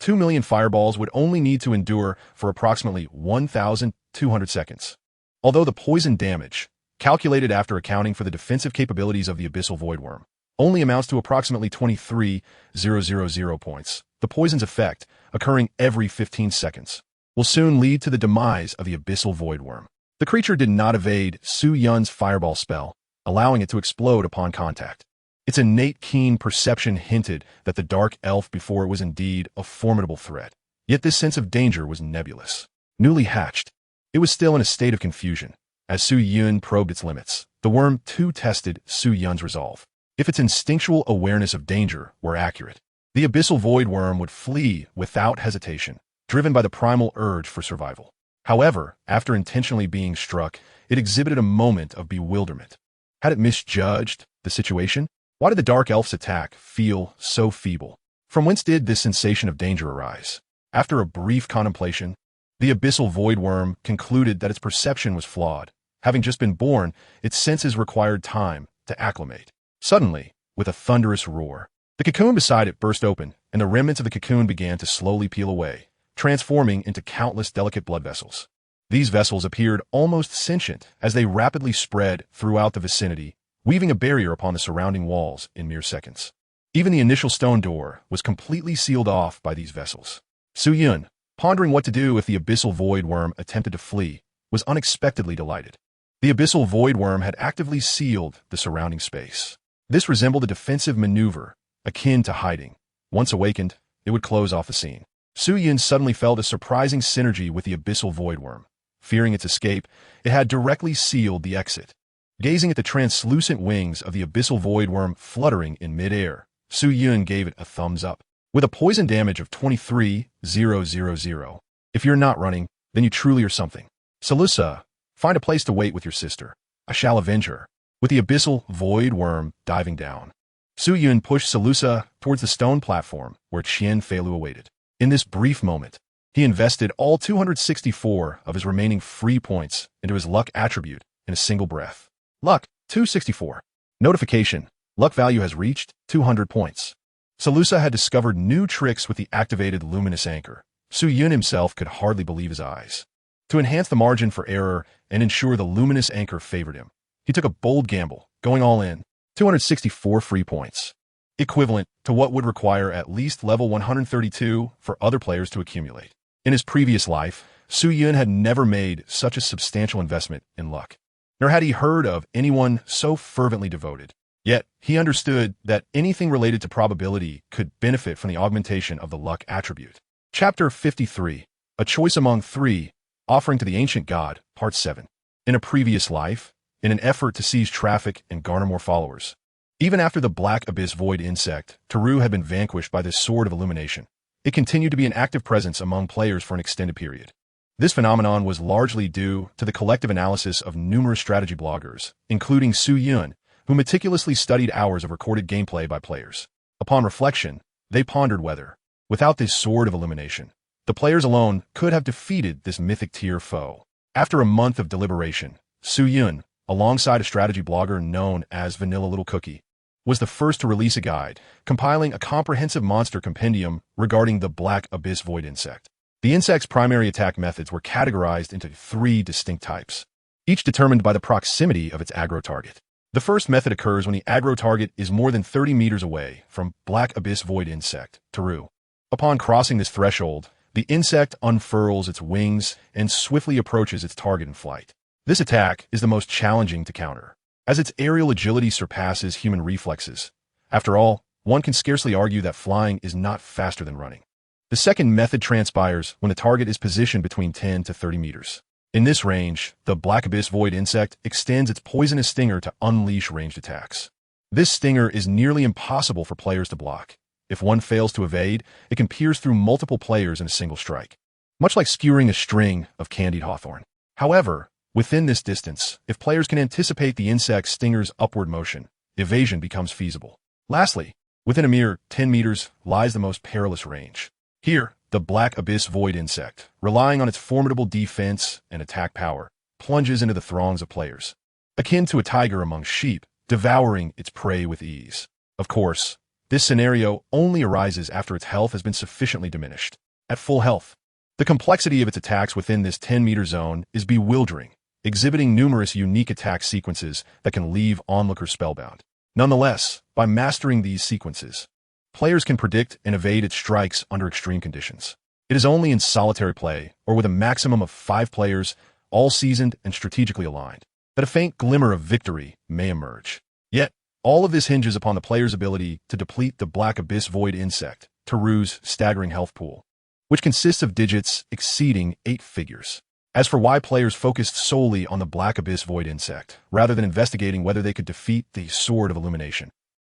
2 million fireballs would only need to endure for approximately 1,200 seconds. Although the poison damage, calculated after accounting for the defensive capabilities of the Abyssal Void Worm, only amounts to approximately 23,000 points, the poison's effect, occurring every 15 seconds, will soon lead to the demise of the Abyssal Void Worm. The creature did not evade Su Yun's fireball spell, allowing it to explode upon contact. Its innate keen perception hinted that the dark elf before it was indeed a formidable threat. Yet this sense of danger was nebulous. Newly hatched, it was still in a state of confusion. As Su Yun probed its limits, the worm too tested Su Yun's resolve. If its instinctual awareness of danger were accurate, the Abyssal Void Worm would flee without hesitation, driven by the primal urge for survival. However, after intentionally being struck, it exhibited a moment of bewilderment. Had it misjudged the situation? Why did the Dark Elf's attack feel so feeble? From whence did this sensation of danger arise? After a brief contemplation, the abyssal void worm concluded that its perception was flawed. Having just been born, its senses required time to acclimate. Suddenly, with a thunderous roar, the cocoon beside it burst open, and the remnants of the cocoon began to slowly peel away, transforming into countless delicate blood vessels. These vessels appeared almost sentient as they rapidly spread throughout the vicinity, weaving a barrier upon the surrounding walls in mere seconds. Even the initial stone door was completely sealed off by these vessels. Su Yun, pondering what to do if the abyssal void worm attempted to flee, was unexpectedly delighted. The abyssal void worm had actively sealed the surrounding space. This resembled a defensive maneuver, akin to hiding. Once awakened, it would close off the scene. Su Yun suddenly felt a surprising synergy with the abyssal void worm. Fearing its escape, it had directly sealed the exit. Gazing at the translucent wings of the abyssal void worm fluttering in midair, Su Yun gave it a thumbs up. With a poison damage of 23,000. If you're not running, then you truly are something. Salusa, find a place to wait with your sister. I shall avenge her. With the abyssal void worm diving down, Su Yun pushed Salusa towards the stone platform where Qian Feilu awaited. In this brief moment, he invested all 264 of his remaining free points into his luck attribute in a single breath. Luck, 264. Notification, luck value has reached 200 points. Salusa had discovered new tricks with the activated luminous anchor. Su Yun himself could hardly believe his eyes. To enhance the margin for error and ensure the luminous anchor favored him, he took a bold gamble, going all in, 264 free points, equivalent to what would require at least level 132 for other players to accumulate. In his previous life, Su Yun had never made such a substantial investment in luck, nor had he heard of anyone so fervently devoted. Yet, he understood that anything related to probability could benefit from the augmentation of the luck attribute. Chapter 53, A Choice Among Three, Offering to the Ancient God, Part 7. In a previous life, in an effort to seize traffic and garner more followers, even after the Black Abyss Void insect, Teru had been vanquished by this Sword of Illumination. It continued to be an active presence among players for an extended period. This phenomenon was largely due to the collective analysis of numerous strategy bloggers, including Su Yun, who meticulously studied hours of recorded gameplay by players. Upon reflection, they pondered whether, without this Sword of Illumination, the players alone could have defeated this mythic tier foe. After a month of deliberation, Su Yun, alongside a strategy blogger known as Vanilla Little Cookie, was the first to release a guide, compiling a comprehensive monster compendium regarding the Black Abyss Void insect. The insect's primary attack methods were categorized into 3 distinct types, each determined by the proximity of its aggro target. The first method occurs when the aggro target is more than 30 meters away from Black Abyss Void insect, Teru. Upon crossing this threshold, the insect unfurls its wings and swiftly approaches its target in flight. This attack is the most challenging to counter, as its aerial agility surpasses human reflexes. After all, one can scarcely argue that flying is not faster than running. The second method transpires when the target is positioned between 10 to 30 meters. In this range, the Black Abyss Void insect extends its poisonous stinger to unleash ranged attacks. This stinger is nearly impossible for players to block. If one fails to evade, it can pierce through multiple players in a single strike, much like skewering a string of candied hawthorn. However, within this distance, if players can anticipate the insect's stinger's upward motion, evasion becomes feasible. Lastly, within a mere 10 meters lies the most perilous range. Here, the Black Abyss Void insect, relying on its formidable defense and attack power, plunges into the throngs of players, akin to a tiger among sheep, devouring its prey with ease. Of course, this scenario only arises after its health has been sufficiently diminished. At full health, the complexity of its attacks within this 10-meter zone is bewildering, exhibiting numerous unique attack sequences that can leave onlookers spellbound. Nonetheless, by mastering these sequences, players can predict and evade its strikes under extreme conditions. It is only in solitary play, or with a maximum of 5 players, all seasoned and strategically aligned, that a faint glimmer of victory may emerge. Yet, all of this hinges upon the player's ability to deplete the Black Abyss Void insect, Teru's staggering health pool, which consists of digits exceeding 8 figures. As for why players focused solely on the Black Abyss Void insect, rather than investigating whether they could defeat the Sword of Illumination,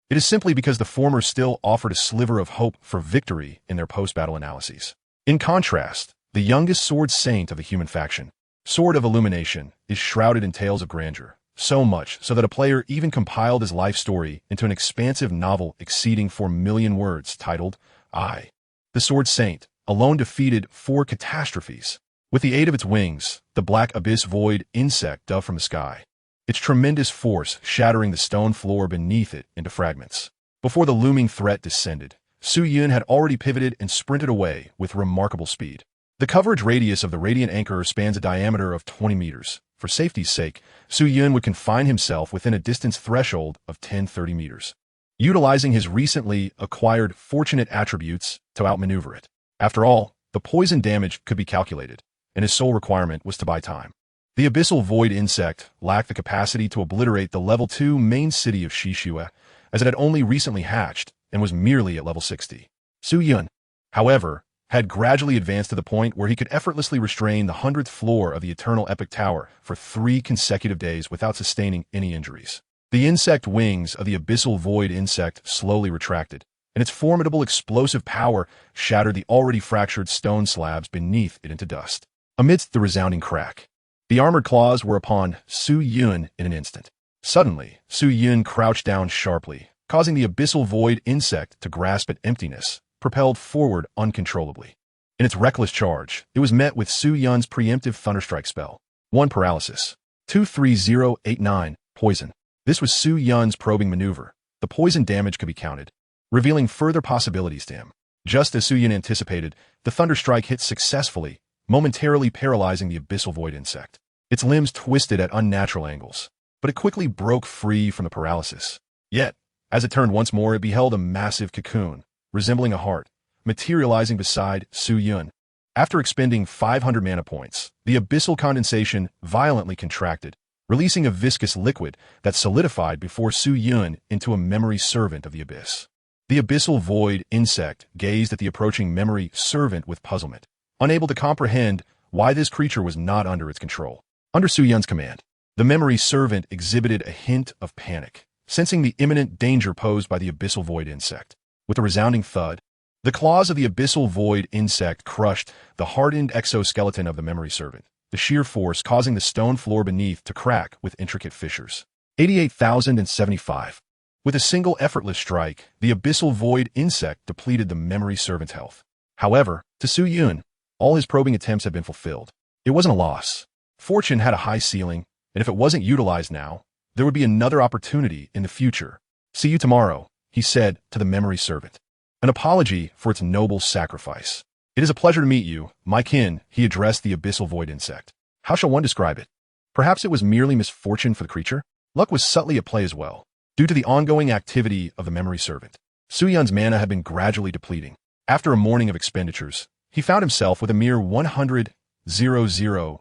it is simply because the former still offered a sliver of hope for victory in their post-battle analyses. In contrast, the youngest sword saint of the human faction, Sword of Illumination is shrouded in tales of grandeur, so much so that a player even compiled his life story into an expansive novel exceeding 4 million words titled I. The Sword Saint alone defeated 4 catastrophes. With the aid of its wings, the black abyss void insect dove from the sky, its tremendous force shattering the stone floor beneath it into fragments. Before the looming threat descended, Su Yun had already pivoted and sprinted away with remarkable speed. The coverage radius of the radiant anchor spans a diameter of 20 meters. For safety's sake, Su Yun would confine himself within a distance threshold of 10-30 meters, utilizing his recently acquired fortunate attributes to outmaneuver it. After all, the poison damage could be calculated, and his sole requirement was to buy time. The abyssal void insect lacked the capacity to obliterate the level 2 main city of Shishua, as it had only recently hatched and was merely at level 60. Su Yun, however, had gradually advanced to the point where he could effortlessly restrain the 100th floor of the Eternal Epic Tower for 3 consecutive days without sustaining any injuries. The insect wings of the abyssal void insect slowly retracted, and its formidable explosive power shattered the already fractured stone slabs beneath it into dust. Amidst the resounding crack, the armored claws were upon Su Yun in an instant. Suddenly, Su Yun crouched down sharply, causing the abyssal void insect to grasp at emptiness, propelled forward uncontrollably. In its reckless charge, it was met with Su Yun's preemptive Thunderstrike spell. 1 paralysis. 23089 poison. This was Su Yun's probing maneuver. The poison damage could be counted, revealing further possibilities to him. Just as Su Yun anticipated, the Thunderstrike hit successfully, momentarily paralyzing the abyssal void insect. Its limbs twisted at unnatural angles, but it quickly broke free from the paralysis. Yet, as it turned once more, it beheld a massive cocoon, resembling a heart, materializing beside Su Yun. After expending 500 mana points, the abyssal condensation violently contracted, releasing a viscous liquid that solidified before Su Yun into a memory servant of the abyss. The abyssal void insect gazed at the approaching memory servant with puzzlement, unable to comprehend why this creature was not under its control. Under Su Yun's command, the memory servant exhibited a hint of panic, sensing the imminent danger posed by the abyssal void insect. With a resounding thud, the claws of the abyssal void insect crushed the hardened exoskeleton of the memory servant, the sheer force causing the stone floor beneath to crack with intricate fissures. 88,075. With a single effortless strike, the abyssal void insect depleted the memory servant's health. However, to Su Yun, all his probing attempts had been fulfilled. It wasn't a loss. Fortune had a high ceiling, and if it wasn't utilized now, there would be another opportunity in the future. See you tomorrow, he said to the memory servant, an apology for its noble sacrifice. It is a pleasure to meet you, my kin, he addressed the abyssal void insect. How shall one describe it? Perhaps it was merely misfortune for the creature? Luck was subtly at play as well. Due to the ongoing activity of the memory servant, Su Yun's mana had been gradually depleting. After a morning of expenditures, he found himself with a mere 100,000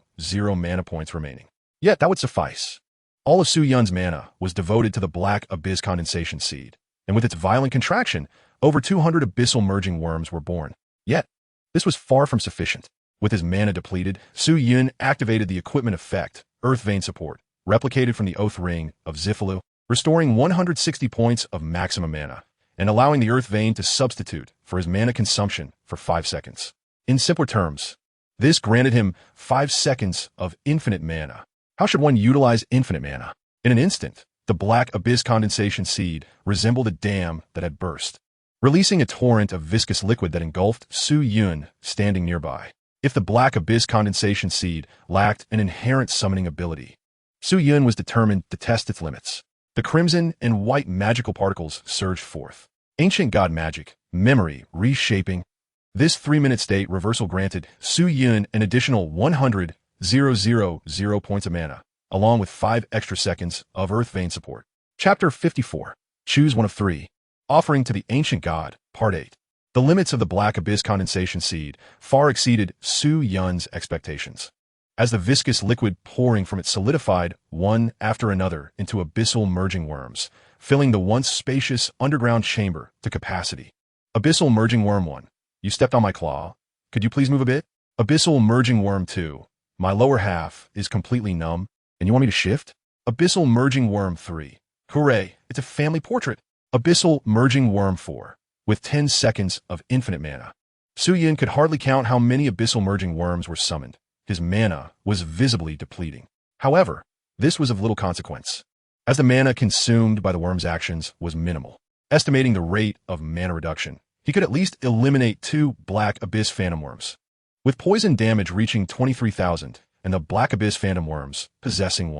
mana points remaining. Yet that would suffice. All of Su Yun's mana was devoted to the black abyss condensation seed, and with its violent contraction, over 200 abyssal merging worms were born. Yet, this was far from sufficient. With his mana depleted, Su Yun activated the equipment effect, Earth Vein Support, replicated from the Oath Ring of Ziphilu, restoring 160 points of maximum mana, and allowing the Earth Vein to substitute for his mana consumption for 5 seconds. In simpler terms, this granted him 5 seconds of infinite mana. How should one utilize infinite mana? In an instant, the black abyss condensation seed resembled a dam that had burst, releasing a torrent of viscous liquid that engulfed Su Yun standing nearby. If the black abyss condensation seed lacked an inherent summoning ability, Su Yun was determined to test its limits. The crimson and white magical particles surged forth. Ancient god magic, memory, reshaping. This 3-minute state reversal granted Su Yun an additional 100,000 points of mana, along with 5 extra seconds of Earth Vein Support. Chapter 54. Choose one of 3. Offering to the Ancient God, Part 8. The limits of the Black Abyss Condensation Seed far exceeded Su Yun's expectations. As the viscous liquid pouring from it solidified one after another into abyssal merging worms, filling the once spacious underground chamber to capacity. Abyssal Merging Worm 1. You stepped on my claw. Could you please move a bit? Abyssal Merging Worm 2. My lower half is completely numb, and you want me to shift? Abyssal Merging Worm 3. Hooray, it's a family portrait. Abyssal Merging Worm 4. With 10 seconds of infinite mana. Su Yun could hardly count how many abyssal merging worms were summoned. his mana was visibly depleting. However, this was of little consequence, as the mana consumed by the worm's actions was minimal. Estimating the rate of mana reduction, he could at least eliminate 2 Black Abyss Phantom Worms, with poison damage reaching 23,000 and the Black Abyss Phantom Worms possessing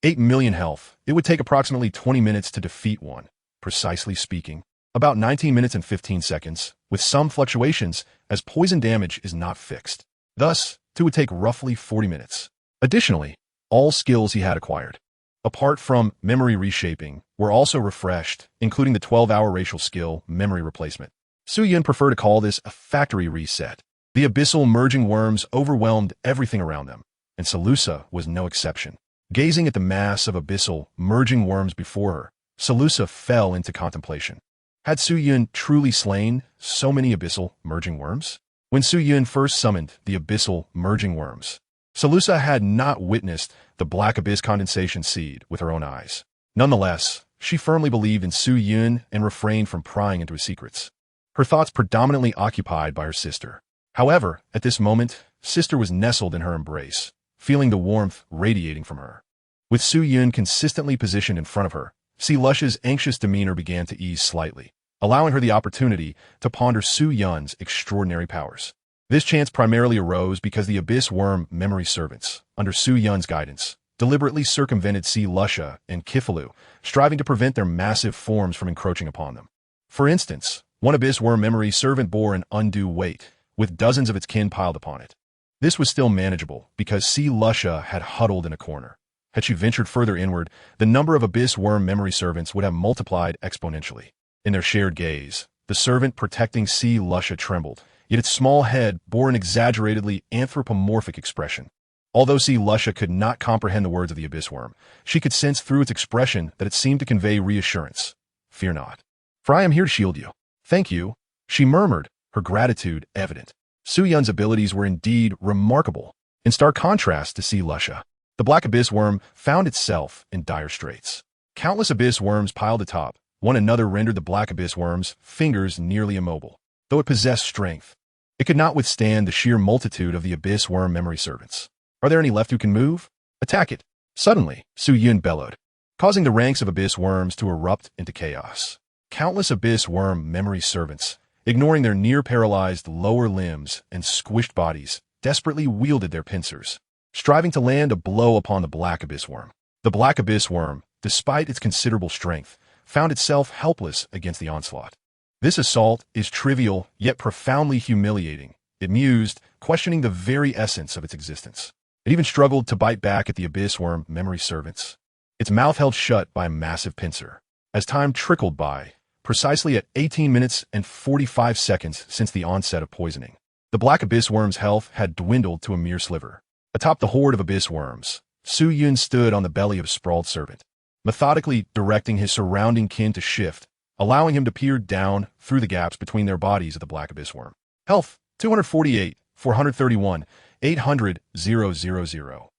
8 million health. It would take approximately 20 minutes to defeat one, precisely speaking, about 19 minutes and 15 seconds, with some fluctuations as poison damage is not fixed. Thus, 2 would take roughly 40 minutes. Additionally, all skills he had acquired, apart from memory reshaping, were also refreshed, including the 12-hour racial skill memory replacement. Su Yun preferred to call this a factory reset. The abyssal merging worms overwhelmed everything around them, and Salusa was no exception. Gazing at the mass of abyssal merging worms before her, Salusa fell into contemplation. Had Su Yun truly slain so many abyssal merging worms? When Su Yun first summoned the abyssal merging worms, Salusa had not witnessed the Black Abyss condensation seed with her own eyes. Nonetheless, she firmly believed in Su Yun and refrained from prying into his secrets, her thoughts predominantly occupied by her sister. However, at this moment, sister was nestled in her embrace, feeling the warmth radiating from her. With Su Yun consistently positioned in front of her, Lush's anxious demeanor began to ease slightly, allowing her the opportunity to ponder Su Yun's extraordinary powers. This chance primarily arose because the Abyss Worm memory servants, under Su Yun's guidance, deliberately circumvented Lusha and Kifalu, striving to prevent their massive forms from encroaching upon them. For instance, one Abyss Worm memory servant bore an undue weight, with dozens of its kin piled upon it. This was still manageable because Lusha had huddled in a corner. Had she ventured further inward, the number of Abyss Worm memory servants would have multiplied exponentially. In their shared gaze, the servant protecting Lusha trembled, yet its small head bore an exaggeratedly anthropomorphic expression. Although Lusha could not comprehend the words of the Abyss Worm, she could sense through its expression that it seemed to convey reassurance. Fear not, for I am here to shield you. Thank you, she murmured, her gratitude evident. Su Yun's abilities were indeed remarkable. In stark contrast to Lusha, the Black Abyss Worm found itself in dire straits. Countless Abyss Worms piled atop one another rendered the Black Abyss Worm's fingers nearly immobile. Though it possessed strength, it could not withstand the sheer multitude of the Abyss Worm memory servants. Are there any left who can move? Attack it! Suddenly, Su Yun bellowed, causing the ranks of Abyss Worms to erupt into chaos. Countless Abyss Worm memory servants, ignoring their near-paralyzed lower limbs and squished bodies, desperately wielded their pincers, striving to land a blow upon the Black Abyss Worm. The Black Abyss Worm, despite its considerable strength, found itself helpless against the onslaught. This assault is trivial, yet profoundly humiliating, it mused, questioning the very essence of its existence. It even struggled to bite back at the Abyss Worm memory servants, its mouth held shut by a massive pincer. As time trickled by, precisely at 18 minutes and 45 seconds since the onset of poisoning, the Black Abyss Worm's health had dwindled to a mere sliver. Atop the horde of Abyss Worms, Su Yun stood on the belly of a sprawled servant, methodically directing his surrounding kin to shift, allowing him to peer down through the gaps between their bodies of the Black Abyss Worm. Health, 248, 431, 800, 000.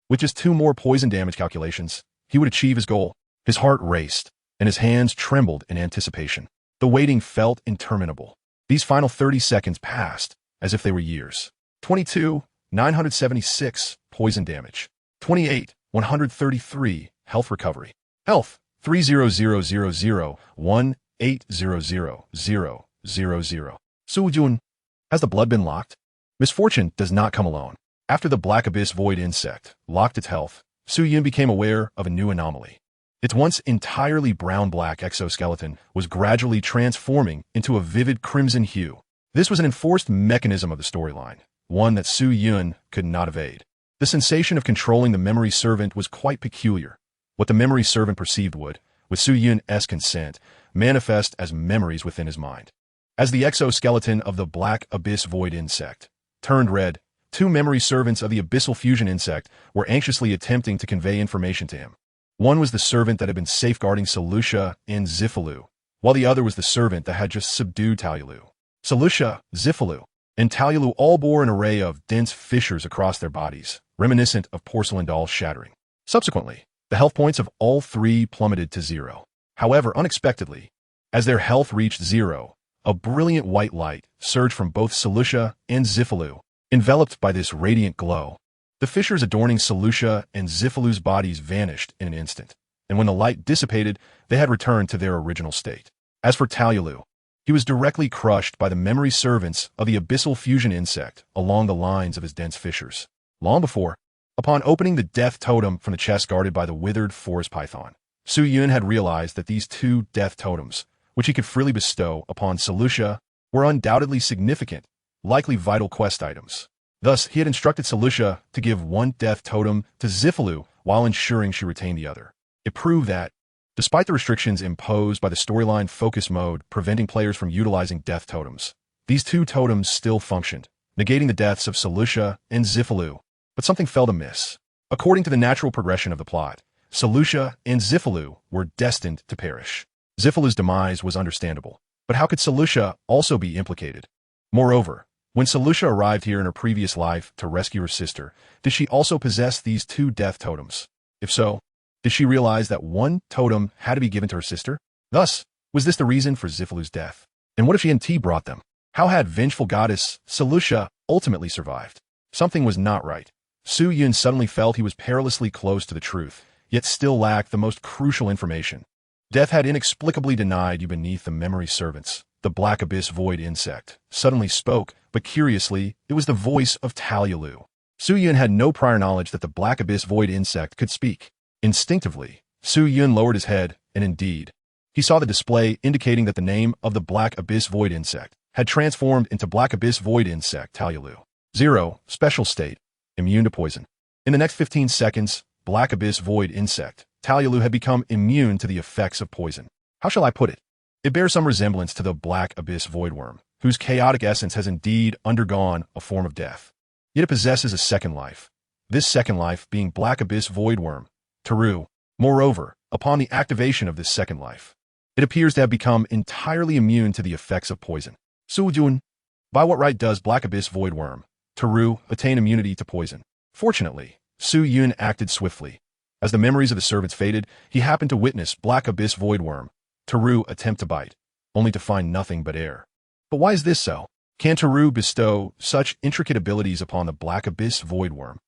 With just 2 more poison damage calculations, he would achieve his goal. His heart raced, and his hands trembled in anticipation. The waiting felt interminable. These final 30 seconds passed as if they were years. 22, 976, poison damage. 28, 133, health recovery. Health, 30001800000. Su Yun, has the blood been locked? Misfortune does not come alone. After the Black Abyss Void insect locked its health, Su Yun became aware of a new anomaly. Its once entirely brown-black exoskeleton was gradually transforming into a vivid crimson hue. This was an enforced mechanism of the storyline, one that Su Yun could not evade. The sensation of controlling the memory servant was quite peculiar. What the memory servant perceived would, with Su Yun's consent, manifest as memories within his mind. As the exoskeleton of the Black Abyss Void insect turned red, 2 memory servants of the Abyssal Fusion insect were anxiously attempting to convey information to him. One was the servant that had been safeguarding Lusha and Zifalu, while the other was the servant that had just subdued Talulu. Lusha, Zifalu, and Talulu all bore an array of dense fissures across their bodies, reminiscent of porcelain dolls shattering. Subsequently, the health points of all 3 plummeted to 0. However, unexpectedly, as their health reached 0, a brilliant white light surged from both Lusha and Zifalu. Enveloped by this radiant glow, The fissures adorning Selucia and Zifalu's bodies vanished in an instant, and when the light dissipated, they had returned to their original state. As for Talulu, he was directly crushed by the memory servants of the abyssal fusion insect along the lines of his dense fissures. Long before, upon opening the death totem from the chest guarded by the withered forest python, Su Yun had realized that these two death totems, which he could freely bestow upon Selucia, were undoubtedly significant, likely vital quest items. Thus, he had instructed Selucia to give one death totem to Zifalu while ensuring she retained the other. It proved that, despite the restrictions imposed by the storyline focus mode preventing players from utilizing death totems, these two totems still functioned, negating the deaths of Selucia and Zifalu. But something felt amiss. According to the natural progression of the plot, Selucia and Zifalu were destined to perish. Zifalu's demise was understandable, but how could Selucia also be implicated? Moreover, when Selucia arrived here in her previous life to rescue her sister, did she also possess these two death totems? If so, did she realize that one totem had to be given to her sister? Thus, was this the reason for Zifalu's death? And what if she and T brought them? How had vengeful goddess Selucia ultimately survived? Something was not right. Su Yun suddenly felt he was perilously close to the truth, yet still lacked the most crucial information. Death had inexplicably denied you beneath the memory servants. The black abyss void insect suddenly spoke, but curiously, it was the voice of Talulu. Su Yun had no prior knowledge that the black abyss void insect could speak. Instinctively, Su Yun lowered his head, and indeed, he saw the display indicating that the name of the black abyss void insect had transformed into black abyss void insect Talulu. 0. Special state. Immune to poison. In the next 15 seconds, black abyss void insect Talulu had become immune to the effects of poison. How shall I put it? It bears some resemblance to the black abyss voidworm, whose chaotic essence has indeed undergone a form of death. Yet it possesses a second life. This second life being black abyss voidworm, Teru. Moreover, upon the activation of this second life, it appears to have become entirely immune to the effects of poison. Su Yun, by what right does black abyss voidworm, Teru, attain immunity to poison? Fortunately, Su Yun acted swiftly. As the memories of the servants faded, he happened to witness black abyss voidworm, Teru, attempt to bite, only to find nothing but air. But why is this so? Can Teru bestow such intricate abilities upon the black abyss voidworm?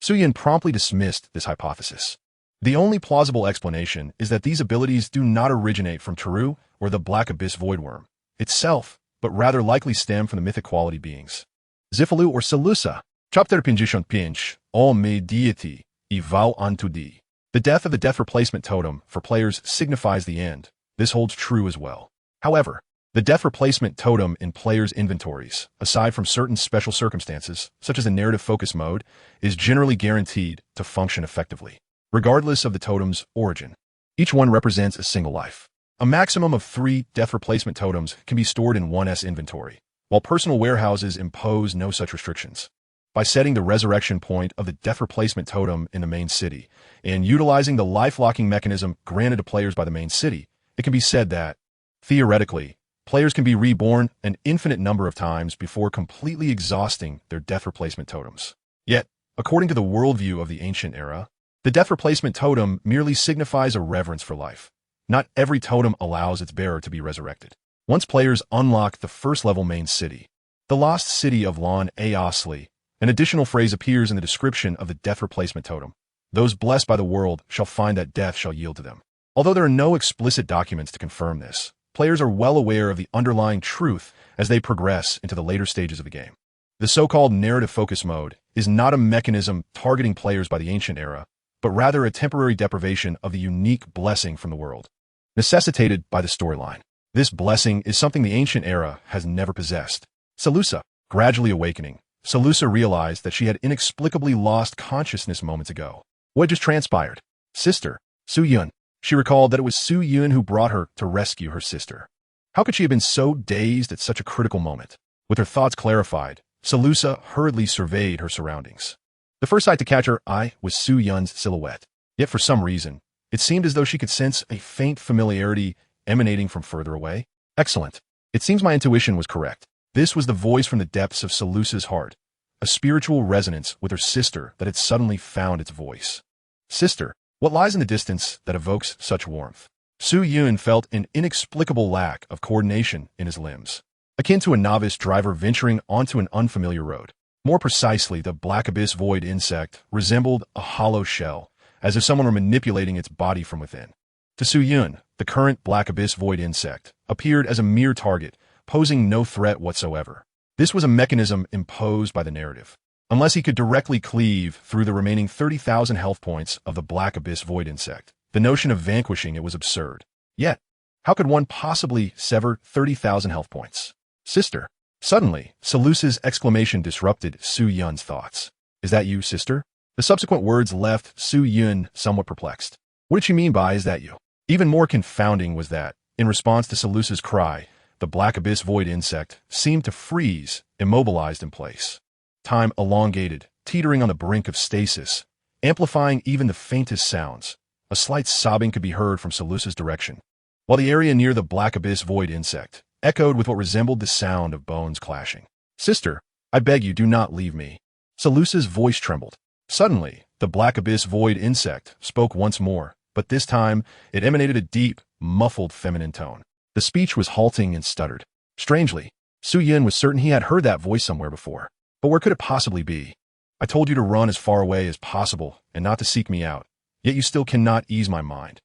Su Yun promptly dismissed this hypothesis. The only plausible explanation is that these abilities do not originate from Teru or the black abyss voidworm itself, but rather likely stem from the mythic quality beings. Zifalu or Selucia, chapter pinjishon pinch, all me deity, e vow unto thee. The death of the death replacement totem for players signifies the end. This holds true as well. However, the death replacement totem in players' inventories, aside from certain special circumstances, such as the narrative focus mode, is generally guaranteed to function effectively, regardless of the totem's origin. Each one represents a single life. A maximum of 3 death replacement totems can be stored in one's inventory, while personal warehouses impose no such restrictions. By setting the resurrection point of the death replacement totem in the main city, and utilizing the life-locking mechanism granted to players by the main city, it can be said that, theoretically, players can be reborn an infinite number of times before completely exhausting their death replacement totems. Yet, according to the worldview of the ancient era, the death replacement totem merely signifies a reverence for life. Not every totem allows its bearer to be resurrected. Once players unlock the first-level main city, the lost city of Lon Aosli, an additional phrase appears in the description of the death replacement totem. Those blessed by the world shall find that death shall yield to them. Although there are no explicit documents to confirm this, players are well aware of the underlying truth as they progress into the later stages of the game. The so-called narrative focus mode is not a mechanism targeting players by the ancient era, but rather a temporary deprivation of the unique blessing from the world, necessitated by the storyline. This blessing is something the ancient era has never possessed. Selucia, gradually awakening, Selucia realized that she had inexplicably lost consciousness moments ago. What just transpired? Sister, Su Yun. She recalled that it was Su Yun who brought her to rescue her sister. How could she have been so dazed at such a critical moment? With her thoughts clarified, Selucia hurriedly surveyed her surroundings. The first sight to catch her eye was Su Yun's silhouette. Yet for some reason, it seemed as though she could sense a faint familiarity emanating from further away. Excellent. It seems my intuition was correct. This was the voice from the depths of Selucia's heart, a spiritual resonance with her sister that had suddenly found its voice. Sister, what lies in the distance that evokes such warmth? Su Yun felt an inexplicable lack of coordination in his limbs, akin to a novice driver venturing onto an unfamiliar road. More precisely, the black abyss void insect resembled a hollow shell, as if someone were manipulating its body from within. To Su-yun, the current black abyss void insect appeared as a mere target, posing no threat whatsoever. This was a mechanism imposed by the narrative. Unless he could directly cleave through the remaining 30,000 health points of the black abyss void insect, the notion of vanquishing it was absurd. Yet, how could one possibly sever 30,000 health points? Sister. Suddenly, Seleucus' exclamation disrupted Su-yun's thoughts. Is that you, sister? The subsequent words left Su-yun somewhat perplexed. What did she mean by, is that you? Even more confounding was that, in response to Seleucus' cry, the black abyss void insect seemed to freeze, immobilized in place. Time elongated, teetering on the brink of stasis, amplifying even the faintest sounds. A slight sobbing could be heard from Seleucus' direction, while the area near the black abyss void insect echoed with what resembled the sound of bones clashing. Sister, I beg you, do not leave me. Seleucus' voice trembled. Suddenly, the black abyss void insect spoke once more, but this time it emanated a deep, muffled feminine tone. The speech was halting and stuttered. Strangely, Su-yun was certain he had heard that voice somewhere before. But where could it possibly be? I told you to run as far away as possible and not to seek me out, yet you still cannot ease my mind.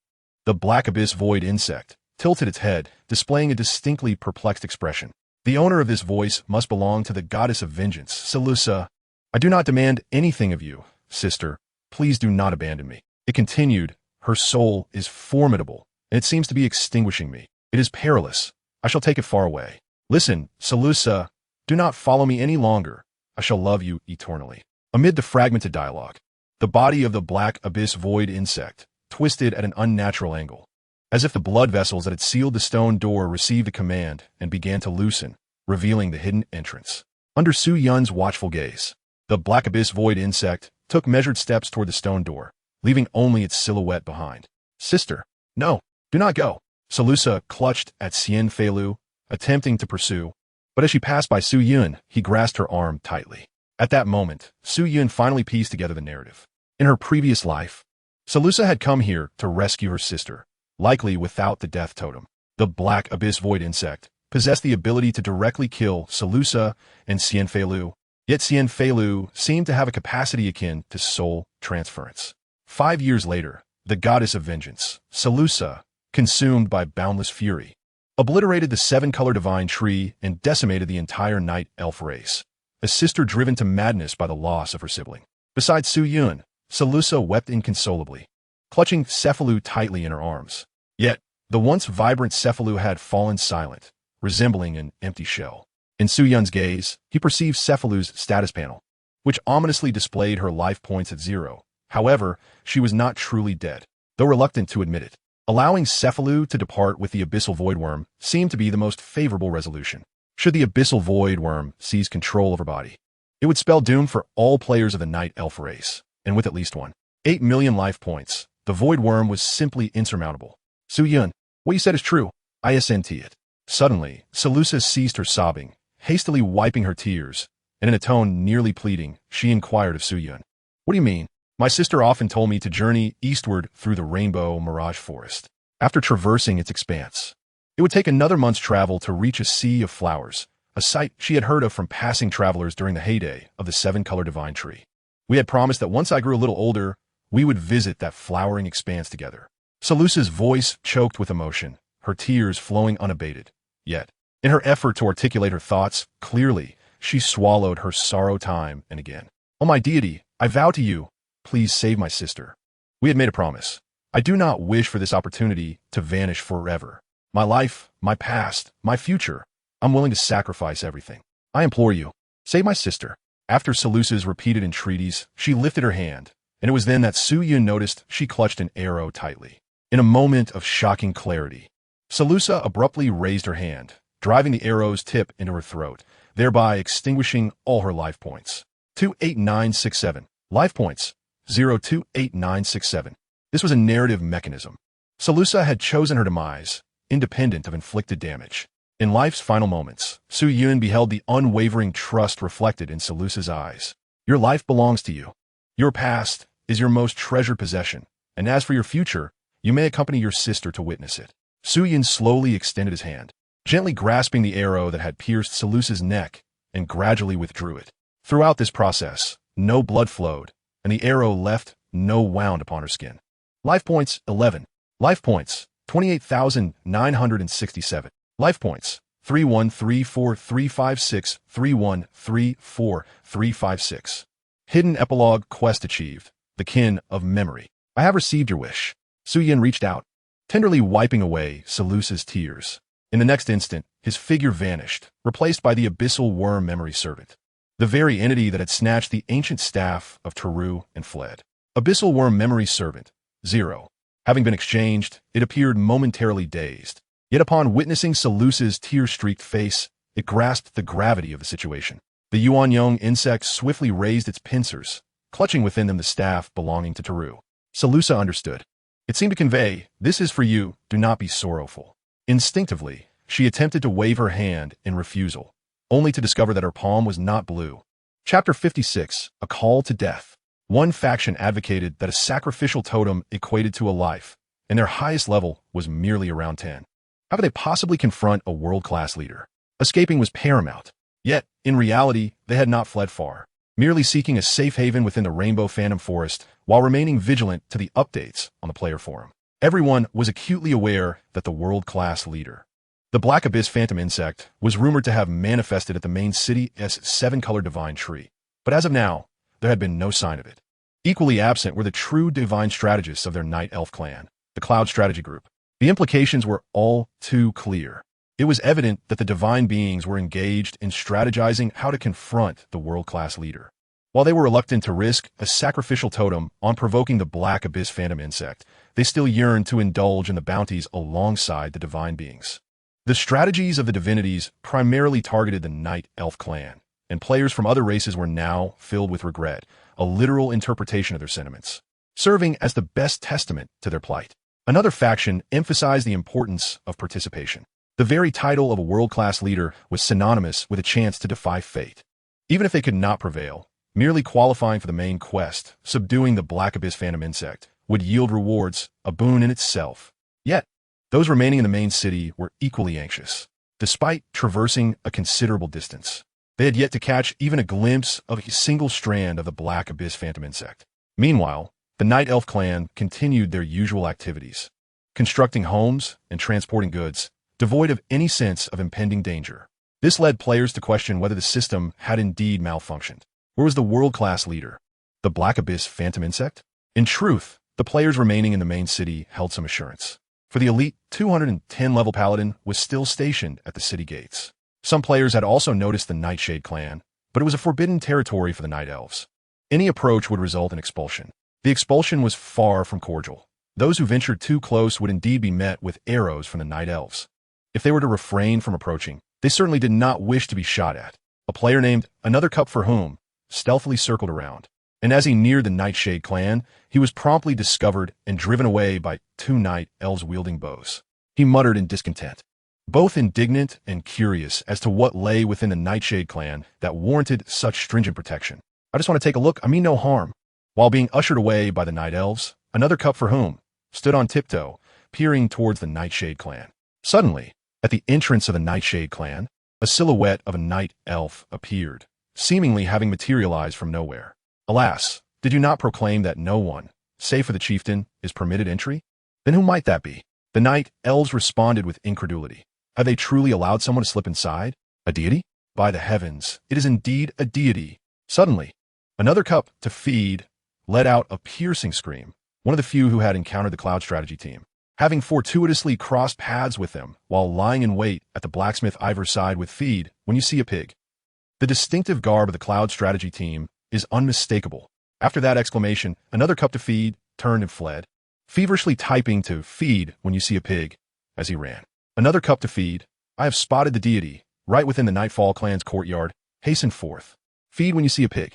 The black abyss void insect tilted its head, displaying a distinctly perplexed expression. The owner of this voice must belong to the goddess of vengeance, Seleucus. I do not demand anything of you, sister. Please do not abandon me. It continued, her soul is formidable, and it seems to be extinguishing me. It is perilous. I shall take it far away. Listen, Seleucus, do not follow me any longer. I shall love you eternally. Amid the fragmented dialogue, the body of the black abyss void insect twisted at an unnatural angle, as if the blood vessels that had sealed the stone door received a command and began to loosen, revealing the hidden entrance. Under Su-yun's watchful gaze, the black abyss void insect took measured steps toward the stone door, leaving only its silhouette behind. Sister, no, do not go. Seleucus clutched at Xianfei, attempting to pursue, but as she passed by Su-yun, he grasped her arm tightly. At that moment, Su-yun finally pieced together the narrative. In her previous life, Seleucus had come here to rescue her sister, likely without the death totem. The black abyss void insect possessed the ability to directly kill Seleucus and Xianfei, yet Xianfei seemed to have a capacity akin to soul transference. 5 years later, the goddess of vengeance, Seleucus, consumed by boundless fury, obliterated the seven-color divine tree and decimated the entire night elf race, a sister driven to madness by the loss of her sibling. Besides Su-yun, Seleucus wept inconsolably, clutching Cephalou tightly in her arms. Yet, the once vibrant Cephalou had fallen silent, resembling an empty shell. In Su-yun's gaze, he perceived Cephalou's status panel, which ominously displayed her life points at 0. However, she was not truly dead, though reluctant to admit it. Allowing Cephalou to depart with the abyssal voidworm seemed to be the most favorable resolution. Should the abyssal voidworm seize control of her body, it would spell doom for all players of the night elf race, and with at least 8 million life points, the voidworm was simply insurmountable. Su-yun, what you said is true. I assent it. Suddenly, Seleucus ceased her sobbing, hastily wiping her tears, and in a tone nearly pleading, she inquired of Su-yun. What do you mean? My sister often told me to journey eastward through the Rainbow Mirage Forest. After traversing its expanse, it would take another month's travel to reach a sea of flowers, a sight she had heard of from passing travelers during the heyday of the seven-color divine tree. We had promised that once I grew a little older, we would visit that flowering expanse together. Seleucus' voice choked with emotion, her tears flowing unabated. Yet, in her effort to articulate her thoughts clearly, she swallowed her sorrow time and again. Oh my deity, I vow to you, please save my sister. We had made a promise. I do not wish for this opportunity to vanish forever. My life, my past, my future, I'm willing to sacrifice everything. I implore you, save my sister. After Seleucus' repeated entreaties, she lifted her hand, and it was then that Su-yun noticed she clutched an arrow tightly. In a moment of shocking clarity, Seleucus abruptly raised her hand, driving the arrow's tip into her throat, thereby extinguishing all her life points. 28967. Life points. 028967. This was a narrative mechanism. Seleucus had chosen her demise, independent of inflicted damage. In life's final moments, Su-yun beheld the unwavering trust reflected in Seleucus' eyes. Your life belongs to you. Your past is your most treasured possession, and as for your future, you may accompany your sister to witness it. Su-yun slowly extended his hand, gently grasping the arrow that had pierced Seleucus' neck, and gradually withdrew it. Throughout this process, no blood flowed, and the arrow left no wound upon her skin. Life points, 11. Life points, 28,967. Life points, 3134356, 3134356. Hidden epilogue quest achieved. The kin of memory. I have received your wish. Suyin reached out, tenderly wiping away Seleucus' tears. In the next instant, his figure vanished, replaced by the abyssal worm memory servant, the very entity that had snatched the ancient staff of Teru and fled. Abyssal worm memory servant, 0. Having been exchanged, it appeared momentarily dazed. Yet upon witnessing Seleucus' tear-streaked face, it grasped the gravity of the situation. The Yuanyong insect swiftly raised its pincers, clutching within them the staff belonging to Teru. Seleucus understood. It seemed to convey, "This is for you, do not be sorrowful." Instinctively, she attempted to wave her hand in refusal, only to discover that her palm was not blue. Chapter 56, A Call to Death. One faction advocated that a sacrificial totem equated to a life, and their highest level was merely around 10. How could they possibly confront a world-class leader? Escaping was paramount. Yet, in reality, they had not fled far, merely seeking a safe haven within the Rainbow Phantom Forest while remaining vigilant to the updates on the player forum. Everyone was acutely aware that the world-class leader, the Black Abyss Phantom Insect, was rumored to have manifested at the main city's 7-color divine tree. But as of now, there had been no sign of it. Equally absent were the true divine strategists of their Night Elf clan, the Cloud Strategy Group. The implications were all too clear. It was evident that the divine beings were engaged in strategizing how to confront the world-class leader. While they were reluctant to risk a sacrificial totem on provoking the Black Abyss Phantom Insect, they still yearned to indulge in the bounties alongside the divine beings. The strategies of the divinities primarily targeted the Night Elf clan, and players from other races were now filled with regret, a literal interpretation of their sentiments, serving as the best testament to their plight. Another faction emphasized the importance of participation. The very title of a world-class leader was synonymous with a chance to defy fate. Even if they could not prevail, merely qualifying for the main quest, subduing the Black Abyss Phantom Insect, would yield rewards, a boon in itself. Yet, those remaining in the main city were equally anxious. Despite traversing a considerable distance, they had yet to catch even a glimpse of a single strand of the Black Abyss Phantom Insect. Meanwhile, the Night Elf clan continued their usual activities, constructing homes and transporting goods, devoid of any sense of impending danger. This led players to question whether the system had indeed malfunctioned. Where was the world-class leader? The Black Abyss Phantom Insect? In truth, the players remaining in the main city held some assurance. For the elite 210-level paladin was still stationed at the city gates. Some players had also noticed the Nightshade clan, but it was a forbidden territory for the Night Elves. Any approach would result in expulsion. The expulsion was far from cordial. Those who ventured too close would indeed be met with arrows from the Night Elves. If they were to refrain from approaching, they certainly did not wish to be shot at. A player named Another Cup for Whom stealthily circled around, and as he neared the Nightshade clan, he was promptly discovered and driven away by 2 Night Elves wielding bows. He muttered in discontent, both indignant and curious as to what lay within the Nightshade clan that warranted such stringent protection. "I just want to take a look, I mean no harm." While being ushered away by the Night Elves, Another Cup for Whom stood on tiptoe, peering towards the Nightshade clan. Suddenly, at the entrance of the Nightshade clan, a silhouette of a Night Elf appeared, seemingly having materialized from nowhere. Alas, did you not proclaim that no one, save for the chieftain, is permitted entry? Then who might that be? The Night Elves responded with incredulity. Had they truly allowed someone to slip inside? A deity? By the heavens, it is indeed a deity. Suddenly, Another Cup to Feed let out a piercing scream, one of the few who had encountered the Cloud Strategy team, having fortuitously crossed paths with them while lying in wait at the blacksmith Ivor's side with Feed when you see a pig. The distinctive garb of the Cloud Strategy team is unmistakable. After that exclamation, Another Cup to Feed turned and fled, feverishly typing to Feed when you see a pig as he ran. Another Cup to Feed. I have spotted the deity, right within the Nightfall clan's courtyard. Hasten forth. Feed when you see a pig.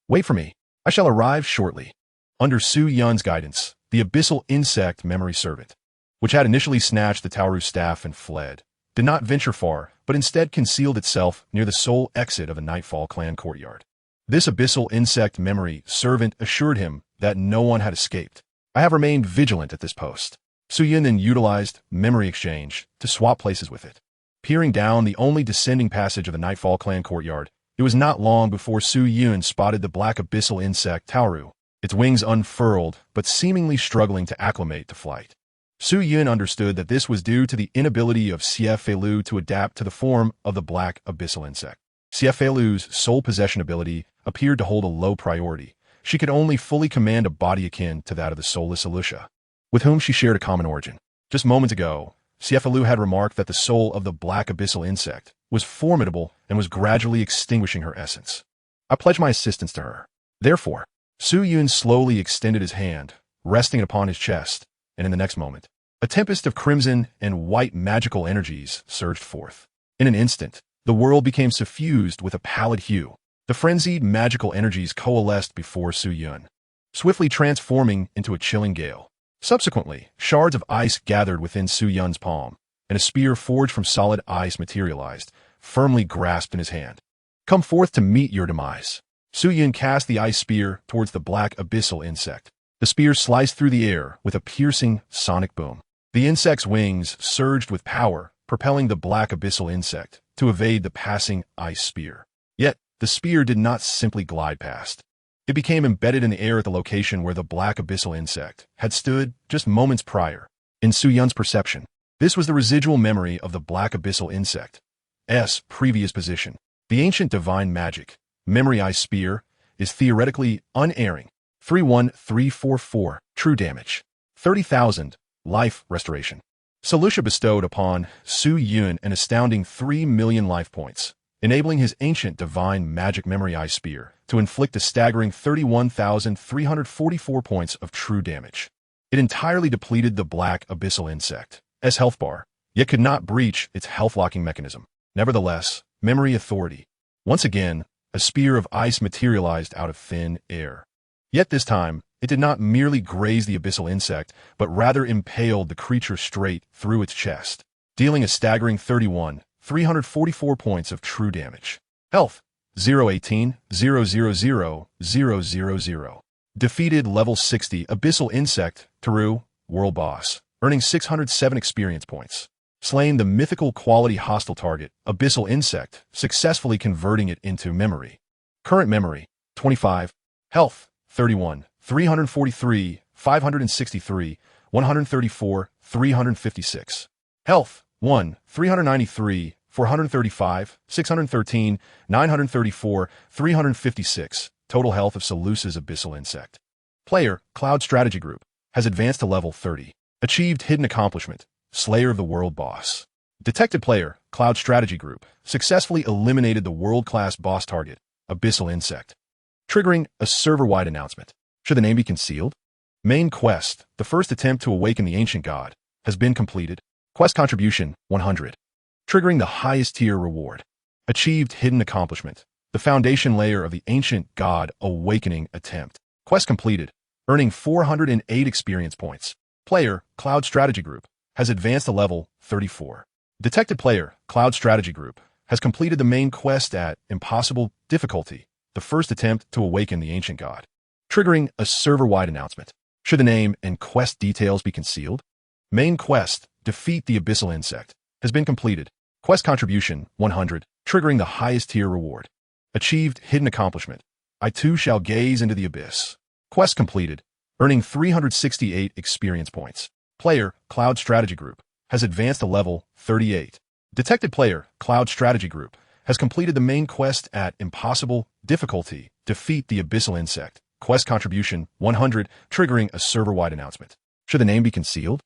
Wait for me. I shall arrive shortly. Under Su Yun's guidance, the abyssal insect memory servant, which had initially snatched the Taoru's staff and fled, did not venture far, but instead concealed itself near the sole exit of the Nightfall clan courtyard. This abyssal insect memory servant assured him that no one had escaped. I have remained vigilant at this post. Su Yun then utilized memory exchange to swap places with it. Peering down the only descending passage of the Nightfall clan courtyard, It was not long before Su Yun spotted the black abyssal insect Taoru, its wings unfurled but seemingly struggling to acclimate to flight. Su Yun understood that this was due to the inability of Xie Feilu to adapt to the form of the black abyssal insect. Xie Feilu's soul possession ability appeared to hold a low priority. She could only fully command a body akin to that of the soulless Alicia, with whom she shared a common origin. Just moments ago, Xie Feilu had remarked that the soul of the black abyssal insect was formidable and was gradually extinguishing her essence. I pledged my assistance to her. Therefore, Su Yun slowly extended his hand, resting it upon his chest, and in the next moment, a tempest of crimson and white magical energies surged forth. In an instant, the world became suffused with a pallid hue. The frenzied magical energies coalesced before Su Yun, swiftly transforming into a chilling gale. Subsequently, shards of ice gathered within Su Yun's palm, and a spear forged from solid ice materialized, firmly grasped in his hand. Come forth to meet your demise. Su Yun cast the ice spear towards the black abyssal insect. The spear sliced through the air with a piercing sonic boom. The insect's wings surged with power, propelling the black abyssal insect to evade the passing ice spear. Yet, the spear did not simply glide past. It became embedded in the air at the location where the black abyssal insect had stood just moments prior. In Su Yun's perception, this was the residual memory of the black abyssal insect's previous position. The ancient divine magic, Memory Ice Spear, is theoretically unerring. 31344, true damage. 30,000, life restoration. Solutia bestowed upon Su Yun an astounding 3 million life points, enabling his ancient divine magic Memory Ice Spear to inflict a staggering 31,344 points of true damage. It entirely depleted the black abyssal insect's health bar, yet could not breach its health-locking mechanism. Nevertheless, Memory Authority. Once again, a spear of ice materialized out of thin air. Yet this time, it did not merely graze the abyssal insect, but rather impaled the creature straight through its chest, dealing a staggering 31,344 points of true damage. Health, 018, 000. Defeated level 60 abyssal insect, Taoru, world boss, earning 607 experience points. Slain the mythical quality hostile target, abyssal insect, successfully converting it into memory. Current memory, 25. Health, 31, 343, 563, 134, 356. Health, 1, 393, 435, 613, 934, 356. Total health of Seleucus abyssal insect. Player, Cloud Strategy Group, has advanced to level 30. Achieved hidden accomplishment, Slayer of the World Boss. Detected player, Cloud Strategy Group, successfully eliminated the world-class boss target, abyssal insect. Triggering a server-wide announcement. Should the name be concealed? Main quest, the first attempt to awaken the ancient god, has been completed. Quest contribution, 100. Triggering the highest tier reward. Achieved hidden accomplishment, the foundation layer of the ancient god awakening attempt. Quest completed, earning 408 experience points. Player, Cloud Strategy Group, has advanced to level 34. Detected player, Cloud Strategy Group, has completed the main quest at impossible difficulty, the first attempt to awaken the ancient god. Triggering a server-wide announcement. Should the name and quest details be concealed? Main quest, defeat the abyssal insect, has been completed. Quest contribution, 100, triggering the highest tier reward. Achieved hidden accomplishment. I too shall gaze into the abyss. Quest completed, earning 368 experience points. Player, Cloud Strategy Group, has advanced to level 38. Detected player, Cloud Strategy Group, has completed the main quest at impossible difficulty, defeat the abyssal insect. Quest contribution, 100, triggering a server-wide announcement. Should the name be concealed?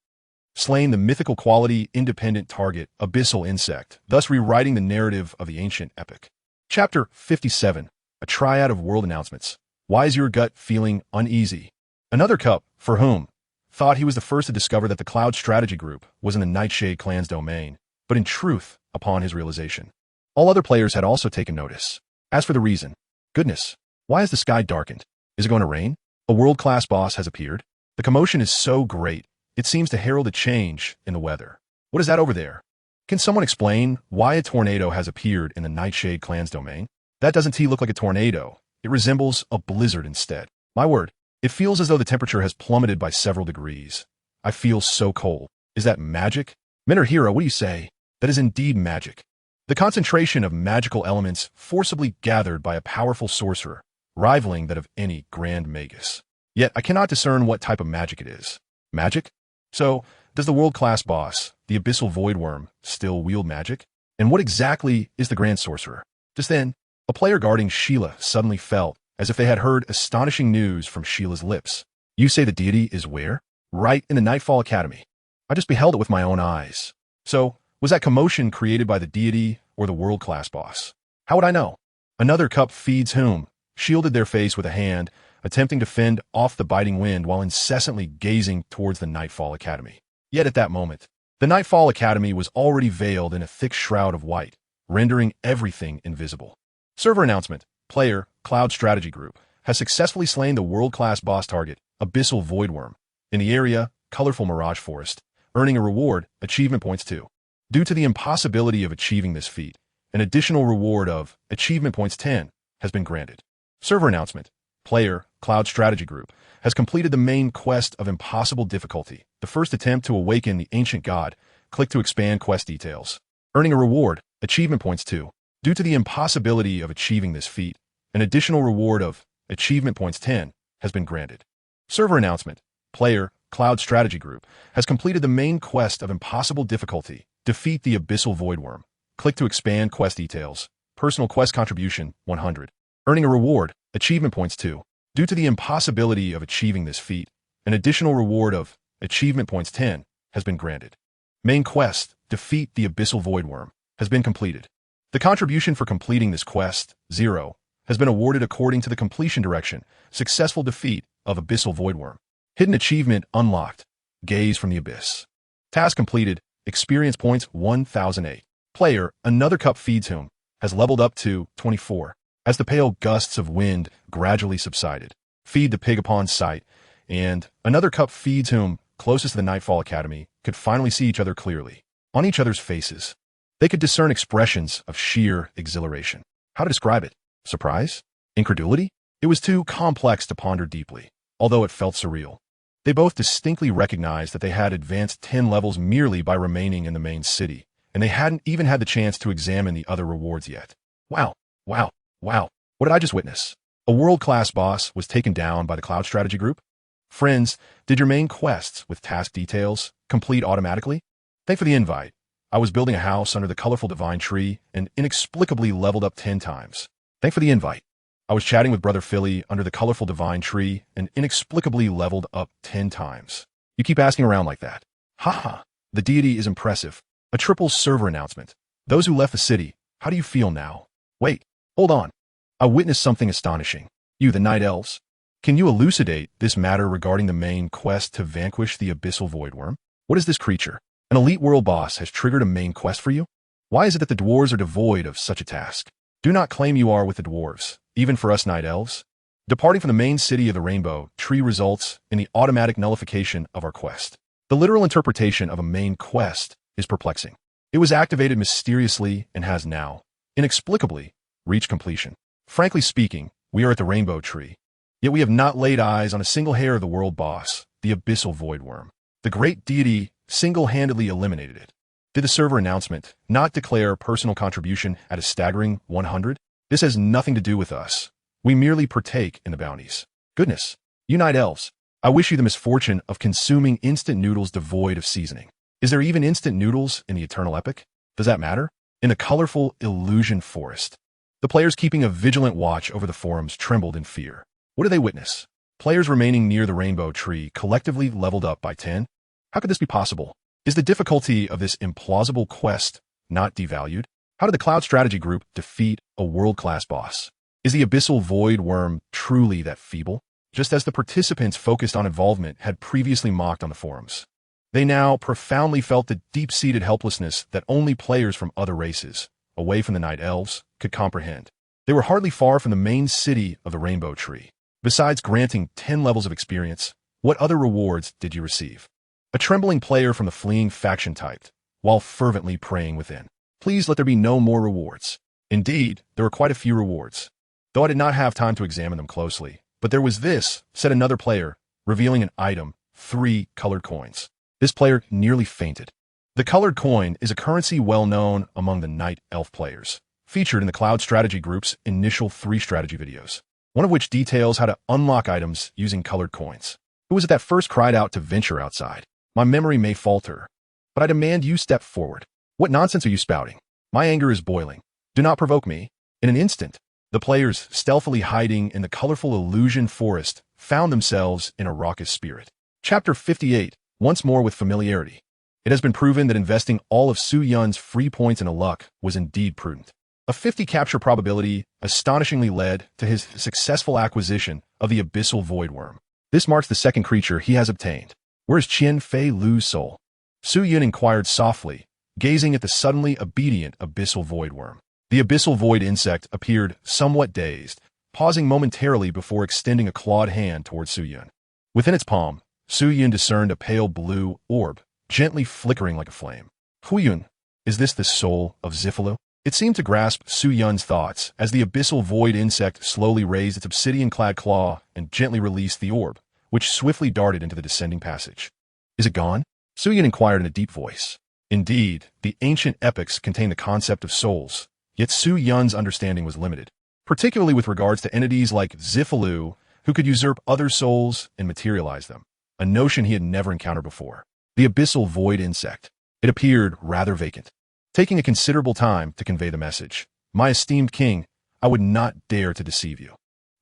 Slain the mythical quality independent target, abyssal insect, thus rewriting the narrative of the ancient epic. Chapter 57, a triad of world announcements. Why is your gut feeling uneasy? Another cup, for whom? Thought he was the first to discover that the Cloud Strategy Group was in the Nightshade clan's domain, but in truth, upon his realization, all other players had also taken notice. As for the reason, goodness, why has the sky darkened? Is it going to rain? A world-class boss has appeared? The commotion is so great, it seems to herald a change in the weather. What is that over there? Can someone explain why a tornado has appeared in the Nightshade clan's domain? That doesn't look like a tornado. It resembles a blizzard instead. My word, it feels as though the temperature has plummeted by several degrees. I feel so cold. Is that magic? Mentor Hero, what do you say? That is indeed magic. The concentration of magical elements forcibly gathered by a powerful sorcerer, rivaling that of any grand magus. Yet I cannot discern what type of magic it is. Magic? So, does the world-class boss, the Abyssal Voidworm, still wield magic? And what exactly is the Grand Sorcerer? Just then, a player guarding Sheila suddenly felt as if they had heard astonishing news from Sheila's lips. You say the deity is where? Right in the Nightfall Academy. I just beheld it with my own eyes. So, was that commotion created by the deity or the world-class boss? How would I know? Another cup feeds whom shielded their face with a hand, attempting to fend off the biting wind while incessantly gazing towards the Nightfall Academy. Yet at that moment, the Nightfall Academy was already veiled in a thick shroud of white, rendering everything invisible. Server announcement. Player, Cloud Strategy Group, has successfully slain the world-class boss target, Abyssal Voidworm, in the area, Colorful Mirage Forest, earning a reward, achievement points 2. Due to the impossibility of achieving this feat, an additional reward of achievement points 10 has been granted. Server announcement. Player, Cloud Strategy Group, has completed the main quest of impossible difficulty, the first attempt to awaken the ancient god. Click to expand quest details. Earning a reward, achievement points 2. Due to the impossibility of achieving this feat, an additional reward of achievement points 10 has been granted. Server announcement. Player, Cloud Strategy Group, has completed the main quest of impossible difficulty, defeat the Abyssal Voidworm. Click to expand quest details. Personal quest contribution, 100. Earning a reward, achievement points 2. Due to the impossibility of achieving this feat, an additional reward of achievement points 10 has been granted. Main quest, defeat the Abyssal Voidworm, has been completed. The contribution for completing this quest, 0, has been awarded according to the completion direction, successful defeat of Abyssal Voidworm. Hidden achievement unlocked, gaze from the abyss. Task completed, experience points 1008. Player, another cup feeds whom, has leveled up to 24. As the pale gusts of wind gradually subsided, feed the pig upon sight, and another cup feeds whom, closest to the Nightfall Academy, could finally see each other clearly. On each other's faces, they could discern expressions of sheer exhilaration. How to describe it? Surprise? Incredulity? It was too complex to ponder deeply, although it felt surreal. They both distinctly recognized that they had advanced 10 levels merely by remaining in the main city, and they hadn't even had the chance to examine the other rewards yet. Wow, wow, wow, what did I just witness? A world-class boss was taken down by the Cloud Strategy Group? Friends, did your main quests with task details complete automatically? Thanks for the invite. I was building a house under the colorful divine tree and inexplicably leveled up 10 times. Thanks for the invite. I was chatting with Brother Philly under the colorful divine tree and inexplicably leveled up 10 times. You keep asking around like that. Haha, the deity is impressive. A triple server announcement. Those who left the city, how do you feel now? Wait, hold on. I witnessed something astonishing. You, the Night Elves. Can you elucidate this matter regarding the main quest to vanquish the Abyssal Voidworm? What is this creature? An elite world boss has triggered a main quest for you? Why is it that the dwarves are devoid of such a task? Do not claim you are with the dwarves, even for us Night Elves. Departing from the main city of the Rainbow Tree results in the automatic nullification of our quest. The literal interpretation of a main quest is perplexing. It was activated mysteriously and has now, inexplicably, reached completion. Frankly speaking, we are at the Rainbow Tree, yet we have not laid eyes on a single hair of the world boss, the Abyssal Voidworm. The great deity single-handedly eliminated it. Did the server announcement not declare personal contribution at a staggering 100? This has nothing to do with us. We merely partake in the bounties. Goodness, you Night Elves, I wish you the misfortune of consuming instant noodles devoid of seasoning. Is there even instant noodles in the Eternal Epic? Does that matter? In the colorful Illusion Forest, the players keeping a vigilant watch over the forums trembled in fear. What did they witness? Players remaining near the Rainbow Tree collectively leveled up by 10? How could this be possible? Is the difficulty of this implausible quest not devalued? How did the Cloud Strategy Group defeat a world-class boss? Is the Abyssal Voidworm truly that feeble? Just as the participants focused on involvement had previously mocked on the forums. They now profoundly felt the deep-seated helplessness that only players from other races, away from the Night Elves, could comprehend. They were hardly far from the main city of the Rainbow Tree. Besides granting 10 levels of experience, what other rewards did you receive? A trembling player from the fleeing faction typed, while fervently praying within. Please let there be no more rewards. Indeed, there were quite a few rewards. Though I did not have time to examine them closely. But there was this, said another player, revealing an item, 3 colored coins. This player nearly fainted. The colored coin is a currency well known among the Night Elf players, featured in the Cloud Strategy Group's initial 3 strategy videos, one of which details how to unlock items using colored coins. Who was it that first cried out to venture outside? My memory may falter, but I demand you step forward. What nonsense are you spouting? My anger is boiling. Do not provoke me. In an instant, the players, stealthily hiding in the colorful illusion forest, found themselves in a raucous spirit. Chapter 58, once more with familiarity. It has been proven that investing all of Su Yun's free points in a luck was indeed prudent. A 50 capture probability astonishingly led to his successful acquisition of the Abyssal Void Worm. This marks the second creature he has obtained. Where is Qian Fei Lu's soul? Su Yun inquired softly, gazing at the suddenly obedient Abyssal Void Worm. The Abyssal Void insect appeared somewhat dazed, pausing momentarily before extending a clawed hand towards Su Yun. Within its palm, Su Yun discerned a pale blue orb, gently flickering like a flame. Huyun, is this the soul of Zifalu? It seemed to grasp Su Yun's thoughts as the Abyssal Void insect slowly raised its obsidian-clad claw and gently released the orb, which swiftly darted into the descending passage. Is it gone? Su Yun inquired in a deep voice. Indeed, the ancient epics contain the concept of souls, yet Su Yun's understanding was limited, particularly with regards to entities like Zifalu, who could usurp other souls and materialize them, a notion he had never encountered before. The Abyssal Void insect. It appeared rather vacant, taking a considerable time to convey the message. My esteemed king, I would not dare to deceive you.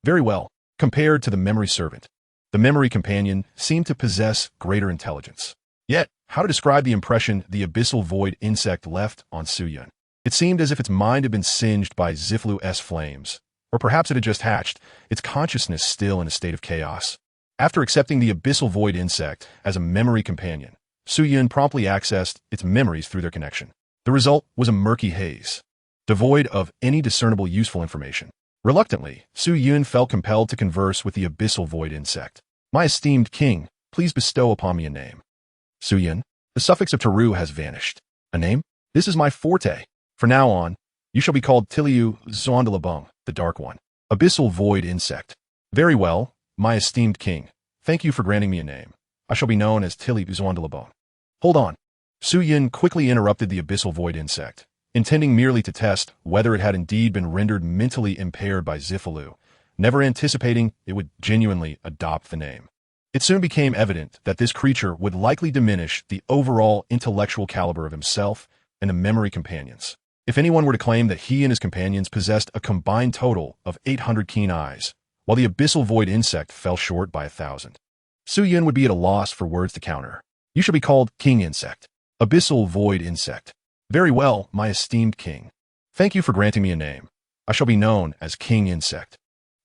Very well. Compared to the memory servant, the memory companion seemed to possess greater intelligence. Yet, how to describe the impression the Abyssal Void insect left on Su Yun? It seemed as if its mind had been singed by Ziflu's flames, or perhaps it had just hatched, its consciousness still in a state of chaos. After accepting the Abyssal Void insect as a memory companion, Su Yun promptly accessed its memories through their connection. The result was a murky haze, devoid of any discernible useful information. Reluctantly, Su Yun felt compelled to converse with the Abyssal Void insect. My esteemed king, please bestow upon me a name. Su Yun, the suffix of Teru has vanished. A name? This is my forte. From now on, you shall be called Tiliu Zondalabung, the Dark One. Abyssal Void insect. Very well, my esteemed king. Thank you for granting me a name. I shall be known as Tiliu Zondalabung. Hold on. Su Yun quickly interrupted the Abyssal Void insect, intending merely to test whether it had indeed been rendered mentally impaired by Zifalu, never anticipating it would genuinely adopt the name. It soon became evident that this creature would likely diminish the overall intellectual caliber of himself and the memory companions. If anyone were to claim that he and his companions possessed a combined total of 800 keen eyes, while the Abyssal Void insect fell short by 1,000. Su Yun would be at a loss for words to counter. You shall be called King Insect. Abyssal Void insect. Very well, my esteemed king. Thank you for granting me a name. I shall be known as King Insect.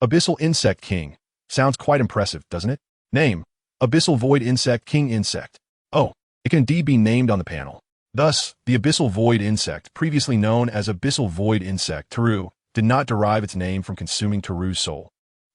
Abyssal Insect King. Sounds quite impressive, doesn't it? Name. Abyssal Void Insect King Insect. Oh, it can indeed be named on the panel. Thus, the Abyssal Void insect, previously known as Abyssal Void Insect Teru, did not derive its name from consuming Teru's soul,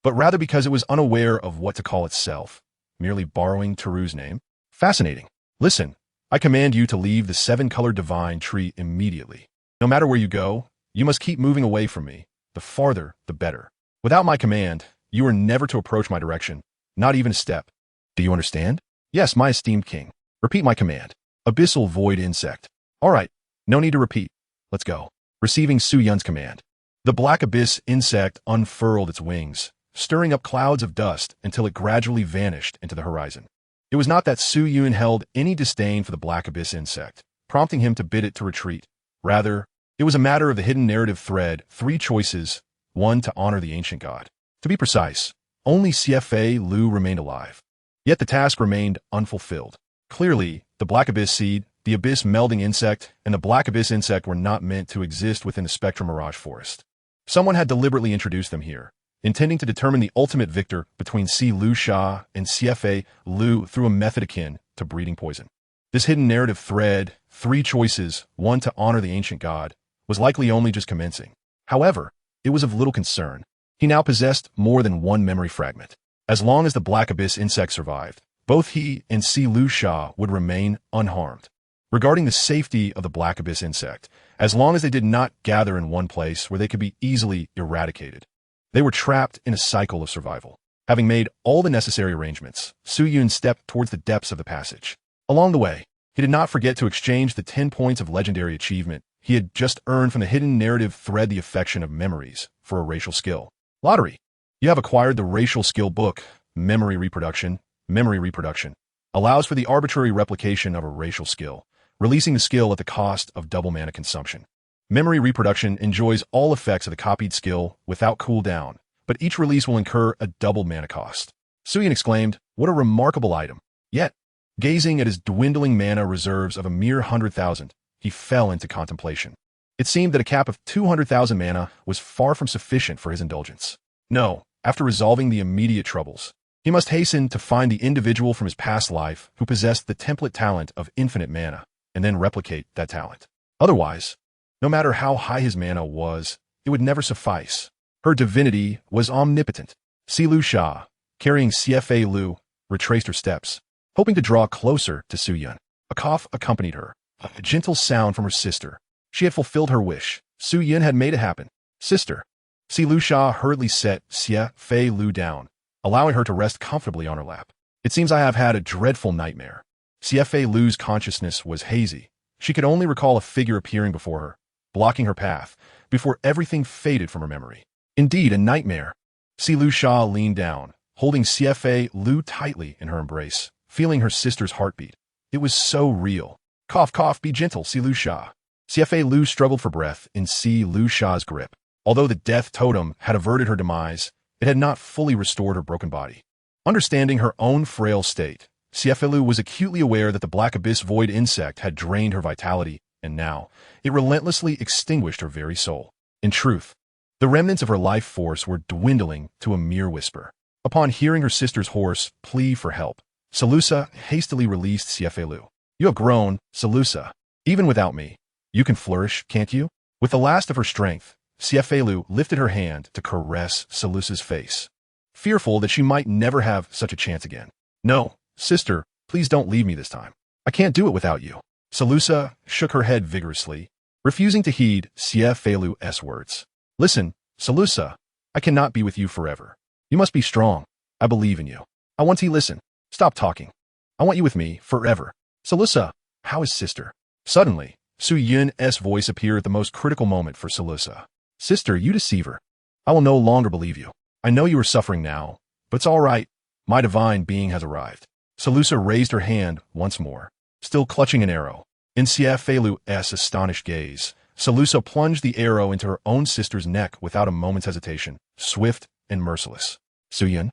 but rather because it was unaware of what to call itself, merely borrowing Teru's name. Fascinating. Listen. I command you to leave the 7-colored divine tree immediately. No matter where you go, you must keep moving away from me. The farther, the better. Without my command, you are never to approach my direction, not even a step. Do you understand? Yes, my esteemed king. Repeat my command. Abyssal Void insect. All right, no need to repeat. Let's go. Receiving Su Yun's command. The Black Abyss insect unfurled its wings, stirring up clouds of dust until it gradually vanished into the horizon. It was not that Su Yun held any disdain for the Black Abyss insect, prompting him to bid it to retreat. Rather, it was a matter of the hidden narrative thread, 3 choices, 1 to honor the ancient god. To be precise, only CFA Lu remained alive. Yet the task remained unfulfilled. Clearly, the Black Abyss seed, the Abyss melding insect, and the Black Abyss insect were not meant to exist within the Spectrum Mirage Forest. Someone had deliberately introduced them here, intending to determine the ultimate victor between C. Lu Sha and CFA Lu through a method akin to breeding poison. This hidden narrative thread, 3 choices, 1 to honor the ancient god, was likely only just commencing. However, it was of little concern. He now possessed more than 1 memory fragment. As long as the Black Abyss insect survived, both he and C. Lu Sha would remain unharmed. Regarding the safety of the Black Abyss insect, as long as they did not gather in one place where they could be easily eradicated, they were trapped in a cycle of survival. Having made all the necessary arrangements, Su Yun stepped towards the depths of the passage. Along the way, He did not forget to exchange the 10 points of legendary achievement he had just earned from the hidden narrative thread the affection of memories for a racial skill. Lottery. You have acquired the racial skill book, Memory Reproduction. Memory Reproduction allows for the arbitrary replication of a racial skill, releasing the skill at the cost of double mana consumption. Memory Reproduction enjoys all effects of the copied skill without cooldown, but each release will incur a double mana cost. Suyin exclaimed, "What a remarkable item." Yet, gazing at his dwindling mana reserves of a mere 100,000, he fell into contemplation. It seemed that a cap of 200,000 mana was far from sufficient for his indulgence. No, after resolving the immediate troubles, he must hasten to find the individual from his past life who possessed the template talent of infinite mana, and then replicate that talent. Otherwise, no matter how high his mana was, it would never suffice. Her divinity was omnipotent. Silu Sha, carrying CFA Lu, retraced her steps, hoping to draw closer to Suyun. A cough accompanied her, a gentle sound from her sister. She had fulfilled her wish. Suyun had made it happen. Sister. Silu Sha hurriedly set Xie Fei Lu down, allowing her to rest comfortably on her lap. It seems I have had a dreadful nightmare. Xie Fei Lu's consciousness was hazy. She could only recall a figure appearing before her, blocking her path, before everything faded from her memory. Indeed, a nightmare. Silu Sha leaned down, holding Xie Fei Lu tightly in her embrace, feeling her sister's heartbeat. It was so real. Cough, cough, be gentle, Silu Sha. Xie Fei Lu struggled for breath in Silu Sha's grip. Although the death totem had averted her demise, it had not fully restored her broken body. Understanding her own frail state, Xie Fei Lu was acutely aware that the Black Abyss Void insect had drained her vitality, and now it relentlessly extinguished her very soul. In truth, the remnants of her life force were dwindling to a mere whisper. Upon hearing her sister's hoarse plea for help, Salusa hastily released Xie Fei Lu. "You have grown, Salusa. Even without me, you can flourish, can't you?" With the last of her strength, Xie Fei Lu lifted her hand to caress Salusa's face, fearful that she might never have such a chance again. "No, sister, please don't leave me this time. I can't do it without you." Salusa shook her head vigorously, refusing to heed Xie Fei Lu's words. "Listen, Salusa, I cannot be with you forever. You must be strong. I believe in you. I want to listen. Stop talking. I want you with me forever." "Salusa, how is sister?" Suddenly, Su Yun's voice appeared at the most critical moment for Salusa. "Sister, you deceiver. I will no longer believe you. I know you are suffering now, but it's all right. My divine being has arrived." Salusa raised her hand once more, still clutching an arrow. In Xie Fei Lu's astonished gaze, Salusa plunged the arrow into her own sister's neck without a moment's hesitation, swift and merciless. "Suyun?"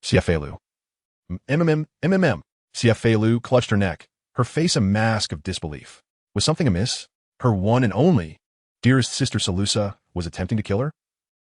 Xie Fei Lu. Xie Fei Lu clutched her neck, her face a mask of disbelief. Was something amiss? Her one and only, dearest sister Salusa was attempting to kill her?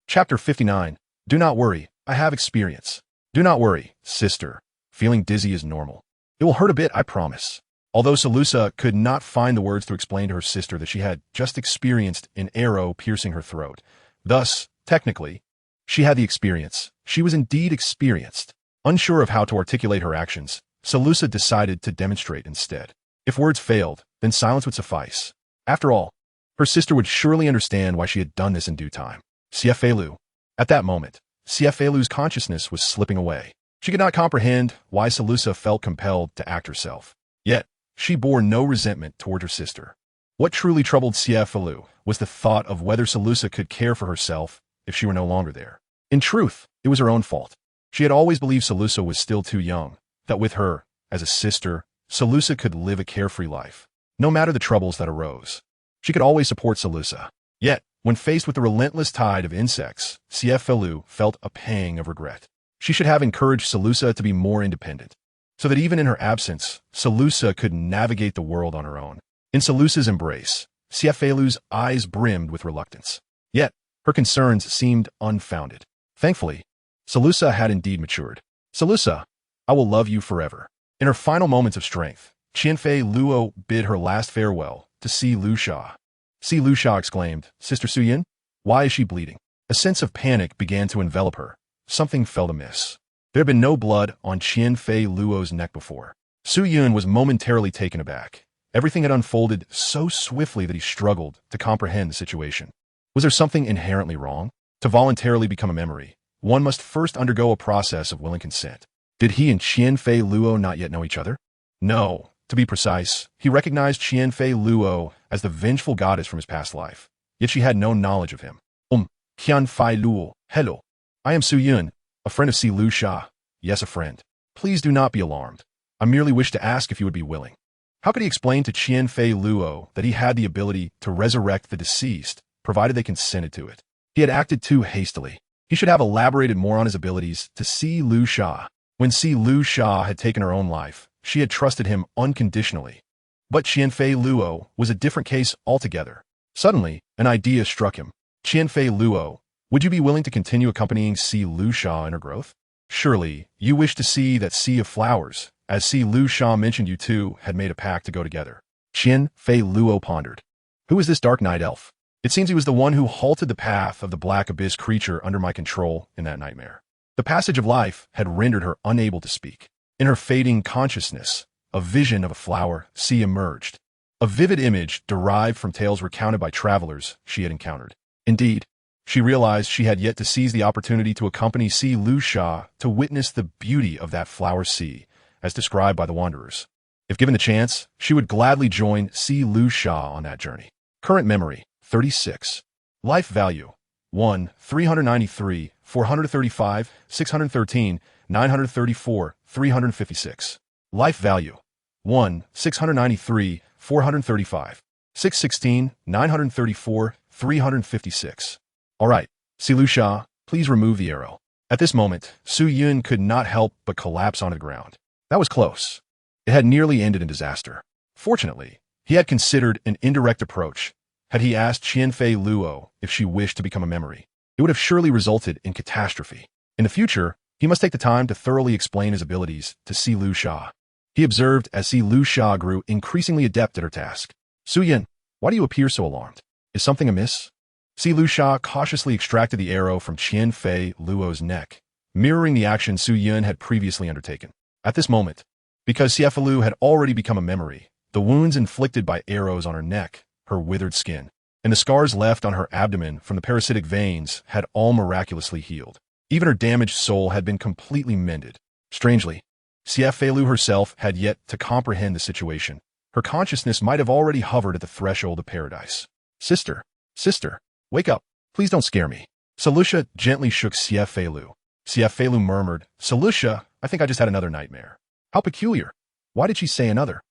Chapter 59. Do not worry, I have experience. Do not worry, sister. Feeling dizzy is normal. It will hurt a bit, I promise. Although Salusa could not find the words to explain to her sister that she had just experienced an arrow piercing her throat. Thus, technically, she had the experience. She was indeed experienced. Unsure of how to articulate her actions, Salusa decided to demonstrate instead. If words failed, then silence would suffice. After all, her sister would surely understand why she had done this in due time. Xie Fei Lu. At that moment, Xie Fei Lu's consciousness was slipping away. She could not comprehend why Salusa felt compelled to act herself. Yet, she bore no resentment toward her sister. What truly troubled Xie Fei Lu was the thought of whether Salusa could care for herself if she were no longer there. In truth, it was her own fault. She had always believed Salusa was still too young, that with her, as a sister, Salusa could live a carefree life. No matter the troubles that arose, she could always support Salusa. Yet, when faced with the relentless tide of insects, Xie Fei Lu felt a pang of regret. She should have encouraged Salusa to be more independent, so that even in her absence, Salusa could navigate the world on her own. In Salusa's embrace, Xie Fei Lu's eyes brimmed with reluctance. Yet, her concerns seemed unfounded. Thankfully, Salusa had indeed matured. "Salusa, I will love you forever." In her final moments of strength, Qianfei Luo bid her last farewell to Silu Sha. Silu Sha exclaimed, "Sister Suyun, why is she bleeding?" A sense of panic began to envelop her. Something felt amiss. There had been no blood on Qianfei Luo's neck before. Suyun was momentarily taken aback. Everything had unfolded so swiftly that he struggled to comprehend the situation. Was there something inherently wrong? To voluntarily become a memory, one must first undergo a process of willing consent. Did he and Qianfei Luo not yet know each other? No, To be precise, he recognized Qianfei Luo as the vengeful goddess from his past life, yet she had no knowledge of him. Qianfei Luo, hello. I am Su Yun, a friend of Si Lu Sha. Yes, a friend. Please do not be alarmed. I merely wish to ask if you would be willing. How could he explain to Qianfei Luo that he had the ability to resurrect the deceased, provided they consented to it? He had acted too hastily. He should have elaborated more on his abilities to Si Lu Sha. When Si Lu Sha had taken her own life, she had trusted him unconditionally. But Qianfei Luo was a different case altogether. Suddenly, an idea struck him. Qianfei Luo, would you be willing to continue accompanying Si Lu Sha in her growth? Surely, you wish to see that sea of flowers, as Si Lu Sha mentioned you two had made a pact to go together. Qianfei Luo pondered. Who is this dark night elf? It seems he was the one who halted the path of the black abyss creature under my control in that nightmare. The passage of life had rendered her unable to speak. In her fading consciousness, a vision of a flower sea emerged. A vivid image derived from tales recounted by travelers she had encountered. Indeed, she realized she had yet to seize the opportunity to accompany Si Lu Sha to witness the beauty of that flower sea, as described by the wanderers. If given the chance, she would gladly join Si Lu Sha on that journey. Current memory, 36. Life value, 1, 393, 435, 613, 934, 356. Life value, 1, 693, 435, 616, 934, 356. All right, Si Lu Sha, please remove the arrow. At this moment, Su Yun could not help but collapse onto the ground. That was close. It had nearly ended in disaster. Fortunately, he had considered an indirect approach. Had he asked Qianfei Luo if she wished to become a memory, it would have surely resulted in catastrophe. In the future, he must take the time to thoroughly explain his abilities to Si Lu Sha. He observed as Si Lu Sha grew increasingly adept at her task. Su Yun, why do you appear so alarmed? Is something amiss? Si Lu Sha cautiously extracted the arrow from Qianfei Luo's neck, mirroring the action Su Yun had previously undertaken. At this moment, because Xiefei Lu had already become a memory, the wounds inflicted by arrows on her neck, her withered skin, and the scars left on her abdomen from the parasitic veins had all miraculously healed. Even her damaged soul had been completely mended. Strangely, Xiefei Lu herself had yet to comprehend the situation. Her consciousness might have already hovered at the threshold of paradise. Sister, wake up. Please don't scare me. Salusha gently shook Xiefei Lu. Xiefei Lu murmured, Salusha, I think I just had another nightmare. How peculiar. Why did she say another?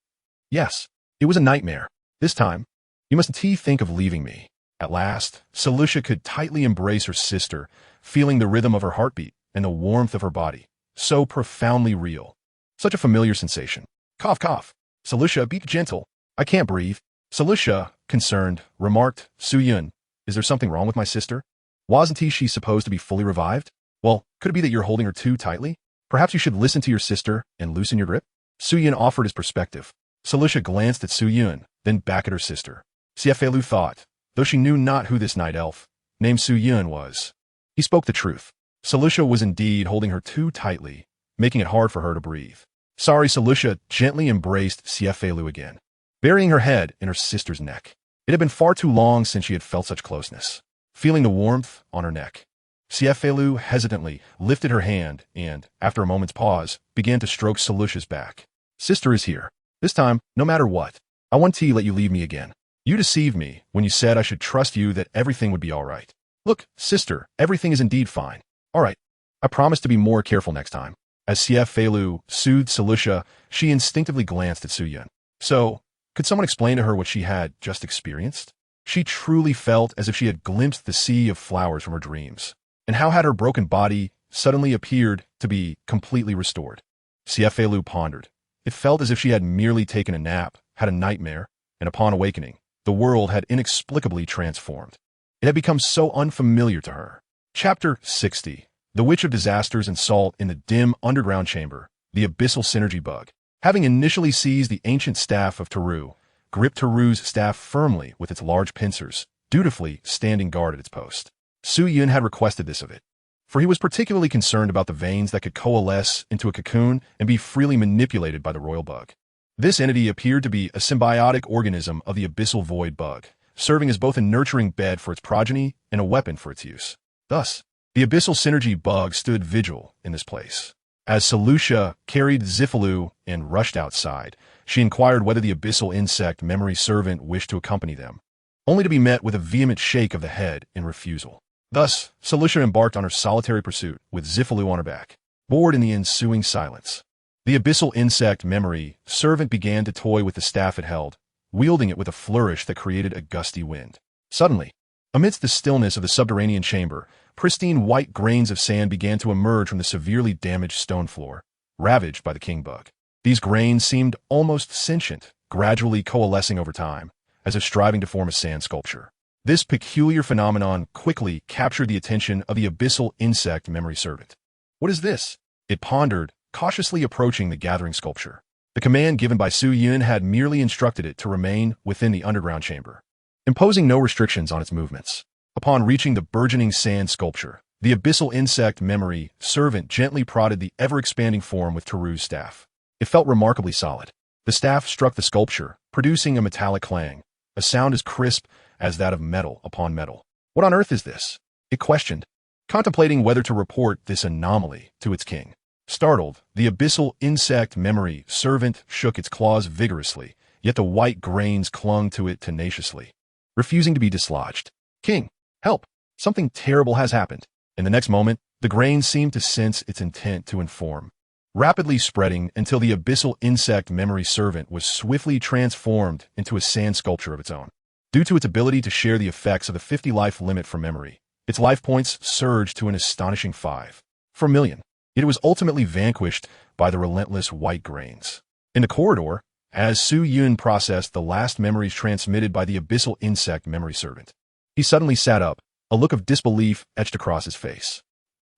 Yes, it was a nightmare. This time, you mustn't think of leaving me. At last, Salusha could tightly embrace her sister, feeling the rhythm of her heartbeat and the warmth of her body. So profoundly real. Such a familiar sensation. Cough, cough. Salusha, be gentle. I can't breathe. Salusha, concerned, remarked, Su Yun, is there something wrong with my sister? Wasn't she supposed to be fully revived? Well, could it be that you're holding her too tightly? Perhaps you should listen to your sister and loosen your grip? Su Yun offered his perspective. Salusha glanced at Su Yun, then back at her sister. Xiefei Lu thought, though she knew not who this night elf, named Su Yun, was. He spoke the truth. Salusha was indeed holding her too tightly, making it hard for her to breathe. Sorry, Salusha gently embraced Xiefei Lu again, burying her head in her sister's neck. It had been far too long since she had felt such closeness. Feeling the warmth on her neck, Xiefei Lu hesitantly lifted her hand and, after a moment's pause, began to stroke Salusha's back. Sister is here. This time, no matter what, I won't let you leave me again. You deceived me when you said I should trust you that everything would be all right. Look, sister, everything is indeed fine. All right. I promise to be more careful next time. As Xiefei Lu soothed Salusha, she instinctively glanced at Su Yun. So, could someone explain to her what she had just experienced? She truly felt as if she had glimpsed the sea of flowers from her dreams. And how had her broken body suddenly appeared to be completely restored? Xiefei Lu pondered. It felt as if she had merely taken a nap, had a nightmare, and upon awakening, the world had inexplicably transformed. It had become so unfamiliar to her. Chapter 60. The Witch of Disasters and Salt in the Dim Underground Chamber, the Abyssal Synergy Bug. Having initially seized the ancient staff of Teru, gripped Teru's staff firmly with its large pincers, dutifully standing guard at its post. Su Yun had requested this of it, for he was particularly concerned about the veins that could coalesce into a cocoon and be freely manipulated by the royal bug. This entity appeared to be a symbiotic organism of the abyssal void bug, serving as both a nurturing bed for its progeny and a weapon for its use. Thus, the abyssal synergy bug stood vigil in this place. As Selucia carried Zifalu and rushed outside, she inquired whether the abyssal insect memory servant wished to accompany them, only to be met with a vehement shake of the head in refusal. Thus, Selucia embarked on her solitary pursuit with Zifalu on her back. Bored in the ensuing silence, the abyssal insect memory servant began to toy with the staff it held, wielding it with a flourish that created a gusty wind. Suddenly, amidst the stillness of the subterranean chamber, pristine white grains of sand began to emerge from the severely damaged stone floor, ravaged by the king bug. These grains seemed almost sentient, gradually coalescing over time, as if striving to form a sand sculpture. This peculiar phenomenon quickly captured the attention of the abyssal insect memory servant. What is this? It pondered, cautiously approaching the gathering sculpture. The command given by Su Yun had merely instructed it to remain within the underground chamber, imposing no restrictions on its movements. Upon reaching the burgeoning sand sculpture, the abyssal insect memory servant gently prodded the ever-expanding form with Teru's staff. It felt remarkably solid. The staff struck the sculpture, producing a metallic clang, a sound as crisp as that of metal upon metal. What on earth is this? It questioned, contemplating whether to report this anomaly to its king. Startled, the abyssal insect memory servant shook its claws vigorously, yet the white grains clung to it tenaciously, refusing to be dislodged. King, help! Something terrible has happened. In the next moment, the grains seemed to sense its intent to inform, rapidly spreading until the abyssal insect memory servant was swiftly transformed into a sand sculpture of its own. Due to its ability to share the effects of the 50 life limit for memory, its life points surged to an astonishing 5 per million. Yet it was ultimately vanquished by the relentless white grains. In the corridor, as Su Yun processed the last memories transmitted by the abyssal insect memory servant, he suddenly sat up, a look of disbelief etched across his face.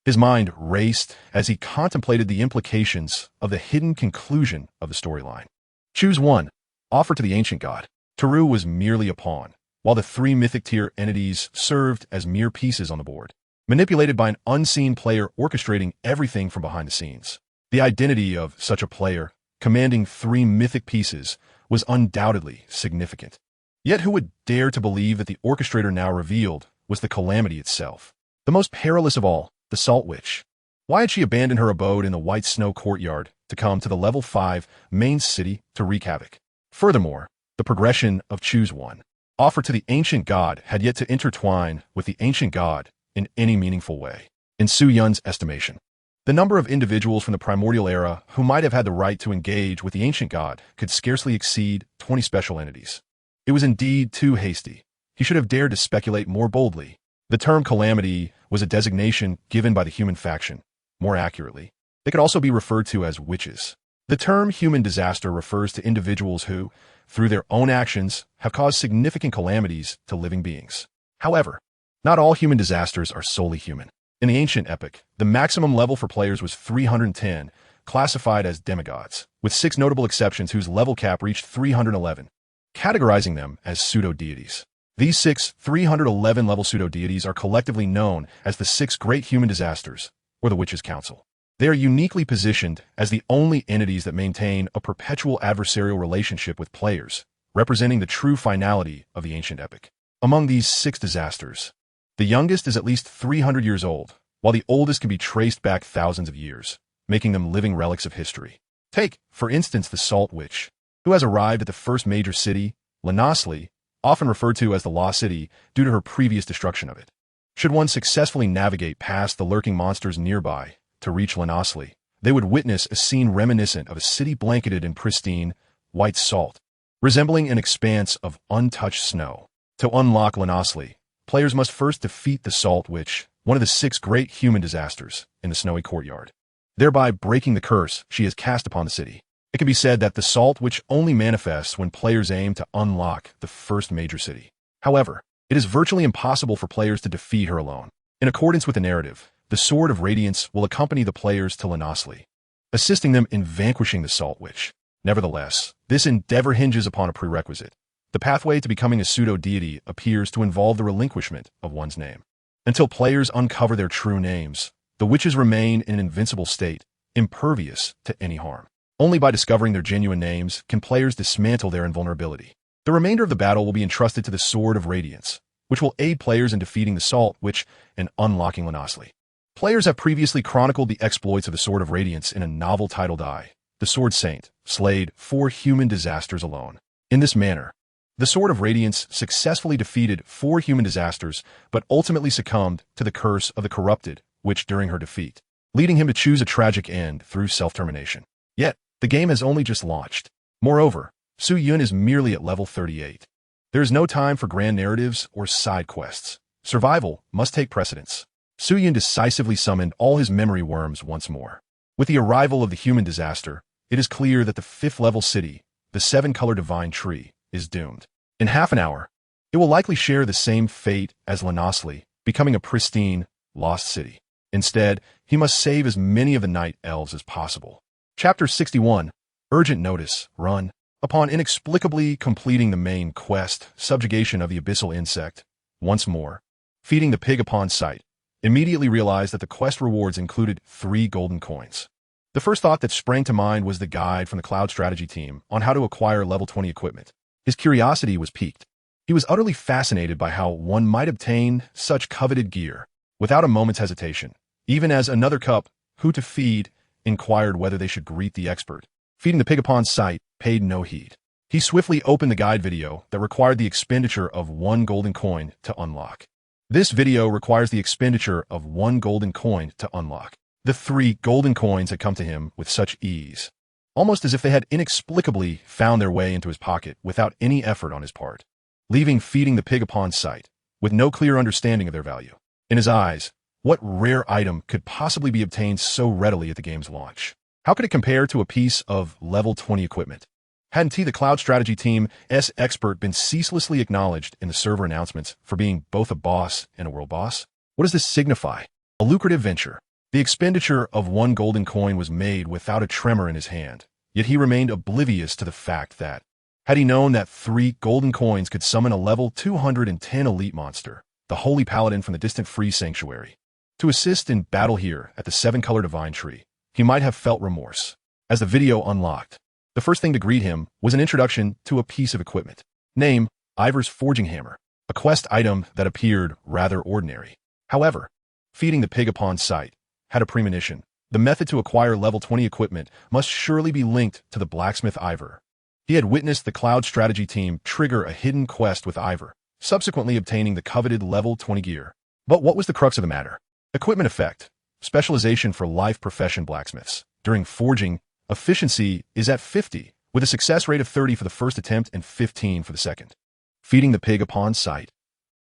His mind raced as he contemplated the implications of the hidden conclusion of the storyline. Choose one. Offer to the ancient god. Teru was merely a pawn, while the 3 mythic tier entities served as mere pieces on the board, manipulated by an unseen player orchestrating everything from behind the scenes. The identity of such a player, commanding 3 mythic pieces, was undoubtedly significant. Yet who would dare to believe that the orchestrator now revealed was the calamity itself? The most perilous of all, the Salt Witch. Why had she abandoned her abode in the White Snow Courtyard to come to the level 5 main city to wreak havoc? Furthermore, the progression of Choose One, offered to the ancient god, had yet to intertwine with the ancient god in any meaningful way. In Su Yun's estimation, the number of individuals from the primordial era who might have had the right to engage with the ancient god could scarcely exceed 20 special entities. It was indeed too hasty. He should have dared to speculate more boldly. The term calamity was a designation given by the human faction. More accurately, they could also be referred to as witches. The term human disaster refers to individuals who, through their own actions, have caused significant calamities to living beings. However, not all human disasters are solely human. In the ancient epic, the maximum level for players was 310, classified as demigods, with 6 notable exceptions whose level cap reached 311, categorizing them as pseudo-deities. These 6 311-level pseudo-deities are collectively known as the 6 Great Human Disasters, or the Witches' Council. They are uniquely positioned as the only entities that maintain a perpetual adversarial relationship with players, representing the true finality of the ancient epic. Among these 6 disasters, the youngest is at least 300 years old, while the oldest can be traced back thousands of years, making them living relics of history. Take, for instance, the Salt Witch, who has arrived at the first major city, Lanasli, often referred to as the Lost City due to her previous destruction of it. Should one successfully navigate past the lurking monsters nearby to reach Lanasli, they would witness a scene reminiscent of a city blanketed in pristine, white salt, resembling an expanse of untouched snow. To unlock Lanasli, players must first defeat the Salt Witch, one of the 6 great human disasters, in the snowy courtyard, thereby breaking the curse she has cast upon the city. It can be said that the Salt Witch only manifests when players aim to unlock the first major city. However, it is virtually impossible for players to defeat her alone. In accordance with the narrative, the Sword of Radiance will accompany the players to Lanasli, assisting them in vanquishing the Salt Witch. Nevertheless, this endeavor hinges upon a prerequisite. The pathway to becoming a pseudo-deity appears to involve the relinquishment of one's name. Until players uncover their true names, the witches remain in an invincible state, impervious to any harm. Only by discovering their genuine names can players dismantle their invulnerability. The remainder of the battle will be entrusted to the Sword of Radiance, which will aid players in defeating the Salt Witch and unlocking Lanasli. Players have previously chronicled the exploits of the Sword of Radiance in a novel titled The Sword Saint slayed 4 human disasters alone. In this manner, the Sword of Radiance successfully defeated 4 human disasters, but ultimately succumbed to the curse of the corrupted, which during her defeat, leading him to choose a tragic end through self-termination. Yet, the game has only just launched. Moreover, Su Yun is merely at level 38. There is no time for grand narratives or side quests. Survival must take precedence. Su Yun decisively summoned all his memory worms once more. With the arrival of the human disaster, it is clear that the 5th level city, the 7-color divine tree, is doomed. In half an hour, it will likely share the same fate as Lenosli, becoming a pristine, lost city. Instead, he must save as many of the night elves as possible. Chapter 61, Urgent Notice, Run. Upon inexplicably completing the main quest, Subjugation of the Abyssal Insect, once more, feeding the pig upon sight, immediately realized that the quest rewards included 3 golden coins. The first thought that sprang to mind was the guide from the Cloud Strategy team on how to acquire level 20 equipment. His curiosity was piqued. He was utterly fascinated by how one might obtain such coveted gear without a moment's hesitation, even as another cup, who to feed, inquired whether they should greet the expert. Feeding the pig upon sight paid no heed. He swiftly opened the guide video that required the expenditure of 1 golden coin to unlock. This video requires the expenditure of 1 golden coin to unlock. The 3 golden coins had come to him with such ease, almost as if they had inexplicably found their way into his pocket without any effort on his part, leaving feeding the pig upon sight with no clear understanding of their value. In his eyes, what rare item could possibly be obtained so readily at the game's launch? How could it compare to a piece of level 20 equipment? Hadn't the Cloud Strategy team's expert been ceaselessly acknowledged in the server announcements for being both a boss and a world boss? What does this signify? A lucrative venture. The expenditure of 1 golden coin was made without a tremor in his hand, yet he remained oblivious to the fact that, had he known that 3 golden coins could summon a level 210 elite monster, the Holy Paladin from the distant Free Sanctuary, to assist in battle here at the 7-color divine tree, he might have felt remorse. As the video unlocked, the first thing to greet him was an introduction to a piece of equipment. Name, Ivor's Forging Hammer, a quest item that appeared rather ordinary. However, feeding the pig upon sight had a premonition. The method to acquire level 20 equipment must surely be linked to the blacksmith Ivor. He had witnessed the Cloud Strategy team trigger a hidden quest with Ivor, subsequently obtaining the coveted level 20 gear. But what was the crux of the matter? Equipment effect. Specialization for life profession blacksmiths. During forging, efficiency is at 50, with a success rate of 30 for the first attempt and 15 for the second. Feeding the pig upon sight.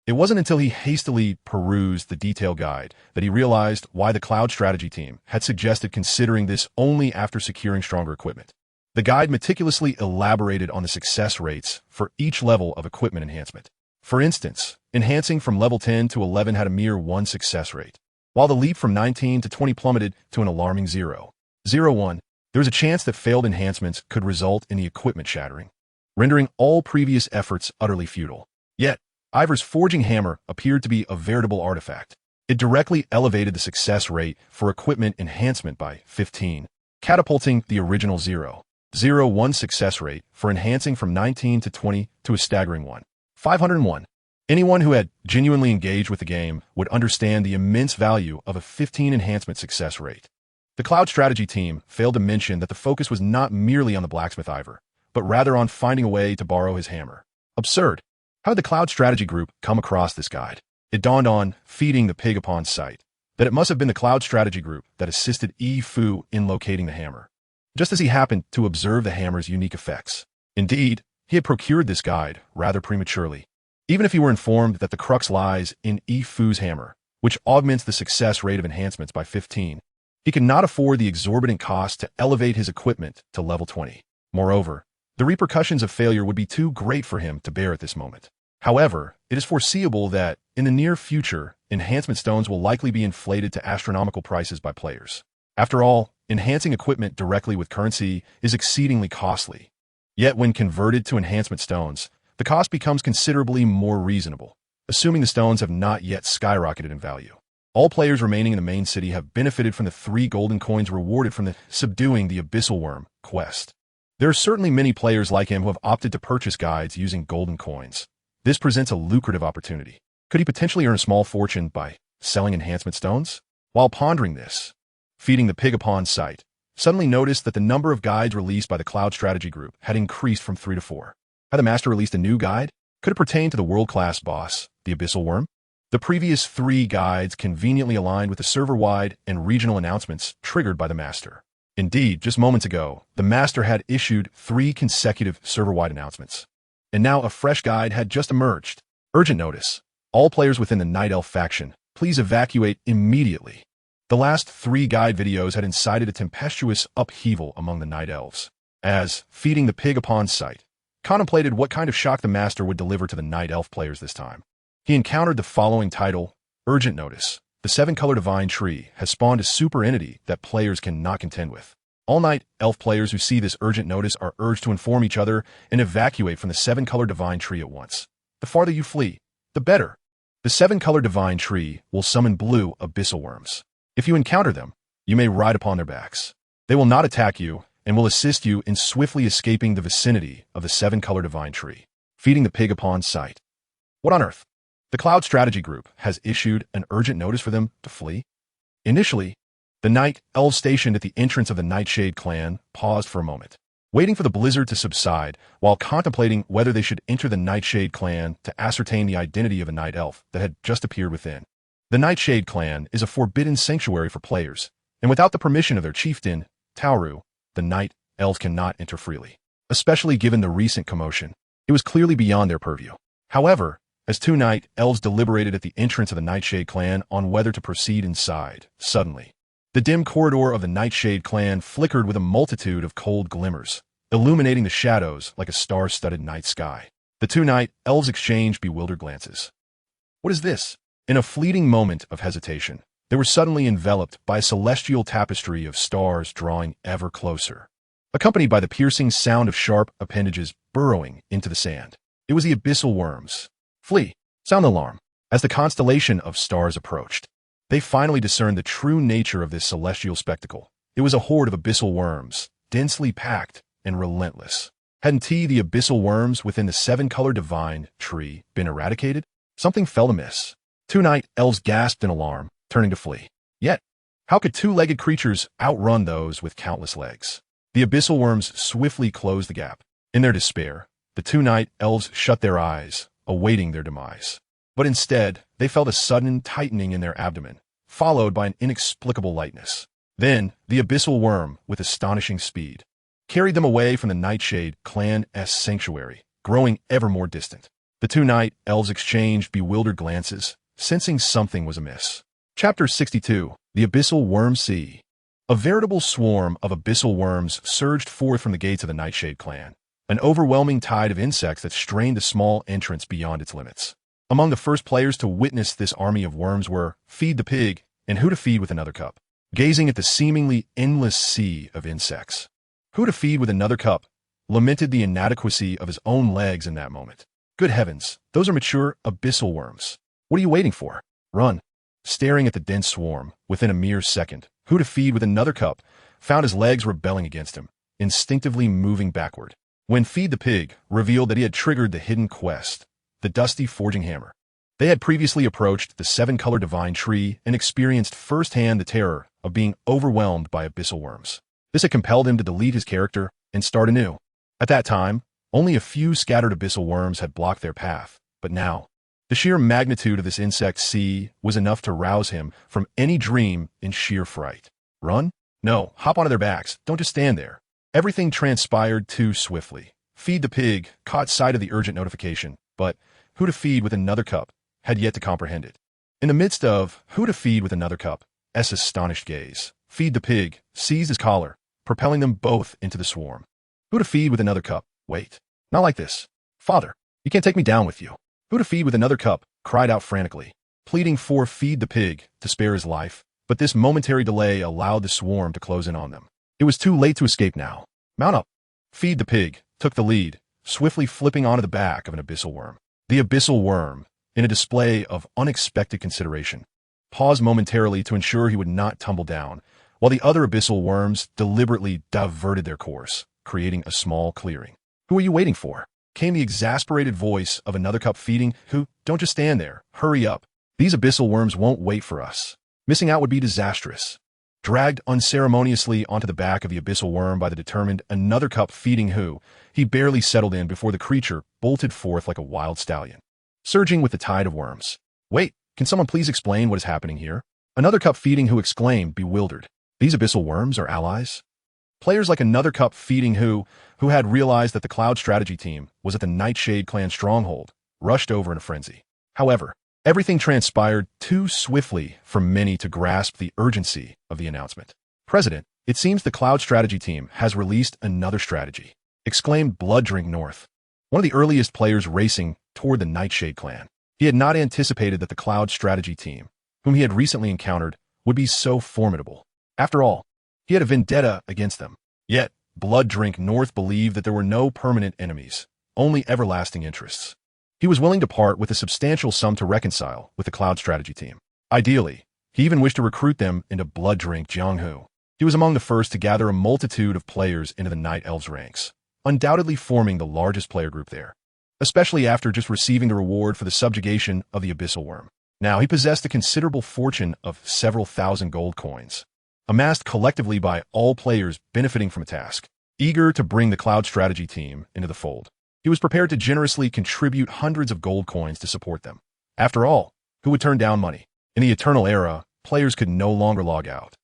It wasn't until he hastily perused the detail guide that he realized why the Cloud Strategy team had suggested considering this only after securing stronger equipment. The guide meticulously elaborated on the success rates for each level of equipment enhancement. For instance, enhancing from level 10 to 11 had a mere 1 success rate, while the leap from 19 to 20 plummeted to an alarming 0.01. There was a chance that failed enhancements could result in the equipment shattering, rendering all previous efforts utterly futile. Yet, Ivor's Forging Hammer appeared to be a veritable artifact. It directly elevated the success rate for equipment enhancement by 15, catapulting the original 0.01 success rate for enhancing from 19 to 20 to a staggering 1.501. Anyone who had genuinely engaged with the game would understand the immense value of a 15 enhancement success rate. The Cloud Strategy team failed to mention that the focus was not merely on the blacksmith Ivor, but rather on finding a way to borrow his hammer. Absurd. How did the Cloud Strategy group come across this guide? It dawned on feeding the pig upon sight that it must have been the Cloud Strategy group that assisted Yi Fu in locating the hammer, just as he happened to observe the hammer's unique effects. Indeed, he had procured this guide rather prematurely. Even if he were informed that the crux lies in Yi Fu's hammer, which augments the success rate of enhancements by 15, he could not afford the exorbitant cost to elevate his equipment to level 20. Moreover, the repercussions of failure would be too great for him to bear at this moment. However, it is foreseeable that, in the near future, enhancement stones will likely be inflated to astronomical prices by players. After all, enhancing equipment directly with currency is exceedingly costly. Yet when converted to enhancement stones, the cost becomes considerably more reasonable, assuming the stones have not yet skyrocketed in value. All players remaining in the main city have benefited from the 3 golden coins rewarded from the Subduing the Abyssal Worm quest. There are certainly many players like him who have opted to purchase guides using golden coins. This presents a lucrative opportunity. Could he potentially earn a small fortune by selling enhancement stones? While pondering this, feeding the pig upon sight, suddenly noticed that the number of guides released by the Cloud Strategy Group had increased from 3 to 4. Had the master released a new guide? Could it pertain to the world-class boss, the Abyssal Worm? The previous 3 guides conveniently aligned with the server-wide and regional announcements triggered by the master. Indeed, just moments ago, the master had issued 3 consecutive server-wide announcements. And now a fresh guide had just emerged. Urgent notice. All players within the Night Elf faction, please evacuate immediately. The last 3 guide videos had incited a tempestuous upheaval among the Night Elves, as, feeding the pig upon sight, contemplated what kind of shock the master would deliver to the Night Elf players this time. He encountered the following title: Urgent Notice. The 7-color divine tree has spawned a super entity that players cannot contend with. All Night Elf players who see this urgent notice are urged to inform each other and evacuate from the 7-color divine tree at once. The farther you flee, the better. The 7-color divine tree will summon blue abyssal worms. If you encounter them, you may ride upon their backs. They will not attack you and will assist you in swiftly escaping the vicinity of the 7-color divine tree. Feeding the pig upon sight. What on earth? The Cloud Strategy Group has issued an urgent notice for them to flee? Initially, the Night Elves stationed at the entrance of the Nightshade clan paused for a moment, waiting for the blizzard to subside while contemplating whether they should enter the Nightshade clan to ascertain the identity of a Night Elf that had just appeared within. The Nightshade clan is a forbidden sanctuary for players, and without the permission of their chieftain, Tauru, the Night Elves cannot enter freely. Especially given the recent commotion, it was clearly beyond their purview. However, as 2 Night Elves deliberated at the entrance of the Nightshade clan on whether to proceed inside, suddenly, the dim corridor of the Nightshade clan flickered with a multitude of cold glimmers, illuminating the shadows like a star-studded night sky. The 2 Night Elves exchanged bewildered glances. What is this? In a fleeting moment of hesitation, they were suddenly enveloped by a celestial tapestry of stars drawing ever closer, accompanied by the piercing sound of sharp appendages burrowing into the sand. It was the abyssal worms. Flee! Sound the alarm! As the constellation of stars approached, they finally discerned the true nature of this celestial spectacle. It was a horde of abyssal worms, densely packed and relentless. Hadn't the abyssal worms within the 7-color divine tree been eradicated? Something felt amiss. 2 Night Elves gasped in alarm, turning to flee. Yet, how could 2-legged creatures outrun those with countless legs? The abyssal worms swiftly closed the gap. In their despair, the 2 Night Elves shut their eyes, awaiting their demise. But instead, they felt a sudden tightening in their abdomen, followed by an inexplicable lightness. Then, the abyssal worm, with astonishing speed, carried them away from the Nightshade clan's sanctuary, growing ever more distant. The 2 Night Elves exchanged bewildered glances, sensing something was amiss. Chapter 62. The Abyssal Worm Sea. A veritable swarm of abyssal worms surged forth from the gates of the Nightshade clan, an overwhelming tide of insects that strained the small entrance beyond its limits. Among the first players to witness this army of worms were Feed the Pig and Who to Feed with Another Cup. Gazing at the seemingly endless sea of insects, Who to Feed with Another Cup lamented the inadequacy of his own legs in that moment. Good heavens, those are mature abyssal worms. What are you waiting for? Run. Staring at the dense swarm, within a mere second, Who to Feed with Another Cup found his legs rebelling against him, instinctively moving backward. When Feed the Pig revealed that he had triggered the hidden quest, the Dusty Forging Hammer, they had previously approached the 7-color divine tree and experienced firsthand the terror of being overwhelmed by abyssal worms. This had compelled him to delete his character and start anew. At that time, only a few scattered abyssal worms had blocked their path, but now, the sheer magnitude of this insect sea was enough to rouse him from any dream in sheer fright. Run? No, hop onto their backs. Don't just stand there. Everything transpired too swiftly. Feed the Pig caught sight of the urgent notification, but Who to Feed with Another Cup had yet to comprehend it. In the midst of Who to Feed with Another Cup's astonished gaze, Feed the Pig seized his collar, propelling them both into the swarm. Who to Feed with Another Cup? Wait, not like this. Father, you can't take me down with you. Who to Feed with Another Cup cried out frantically, pleading for Feed the Pig to spare his life, but this momentary delay allowed the swarm to close in on them. It was too late to escape now. Mount up. Feed the Pig took the lead, swiftly flipping onto the back of an abyssal worm. The abyssal worm, in a display of unexpected consideration, paused momentarily to ensure he would not tumble down, while the other abyssal worms deliberately diverted their course, creating a small clearing. Who are you waiting for? Came the exasperated voice of Another Cup feeding, Who, don't just stand there. Hurry up. These abyssal worms won't wait for us. Missing out would be disastrous. Dragged unceremoniously onto the back of the abyssal worm by the determined another cup feeding who, he barely settled in before the creature bolted forth like a wild stallion, surging with the tide of worms. Wait, can someone please explain what is happening here? Another cup feeding who exclaimed, bewildered. These abyssal worms are allies? Players like another cup feeding who had realized that the Cloud strategy team was at the Nightshade clan stronghold, rushed over in a frenzy. However, everything transpired too swiftly for many to grasp the urgency of the announcement. President, it seems the Cloud strategy team has released another strategy, exclaimed Blooddrink North, one of the earliest players racing toward the Nightshade clan. He had not anticipated that the Cloud strategy team, whom he had recently encountered, would be so formidable. After all, he had a vendetta against them. Yet, Blooddrink North believed that there were no permanent enemies, only everlasting interests. He was willing to part with a substantial sum to reconcile with the Cloud strategy team. Ideally, he even wished to recruit them into Blooddrink Jianghu. He was among the first to gather a multitude of players into the Night Elves ranks, undoubtedly forming the largest player group there, especially after just receiving the reward for the subjugation of the abyssal worm. Now he possessed a considerable fortune of several thousand gold coins, amassed collectively by all players benefiting from a task. Eager to bring the Cloud strategy team into the fold, he was prepared to generously contribute hundreds of gold coins to support them. After all, who would turn down money? In the Eternal Era, players could no longer log out.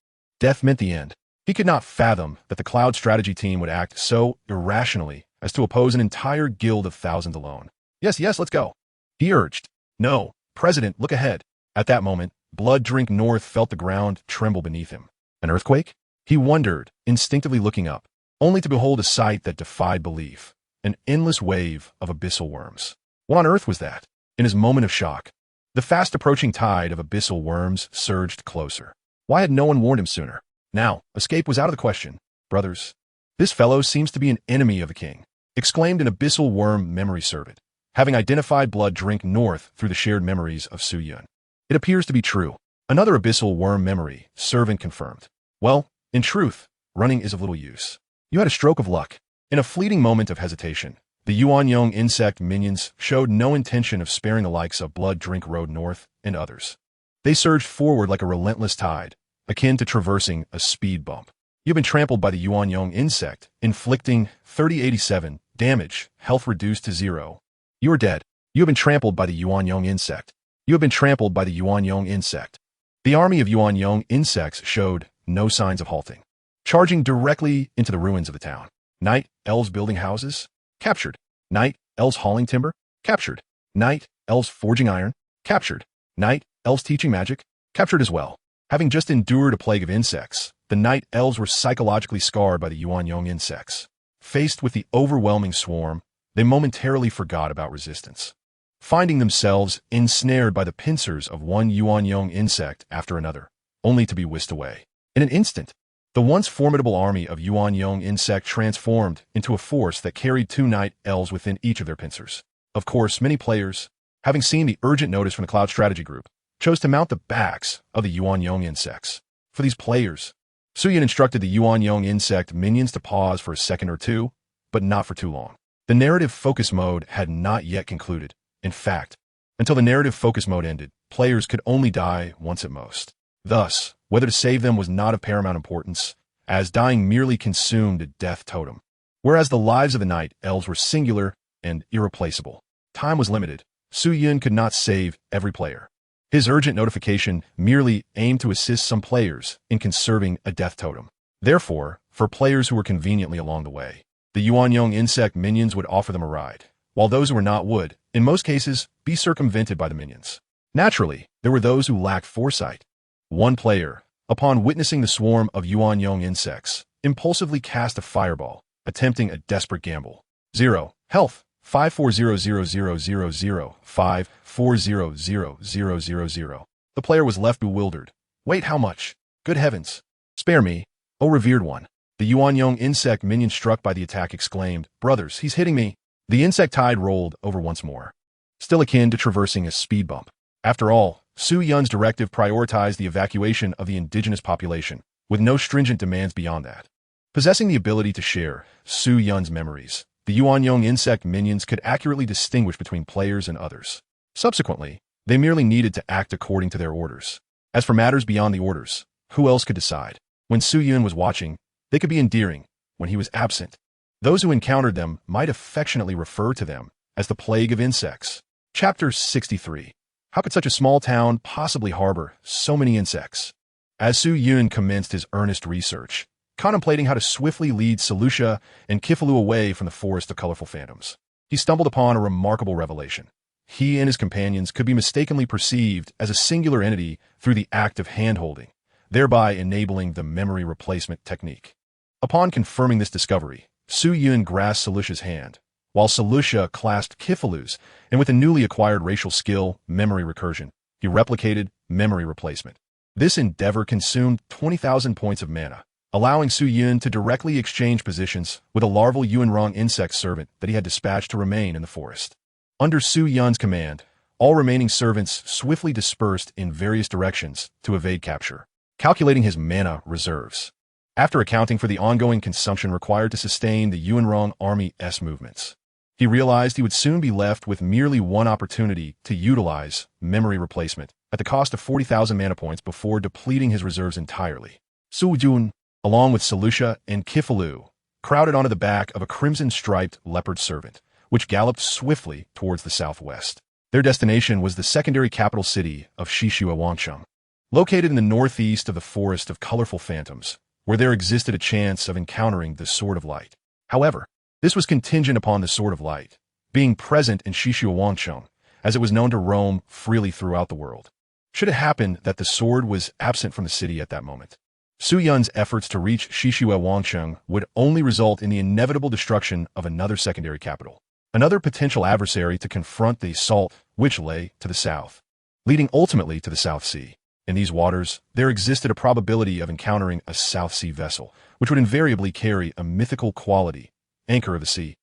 Death meant the end. He could not fathom that the Cloud strategy team would act so irrationally as to oppose an entire guild of thousands alone. Yes, let's go, he urged. No, President, look ahead. At that moment, Blooddrink North felt the ground tremble beneath him. An earthquake? He wondered, instinctively looking up, only to behold a sight that defied belief. An endless wave of abyssal worms. What on earth was that? In his moment of shock, the fast-approaching tide of abyssal worms surged closer. Why had no one warned him sooner? Now, escape was out of the question. Brothers, this fellow seems to be an enemy of the king, exclaimed an abyssal worm memory servant, having identified Blooddrink North through the shared memories of Su Yun. It appears to be true. Another abyssal worm memory servant confirmed. Well, in truth, running is of little use. You had a stroke of luck. In a fleeting moment of hesitation, the Yuanyong insect minions showed no intention of sparing the likes of Blooddrink Road North and others. They surged forward like a relentless tide, akin to traversing a speed bump. You've been trampled by the Yuanyong insect, inflicting 3087 damage, health reduced to 0. You are dead. You have been trampled by the Yuanyong insect. You have been trampled by the Yuanyong insect. The army of Yuanyong insects showed no signs of halting, charging directly into the ruins of the town. Night Elves building houses? Captured. Night Elves hauling timber? Captured. Night Elves forging iron? Captured. Night Elves teaching magic? Captured as well. Having just endured a plague of insects, the Night Elves were psychologically scarred by the Yuanyong insects. Faced with the overwhelming swarm, they momentarily forgot about resistance, finding themselves ensnared by the pincers of one Yuanyong insect after another, only to be whisked away. In an instant, the once formidable army of Yuanyong insect transformed into a force that carried 2 Night Elves within each of their pincers. Of course, many players, having seen the urgent notice from the Cloud strategy group, chose to mount the backs of the Yuanyong insects. For these players, Su Yun instructed the Yuanyong insect minions to pause for a second or two, but not for too long. The narrative focus mode had not yet concluded. In fact, until the narrative focus mode ended, players could only die once at most. Thus, whether to save them was not of paramount importance, as dying merely consumed a death totem. Whereas the lives of the Night Elves were singular and irreplaceable. Time was limited. Su Yun could not save every player. His urgent notification merely aimed to assist some players in conserving a death totem. Therefore, for players who were conveniently along the way, the Yuanyong insect minions would offer them a ride, while those who were not would, in most cases, be circumvented by the minions. Naturally, there were those who lacked foresight. One player, upon witnessing the swarm of Yuanyong insects, impulsively cast a fireball, attempting a desperate gamble. 0. Health. 5400000, 5400000. The player was left bewildered. Wait, how much? Good heavens. Spare me, O revered one. The Yuanyong insect minion struck by the attack exclaimed, Brothers, he's hitting me. The insect tide rolled over once more, still akin to traversing a speed bump. After all, Su Yun's directive prioritized the evacuation of the indigenous population, with no stringent demands beyond that. Possessing the ability to share Su Yun's memories, the Yuanyong insect minions could accurately distinguish between players and others. Subsequently, they merely needed to act according to their orders. As for matters beyond the orders, who else could decide? When Su Yun was watching, they could be endearing. When he was absent, those who encountered them might affectionately refer to them as the plague of insects. Chapter 63. How could such a small town possibly harbor so many insects? As Su Yun commenced his earnest research, contemplating how to swiftly lead Selusha and Kifalu away from the forest of colorful phantoms, he stumbled upon a remarkable revelation. He and his companions could be mistakenly perceived as a singular entity through the act of hand-holding, thereby enabling the memory replacement technique. Upon confirming this discovery, Su Yun grasped Selusha's hand, while Selusha clasped Kifalu's, and with a newly acquired racial skill, memory recursion, he replicated memory replacement. This endeavor consumed 20,000 points of mana, allowing Su Yun to directly exchange positions with a larval Yuanrong insect servant that he had dispatched to remain in the forest. Under Su Yun's command, all remaining servants swiftly dispersed in various directions to evade capture, calculating his mana reserves. After accounting for the ongoing consumption required to sustain the Yuanrong Army's movements, he realized he would soon be left with merely one opportunity to utilize memory replacement at the cost of 40,000 mana points before depleting his reserves entirely. Su Yun, along with Selusha and Kifalu, crowded onto the back of a crimson-striped leopard servant, which galloped swiftly towards the southwest. Their destination was the secondary capital city of Shishuawangsheng, located in the northeast of the forest of colorful phantoms, where there existed a chance of encountering the Sword of Light. However, this was contingent upon the Sword of Light being present in Shishuawangsheng, as it was known to roam freely throughout the world. Should it happen that the sword was absent from the city at that moment, Su Yun's efforts to reach Shishuawangsheng would only result in the inevitable destruction of another secondary capital, another potential adversary to confront the assault which lay to the south, leading ultimately to the South Sea. In these waters, there existed a probability of encountering a South Sea vessel, which would invariably carry a mythical quality, Anchor of the Sea.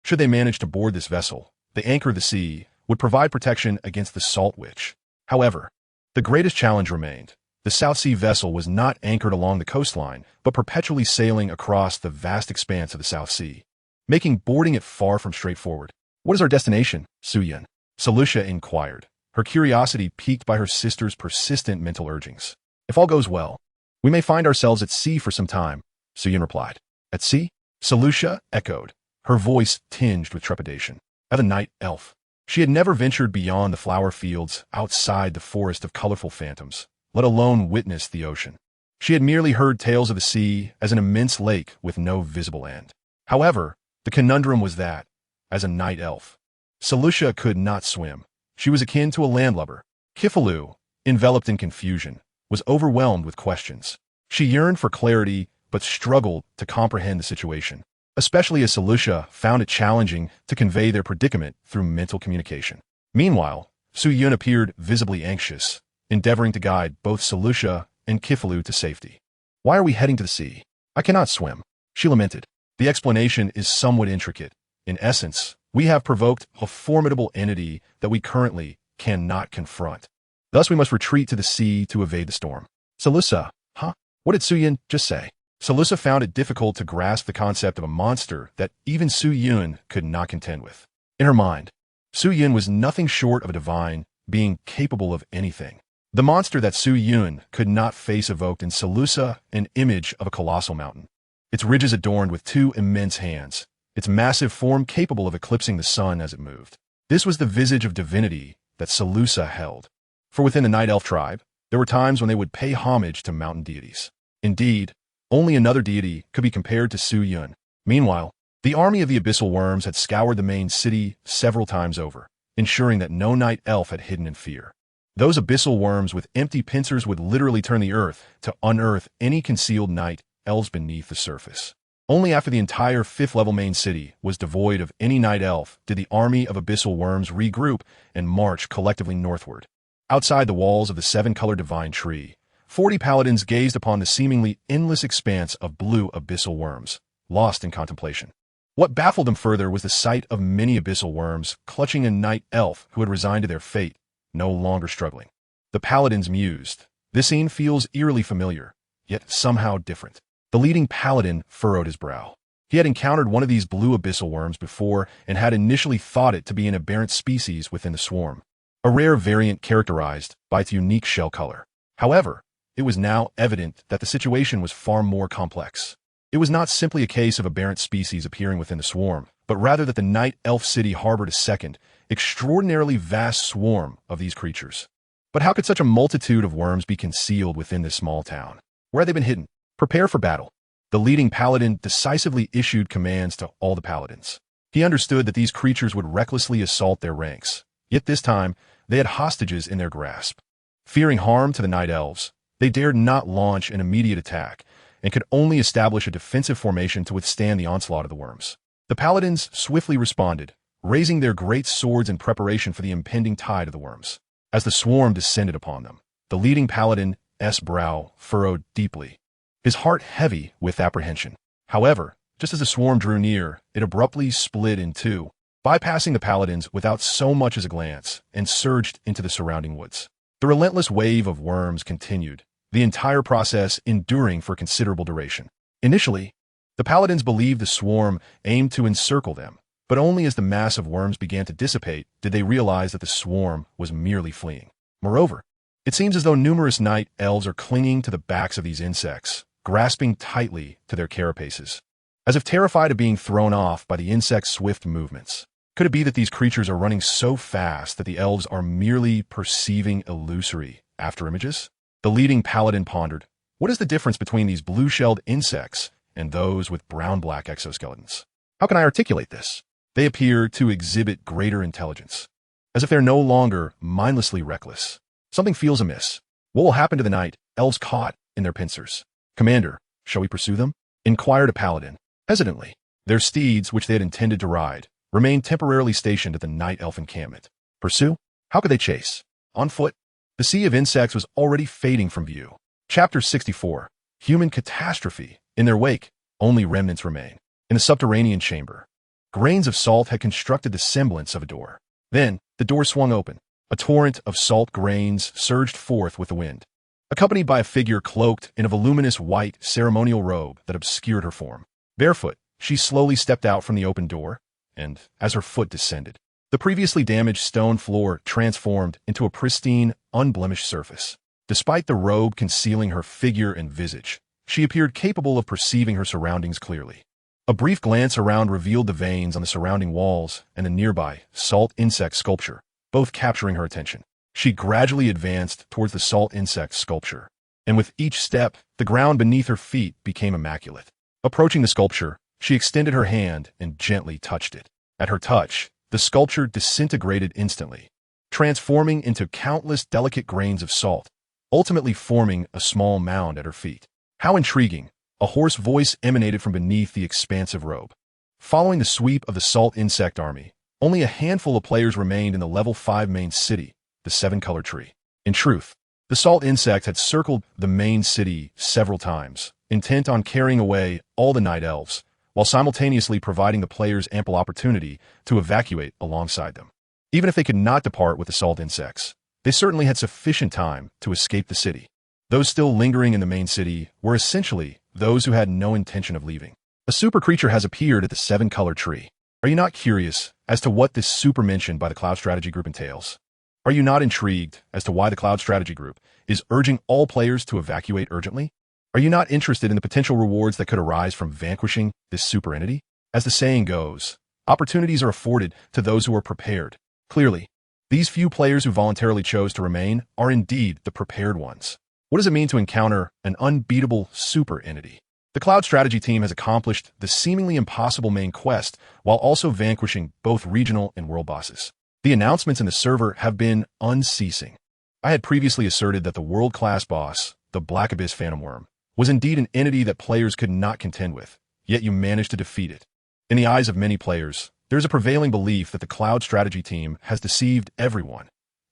Should they manage to board this vessel, the Anchor of the Sea would provide protection against the Salt Witch. However, the greatest challenge remained. The South Sea vessel was not anchored along the coastline, but perpetually sailing across the vast expanse of the South Sea, making boarding it far from straightforward. What is our destination, Su Yun? Selusha inquired, her curiosity piqued by her sister's persistent mental urgings. If all goes well, we may find ourselves at sea for some time, Su Yun replied. At sea? Selusha echoed, her voice tinged with trepidation. As a night elf, she had never ventured beyond the flower fields outside the forest of colorful phantoms, let alone witnessed the ocean. She had merely heard tales of the sea as an immense lake with no visible end. However, the conundrum was that, as a night elf, Selusha could not swim. She was akin to a landlubber. Kifalu, enveloped in confusion, was overwhelmed with questions. She yearned for clarity but struggled to comprehend the situation, especially as Selusha found it challenging to convey their predicament through mental communication. Meanwhile, Su Yun appeared visibly anxious, endeavoring to guide both Selusha and Kifalu to safety. Why are we heading to the sea? I cannot swim, she lamented. The explanation is somewhat intricate. In essence, we have provoked a formidable entity that we currently cannot confront. Thus we must retreat to the sea to evade the storm. Selusha, huh? What did Su Yun just say? Selusha found it difficult to grasp the concept of a monster that even Su Yun could not contend with. In her mind, Su Yun was nothing short of a divine being capable of anything. The monster that Su Yun could not face evoked in Selusha an image of a colossal mountain, its ridges adorned with two immense hands, its massive form capable of eclipsing the sun as it moved. This was the visage of divinity that Selusha held. For within the Night Elf tribe, there were times when they would pay homage to mountain deities. Indeed, only another deity could be compared to Su Yun. Meanwhile, the army of the Abyssal Worms had scoured the main city several times over, ensuring that no Night Elf had hidden in fear. Those Abyssal Worms with empty pincers would literally turn the earth to unearth any concealed Night Elves beneath the surface. Only after the entire 5th-level main city was devoid of any Night Elf did the army of Abyssal Worms regroup and march collectively northward. Outside the walls of the 7-color Divine Tree, 40 paladins gazed upon the seemingly endless expanse of blue Abyssal Worms, lost in contemplation. What baffled them further was the sight of many Abyssal Worms clutching a Night Elf who had resigned to their fate, no longer struggling. The paladins mused. This scene feels eerily familiar, yet somehow different. The leading paladin furrowed his brow. He had encountered one of these blue Abyssal Worms before and had initially thought it to be an aberrant species within the swarm, a rare variant characterized by its unique shell color. However, it was now evident that the situation was far more complex. It was not simply a case of aberrant species appearing within the swarm, but rather that the night elf city harbored a second, extraordinarily vast swarm of these creatures. But how could such a multitude of worms be concealed within this small town? Where had they been hidden? Prepare for battle. The leading paladin decisively issued commands to all the paladins. He understood that these creatures would recklessly assault their ranks, yet this time they had hostages in their grasp. Fearing harm to the night elves, they dared not launch an immediate attack, and could only establish a defensive formation to withstand the onslaught of the worms. The paladins swiftly responded, raising their great swords in preparation for the impending tide of the worms. As the swarm descended upon them, the leading paladin's brow furrowed deeply, his heart heavy with apprehension. However, just as the swarm drew near, it abruptly split in two, bypassing the paladins without so much as a glance, and surged into the surrounding woods. The relentless wave of worms continued, the entire process enduring for considerable duration. Initially, the paladins believed the swarm aimed to encircle them, but only as the mass of worms began to dissipate did they realize that the swarm was merely fleeing. Moreover, it seems as though numerous night elves are clinging to the backs of these insects, grasping tightly to their carapaces, as if terrified of being thrown off by the insect's swift movements. Could it be that these creatures are running so fast that the elves are merely perceiving illusory afterimages? The leading paladin pondered, what is the difference between these blue-shelled insects and those with brown-black exoskeletons? How can I articulate this? They appear to exhibit greater intelligence, as if they're no longer mindlessly reckless. Something feels amiss. What will happen to the night elves caught in their pincers? Commander, shall we pursue them? Inquired a paladin, hesitantly. Their steeds, which they had intended to ride, remained temporarily stationed at the night elf encampment. Pursue? How could they chase? On foot? The sea of insects was already fading from view. Chapter 64. Human catastrophe. In their wake, only remnants remain. In the subterranean chamber, grains of salt had constructed the semblance of a door. Then, the door swung open. A torrent of salt grains surged forth with the wind, accompanied by a figure cloaked in a voluminous white ceremonial robe that obscured her form. Barefoot, she slowly stepped out from the open door, and, as her foot descended, the previously damaged stone floor transformed into a pristine, unblemished surface. Despite the robe concealing her figure and visage, she appeared capable of perceiving her surroundings clearly. A brief glance around revealed the veins on the surrounding walls and the nearby salt insect sculpture, both capturing her attention. She gradually advanced towards the salt insect sculpture, and with each step, the ground beneath her feet became immaculate. Approaching the sculpture, she extended her hand and gently touched it. At her touch, the sculpture disintegrated instantly, transforming into countless delicate grains of salt, ultimately forming a small mound at her feet. How intriguing! A hoarse voice emanated from beneath the expansive robe. Following the sweep of the salt insect army, only a handful of players remained in the level 5 main city, the Seven-Color Tree. In truth, the salt insect had circled the main city several times, intent on carrying away all the night elves, while simultaneously providing the players ample opportunity to evacuate alongside them. Even if they could not depart with the salt insects, they certainly had sufficient time to escape the city. Those still lingering in the main city were essentially those who had no intention of leaving. A super creature has appeared at the Seven-Color Tree. Are you not curious as to what this super mentioned by the Cloud Strategy Group entails? Are you not intrigued as to why the Cloud Strategy Group is urging all players to evacuate urgently? Are you not interested in the potential rewards that could arise from vanquishing this super entity? As the saying goes, opportunities are afforded to those who are prepared. Clearly, these few players who voluntarily chose to remain are indeed the prepared ones. What does it mean to encounter an unbeatable super entity? The Cloud Strategy team has accomplished the seemingly impossible main quest while also vanquishing both regional and world bosses. The announcements in the server have been unceasing. I had previously asserted that the world-class boss, the Black Abyss Phantom Worm, was indeed an entity that players could not contend with, yet you managed to defeat it. In the eyes of many players, there is a prevailing belief that the Cloud Strategy team has deceived everyone,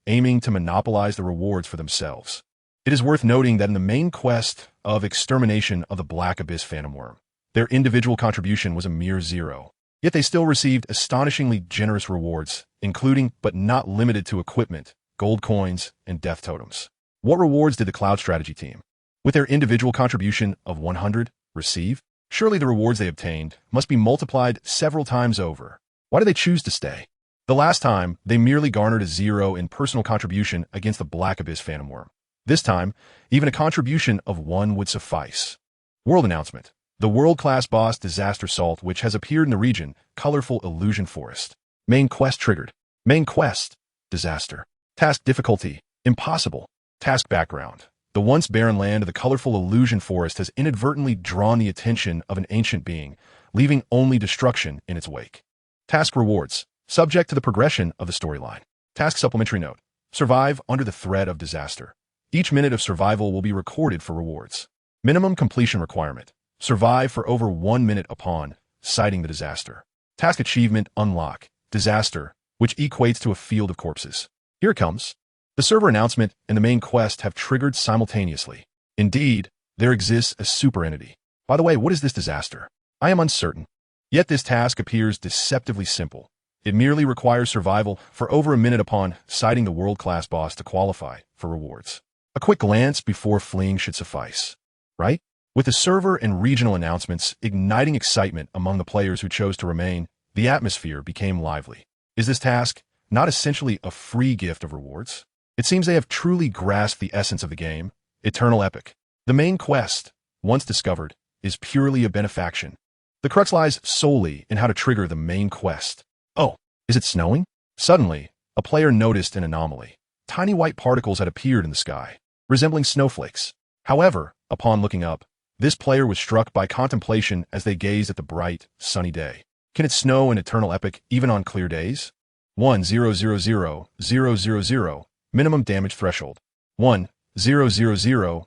aiming to monopolize the rewards for themselves. It is worth noting that in the main quest of extermination of the Black Abyss Phantom Worm, their individual contribution was a mere 0. Yet they still received astonishingly generous rewards, including but not limited to equipment, gold coins, and death totems. What rewards did the Cloud Strategy team, with their individual contribution of 100, receive? Surely the rewards they obtained must be multiplied several times over. Why do they choose to stay? The last time, they merely garnered a 0 in personal contribution against the Black Abyss Phantom Worm. This time, even a contribution of 1 would suffice. World announcement. The world-class boss Disaster Salt Witch has appeared in the region, Colorful Illusion Forest. Main quest triggered. Main quest. Disaster. Task difficulty. Impossible. Task background. The once barren land of the Colorful Illusion Forest has inadvertently drawn the attention of an ancient being, leaving only destruction in its wake. Task rewards. Subject to the progression of the storyline. Task supplementary note. Survive under the threat of disaster. Each minute of survival will be recorded for rewards. Minimum completion requirement. Survive for over 1 minute upon citing the disaster. Task achievement unlock. Disaster, which equates to a field of corpses. Here it comes. The server announcement and the main quest have triggered simultaneously. Indeed, there exists a super entity. By the way, what is this disaster? I am uncertain. Yet this task appears deceptively simple. It merely requires survival for over a minute upon citing the world-class boss to qualify for rewards. A quick glance before fleeing should suffice, right? With the server and regional announcements igniting excitement among the players who chose to remain, the atmosphere became lively. Is this task not essentially a free gift of rewards? It seems they have truly grasped the essence of the game, Eternal Epic. The main quest, once discovered, is purely a benefaction. The crux lies solely in how to trigger the main quest. Oh, is it snowing? Suddenly, a player noticed an anomaly. Tiny white particles had appeared in the sky, resembling snowflakes. However, upon looking up, this player was struck by contemplation as they gazed at the bright, sunny day. Can it snow in Eternal Epic even on clear days? 1,000,000. Minimum damage threshold. 1,000,000.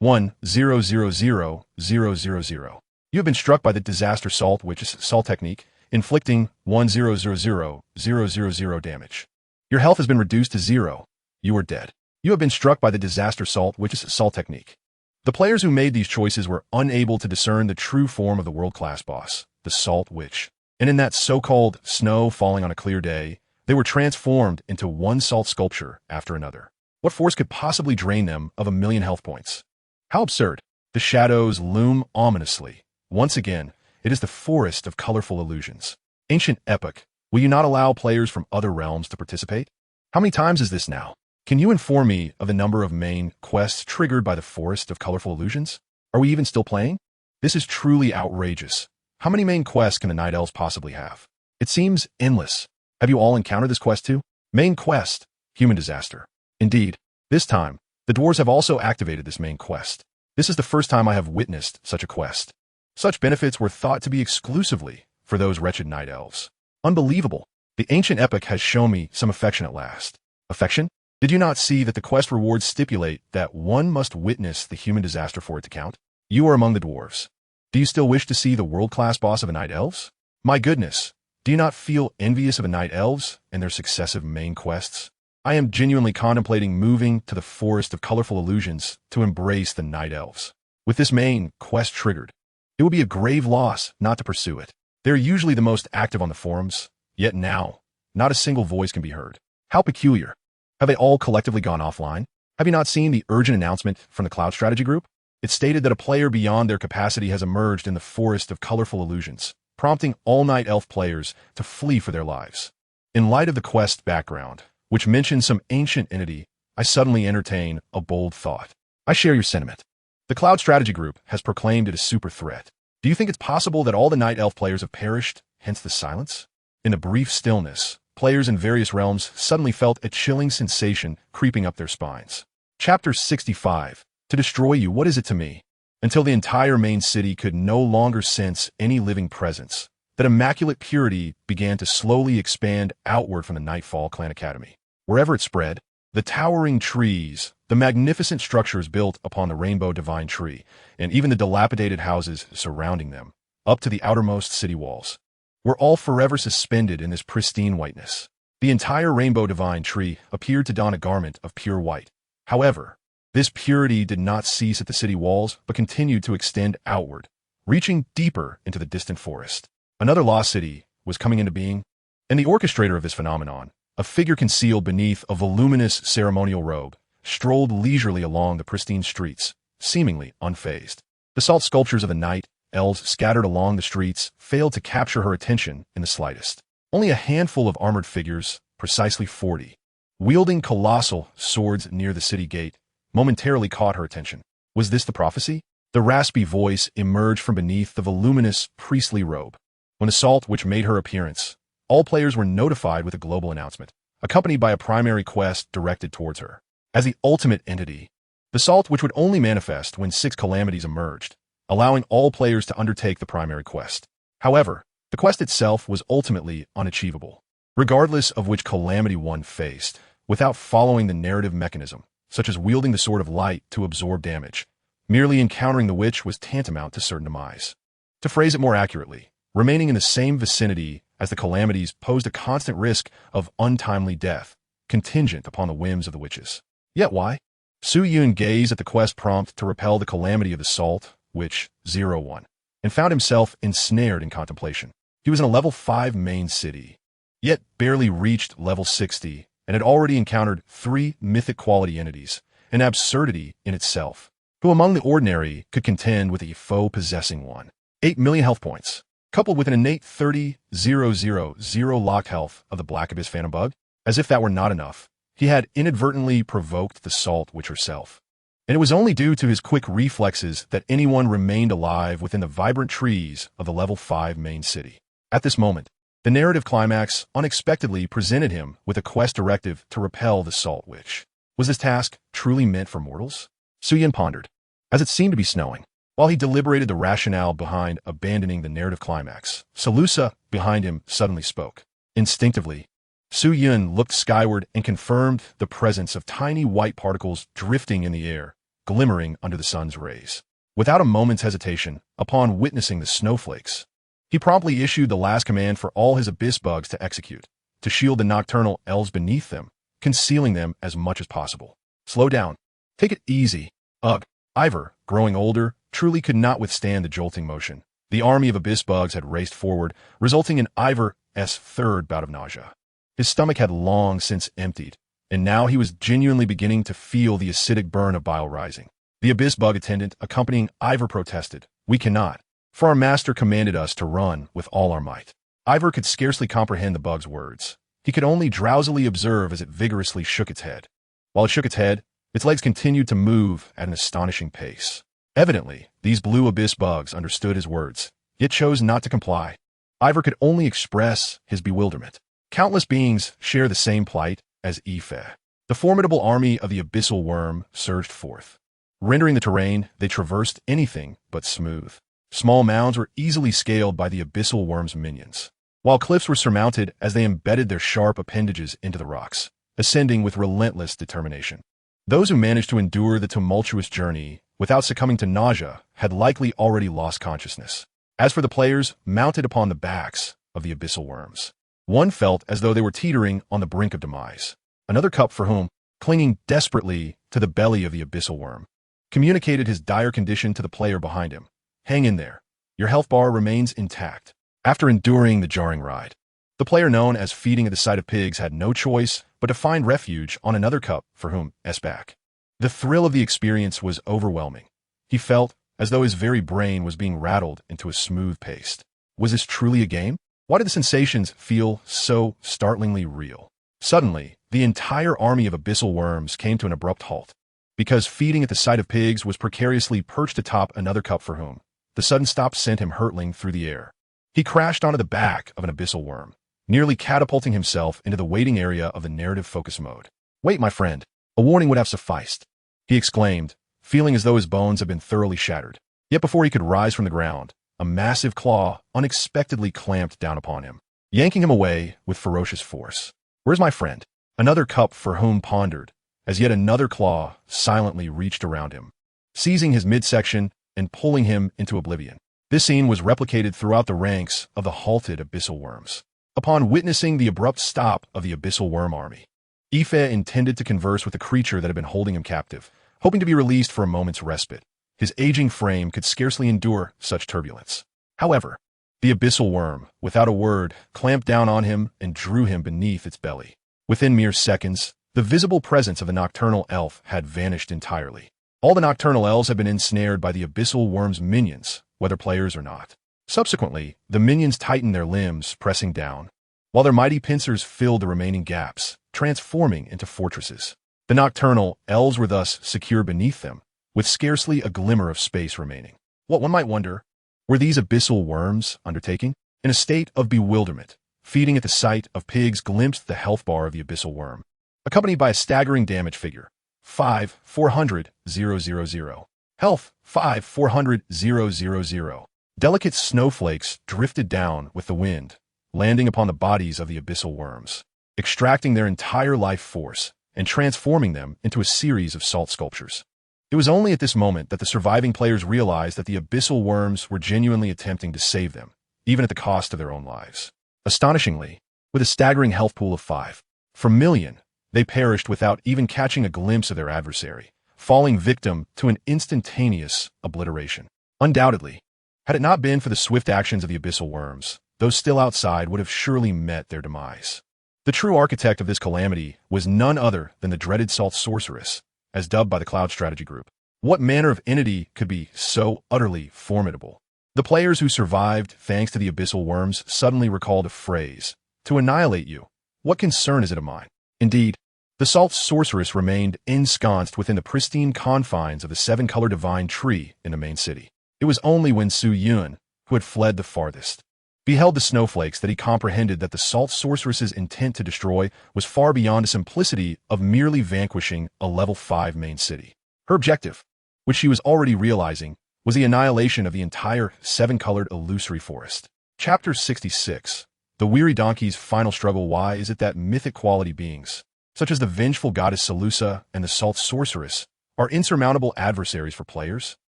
1,000,000. You have been struck by the Disaster Salt Witch's Salt Technique, inflicting 1,000,000 damage. Your health has been reduced to 0. You are dead. You have been struck by the Disaster Salt Witch's Salt Technique. The players who made these choices were unable to discern the true form of the world-class boss, the Salt Witch. And in that so-called snow falling on a clear day, they were transformed into one salt sculpture after another. What force could possibly drain them of 1,000,000 health points? How absurd. The shadows loom ominously. Once again, it is the forest of colorful illusions. Ancient Epic, will you not allow players from other realms to participate? How many times is this now? Can you inform me of the number of main quests triggered by the forest of colorful illusions? Are we even still playing? This is truly outrageous. How many main quests can the Night Elves possibly have? It seems endless. Have you all encountered this quest too? Main quest, Human Disaster. Indeed, this time, the dwarves have also activated this main quest. This is the first time I have witnessed such a quest. Such benefits were thought to be exclusively for those wretched Night Elves. Unbelievable. The Ancient Epic has shown me some affection at last. Affection? Did you not see that the quest rewards stipulate that one must witness the human disaster for it to count? You are among the dwarves. Do you still wish to see the world-class boss of the Night Elves? My goodness, do you not feel envious of the Night Elves and their successive main quests? I am genuinely contemplating moving to the Forest of Colorful Illusions to embrace the Night Elves. With this main quest triggered, it would be a grave loss not to pursue it. They're usually the most active on the forums, yet now, not a single voice can be heard. How peculiar. Have they all collectively gone offline? Have you not seen the urgent announcement from the Cloud Strategy Group? It stated that a player beyond their capacity has emerged in the Forest of Colorful Illusions, prompting all Night Elf players to flee for their lives. In light of the quest background, which mentions some ancient entity, I suddenly entertain a bold thought. I share your sentiment. The Cloud Strategy Group has proclaimed it a super threat. Do you think it's possible that all the Night Elf players have perished, hence the silence? In the brief stillness, players in various realms suddenly felt a chilling sensation creeping up their spines. Chapter 65. To destroy you, what is it to me? Until the entire main city could no longer sense any living presence, that immaculate purity began to slowly expand outward from the Nightfall Clan Academy. Wherever it spread, the towering trees, the magnificent structures built upon the Rainbow Divine Tree, and even the dilapidated houses surrounding them, up to the outermost city walls, were all forever suspended in this pristine whiteness. The entire Rainbow Divine Tree appeared to don a garment of pure white. However, this purity did not cease at the city walls, but continued to extend outward, reaching deeper into the distant forest. Another lost city was coming into being, and the orchestrator of this phenomenon, a figure concealed beneath a voluminous ceremonial robe, strolled leisurely along the pristine streets, seemingly unfazed. The salt sculptures of the Night Elves scattered along the streets failed to capture her attention in the slightest. Only a handful of armored figures, precisely 40, wielding colossal swords near the city gate, momentarily caught her attention. Was this the prophecy? The raspy voice emerged from beneath the voluminous priestly robe. When the salt which made her appearance, all players were notified with a global announcement, accompanied by a primary quest directed towards her. As the ultimate entity, the salt which would only manifest when 6 calamities emerged, allowing all players to undertake the primary quest. However, the quest itself was ultimately unachievable, regardless of which calamity one faced, without following the narrative mechanism, such as wielding the Sword of Light to absorb damage. Merely encountering the witch was tantamount to certain demise. To phrase it more accurately, remaining in the same vicinity as the calamities posed a constant risk of untimely death, contingent upon the whims of the witches. Yet why? Su Yun gazed at the quest prompt to repel the calamity of the salt, which 01, and found himself ensnared in contemplation. He was in a level 5 main city, yet barely reached level 60, and had already encountered 3 mythic quality entities, an absurdity in itself. Who among the ordinary could contend with a foe possessing one? 8 million health points, coupled with an innate 30,000 locked health of the Black Abyss Phantom Bug? As if that were not enough, he had inadvertently provoked the Salt Witch herself. And it was only due to his quick reflexes that anyone remained alive within the vibrant trees of the level 5 main city. At this moment, the narrative climax unexpectedly presented him with a quest directive to repel the Salt Witch. Was this task truly meant for mortals? Su Yun pondered, as it seemed to be snowing. While he deliberated the rationale behind abandoning the narrative climax, Salusa, behind him, suddenly spoke. Instinctively, Su Yun looked skyward and confirmed the presence of tiny white particles drifting in the air, glimmering under the sun's rays. Without a moment's hesitation, upon witnessing the snowflakes, he promptly issued the last command for all his abyss bugs to execute, to shield the nocturnal elves beneath them, concealing them as much as possible. Slow down. Take it easy. Ugh. Ivor, growing older, truly could not withstand the jolting motion. The army of abyss bugs had raced forward, resulting in Ivor's third bout of nausea. His stomach had long since emptied, and now he was genuinely beginning to feel the acidic burn of bile rising. The abyss bug attendant accompanying Ivor protested, "We cannot, for our master commanded us to run with all our might." Ivor could scarcely comprehend the bug's words. He could only drowsily observe as it vigorously shook its head. While it shook its head, its legs continued to move at an astonishing pace. Evidently, these blue abyss bugs understood his words, yet chose not to comply. Ivor could only express his bewilderment. Countless beings share the same plight as Ife. The formidable army of the abyssal worm surged forth. Rendering the terrain, they traversed anything but smooth. Small mounds were easily scaled by the abyssal worm's minions, while cliffs were surmounted as they embedded their sharp appendages into the rocks, ascending with relentless determination. Those who managed to endure the tumultuous journey without succumbing to nausea had likely already lost consciousness. As for the players mounted upon the backs of the abyssal worms, one felt as though they were teetering on the brink of demise. Another cup for whom, clinging desperately to the belly of the abyssal worm, communicated his dire condition to the player behind him. "Hang in there. Your health bar remains intact." After enduring the jarring ride, the player known as Feeding at the Sight of Pigs had no choice but to find refuge on another cup for whom back. The thrill of the experience was overwhelming. He felt as though his very brain was being rattled into a smooth paste. Was this truly a game? Why did the sensations feel so startlingly real? Suddenly, the entire army of abyssal worms came to an abrupt halt, because Feeding at the Sight of Pigs was precariously perched atop another cup for whom. The sudden stop sent him hurtling through the air. He crashed onto the back of an abyssal worm, nearly catapulting himself into the waiting area of the narrative focus mode. "Wait, my friend. A warning would have sufficed," he exclaimed, feeling as though his bones had been thoroughly shattered. Yet before he could rise from the ground, a massive claw unexpectedly clamped down upon him, yanking him away with ferocious force. "Where's my friend?" Another cup for whom pondered, as yet another claw silently reached around him, seizing his midsection and pulling him into oblivion. This scene was replicated throughout the ranks of the halted abyssal worms. Upon witnessing the abrupt stop of the abyssal worm army, Ife intended to converse with the creature that had been holding him captive, hoping to be released for a moment's respite. His aging frame could scarcely endure such turbulence. However, the abyssal worm, without a word, clamped down on him and drew him beneath its belly. Within mere seconds, the visible presence of the nocturnal elf had vanished entirely. All the nocturnal elves had been ensnared by the abyssal worm's minions, whether players or not. Subsequently, the minions tightened their limbs, pressing down. While their mighty pincers filled the remaining gaps, transforming into fortresses. The nocturnal elves were thus secure beneath them, with scarcely a glimmer of space remaining. What one might wonder, were these abyssal worms undertaking? In a state of bewilderment, feeding at the sight of pigs glimpsed the health bar of the abyssal worm, accompanied by a staggering damage figure, 5,400,000. Health, 5,400,000. Delicate snowflakes drifted down with the wind, landing upon the bodies of the abyssal worms, extracting their entire life force and transforming them into a series of salt sculptures. It was only at this moment that the surviving players realized that the abyssal worms were genuinely attempting to save them, even at the cost of their own lives. Astonishingly, with a staggering health pool of 5 per million, they perished without even catching a glimpse of their adversary, falling victim to an instantaneous obliteration. Undoubtedly, had it not been for the swift actions of the abyssal worms, those still outside would have surely met their demise. The true architect of this calamity was none other than the dreaded salt sorceress, as dubbed by the Cloud Strategy Group. What manner of entity could be so utterly formidable? The players who survived thanks to the abyssal worms suddenly recalled a phrase, "To annihilate you. What concern is it of mine?" Indeed, the salt sorceress remained ensconced within the pristine confines of the seven-color divine tree in the main city. It was only when Su Yun, who had fled the farthest, beheld the snowflakes that he comprehended that the salt sorceress's intent to destroy was far beyond the simplicity of merely vanquishing a level 5 main city. Her objective, which she was already realizing, was the annihilation of the entire seven-colored illusory forest. Chapter 66. The Weary Donkey's Final Struggle. Why is it that mythic quality beings, such as the vengeful goddess Salusa and the salt sorceress, are insurmountable adversaries for players?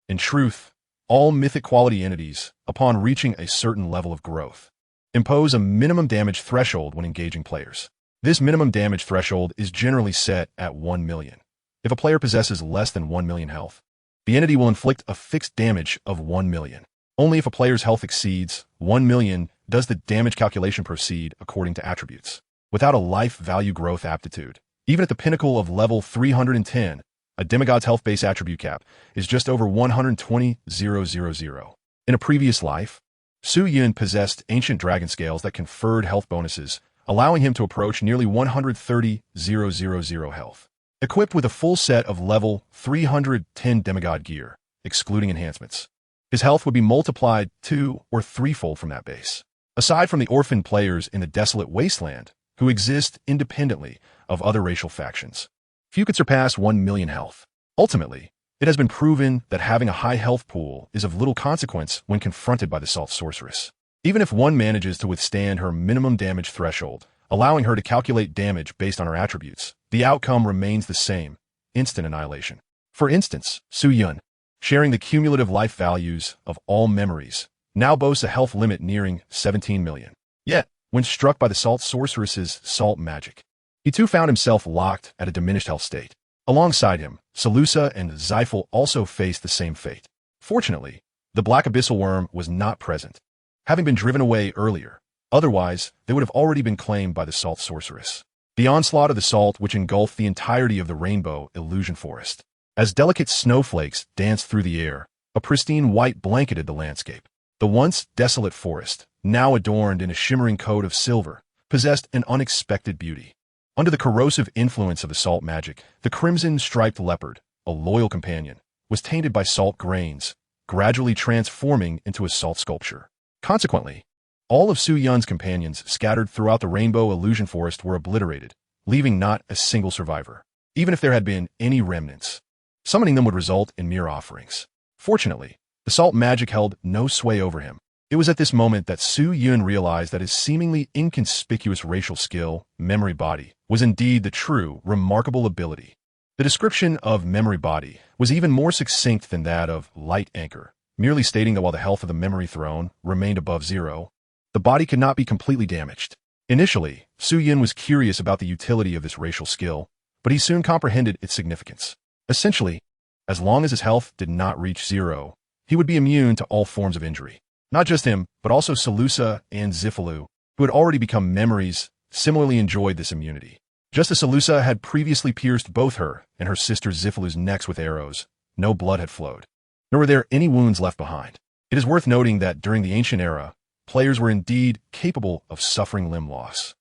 In truth, all mythic quality entities, upon reaching a certain level of growth, impose a minimum damage threshold when engaging players. This minimum damage threshold is generally set at 1 million. If a player possesses less than 1 million health, the entity will inflict a fixed damage of 1 million. Only if a player's health exceeds 1 million does the damage calculation proceed according to attributes. Without a life value growth aptitude, even at the pinnacle of level 310, a demigod's health base attribute cap is just over 120,000. In a previous life, Su Yun possessed ancient dragon scales that conferred health bonuses, allowing him to approach nearly 130,000 health. Equipped with a full set of level 310 demigod gear, excluding enhancements, his health would be multiplied 2- or 3-fold from that base. Aside from the orphan players in the desolate wasteland, who exist independently of other racial factions, few could surpass 1 million health. Ultimately, it has been proven that having a high health pool is of little consequence when confronted by the salt sorceress. Even if one manages to withstand her minimum damage threshold, allowing her to calculate damage based on her attributes, the outcome remains the same: instant annihilation. For instance, Su Yun, sharing the cumulative life values of all memories, now boasts a health limit nearing 17 million. Yet, when struck by the salt sorceress's salt magic, he too found himself locked at a diminished health state. Alongside him, Salusa and Zyphel also faced the same fate. Fortunately, the black abyssal worm was not present, having been driven away earlier. Otherwise, they would have already been claimed by the salt sorceress. The onslaught of the salt, which engulfed the entirety of the rainbow illusion forest. As delicate snowflakes danced through the air, a pristine white blanketed the landscape. The once desolate forest, now adorned in a shimmering coat of silver, possessed an unexpected beauty. Under the corrosive influence of the salt magic, the crimson-striped leopard, a loyal companion, was tainted by salt grains, gradually transforming into a salt sculpture. Consequently, all of Su Yun's companions scattered throughout the rainbow illusion forest were obliterated, leaving not a single survivor. Even if there had been any remnants, summoning them would result in mere offerings. Fortunately, the salt magic held no sway over him. It was at this moment that Su Yun realized that his seemingly inconspicuous racial skill, Memory Body, was indeed the true, remarkable ability. The description of Memory Body was even more succinct than that of Light Anchor, merely stating that while the health of the Memory Throne remained above 0, the body could not be completely damaged. Initially, Su Yun was curious about the utility of this racial skill, but he soon comprehended its significance. Essentially, as long as his health did not reach 0, he would be immune to all forms of injury. Not just him, but also Salusa and Zyphelu, who had already become memories, similarly enjoyed this immunity. Just as Salusa had previously pierced both her and her sister Zyphelu's necks with arrows, no blood had flowed, nor were there any wounds left behind. It is worth noting that during the ancient era, players were indeed capable of suffering limb loss.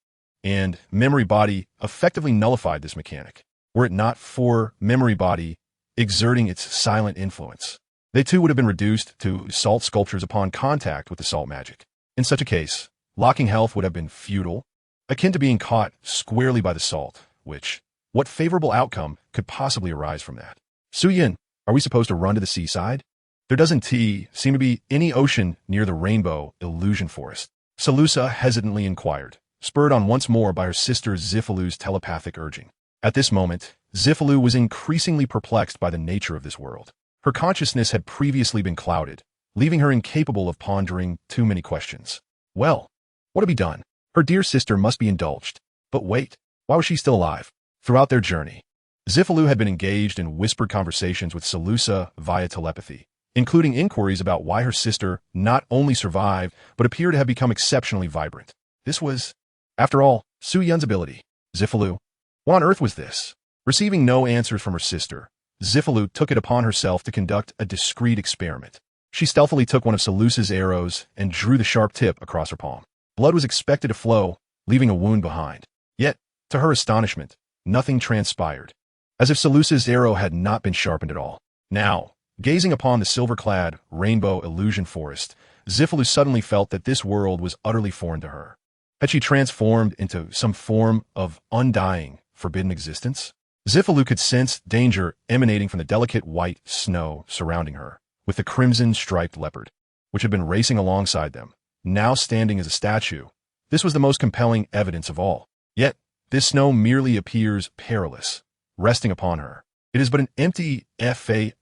and memory body effectively nullified this mechanic, were it not for memory body exerting its silent influence. They too would have been reduced to salt sculptures upon contact with the salt magic. In such a case, locking health would have been futile, akin to being caught squarely by the salt, what favorable outcome could possibly arise from that? Su-yin, are we supposed to run to the seaside? There doesn't seem to be any ocean near the rainbow illusion forest. Salusa hesitantly inquired, spurred on once more by her sister Zifalu's telepathic urging. At this moment, Zifalu was increasingly perplexed by the nature of this world. Her consciousness had previously been clouded, leaving her incapable of pondering too many questions. Well, what to be done? Her dear sister must be indulged. But wait, why was she still alive? Throughout their journey, Zifalu had been engaged in whispered conversations with Salusa via telepathy, including inquiries about why her sister not only survived, but appeared to have become exceptionally vibrant. This was, after all, Su-yun's ability. Zifalu, what on earth was this? Receiving no answers from her sister, Zifalu took it upon herself to conduct a discreet experiment. She stealthily took one of Salusa's arrows and drew the sharp tip across her palm. Blood was expected to flow, leaving a wound behind. Yet, to her astonishment, nothing transpired, as if Salusa's arrow had not been sharpened at all. Now, gazing upon the silver-clad rainbow illusion forest, Zifalu suddenly felt that this world was utterly foreign to her. Had she transformed into some form of undying, forbidden existence? Zifalu could sense danger emanating from the delicate white snow surrounding her, with the crimson-striped leopard, which had been racing alongside them, now standing as a statue. This was the most compelling evidence of all. Yet, this snow merely appears perilous, resting upon her. It is but an empty fade.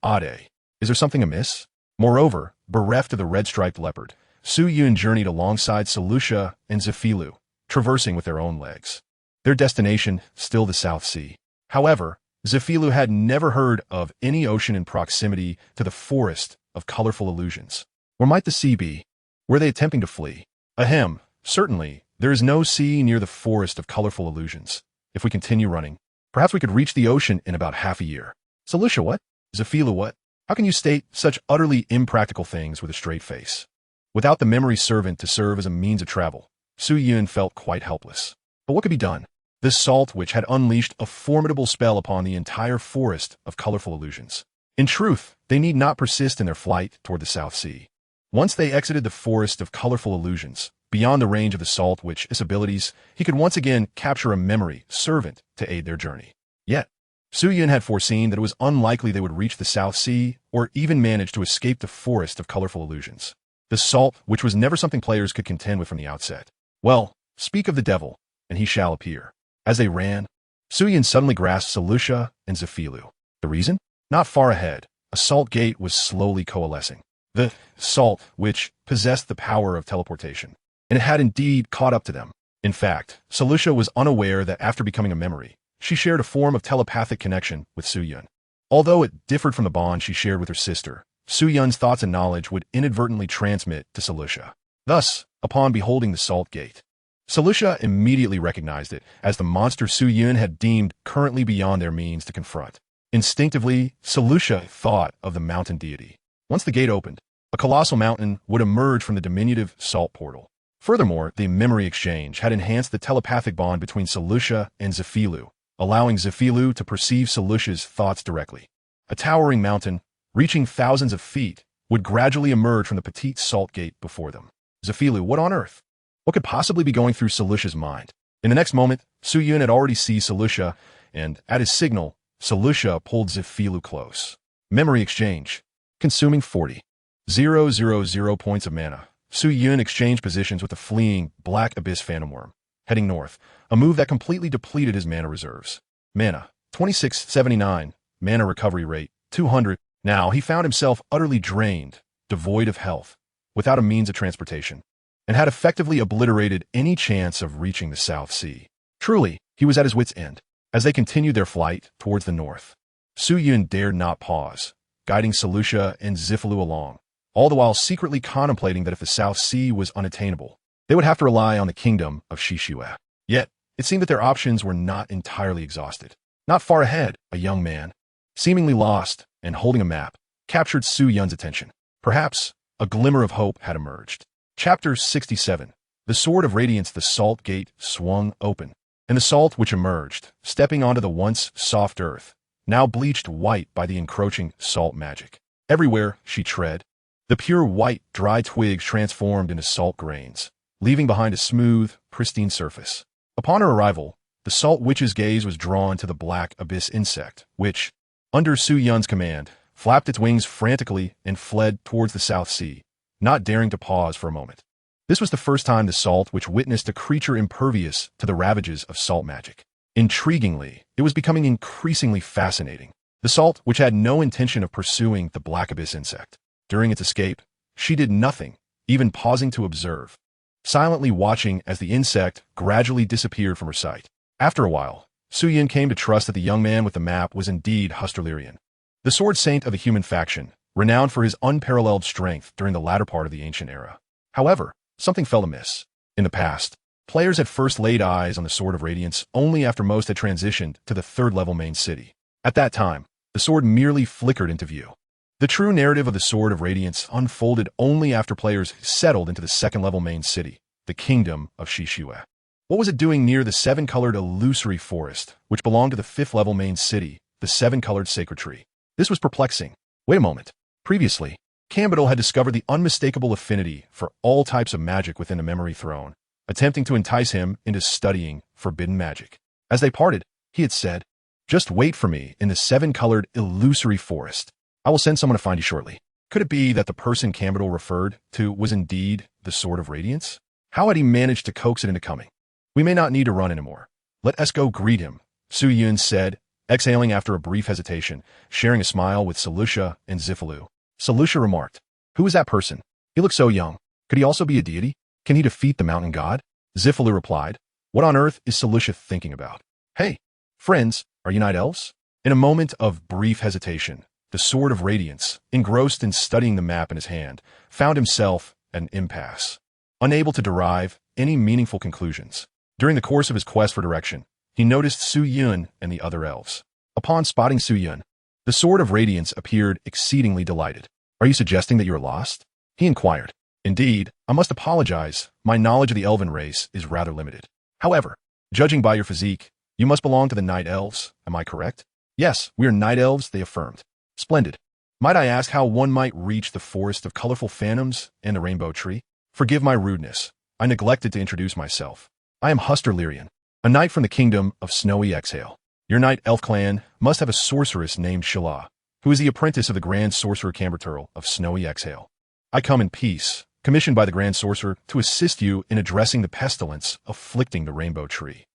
Is there something amiss? Moreover, bereft of the red-striped leopard, Su-yun journeyed alongside Salusha and Zifalu, traversing with their own legs. Their destination, still the South Sea. However, Zifalu had never heard of any ocean in proximity to the forest of colorful illusions. Where might the sea be? Were they attempting to flee? Ahem, certainly, there is no sea near the forest of colorful illusions. If we continue running, perhaps we could reach the ocean in about half a year. Salusha, what? Zifalu, what? How can you state such utterly impractical things with a straight face? Without the memory servant to serve as a means of travel, Su-yun felt quite helpless. But what could be done? This salt witch had unleashed a formidable spell upon the entire forest of colorful illusions. In truth, they need not persist in their flight toward the South Sea. Once they exited the forest of colorful illusions, beyond the range of the salt witch's abilities, he could once again capture a memory servant to aid their journey. Yet, Su-yun had foreseen that it was unlikely they would reach the South Sea or even manage to escape the forest of colorful illusions. The salt witch was never something players could contend with from the outset. Well, speak of the devil, and he shall appear. As they ran, Su-yun suddenly grasped Salusha and Zifalu. The reason? Not far ahead, a salt gate was slowly coalescing. The salt witch possessed the power of teleportation, and it had indeed caught up to them. In fact, Salusha was unaware that after becoming a memory, she shared a form of telepathic connection with Su-yun. Although it differed from the bond she shared with her sister, Su-yun's thoughts and knowledge would inadvertently transmit to Salusha. Thus, upon beholding the salt gate, Salusha immediately recognized it as the monster Su-yun had deemed currently beyond their means to confront. Instinctively, Salusha thought of the mountain deity. Once the gate opened, a colossal mountain would emerge from the diminutive salt portal. Furthermore, the memory exchange had enhanced the telepathic bond between Salusha and Zifalu, allowing Zifalu to perceive Salusha's thoughts directly. A towering mountain, reaching thousands of feet, would gradually emerge from the petite salt gate before them. Zifalu, what on earth? What could possibly be going through Salusha's mind? In the next moment, Su-yun had already seized Salusha, and at his signal, Salusha pulled Zifalu close. Memory exchange. Consuming 40,000 points of mana. Su-yun exchanged positions with the fleeing Black Abyss Phantom Worm, heading north, a move that completely depleted his mana reserves. Mana, 2679. Mana recovery rate, 200. Now he found himself utterly drained, devoid of health, without a means of transportation, and had effectively obliterated any chance of reaching the South Sea. Truly, he was at his wit's end. As they continued their flight towards the north, Su-yun dared not pause, guiding Salusha and Zifalu along, all the while secretly contemplating that if the South Sea was unattainable, they would have to rely on the kingdom of Shishue. Yet, it seemed that their options were not entirely exhausted. Not far ahead, a young man, seemingly lost and holding a map, captured Su-yun's attention. Perhaps a glimmer of hope had emerged. Chapter 67. The Sword of Radiance, the salt gate, swung open, and the salt which emerged, stepping onto the once soft earth, now bleached white by the encroaching salt magic. Everywhere she tread, the pure white, dry twigs transformed into salt grains, leaving behind a smooth, pristine surface. Upon her arrival, the salt witch's gaze was drawn to the black abyss insect, which, under Su Yun's command, flapped its wings frantically and fled towards the South Sea, not daring to pause for a moment. This was the first time the salt witch witnessed a creature impervious to the ravages of salt magic. Intriguingly, it was becoming increasingly fascinating. The salt witch had no intention of pursuing the black abyss insect. During its escape, she did nothing, even pausing to observe, silently watching as the insect gradually disappeared from her sight. After a while, Su Yun came to trust that the young man with the map was indeed Hustarlerian, the sword saint of the human faction, renowned for his unparalleled strength during the latter part of the ancient era. However, something fell amiss. In the past, players had first laid eyes on the Sword of Radiance only after most had transitioned to the third-level main city. At that time, the sword merely flickered into view. The true narrative of the Sword of Radiance unfolded only after players settled into the second-level main city, the kingdom of Shishue. What was it doing near the seven-colored illusory forest, which belonged to the fifth-level main city, the seven-colored sacred tree? This was perplexing. Wait a moment. Previously, Cambital had discovered the unmistakable affinity for all types of magic within the memory throne, attempting to entice him into studying forbidden magic. As they parted, he had said, "Just wait for me in the seven-colored illusory forest. I will send someone to find you shortly." Could it be that the person Cambital referred to was indeed the Sword of Radiance? How had he managed to coax it into coming? "We may not need to run anymore. Let us go greet him," Su Yun said, exhaling after a brief hesitation, sharing a smile with Selusha and Zifalu. Selusha remarked, "Who is that person? He looks so young. Could he also be a deity? Can he defeat the mountain god?" Zifalu replied, "What on earth is Selusha thinking about? Hey, friends, are you night elves?" In a moment of brief hesitation, the Sword of Radiance, engrossed in studying the map in his hand, found himself at an impasse, unable to derive any meaningful conclusions. During the course of his quest for direction, he noticed Su Yun and the other elves. Upon spotting Su Yun, the Sword of Radiance appeared exceedingly delighted. "Are you suggesting that you are lost?" he inquired. "Indeed, I must apologize. My knowledge of the elven race is rather limited. However, judging by your physique, you must belong to the Night Elves, am I correct?" "Yes, we are Night Elves," they affirmed. "Splendid. Might I ask how one might reach the forest of colorful phantoms and the rainbow tree?" "Forgive my rudeness. I neglected to introduce myself. I am Hustarlerian, a knight from the kingdom of Snowy Exhale. Your Night Elf clan must have a sorceress named Shala, who is the apprentice of the Grand Sorcerer Camberturl of Snowy Exhale. I come in peace, commissioned by the Grand Sorcerer to assist you in addressing the pestilence afflicting the rainbow tree.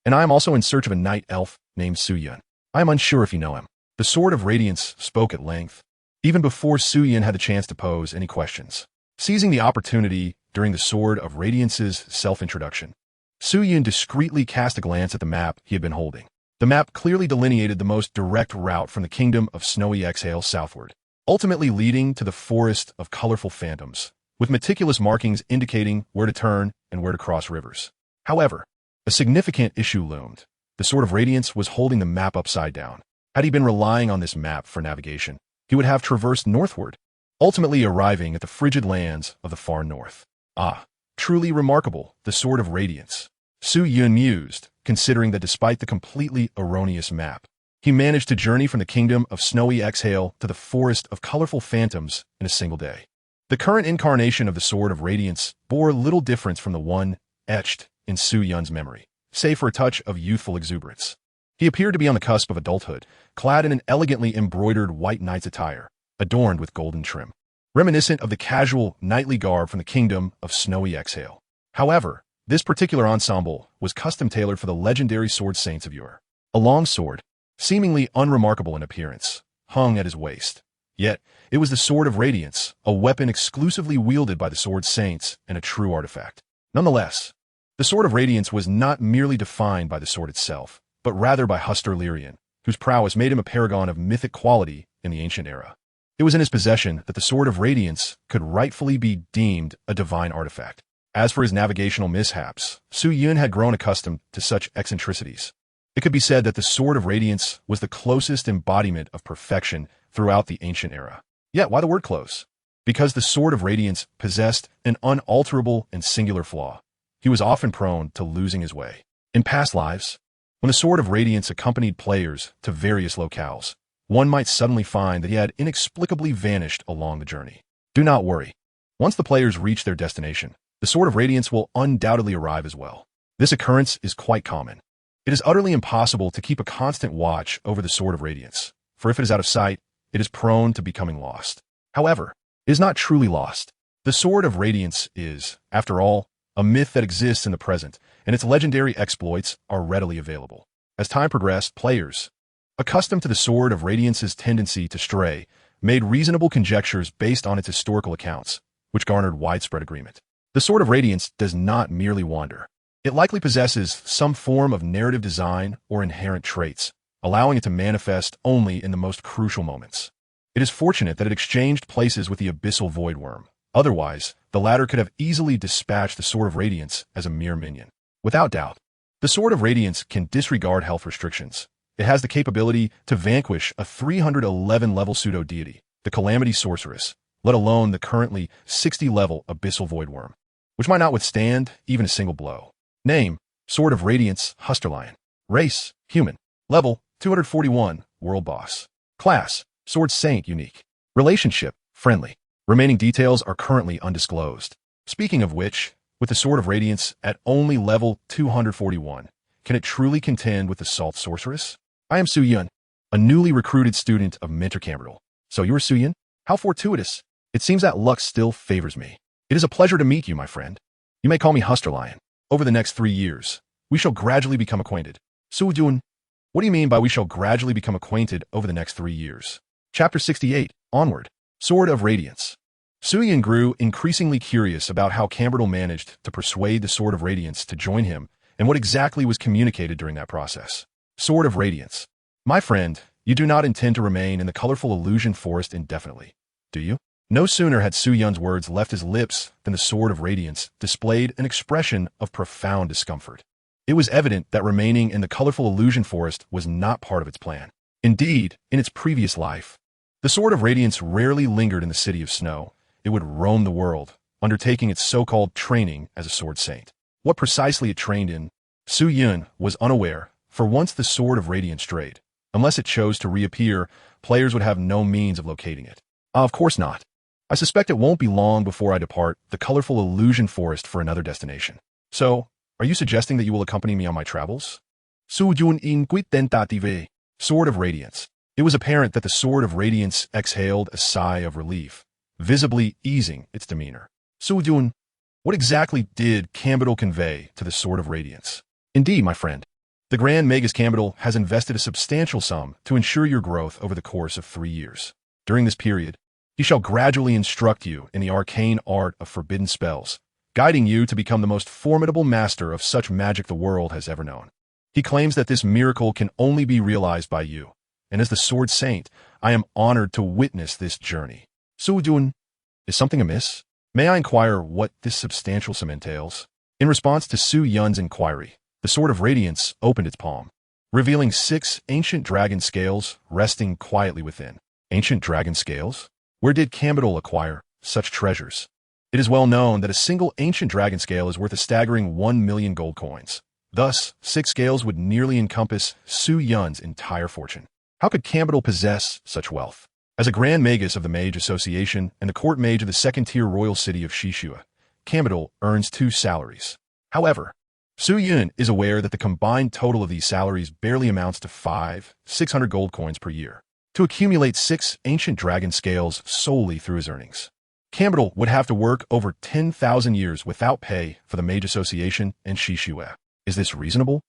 And I am also in search of a Night Elf named Su Yun. I am unsure if you know him." The Sword of Radiance spoke at length, even before Su Yun had the chance to pose any questions. Seizing the opportunity during the Sword of Radiance's self-introduction, Su Yun discreetly cast a glance at the map he had been holding. The map clearly delineated the most direct route from the kingdom of Snowy Exhale southward, ultimately leading to the forest of colorful phantoms, with meticulous markings indicating where to turn and where to cross rivers. However, a significant issue loomed. The Sword of Radiance was holding the map upside down. Had he been relying on this map for navigation, he would have traversed northward, ultimately arriving at the frigid lands of the far north. Truly remarkable, the Sword of Radiance, Su Yun mused, considering that despite the completely erroneous map, he managed to journey from the kingdom of Snowy Exhale to the forest of colorful phantoms in a single day. The current incarnation of the Sword of Radiance bore little difference from the one etched in Su Yun's memory, save for a touch of youthful exuberance. He appeared to be on the cusp of adulthood, clad in an elegantly embroidered white knight's attire, adorned with golden trim, reminiscent of the casual knightly garb from the kingdom of Snowy Exhale. However, this particular ensemble was custom-tailored for the legendary sword saints of yore. A long sword, seemingly unremarkable in appearance, hung at his waist. Yet, it was the Sword of Radiance, a weapon exclusively wielded by the sword saints and a true artifact. Nonetheless, the Sword of Radiance was not merely defined by the sword itself, but rather by Hustarlerian, whose prowess made him a paragon of mythic quality in the ancient era. It was in his possession that the Sword of Radiance could rightfully be deemed a divine artifact. As for his navigational mishaps, Su Yun had grown accustomed to such eccentricities. It could be said that the Sword of Radiance was the closest embodiment of perfection throughout the ancient era. Yet, why the word close? Because the Sword of Radiance possessed an unalterable and singular flaw, he was often prone to losing his way. In past lives, when the Sword of Radiance accompanied players to various locales, one might suddenly find that he had inexplicably vanished along the journey. Do not worry. Once the players reach their destination, the Sword of Radiance will undoubtedly arrive as well. This occurrence is quite common. It is utterly impossible to keep a constant watch over the Sword of Radiance, for if it is out of sight, it is prone to becoming lost. However, it is not truly lost. The Sword of Radiance is, after all, a myth that exists in the present, and its legendary exploits are readily available. As time progressed, players, accustomed to the Sword of Radiance's tendency to stray, made reasonable conjectures based on its historical accounts, which garnered widespread agreement. The Sword of Radiance does not merely wander. It likely possesses some form of narrative design or inherent traits, allowing it to manifest only in the most crucial moments. It is fortunate that it exchanged places with the Abyssal Voidworm. Otherwise, the latter could have easily dispatched the Sword of Radiance as a mere minion. Without doubt, the Sword of Radiance can disregard health restrictions. It has the capability to vanquish a 311-level pseudo-deity, the Calamity Sorceress, let alone the currently 60-level Abyssal Voidworm, which might not withstand even a single blow. Name, Sword of Radiance, Husterlion. Race, human. Level, 241, World Boss. Class, Sword Saint Unique. Relationship, friendly. Remaining details are currently undisclosed. Speaking of which, with the Sword of Radiance at only level 241, can it truly contend with the Salt Sorceress? I am Su-Yun, a newly recruited student of Mentor Campbell. So you are Su-Yun? How fortuitous. It seems that luck still favors me. It is a pleasure to meet you, my friend. You may call me Husterlion. Over the next 3 years, we shall gradually become acquainted. Su-Yun, what do you mean by we shall gradually become acquainted over the next 3 years? Chapter 68, Onward. Sword of Radiance. Su-Yun grew increasingly curious about how Cambertle managed to persuade the Sword of Radiance to join him and what exactly was communicated during that process. Sword of Radiance. My friend, you do not intend to remain in the colorful illusion forest indefinitely, do you? No sooner had Su-Yun's words left his lips than the Sword of Radiance displayed an expression of profound discomfort. It was evident that remaining in the colorful illusion forest was not part of its plan. Indeed, in its previous life, the Sword of Radiance rarely lingered in the City of Snow. It would roam the world, undertaking its so-called training as a Sword Saint. What precisely it trained in, Su-Yun was unaware, for once the Sword of Radiance strayed. Unless it chose to reappear, players would have no means of locating it. Of course not. I suspect it won't be long before I depart the colorful illusion forest for another destination. So, are you suggesting that you will accompany me on my travels? Su-Yun inquit tentative. Sword of Radiance. It was apparent that the Sword of Radiance exhaled a sigh of relief, visibly easing its demeanor. Su-Yun, what exactly did Cambertle convey to the Sword of Radiance? Indeed, my friend, the Grand Magus Cambertle has invested a substantial sum to ensure your growth over the course of 3 years. During this period, he shall gradually instruct you in the arcane art of forbidden spells, guiding you to become the most formidable master of such magic the world has ever known. He claims that this miracle can only be realized by you, and as the Sword Saint, I am honored to witness this journey. Su-Yun, is something amiss? May I inquire what this substantial sum entails? In response to Su-Yun's inquiry, the Sword of Radiance opened its palm, revealing 6 ancient dragon scales resting quietly within. Ancient dragon scales? Where did Cambertle acquire such treasures? It is well known that a single ancient dragon scale is worth a staggering 1 million gold coins. Thus, 6 scales would nearly encompass Su-Yun's entire fortune. How could Cambertle possess such wealth? As a Grand Magus of the Mage Association and the Court Mage of the second-tier royal city of Shishua, Cambertle earns 2 salaries. However, Su-Yun is aware that the combined total of these salaries barely amounts to 600 gold coins per year. To accumulate 6 ancient dragon scales solely through his earnings, Cambertle would have to work over 10,000 years without pay for the Mage Association and Shishua. Is this reasonable?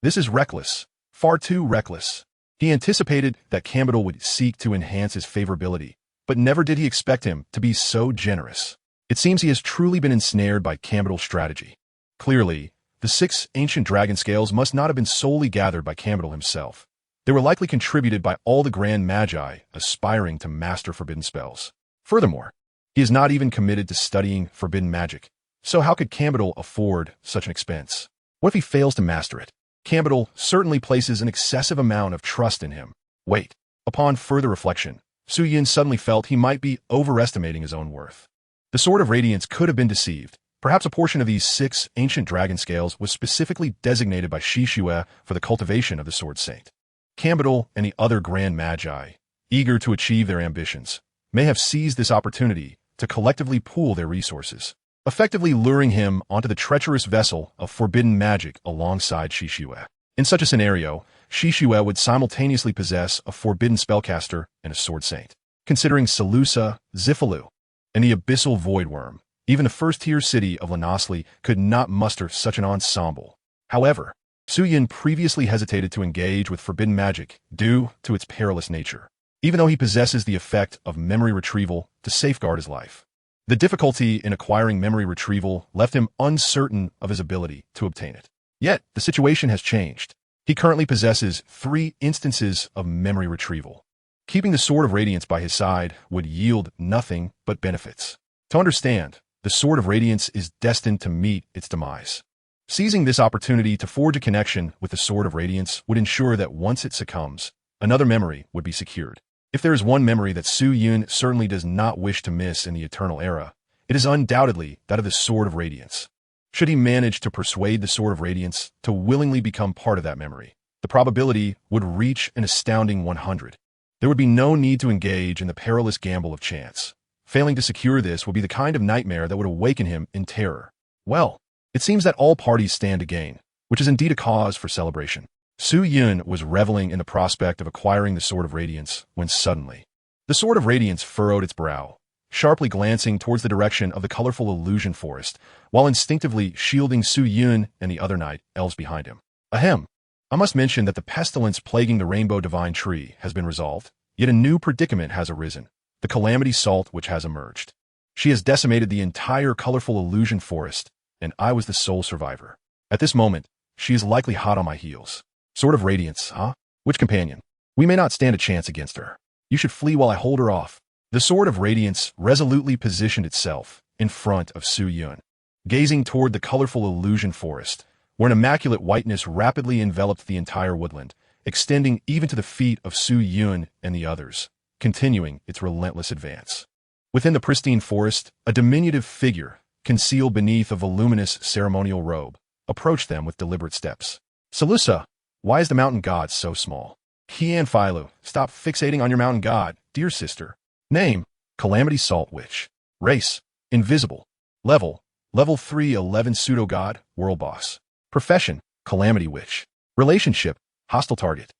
This is reckless, far too reckless. He anticipated that Cambertle would seek to enhance his favorability, but never did he expect him to be so generous. It seems he has truly been ensnared by Cambertle's strategy. Clearly, the 6 ancient dragon scales must not have been solely gathered by Cambertle himself. They were likely contributed by all the Grand Magi aspiring to master forbidden spells. Furthermore, he is not even committed to studying forbidden magic, so how could Cambertle afford such an expense? What if he fails to master it? Cambertle certainly places an excessive amount of trust in him. Wait. Upon further reflection, Su Yun suddenly felt he might be overestimating his own worth. The Sword of Radiance could have been deceived. Perhaps a portion of these 6 ancient dragon scales was specifically designated by Shi Xue for the cultivation of the Sword Saint. Cambital and the other Grand Magi, eager to achieve their ambitions, may have seized this opportunity to collectively pool their resources, effectively luring him onto the treacherous vessel of forbidden magic alongside Shi Xue. In such a scenario, Shi Xue would simultaneously possess a forbidden spellcaster and a Sword Saint. Considering Salusa, Zifalu, and the Abyssal Voidworm, even the first-tier city of Lanasli could not muster such an ensemble. However, Su Yun previously hesitated to engage with forbidden magic due to its perilous nature, even though he possesses the effect of memory retrieval to safeguard his life. The difficulty in acquiring memory retrieval left him uncertain of his ability to obtain it. Yet, the situation has changed. He currently possesses 3 instances of memory retrieval. Keeping the Sword of Radiance by his side would yield nothing but benefits. To understand, the Sword of Radiance is destined to meet its demise. Seizing this opportunity to forge a connection with the Sword of Radiance would ensure that once it succumbs, another memory would be secured. If there is one memory that Su Yun certainly does not wish to miss in the Eternal Era, it is undoubtedly that of the Sword of Radiance. Should he manage to persuade the Sword of Radiance to willingly become part of that memory, the probability would reach an astounding 100. There would be no need to engage in the perilous gamble of chance. Failing to secure this would be the kind of nightmare that would awaken him in terror. Well, it seems that all parties stand to gain, which is indeed a cause for celebration. Su Yun was reveling in the prospect of acquiring the Sword of Radiance when suddenly, the Sword of Radiance furrowed its brow, sharply glancing towards the direction of the colorful illusion forest, while instinctively shielding Su Yun and the other night elves behind him. Ahem. I must mention that the pestilence plaguing the Rainbow Divine Tree has been resolved, yet a new predicament has arisen, the Calamity Salt which has emerged. She has decimated the entire colorful illusion forest, and I was the sole survivor. At this moment, she is likely hot on my heels. Sword of Radiance, huh? Which companion? We may not stand a chance against her. You should flee while I hold her off. The Sword of Radiance resolutely positioned itself in front of Su Yun, gazing toward the colorful illusion forest, where an immaculate whiteness rapidly enveloped the entire woodland, extending even to the feet of Su Yun and the others, continuing its relentless advance. Within the pristine forest, a diminutive figure, concealed beneath a voluminous ceremonial robe, approached them with deliberate steps. Salusa, why is the mountain god so small? Qian Filu, stop fixating on your mountain god, dear sister. Name, Calamity Salt Witch. Race, invisible. Level 311 pseudo-god, world boss. Profession, Calamity Witch. Relationship, hostile target.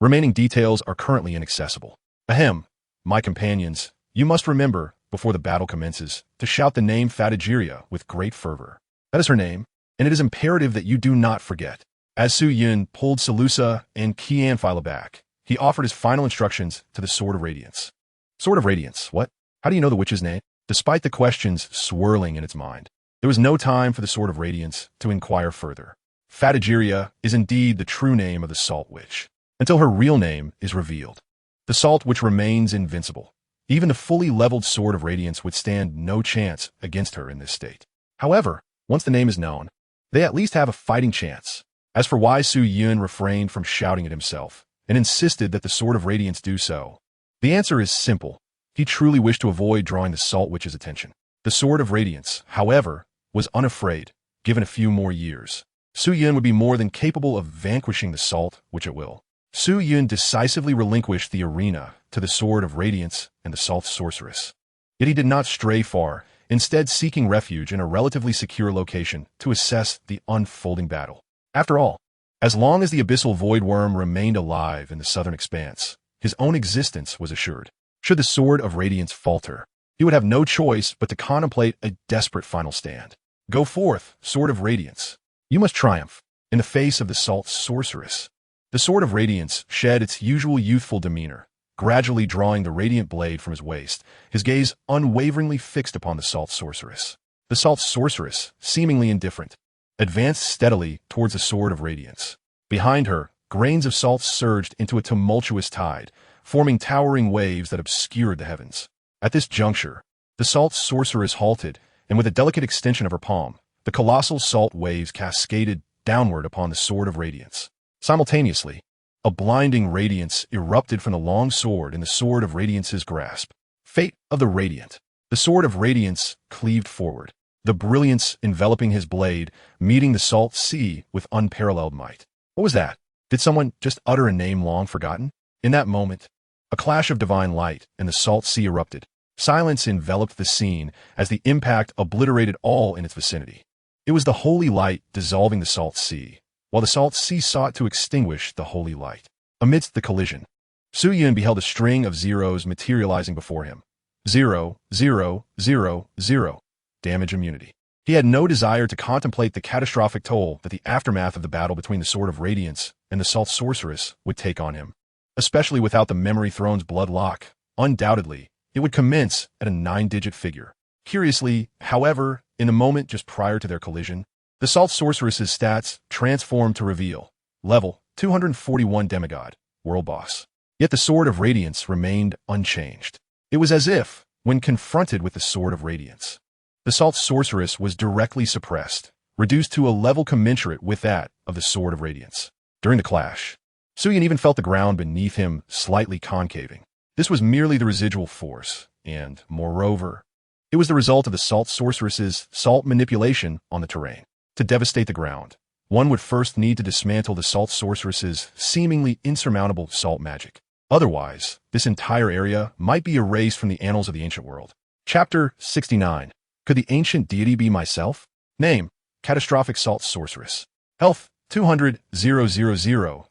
Remaining details are currently inaccessible. Ahem, my companions, you must remember, before the battle commences, to shout the name Fatigeria with great fervor. That is her name, and it is imperative that you do not forget. As Su Yun pulled Salusa and Qian Filu back, he offered his final instructions to the Sword of Radiance. Sword of Radiance, what? How do you know the witch's name? Despite the questions swirling in its mind, there was no time for the Sword of Radiance to inquire further. Fatigeria is indeed the true name of the Salt Witch, until her real name is revealed. The Salt Witch remains invincible. Even the fully leveled Sword of Radiance would stand no chance against her in this state. However, once the name is known, they at least have a fighting chance. As for why Su Yun refrained from shouting at himself and insisted that the Sword of Radiance do so, the answer is simple. He truly wished to avoid drawing the Salt Witch's attention. The Sword of Radiance, however, was unafraid. Given a few more years, Su Yun would be more than capable of vanquishing the Salt Witch at will. Su Yun decisively relinquished the arena to the Sword of Radiance and the Salt Sorceress. Yet he did not stray far, instead seeking refuge in a relatively secure location to assess the unfolding battle. After all, as long as the Abyssal Voidworm remained alive in the southern expanse, his own existence was assured. Should the Sword of Radiance falter, he would have no choice but to contemplate a desperate final stand. Go forth, Sword of Radiance. You must triumph in the face of the Salt Sorceress. The Sword of Radiance shed its usual youthful demeanor, gradually drawing the radiant blade from his waist, his gaze unwaveringly fixed upon the Salt Sorceress. The Salt Sorceress, seemingly indifferent, advanced steadily towards the Sword of Radiance. Behind her, grains of salt surged into a tumultuous tide, forming towering waves that obscured the heavens. At this juncture, the Salt Sorceress halted, and with a delicate extension of her palm, the colossal salt waves cascaded downward upon the Sword of Radiance. Simultaneously, a A blinding radiance erupted from the long sword in the Sword of Radiance's grasp. Fate of the Radiant. The Sword of Radiance cleaved forward, the brilliance enveloping his blade, meeting the salt sea with unparalleled might. What was that? Did someone just utter a name long forgotten? In that moment, a clash of divine light and the salt sea erupted. Silence enveloped the scene as the impact obliterated all in its vicinity. It was the holy light dissolving the salt sea, while the salt sea sought to extinguish the holy light. Amidst the collision, Su Yun beheld a string of zeros materializing before him. 0, 0, 0, 0. Damage immunity. He had no desire to contemplate the catastrophic toll that the aftermath of the battle between the Sword of Radiance and the Salt Sorceress would take on him. Especially without the Memory Throne's blood lock, undoubtedly, it would commence at a 9-digit figure. Curiously, however, in the moment just prior to their collision, the Salt Sorceress's stats transformed to reveal level 241 demigod, world boss. Yet the Sword of Radiance remained unchanged. It was as if, when confronted with the Sword of Radiance, the Salt Sorceress was directly suppressed, reduced to a level commensurate with that of the Sword of Radiance. During the clash, Su Yun even felt the ground beneath him slightly concaving. This was merely the residual force, and, moreover, it was the result of the Salt Sorceress's salt manipulation on the terrain. To devastate the ground, one would first need to dismantle the Salt Sorceress's seemingly insurmountable salt magic. Otherwise, this entire area might be erased from the annals of the ancient world. Chapter 69. Could the ancient deity be myself? Name: Catastrophic Salt Sorceress. Health: 200, 000, 000,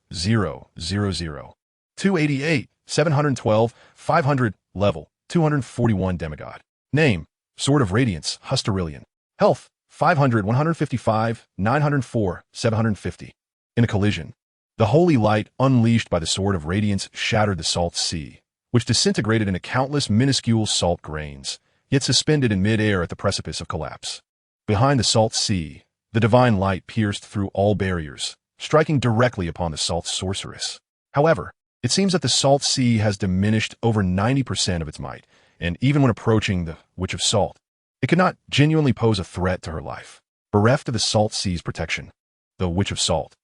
288, 712, 500. Level: 241 demigod. Name: Sword of Radiance, Hustarillion. Health: 500, 155, 904, 750. In a collision, the holy light unleashed by the Sword of Radiance shattered the salt sea, which disintegrated into countless minuscule salt grains, yet suspended in mid-air at the precipice of collapse. Behind the salt sea, the divine light pierced through all barriers, striking directly upon the Salt Sorceress. However, it seems that the salt sea has diminished over 90% of its might, and even when approaching the Witch of Salt, it could not genuinely pose a threat to her life. Bereft of the salt sea's protection, the Witch of Salt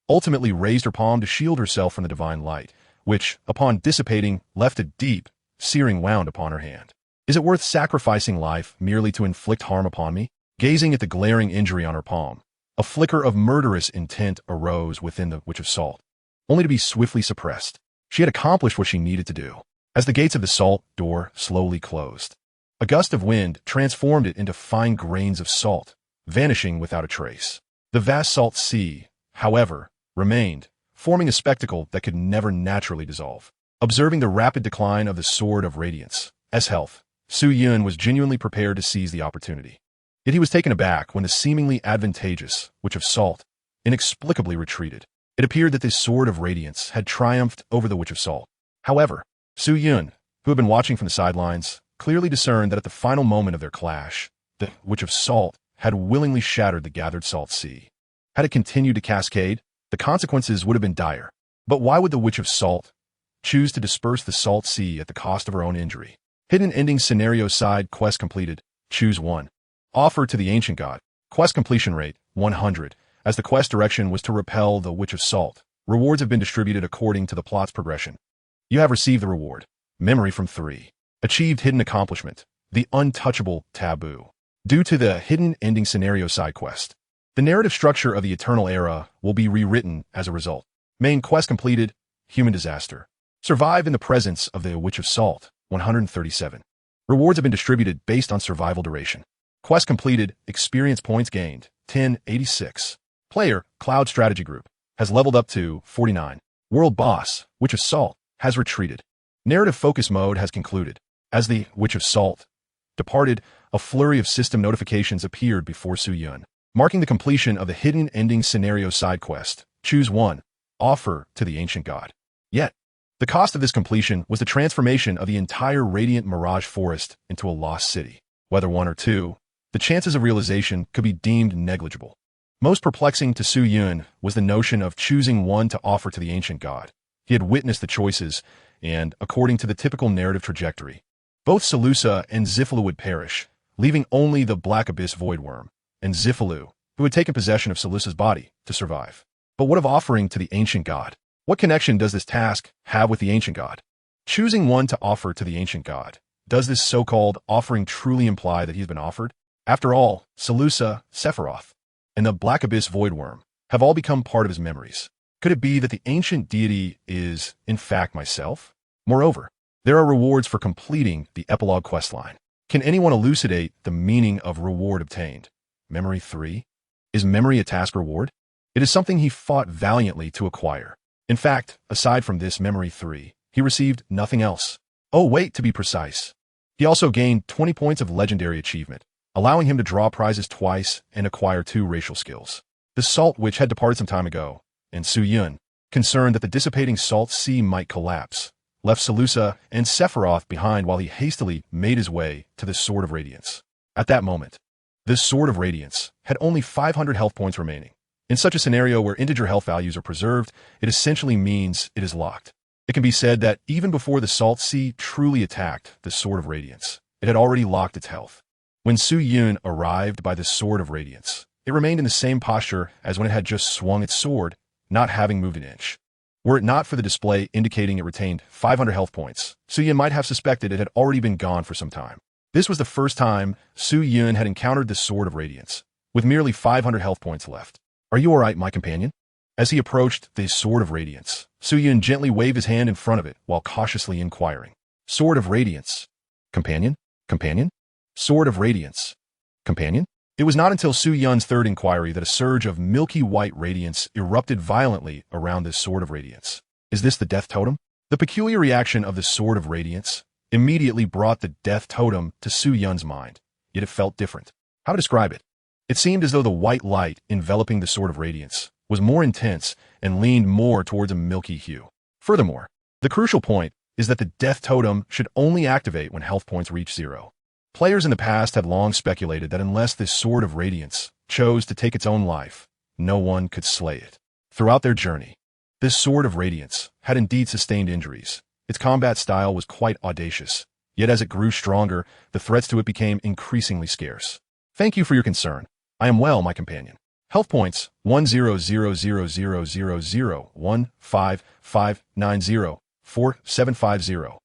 ultimately raised her palm to shield herself from the divine light, which, upon dissipating, left a deep, searing wound upon her hand. Is it worth sacrificing life merely to inflict harm upon me? Gazing at the glaring injury on her palm, a flicker of murderous intent arose within the Witch of Salt, only to be swiftly suppressed. She had accomplished what she needed to do. As the gates of the salt door slowly closed, a gust of wind transformed it into fine grains of salt, vanishing without a trace. The vast salt sea, however, remained, forming a spectacle that could never naturally dissolve. Observing the rapid decline of the Sword of Radiance's health, Su Yun was genuinely prepared to seize the opportunity. Yet he was taken aback when the seemingly advantageous Witch of Salt inexplicably retreated. It appeared that this Sword of Radiance had triumphed over the Witch of Salt. However, Su Yun, who had been watching from the sidelines, clearly discerned that at the final moment of their clash, the Witch of Salt had willingly shattered the gathered salt sea. Had it continued to cascade, the consequences would have been dire. But why would the Witch of Salt choose to disperse the salt sea at the cost of her own injury? Hidden ending scenario side quest completed. Choose 1. Offer to the Ancient God. Quest completion rate, 100. As the quest direction was to repel the Witch of Salt, rewards have been distributed according to the plot's progression. You have received the reward. Memory from 3. Achieved hidden accomplishment. The untouchable taboo. Due to the hidden ending scenario side quest, the narrative structure of the Eternal Era will be rewritten as a result. Main quest completed. Human disaster. Survive in the presence of the Witch of Salt, 137. Rewards have been distributed based on survival duration. Quest completed. Experience points gained, 1086. Player, Cloud Strategy Group, has leveled up to 49. World Boss, Witch of Salt, has retreated. Narrative Focus Mode has concluded. As the Witch of Salt departed, a flurry of system notifications appeared before Su Yun, marking the completion of the hidden ending scenario side quest. Choose 1. Offer to the Ancient God. Yet, the cost of this completion was the transformation of the entire radiant mirage forest into a lost city. Whether 1 or 2, the chances of realization could be deemed negligible. Most perplexing to Su Yun was the notion of choosing 1 to offer to the Ancient God. He had witnessed the choices, and, according to the typical narrative trajectory, both Seleucia and Ziphilu would perish, leaving only the Black Abyss Voidworm, and Ziphilu, who had taken possession of Seleucia's body, to survive. But what of offering to the Ancient God? What connection does this task have with the ancient god? Choosing one to offer to the ancient god, does this so-called offering truly imply that he's been offered? After all, Seleucia, Sephiroth, and the Black Abyss Voidworm have all become part of his memories. Could it be that the ancient deity is, in fact, myself? Moreover, there are rewards for completing the epilogue questline. Can anyone elucidate the meaning of reward obtained? Memory 3? Is memory a task reward? It is something he fought valiantly to acquire. In fact, aside from this Memory 3, he received nothing else. Oh wait, to be precise. He also gained 20 points of legendary achievement, allowing him to draw prizes twice and acquire 2 racial skills. The Salt Witch had departed some time ago, and Su Yun, concerned that the dissipating Salt Sea might collapse, left Seleucia and Sephiroth behind while he hastily made his way to the Sword of Radiance. At that moment, this Sword of Radiance had only 500 health points remaining. In such a scenario where integer health values are preserved, it essentially means it is locked. It can be said that even before the Salt Sea truly attacked the Sword of Radiance, it had already locked its health. When Su Yun arrived by the Sword of Radiance, it remained in the same posture as when it had just swung its sword, not having moved an inch. Were it not for the display indicating it retained 500 health points, Su Yun might have suspected it had already been gone for some time. This was the first time Su Yun had encountered the Sword of Radiance, with merely 500 health points left. Are you alright, my companion? As he approached the Sword of Radiance, Su Yun gently waved his hand in front of it while cautiously inquiring. Sword of Radiance. Companion? Companion? Sword of Radiance. Companion? It was not until Su Yun's third inquiry that a surge of milky white radiance erupted violently around this Sword of Radiance. Is this the Death Totem? The peculiar reaction of the Sword of Radiance immediately brought the Death Totem to Su Yun's mind, yet it felt different. How to describe it? It seemed as though the white light enveloping the Sword of Radiance was more intense and leaned more towards a milky hue. Furthermore, the crucial point is that the Death Totem should only activate when health points reach 0. Players in the past had long speculated that unless this Sword of Radiance chose to take its own life, no one could slay it. Throughout their journey, this Sword of Radiance had indeed sustained injuries. Its combat style was quite audacious, yet as it grew stronger, the threats to it became increasingly scarce. Thank you for your concern. I am well, my companion. Health points 10000000155904750.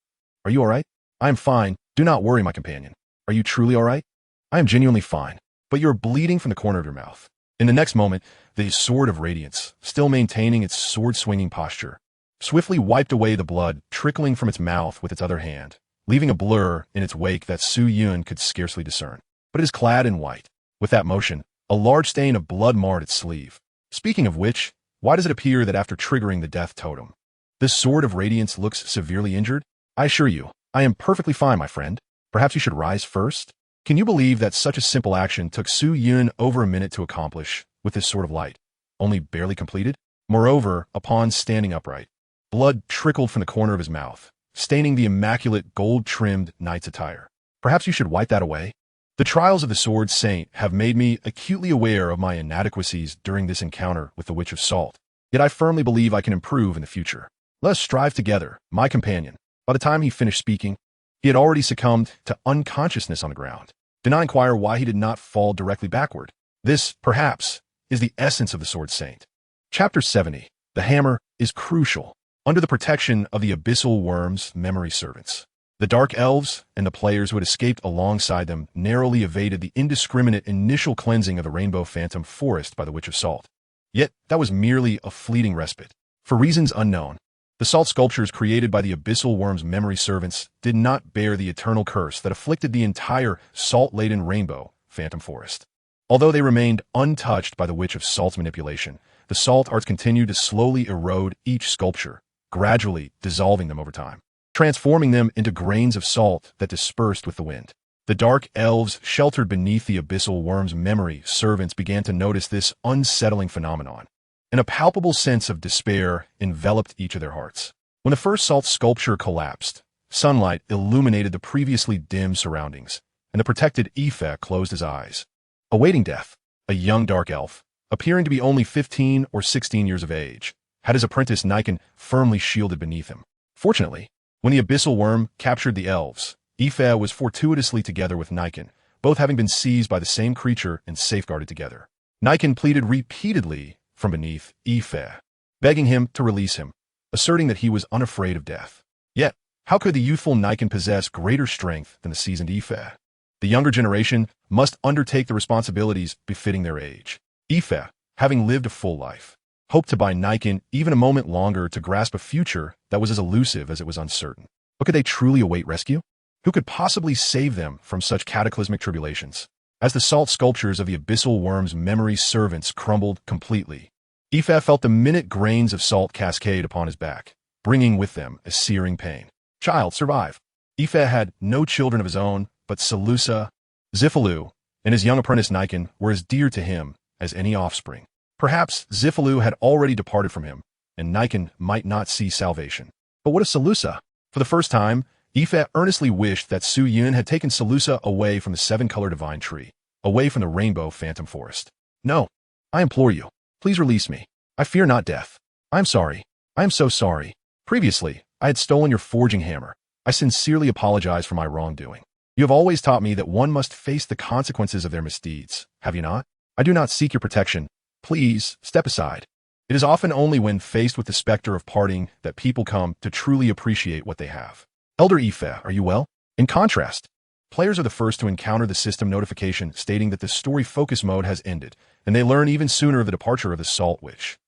Are you alright? I am fine. Do not worry, my companion. Are you truly alright? I am genuinely fine, but you are bleeding from the corner of your mouth. In the next moment, the Sword of Radiance, still maintaining its sword-swinging posture, swiftly wiped away the blood trickling from its mouth with its other hand, leaving a blur in its wake that Su Yun could scarcely discern. But it is clad in white. With that motion, a large stain of blood marred its sleeve. Speaking of which, why does it appear that after triggering the Death Totem, this Sword of Radiance looks severely injured? I assure you, I am perfectly fine, my friend. Perhaps you should rise first? Can you believe that such a simple action took Su Yun over a minute to accomplish with this Sword of Light, only barely completed? Moreover, upon standing upright, blood trickled from the corner of his mouth, staining the immaculate gold-trimmed knight's attire. Perhaps you should wipe that away? The trials of the Sword Saint have made me acutely aware of my inadequacies during this encounter with the Witch of Salt, yet I firmly believe I can improve in the future. Let us strive together, my companion. By the time he finished speaking, he had already succumbed to unconsciousness on the ground. Did not inquire why he did not fall directly backward. This, perhaps, is the essence of the Sword Saint. Chapter 70. The Hammer is crucial. Under the protection of the Abyssal Worm's memory servants, the Dark Elves and the players who had escaped alongside them narrowly evaded the indiscriminate initial cleansing of the Rainbow Phantom Forest by the Witch of Salt. Yet, that was merely a fleeting respite. For reasons unknown, the salt sculptures created by the Abyssal Worm's memory servants did not bear the eternal curse that afflicted the entire salt-laden Rainbow Phantom Forest. Although they remained untouched by the Witch of Salt's manipulation, the salt arts continued to slowly erode each sculpture, gradually dissolving them over time, transforming them into grains of salt that dispersed with the wind. The Dark Elves sheltered beneath the Abyssal Worm's memory servants began to notice this unsettling phenomenon, and a palpable sense of despair enveloped each of their hearts. When the first salt sculpture collapsed, sunlight illuminated the previously dim surroundings, and the protected Ife closed his eyes. Awaiting death, a young Dark Elf, appearing to be only 15 or 16 years of age, had his apprentice Niken firmly shielded beneath him. Fortunately, when the Abyssal Worm captured the elves, Ife was fortuitously together with Niken, both having been seized by the same creature and safeguarded together. Niken pleaded repeatedly from beneath Ife, begging him to release him. asserting that he was unafraid of death. Yet, how could the youthful Niken possess greater strength than the seasoned Ife? The younger generation must undertake the responsibilities befitting their age. Ife, having lived a full life, hoped to buy Niken even a moment longer to grasp a future that was as elusive as it was uncertain. But could they truly await rescue? Who could possibly save them from such cataclysmic tribulations? As the salt sculptures of the abyssal worm's memory servants crumbled completely, Ife felt the minute grains of salt cascade upon his back, bringing with them a searing pain. Child, survive. Ife had no children of his own, but Salusa, Zifalu, and his young apprentice Niken were as dear to him as any offspring. Perhaps Zifalu had already departed from him, and Niken might not see salvation. But what of Salusa? For the first time, Ife earnestly wished that Su Yun had taken Salusa away from the seven-color divine tree, away from the rainbow phantom forest. No, I implore you, please release me. I fear not death. I am sorry. I am so sorry. Previously, I had stolen your forging hammer. I sincerely apologize for my wrongdoing. You have always taught me that one must face the consequences of their misdeeds, have you not? I do not seek your protection. Please, step aside. It is often only when faced with the specter of parting that people come to truly appreciate what they have. Elder Ife, are you well? In contrast, players are the first to encounter the system notification stating that the story focus mode has ended, and they learn even sooner of the departure of the Salt Witch.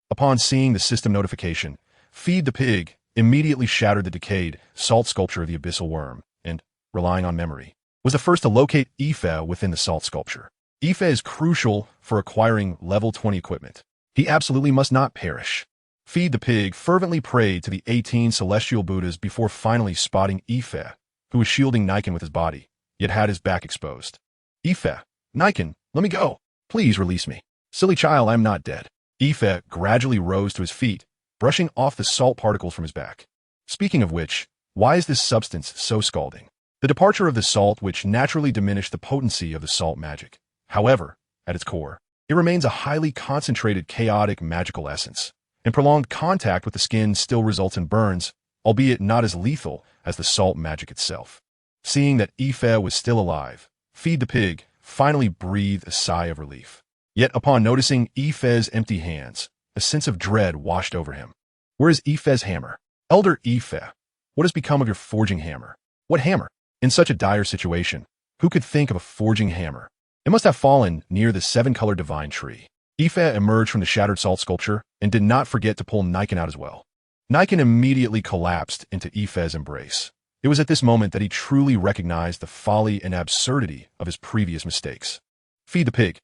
Upon seeing the system notification, Feed the Pig immediately shattered the decayed salt sculpture of the abyssal worm, and, relying on memory, was the first to locate Ife within the salt sculpture. Ife is crucial for acquiring level 20 equipment. He absolutely must not perish. Feed the Pig fervently prayed to the 18 celestial Buddhas before finally spotting Ife, who was shielding Niken with his body, yet had his back exposed. Ife, Niken, let me go. Please release me. Silly child, I am not dead. Ife gradually rose to his feet, brushing off the salt particles from his back. Speaking of which, why is this substance so scalding? The departure of the salt which naturally diminished the potency of the salt magic. However, at its core, it remains a highly concentrated chaotic magical essence, and prolonged contact with the skin still results in burns, albeit not as lethal as the salt magic itself. Seeing that Ife was still alive, Feed the Pig finally breathed a sigh of relief. Yet upon noticing Ife's empty hands, a sense of dread washed over him. Where is Ife's hammer? Elder Ife, what has become of your forging hammer? What hammer? In such a dire situation, who could think of a forging hammer? It must have fallen near the seven-color divine tree. Ife emerged from the shattered salt sculpture and did not forget to pull Niken out as well. Niken immediately collapsed into Ife's embrace. It was at this moment that he truly recognized the folly and absurdity of his previous mistakes. Feed the Pig.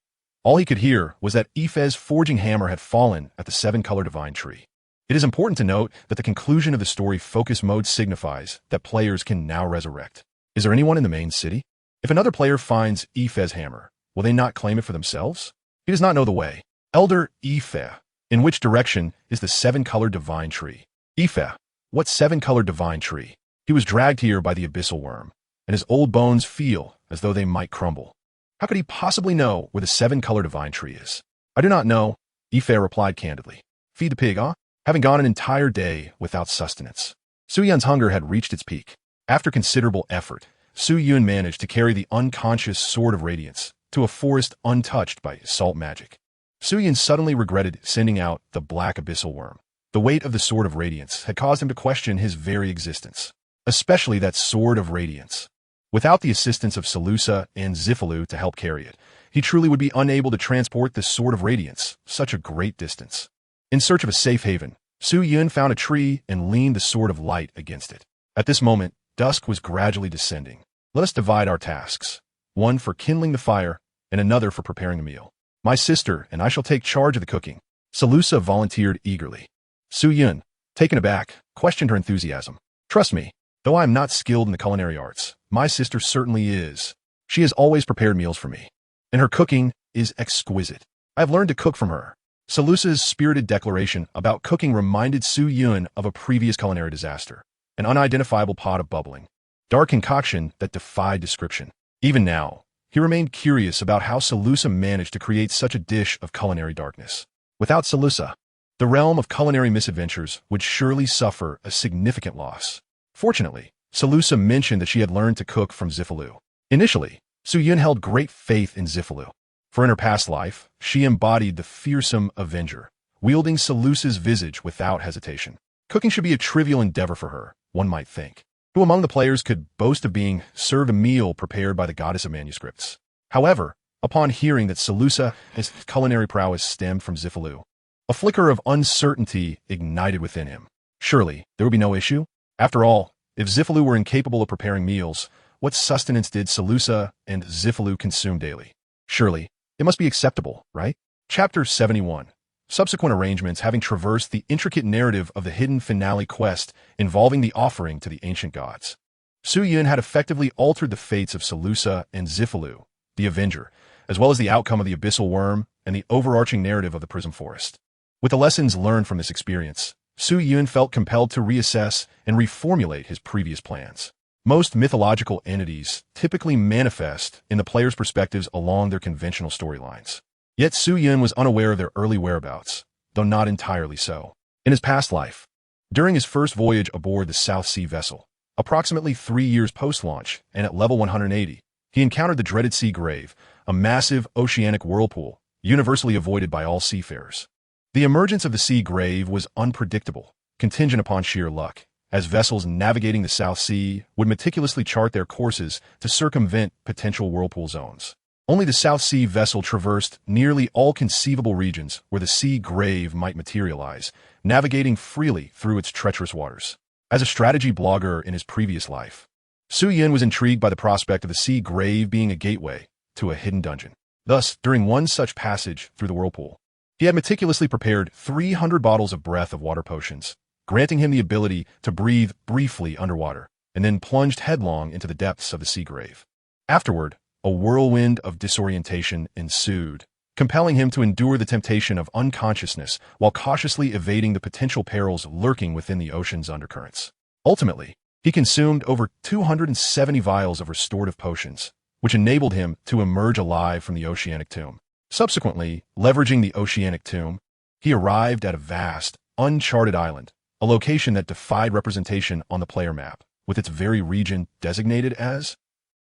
All he could hear was that Ife's forging hammer had fallen at the seven-color divine tree. It is important to note that the conclusion of the story focus mode signifies that players can now resurrect. Is there anyone in the main city? If another player finds Ife's hammer, will they not claim it for themselves? He does not know the way. Elder Ife, in which direction is the seven-color divine tree? Ife, what seven-color divine tree? He was dragged here by the abyssal worm, and his old bones feel as though they might crumble. How could he possibly know where the seven-color divine tree is? I do not know, Ife replied candidly. Feed the Pig, huh? Having gone an entire day without sustenance. Su Yun's hunger had reached its peak. After considerable effort, Su Yun managed to carry the unconscious Sword of Radiance to a forest untouched by salt magic. Su Yun suddenly regretted sending out the black abyssal worm. The weight of the Sword of Radiance had caused him to question his very existence, especially that Sword of Radiance. Without the assistance of Salusa and Zifalu to help carry it, he truly would be unable to transport the Sword of Radiance such a great distance. In search of a safe haven, Su Yun found a tree and leaned the Sword of Light against it. At this moment, dusk was gradually descending. Let us divide our tasks, one for kindling the fire and another for preparing a meal. My sister and I shall take charge of the cooking. Salusa volunteered eagerly. Su Yun, taken aback, questioned her enthusiasm. Trust me, though I am not skilled in the culinary arts, my sister certainly is. She has always prepared meals for me, and her cooking is exquisite. I have learned to cook from her. Salusa's spirited declaration about cooking reminded Su Yun of a previous culinary disaster, an unidentifiable pot of bubbling, dark concoction that defied description. Even now, he remained curious about how Salusa managed to create such a dish of culinary darkness. Without Salusa, the realm of culinary misadventures would surely suffer a significant loss. Fortunately, Salusa mentioned that she had learned to cook from Zifalu. Initially, Su Yun held great faith in Zifalu, for in her past life, she embodied the fearsome avenger, wielding Salusa's visage without hesitation. Cooking should be a trivial endeavor for her, one might think. Who among the players could boast of being served a meal prepared by the goddess of manuscripts? However, upon hearing that his culinary prowess stemmed from Ziffalu, a flicker of uncertainty ignited within him. Surely, there would be no issue? After all, if Ziffalu were incapable of preparing meals, what sustenance did Salusa and Ziffalu consume daily? Surely, it must be acceptable, right? Chapter 71. Subsequent arrangements having traversed the intricate narrative of the hidden finale quest involving the offering to the ancient gods. Su Yun had effectively altered the fates of Salusa and Ziffalu, the Avenger, as well as the outcome of the Abyssal Worm and the overarching narrative of the Prism Forest. With the lessons learned from this experience, Su Yun felt compelled to reassess and reformulate his previous plans. Most mythological entities typically manifest in the player's perspectives along their conventional storylines. Yet Su Yun was unaware of their early whereabouts, though not entirely so. In his past life, during his first voyage aboard the South Sea vessel, approximately 3 years post-launch and at level 180, he encountered the dreaded Sea Grave, a massive oceanic whirlpool, universally avoided by all seafarers. The emergence of the Sea Grave was unpredictable, contingent upon sheer luck, as vessels navigating the South Sea would meticulously chart their courses to circumvent potential whirlpool zones. Only the South Sea vessel traversed nearly all conceivable regions where the Sea Grave might materialize, navigating freely through its treacherous waters. As a strategy blogger in his previous life, Su Yun was intrigued by the prospect of the Sea Grave being a gateway to a hidden dungeon. Thus, during one such passage through the whirlpool, he had meticulously prepared 300 bottles of breath of water potions, granting him the ability to breathe briefly underwater, and then plunged headlong into the depths of the Sea Grave. Afterward, a whirlwind of disorientation ensued, compelling him to endure the temptation of unconsciousness while cautiously evading the potential perils lurking within the ocean's undercurrents. Ultimately, he consumed over 270 vials of restorative potions, which enabled him to emerge alive from the oceanic tomb. Subsequently, leveraging the oceanic tomb, he arrived at a vast, uncharted island, a location that defied representation on the player map, with its very region designated as.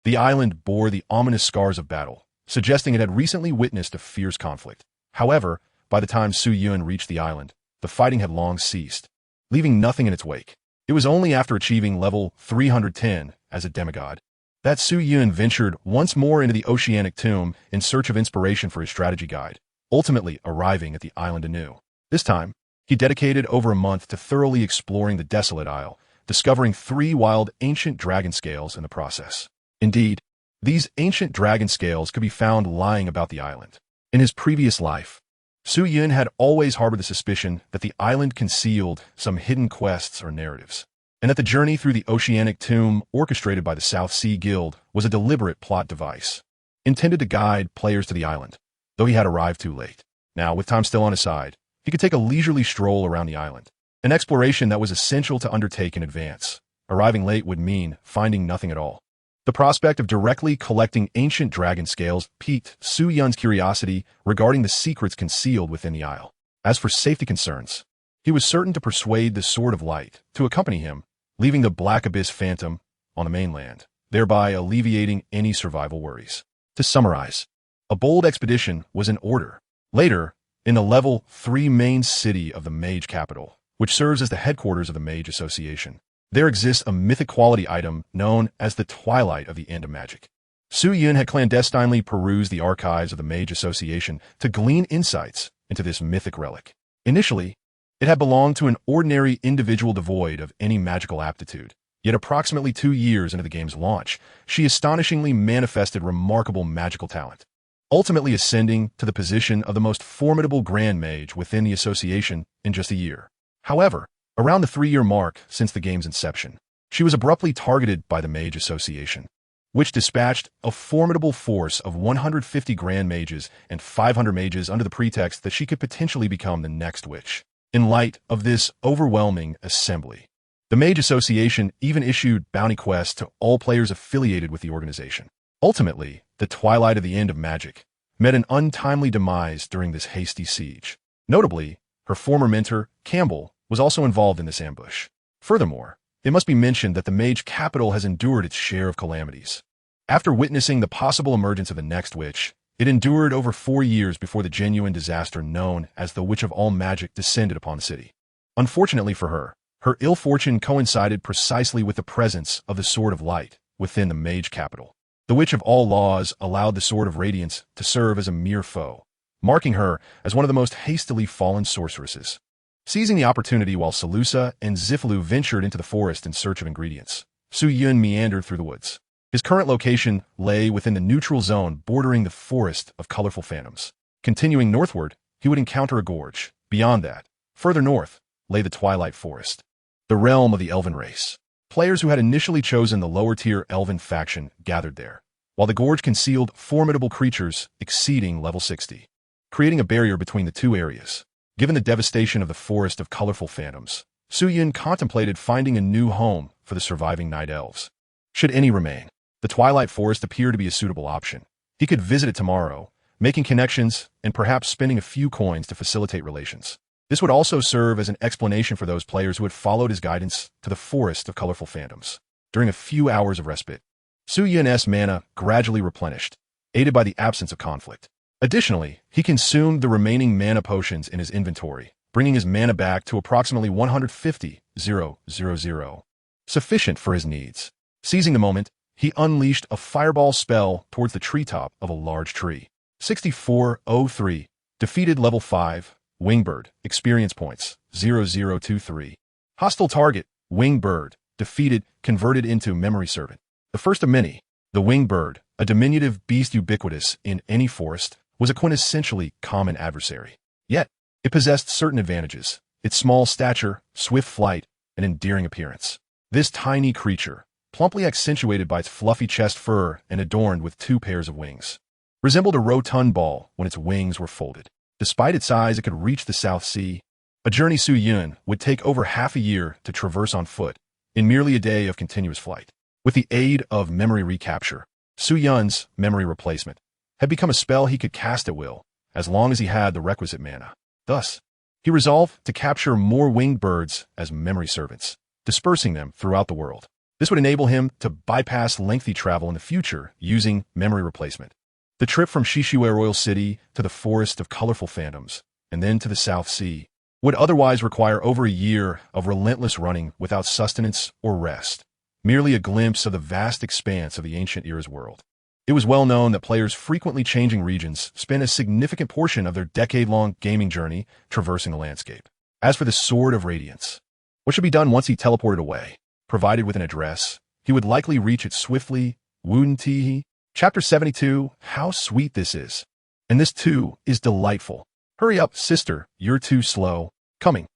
The island bore the ominous scars of battle, suggesting it had recently witnessed a fierce conflict. However, by the time Su Yun reached the island, the fighting had long ceased, leaving nothing in its wake. It was only after achieving level 310 as a demigod that Su Yun ventured once more into the oceanic tomb in search of inspiration for his strategy guide, ultimately arriving at the island anew. This time, he dedicated over a month to thoroughly exploring the desolate isle, discovering 3 wild ancient dragon scales in the process. Indeed, these ancient dragon scales could be found lying about the island. In his previous life, Su Yun had always harbored the suspicion that the island concealed some hidden quests or narratives, and that the journey through the oceanic tomb orchestrated by the South Sea Guild was a deliberate plot device, intended to guide players to the island, though he had arrived too late. Now, with time still on his side, he could take a leisurely stroll around the island, an exploration that was essential to undertake in advance. Arriving late would mean finding nothing at all. The prospect of directly collecting ancient dragon scales piqued Su Yun's curiosity regarding the secrets concealed within the isle. As for safety concerns, he was certain to persuade the Sword of Light to accompany him, leaving the Black Abyss Phantom on the mainland, thereby alleviating any survival worries. To summarize, a bold expedition was in order. Later, in the level 3 main city of the Mage capital, which serves as the headquarters of the Mage Association, there exists a mythic quality item known as the Twilight of the End of Magic. Su Yun had clandestinely perused the archives of the Mage Association to glean insights into this mythic relic. Initially, it had belonged to an ordinary individual devoid of any magical aptitude. Yet approximately 2 years into the game's launch, she astonishingly manifested remarkable magical talent, ultimately ascending to the position of the most formidable Grand Mage within the association in just a year. However, around the 3-year mark since the game's inception, she was abruptly targeted by the Mage Association, which dispatched a formidable force of 150 Grand Mages and 500 mages under the pretext that she could potentially become the next witch. In light of this overwhelming assembly, the Mage Association even issued bounty quests to all players affiliated with the organization. Ultimately, the Twilight of the End of Magic met an untimely demise during this hasty siege. Notably, her former mentor, Campbell, was also involved in this ambush. Furthermore, it must be mentioned that the Mage capital has endured its share of calamities. After witnessing the possible emergence of the next witch, it endured over 4 years before the genuine disaster known as the Witch of All Magic descended upon the city. Unfortunately for her, Her ill fortune coincided precisely with the presence of the Sword of Light within the mage capital. The Witch of all laws allowed the Sword of Radiance to serve as a mere foe, marking her as one of the most hastily fallen sorceresses. Seizing the opportunity while Salusa and Zifalu ventured into the forest in search of ingredients, Su Yun meandered through the woods. His current location lay within the neutral zone bordering the forest of colorful phantoms. Continuing northward, he would encounter a gorge. Beyond that, further north, lay the Twilight Forest, the realm of the Elven race. Players who had initially chosen the lower-tier Elven faction gathered there, while the gorge concealed formidable creatures exceeding level 60, creating a barrier between the two areas. Given the devastation of the forest of colorful phantoms, Su Yun contemplated finding a new home for the surviving night elves. Should any remain, the Twilight Forest appeared to be a suitable option. He could visit it tomorrow, making connections and perhaps spending a few coins to facilitate relations. This would also serve as an explanation for those players who had followed his guidance to the forest of colorful phantoms. During a few hours of respite, Su Yun's mana gradually replenished, aided by the absence of conflict. Additionally, he consumed the remaining mana potions in his inventory, bringing his mana back to approximately 150,000, sufficient for his needs. Seizing the moment, he unleashed a fireball spell towards the treetop of a large tree. 6403, defeated level 5, Wingbird, experience points, 0023. Hostile target, Wingbird, defeated, converted into memory servant. The first of many, the Wingbird, a diminutive beast ubiquitous in any forest, was a quintessentially common adversary. Yet, it possessed certain advantages: its small stature, swift flight, and endearing appearance. This tiny creature, plumply accentuated by its fluffy chest fur and adorned with 2 pairs of wings, resembled a rotund ball when its wings were folded. Despite its size, it could reach the South Sea, a journey Su Yun would take over half a year to traverse on foot, in merely a day of continuous flight. With the aid of memory recapture, Su Yun's memory replacement had become a spell he could cast at will, as long as he had the requisite mana. Thus, he resolved to capture more winged birds as memory servants, dispersing them throughout the world. This would enable him to bypass lengthy travel in the future using memory replacement. The trip from Shishue Royal City to the Forest of Colorful Phantoms, and then to the South Sea, would otherwise require over a year of relentless running without sustenance or rest, merely a glimpse of the vast expanse of the ancient era's world. It was well known that players frequently changing regions spent a significant portion of their decade-long gaming journey traversing the landscape. As for the Sword of Radiance, what should be done once he teleported away? Provided with an address, he would likely reach it swiftly. Wuntihi. Chapter 72, How Sweet This Is. And this too is delightful. Hurry up, sister, you're too slow. Coming.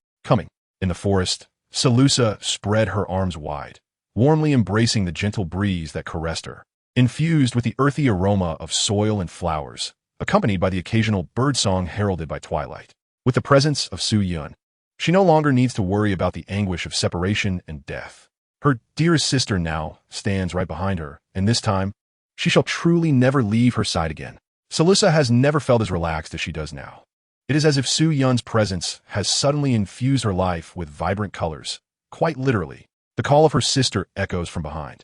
In the forest, Salusa spread her arms wide, warmly embracing the gentle breeze that caressed her. Infused with the earthy aroma of soil and flowers, accompanied by the occasional birdsong heralded by twilight. With the presence of Su Yun, she no longer needs to worry about the anguish of separation and death. Her dearest sister now stands right behind her, and this time, she shall truly never leave her side again. Salusa has never felt as relaxed as she does now. It is as if Su Yun's presence has suddenly infused her life with vibrant colors. Quite literally, the call of her sister echoes from behind.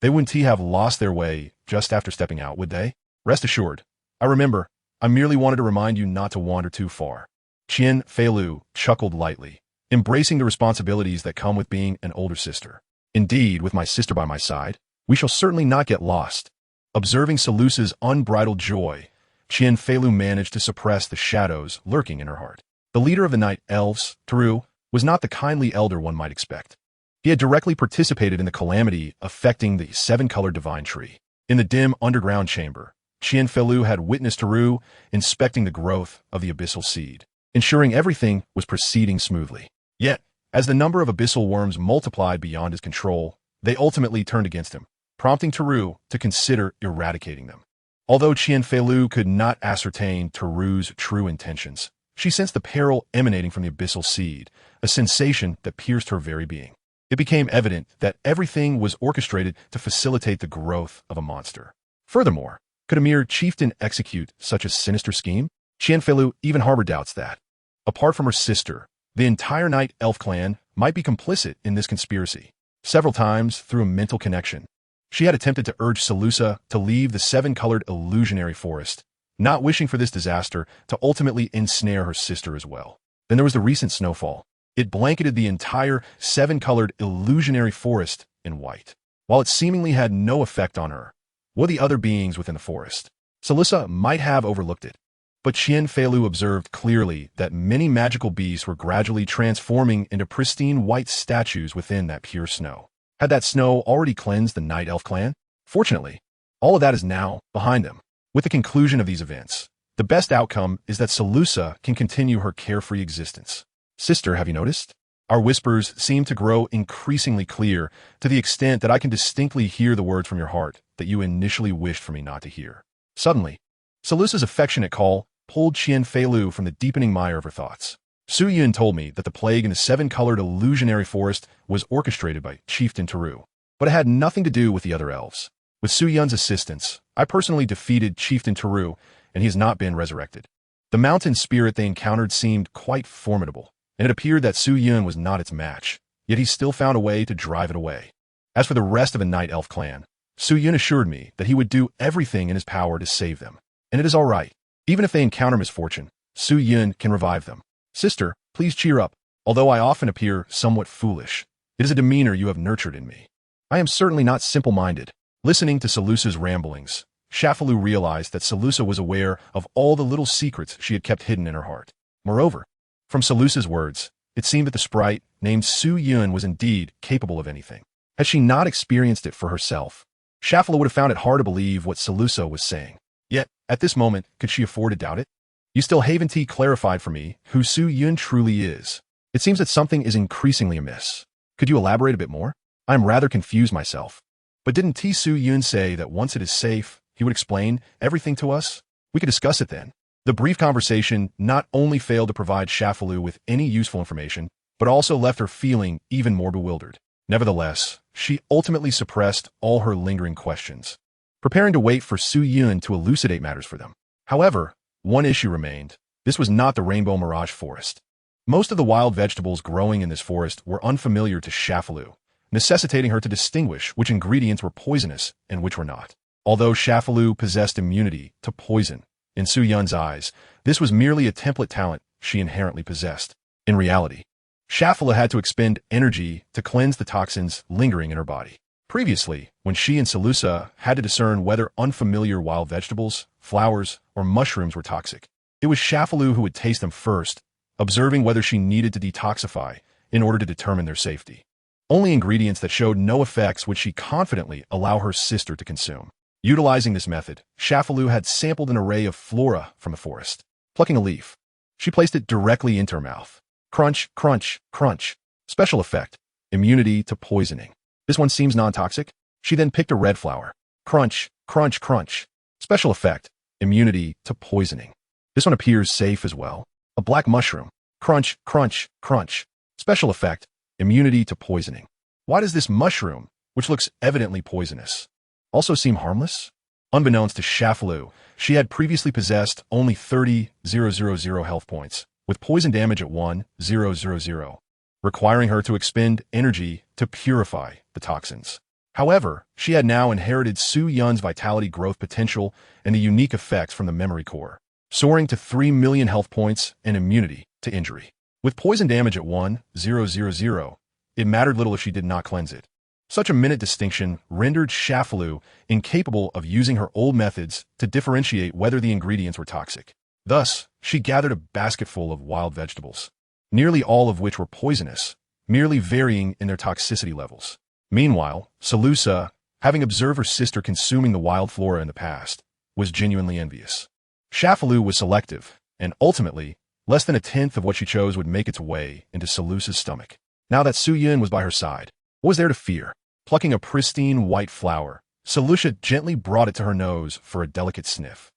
They wouldn't have lost their way just after stepping out, would they? Rest assured, I remember. I merely wanted to remind you not to wander too far. Qian Feilu chuckled lightly, embracing the responsibilities that come with being an older sister. Indeed, with my sister by my side, we shall certainly not get lost. Observing Salusa's unbridled joy, Qian Feilu managed to suppress the shadows lurking in her heart. The leader of the night elves, Taru, was not the kindly elder one might expect. He had directly participated in the calamity affecting the 7-colored divine tree. In the dim underground chamber, Qian Feilu had witnessed Taru inspecting the growth of the abyssal seed, ensuring everything was proceeding smoothly. Yet, as the number of abyssal worms multiplied beyond his control, they ultimately turned against him, prompting Taru to consider eradicating them. Although Qian Feilu could not ascertain Taru's true intentions, she sensed the peril emanating from the abyssal seed, a sensation that pierced her very being. It became evident that everything was orchestrated to facilitate the growth of a monster. Furthermore, could a mere chieftain execute such a sinister scheme? Qian Feilu even harbored doubts that, apart from her sister, the entire Night Elf clan might be complicit in this conspiracy. Several times, through a mental connection, she had attempted to urge Salusa to leave the 7-colored illusionary forest, not wishing for this disaster to ultimately ensnare her sister as well. Then there was the recent snowfall. It blanketed the entire seven-colored illusionary forest in white. While it seemingly had no effect on her, or the other beings within the forest, Salusa might have overlooked it. But Qian Feilu observed clearly that many magical beasts were gradually transforming into pristine white statues within that pure snow. Had that snow already cleansed the Night Elf clan? Fortunately, all of that is now behind them. With the conclusion of these events, the best outcome is that Salusa can continue her carefree existence. Sister, have you noticed? Our whispers seem to grow increasingly clear to the extent that I can distinctly hear the words from your heart that you initially wished for me not to hear. Suddenly, Salusa's affectionate call pulled Qian Feilu from the deepening mire of her thoughts. Su Yun told me that the plague in the seven-colored illusionary forest was orchestrated by Chieftain Teru, but it had nothing to do with the other elves. With Su Yun's assistance, I personally defeated Chieftain Teru, and he has not been resurrected. The mountain spirit they encountered seemed quite formidable, and it appeared that Su Yun was not its match, yet he still found a way to drive it away. As for the rest of the Night Elf clan, Su Yun assured me that he would do everything in his power to save them. And it is all right. Even if they encounter misfortune, Su Yun can revive them. Sister, please cheer up. Although I often appear somewhat foolish, it is a demeanor you have nurtured in me. I am certainly not simple-minded. Listening to Salusa's ramblings, Shafalu realized that Salusa was aware of all the little secrets she had kept hidden in her heart. Moreover, from Salusa's words, it seemed that the sprite named Su Yun was indeed capable of anything. Had she not experienced it for herself, Shafalu would have found it hard to believe what Salusa was saying. Yet, at this moment, could she afford to doubt it? You still haven't clarified for me who Su Yun truly is. It seems that something is increasingly amiss. Could you elaborate a bit more? I am rather confused myself. But didn't Su Yun say that once it is safe, he would explain everything to us? We could discuss it then. The brief conversation not only failed to provide Shafalu with any useful information, but also left her feeling even more bewildered. Nevertheless, she ultimately suppressed all her lingering questions, preparing to wait for Su Yun to elucidate matters for them. However, one issue remained. This was not the Rainbow Mirage Forest. Most of the wild vegetables growing in this forest were unfamiliar to Shafalu, necessitating her to distinguish which ingredients were poisonous and which were not. Although Shafalu possessed immunity to poison, in Su Yun's eyes, this was merely a template talent she inherently possessed. In reality, Shafalu had to expend energy to cleanse the toxins lingering in her body. Previously, when she and Salusa had to discern whether unfamiliar wild vegetables, flowers, or mushrooms were toxic, it was Shafalu who would taste them first, observing whether she needed to detoxify in order to determine their safety. Only ingredients that showed no effects would she confidently allow her sister to consume. Utilizing this method, Shafalu had sampled an array of flora from the forest. Plucking a leaf, she placed it directly into her mouth. Crunch, crunch, crunch. Special effect: immunity to poisoning. This one seems non-toxic. She then picked a red flower. Crunch, crunch, crunch. Special effect: immunity to poisoning. This one appears safe as well. A black mushroom. Crunch, crunch, crunch. Special effect: immunity to poisoning. Why does this mushroom, which looks evidently poisonous, also seem harmless? Unbeknownst to Shafalu, she had previously possessed only 30,000 health points, with poison damage at 1,000, requiring her to expend energy to purify the toxins. However, she had now inherited Su Yun's vitality growth potential and the unique effects from the memory core, soaring to 3 million health points and immunity to injury. With poison damage at 1,000, it mattered little if she did not cleanse it. Such a minute distinction rendered Shafalu incapable of using her old methods to differentiate whether the ingredients were toxic. Thus, she gathered a basketful of wild vegetables, nearly all of which were poisonous, merely varying in their toxicity levels. Meanwhile, Salusa, having observed her sister consuming the wild flora in the past, was genuinely envious. Shafalu was selective, and ultimately, less than a tenth of what she chose would make its way into Salusa's stomach. Now that Su Yun was by her side, what was there to fear? Plucking a pristine white flower, Salusa gently brought it to her nose for a delicate sniff.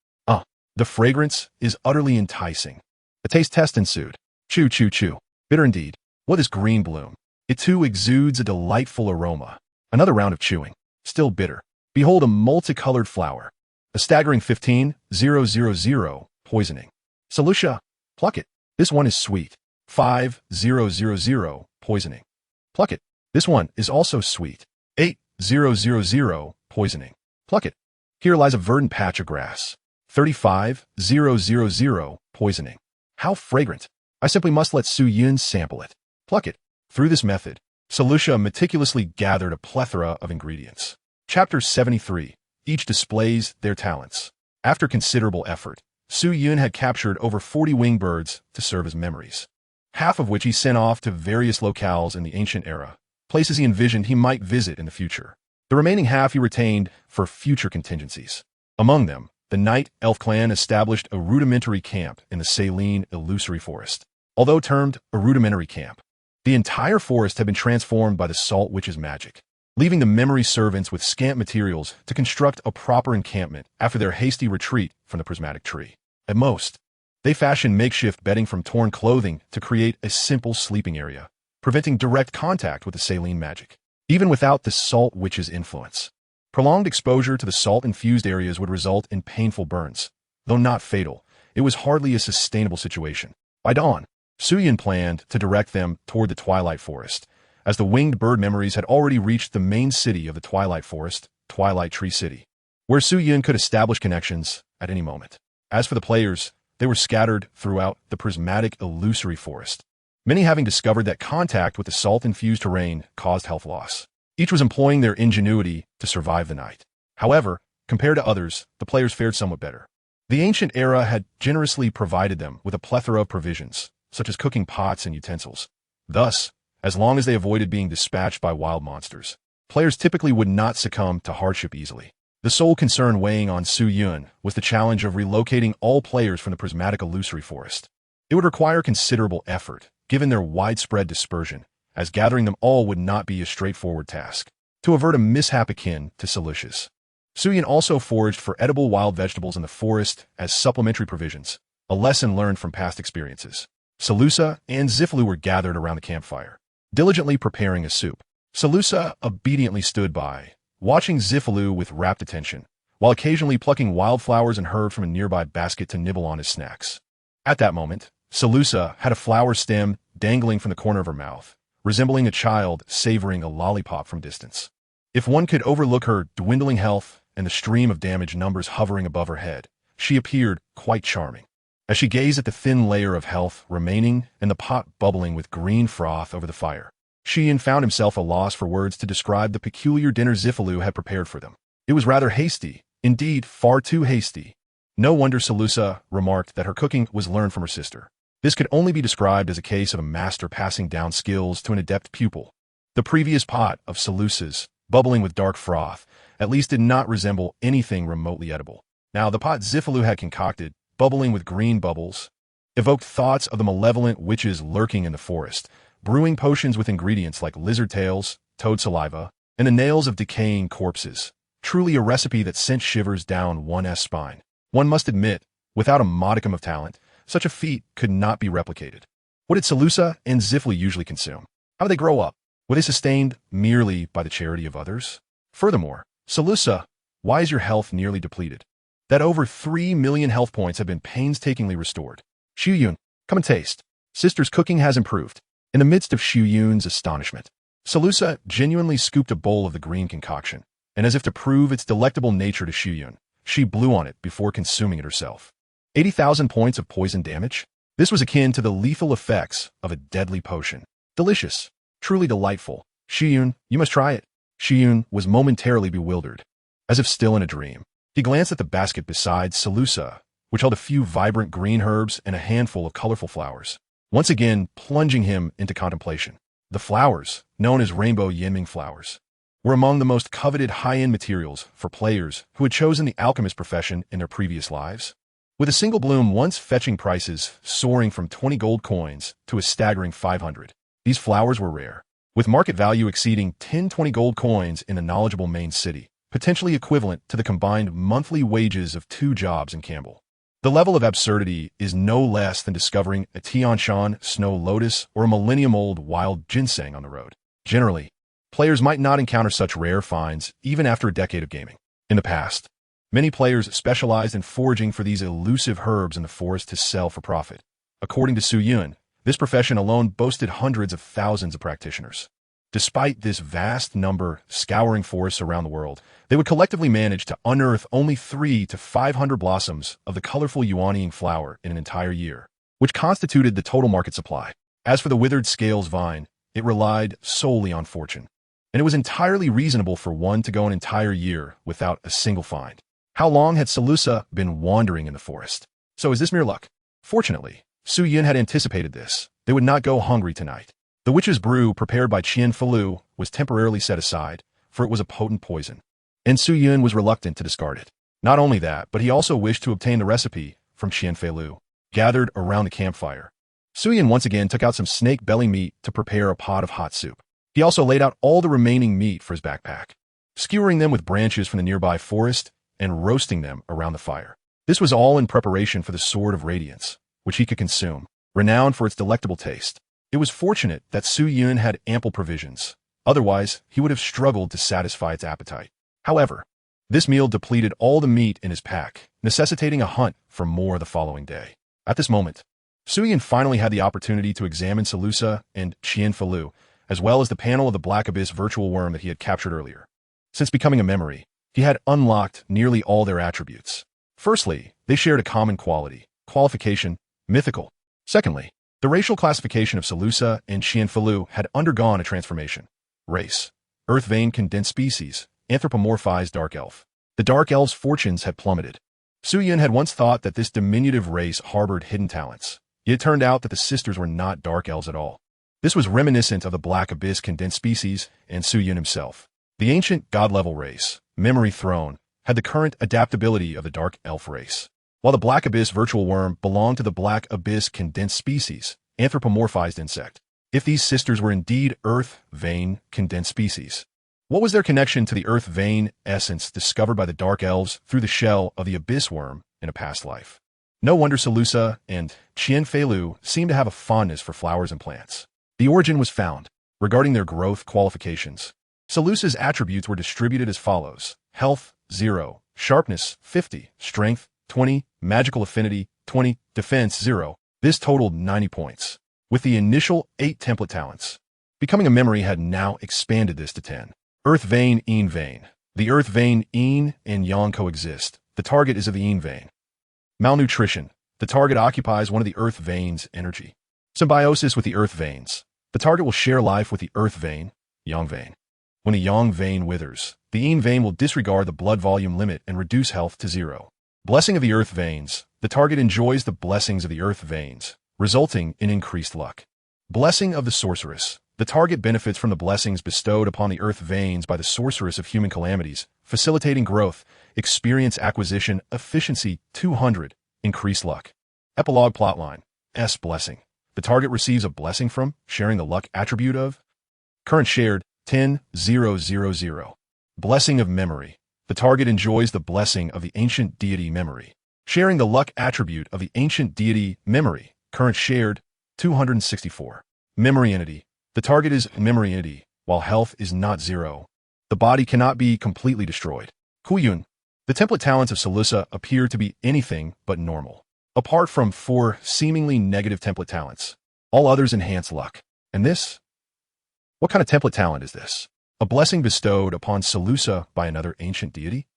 The fragrance is utterly enticing. A taste test ensued. Chew, chew, chew. Bitter indeed. What is green bloom? It too exudes a delightful aroma. Another round of chewing. Still bitter. Behold a multicolored flower. A staggering 15,000 poisoning. Salusa, pluck it. This one is sweet. 5,000 poisoning. Pluck it. This one is also sweet. 8,000 poisoning. Pluck it. Here lies a verdant patch of grass. 35,000 poisoning. How fragrant. I simply must let Su Yun sample it. Pluck it. Through this method, Solutia meticulously gathered a plethora of ingredients. Chapter 73. Each displays their talents. After considerable effort, Su Yun had captured over 40 winged birds to serve as memories, half of which he sent off to various locales in the ancient era, places he envisioned he might visit in the future. The remaining half he retained for future contingencies. Among them, the Night Elf clan established a rudimentary camp in the saline illusory forest. Although termed a rudimentary camp, the entire forest had been transformed by the Salt Witch's magic, leaving the memory servants with scant materials to construct a proper encampment after their hasty retreat from the prismatic tree. At most, they fashioned makeshift bedding from torn clothing to create a simple sleeping area, preventing direct contact with the saline magic. Even without the Salt Witch's influence, prolonged exposure to the salt-infused areas would result in painful burns. Though not fatal, it was hardly a sustainable situation. By dawn, Su Yun planned to direct them toward the Twilight Forest, as the winged bird memories had already reached the main city of the Twilight Forest, Twilight Tree City, where Su Yun could establish connections at any moment. As for the players, they were scattered throughout the prismatic illusory forest, many having discovered that contact with the salt-infused terrain caused health loss. Each was employing their ingenuity to survive the night. However, compared to others, the players fared somewhat better. The ancient era had generously provided them with a plethora of provisions, such as cooking pots and utensils. Thus, as long as they avoided being dispatched by wild monsters, players typically would not succumb to hardship easily. The sole concern weighing on Su Yun was the challenge of relocating all players from the prismatic illusory forest. It would require considerable effort, given their widespread dispersion, as gathering them all would not be a straightforward task. To avert a mishap akin to Solutius, Su Yun also foraged for edible wild vegetables in the forest as supplementary provisions, a lesson learned from past experiences. Solusa and Ziflu were gathered around the campfire, diligently preparing a soup. Solusa obediently stood by, watching Ziflu with rapt attention, while occasionally plucking wildflowers and herbs from a nearby basket to nibble on as snacks. At that moment, Solusa had a flower stem dangling from the corner of her mouth, resembling a child savoring a lollipop from distance. If one could overlook her dwindling health and the stream of damage numbers hovering above her head, she appeared quite charming. As she gazed at the thin layer of health remaining and the pot bubbling with green froth over the fire, Sheehan found himself a loss for words to describe the peculiar dinner Ziffalu had prepared for them. It was rather hasty, indeed far too hasty. No wonder Solusa remarked that her cooking was learned from her sister. This could only be described as a case of a master passing down skills to an adept pupil. The previous pot of Solusa's, bubbling with dark froth, at least did not resemble anything remotely edible. Now the pot Ziffalu had concocted, bubbling with green bubbles, evoked thoughts of the malevolent witches lurking in the forest, brewing potions with ingredients like lizard tails, toad saliva, and the nails of decaying corpses. Truly a recipe that sent shivers down one's spine. One must admit, without a modicum of talent, such a feat could not be replicated. What did Solusa and Ziflu usually consume? How did they grow up? Were they sustained merely by the charity of others? Furthermore, Solusa, why is your health nearly depleted? That over 3 million health points have been painstakingly restored. Xu Yun, come and taste. Sister's cooking has improved. In the midst of Xu Yun's astonishment, Solusa genuinely scooped a bowl of the green concoction, and as if to prove its delectable nature to Xu Yun, she blew on it before consuming it herself. 80,000 points of poison damage? This was akin to the lethal effects of a deadly potion. Delicious. Truly delightful. Xu Yun, you must try it. Xu Yun was momentarily bewildered, as if still in a dream. He glanced at the basket beside Solusa, which held a few vibrant green herbs and a handful of colorful flowers, once again plunging him into contemplation. The flowers, known as rainbow yinming flowers, were among the most coveted high-end materials for players who had chosen the alchemist profession in their previous lives. With a single bloom once fetching prices soaring from 20 gold coins to a staggering 500, these flowers were rare, with market value exceeding 10-20 gold coins in the knowledgeable main city, potentially equivalent to the combined monthly wages of 2 jobs in Campbell. The level of absurdity is no less than discovering a Tianshan snow lotus or a millennium-old wild ginseng on the road. Generally, players might not encounter such rare finds even after a decade of gaming. In the past, many players specialized in foraging for these elusive herbs in the forest to sell for profit. According to Su Yun, this profession alone boasted hundreds of thousands of practitioners. Despite this vast number scouring forests around the world, they would collectively manage to unearth only 300 to 500 blossoms of the colorful Yuanying flower in an entire year, which constituted the total market supply. As for the withered scales vine, it relied solely on fortune, and it was entirely reasonable for one to go an entire year without a single find. How long had Salusa been wandering in the forest? So is this mere luck? Fortunately, Su Yun had anticipated this. They would not go hungry tonight. The witch's brew prepared by Qian Felu was temporarily set aside, for it was a potent poison, and Su Yun was reluctant to discard it. Not only that, but he also wished to obtain the recipe from Qian Felu, gathered around the campfire. Su Yun once again took out some snake belly meat to prepare a pot of hot soup. He also laid out all the remaining meat for his backpack, skewering them with branches from the nearby forest and roasting them around the fire. This was all in preparation for the Sword of Radiance, which he could consume, renowned for its delectable taste. It was fortunate that Su Yun had ample provisions. Otherwise, he would have struggled to satisfy its appetite. However, this meal depleted all the meat in his pack, necessitating a hunt for more the following day. At this moment, Su Yun finally had the opportunity to examine Salusa and Qian Felu, as well as the panel of the Black Abyss virtual worm that he had captured earlier. Since becoming a memory, he had unlocked nearly all their attributes. Firstly, they shared a common qualification, mythical. Secondly, the racial classification of Salusa and Qian Felu had undergone a transformation. Race: Earth Vein Condensed Species, anthropomorphized Dark Elf. The Dark Elf's fortunes had plummeted. Su Yun had once thought that this diminutive race harbored hidden talents. It turned out that the sisters were not Dark Elves at all. This was reminiscent of the Black Abyss Condensed Species and Su Yun himself. The ancient god-level race, Memory Throne, had the current adaptability of the Dark Elf race, while the Black Abyss virtual worm belonged to the Black Abyss Condensed Species, anthropomorphized insect. If these sisters were indeed Earth Vein Condensed Species, what was their connection to the Earth Vein essence discovered by the Dark Elves through the shell of the Abyss worm in a past life? No wonder Salusa and Qian Felu seemed to have a fondness for flowers and plants. The origin was found. Regarding their growth qualifications, Salusa's attributes were distributed as follows: health, 0, sharpness, 50, strength, 20, magical affinity, 20, defense, 0. This totaled 90 points. With the initial 8 template talents, becoming a memory had now expanded this to 10. Earth Vein, Yin Vein. The Earth Vein, Yin, and Yang coexist. The target is of the Yin Vein. Malnutrition. The target occupies one of the Earth Veins' energy. Symbiosis with the Earth Veins. The target will share life with the Earth Vein, Yang Vein. When the Yang Vein withers, the Yin Vein will disregard the blood volume limit and reduce health to 0. Blessing of the Earth Veins. The target enjoys the blessings of the Earth Veins, resulting in increased luck. Blessing of the Sorceress. The target benefits from the blessings bestowed upon the Earth Veins by the Sorceress of Human Calamities, facilitating growth, experience acquisition, efficiency 200, increased luck. Epilogue plotline. S blessing. The target receives a blessing from sharing the luck attribute of current shared 10,000. Blessing of memory. The target enjoys the blessing of the ancient deity memory, sharing the luck attribute of the ancient deity memory, current shared 264. Memory entity. The target is memory entity, while health is not 0. The body cannot be completely destroyed. Kuyun. The template talents of Salusa appear to be anything but normal. Apart from 4 seemingly negative template talents, all others enhance luck. And this? What kind of template talent is this? A blessing bestowed upon Salusa by another ancient deity?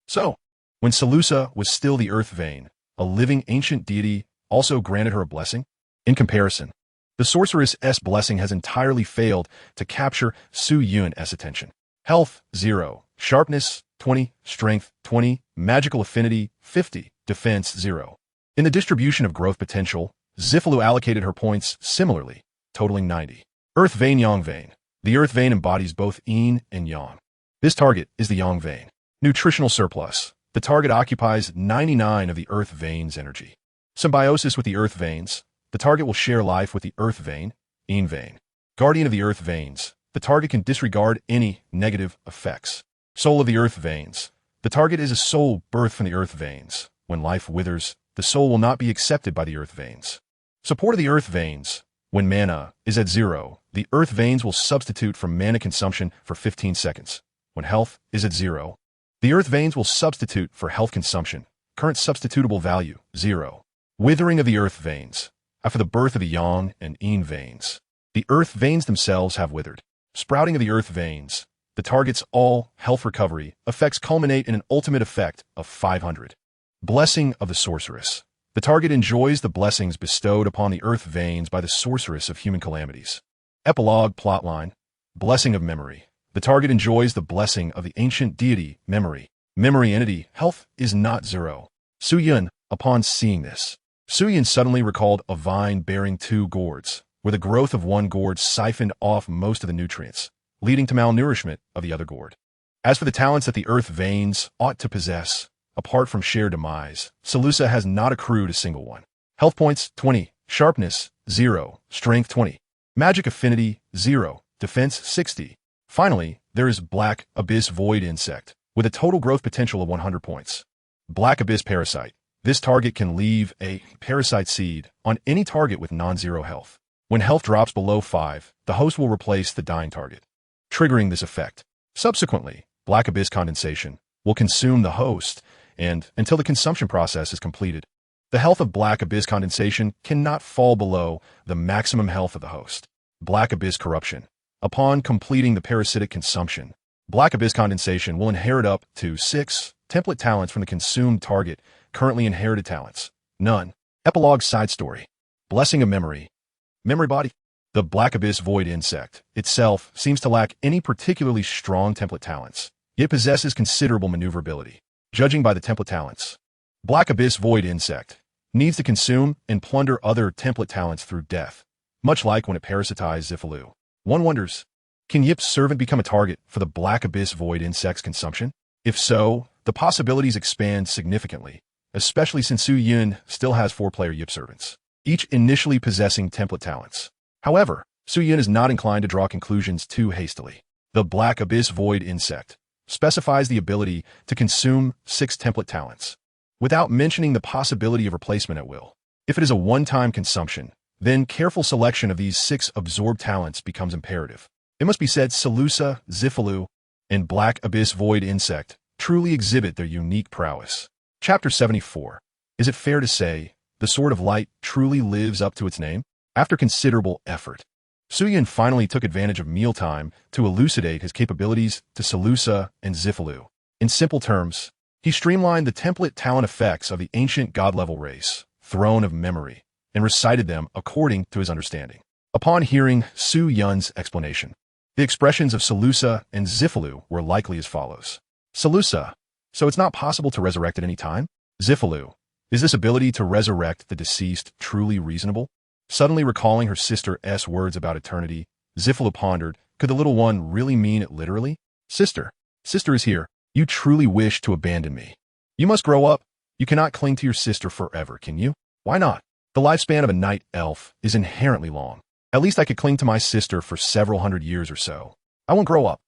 So, when Salusa was still the Earth Vein, a living ancient deity also granted her a blessing? In comparison, the Sorceress' blessing has entirely failed to capture Su Yun's attention. Health, 0. Sharpness, 20. Strength, 20. Magical affinity, 50. Defense, 0. In the distribution of growth potential, Zifalu allocated her points similarly, totaling 90. Earth Vein, Yang Vein. The Earth Vein embodies both Yin and Yang. This target is the Yang Vein. Nutritional surplus. The target occupies 99 of the Earth Vein's energy. Symbiosis with the Earth Veins. The target will share life with the Earth Vein, Yin Vein. Guardian of the Earth Veins. The target can disregard any negative effects. Soul of the Earth Veins. The target is a soul birthed from the Earth Veins. When life withers, the soul will not be accepted by the Earth Veins. Support of the Earth Veins. When mana is at 0, the Earth Veins will substitute for mana consumption for 15 seconds. When health is at 0, the Earth Veins will substitute for health consumption. Current substitutable value, 0. Withering of the Earth Veins. After the birth of the Yang and Yin Veins, the Earth Veins themselves have withered. Sprouting of the Earth Veins. The target's all health recovery effects culminate in an ultimate effect of 500. Blessing of the Sorceress. The target enjoys the blessings bestowed upon the earth veins by the sorceress of human calamities. Epilogue plotline. Blessing of memory. The target enjoys the blessing of the ancient deity, memory. Memory entity, health is not zero. Su-Yun, upon seeing this, Su-Yun suddenly recalled a vine bearing 2 gourds, where the growth of one gourd siphoned off most of the nutrients, leading to malnourishment of the other gourd. As for the talents that the earth veins ought to possess, apart from shared demise, Salusa has not accrued a single one. Health points, 20. Sharpness, 0. Strength, 20. Magic affinity, 0. Defense, 60. Finally, there is Black Abyss Void Insect, with a total growth potential of 100 points. Black Abyss Parasite. This target can leave a parasite seed on any target with non-zero health. When health drops below 5, the host will replace the dying target, triggering this effect. Subsequently, Black Abyss Condensation will consume the host, and until the consumption process is completed, the health of Black Abyss Condensation cannot fall below the maximum health of the host. Black Abyss Corruption. Upon completing the parasitic consumption, Black Abyss Condensation will inherit up to 6 template talents from the consumed target. Currently inherited talents, none. Epilogue side story. Blessing of memory. Memory body. The Black Abyss Void Insect itself seems to lack any particularly strong template talents. It possesses considerable maneuverability. Judging by the template talents, Black Abyss Void Insect needs to consume and plunder other template talents through death, much like when it parasitized Zifalu. One wonders, can Yip's servant become a target for the Black Abyss Void Insect's consumption? If so, the possibilities expand significantly, especially since Su-Yun still has 4-player Yip servants, each initially possessing template talents. However, Su-Yun is not inclined to draw conclusions too hastily. The Black Abyss Void Insect specifies the ability to consume 6 template talents, without mentioning the possibility of replacement at will. If it is a one-time consumption, then careful selection of these 6 absorbed talents becomes imperative. It must be said Salusa, Zifalu, and Black Abyss Void Insect truly exhibit their unique prowess. Chapter 74. Is it fair to say the Sword of Light truly lives up to its name? After considerable effort, Su-Yun finally took advantage of mealtime to elucidate his capabilities to Salusa and Zifalu. In simple terms, he streamlined the template talent effects of the ancient god-level race, Throne of Memory, and recited them according to his understanding. Upon hearing Su-Yun's explanation, the expressions of Salusa and Zifalu were likely as follows. Salusa, so it's not possible to resurrect at any time? Zifalu, is this ability to resurrect the deceased truly reasonable? Suddenly recalling her sister's words about eternity, Zifalu pondered, could the little one really mean it literally? Sister is here. You truly wish to abandon me. You must grow up. You cannot cling to your sister forever, can you? Why not? The lifespan of a night elf is inherently long. At least I could cling to my sister for several hundred years or so. I won't grow up.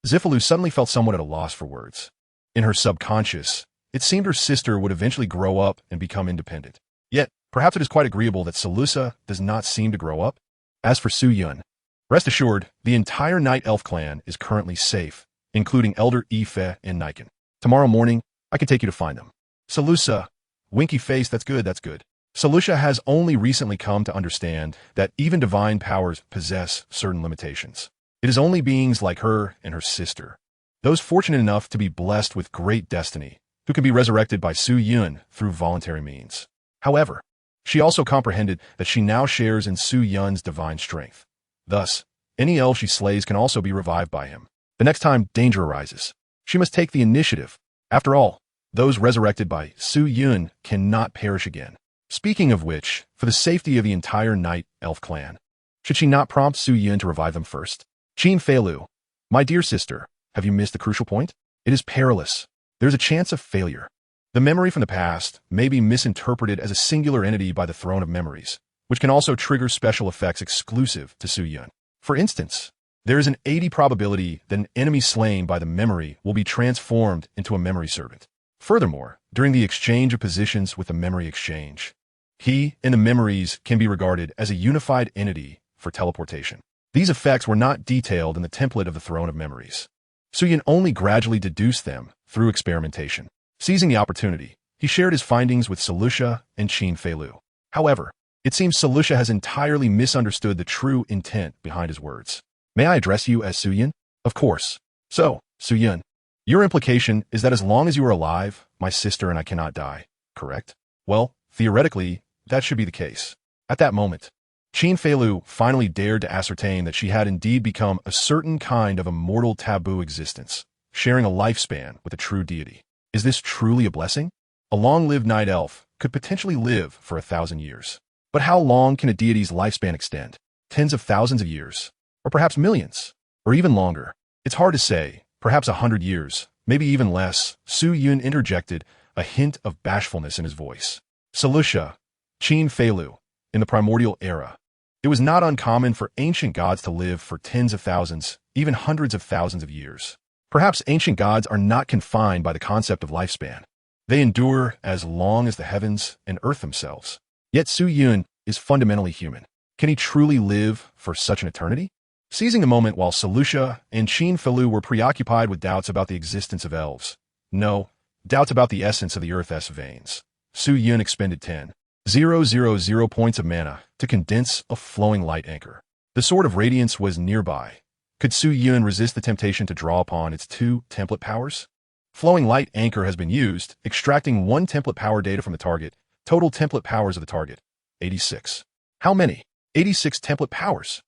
Zifalu suddenly felt somewhat at a loss for words. In her subconscious, it seemed her sister would eventually grow up and become independent. Yet, perhaps it is quite agreeable that Salusa does not seem to grow up. As for Su-Yun, rest assured, the entire Night Elf clan is currently safe, including Elder Ife and Niken. Tomorrow morning, I can take you to find them. Salusa, winky face, that's good. Salusa has only recently come to understand that even divine powers possess certain limitations. It is only beings like her and her sister, those fortunate enough to be blessed with great destiny, who can be resurrected by Su-Yun through voluntary means. However, she also comprehended that she now shares in Su-Yun's divine strength. Thus, any elf she slays can also be revived by him. The next time danger arises, she must take the initiative. After all, those resurrected by Su-Yun cannot perish again. Speaking of which, for the safety of the entire Night Elf clan, should she not prompt Su-Yun to revive them first? Qin Feilu, my dear sister, have you missed the crucial point? It is perilous. There's a chance of failure. The memory from the past may be misinterpreted as a singular entity by the Throne of Memories, which can also trigger special effects exclusive to Su-Yun. For instance, there is an 80% probability that an enemy slain by the memory will be transformed into a memory servant. Furthermore, during the exchange of positions with the memory exchange, he and the memories can be regarded as a unified entity for teleportation. These effects were not detailed in the template of the Throne of Memories. Su-Yun only gradually deduced them through experimentation. Seizing the opportunity, he shared his findings with Salusa and Qin Feilu. However, it seems Salusa has entirely misunderstood the true intent behind his words. May I address you as Su-Yun? Of course. So, Su-Yun, your implication is that as long as you are alive, my sister and I cannot die, correct? Well, Theoretically, that should be the case. At that moment, Qin Feilu finally dared to ascertain that she had indeed become a certain kind of immortal taboo existence, sharing a lifespan with a true deity. Is this truly a blessing? A long-lived night elf could potentially live for 1,000 years. But how long can a deity's lifespan extend? Tens of thousands of years? Or perhaps millions? Or even longer? It's hard to say. Perhaps 100 years, maybe even less. Su Yun interjected, a hint of bashfulness in his voice. Solutia, Qin Feilu, in the primordial era. It was not uncommon for ancient gods to live for tens of thousands, even hundreds of thousands of years. Perhaps ancient gods are not confined by the concept of lifespan. They endure as long as the heavens and earth themselves. Yet Su Yun is fundamentally human. Can he truly live for such an eternity? Seizing a moment while Solutia and Qin Feilu were preoccupied with doubts about the existence of elves. No, doubts about the essence of the earth's veins. Su Yun expended 10,000 points of mana to condense a flowing light anchor. The Sword of Radiance was nearby. Could Su Yun resist the temptation to draw upon its 2 template powers? Flowing light anchor has been used, extracting 1 template power data from the target. Total template powers of the target, 86. How many? 86 template powers.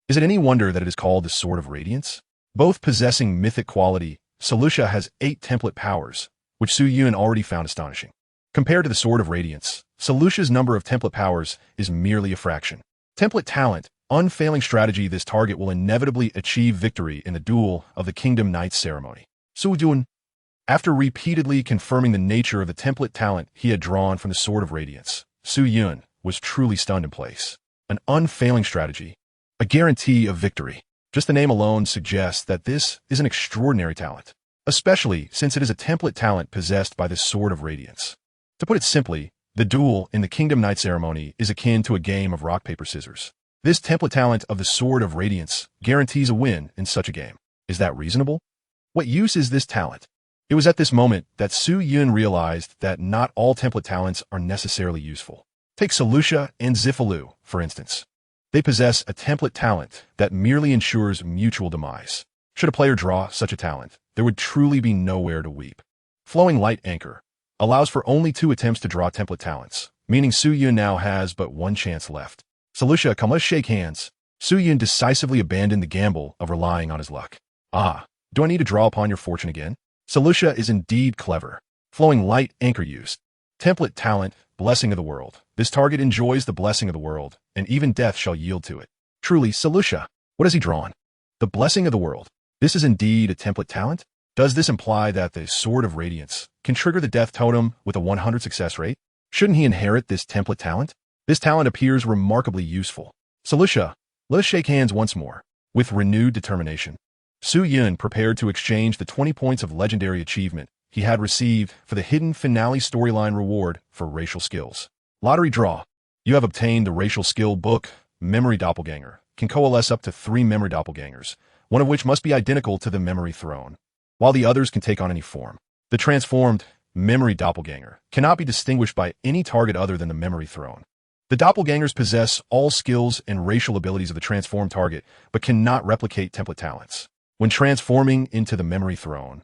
Is it any wonder that it is called the Sword of Radiance? Both possessing mythic quality, Solutia has 8 template powers, which Su Yun already found astonishing. Compared to the Sword of Radiance, Solutia's number of template powers is merely a fraction. Template talent, unfailing strategy. This target will inevitably achieve victory in the duel of the Kingdom Knights ceremony. Su Yun, after repeatedly confirming the nature of the template talent he had drawn from the Sword of Radiance, Su Yun was truly stunned in place. An unfailing strategy, a guarantee of victory. Just the name alone suggests that this is an extraordinary talent, especially since it is a template talent possessed by the Sword of Radiance. To put it simply, the duel in the Kingdom Knight ceremony is akin to a game of rock, paper, scissors. This template talent of the Sword of Radiance guarantees a win in such a game. Is that reasonable? What use is this talent? It was at this moment that Su Yun realized that not all template talents are necessarily useful. Take Solutia and Zifalu, for instance. They possess a template talent that merely ensures mutual demise. Should a player draw such a talent, there would truly be nowhere to weep. Flowing Light Anchor allows for only 2 attempts to draw template talents, meaning Su Yun now has but 1 chance left. Solutia, come, let's shake hands. Su Yun decisively abandoned the gamble of relying on his luck. Ah, do I need to draw upon your fortune again? Solutia is indeed clever. Flowing Light Anchor used. Template talent, Blessing of the World. This target enjoys the blessing of the world, and even death shall yield to it. Truly, Solutia. What has he drawn? The Blessing of the World. This is indeed a template talent? Does this imply that the Sword of Radiance can trigger the death totem with a 100 success rate? Shouldn't he inherit this template talent? This talent appears remarkably useful. Solutia, let us shake hands once more. With renewed determination, Su Yun prepared to exchange the 20 points of legendary achievement he had received for the hidden finale storyline reward for racial skills. Lottery draw. You have obtained the racial skill book, Memory Doppelganger. Can coalesce up to 3 memory doppelgangers, one of which must be identical to the memory throne, while the others can take on any form. The transformed memory doppelganger cannot be distinguished by any target other than the memory throne. The doppelgangers possess all skills and racial abilities of the transformed target, but cannot replicate template talents. When transforming into the memory throne,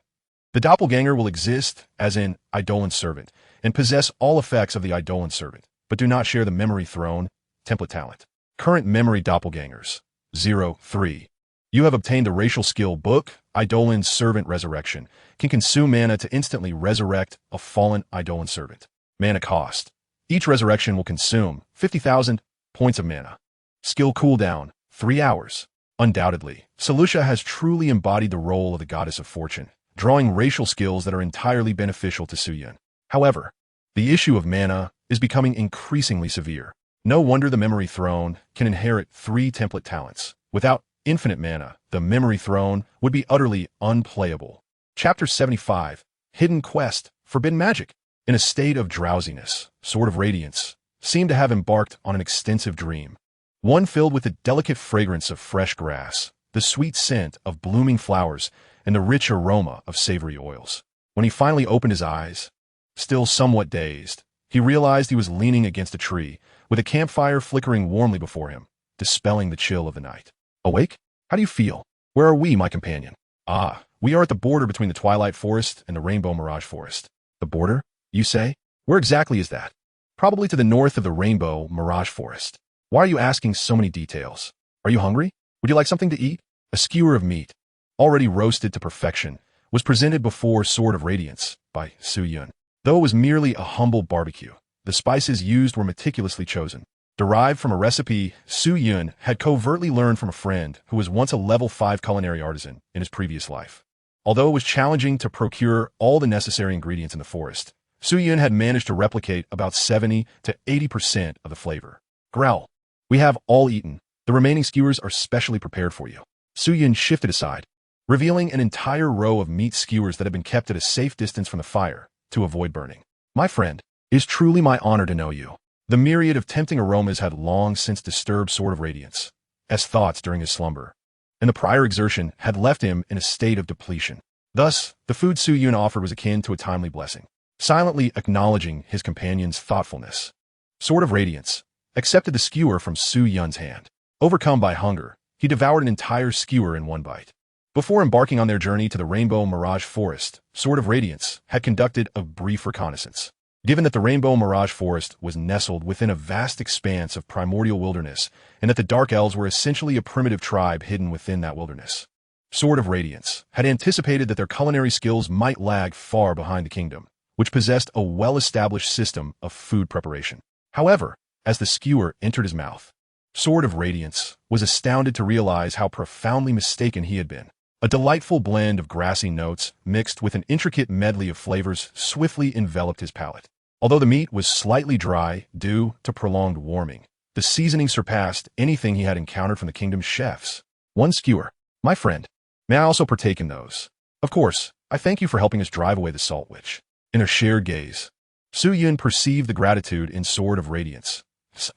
the doppelganger will exist as an Eidolon servant and possess all effects of the Eidolon servant, but do not share the memory throne template talent. Current memory doppelgangers. 0-3. You have obtained the racial skill book, Eidolon Servant Resurrection. Can consume mana to instantly resurrect a fallen Eidolon servant. Mana cost. Each resurrection will consume 50,000 points of mana. Skill cooldown, 3 hours. Undoubtedly, Solutia has truly embodied the role of the goddess of fortune, drawing racial skills that are entirely beneficial to Su Yun. However, the issue of mana is becoming increasingly severe. No wonder the Memory Throne can inherit 3 template talents. Without infinite mana, the Memory Throne would be utterly unplayable. Chapter 75, Hidden Quest, Forbidden Magic. In a state of drowsiness, Sword of Radiance seemed to have embarked on an extensive dream, one filled with the delicate fragrance of fresh grass, the sweet scent of blooming flowers, and the rich aroma of savory oils. When he finally opened his eyes, still somewhat dazed, he realized he was leaning against a tree, with a campfire flickering warmly before him, dispelling the chill of the night. Awake? How do you feel? Where are we, my companion? Ah, we are at the border between the Twilight Forest and the Rainbow Mirage Forest. The border, you say? Where exactly is that? probably to the north of the Rainbow Mirage Forest. Why are you asking so many details? Are you hungry? Would you like something to eat? A skewer of meat, already roasted to perfection, was presented before Sword of Radiance by Su Yun. Though it was merely a humble barbecue, the spices used were meticulously chosen. Derived from a recipe Su Yun had covertly learned from a friend who was once a level 5 culinary artisan in his previous life. Although it was challenging to procure all the necessary ingredients in the forest, Su Yun had managed to replicate about 70 to 80% of the flavor. Growl. We have all eaten. The remaining skewers are specially prepared for you. Su Yun shifted aside, revealing an entire row of meat skewers that had been kept at a safe distance from the fire to avoid burning. My friend, it is truly my honor to know you. The myriad of tempting aromas had long since disturbed Sword of Radiance, as thoughts during his slumber, and the prior exertion had left him in a state of depletion. Thus, the food Su Yun offered was akin to a timely blessing, silently acknowledging his companion's thoughtfulness. Sword of Radiance accepted the skewer from Su Yun's hand. Overcome by hunger, he devoured an entire skewer in one bite. Before embarking on their journey to the Rainbow Mirage Forest, Sword of Radiance had conducted a brief reconnaissance. Given that the Rainbow Mirage Forest was nestled within a vast expanse of primordial wilderness, and that the Dark Elves were essentially a primitive tribe hidden within that wilderness, Sword of Radiance had anticipated that their culinary skills might lag far behind the kingdom, which possessed a well-established system of food preparation. However, as the skewer entered his mouth, Sword of Radiance was astounded to realize how profoundly mistaken he had been. A delightful blend of grassy notes mixed with an intricate medley of flavors swiftly enveloped his palate. Although the meat was slightly dry due to prolonged warming, the seasoning surpassed anything he had encountered from the kingdom's chefs. One skewer. My friend, may I also partake in those? Of course, I thank you for helping us drive away the Salt Witch. In a shared gaze, Su Yun perceived the gratitude in Sword of Radiance's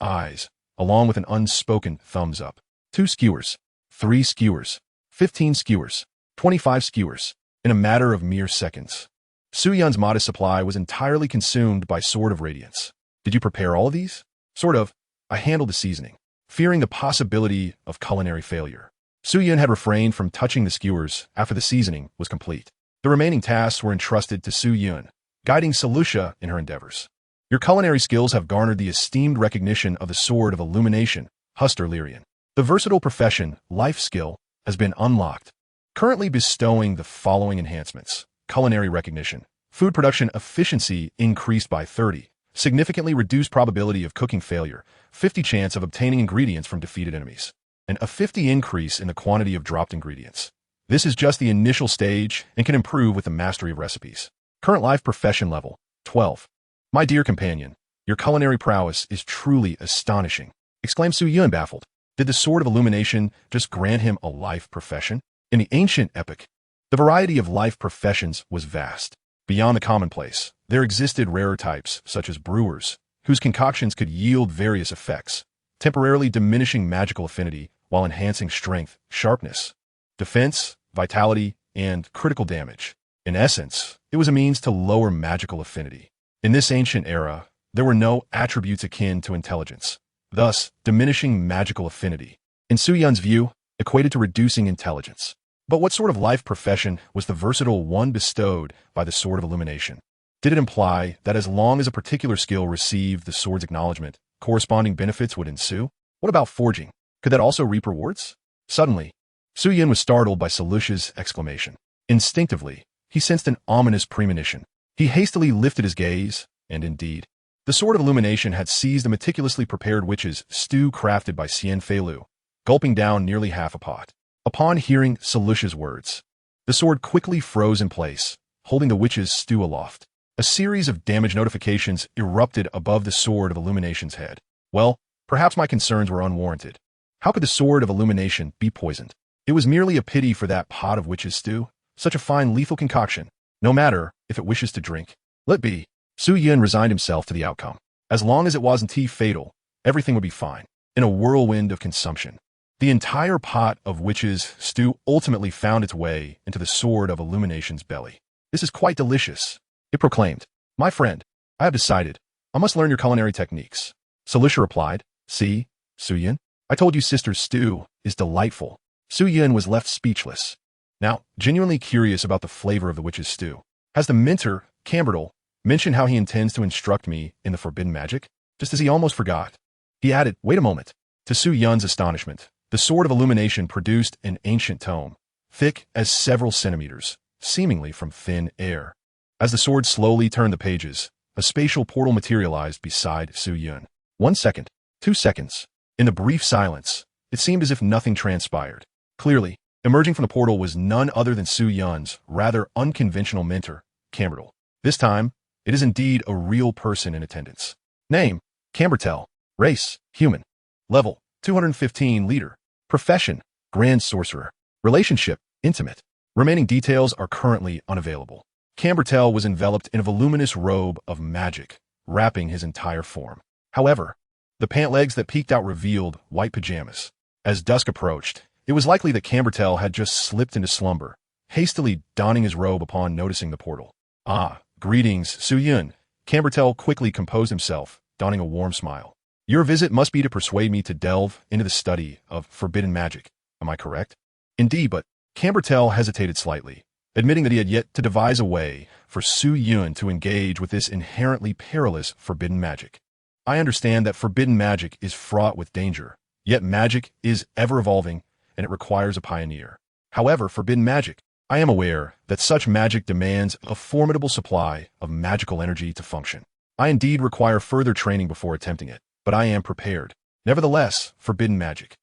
eyes, along with an unspoken thumbs up. 2 skewers, 3 skewers, 15 skewers, 25 skewers, in a matter of mere seconds. Su Yun's modest supply was entirely consumed by Sword of Radiance. Did you prepare all of these? Sort of. I handled the seasoning, fearing the possibility of culinary failure. Su Yun had refrained from touching the skewers after the seasoning was complete. The remaining tasks were entrusted to Su Yun, guiding Selusha in her endeavors. Your culinary skills have garnered the esteemed recognition of the Sword of Illumination, Huster Lyrian. The versatile profession, life skill, has been unlocked, currently bestowing the following enhancements. Culinary recognition. Food production efficiency increased by 30. Significantly reduced probability of cooking failure. 50 chance of obtaining ingredients from defeated enemies. And a 50 increase in the quantity of dropped ingredients. This is just the initial stage and can improve with the mastery of recipes. Current life profession level, 12. My dear companion, your culinary prowess is truly astonishing, exclaimed Su Yun baffled. Did the Sword of Illumination just grant him a life profession? In the ancient epic, the variety of life professions was vast. Beyond the commonplace, there existed rarer types, such as brewers, whose concoctions could yield various effects, temporarily diminishing magical affinity while enhancing strength, sharpness, defense, vitality, and critical damage. In essence, it was a means to lower magical affinity. In this ancient era, there were no attributes akin to intelligence, thus diminishing magical affinity. In Su Yun's view, equated to reducing intelligence. But what sort of life profession was the versatile one bestowed by the Sword of Illumination? Did it imply that as long as a particular skill received the sword's acknowledgement, corresponding benefits would ensue? What about forging? Could that also reap rewards? Suddenly, Su Yun was startled by Selusha's exclamation. Instinctively, he sensed an ominous premonition. He hastily lifted his gaze, and indeed, the Sword of Illumination had seized a meticulously prepared witch's stew crafted by Xian Feilu, gulping down nearly half a pot. Upon hearing Selusha's words, the sword quickly froze in place, holding the witch's stew aloft. A series of damage notifications erupted above the Sword of Illumination's head. Well, perhaps my concerns were unwarranted. How could the Sword of Illumination be poisoned? It was merely a pity for that pot of witch's stew, such a fine lethal concoction, no matter if it wishes to drink. Let be. Su Yun resigned himself to the outcome. As long as it wasn't fatal, everything would be fine. In a whirlwind of consumption, the entire pot of witch's stew ultimately found its way into the Sword of Illumination's belly. This is quite delicious, it proclaimed. My friend, I have decided. I must learn your culinary techniques. Selusha replied. See, Su Yun, I told you sister's stew is delightful. Su Yun was left speechless. Now, genuinely curious about the flavor of the witch's stew. Has the minter, camberdill, mention how he intends to instruct me in the forbidden magic? Just as he almost forgot. He added, wait a moment. To Su Yun's astonishment, the Sword of Illumination produced an ancient tome, thick as several centimeters, seemingly from thin air. As the sword slowly turned the pages, a spatial portal materialized beside Su Yun. 1 second, 2 seconds. In the brief silence, it seemed as if nothing transpired. Clearly, emerging from the portal was none other than Su Yun's rather unconventional mentor, Cambertel. This time, it is indeed a real person in attendance. Name, Cambertel. Race, human. Level, 215 leader. Profession, Grand Sorcerer. Relationship, intimate. Remaining details are currently unavailable. Cambertel was enveloped in a voluminous robe of magic, wrapping his entire form. However, the pant legs that peeked out revealed white pajamas. As dusk approached, it was likely that Cambertel had just slipped into slumber, hastily donning his robe upon noticing the portal. Ah, greetings, Su Yun. Cambertel quickly composed himself, donning a warm smile. Your visit must be to persuade me to delve into the study of forbidden magic. Am I correct? Indeed, but Cambertel hesitated slightly, admitting that he had yet to devise a way for Su Yun to engage with this inherently perilous forbidden magic. I understand that forbidden magic is fraught with danger, yet magic is ever-evolving and it requires a pioneer. However, forbidden magic, I am aware that such magic demands a formidable supply of magical energy to function. I indeed require further training before attempting it, but I am prepared. Nevertheless, forbidden magic.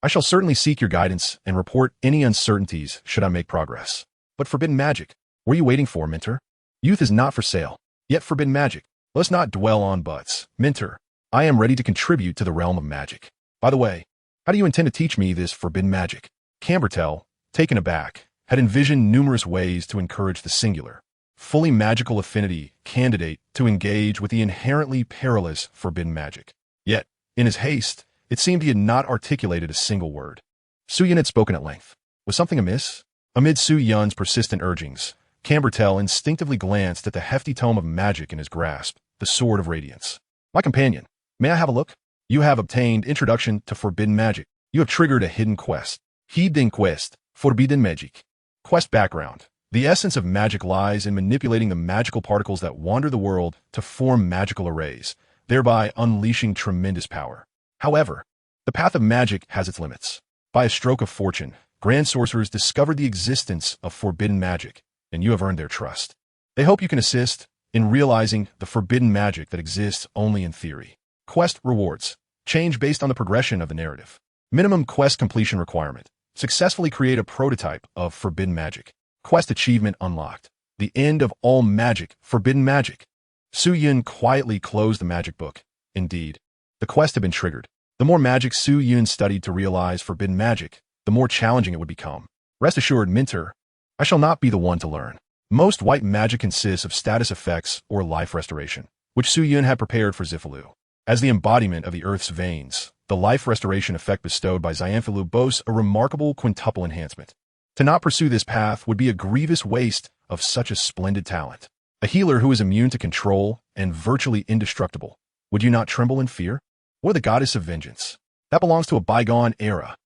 I shall certainly seek your guidance and report any uncertainties should I make progress. But forbidden magic, what are you waiting for, Mentor? Youth is not for sale, yet forbidden magic. Let's not dwell on buts. Mentor, I am ready to contribute to the realm of magic. By the way, how do you intend to teach me this forbidden magic? Cambertel, taken aback, had envisioned numerous ways to encourage the singular, fully magical affinity candidate to engage with the inherently perilous forbidden magic. Yet, in his haste, it seemed he had not articulated a single word. Su Yun had spoken at length. Was something amiss? Amid Su Yun's persistent urgings, Cambertel instinctively glanced at the hefty tome of magic in his grasp, the Sword of Radiance. My companion, may I have a look? You have obtained Introduction to Forbidden Magic. You have triggered a hidden quest. Hidden quest, Forbidden Magic. Quest background. The essence of magic lies in manipulating the magical particles that wander the world to form magical arrays, thereby unleashing tremendous power. However, the path of magic has its limits. By a stroke of fortune, Grand Sorcerers discovered the existence of forbidden magic, and you have earned their trust. They hope you can assist in realizing the forbidden magic that exists only in theory. Quest rewards. Change based on the progression of the narrative. Minimum quest completion requirement. Successfully create a prototype of forbidden magic. Quest achievement unlocked. The end of all magic, forbidden magic. Su Yun quietly closed the magic book. Indeed, the quest had been triggered. The more magic Su Yun studied to realize forbidden magic, the more challenging it would become. Rest assured, Mentor, I shall not be the one to learn. Most white magic consists of status effects or life restoration, which Su Yun had prepared for Xiaofu. As the embodiment of the Earth's veins, the life restoration effect bestowed by Xiaofu boasts a remarkable quintuple enhancement. To not pursue this path would be a grievous waste of such a splendid talent. A healer who is immune to control and virtually indestructible. Would you not tremble in fear? Or the goddess of vengeance? That belongs to a bygone era.